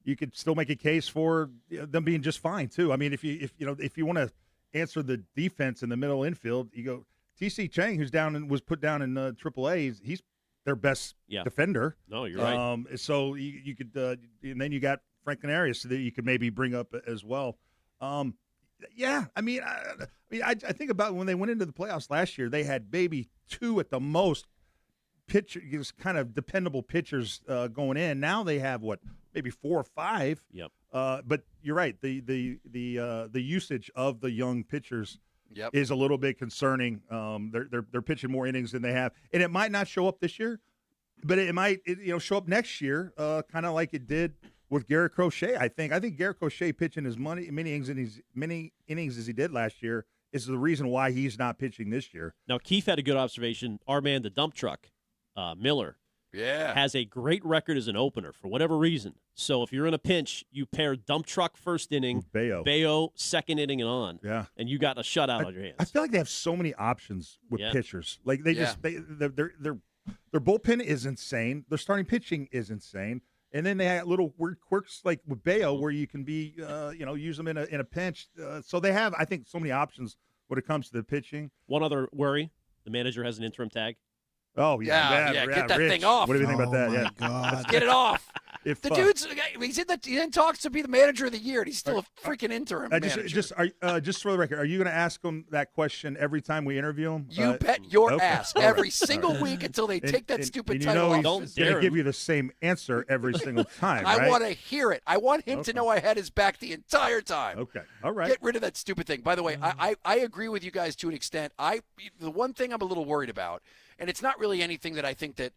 you could still make a case for them being just fine too. I mean, if you want to answer the defense in the middle infield, you go TC Chang, who's down and was put down in AAA. He's their best defender. No, you're right. So you could, and then you got Franklin Arias that you could maybe bring up as well. Yeah, I mean, I think about when they went into the playoffs last year, they had maybe 2 at the most kind of dependable pitchers going in. Now they have maybe 4 or 5. Yep. But you're right. The usage of the young pitchers Yep. is a little bit concerning. They're pitching more innings than they have, and it might not show up this year, but it might show up next year, kind of like it did with Garrett Crochet. I think Garrett Crochet pitching as many innings as he did last year is the reason why he's not pitching this year. Now Keith had a good observation. Our man, the dump truck, Miller, has a great record as an opener for whatever reason. So if you're in a pinch, you pair dump truck first inning, Bayo second inning and on, and you got a shutout on your hands. I feel like they have so many options with pitchers. Like their bullpen is insane. Their starting pitching is insane, and then they have little weird quirks like with Bayo where you can be use them in a pinch. So they have, I think, so many options when it comes to the pitching. One other worry: the manager has an interim tag. Oh yeah, get that thing off. What do you think about that? Yeah, let's get it off. If the dude's he's in talks to be the manager of the year, and he's still a freaking interim manager. Just for the record, are you going to ask him that question every time we interview him? You bet your ass every single week until they take that stupid title off. Don't dare give you the same answer every single time. I want to hear it. I want him to know I had his back the entire time. Okay, all right. Get rid of that stupid thing. By the way, I agree with you guys to an extent. The one thing I'm a little worried about, and it's not really anything that I think that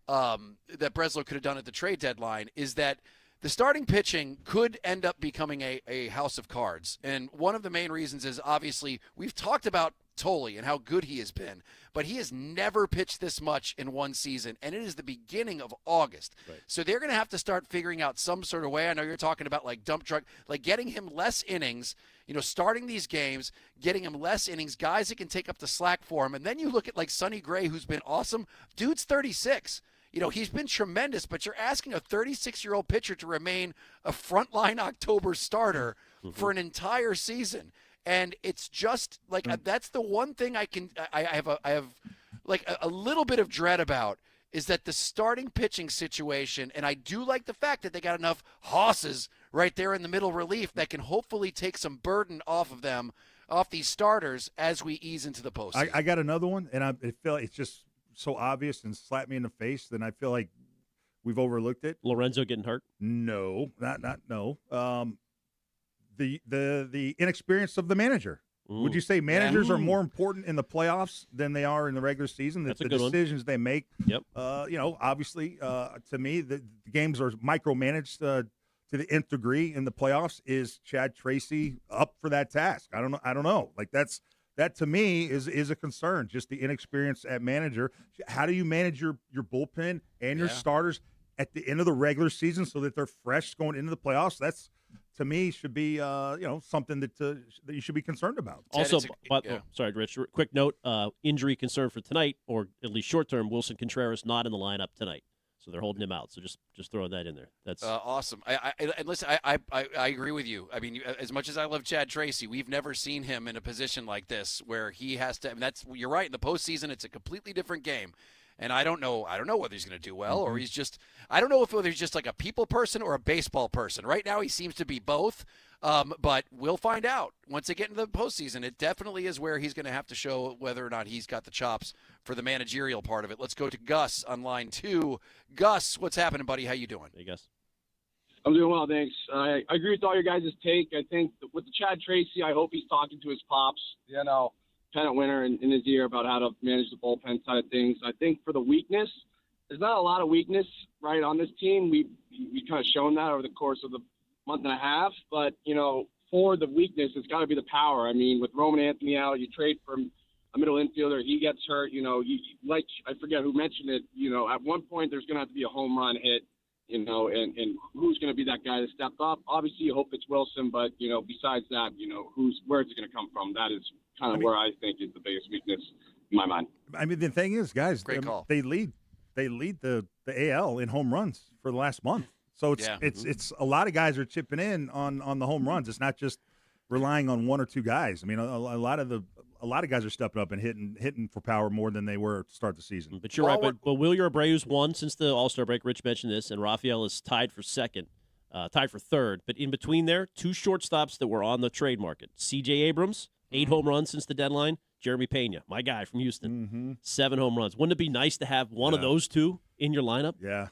that Breslow could have done at the trade deadline, is that the starting pitching could end up becoming a house of cards. And one of the main reasons is obviously we've talked about Tolley and how good he has been, but he has never pitched this much in one season, and it is the beginning of August. Right. So they're going to have to start figuring out some sort of way. I know you're talking about like dump truck, like getting him less innings, starting these games, getting him less innings, guys that can take up the slack for him. And then you look at like Sonny Gray, who's been awesome. Dude's 36. He's been tremendous, but you're asking a 36-year-old pitcher to remain a frontline October starter for an entire season. And it's just like that's the one thing I have like a little bit of dread about is that the starting pitching situation, and I do like the fact that they got enough hosses right there in the middle relief that can hopefully take some burden off of them, off these starters as we ease into the postseason. I got another one, and I feel like it's just so obvious and slapped me in the face. Then I feel like we've overlooked it. Lorenzo getting hurt? No, not no. The inexperience of the manager. Would you say managers are more important in the playoffs than they are in the regular season? That's the a good one. decisions they make. Yep. Obviously, to me, the games are micromanaged to the nth degree in the playoffs. Is Chad Tracy up for that task? I don't know. Like that to me is a concern. Just the inexperience at manager. How do you manage your bullpen and your starters at the end of the regular season so that they're fresh going into the playoffs? That's, to me, should be something that you should be concerned about. Also, sorry, Rich. Quick note: injury concern for tonight, or at least short term. Wilson Contreras not in the lineup tonight, so they're holding him out. So just throwing that in there. That's awesome. And listen, I agree with you. I mean, as much as I love Chad Tracy, we've never seen him in a position like this where he has to. I mean, you're right. In the postseason, it's a completely different game. And I don't know whether he's going to do well or he's just – I don't know whether he's just like a people person or a baseball person. Right now he seems to be both, but we'll find out. Once they get into the postseason, it definitely is where he's going to have to show whether or not he's got the chops for the managerial part of it. Let's go to Gus on line 2. Gus, what's happening, buddy? How you doing? Hey, Gus. I'm doing well, thanks. I agree with all your guys' take. I think with the Chad Tracy, I hope he's talking to his pops, pennant winner in his ear about how to manage the bullpen side of things. I think for the weakness, there's not a lot of weakness right on this team. We kind of shown that over the course of the month and a half. But for the weakness, it's got to be the power. I mean, with Roman Anthony out, you trade for a middle infielder, he gets hurt. Like I forget who mentioned it. At one point there's going to have to be a home run hit. And who's going to be that guy to step up? Obviously, you hope it's Wilson, but besides that, where's it going to come from? That is kind of where I think is the biggest weakness in my mind. I mean, the thing is, guys, Great call. they lead the AL in home runs for the last month. So it's a lot of guys are chipping in on the home runs. It's not just relying on one or two guys. I mean, a lot of guys are stepping up and hitting for power more than they were to start the season. But you're right. But Wilyer Abreu's won since the All-Star break. Rich mentioned this, and Rafael is tied for third. But in between there, two shortstops that were on the trade market. C.J. Abrams, 8 home runs since the deadline. Jeremy Pena, my guy from Houston, 7 home runs. Wouldn't it be nice to have one of those two in your lineup? Yeah.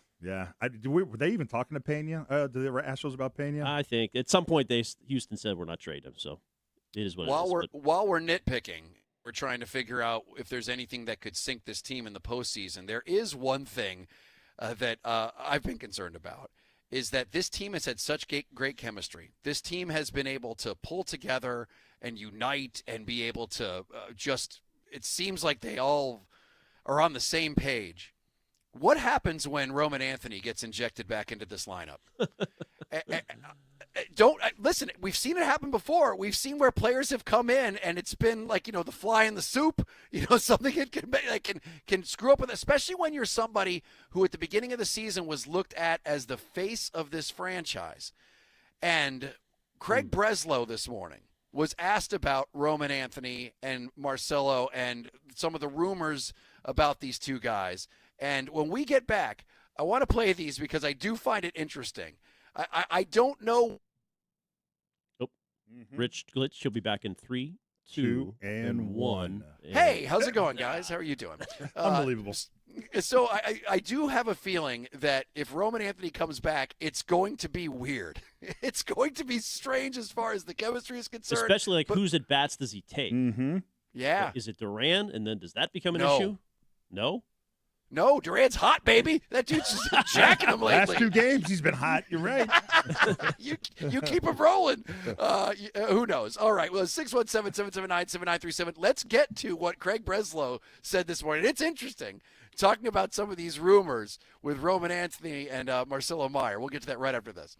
Were they even talking to Pena? Did they ever ask us about Pena? I think at some point Houston said we're not trading him, so it is what it is. While we're nitpicking, we're trying to figure out if there's anything that could sink this team in the postseason. There is one thing that I've been concerned about, is that this team has had such great chemistry. This team has been able to pull together and unite and be able to it seems like they all are on the same page. What happens when Roman Anthony gets injected back into this lineup? Listen, we've seen it happen before. We've seen where players have come in and it's been like, the fly in the soup, something that can screw up with, especially when you're somebody who at the beginning of the season was looked at as the face of this franchise. And Craig Breslow this morning was asked about Roman Anthony and Marcelo and some of the rumors about these two guys. And when we get back, I want to play these because I do find it interesting. I don't know. Nope. Rich Glitch, he'll be back in 3, 2, and 1. Hey, how's it going, guys? How are you doing? Unbelievable. So I do have a feeling that if Roman Anthony comes back, it's going to be weird. It's going to be strange as far as the chemistry is concerned. Especially whose at bats does he take? Mm-hmm. Yeah. Is it Duran? And then does that become an No. issue? No? No, Durant's hot, baby. That dude's just been jacking him lately. Last 2 games, he's been hot. You're right. you keep him rolling. Who knows? All right. Well, 617-779-7937. Let's get to what Craig Breslow said this morning. It's interesting talking about some of these rumors with Roman Anthony and Marcelo Meyer. We'll get to that right after this.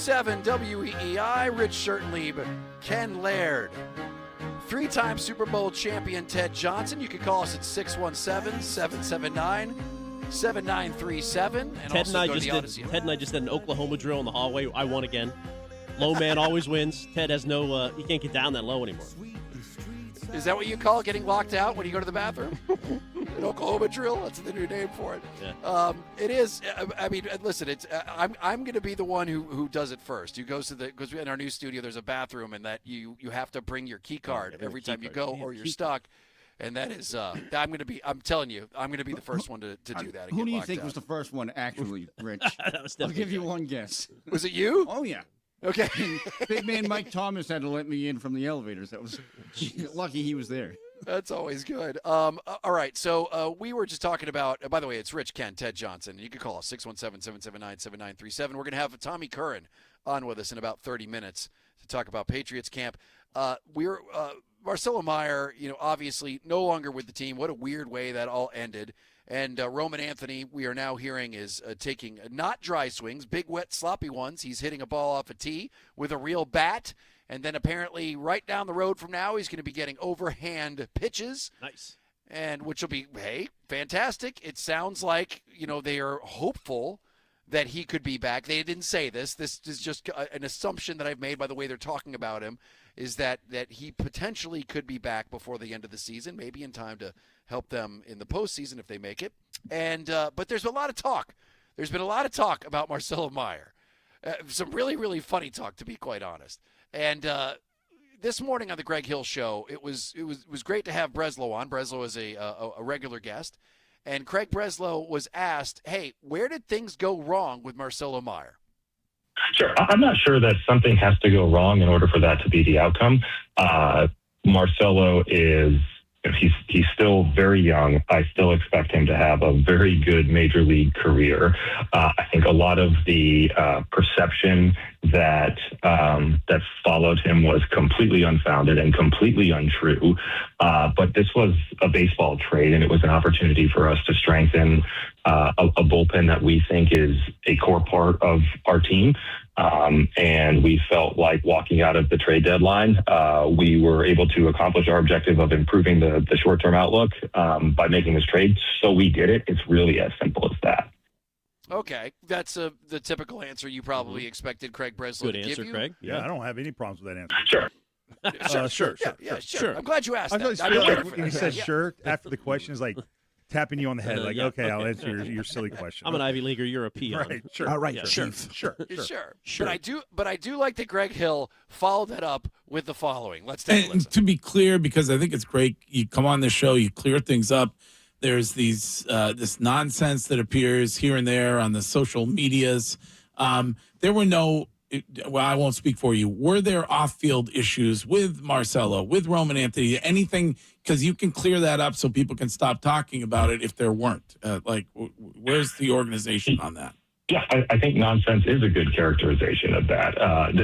7 WEEI, Rich Schertenlieb, Ken Laird. Three-time Super Bowl champion Ted Johnson. You can call us at 617-779-7937. And Ted and I just did an Oklahoma drill in the hallway. I won again. Low man always wins. Ted has no, he can't get down that low anymore. Is that what you call getting locked out when you go to the bathroom? An Oklahoma drill? That's the new name for it. Yeah. It is. I mean, listen. It's. I'm going to be the one who does it first. Who goes to because in our new studio there's a bathroom, and that you have to bring your key card every time you go, or you're stuck. And that is. I'm going to be. I'm telling you, I'm going to be the first one to do that. Who do you think was the first one, actually, Rich? I'll give you one guess. Was it you? Oh yeah. Okay. Big man Mike Thomas had to let me in from the elevators. That was lucky he was there. That's always good. All right, so we were just talking about, by the way, it's Rich, Ken, Ted Johnson. You can call us 617-779-7937. We're going to have Tommy Curran on with us in about 30 minutes to talk about Patriots camp. Marcelo Meyer, obviously no longer with the team. What a weird way that all ended. And Roman Anthony, we are now hearing, is taking not dry swings, big, wet, sloppy ones. He's hitting a ball off a tee with a real bat. And then apparently right down the road from now, he's going to be getting overhand pitches. Nice. And which will be, hey, fantastic. It sounds like, they are hopeful that he could be back. They didn't say this. This is just an assumption that I've made by the way they're talking about him, is that he potentially could be back before the end of the season, maybe in time to help them in the postseason if they make it. And but there's a lot of talk. There's been a lot of talk about Marcelo Meyer. Some really, really funny talk, to be quite honest. And this morning on the Greg Hill Show, it was great to have Breslow on. Breslow is a regular guest. And Craig Breslow was asked, hey, where did things go wrong with Marcelo Meyer? Sure. I'm not sure that something has to go wrong in order for that to be the outcome. Marcelo is, he's still very young. I still expect him to have a very good major league career. I think a lot of the perception that followed him was completely unfounded and completely untrue. But this was a baseball trade, and it was an opportunity for us to strengthen a bullpen that we think is a core part of our team. And we felt like walking out of the trade deadline, we were able to accomplish our objective of improving the short-term outlook by making this trade. So we did it. It's really as simple as that. Okay, that's the typical answer you probably expected Craig Breslow Good to answer, give you. Craig. Yeah, I don't have any problems with that answer. Sure. Sure. Sure. I'm glad you asked I that. feel I'm like waiting for when he that. said Yeah. sure after the question is like tapping you on the head, like, Yeah, okay, I'll okay. answer your silly question. I'm an Ivy Leaguer. You're a peon. Right, sure. All right, Yeah. Chief. Sure. Sure. But I do like that Greg Hill followed that up with the following. Let's take a listen. And to be clear, because I think it's great, you come on the show, you clear things up. There's these this nonsense that appears here and there on the social medias. There were no, well, I won't speak for you. Were there off-field issues with Marcelo, with Roman Anthony, anything? Because you can clear that up so people can stop talking about it if there weren't. Where's the organization on that? Yeah, I think nonsense is a good characterization of that.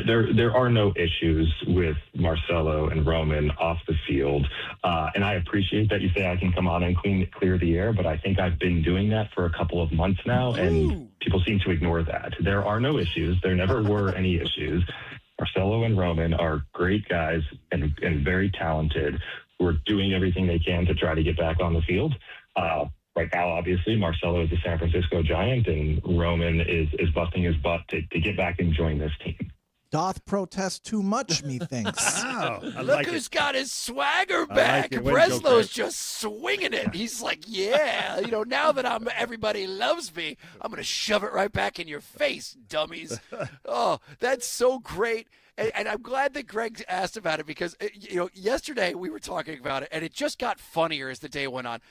There are no issues with Marcelo and Roman off the field. And I appreciate that you say I can come on and clear the air, but I think I've been doing that for a couple of months now, and people seem to ignore that. There are no issues. There never were any issues. Marcelo and Roman are great guys and very talented who are doing everything they can to try to get back on the field. Right now, obviously, Marcelo is the San Francisco Giant, and Roman is busting his butt to get back and join this team. Doth protest too much, methinks. Wow, I Look like who's it. got his swagger I back. like it. Way to go, Breslow's Craig. just swinging it. He's like, yeah, now that everybody loves me, I'm going to shove it right back in your face, dummies. Oh, that's so great. And I'm glad that Greg asked about it because, yesterday we were talking about it, and it just got funnier as the day went on.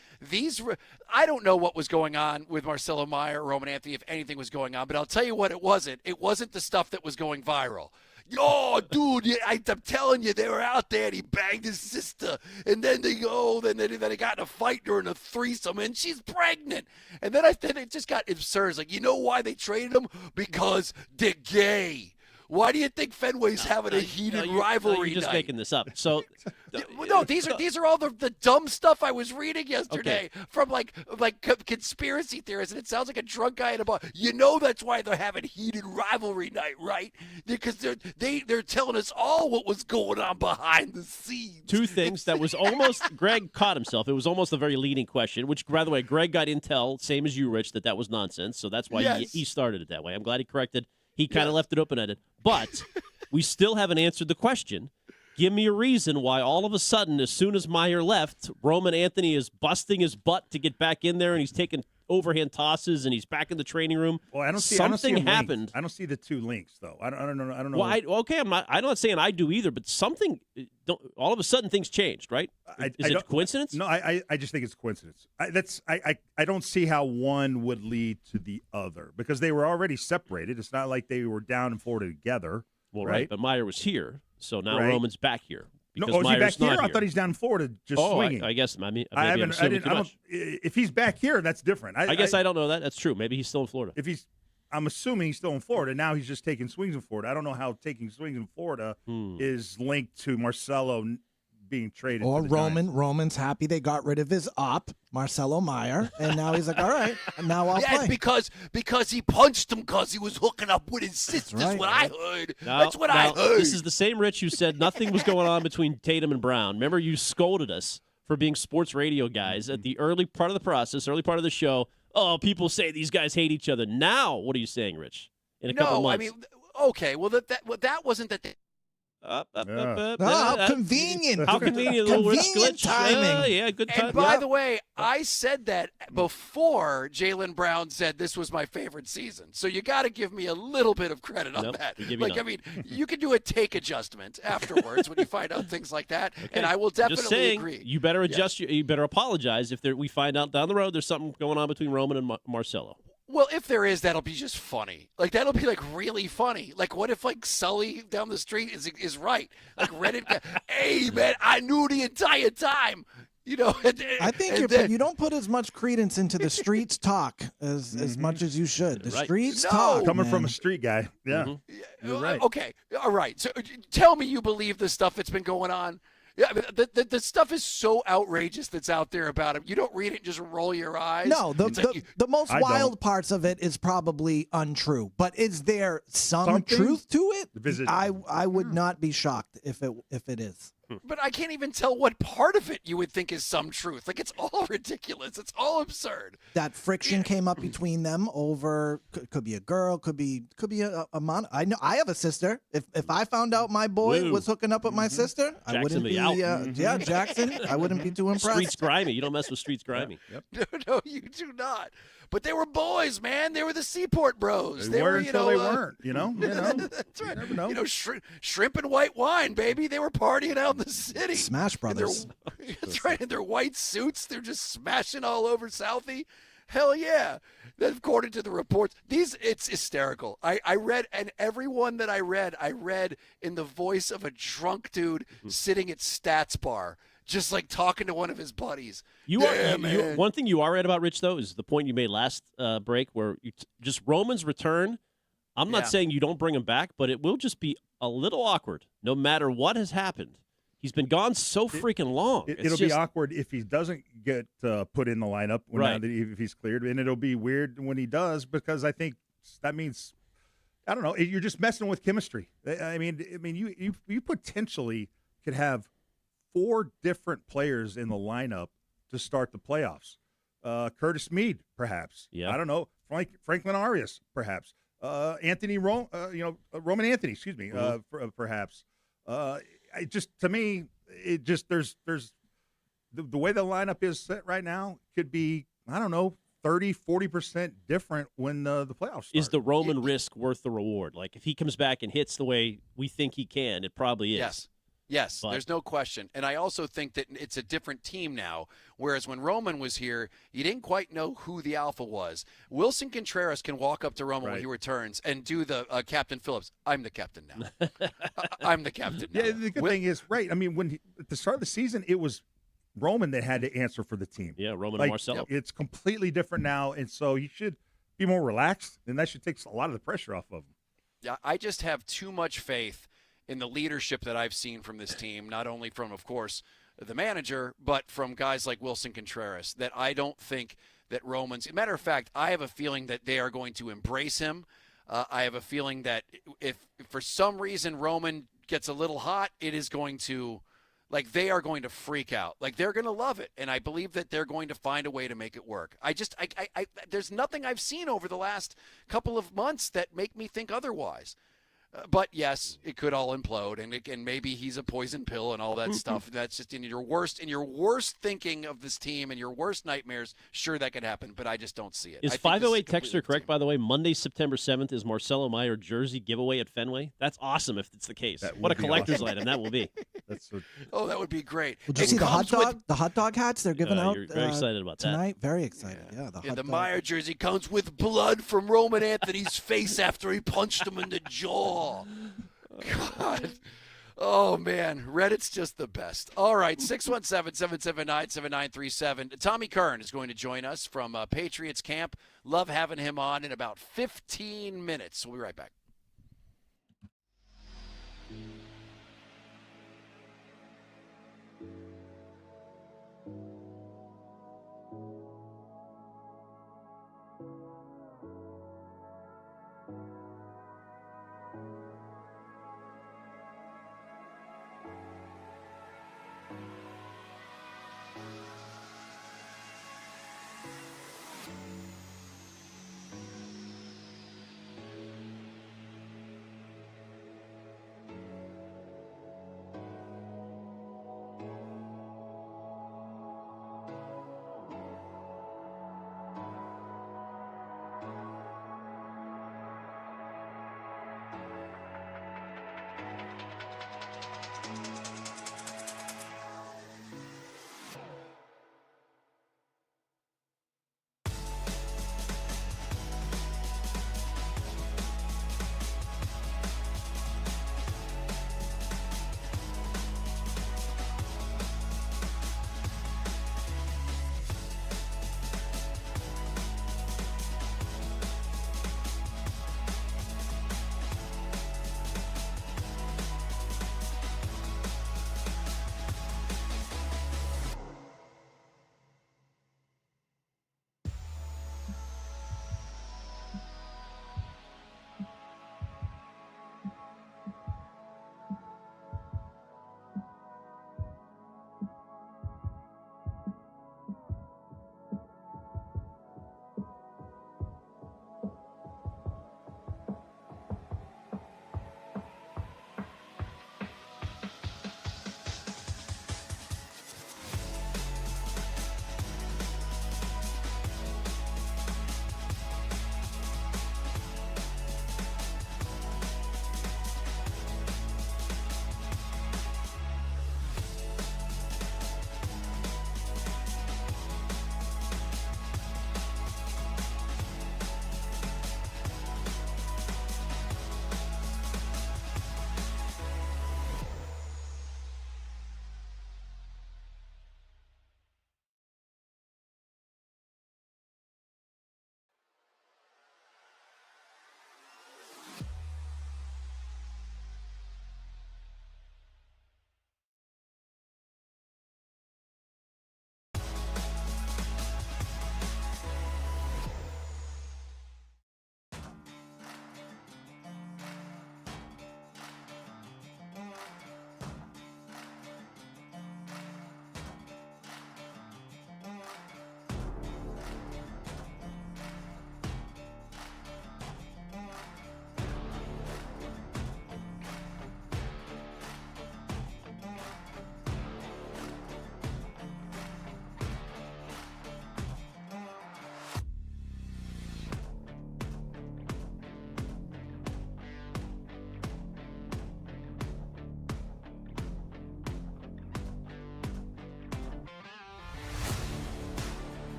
I don't know what was going on with Marcelo Meyer, Roman Anthony, if anything was going on, but I'll tell you what it wasn't. It wasn't the stuff that was going viral. Oh, dude, I'm telling you, they were out there, and he banged his sister, and then they got in a fight during a threesome, and she's pregnant. And then it just got absurd. It's like, you know why they traded him? Because they're gay. Why do you think Fenway's having a heated rivalry You're just night? making this up. So, No, these are all the dumb stuff I was reading yesterday from like conspiracy theorists, and it sounds like a drunk guy in a bar. That's why they're having heated rivalry night, right? Because they're telling us all what was going on behind the scenes. two things that was almost Greg caught himself. It was almost a very leading question, which, by the way, Greg got intel, same as you, Rich, that was nonsense. So that's why Yes. he started it that way. I'm glad he corrected. He kind of left it open-ended. But we still haven't answered the question. Give me a reason why all of a sudden, as soon as Meyer left, Roman Anthony is busting his butt to get back in there, and he's taking overhand tosses, and he's back in the training room. Well, I don't see something him happened. linked. I don't see the two links though. I don't know. I don't know. Well, I'm not saying I do either, but something. All of a sudden, things changed, right? Is it coincidence? No, I just think it's coincidence. I don't see how one would lead to the other because they were already separated. It's not like they were down in Florida together. Well, right. But Meyer was here, so now Right. Roman's back here. No, because is he back Meyer's here? not I thought he's down in Florida just swinging. I guess maybe I I'm haven't. assuming too much. If he's back here, that's different. I guess I don't know that. That's true. Maybe he's still in Florida. I'm assuming he's still in Florida. Now he's just taking swings in Florida. I don't know how taking swings in Florida is linked to Marcelo being traded. Or to the Giants. Roman's happy they got rid of his op, Marcelo Meyer, and now he's like, all right, now I'll play. Because he punched him because he was hooking up with his sister. That's what I heard. That's what I heard. This is the same Rich who said nothing was going on between Tatum and Brown. Remember, you scolded us for being sports radio guys at the early part of the process, early part of the show. Oh, people say these guys hate each other. Now, what are you saying, Rich? In a couple months. I mean, okay. Well, that wasn't that. How convenient. How convenient. A little Rich Convenient glitch. timing. Yeah, good time. And by the way, I said that before Jaylen Brown said this was my favorite season. So you got to give me a little bit of credit on that. I mean, you can do a take adjustment afterwards when you find out things like that, and I will definitely Just saying, agree. you better adjust. You better apologize if we find out down the road there's something going on between Roman and Marcelo. Well, if there is, that'll be just funny. Like, that'll be, like, really funny. Like, what if, like, Sully down the street is right? Like, Reddit, hey, man, I knew the entire time. You know, I think you don't put as much credence into the streets talk as much as you should. The streets talk. Coming man. from a street guy. Yeah. You're right. Okay, all right. So tell me you believe the stuff that's been going on. Yeah, the stuff is so outrageous that's out there about him. You don't read it and just roll your eyes. No, the most wild parts of it is probably untrue. But is there some truth to it? I would not be shocked if it is. But I can't even tell what part of it you would think is some truth. Like, it's all ridiculous. It's all absurd. That friction came up between them over could be a girl, could be a mon. I know I have a sister. If I found out my boy was hooking up with my sister, I wouldn't be out. Yeah, Jackson. I wouldn't be too impressed. Streets grimy. You don't mess with streets grimy. Yep. No, you do not. But they were boys, man. They were the Seaport Bros. They were until they weren't. You know. That's right. You never know. You know, shrimp and white wine, baby. They were partying out in the city. Smash Brothers. That's right. In their white suits, they're just smashing all over Southie. Hell yeah. Then, according to the reports, it's hysterical. I read, and everyone that I read in the voice of a drunk dude sitting at Stats Bar, just like talking to one of his buddies. One thing you are right about, Rich, though, is the point you made last break where just Roman's return. I'm not saying you don't bring him back, but it will just be a little awkward no matter what has happened. He's been gone so freaking long. It'll be awkward if he doesn't get put in the lineup if he's cleared, and it'll be weird when he does because I think that means I don't know. You're just messing with chemistry. I mean, you potentially could have 4 different players in the lineup to start the playoffs. Curtis Meade, perhaps. Yeah. I don't know. Franklin Arias, perhaps. Roman Anthony, excuse me, perhaps. To me, there's the way the lineup is set right now could be, I don't know, 30-40% different when the playoffs start. Is the Roman risk worth the reward? Like, if he comes back and hits the way we think he can, it probably is. Yes, there's no question. And I also think that it's a different team now, whereas when Roman was here, you didn't quite know who the alpha was. Wilson Contreras can walk up to Roman when he returns and do the Captain Phillips. I'm the captain now. I'm the captain now. Yeah, the good thing is, right, I mean, at the start of the season, it was Roman that had to answer for the team. Yeah, Roman and Marcelo. It's completely different now, and so you should be more relaxed, and that should take a lot of the pressure off of him. Yeah, I just have too much faith in the leadership that I've seen from this team, not only from, of course, the manager, but from guys like Wilson Contreras, that I don't think that Roman's – matter of fact, I have a feeling that they are going to embrace him. I have a feeling that if for some reason Roman gets a little hot, it is going to – like, they are going to freak out. Like, they're going to love it, and I believe that they're going to find a way to make it work. There's nothing I've seen over the last couple of months that make me think otherwise. But yes, it could all implode, and maybe he's a poison pill and all that stuff. That's just in your worst thinking of this team and your worst nightmares. Sure, that could happen, but I just don't see it. Is 508 Texter correct? By the way, Monday, September 7th is Marcelo Meyer jersey giveaway at Fenway. That's awesome if it's the case. What a collector's item that will be. That would be great. Did you see the hot dog? The hot dog hats they're giving out. You're very excited about that tonight. Very excited. Yeah, the Meyer jersey comes with blood from Roman Anthony's face after he punched him in the jaw. God. Oh, man. Reddit's just the best. All right, 617-779-7937. Tommy Curran is going to join us from Patriots camp. Love having him on in about 15 minutes. We'll be right back.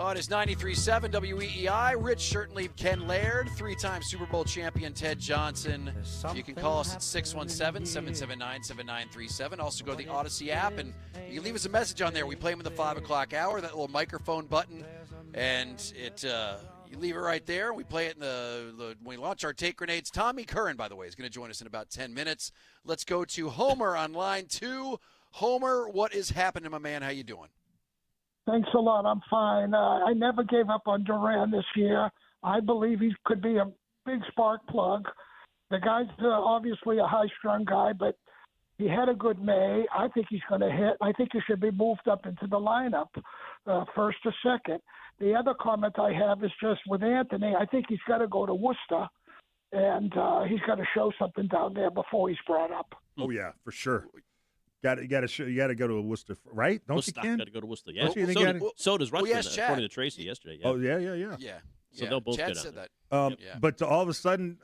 Oh, it is 93.7 WEEI. Rich Shirtleaf, Ken Laird, three-time Super Bowl champion Ted Johnson. You can call us at 617-779-7937. Also go to the Odyssey app, and you can leave us a message on there. We play them in the 5 o'clock hour, that little microphone button, and you leave it right there. We play it in when we launch our Take Grenades. Tommy Curran, by the way, is going to join us in about 10 minutes. Let's go to Homer on line 2. Homer, what is happening, my man? How you doing? Thanks a lot. I'm fine. I never gave up on Duran this year. I believe he could be a big spark plug. The guy's obviously a high-strung guy, but he had a good May. I think he's going to hit. I think he should be moved up into the lineup, first or second. The other comment I have is just with Anthony, I think he's got to go to Worcester, and he's got to show something down there before he's brought up. Oh, yeah, for sure. You got to go to Worcester, right? Don't Worcester, you, Ken? Got to go to Worcester. Yeah. So does Rutgers, according to Tracy yesterday. Yeah. Oh, yeah. Yeah. So they'll both Chad get said out that. But all of a sudden,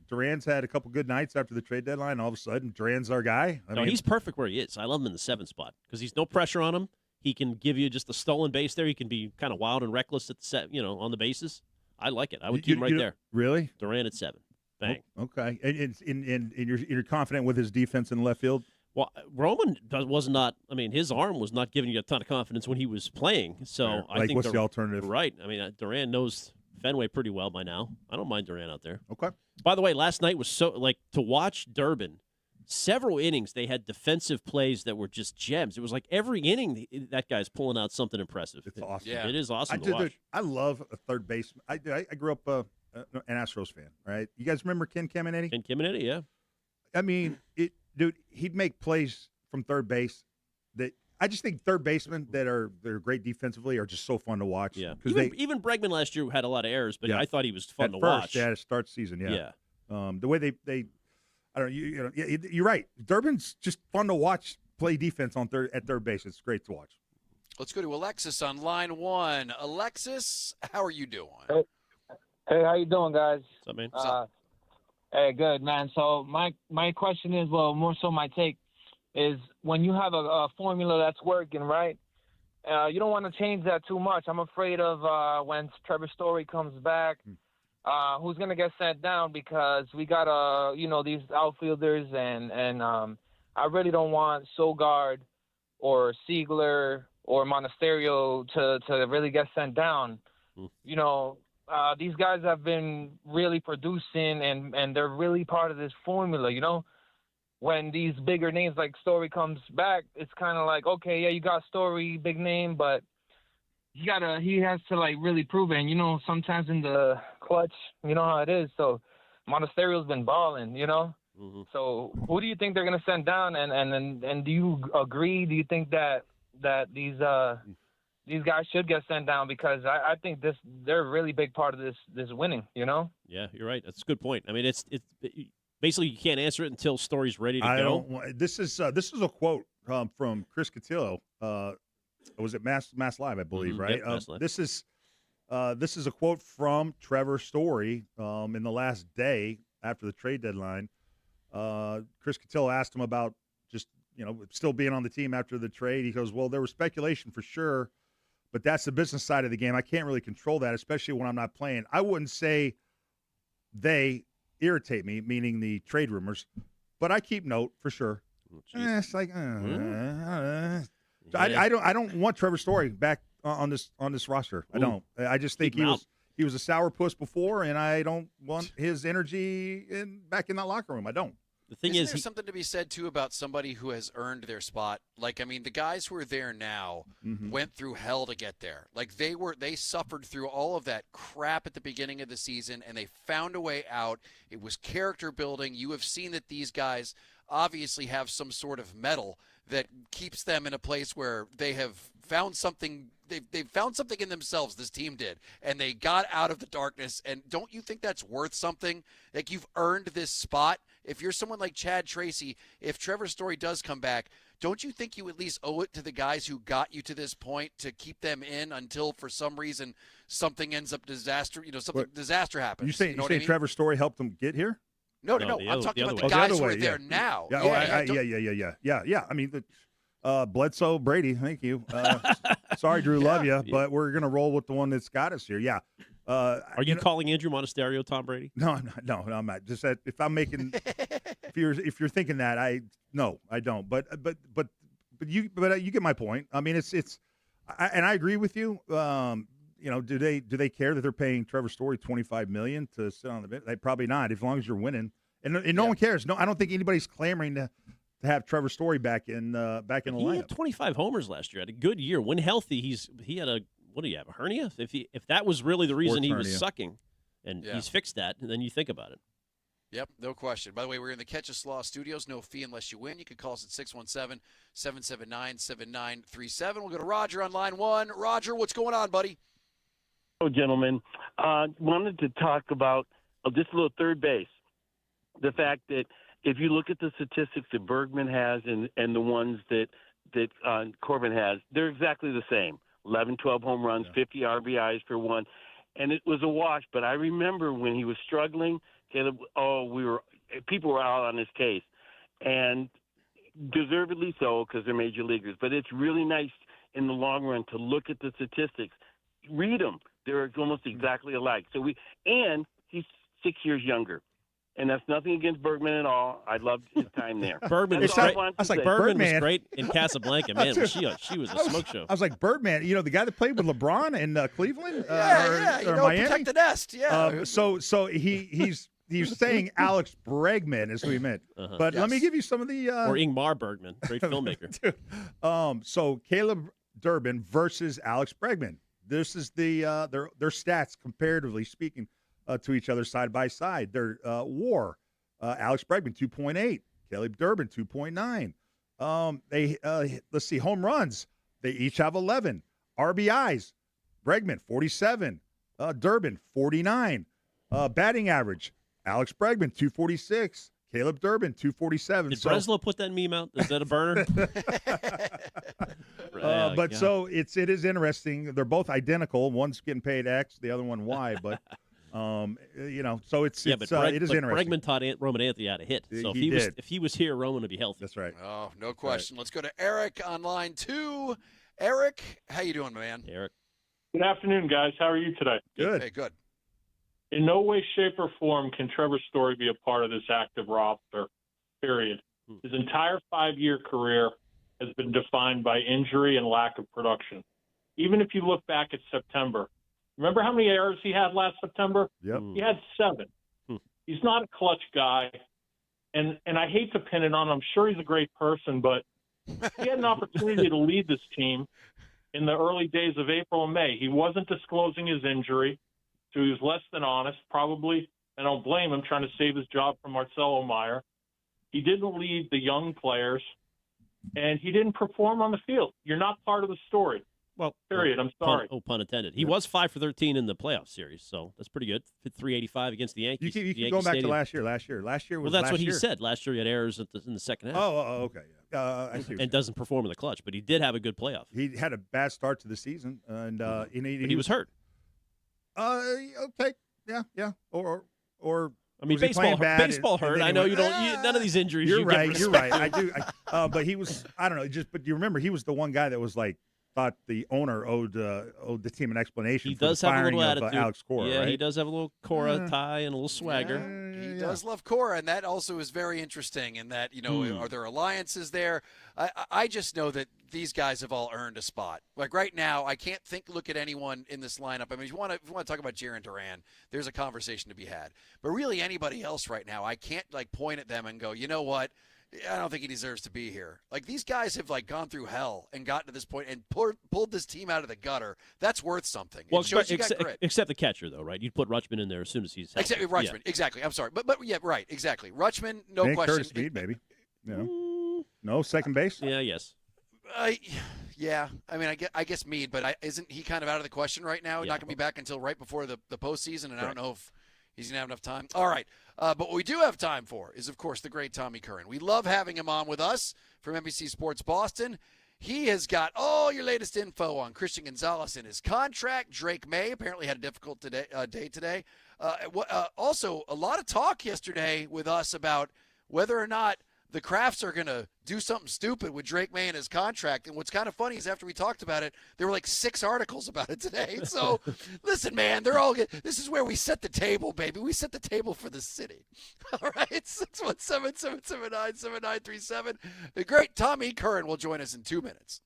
Duran's had a couple good nights after the trade deadline. All of a sudden, Duran's our guy. I mean, he's perfect where he is. I love him in the 7th spot because he's no pressure on him. He can give you just a stolen base there. He can be kind of wild and reckless at the set, on the bases. I like it. I would keep him right there. Really? Duran at 7. Bang. Oh, okay. And you're confident with his defense in left field? Well, Roman was not. I mean, his arm was not giving you a ton of confidence when he was playing. So I think what's the alternative? Right. I mean, Duran knows Fenway pretty well by now. I don't mind Duran out there. Okay. By the way, last night was to watch Durbin. Several innings, they had defensive plays that were just gems. It was like every inning that guy's pulling out something impressive. It's awesome. Yeah. It is awesome to watch. I love a third baseman. I grew up an Astros fan, right? You guys remember Ken Caminiti? Ken Caminiti, yeah. I mean, he'd make plays from third base that I just think third basemen they're great defensively are just so fun to watch. Yeah, even Bregman last year had a lot of errors, but I thought he was fun to watch. Yeah, to start season. Yeah. The way they I don't know. You're right. Durbin's just fun to watch play defense at third base. It's great to watch. Let's go to Alexis on line 1. Alexis, how are you doing? Hey, how you doing, guys? What's up, man? Hey, good, man. So my question is, well, more so my take is when you have a formula that's working, right? You don't want to change that too much. I'm afraid of when Trevor Story comes back, who's going to get sent down because we got these outfielders and I really don't want Sogard or Siegler or Monasterio to really get sent down. These guys have been really producing and they're really part of this formula, When these bigger names like Story comes back, it's kind of like, okay, yeah, you got Story, big name, but he has to really prove it. And, sometimes in the clutch, you know how it is. So Monasterio's been balling, Mm-hmm. So who do you think they're going to send down? And do you agree? Do you think that these guys should get sent down? Because I think they're a really big part of this winning, Yeah, you're right. That's a good point. I mean, it's basically you can't answer it until Story's ready to go. This is a quote from Chris Cotillo. Was it Mass Live, I believe, right? Yep, Mass Live. This is a quote from Trevor Story in the last day after the trade deadline. Chris Cotillo asked him about just still being on the team after the trade. He goes, well, there was speculation for sure, but that's the business side of the game. I can't really control that, especially when I'm not playing. I wouldn't say they irritate me, meaning the trade rumors, but I keep note for sure. It's like I don't want Trevor Story back on this roster. I don't. I just think he was a sourpuss before, and I don't want his energy back in that locker room. I don't. The thing Isn't there something to be said, too, about somebody who has earned their spot? The guys who are there now went through hell to get there. They suffered through all of that crap at the beginning of the season, and they found a way out. It was character building. You have seen that these guys obviously have some sort of mettle that keeps them in a place where they have found something. They've found something in themselves, this team did, and they got out of the darkness. And don't you think that's worth something? Like, you've earned this spot. If you're someone like Chad Tracy, if Trevor Story does come back, don't you think you at least owe it to the guys who got you to this point to keep them in until for some reason something ends up disaster happens? You say Trevor Story helped them get here? No. I'm talking about the guys who are there now. Yeah. I mean, Bledsoe, Brady, thank you. Sorry, Drew, love you, Yeah. but we're gonna roll with the one that's got us here. Yeah. Are you calling Andrew Monasterio Tom Brady? No, I'm not. Just that if I'm making, if you're thinking that, I don't. But you get my point. I mean, and I agree with you. Do they care that they're paying Trevor Story $25 million to sit on the bench? They probably not. As long as you're winning, and no one cares. No, I don't think anybody's clamoring to have Trevor Story back in the lineup. He had 25 homers last year. Had a good year. When healthy, he had a. What do you have? A hernia? If that was really the reason he was sucking, and he's fixed that, then you think about it. Yep, no question. By the way, we're in the Catch Us Law Studios. No fee unless you win. You can call us at 617-779-7937. We'll go to Roger on line one. Roger, what's going on, buddy? Hello, gentlemen. Wanted to talk about just a little third base. The fact that if you look at the statistics that Bergman has and the ones that Corbin has, they're exactly the same. 11, 12 home runs, 50 RBIs for one. And it was a wash. But I remember when he was struggling, Caleb, people were out on his case. And deservedly so because they're major leaguers. But it's really nice in the long run to look at the statistics. Read them. They're almost exactly alike. And he's 6 years younger. And that's nothing against Bergman at all. I loved his time there. Bergman was great. Bergman was great in Casablanca. Man, she was a smoke show. I was like, Birdman, the guy that played with LeBron in Cleveland? or Miami? Protect the Nest, yeah. So he's saying Alex Bregman is who he meant. But let me give you some of the... or Ingmar Bergman, great filmmaker. So Caleb Durbin versus Alex Bregman. This is their stats, comparatively speaking, to each other side by side. Their WAR, Alex Bregman 2.8, Caleb Durbin 2.9. Let's see, home runs. They each have 11. RBIs, Bregman 47, Durbin 49. Batting average, Alex Bregman 246, Caleb Durbin 247. Did Breslow put that meme out? Is that a burner? So it is interesting. They're both identical. One's getting paid X, the other one Y, but. So it is interesting. Bregman taught Roman Anthony how to hit. So if he was here, Roman would be healthy. That's right. Oh, no question. Right. Let's go to Eric on line two. Eric, how you doing, man? Eric. Good afternoon, guys. How are you today? Good. Hey, good. In no way, shape, or form can Trevor Story be a part of this active roster, period. His entire 5-year career has been defined by injury and lack of production. Even if you look back at September, remember how many errors he had last September? Yep. He had 7. He's not a clutch guy, and I hate to pin it on him. I'm sure he's a great person, but he had an opportunity to lead this team in the early days of April and May. He wasn't disclosing his injury, so he was less than honest, probably, and I don't blame him, trying to save his job from Marcelo Meyer. He didn't lead the young players, and he didn't perform on the field. You're not part of the story. Well, period. I'm sorry. Pun intended. He was 5 for 13 in the playoff series, so that's pretty good. 385 against the Yankees. You keep going back to last year. Last year was. Well, that's what he said. Last year he had errors in the second half. Oh, okay. I see. And doesn't perform in the clutch, but he did have a good playoff. He had a bad start to the season, and but he was hurt. Okay. Yeah. Or. I mean, baseball hurt. I know you don't. None of these injuries. You're right. You're right. I do. But he was. I don't know. But you remember, he was the one guy that was like. Thought the owner owed the team an explanation. He for does the have a little firing attitude. of Alex Cora. Yeah, right? he does have a little Cora tie and a little swagger. He does love Cora, and that also is very interesting. In that, are there alliances there? I just know that these guys have all earned a spot. Like right now, I can't look at anyone in this lineup. I mean, if you want to talk about Jarren Duran, there's a conversation to be had. But really, anybody else right now, I can't point at them and go, you know what? I don't think he deserves to be here. Like, these guys have gone through hell and gotten to this point and pulled this team out of the gutter. That's worth something. Well, it shows you got grit. Except the catcher, though, right? You'd put Rutschman in there as soon as he's healthy. Except Rutschman, exactly. I'm sorry, but yeah, right, exactly. Rutschman, no question. Curtis Meade, maybe. No second base. Yeah, yes. Yeah, I mean, I guess Meade, but isn't he kind of out of the question right now? Not going to be back until right before the postseason, and I don't know if he's going to have enough time. All right. But what we do have time for is, of course, the great Tommy Curran. We love having him on with us from NBC Sports Boston. He has got all your latest info on Christian Gonzalez and his contract. Drake May apparently had a difficult day today. Also, a lot of talk yesterday with us about whether or not the Crafts are going to do something stupid with Drake May and his contract. And what's kind of funny is after we talked about it, there were like 6 articles about it today. So, listen, man, this is where we set the table, baby. We set the table for the city. All right, 617-779-7937. The great Tommy Curran will join us in 2 minutes.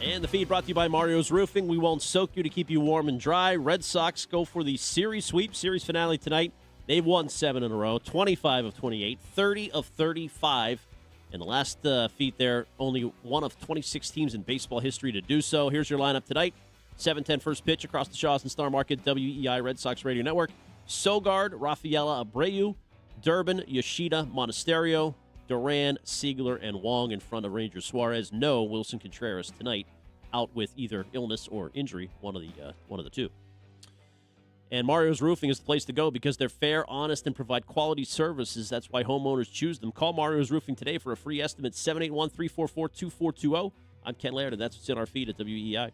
And the feed brought to you by Mario's Roofing. We won't soak you to keep you warm and dry. Red Sox go for the series sweep, series finale tonight. They've won 7 in a row, 25 of 28, 30 of 35. And the last feat there, only one of 26 teams in baseball history to do so. Here's your lineup tonight. 7:10 first pitch across the Shaws and Star Market, WEEI Red Sox Radio Network. Sogard, Rafaela Abreu, Durbin, Yoshida, Monasterio, Duran, Siegler, and Wong in front of Ranger Suarez. No Wilson Contreras tonight, out with either illness or injury, one of the two. And Mario's Roofing is the place to go because they're fair, honest, and provide quality services. That's why homeowners choose them. Call Mario's Roofing today for a free estimate, 781-344-2420. I'm Ken Laird, and that's what's in our feed at WEEI.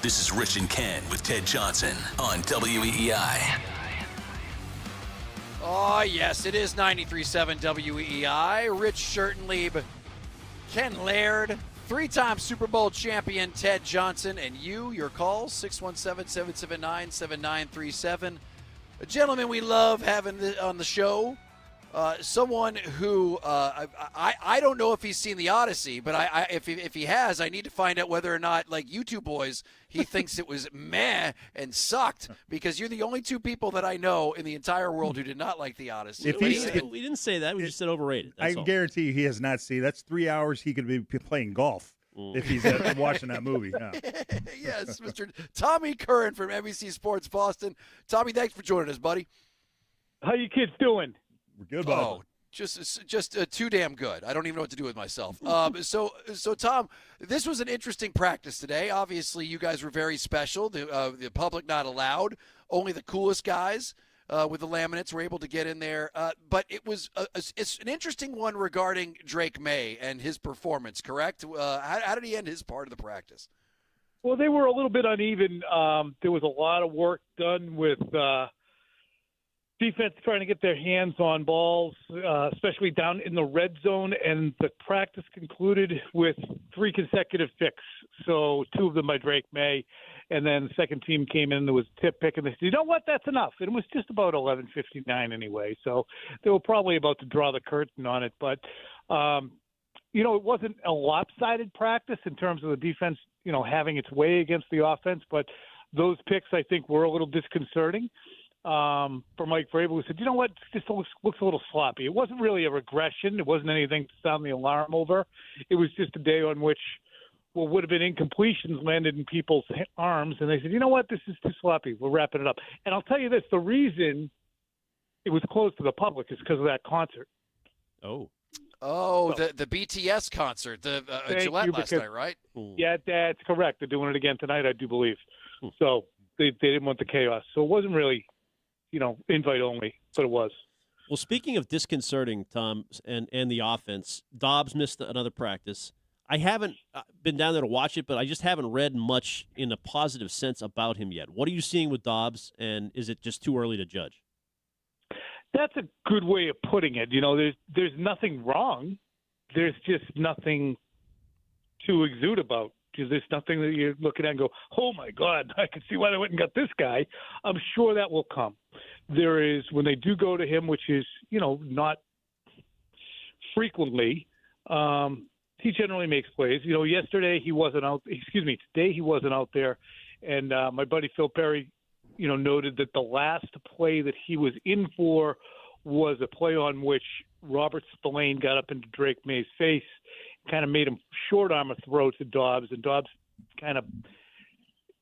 This is Rich and Ken with Ted Johnson on WEEI. Oh, yes, it is 93.7 WEEI. Rich Schertenlieb, Ken Laird, 3-time Super Bowl champion Ted Johnson, and your calls, 617-779-7937. A gentleman we love having on the show, someone who I don't know if he's seen the Odyssey, but if he has, I need to find out whether or not, like you two boys, he thinks it was meh and sucked, because you're the only two people that I know in the entire world who did not like the Odyssey. We didn't say that. We just said overrated. I guarantee you he has not seen. That's 3 hours he could be playing golf if he's watching that movie. Yeah. Yes, Mr. Tommy Curran from NBC Sports Boston. Tommy, thanks for joining us, buddy. How you kids doing? We're good, buddy. Oh, just too damn good. I don't even know what to do with myself. So Tom, this was an interesting practice today. Obviously, you guys were very special. The public not allowed. Only the coolest guys with the laminates were able to get in there. But it was it's an interesting one regarding Drake May and his performance. Correct? How did he end his part of the practice? Well, they were a little bit uneven. There was a lot of work done with defense trying to get their hands on balls, especially down in the red zone, and the practice concluded with 3 consecutive picks. So 2 of them by Drake May, and then the second team came in, there was a tip pick, and they said, you know what, that's enough. And it was just about 11:59 anyway, so they were probably about to draw the curtain on it. But, it wasn't a lopsided practice in terms of the defense, having its way against the offense, but those picks, I think, were a little disconcerting. For Mike Vrabel, who said, you know what, this looks a little sloppy. It wasn't really a regression. It wasn't anything to sound the alarm over. It was just a day on which what would have been incompletions landed in people's arms, and they said, you know what, this is too sloppy. We're wrapping it up. And I'll tell you this, the reason it was closed to the public is because of that concert. Oh, the BTS concert, the Gillette last night, right? Yeah, that's correct. They're doing it again tonight, I do believe. So they didn't want the chaos. So it wasn't really, invite only, but it was. Well, speaking of disconcerting, Tom, and the offense, Dobbs missed another practice. I haven't been down there to watch it, but I just haven't read much in a positive sense about him yet. What are you seeing with Dobbs, and is it just too early to judge? That's a good way of putting it. There's nothing wrong. There's just nothing to exude about. Because there's nothing that you're looking at and go, oh, my God, I can see why they went and got this guy. I'm sure that will come. There is, when they do go to him, which is, not frequently, he generally makes plays. Yesterday he wasn't out. Today he wasn't out there. And my buddy Phil Perry, noted that the last play that he was in for was a play on which Robert Spillane got up into Drake May's face, kind of made him short arm a throw to Dobbs, and Dobbs kind of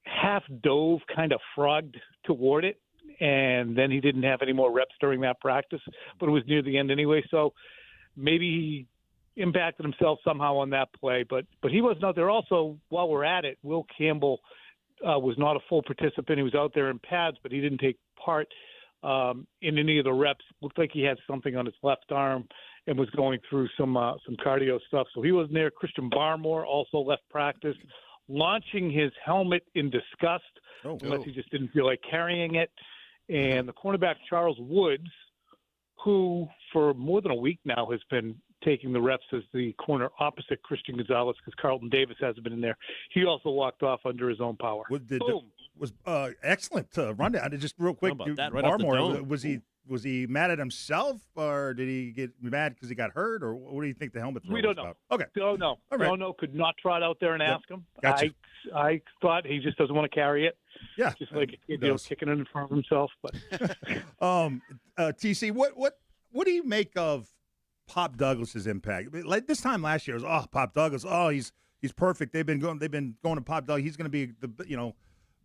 half dove, kind of frogged toward it, and then he didn't have any more reps during that practice, but it was near the end anyway, so maybe he impacted himself somehow on that play, but he wasn't out there. Also, while we're at it, Will Campbell was not a full participant. He was out there in pads, but he didn't take part in any of the reps. Looked like he had something on his left arm and was going through some cardio stuff. So he wasn't there. Christian Barmore also left practice, launching his helmet in disgust, unless he just didn't feel like carrying it. And the cornerback Charles Woods, who for more than a week now has been taking the reps as the corner opposite Christian Gonzalez because Carlton Davis hasn't been in there. He also walked off under his own power. Was excellent rundown. Just real quick, How about that? Right off the dome. was he mad at himself, or did he get mad because he got hurt, or what do you think the helmet throw We don't was know. about? Okay. No. All right. No, could not trot out there and ask him. Gotcha. I thought he just doesn't want to carry it. Yeah. Just like a kid, kicking it in front of himself. But TC, what do you make of Pop Douglas's impact? Like this time last year, it was Pop Douglas. He's perfect. They've been going to Pop Douglas. He's going to be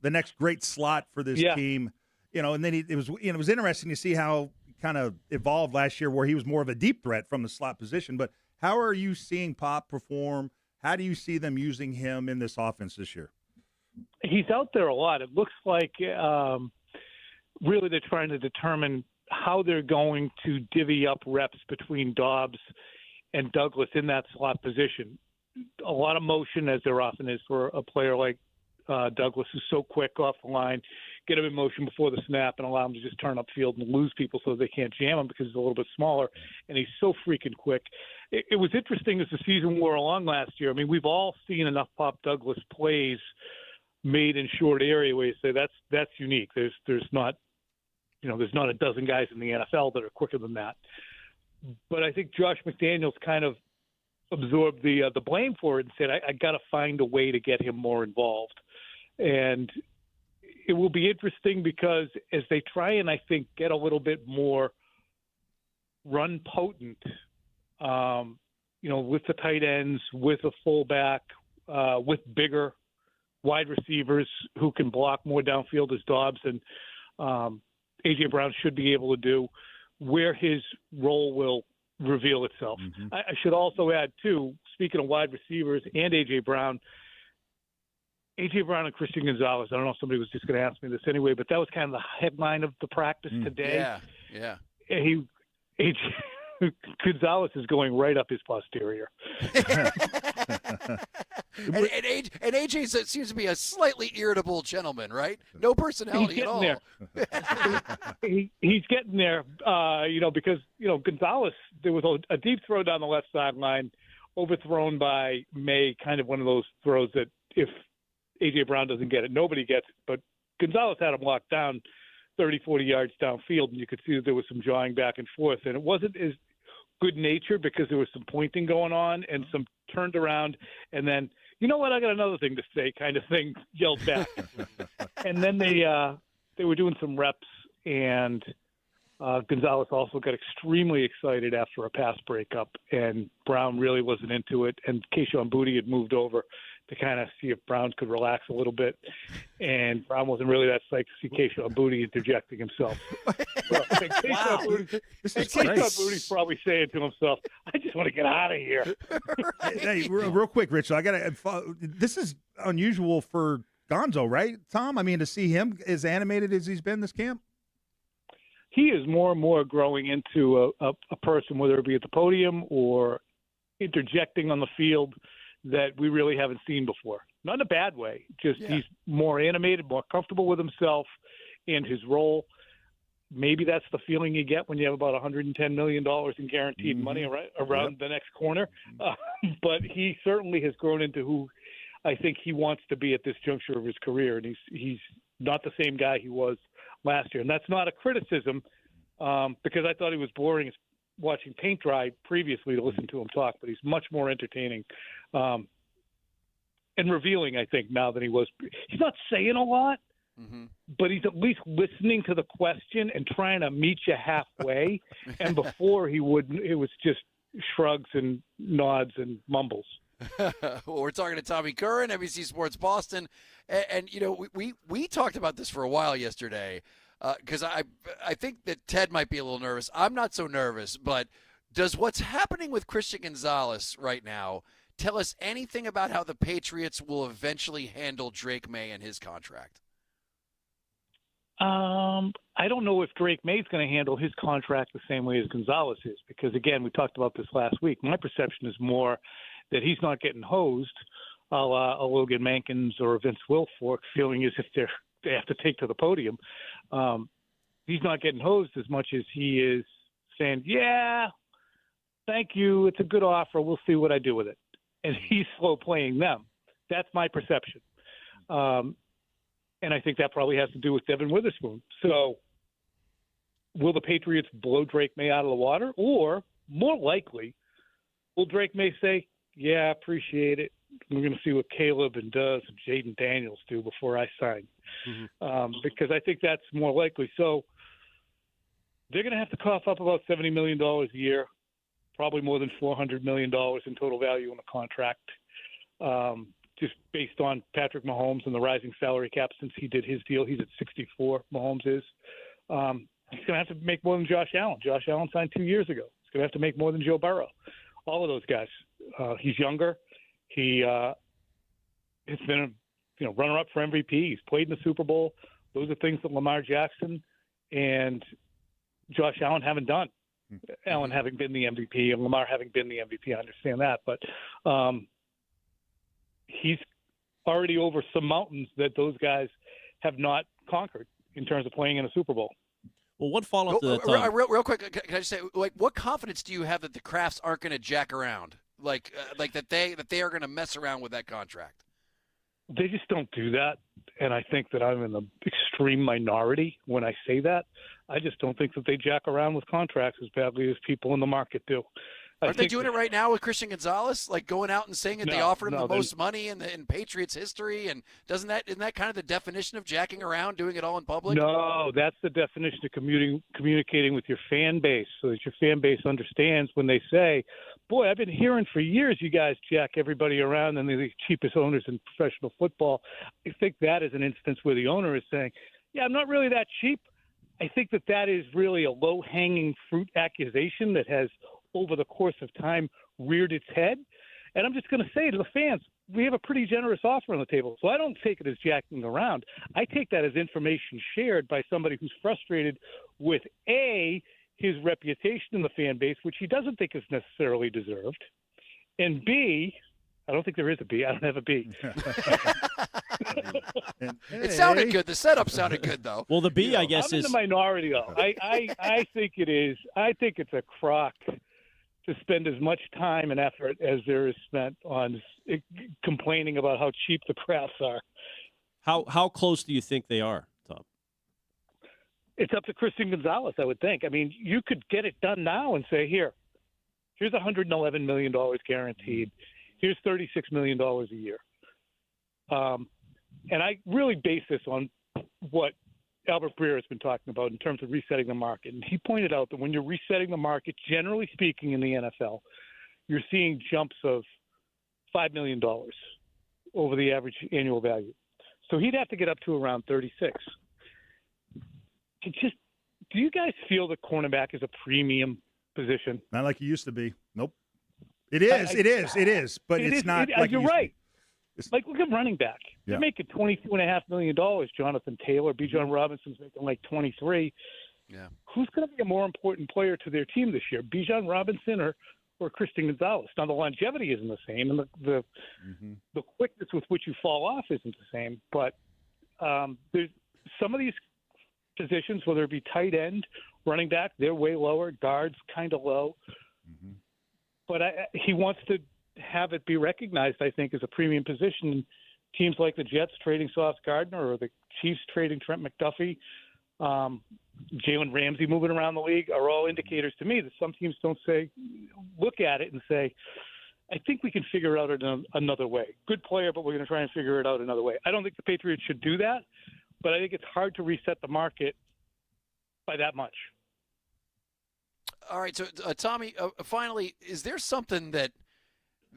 the next great slot for this team. And then it was interesting to see how kind of evolved last year, where he was more of a deep threat from the slot position. But how are you seeing Pop perform? How do you see them using him in this offense this year? He's out there a lot. It looks like really they're trying to determine how they're going to divvy up reps between Dobbs and Douglas in that slot position. A lot of motion, as there often is for a player like Douglas, who's so quick off the line, get him in motion before the snap and allow him to just turn upfield and lose people so they can't jam him because he's a little bit smaller, and he's so freaking quick. It was interesting as the season wore along last year. I mean, we've all seen enough Pop Douglas plays made in short area where you say that's unique. There's not a dozen guys in the NFL that are quicker than that. But I think Josh McDaniels kind of absorbed the blame for it and said, I got to find a way to get him more involved. And it will be interesting because as they try and, I think, get a little bit more run potent, with the tight ends, with a fullback, with bigger wide receivers who can block more downfield as Dobbs and A.J. Brown should be able to do, where his role will reveal itself. Mm-hmm. I should also add, too, speaking of wide receivers and A.J. Brown and Christian Gonzalez, I don't know if somebody was just going to ask me this anyway, but that was kind of the headline of the practice today. Yeah. Gonzalez is going right up his posterior. And AJ seems to be a slightly irritable gentleman, right? No personality at all. He's getting there, because, Gonzalez, there was a deep throw down the left sideline, overthrown by May, kind of one of those throws that if A.J. Brown doesn't get it, nobody gets it. But Gonzalez had him locked down 30, 40 yards downfield, and you could see that there was some jawing back and forth. And it wasn't as good-natured because there was some pointing going on and some turned around, and then, you know what, I got another thing to say kind of thing yelled back. And then they were doing some reps, and Gonzalez also got extremely excited after a pass breakup, and Brown really wasn't into it, and Keyshawn Boutte had moved over to kind of see if Brown could relax a little bit, and Brown wasn't really that psyched to see Keyshawn Boutte interjecting himself. Keyshawn Boutte's probably saying to himself, I just want to get out of here. Hey, real quick, Rich, this is unusual for Gonzo, right, Tom? I mean, to see him as animated as he's been this camp? He is more and more growing into a person, whether it be at the podium or interjecting on the field, that we really haven't seen before. Not in a bad way, just he's more animated, more comfortable with himself and his role. Maybe that's the feeling you get when you have about $110 million in guaranteed money around the next corner. But he certainly has grown into who I think he wants to be at this juncture of his career, and he's not the same guy he was last year. And that's not a criticism, because I thought he was boring watching paint dry previously to listen to him talk, but he's much more entertaining and revealing, I think, now than he was. He's not saying a lot, but he's at least listening to the question and trying to meet you halfway. And before it was just shrugs and nods and mumbles. Well, we're talking to Tommy Curran, NBC Sports Boston, and we talked about this for a while yesterday, because I think that Ted might be a little nervous. I'm not so nervous, but does what's happening with Christian Gonzalez right now tell us anything about how the Patriots will eventually handle Drake May and his contract? I don't know if Drake May is going to handle his contract the same way as Gonzalez is, because, again, we talked about this last week. My perception is more that he's not getting hosed a la Logan Mankins or Vince Wilfork, feeling as if they have to take to the podium. He's not getting hosed as much as he is saying, yeah, thank you, it's a good offer, we'll see what I do with it. And he's slow playing them. That's my perception. And I think that probably has to do with Devin Witherspoon. So will the Patriots blow Drake May out of the water? Or, more likely, will Drake May say, yeah, appreciate it, we're going to see what Caleb and Duz and Jaden Daniels do before I sign? Because I think that's more likely. So they're going to have to cough up about $70 million a year, probably more than $400 million in total value in the contract, just based on Patrick Mahomes and the rising salary cap since he did his deal. He's at 64, Mahomes is. He's going to have to make more than Josh Allen. Josh Allen signed 2 years ago. He's going to have to make more than Joe Burrow. All of those guys. He's younger. He has been a runner-up for MVP. He's played in the Super Bowl. Those are things that Lamar Jackson and Josh Allen haven't done. Allen having been the MVP and Lamar having been the MVP, I understand that. But he's already over some mountains that those guys have not conquered in terms of playing in a Super Bowl. Well, one follow-up to that, real quick, can I just say, what confidence do you have that the Crafts aren't going to jack around, like that they are going to mess around with that contract? They just don't do that, and I think that I'm in the extreme minority when I say that. I just don't think that they jack around with contracts as badly as people in the market do. Aren't they doing it right now with Christian Gonzalez? Like going out and saying that they offered him the most money in Patriots history, and isn't that kind of the definition of jacking around, doing it all in public? No, that's the definition of communicating with your fan base, so that your fan base understands when they say, boy, I've been hearing for years you guys jack everybody around and they're the cheapest owners in professional football. I think that is an instance where the owner is saying, yeah, I'm not really that cheap. I think that is really a low-hanging fruit accusation that has, over the course of time, reared its head. And I'm just going to say to the fans, we have a pretty generous offer on the table. So I don't take it as jacking around. I take that as information shared by somebody who's frustrated with, A, his reputation in the fan base, which he doesn't think is necessarily deserved, and B, I don't think there is a B. I don't have a B. It sounded good. The setup sounded good, though. Well, the B, I guess, I'm is in the minority, though. I think it is. I think it's a crock to spend as much time and effort as there is spent on complaining about how cheap the crafts are. how close do you think they are, Tom? It's up to Christian Gonzalez, I would think. I mean, you could get it done now and say, here's $111 million guaranteed. Here's $36 million a year. And I really base this on what Albert Breer has been talking about in terms of resetting the market. And he pointed out that when you're resetting the market, generally speaking in the NFL, you're seeing jumps of $5 million over the average annual value. So he'd have to get up to around 36. Do you guys feel that cornerback is a premium position? Not like it used to be. Nope. It is. It is. But it's not. Like you're right. Like, look at running back. Yeah. They're making $22.5 million. Jonathan Taylor, Bijan Robinson's making like 23. Yeah. Who's going to be a more important player to their team this year, Bijan Robinson or Christian Gonzalez? Now, the longevity isn't the same, and the quickness with which you fall off isn't the same. But there's some of these positions, whether it be tight end, running back, they're way lower. Guards kind of low. But he wants to have it be recognized, I think, as a premium position. And teams like the Jets trading Sauce Gardner or the Chiefs trading Trent McDuffie, Jalen Ramsey moving around the league are all indicators to me that some teams don't look at it and say, I think we can figure it out another way. Good player, but we're going to try and figure it out another way. I don't think the Patriots should do that, but I think it's hard to reset the market by that much. All right, so Tommy, finally, is there something that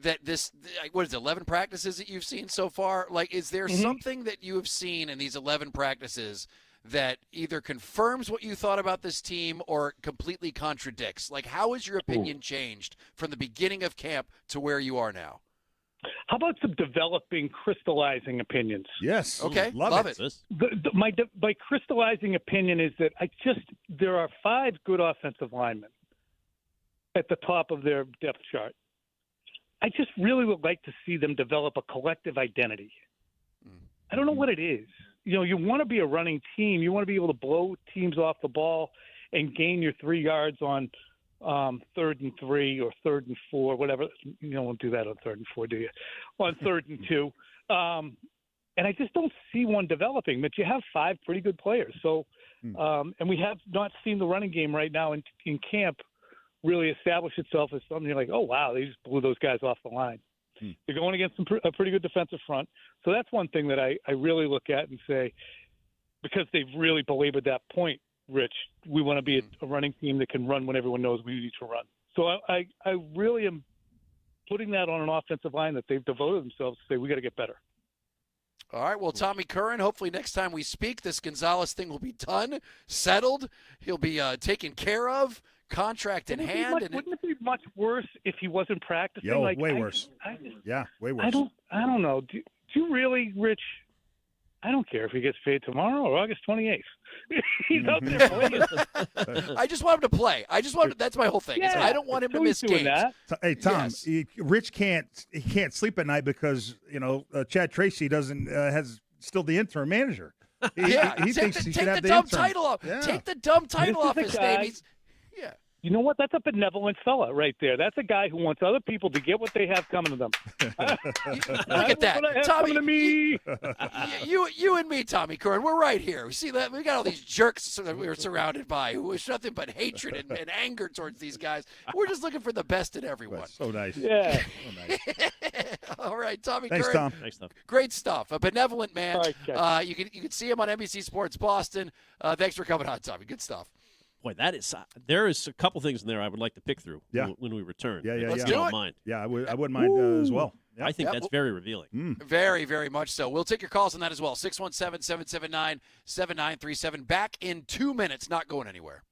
this, what is it, 11 practices that you've seen so far? Like, is there something that you have seen in these 11 practices that either confirms what you thought about this team or completely contradicts? Like, how has your opinion changed from the beginning of camp to where you are now? How about some developing, crystallizing opinions? Yes. Okay. Love it. My crystallizing opinion is that there are 5 good offensive linemen at the top of their depth chart. I just really would like to see them develop a collective identity. I don't know what it is. You know, you want to be a running team. You want to be able to blow teams off the ball and gain your 3 yards on 3rd and 3 or 3rd and 4, whatever. You don't do that on 3rd and 4, do you? On 3rd and 2. And I just don't see one developing. But you have 5 pretty good players. So, and we have not seen the running game right now in camp really establish itself as something you're like, oh, wow, they just blew those guys off the line. They're going against a pretty good defensive front. So that's one thing that I really look at and say, because they've really belabored that point, Rich, we want to be a running team that can run when everyone knows we need to run. So I really am putting that on an offensive line that they've devoted themselves to say, we got to get better. All right, well, Tommy Curran, hopefully next time we speak, this Gonzalez thing will be done, settled. He'll be taken care of, contract in hand. Wouldn't it be much worse if he wasn't practicing? Way worse. Way worse. I don't know. Do you really, Rich? I don't care if he gets paid tomorrow or August 28th. He's out there playing. I just want him to play. That's my whole thing. Yeah, I don't want him to miss games. Hey, Tom, Yes. Rich can't sleep at night because Chad Tracy has still the interim manager. He thinks he should have the dumb interim. title off. Yeah. Take the dumb title off his name. You know what? That's a benevolent fella right there. That's a guy who wants other people to get what they have coming to them. Look at that, Tommy. To me. You and me, Tommy Curran, we're right here. We see that we got all these jerks that we were surrounded by who wish nothing but hatred and anger towards these guys. We're just looking for the best in everyone. That's so nice. Yeah. So nice. All right, Tommy Thanks, Curran. Tom. Thanks, Tom. Great stuff. A benevolent man. All right, you can see him on NBC Sports Boston. Thanks for coming on, Tommy. Good stuff. Boy, there is a couple things in there I would like to pick through when we return. Yeah. Let's If do you don't it. mind. Yeah, I wouldn't mind as well. Yeah. I think that's very revealing. Very, very much so. We'll take your calls on that as well. 617-779-7937. Back in 2 minutes. Not going anywhere.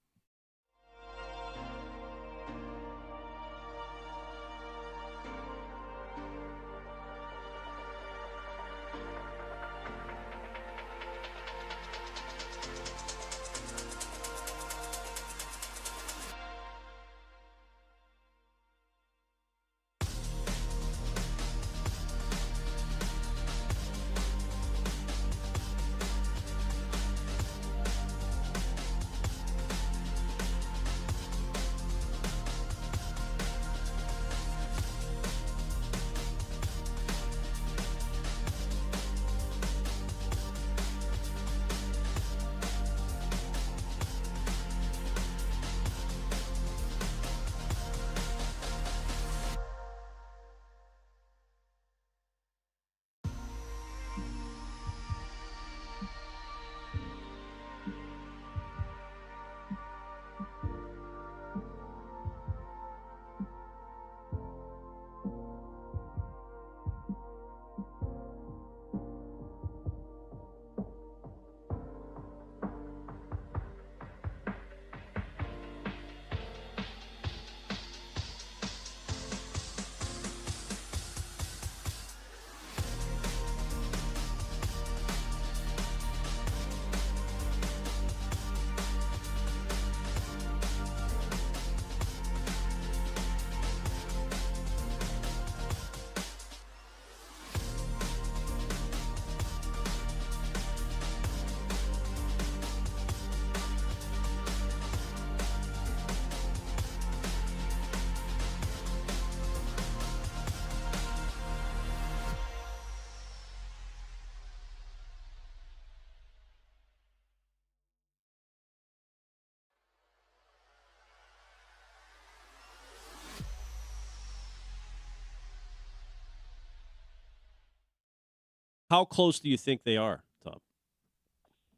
How close do you think they are, Tom?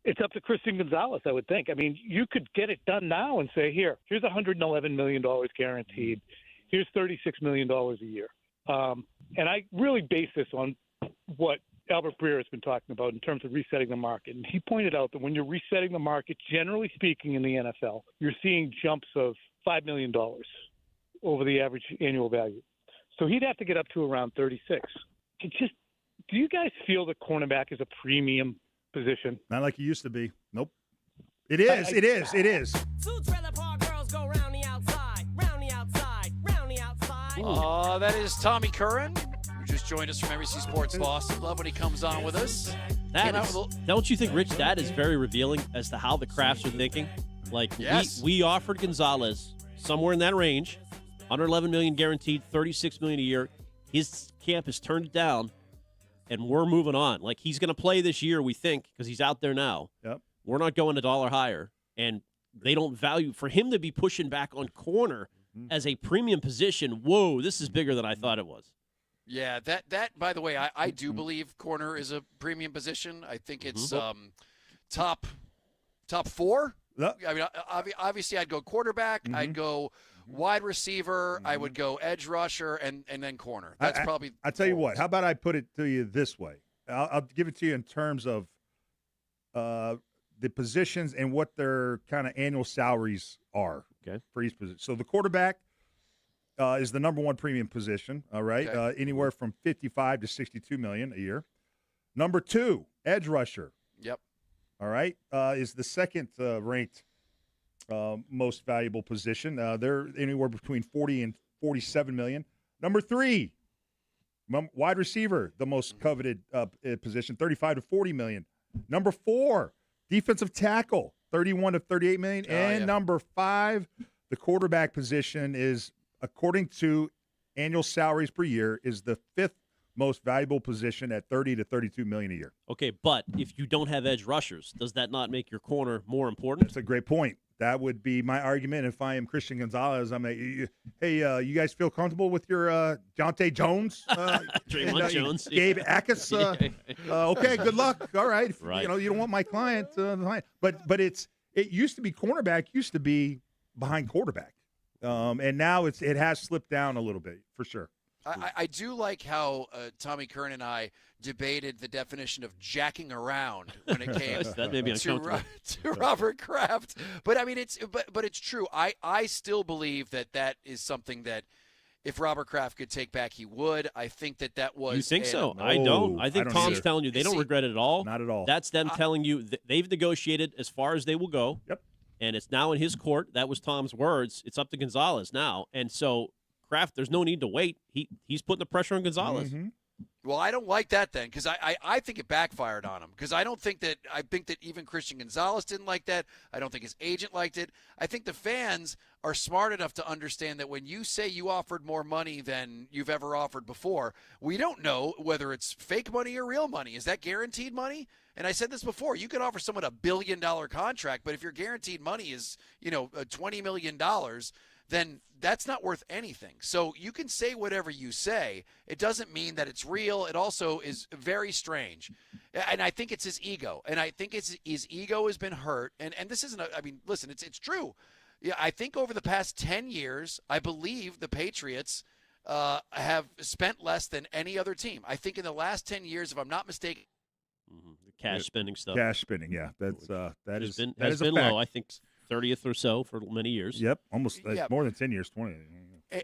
It's up to Christian Gonzalez, I would think. I mean, you could get it done now and say, here's $111 million guaranteed. Here's $36 million a year. And I really base this on what Albert Breer has been talking about in terms of resetting the market. And he pointed out that when you're resetting the market, generally speaking in the NFL, you're seeing jumps of $5 million over the average annual value. So he'd have to get up to around 36. Do you guys feel that cornerback is a premium position? Not like it used to be. Nope. It is. It is. It is. Two trailer park girls go round the outside, round the outside, round the outside. That is Tommy Curran, who just joined us from NBC Sports Boston. Love when he comes on with us. Don't you think, Rich, that is very revealing as to how the Crafts are thinking? Like, yes. we offered Gonzalez somewhere in that range, $111 million guaranteed, $36 million a year. His camp has turned it down, and we're moving on. Like, he's going to play this year, we think, because he's out there now. Yep. We're not going a dollar higher, and they don't value for him to be pushing back on corner as a premium position. Whoa, this is bigger than I thought it was. Yeah, that by the way, I do believe corner is a premium position. I think it's top four. Yep. I mean, obviously, I'd go quarterback. I'd go wide receiver. I would go edge rusher, and then corner. That's probably. I tell you what. How about I put it to you this way? I'll give it to you in terms of the positions and what their kind of annual salaries are. Okay. For each position. So the quarterback is the number one premium position. All right, anywhere from $55 to $62 million a year. Number two, edge rusher. Yep. All right, is the second ranked most valuable position. They're anywhere between $40 and $47 million. Number three, wide receiver, the most coveted position, $35 to $40 million. Number four, defensive tackle, $31 to $38 million. And number five, the quarterback position is, according to annual salaries per year, is the fifth most valuable position at $30 to $32 million a year. Okay, but if you don't have edge rushers, does that not make your corner more important? That's a great point. That would be my argument if I am Christian Gonzalez. I'm hey, you guys feel comfortable with your Jonte Jones? Draymond Jones. Gabe Akis? Okay, good luck. All right. Right. You don't want my client. But it used to be cornerback used to be behind quarterback. And now it has slipped down a little bit, for sure. I do like how Tommy Kern and I debated the definition of jacking around when it came that may be to Robert Kraft. But I mean, it's true. I still believe that is something that if Robert Kraft could take back, he would. I think that was. You think so? I don't. I think Tom's telling you they don't regret it at all. Not at all. That's them telling you they've negotiated as far as they will go. Yep. And it's now in his court. That was Tom's words. It's up to Gonzalez now. And so Kraft, there's no need to wait. He's putting the pressure on Gonzalez. Mm-hmm. Well, I don't like that then because I think it backfired on him because I think that even Christian Gonzalez didn't like that. I don't think his agent liked it. I think the fans are smart enough to understand that when you say you offered more money than you've ever offered before, we don't know whether it's fake money or real money. Is that guaranteed money? And I said this before, you could offer someone $1 billion contract, but if your guaranteed money is, $20 million, then that's not worth anything. So you can say whatever you say. It doesn't mean that it's real. It also is very strange. And I think it's his ego. And I think his ego has been hurt. And this isn't listen, it's true. Yeah, I think over the past 10 years, I believe the Patriots have spent less than any other team. I think in the last 10 years, if I'm not mistaken. The cash spending stuff. Cash spending, yeah. That has been low, I think 30th or so for many years. Yep, almost more than 10 years, 20.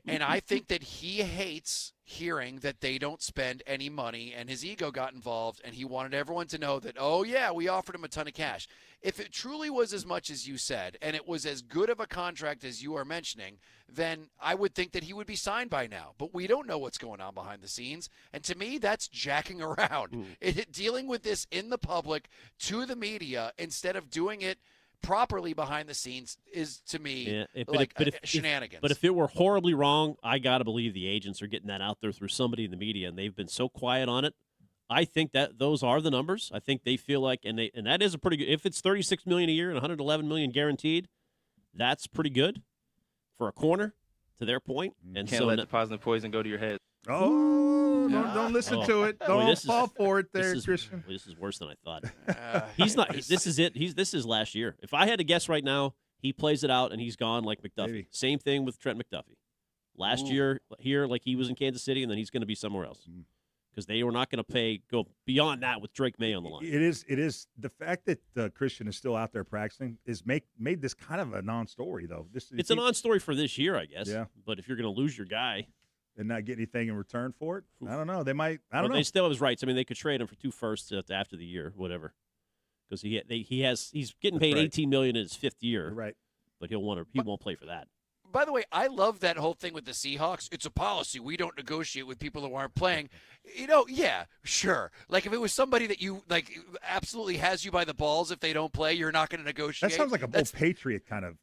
And I think that he hates hearing that they don't spend any money, and his ego got involved, and he wanted everyone to know that, oh, yeah, we offered him a ton of cash. If it truly was as much as you said, and it was as good of a contract as you are mentioning, then I would think that he would be signed by now. But we don't know what's going on behind the scenes, and to me, that's jacking around. Dealing with this in the public to the media instead of doing it properly behind the scenes is, to me, shenanigans. But if it were horribly wrong, I got to believe the agents are getting that out there through somebody in the media, and they've been so quiet on it. I think that those are the numbers. I think they feel like, and that is a pretty good. If it's $36 million a year and $111 million guaranteed, that's pretty good for a corner. To their point, and Can't so let the positive poison go to your head. Oh, Don't listen to it. Boy, Don't this is- fall for it there, this is- Christian. boy, this is worse than I thought. He's not. This is it. This is last year. If I had to guess right now, he plays it out and he's gone like McDuffie. Maybe. Same thing with Trent McDuffie. Last year here, like he was in Kansas City, and then he's going to be somewhere else because they were not going to go beyond that with Drake May on the line. It is the fact that Christian is still out there practicing is made this kind of a non-story though. It's a non-story for this year, I guess. Yeah. But if you're going to lose your guy and not get anything in return for it, I don't know. They might. I don't know. They still have his rights. I mean, they could trade him for 2 firsts after the year, whatever, because he's getting paid $18 million in his 5th year. Right. But he won't play for that. By the way, I love that whole thing with the Seahawks. It's a policy. We don't negotiate with people who aren't playing. Yeah, sure. Like if it was somebody that you like absolutely has you by the balls if they don't play, you're not going to negotiate. That sounds like a old Patriot kind of.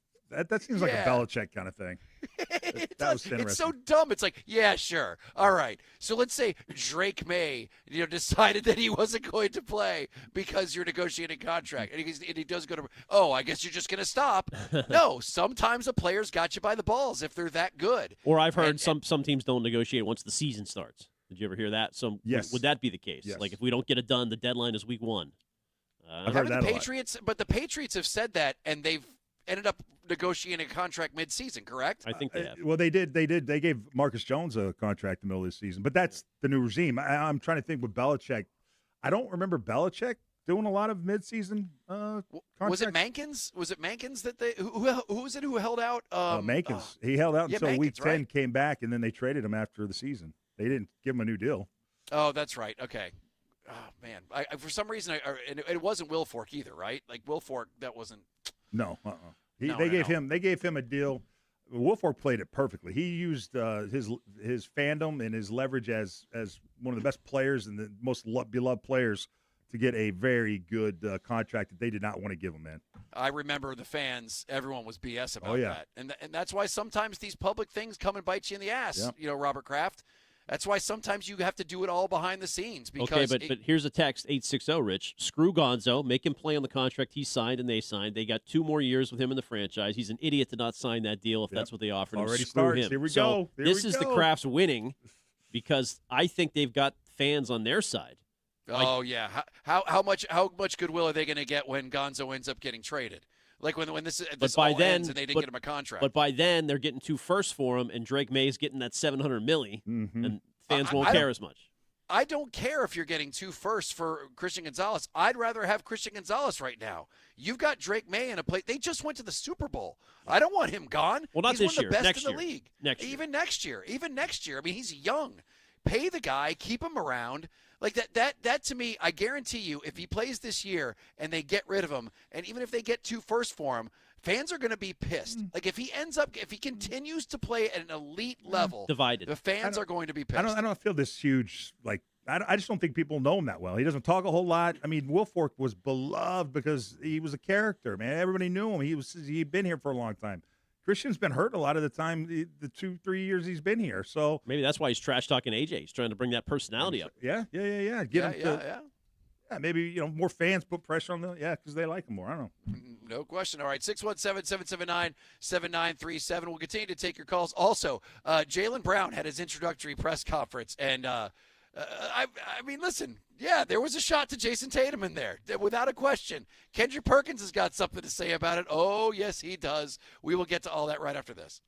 That seems like a Yeah. Belichick kind of thing. That was interesting. It's so dumb. It's like, yeah, sure. All right. So let's say Drake May, decided that he wasn't going to play because you're negotiating a contract. And he does go to, I guess you're just going to stop. No, sometimes a player's got you by the balls if they're that good. Or I've heard some teams don't negotiate once the season starts. Did you ever hear that? Yes. Would that be the case? Yes. Like if we don't get it done, the deadline is week 1. I've heard that the a lot. Patriots, but the Patriots have said that, and they've ended up negotiating a contract mid-season, correct? I think they have. Well, they did. They gave Marcus Jones a contract in the middle of the season, but that's the new regime. I'm trying to think with Belichick. I don't remember Belichick doing a lot of mid-season contracts. Was it Mankins? Was it Mankins that they who was it who held out? Mankins. He held out until Mankins, week 10, right? came back, and then they traded him after the season. They didn't give him a new deal. Oh, that's right. Okay. Oh man, I for some reason, and it wasn't Wilfork either, right? Like Wilfork, that wasn't. No, No, they no, gave no. him. They gave him a deal. Wilfork played it perfectly. He used his fandom and his leverage as one of the best players and the most beloved players to get a very good contract that they did not want to give him. Man, I remember the fans. Everyone was BS about Oh, yeah. that, and that's why sometimes these public things come and bite you in the ass. Yep. Robert Kraft. That's why sometimes you have to do it all behind the scenes. Because Okay, but here's a text, 860, Rich. Screw Gonzo. Make him play on the contract he signed and they signed. They got 2 more years with him in the franchise. He's an idiot to not sign that deal if that's what they offered him. Already Screw starts. him. Here we So go. Here this we is the go. Crafts winning because I think they've got fans on their side. Oh yeah, how much goodwill are they going to get when Gonzo ends up getting traded? Like when this But by all then, ends and they didn't get him a contract. But by then, they're getting 2 firsts for him, and Drake May's getting that $700 million, and fans won't I care don't- as much. I don't care if you're getting 2 firsts for Christian Gonzalez. I'd rather have Christian Gonzalez right now. You've got Drake May in a play. They just went to the Super Bowl. I don't want him gone. Well, not he's this one of year. the best Next in the year. league. Next year. Even next year. I mean, he's young. Pay the guy, keep him around. Like that to me, I guarantee you, if he plays this year and they get rid of him, and even if they get 2 firsts for him, fans are going to be pissed. Like if he continues to play at an elite level, Divided. the fans are going to be pissed. I don't feel this huge I just don't think people know him that well. He doesn't talk a whole lot. I mean, Wilfork was beloved because he was a character, man. Everybody knew him. He'd been here for a long time. Christian's been hurt a lot of the time, the 2-3 years he's been here. So Maybe that's why he's trash talking AJ. He's trying to bring that personality up. yeah. Get him to, yeah, maybe more fans put pressure on them. Yeah, because they like him more. I don't know. No question. All right, 617-779-7937. We'll continue to take your calls. Also, Jaylen Brown had his introductory press conference, and I mean, listen, yeah, there was a shot to Jason Tatum in there, without a question. Kendrick Perkins has got something to say about it. Oh, yes, he does. We will get to all that right after this.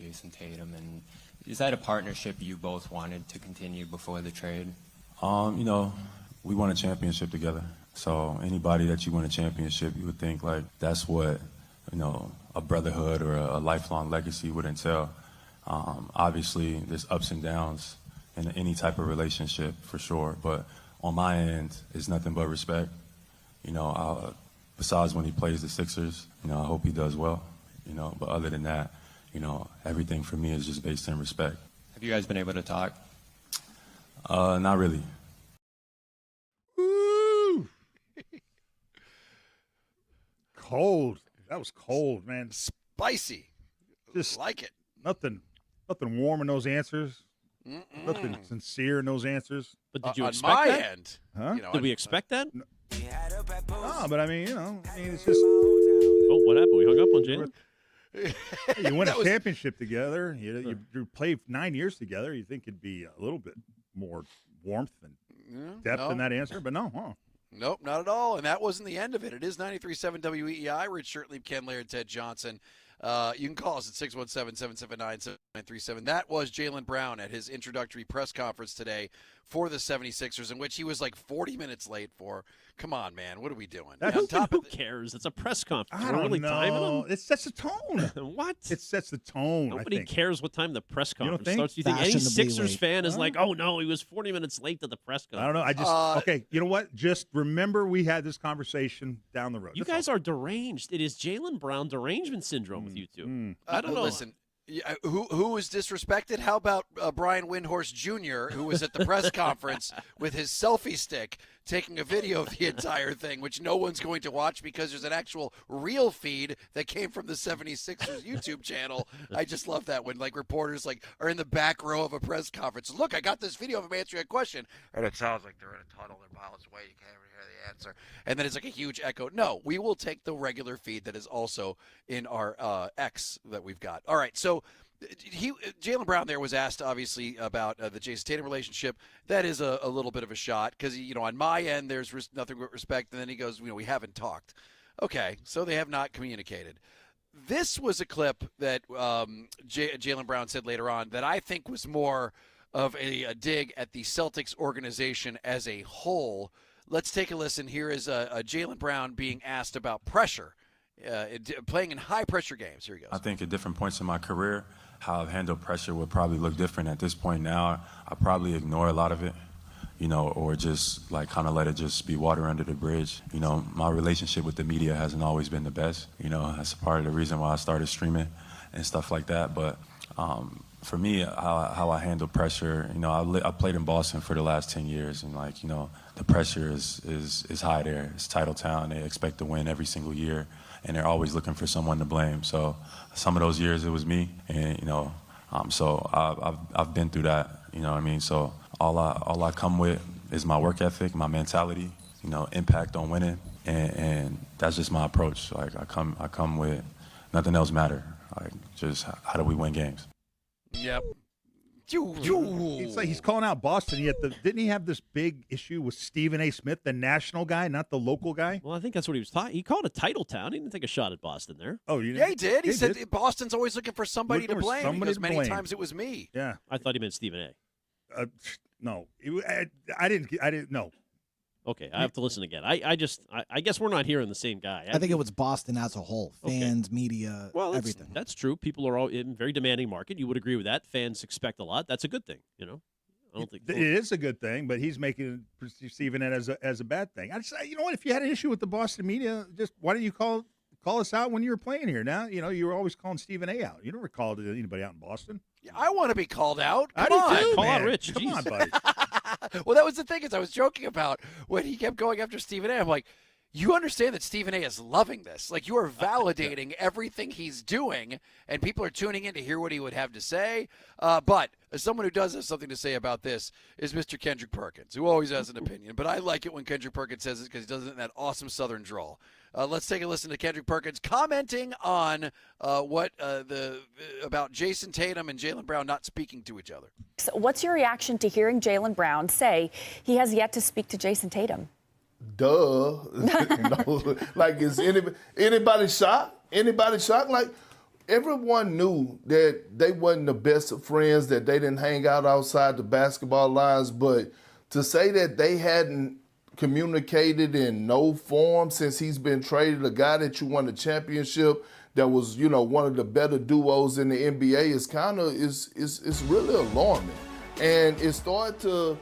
Jason Tatum, and is that a partnership you both wanted to continue before the trade? You know, we won a championship together. So anybody that you win a championship, you would think like that's what, you know, a brotherhood or a lifelong legacy would entail. Obviously, there's ups and downs in any type of relationship for sure, but on my end, it's nothing but respect. You know, besides when he plays the Sixers, you know, I hope he does well. You know, but other than that, you know, everything for me is just based in respect. Have you guys been able to talk? Not really. Woo! Cold. That was cold, man. Spicy. Just like it. Nothing warm in those answers. Nothing sincere in those answers. But did you on expect my that? end, Huh? you know, Did we expect that? No, but I mean, you know, it's just. Oh, what happened? We hung up on Jalen? You win a championship together. You played 9 years together. You think it'd be a little bit more warmth and depth in that answer, but no, huh? Nope, not at all. And that wasn't the end of it. It is 93.7 WEEI. Rich Shirtley, Ken Laird, Ted Johnson. You can call us at 617-779-7937. That was Jaylen Brown at his introductory press conference today for the 76ers, in which he was like 40 minutes late for. Come on, man. What are we doing? Who cares? It's a press conference. I We're don't really know. timing them? It sets the tone. What? It sets the tone. Nobody I think. cares what time the press You don't conference think? starts. Do you think any Fashionably Sixers late. fan is like, oh, no, he was 40 minutes late to the press conference? I don't know. I just okay. You know what? Just remember we had this conversation down the road. You guys are deranged. It is Jaylen Brown derangement syndrome with you two. I don't know. Listen, who was disrespected? How about Brian Windhorst Jr., who was at the press conference with his selfie stick taking a video of the entire thing, which no one's going to watch because there's an actual real feed that came from the 76ers YouTube channel. I just love that when like reporters like are in the back row of a press conference. Look, I got this video of him answering a question, and it sounds like they're in a tunnel, they're miles away. You can't even hear the answer, and then it's like a huge echo. No, we will take the regular feed that is also in our X that we've got. All right, so. Jaylen Brown there was asked, obviously, about the Jason Tatum relationship. That is a little bit of a shot because, you know, on my end, there's nothing but respect. And then he goes, you know, we haven't talked. Okay, so they have not communicated. This was a clip that Jaylen Brown said later on that I think was more of a dig at the Celtics organization as a whole. Let's take a listen. Here is Jaylen Brown being asked about pressure, playing in high-pressure games. Here he goes. I think at different points in my career, how I've handled pressure would probably look different. At this point now, I probably ignore a lot of it, you know, or just like kind of let it just be water under the bridge. You know, my relationship with the media hasn't always been the best. You know, that's part of the reason why I started streaming and stuff like that. But for me, how I handle pressure, you know, I played in Boston for the last 10 years, and like, you know, the pressure is high there. It's title town. They expect to win every single year, and they're always looking for someone to blame. So some of those years it was me, and you know, so I've been through that. You know what I mean? So all I come with is my work ethic, my mentality, you know, impact on winning, and that's just my approach. Like I come with nothing else matter. Like just how do we win games? Yep. It's like he's calling out Boston. Yet didn't he have this big issue with Stephen A. Smith, the national guy, not the local guy? Well, I think that's what he was talking. He called it title town. He didn't take a shot at Boston there. Oh, Yeah, he did. He said Boston's always looking for somebody Looking to for blame. somebody Because to many blame. times it was me. Yeah. I thought he meant Stephen A. No, I didn't know. Okay, I have to listen again. I guess we're not hearing the same guy. I think it was Boston as a whole. Fans, media, Well, everything. That's true. People are all in a very demanding market. You would agree with that. Fans expect a lot. That's a good thing, you know. I don't think It is a good thing, but he's perceiving it as a bad thing. I just, you know what? If you had an issue with the Boston media, just why didn't you call us out when you were playing here? Now, you know, you were always calling Stephen A. out. You never called anybody out in Boston. Yeah, I want to be called out. Come I do on. too, Call man. out Rich. Come Jeez. on, buddy. Well, that was the thing is I was joking about when he kept going after Stephen A. I'm like, you understand that Stephen A. is loving this. Like, you are validating everything he's doing, and people are tuning in to hear what he would have to say. But as someone who does have something to say about this is Mr. Kendrick Perkins, who always has an opinion. But I like it when Kendrick Perkins says it because he does it in that awesome Southern drawl. Let's take a listen to Kendrick Perkins commenting on about Jason Tatum and Jaylen Brown not speaking to each other. So what's your reaction to hearing Jaylen Brown say he has yet to speak to Jason Tatum? Duh. No, like, is anybody shocked? Anybody shocked? Like, everyone knew that they wasn't the best of friends, that they didn't hang out outside the basketball lines, but to say that they hadn't communicated in no form since he's been traded, a guy that you won a championship that was, one of the better duos in the NBA is it's really alarming. And it started to,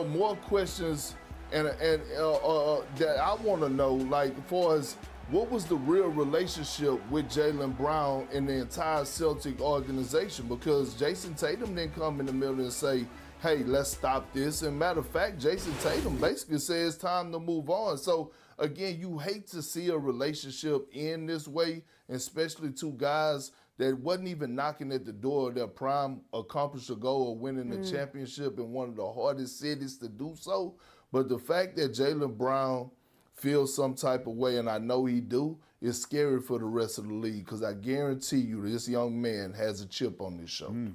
more questions and that I want to know, like, as far as what was the real relationship with Jaylen Brown and the entire Celtic organization? Because Jason Tatum didn't come in the middle and say, hey, let's stop this. And matter of fact, Jason Tatum basically says it's time to move on. So, again, you hate to see a relationship end this way, especially two guys that wasn't even knocking at the door of their prime, accomplish a goal of winning the championship in one of the hardest cities to do so. But the fact that Jaylen Brown feels some type of way, and I know he do, is scary for the rest of the league, because I guarantee you this young man has a chip on his shoulder.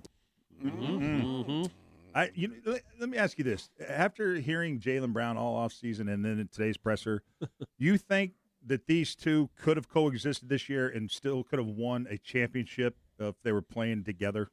Let me ask you this. After hearing Jaylen Brown all offseason and then in today's presser, you think that these two could have coexisted this year and still could have won a championship if they were playing together?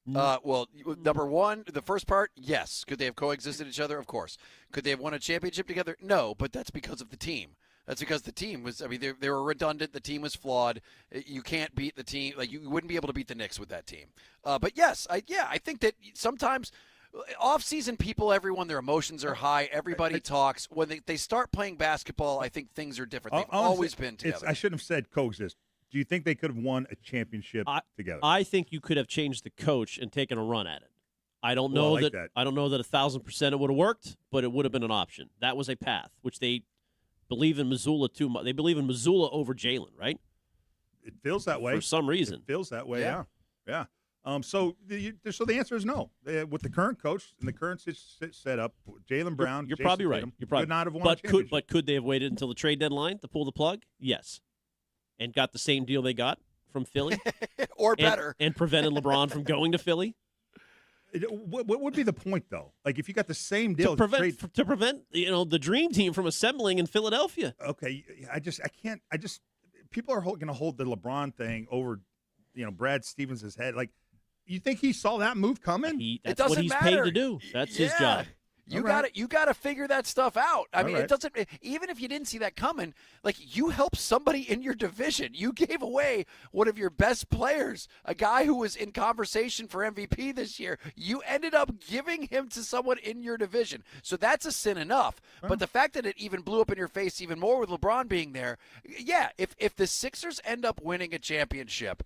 Well, number one, the first part, yes. Could they have coexisted each other? Of course. Could they have won a championship together? No, but that's because of the team. That's because the team was, they were redundant. The team was flawed. You can't beat the team. Like, you wouldn't be able to beat the Knicks with that team. But yes, I think that sometimes off-season people, everyone, their emotions are high. Everybody talks. When they start playing basketball, I think things are different. They've always been together. I shouldn't have said coexist. Do you think they could have won a championship together? I think you could have changed the coach and taken a run at it. I don't know I don't know that 1,000% it would have worked, but it would have been an option. That was a path, which they believe in Missoula too much. They believe in Missoula over Jaylen, right? It feels that way for some reason. It feels that way. Yeah. So the answer is no. With the current coach and the current setup, Jaylen Brown, you're Jason probably right. Tatum, You're probably could not have won a championship. But could they have waited until the trade deadline to pull the plug? Yes, and got the same deal they got from Philly, or better, and prevented LeBron from going to Philly. What would be the point, though? Like, if you got the same deal to prevent the dream team from assembling in Philadelphia. Okay, I can't. People are going to hold the LeBron thing over, Brad Stevens' head. Like, you think he saw that move coming? That's what he's paid to do. That's his job. You got to figure that stuff out. I mean, it doesn't. Even if you didn't see that coming, like, you helped somebody in your division. You gave away one of your best players, a guy who was in conversation for MVP this year. You ended up giving him to someone in your division. So that's a sin enough. But the fact that it even blew up in your face even more with LeBron being there, yeah. If the Sixers end up winning a championship,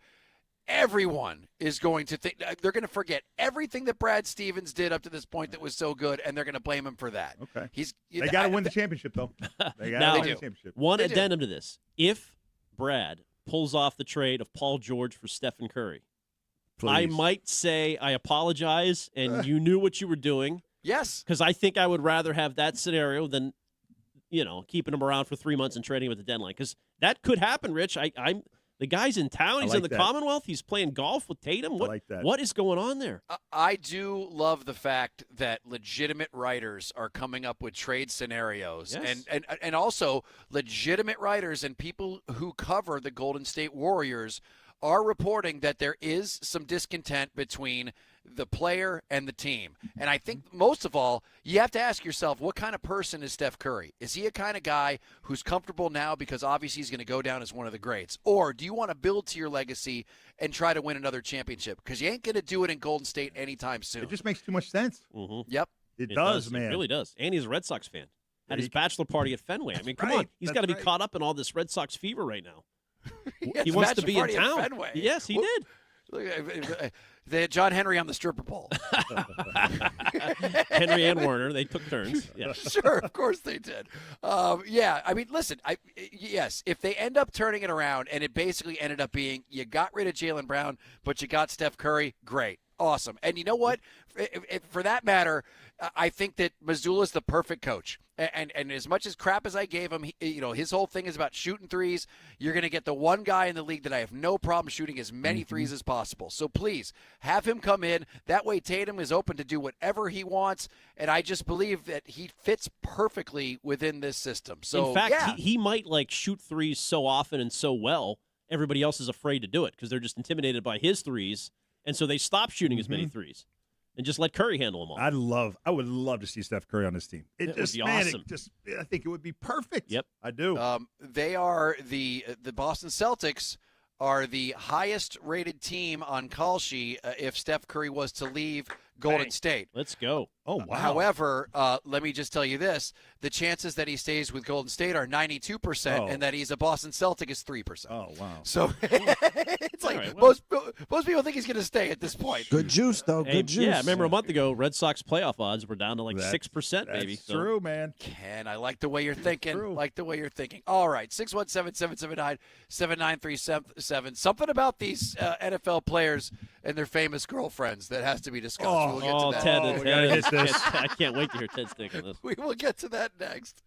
everyone is going to think they're going to forget everything that Brad Stevens did up to this point that was so good, and they're going to blame him for that. Okay, they got to win the championship, though. They got to win the championship. One addendum to this: if Brad pulls off the trade of Paul George for Stephen Curry, I might say I apologize, and you knew what you were doing. Yes, because I think I would rather have that scenario than keeping him around for 3 months and trading him at the deadline, because that could happen. Rich, I'm. The guy's in town. He's in the Commonwealth. He's playing golf with Tatum. What is going on there? I do love the fact that legitimate writers are coming up with trade scenarios, and also legitimate writers and people who cover the Golden State Warriors are reporting that there is some discontent between the player and the team. And I think most of all, you have to ask yourself, what kind of person is Steph Curry? Is he a kind of guy who's comfortable now because obviously he's going to go down as one of the greats? Or do you want to build to your legacy and try to win another championship? Because you ain't going to do it in Golden State anytime soon. It just makes too much sense. Mm-hmm. Yep. It does, man. It really does. And he's a Red Sox fan. Had his bachelor party at Fenway. I mean, come on. He's got to be caught up in all this Red Sox fever right now. He wants to be in town. Yes, he did. They had John Henry on the stripper pole. Henry and Werner, they took turns. Yeah. Sure, of course they did. I mean, listen, yes, if they end up turning it around and it basically ended up being you got rid of Jaylen Brown, but you got Steph Curry, great. Awesome. And you know what? For that matter, I think that Missoula's the perfect coach. And as much as crap as I gave him, his whole thing is about shooting threes. You're going to get the one guy in the league that I have no problem shooting as many threes as possible. So please have him come in. That way Tatum is open to do whatever he wants. And I just believe that he fits perfectly within this system. So in fact, he might shoot threes so often and so well everybody else is afraid to do it because they're just intimidated by his threes, and so they stop shooting as many threes and just let Curry handle them all. I would love to see Steph Curry on this team. It would be awesome. I think it would be perfect. Yep, I do. They are the Boston Celtics are the highest rated team on call sheet if Steph Curry was to leave Golden State. Let's go. Oh, wow. However, let me just tell you this. The chances that he stays with Golden State are 92%, and that he's a Boston Celtic is 3%. Oh, wow. So it's like most people think he's going to stay at this point. Good juice, though. Good juice. Yeah, remember a month ago, Red Sox playoff odds were down to like 6%, maybe. That's true, man. Ken, I like the way you're thinking. Like the way you're thinking. All right, 617-779-7937. Something about these NFL players and their famous girlfriends that has to be discussed. We'll get to that. Ted, we gotta hit this. I can't wait to hear Ted's take on this. We will get to that next.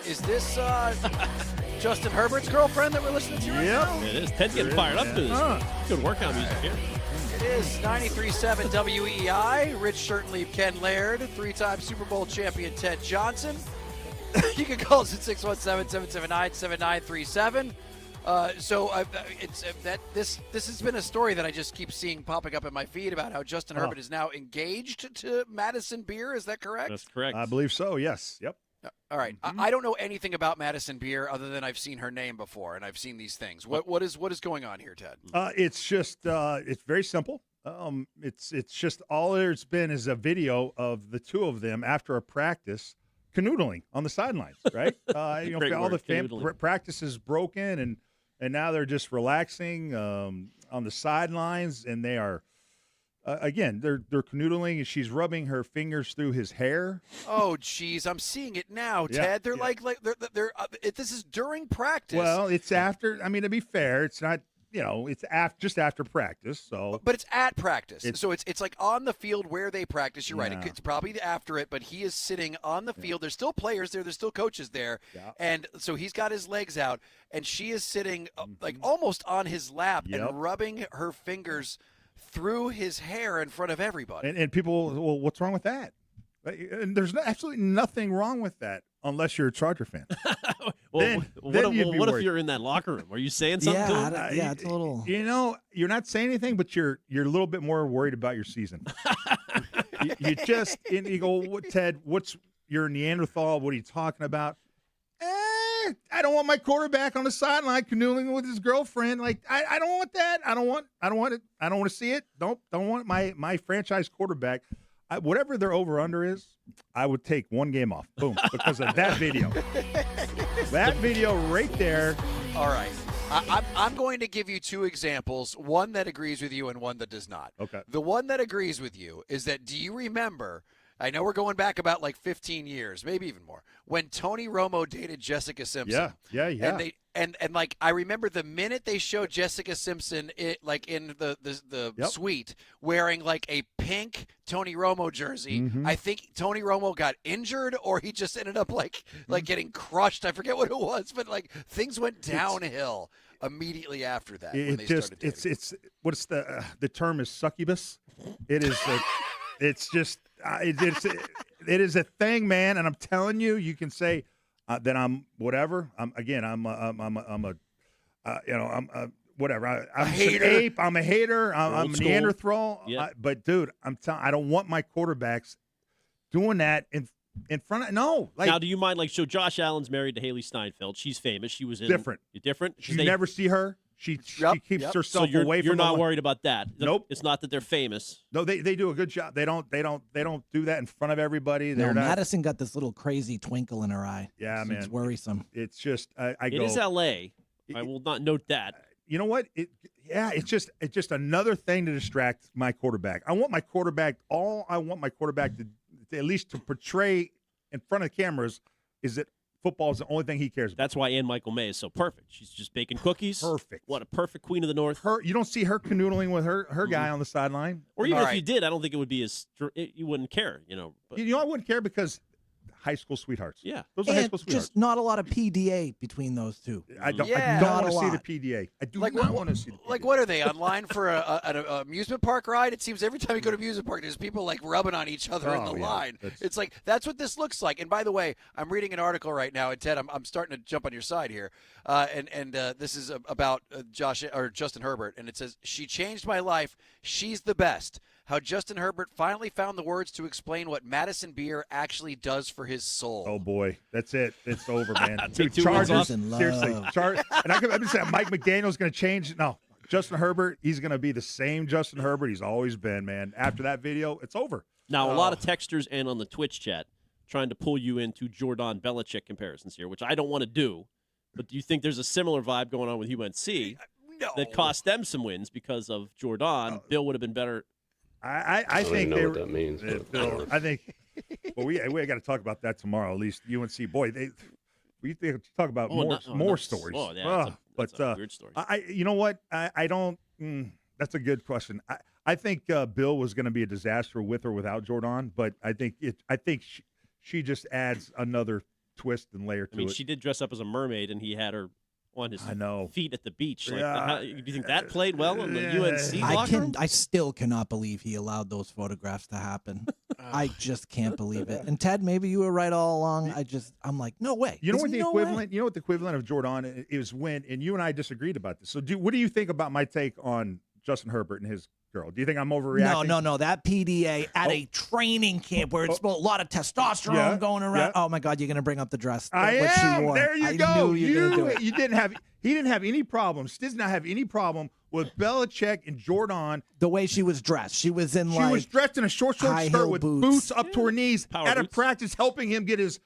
Is this Justin Herbert's girlfriend that we're listening to right now? It is. Ted's getting fired up to this. Good workout music here. It is 93.7 WEEI. Rich Shirtleaf, Ken Laird, three-time Super Bowl champion Ted Johnson. You can call us at 617-779-7937. This has been a story that I just keep seeing popping up in my feed about how Justin Herbert is now engaged to Madison Beer. Is that correct? That's correct. I believe so. Yes. Yep. All right. I don't know anything about Madison Beer other than I've seen her name before and I've seen these things. What is going on here, Ted? It's just it's very simple. It's just all there's been is a video of the two of them after a practice canoodling on the sidelines, right? All the practice is broken and now they're just relaxing on the sidelines and they are. Again, they're canoodling, and she's rubbing her fingers through his hair. Oh, geez, I'm seeing it now, Ted. They're they're this is during practice. Well, it's after. I mean, to be fair, it's not. It's just after practice. So, but it's at practice, so it's like on the field where they practice. You're right. It's probably after it, but he is sitting on the field. There's still players there. There's still coaches there, and so he's got his legs out, and she is sitting like almost on his lap and rubbing her fingers through his hair in front of everybody. And people, well, what's wrong with that? And there's absolutely nothing wrong with that unless you're a Charger fan. What if you're in that locker room? Are you saying something to him? Yeah, it's a little. You're not saying anything, but you're a little bit more worried about your season. you go, Ted, you're a Neanderthal. What are you talking about? I don't want my quarterback on the sideline canoodling with his girlfriend. Like I don't want that. I don't want it. I don't want to see it. Don't want my franchise quarterback. Whatever their over under is, I would take one game off. Boom, because of that video. That video right there. All right. I'm going to give you two examples, one that agrees with you and one that does not. Okay. The one that agrees with you is that, do you remember, I know we're going back about like 15 years, maybe even more, when Tony Romo dated Jessica Simpson. Yeah. And like I remember the minute they showed Jessica Simpson in the suite wearing like a pink Tony Romo jersey. Mm-hmm. I think Tony Romo got injured or he just ended up like getting crushed. I forget what it was, but like things went downhill immediately after that. When they started dating. It's what's the term is succubus. It is it's just it is a thing, man, and I'm telling you, you can say that I'm whatever. I'm whatever. I'm a hater. An ape. I'm a hater. I'm a Neanderthal. Yep. But dude, I don't want my quarterbacks doing that in front of no. Like, now, do you mind so Josh Allen's married to Haley Steinfeld. She's famous. She was in different. You're different. You never see her. She keeps herself away from. You're not worried about that. Nope. It's not that they're famous. No, they do a good job. They don't do that in front of everybody. No, Madison got this little crazy twinkle in her eye. Yeah, man, it's worrisome. It's just It is L.A. I will not note that. You know what? It's just another thing to distract my quarterback. I want my quarterback. All I want my quarterback to at least to portray in front of cameras is that football is the only thing he cares about. That's why Ann Michael May is so perfect. She's just baking cookies. Perfect. What a perfect queen of the North. You don't see her canoodling with her guy on the sideline. Or even if you did, I don't think it would be you wouldn't care, But. I wouldn't care because high school sweethearts. Yeah. Those are high And school sweethearts. just not a lot of PDA between those two. I don't Yeah. want to see the lot. PDA. I do Like not what- want to see the PDA. Like, what are they online for an amusement park ride? It seems every time you go to amusement park, there's people like rubbing on each other in Oh, the yeah. line. That's- It's like that's what this looks like. And by the way, I'm reading an article right now, and Ted, I'm starting to jump on your side here. And this is about Justin Herbert, and it says she changed my life. She's the best. How Justin Herbert finally found the words to explain what Madison Beer actually does for his soul. Oh boy, that's it. It's over, man. Take Dude, 2 wins Chargers, off. seriously, Love. and I've been saying Mike McDaniel's going to change. No, Justin Herbert, he's going to be the same Justin Herbert he's always been, man. After that video, it's over. Now, a lot of texters and on the Twitch chat trying to pull you into Jordan Belichick comparisons here, which I don't want to do. But do you think there's a similar vibe going on with UNC that cost them some wins because of Jordan? Bill would have been better. I think know they what were. that means. Bill, I think. Well, we got to talk about that tomorrow. At least UNC, boy, we talk about more stories. Oh, yeah, that's a weird story. You know what? I don't. That's a good question. I think Bill was going to be a disaster with or without Jordan, but I think she just adds another twist and layer to I mean, it. she did dress up as a mermaid, and he had her on his feet at the beach. Like, Yeah. do you think that played well in the UNC locker room? I still cannot believe he allowed those photographs to happen. I just can't believe it. And Ted, maybe you were right all along. I'm like, no way. You know what There's the no equivalent? way. You know what the equivalent of Jordan is when, and you and I disagreed about this. So, what do you think about my take on Justin Herbert and his girl? Do you think I'm overreacting? No. That PDA at a training camp where it's a lot of testosterone going around. Oh my God, you're going to bring up the dress. I what am. She wore. There you I go. Knew you were gonna do it. He didn't have any problems. Does not have any problem with Belichick and Jordan. The way she was dressed. She was in She like was dressed in a short skirt high-heel with boots. boots up to her knees Power at a boots. practice, helping him get his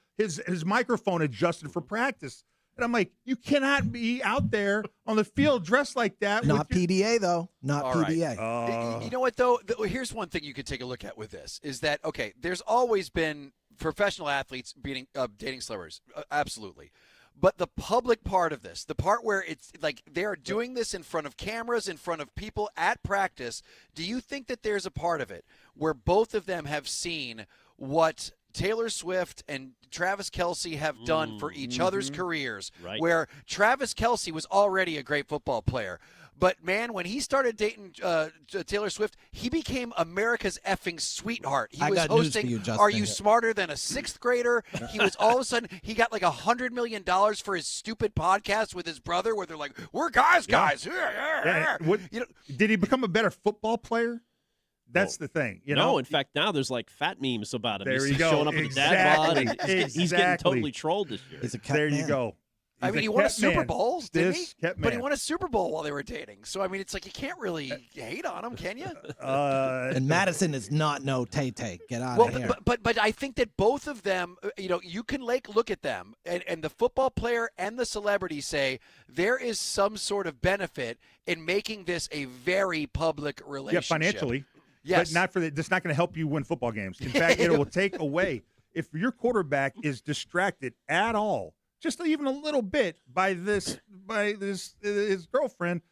microphone adjusted for practice. And I'm like, you cannot be out there on the field dressed like that. Not PDA though. Not All right. PDA. You know what, though? Here's one thing you could take a look at with this is that, okay, there's always been professional athletes dating celebrities. Absolutely. But the public part of this, the part where it's like they're doing this in front of cameras, in front of people at practice, do you think that there's a part of it where both of them have seen what Taylor Swift and Travis Kelce have done for each other's careers, Right. where Travis Kelce was already a great football player. But, man, when he started dating Taylor Swift, he became America's effing sweetheart. He I was got news hosting for you, Justin. Are You Smarter Than a Sixth Grader? He was all of a sudden, he got like $100 million for his stupid podcast with his brother where they're like, we're guys. Yeah, did he become a better football player? That's the thing. You know? No, in fact, now there's like fat memes about him. There He's you go. showing up with a dad bod. And he's getting Exactly. totally trolled this year. He's a cut There you man. go. I He's mean, a he won a kept Super man. Bowl, didn't he? This kept But he man. won a Super Bowl while they were dating. So, I mean, it's like you can't really hate on him, can you? And Madison is not no Tay-Tay. Get out Well, of here. but I think that both of them, you can look at them, and the football player and the celebrity say there is some sort of benefit in making this a very public relationship. Yeah, financially. Yes. But not for that's not going to help you win football games. In fact, it will take away if your quarterback is distracted at all, just even a little bit by his girlfriend,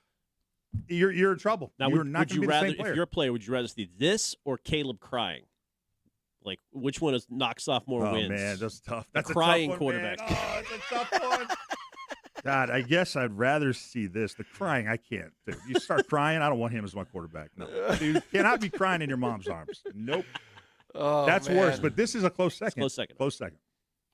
you're in trouble. Now, you're would not you going to be the rather, same player. if you're a player, would you rather see this or Caleb crying? Like, which one knocks off more wins? Oh man, that's tough. The That's crying a tough one, quarterback. Man. Oh, it's a tough one. God, I guess I'd rather see this. The crying, I can't. Dude, you start crying, I don't want him as my quarterback. No, dude, you cannot be crying in your mom's arms. Nope. Oh, That's man. worse. But this is a close second. Close second.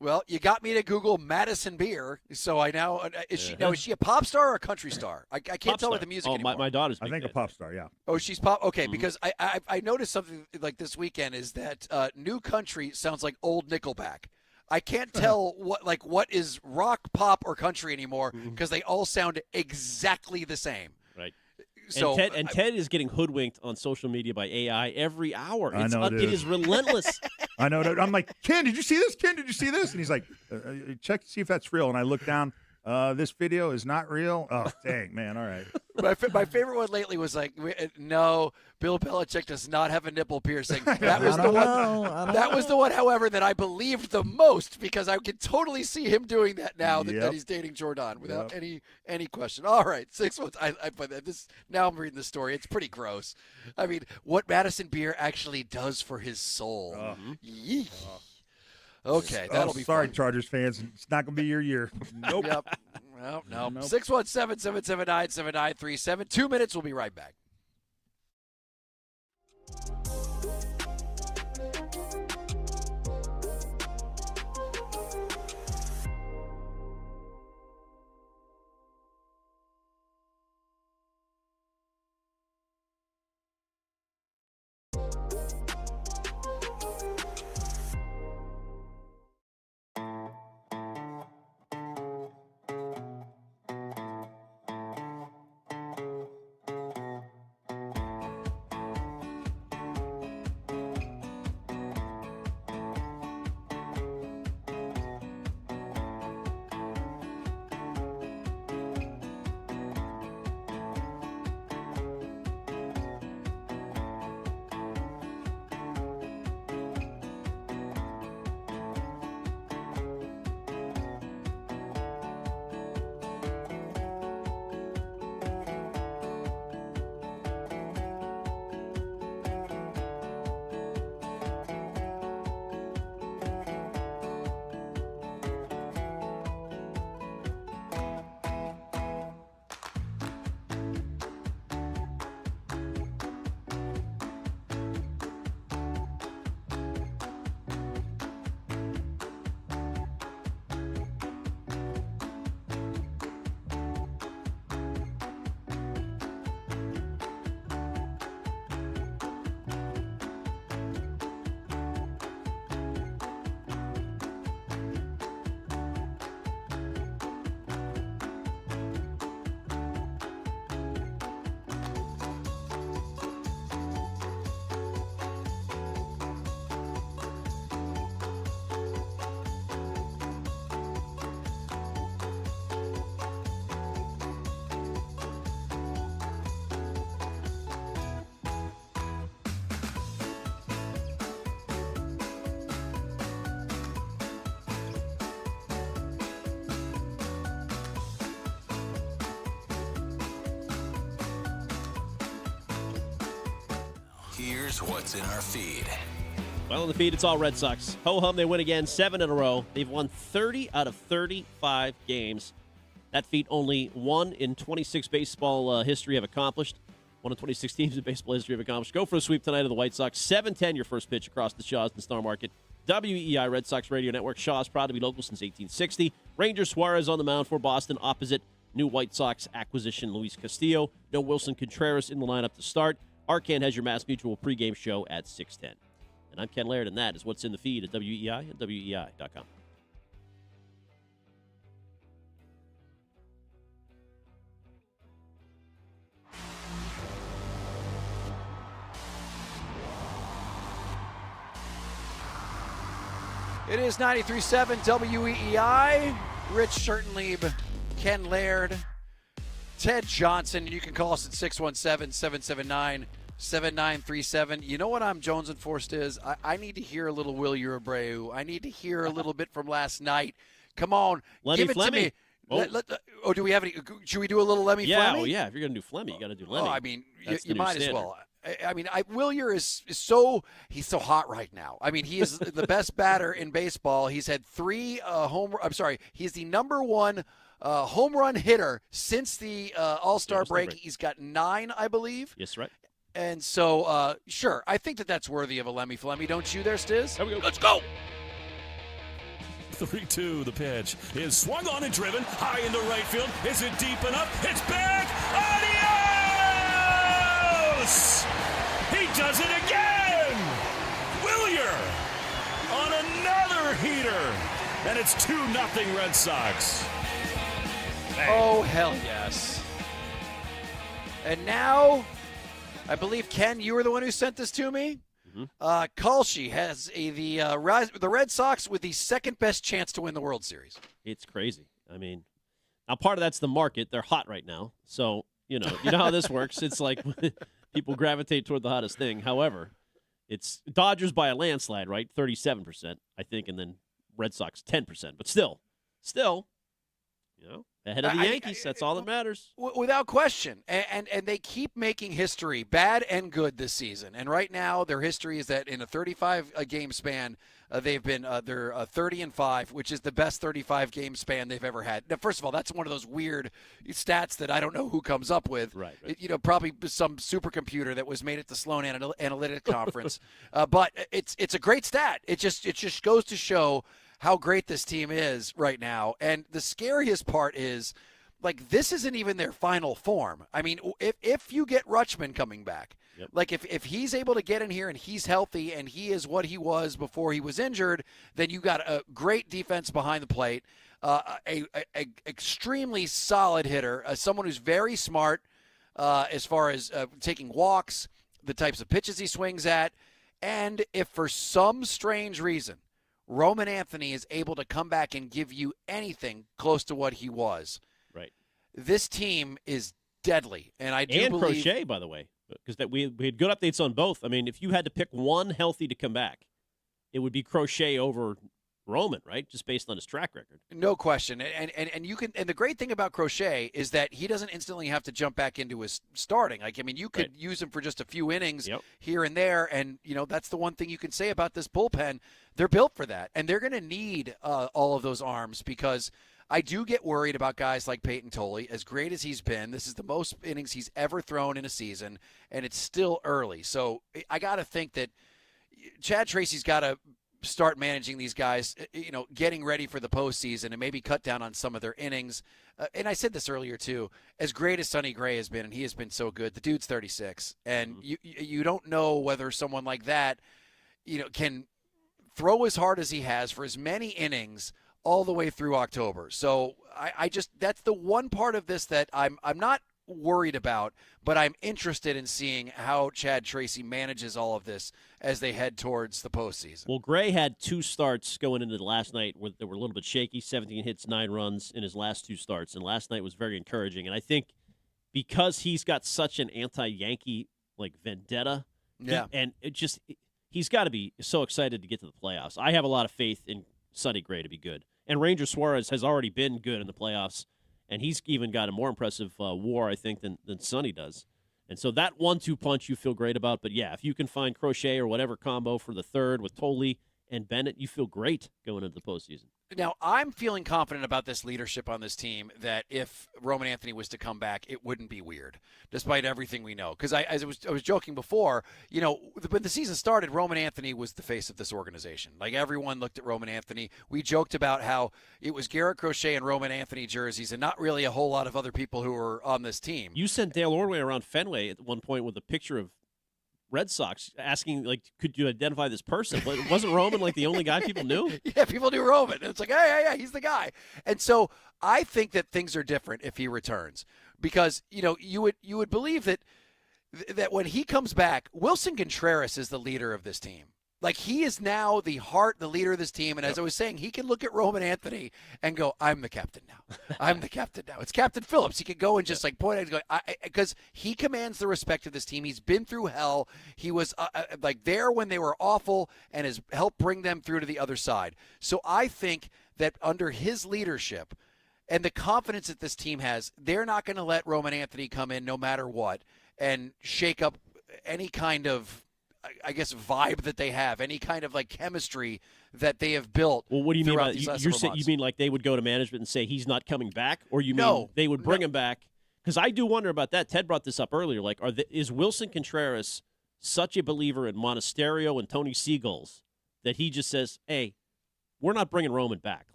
Well, you got me to Google Madison Beer, so I now is she a pop star or a country star? I can't Pop tell star. with the music Oh, anymore. my daughter's. I think a pop star. Yeah. Oh, she's pop. Okay, Mhm. because I noticed something like this weekend is that new country sounds like old Nickelback. I can't tell what is rock, pop, or country anymore because they all sound exactly the same. Right. So and Ted is getting hoodwinked on social media by AI every hour. I know it is relentless. I know. I'm like, Ken, did you see this? Ken, did you see this? And he's like, check to see if that's real. And I look down. This video is not real. Oh, dang, man. All right. My favorite one lately was like, no, Bill Belichick does not have a nipple piercing. That was the one. That was the one, however, that I believed the most because I could totally see him doing that now that he's dating Jordan without any question. All right, 6 months. Now I'm reading the story. It's pretty gross. I mean, what Madison Beer actually does for his soul. Yeesh. Okay, that'll be sorry, fun. Chargers fans. It's not going to be your year. Nope. Yep. Well, no. Nope. 617-779-7937. 2 minutes. We'll be right back. Here's what's in our feed. Well, in the feed, it's all Red Sox. Ho-hum, they win again, 7 in a row. They've won 30 out of 35 games. That feat only one in 26 baseball history have accomplished. One in 26 teams in baseball history have accomplished. Go for a sweep tonight of the White Sox. 7:10 your first pitch across the Shaws and Star Market. WEEI Red Sox Radio Network. Shaw's proud to be local since 1860. Ranger Suarez on the mound for Boston opposite new White Sox acquisition Luis Castillo. No Wilson Contreras in the lineup to start. Arcan has your Mass Mutual pregame show at 6:10. And I'm Ken Laird, and that is what's in the feed at WEEI and WEEI.com. It is 93.7 WEEI. Rich Schertenlieb, Ken Laird, Ted Johnson. You can call us at 617-779-7937. You know what I'm jonesing for, Stiz? I need to hear a little Will Abreu. I need to hear a little bit from last night. Come on, give it to me. Do we have any? Should we do a little Lemmy Flemmy? Oh, yeah. If you're going to do Flemmy, you got to do Lemmy. Oh, I mean, That's you the new might as standard. well. I mean, Willier is so hot right now. I mean, he is the best batter in baseball. He's had 3 he's the number 1 home run hitter since the All-Star break. He's got 9, I believe. Yes, right. And so, sure, I think that's worthy of a Lemmy Flemmy. Don't you there, Stiz? Here we go. Let's go. 3-2, the pitch is swung on and driven high into right field. Is it deep enough? It's back. Adios! He does it again! Willier on another heater. And it's 2-0 Red Sox. Oh, hell yes. And now, I believe, Ken, you were the one who sent this to me. Kalshi has the Red Sox with the second best chance to win the World Series. It's crazy. I mean, now part of that's the market. They're hot right now. So, you know how this works. It's like people gravitate toward the hottest thing. However, it's Dodgers by a landslide, right? 37%, I think, and then Red Sox 10%. But still, Ahead of the Yankees. That's all that matters. Without question. And they keep making history, bad and good, this season. And right now, their history is that in a 35-game span, they've been they're 30-5, which is the best 35-game span they've ever had. Now, first of all, that's one of those weird stats that I don't know who comes up with. Right. Probably some supercomputer that was made at the Sloan Analytic Conference. But it's a great stat. It just goes to show how great this team is right now. And the scariest part is, like, this isn't even their final form. I mean, if you get Rutschman coming back, like if he's able to get in here and he's healthy and he is what he was before he was injured, then you got a great defense behind the plate, a extremely solid hitter, someone who's very smart as far as taking walks, the types of pitches he swings at. And if for some strange reason Roman Anthony is able to come back and give you anything close to what he was, right, this team is deadly. And I do believe Crochet, by the way, because we had good updates on both. I mean, if you had to pick one healthy to come back, it would be Crochet over Roman, right? Just based on his track record. No question. And you can, and the great thing about Crochet is that he doesn't instantly have to jump back into his starting. Like, I mean, you could use him for just a few innings here and there, and that's the one thing you can say about this bullpen. They're built for that, and they're going to need all of those arms, because I do get worried about guys like Peyton Tolley. As great as he's been, this is the most innings he's ever thrown in a season, and it's still early. So I got to think that Chad Tracy's got to start managing these guys, getting ready for the postseason, and maybe cut down on some of their innings. And I said this earlier too, as great as Sonny Gray has been, and he has been so good, the dude's 36, and you don't know whether someone like that, can throw as hard as he has for as many innings all the way through October. So I just, that's the one part of this that I'm not worried about, but I'm interested in seeing how Chad Tracy manages all of this as they head towards the postseason. Well, Gray had 2 starts going into the last night where they were a little bit shaky, 17 hits, 9 runs in his last 2 starts, and last night was very encouraging. And I think because he's got such an anti-Yankee vendetta, he's got to be so excited to get to the playoffs. I have a lot of faith in Sonny Gray to be good. And Ranger Suarez has already been good in the playoffs, and he's even got a more impressive WAR, I think, than Sonny does. And so that 1-2 punch you feel great about. But, yeah, if you can find Crochet or whatever combo for the third with Tolley and Bennett, you feel great going into the postseason. Now, I'm feeling confident about this leadership on this team, that if Roman Anthony was to come back, it wouldn't be weird, despite everything we know. Because I was joking before, when the season started, Roman Anthony was the face of this organization. Like, everyone looked at Roman Anthony. We joked about how it was Garrett Crochet and Roman Anthony jerseys and not really a whole lot of other people who were on this team. You sent Dale Ordway around Fenway at one point with a picture of Red Sox asking, could you identify this person? But wasn't Roman the only guy people knew? Yeah, people knew Roman. It's like, yeah, he's the guy. And so I think that things are different if he returns, because you would believe that when he comes back, Wilson Contreras is the leader of this team. Like, he is now the heart, the leader of this team. And as I was saying, he can look at Roman Anthony and go, I'm the captain now. I'm the captain now. It's Captain Phillips. He can go and just point at it, because he commands the respect of this team. He's been through hell. He was there when they were awful and has helped bring them through to the other side. So I think that under his leadership and the confidence that this team has, they're not going to let Roman Anthony come in no matter what and shake up any kind of, I guess, vibe that they have, any kind of chemistry that they have built. Well, what do you mean by that? You mean they would go to management and say he's not coming back, or you mean they would bring him back? Because I do wonder about that. Ted brought this up earlier. Is Wilson Contreras such a believer in Monasterio and Tony Seagulls that he just says, "Hey, we're not bringing Roman back.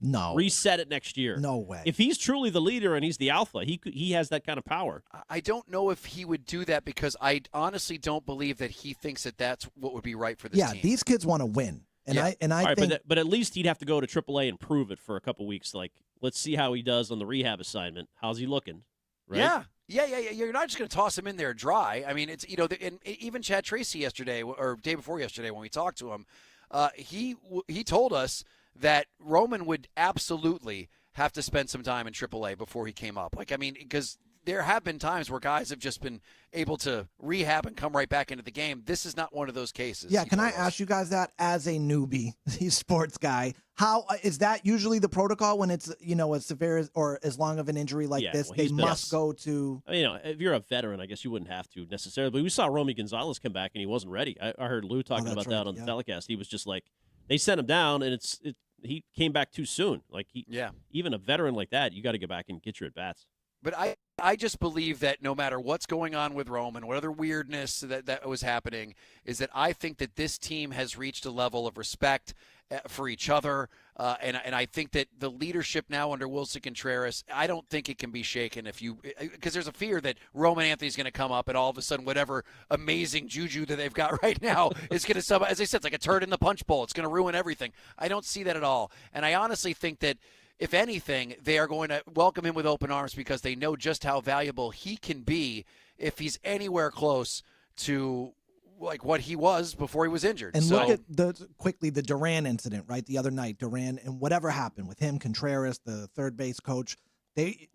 No, reset it next year." No way. If he's truly the leader and he's the alpha, he has that kind of power. I don't know if he would do that, because I honestly don't believe that he thinks that that's what would be right for this team. Yeah, these kids want to win, and I think. But at least he'd have to go to AAA and prove it for a couple weeks. Let's see how he does on the rehab assignment. How's he looking? Right? Yeah. You're not just going to toss him in there dry. I mean, it's and even Chad Tracy yesterday or day before yesterday when we talked to him, he told us that Roman would absolutely have to spend some time in AAA before he came up. Because there have been times where guys have just been able to rehab and come right back into the game. This is not one of those cases. Yeah, can I ask you guys that as a newbie, sports guy? How is that usually the protocol when it's as severe or as long of an injury like this? Well, they must go to. If you're a veteran, I guess you wouldn't have to necessarily. But we saw Romy Gonzalez come back and he wasn't ready. I heard Lou talking about that on the telecast. He was just like, they sent him down and he came back too soon. Like even a veteran like that, you got to get back and get your at bats. But I just believe that no matter what's going on with Roman, what other weirdness that was happening, is that I think that this team has reached a level of respect for each other. And I think that the leadership now under Wilson Contreras, I don't think it can be shaken because there's a fear that Roman Anthony's going to come up and all of a sudden whatever amazing juju that they've got right now is going to, as I said, it's like a turd in the punch bowl. It's going to ruin everything. I don't see that at all. And I honestly think that if anything, they are going to welcome him with open arms because they know just how valuable he can be if he's anywhere close to like what he was before he was injured. And look at the Duran incident, right? The other night, Duran, and whatever happened with him, Contreras, the third base coach, they,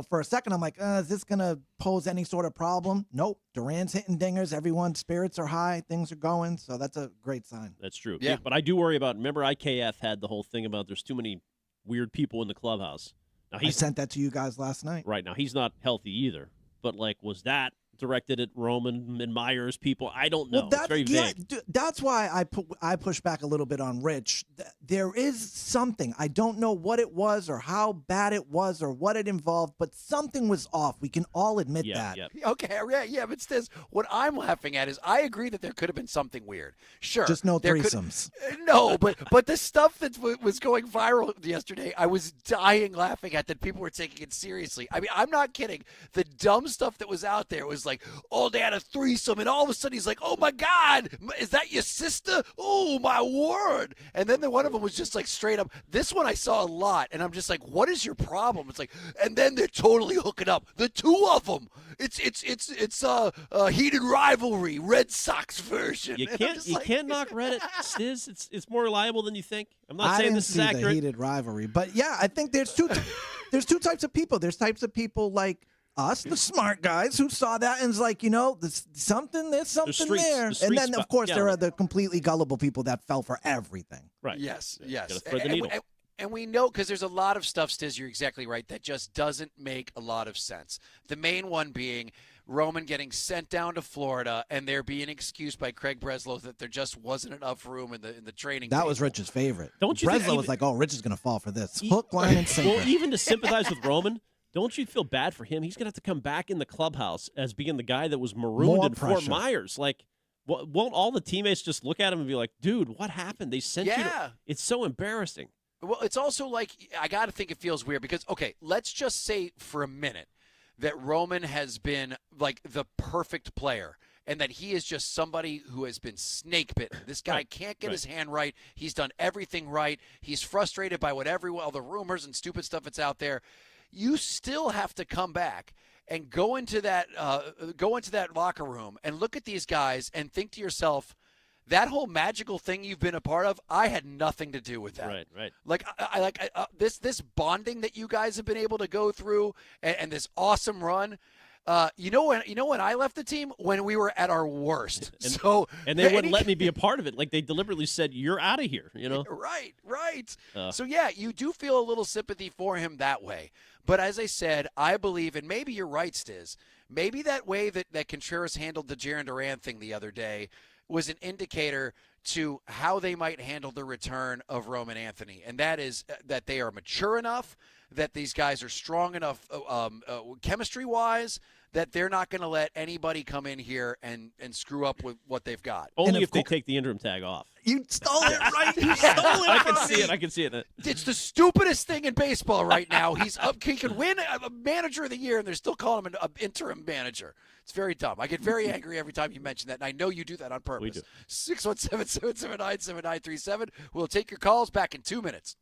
for a second, I'm like, is this going to pose any sort of problem? Nope. Duran's hitting dingers. Everyone's spirits are high. Things are going. So that's a great sign. That's true. Yeah. But I do worry about, remember IKF had the whole thing about there's too many weird people in the clubhouse. Now I sent that to you guys last night. Right. Now, he's not healthy either. But, was that directed at Roman and Myers people? I don't know. It's very vague. That's why I push back a little bit on Rich. There is something. I don't know what it was or how bad it was or what it involved, but something was off. We can all admit that. Okay, yeah, but Stiz, what I'm laughing at is I agree that there could have been something weird. Sure. Just no threesomes. No, but the stuff that was going viral yesterday, I was dying laughing at that people were taking it seriously. I mean, I'm not kidding. The dumb stuff that was out there was like, oh, they had a threesome, and all of a sudden he's like, oh, my God, is that your sister? Oh, my word. And then one of them was just like straight up. This one I saw a lot, and I'm just like, what is your problem? It's like, and then they're totally hooking up. The two of them. It's a heated rivalry, Red Sox version. You can't knock Reddit, Stiz. It's more reliable than you think. I'm not saying this is accurate. The heated rivalry, but yeah, I think there's two types of people. There's types of people like us, the smart guys, who saw that and was like, there's something there. And then, of course, there are the completely gullible people that fell for everything. Right. Yes. And we know, because there's a lot of stuff, Stiz, you're exactly right, that just doesn't make a lot of sense. The main one being Roman getting sent down to Florida and there being excused by Craig Breslow that there just wasn't enough room in the training. That was Rich's favorite. Don't you Breslow was like, oh, Rich is going to fall for this. Hook, line, and sinker. Well, even to sympathize with Roman, don't you feel bad for him? He's going to have to come back in the clubhouse as being the guy that was marooned in Fort Myers. Like, won't all the teammates just look at him and be like, dude, what happened? They sent you to... It's so embarrassing. Well, it's also like, I got to think it feels weird because, okay, let's just say for a minute that Roman has been like the perfect player and that he is just somebody who has been snake bitten. This guy can't get his hand right. He's done everything right. He's frustrated by all the rumors and stupid stuff that's out there. You still have to come back and go into that locker room and look at these guys and think to yourself, that whole magical thing you've been a part of, I had nothing to do with that. Right. Like this bonding that you guys have been able to go through and this awesome run. You know when I left the team? When we were at our worst. And they wouldn't let me be a part of it. Like they deliberately said, "You're out of here." Right. So yeah, you do feel a little sympathy for him that way. But as I said, I believe, and maybe you're right, Stiz. Maybe that way that Contreras handled the Jarren Duran thing the other day was an indicator to how they might handle the return of Roman Anthony, and that is that they are mature enough, that these guys are strong enough chemistry-wise, that they're not going to let anybody come in here and screw up with what they've got. Only if they take the interim tag off. You stole it, right? You stole it. I can see it. It's the stupidest thing in baseball right now. He could win a manager of the year, and they're still calling him an interim manager. It's very dumb. I get very angry every time you mention that, and I know you do that on purpose. We do. 617-779-7937. We'll take your calls back in 2 minutes.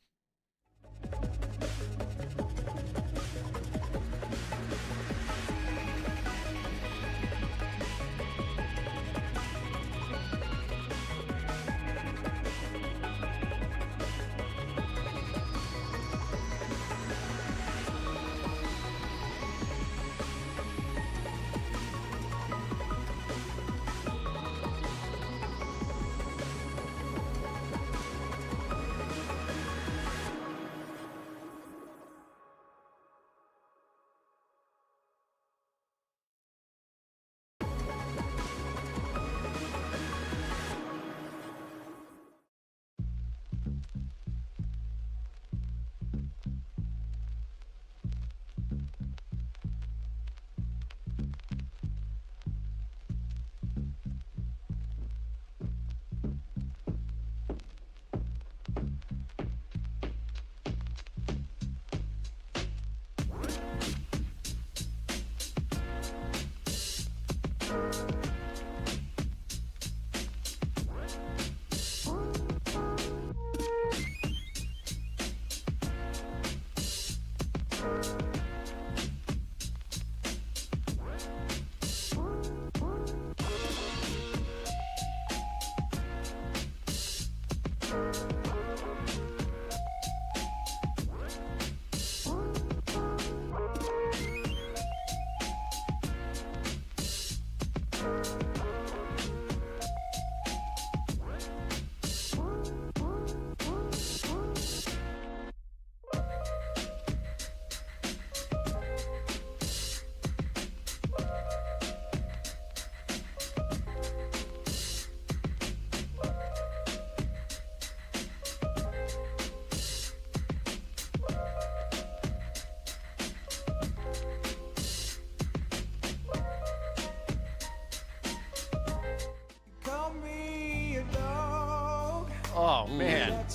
Oh, man.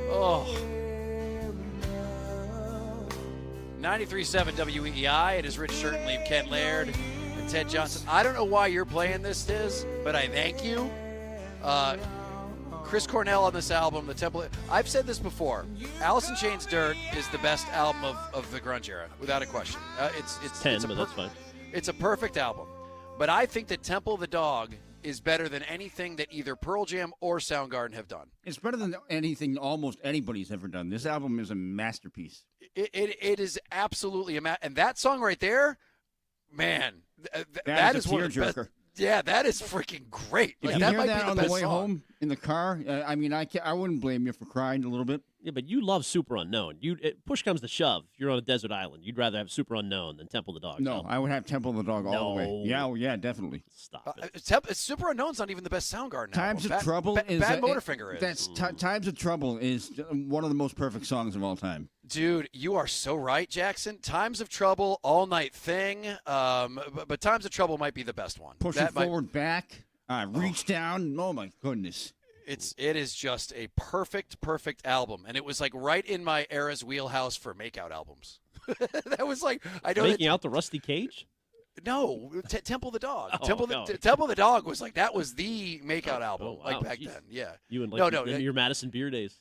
Oh. 93.7 WEEI. It is Rich Shirtleaf, Ken Laird, and Ted Johnson. I don't know why you're playing this, Tiz, but I thank you. Chris Cornell on this album, The Temple. I've said this before. Alice in Chains' Dirt is the best album of the grunge era, without a question. It's 10, it's but that's fine. It's a perfect album. But I think that Temple of the Dog is better than anything that either Pearl Jam or Soundgarden have done. It's better than anything almost anybody's ever done. This album is a masterpiece. It is absolutely and that song right there, man, that is one of the best. Yeah, that is freaking great. If Like, you that hear might that be the on the best way song. home in the car, I mean, I wouldn't blame you for crying a little bit. Yeah, but you love Super Unknown. Push comes to shove. You're on a desert island. You'd rather have Super Unknown than Temple of the Dog. No, I would have Temple of the Dog all the way. No. Yeah, yeah, definitely. Stop it. Super Unknown's not even the best Soundgarden Times album. of Trouble is Bad Motorfinger is. That's Times of Trouble is one of the most perfect songs of all time. Dude, you are so right, Jackson. Times of Trouble, All Night Thing, but Times of Trouble might be the best one. Push it forward, back, reach down. Oh my goodness. It is just a perfect album, and it was like right in my era's wheelhouse for makeout albums. That was like Making out the Rusty Cage. No, Temple of the Dog. Oh, Temple of the Dog was like that was the makeout album wow, like back geez. then. Yeah. You and no, your Madison Beer days.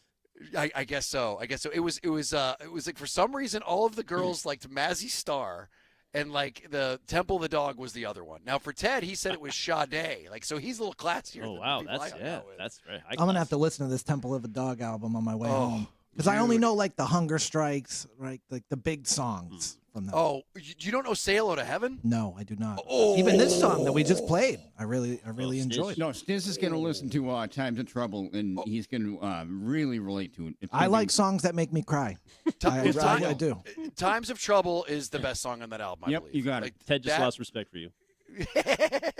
I guess so. It was like for some reason all of the girls liked Mazzy Star, and like the Temple of the Dog was the other one. Now for Ted, he said it was Sade. Like so, he's a little classier. Oh than wow, people that's I know. that's right. I'm gonna have to listen to this Temple of the Dog album on my way Oh, home because I only know like the Hunger Strikes, right? Like the big songs from that. Oh, you don't know "Sail to Heaven"? No, I do not. Oh. Even this song that we just played, I really enjoyed. No, Stiz is going to listen to Times of Trouble, and he's going to really relate to it. It's I gonna like be- songs that make me cry. I do. Times of Trouble is the best song on that album. I believe. you got it. Ted just that- lost respect for you.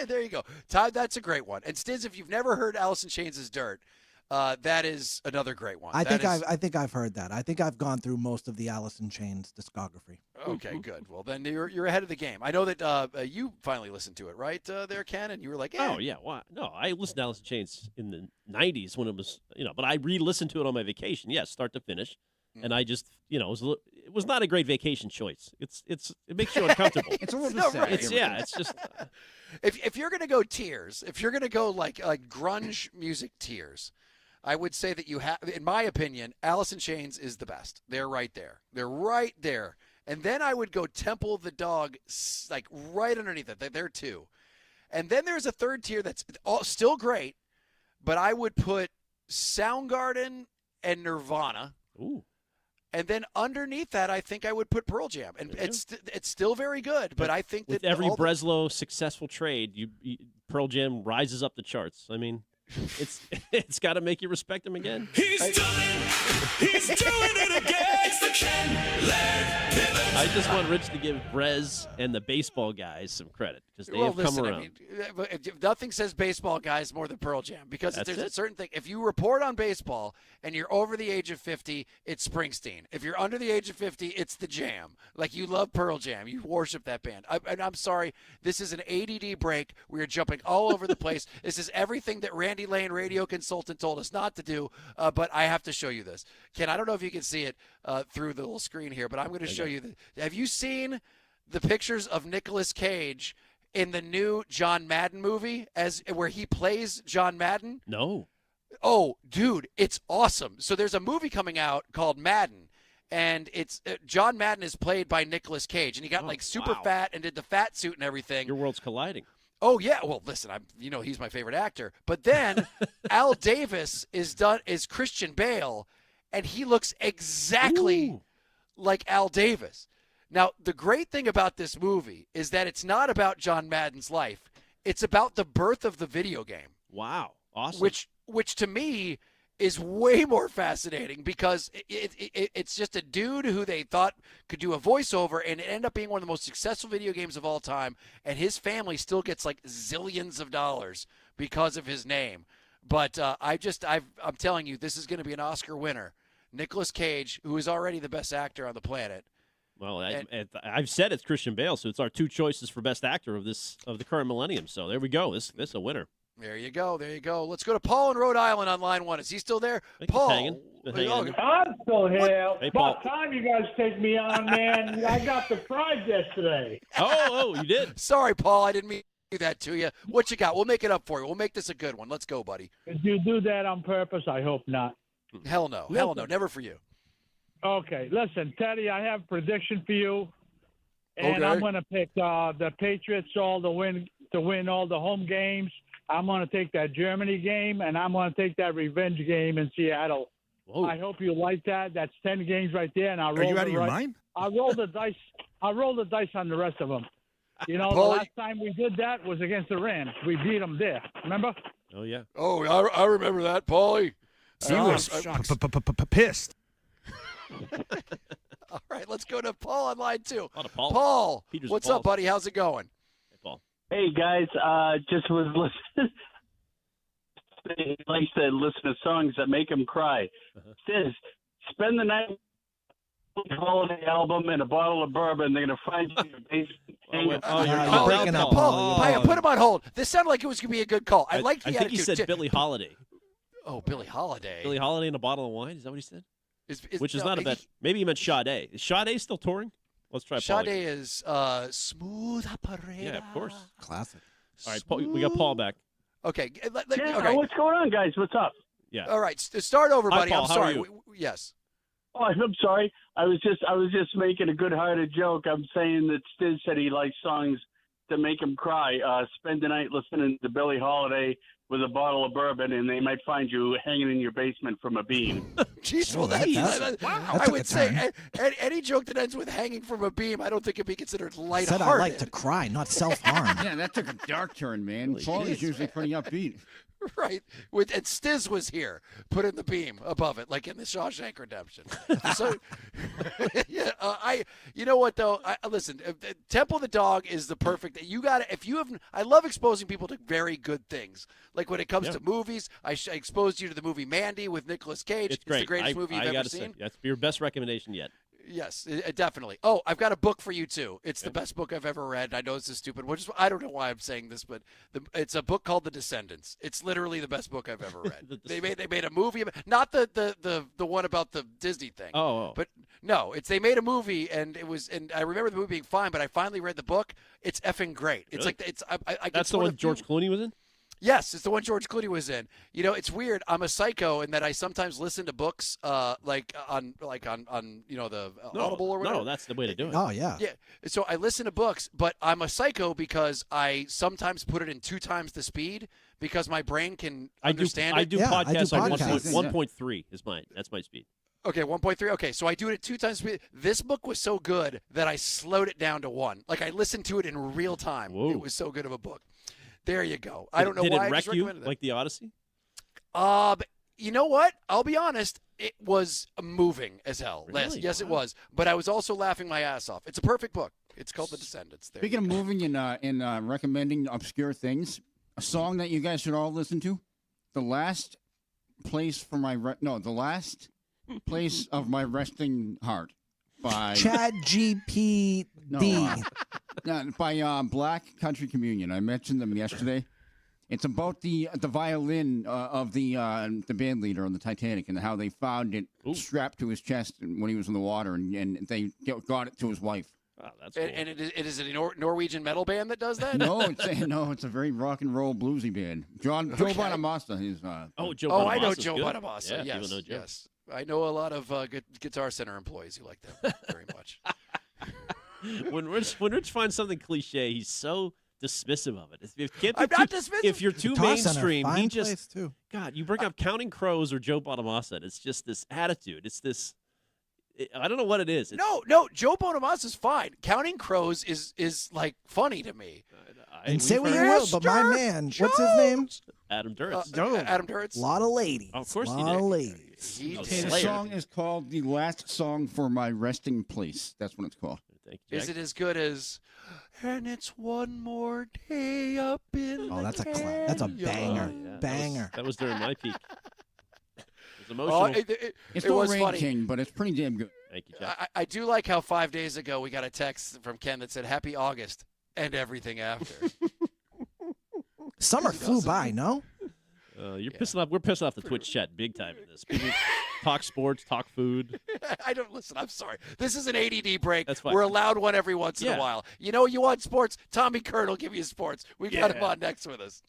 There you go. Todd, that's a great one. And Stiz, if you've never heard Alice in Chains' Dirt, that is another great one. I think I've heard that. I think I've gone through most of the Alice in Chains discography. Okay, good. Well, then you're ahead of the game. I know that you finally listened to it, right, there, Ken? And you were like, Oh yeah, why? No, I listened to Alice in Chains in the '90s when it was, but I re-listened to it on my vacation. Yes, start to finish, and I just, it was not a great vacation choice. It makes you uncomfortable. It's a little No, bit sad. right. It's just. If you're gonna go tiers, if you're gonna go like grunge music tiers, I would say that you have, in my opinion, Alice in Chains is the best. They're right there. They're right there. And then I would go Temple of the Dog, like right underneath it. They're two. And then there's a third tier that's still great, but I would put Soundgarden and Nirvana. Ooh. And then underneath that, I think I would put Pearl Jam. And it's still very good, but I think with that every all the- Breslow successful trade, Pearl Jam rises up the charts. I mean, it's got to make you respect him again. He's doing it again. It's the Ken Laird Pivot. I just want Rich to give Brez and the baseball guys some credit because they have come around. I mean, nothing says baseball guys more than Pearl Jam because That's there's it. a certain thing. If you report on baseball and you're over the age of 50, it's Springsteen. If you're under the age of 50, it's the Jam. Like you love Pearl Jam, you worship that band. And I'm sorry, this is an ADD break. We are jumping all over the place. This is everything that Randy Lane, radio consultant, told us not to do. But I have to show you this, Ken. I don't know if you can see it through the little screen here, but I'm going to show you. Have you seen the pictures of Nicolas Cage in the new John Madden movie where he plays John Madden? No. Oh, dude, it's awesome. So there's a movie coming out called Madden, and it's John Madden is played by Nicolas Cage, and he got super fat and did the fat suit and everything. Your world's colliding. Oh yeah, well listen, he's my favorite actor. But then Al Davis is Christian Bale, and he looks exactly like Al Davis. Now, the great thing about this movie is that it's not about John Madden's life. It's about the birth of the video game. Wow. Awesome. Which to me is way more fascinating because it's just a dude who they thought could do a voiceover, and it ended up being one of the most successful video games of all time, and his family still gets like zillions of dollars because of his name. But I'm telling you, this is going to be an Oscar winner. Nicolas Cage, who is already the best actor on the planet. Well, I've said it's Christian Bale, so it's our two choices for best actor of the current millennium. So there we go. This is a winner. There you go. There you go. Let's go to Paul in Rhode Island on line 1. Is he still there? Paul. hanging. I'm still here. Hey, About Paul. time you guys take me on, man. I got the prize yesterday. Oh, you did? Sorry, Paul. I didn't mean to do that to you. What you got? We'll make it up for you. We'll make this a good one. Let's go, buddy. Did you do that on purpose? I hope not. Hell no. Hell no. Never for you. Okay, listen, Teddy, I have a prediction for you, and Okay. I'm going to pick the Patriots all to win all the home games. I'm going to take that Germany game, and I'm going to take that revenge game in Seattle. Whoa. I hope you like that. That's 10 games right there, and I'll Are roll you out the of your right- mind? I'll roll the dice. I'll roll the dice on the rest of them. You know, Paul, the last time we did that was against the Rams. We beat them there. Remember? Oh, yeah. Oh, I remember that, Paulie. He was pissed. All right, let's go to Paul on line 2. A lot of Paul. Paul, Peter's what's Pauls. up, buddy? How's it going? Hey, Paul. Hey guys, just was listening. He likes to listen to songs that make him cry. Says, spend the night with the holiday album and a bottle of bourbon. They're gonna find you in your basement. you're breaking up. Paul, put him on hold. This sounded like it was going to be a good call. I like the I think attitude. he said Billie Holiday. Oh, Billie Holiday. Billie Holiday and a bottle of wine. Is that what he said? Which is no, not a he- bad. Maybe he meant Sade. Is Sade still touring? Let's try Paul Sade again. is Smooth Operator. Yeah, of course. Classic. All right, Paul, we got Paul back. Okay. Yeah, okay. what's going on, guys? What's up? Yeah. All right. Start over, Hi, buddy. Paul. I'm How sorry. are you? Yes. Oh, I'm sorry. I was just making a good-hearted joke. I'm saying that Stiz said he likes songs that make him cry. Spend the night listening to Billie Holiday with a bottle of bourbon, and they might find you hanging in your basement from a beam. Jeez, well, I would say any joke that ends with hanging from a beam, I don't think it'd be considered lighthearted. Said I like to cry, not self-harm. Yeah, that took a dark turn, man. Paulie's usually pretty upbeat. Right. And Stiz was here, put in the beam above it, like in the Shawshank Redemption. So, yeah, you know what though? Listen, Temple of the Dog is the perfect. You got to, if you have. I love exposing people to very good things. Like when it comes to movies, I exposed you to the movie Mandy with Nicolas Cage. It's great. The greatest movie you've I ever gotta seen. say, that's your best recommendation yet. Yes, definitely. Oh, I've got a book for you too. It's the best book I've ever read. I know this is stupid. I don't know why I'm saying this, but it's a book called The Descendants. It's literally the best book I've ever read. they made a movie, not the one about the Disney thing. Oh. But no, they made a movie and I remember the movie being fine, but I finally read the book. It's effing great. It's Really? like I That's the one George Clooney was in? Yes, it's the one George Clooney was in. You know, it's weird. I'm a psycho in that I sometimes listen to books like on you know the Audible or whatever. No, that's the way to do it. Oh, yeah. Yeah. So I listen to books, but I'm a psycho because I sometimes put it in 2 times the speed because my brain can understand I it. do podcasts on 1.3 is mine. That's my speed. Okay, 1.3. Okay, so I do it at 2 times speed. This book was so good that I slowed it down to 1. Like I listened to it in real time. Whoa. It was so good of a book. There you go. I don't know Did why it I wreck just you recommended that. like the Odyssey? But you know what? I'll be honest. It was moving as hell. Really? Yes, it was. But I was also laughing my ass off. It's a perfect book. It's called The Descendants. There Speaking of moving and recommending obscure things, a song that you guys should all listen to, the last place of my resting heart by Chad GPD. By Black Country Communion. I mentioned them yesterday. It's about the violin of the band leader on the Titanic and how they found it strapped to his chest when he was in the water, and they got it to his wife. Oh, that's cool. And it is a Norwegian metal band that does that? No, it's a very rock and roll bluesy band. Joe Bonamassa. He's Joe Oh, I know Bonamassa's Joe good. Bonamassa. Yeah, Yes, people know Joe. yes. I know a lot of Guitar Center employees who like that very much. When Rich finds something cliche, he's so dismissive of it. I'm not dismissive. If you're too Guitar Center, mainstream, fine he just place, too. God, you bring up Counting Crows or Joe Bonamassa, and it's just this attitude. It's this. I don't know what it is. No, Joe Bonamassa is fine. Counting Crows is like funny to me. And say what you will, but my man, what's his name? Adam Duritz. Adam Duritz. A lot of ladies. Oh, of course he A lot did. of ladies. The song is called "The Last Song for My Resting Place." That's what it's called. Thank you, Is it as good as "And It's One More Day Up in"? Oh, that's a canyon"? that's a banger, Yeah, banger. That was during my peak. It was emotional. It's it no was Rain funny. King, but it's pretty damn good. Thank you, Jack. I do like how 5 days ago we got a text from Ken that said "Happy August" and everything after. Summer flew by, no? You're pissing off. We're pissing off the Twitch chat big time in this. People talk sports, talk food. I don't listen. I'm sorry. This is an ADD break. That's fine. We're allowed one every once in a while. You know, you want sports? Tommy Kern will give you sports. We got him on next with us.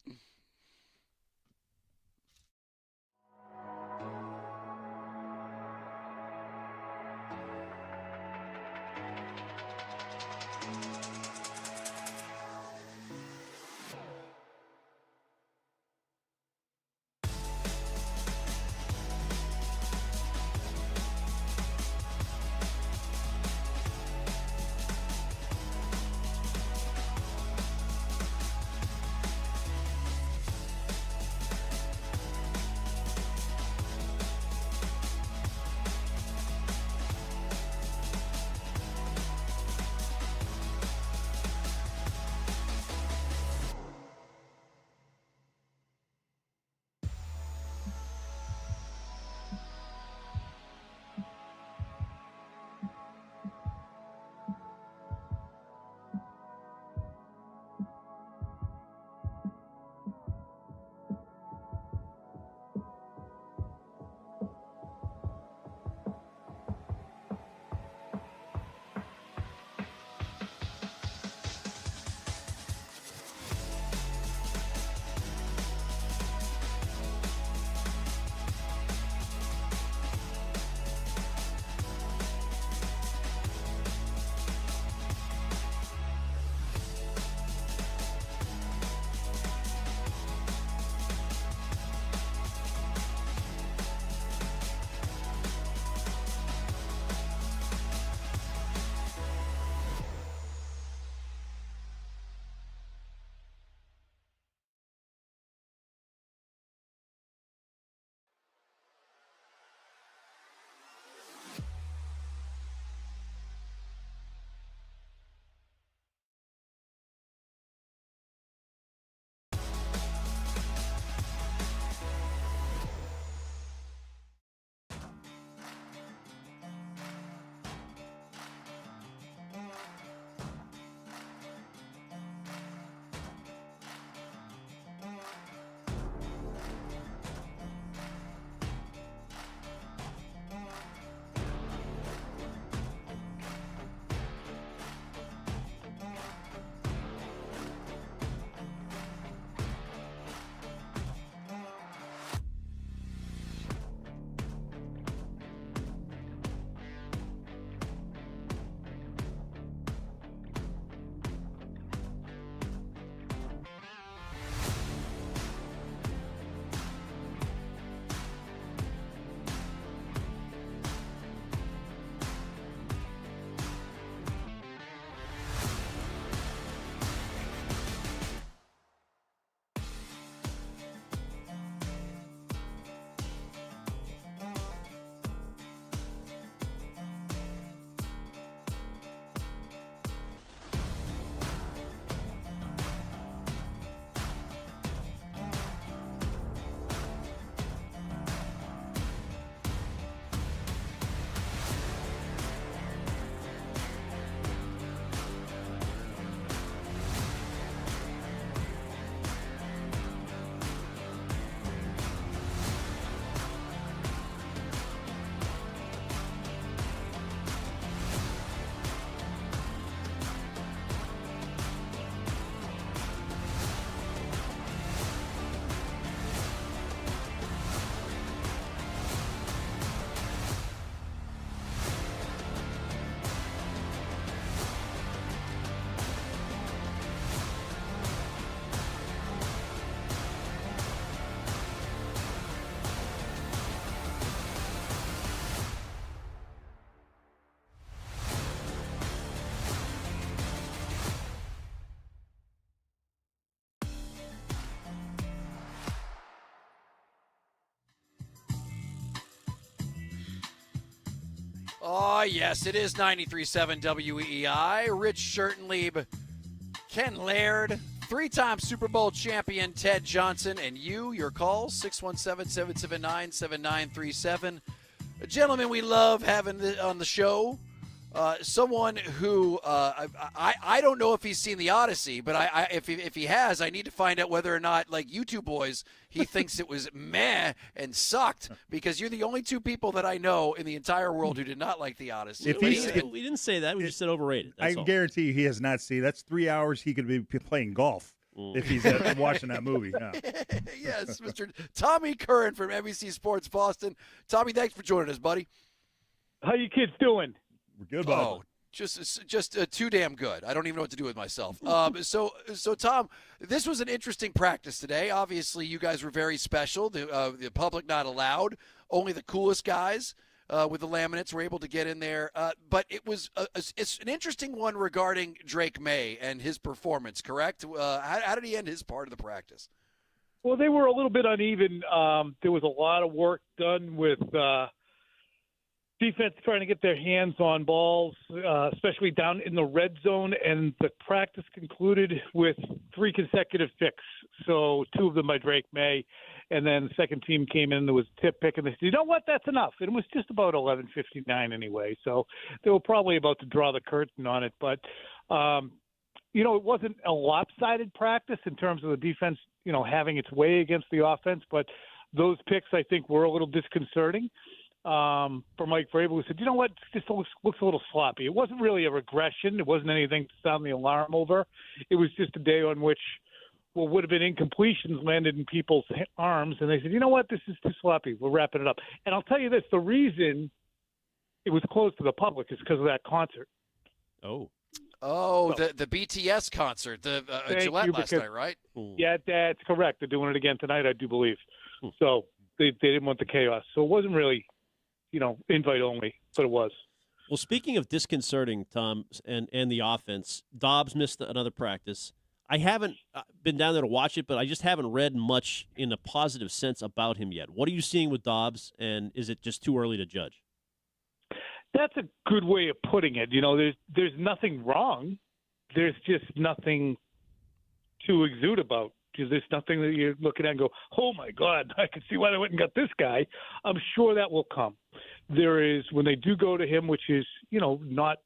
Oh, yes, it is 93.7 WEEI. Rich Schertenlieb, Ken Laird, three-time Super Bowl champion Ted Johnson, and you, your calls, 617-779-7937. Gentlemen, we love having on the show. Someone who I don't know if he's seen the Odyssey, but if he has, I need to find out whether or not, like you two boys, he thinks it was meh and sucked, because you're the only two people that I know in the entire world who did not like the Odyssey. We didn't say that. We just said overrated. That's I all. guarantee you he has not seen. That's 3 hours he could be playing golf if he's watching that movie. Yeah. Yes, Mr. Tommy Curran from NBC Sports Boston. Tommy, thanks for joining us, buddy. How you kids doing? We're good, bud. Oh, just too damn good. I don't even know what to do with myself. So Tom, this was an interesting practice today. Obviously, you guys were very special. The public not allowed. Only the coolest guys with the laminates were able to get in there. But it was it's an interesting one regarding Drake May and his performance. Correct? How did he end his part of the practice? Well, they were a little bit uneven. There was a lot of work done with defense trying to get their hands on balls, especially down in the red zone, and the practice concluded with 3 consecutive picks. So 2 of them by Drake May, and then the second team came in, there was a tip pick, and they said, you know what, that's enough. And it was just about 11:59 anyway, so they were probably about to draw the curtain on it. But, it wasn't a lopsided practice in terms of the defense, having its way against the offense, but those picks, I think, were a little disconcerting. For Mike Vrabel, who said, you know what, this looks a little sloppy. It wasn't really a regression. It wasn't anything to sound the alarm over. It was just a day on which what would have been incompletions landed in people's arms, and they said, you know what, this is too sloppy. We're wrapping it up. And I'll tell you this, the reason it was closed to the public is because of that concert. Oh, the BTS concert, the Gillette last night, right? Yeah, that's correct. They're doing it again tonight, I do believe. So they didn't want the chaos. So it wasn't really invite only, but it was. Well, speaking of disconcerting, Tom, and the offense, Dobbs missed another practice. I haven't been down there to watch it, but I just haven't read much in a positive sense about him yet. What are you seeing with Dobbs, and is it just too early to judge? That's a good way of putting it. There's nothing wrong. There's just nothing to exude about. Because there's nothing that you're looking at and go, oh, my God, I can see why they went and got this guy. I'm sure that will come. There is, when they do go to him, which is, not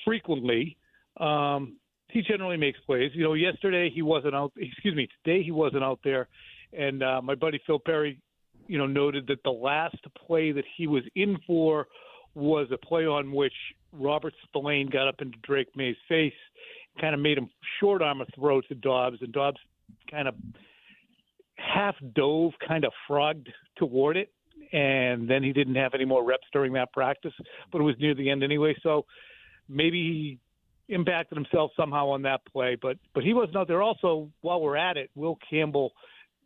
frequently, he generally makes plays. Yesterday he wasn't out. Today he wasn't out there. And my buddy Phil Perry, noted that the last play that he was in for was a play on which Robert Spillane got up into Drake May's face, kind of made him short arm a throw to Dobbs, and Dobbs kind of half dove, kind of frogged toward it, and then he didn't have any more reps during that practice, but it was near the end anyway, so maybe he impacted himself somehow on that play, but he wasn't out there. Also, while we're at it, Will Campbell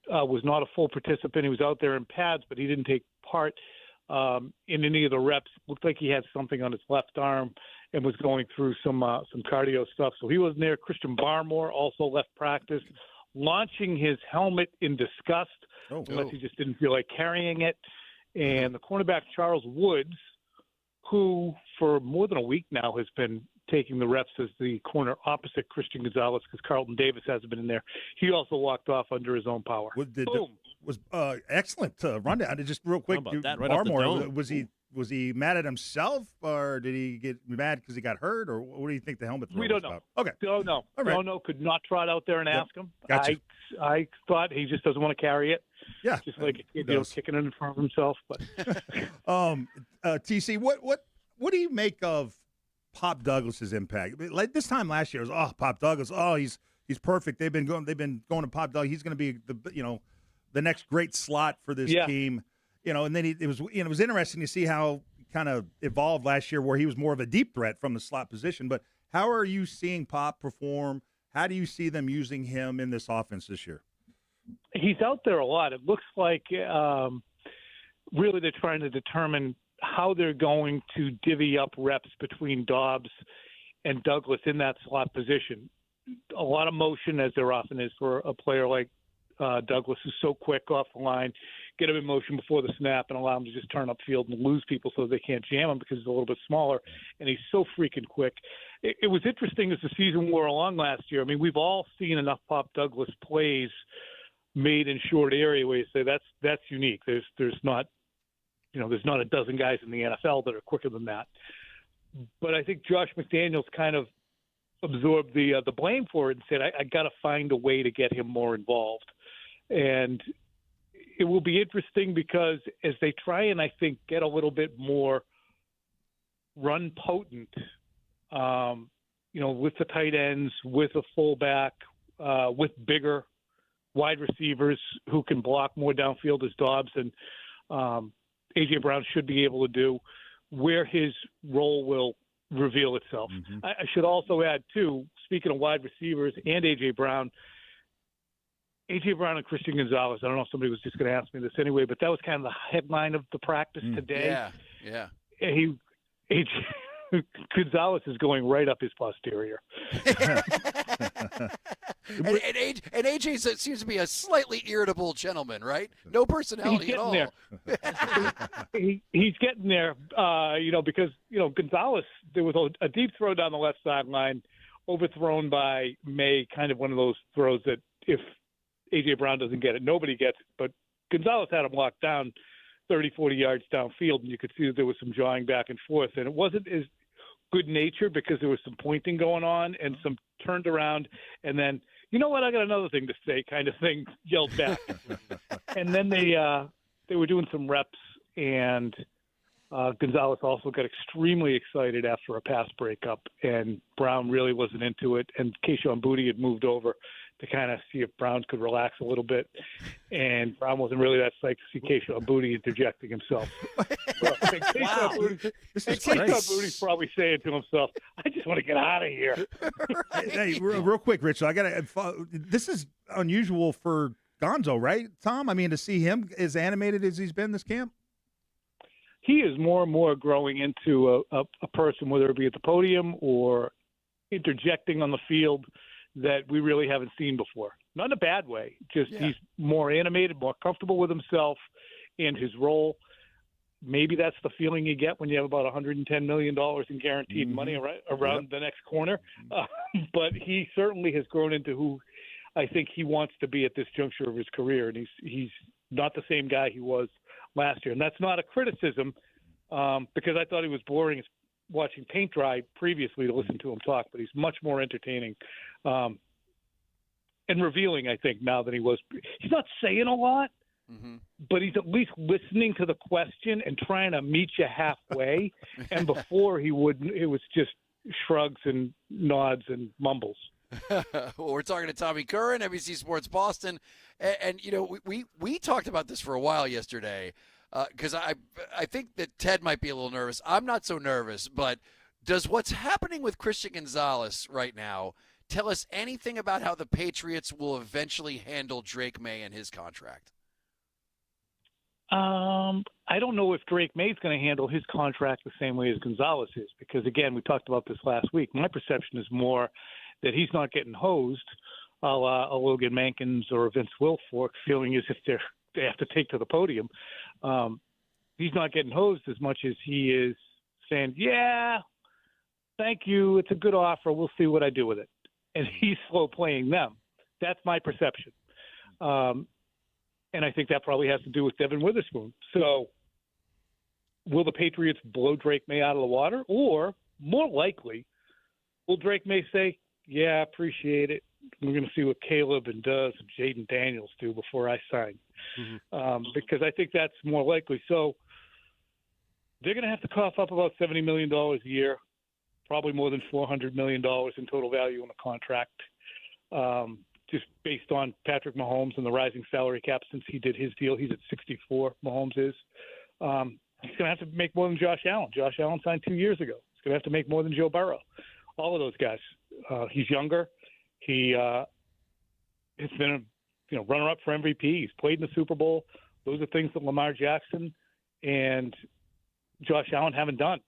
was not a full participant. He was out there in pads, but he didn't take part in any of the reps. Looked like he had something on his left arm and was going through some cardio stuff. So he wasn't there. Christian Barmore also left practice, launching his helmet in disgust, unless he just didn't feel like carrying it. And the cornerback Charles Woods, who for more than a week now has been taking the reps as the corner opposite Christian Gonzalez because Carlton Davis hasn't been in there. He also walked off under his own power. Was excellent rundown. Just real quick, How about that? Right off the dome. was he mad at himself, or did he get mad because he got hurt, or what do you think the helmet throw We don't was know. about? Okay. No. All right. No, could not trot out there and ask him. Gotcha. I thought he just doesn't want to carry it. Yeah. Just like kicking it in front of himself. But TC, what do you make of Pop Douglas's impact? Like this time last year, it was Pop Douglas. He's perfect. They've been going to Pop Douglas. He's going to be the next great slot for this team. And then it was interesting to see how kind of evolved last year, where he was more of a deep threat from the slot position. But how are you seeing Pop perform? How do you see them using him in this offense this year? He's out there a lot. It looks like really they're trying to determine how they're going to divvy up reps between Dobbs and Douglas in that slot position. A lot of motion, as there often is for a player like Douglas, who's so quick off the line, get him in motion before the snap and allow him to just turn upfield and lose people so they can't jam him because he's a little bit smaller, and he's so freaking quick. It was interesting as the season wore along last year. I mean, we've all seen enough Pop Douglas plays made in short area where you say that's unique. There's not a dozen guys in the NFL that are quicker than that. but I think Josh McDaniels kind of absorbed the blame for it and said, I got to find a way to get him more involved. And it will be interesting because as they try and, I think, get a little bit more run potent, with the tight ends, with a fullback, with bigger wide receivers who can block more downfield as Dobbs and A.J. Brown should be able to do, where his role will reveal itself. I should also add, too, speaking of wide receivers and A.J. Brown and Christian Gonzalez, I don't know if somebody was just going to ask me this anyway, but that was kind of the headline of the practice today. Yeah. Gonzalez is going right up his posterior. And AJ seems to be a slightly irritable gentleman, right? No personality at all. He's getting there, because, Gonzalez, there was a deep throw down the left sideline, overthrown by May, kind of one of those throws that if A.J. Brown doesn't get it, nobody gets it. But Gonzalez had him locked down 30, 40 yards downfield, and you could see that there was some jawing back and forth. And it wasn't as good-natured because there was some pointing going on and some turned around, and then, you know what, I got another thing to say kind of thing yelled back. And then they were doing some reps, and Gonzalez also got extremely excited after a pass breakup, and Brown really wasn't into it, and Keyshawn Boutte had moved over to kind of see if Brown could relax a little bit, and Brown wasn't really that psyched to see Keyshawn Boutte interjecting himself. Keyshawn Boutte's probably saying to himself, I just want to get out of here. Hey, real quick, Rich, this is unusual for Gonzo, right, Tom? I mean, to see him as animated as he's been this camp? He is more and more growing into a person, whether it be at the podium or interjecting on the field, that we really haven't seen before. Not in a bad way, just he's more animated, more comfortable with himself and his role. Maybe that's the feeling you get when you have about $110 million in guaranteed money around the next corner. But he certainly has grown into who I think he wants to be at this juncture of his career, and he's not the same guy he was last year. And that's not a criticism, because I thought he was boring watching paint dry previously to listen to him talk, but he's much more entertaining and revealing, I think, now than he was. He's not saying a lot, but he's at least listening to the question and trying to meet you halfway. And before it was just shrugs and nods and mumbles. Well, we're talking to Tommy Curran, NBC Sports Boston, and we talked about this for a while yesterday, because I think that Ted might be a little nervous. I'm not so nervous, but does what's happening with Christian Gonzalez right now tell us anything about how the Patriots will eventually handle Drake May and his contract? I don't know if Drake May is going to handle his contract the same way as Gonzalez is, because, again, we talked about this last week. My perception is more that he's not getting hosed a la Logan Mankins or Vince Wilfork, feeling as if they have to take to the podium. He's not getting hosed as much as he is saying, yeah, thank you, it's a good offer, we'll see what I do with it. And he's slow playing them. That's my perception. And I think that probably has to do with Devin Witherspoon. So will the Patriots blow Drake May out of the water? Or, more likely, will Drake May say, yeah, appreciate it, we're going to see what Caleb and Duz and Jaden Daniels do before I sign? Because I think that's more likely. So they're going to have to cough up about $70 million a year, probably more than $400 million in total value in the contract, just based on Patrick Mahomes and the rising salary cap since he did his deal. He's at 64, Mahomes is. He's going to have to make more than Josh Allen. Josh Allen signed 2 years ago. He's going to have to make more than Joe Burrow. All of those guys. He's younger. He has been a runner-up for MVP. He's played in the Super Bowl. Those are things that Lamar Jackson and Josh Allen haven't done.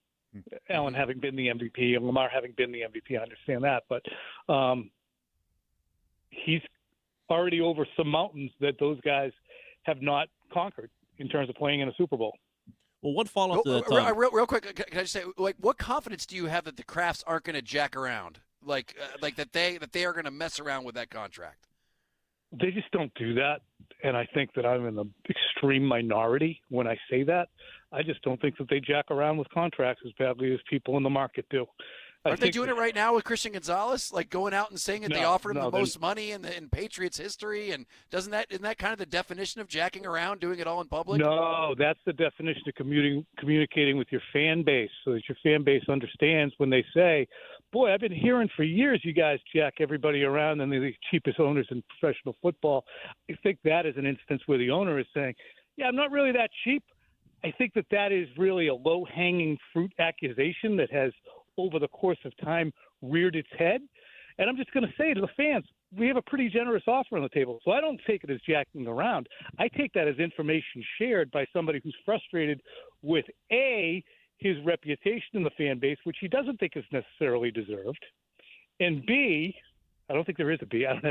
Allen having been the MVP and Lamar having been the MVP, I understand that. But he's already over some mountains that those guys have not conquered in terms of playing in a Super Bowl. Well, one follow-up to that, real quick, can I just say, what confidence do you have that the Crafts aren't going to jack around? Like that they are going to mess around with that contract? They just don't do that, and I think that I'm in the extreme minority when I say that. I just don't think that they jack around with contracts as badly as people in the market do. Aren't they doing it right now with Christian Gonzalez? Like going out and saying that they offered him the most money in Patriots history, and isn't that kind of the definition of jacking around, doing it all in public? No, that's the definition of communicating with your fan base, so that your fan base understands when they say, "Boy, I've been hearing for years you guys jack everybody around and they're the cheapest owners in professional football." I think that is an instance where the owner is saying, "Yeah, I'm not really that cheap." I think that is really a low-hanging fruit accusation that has, over the course of time, reared its head. And I'm just going to say to the fans, we have a pretty generous offer on the table. So I don't take it as jacking around. I take that as information shared by somebody who's frustrated with, A, his reputation in the fan base, which he doesn't think is necessarily deserved, and B, I don't think there is a B. I don't have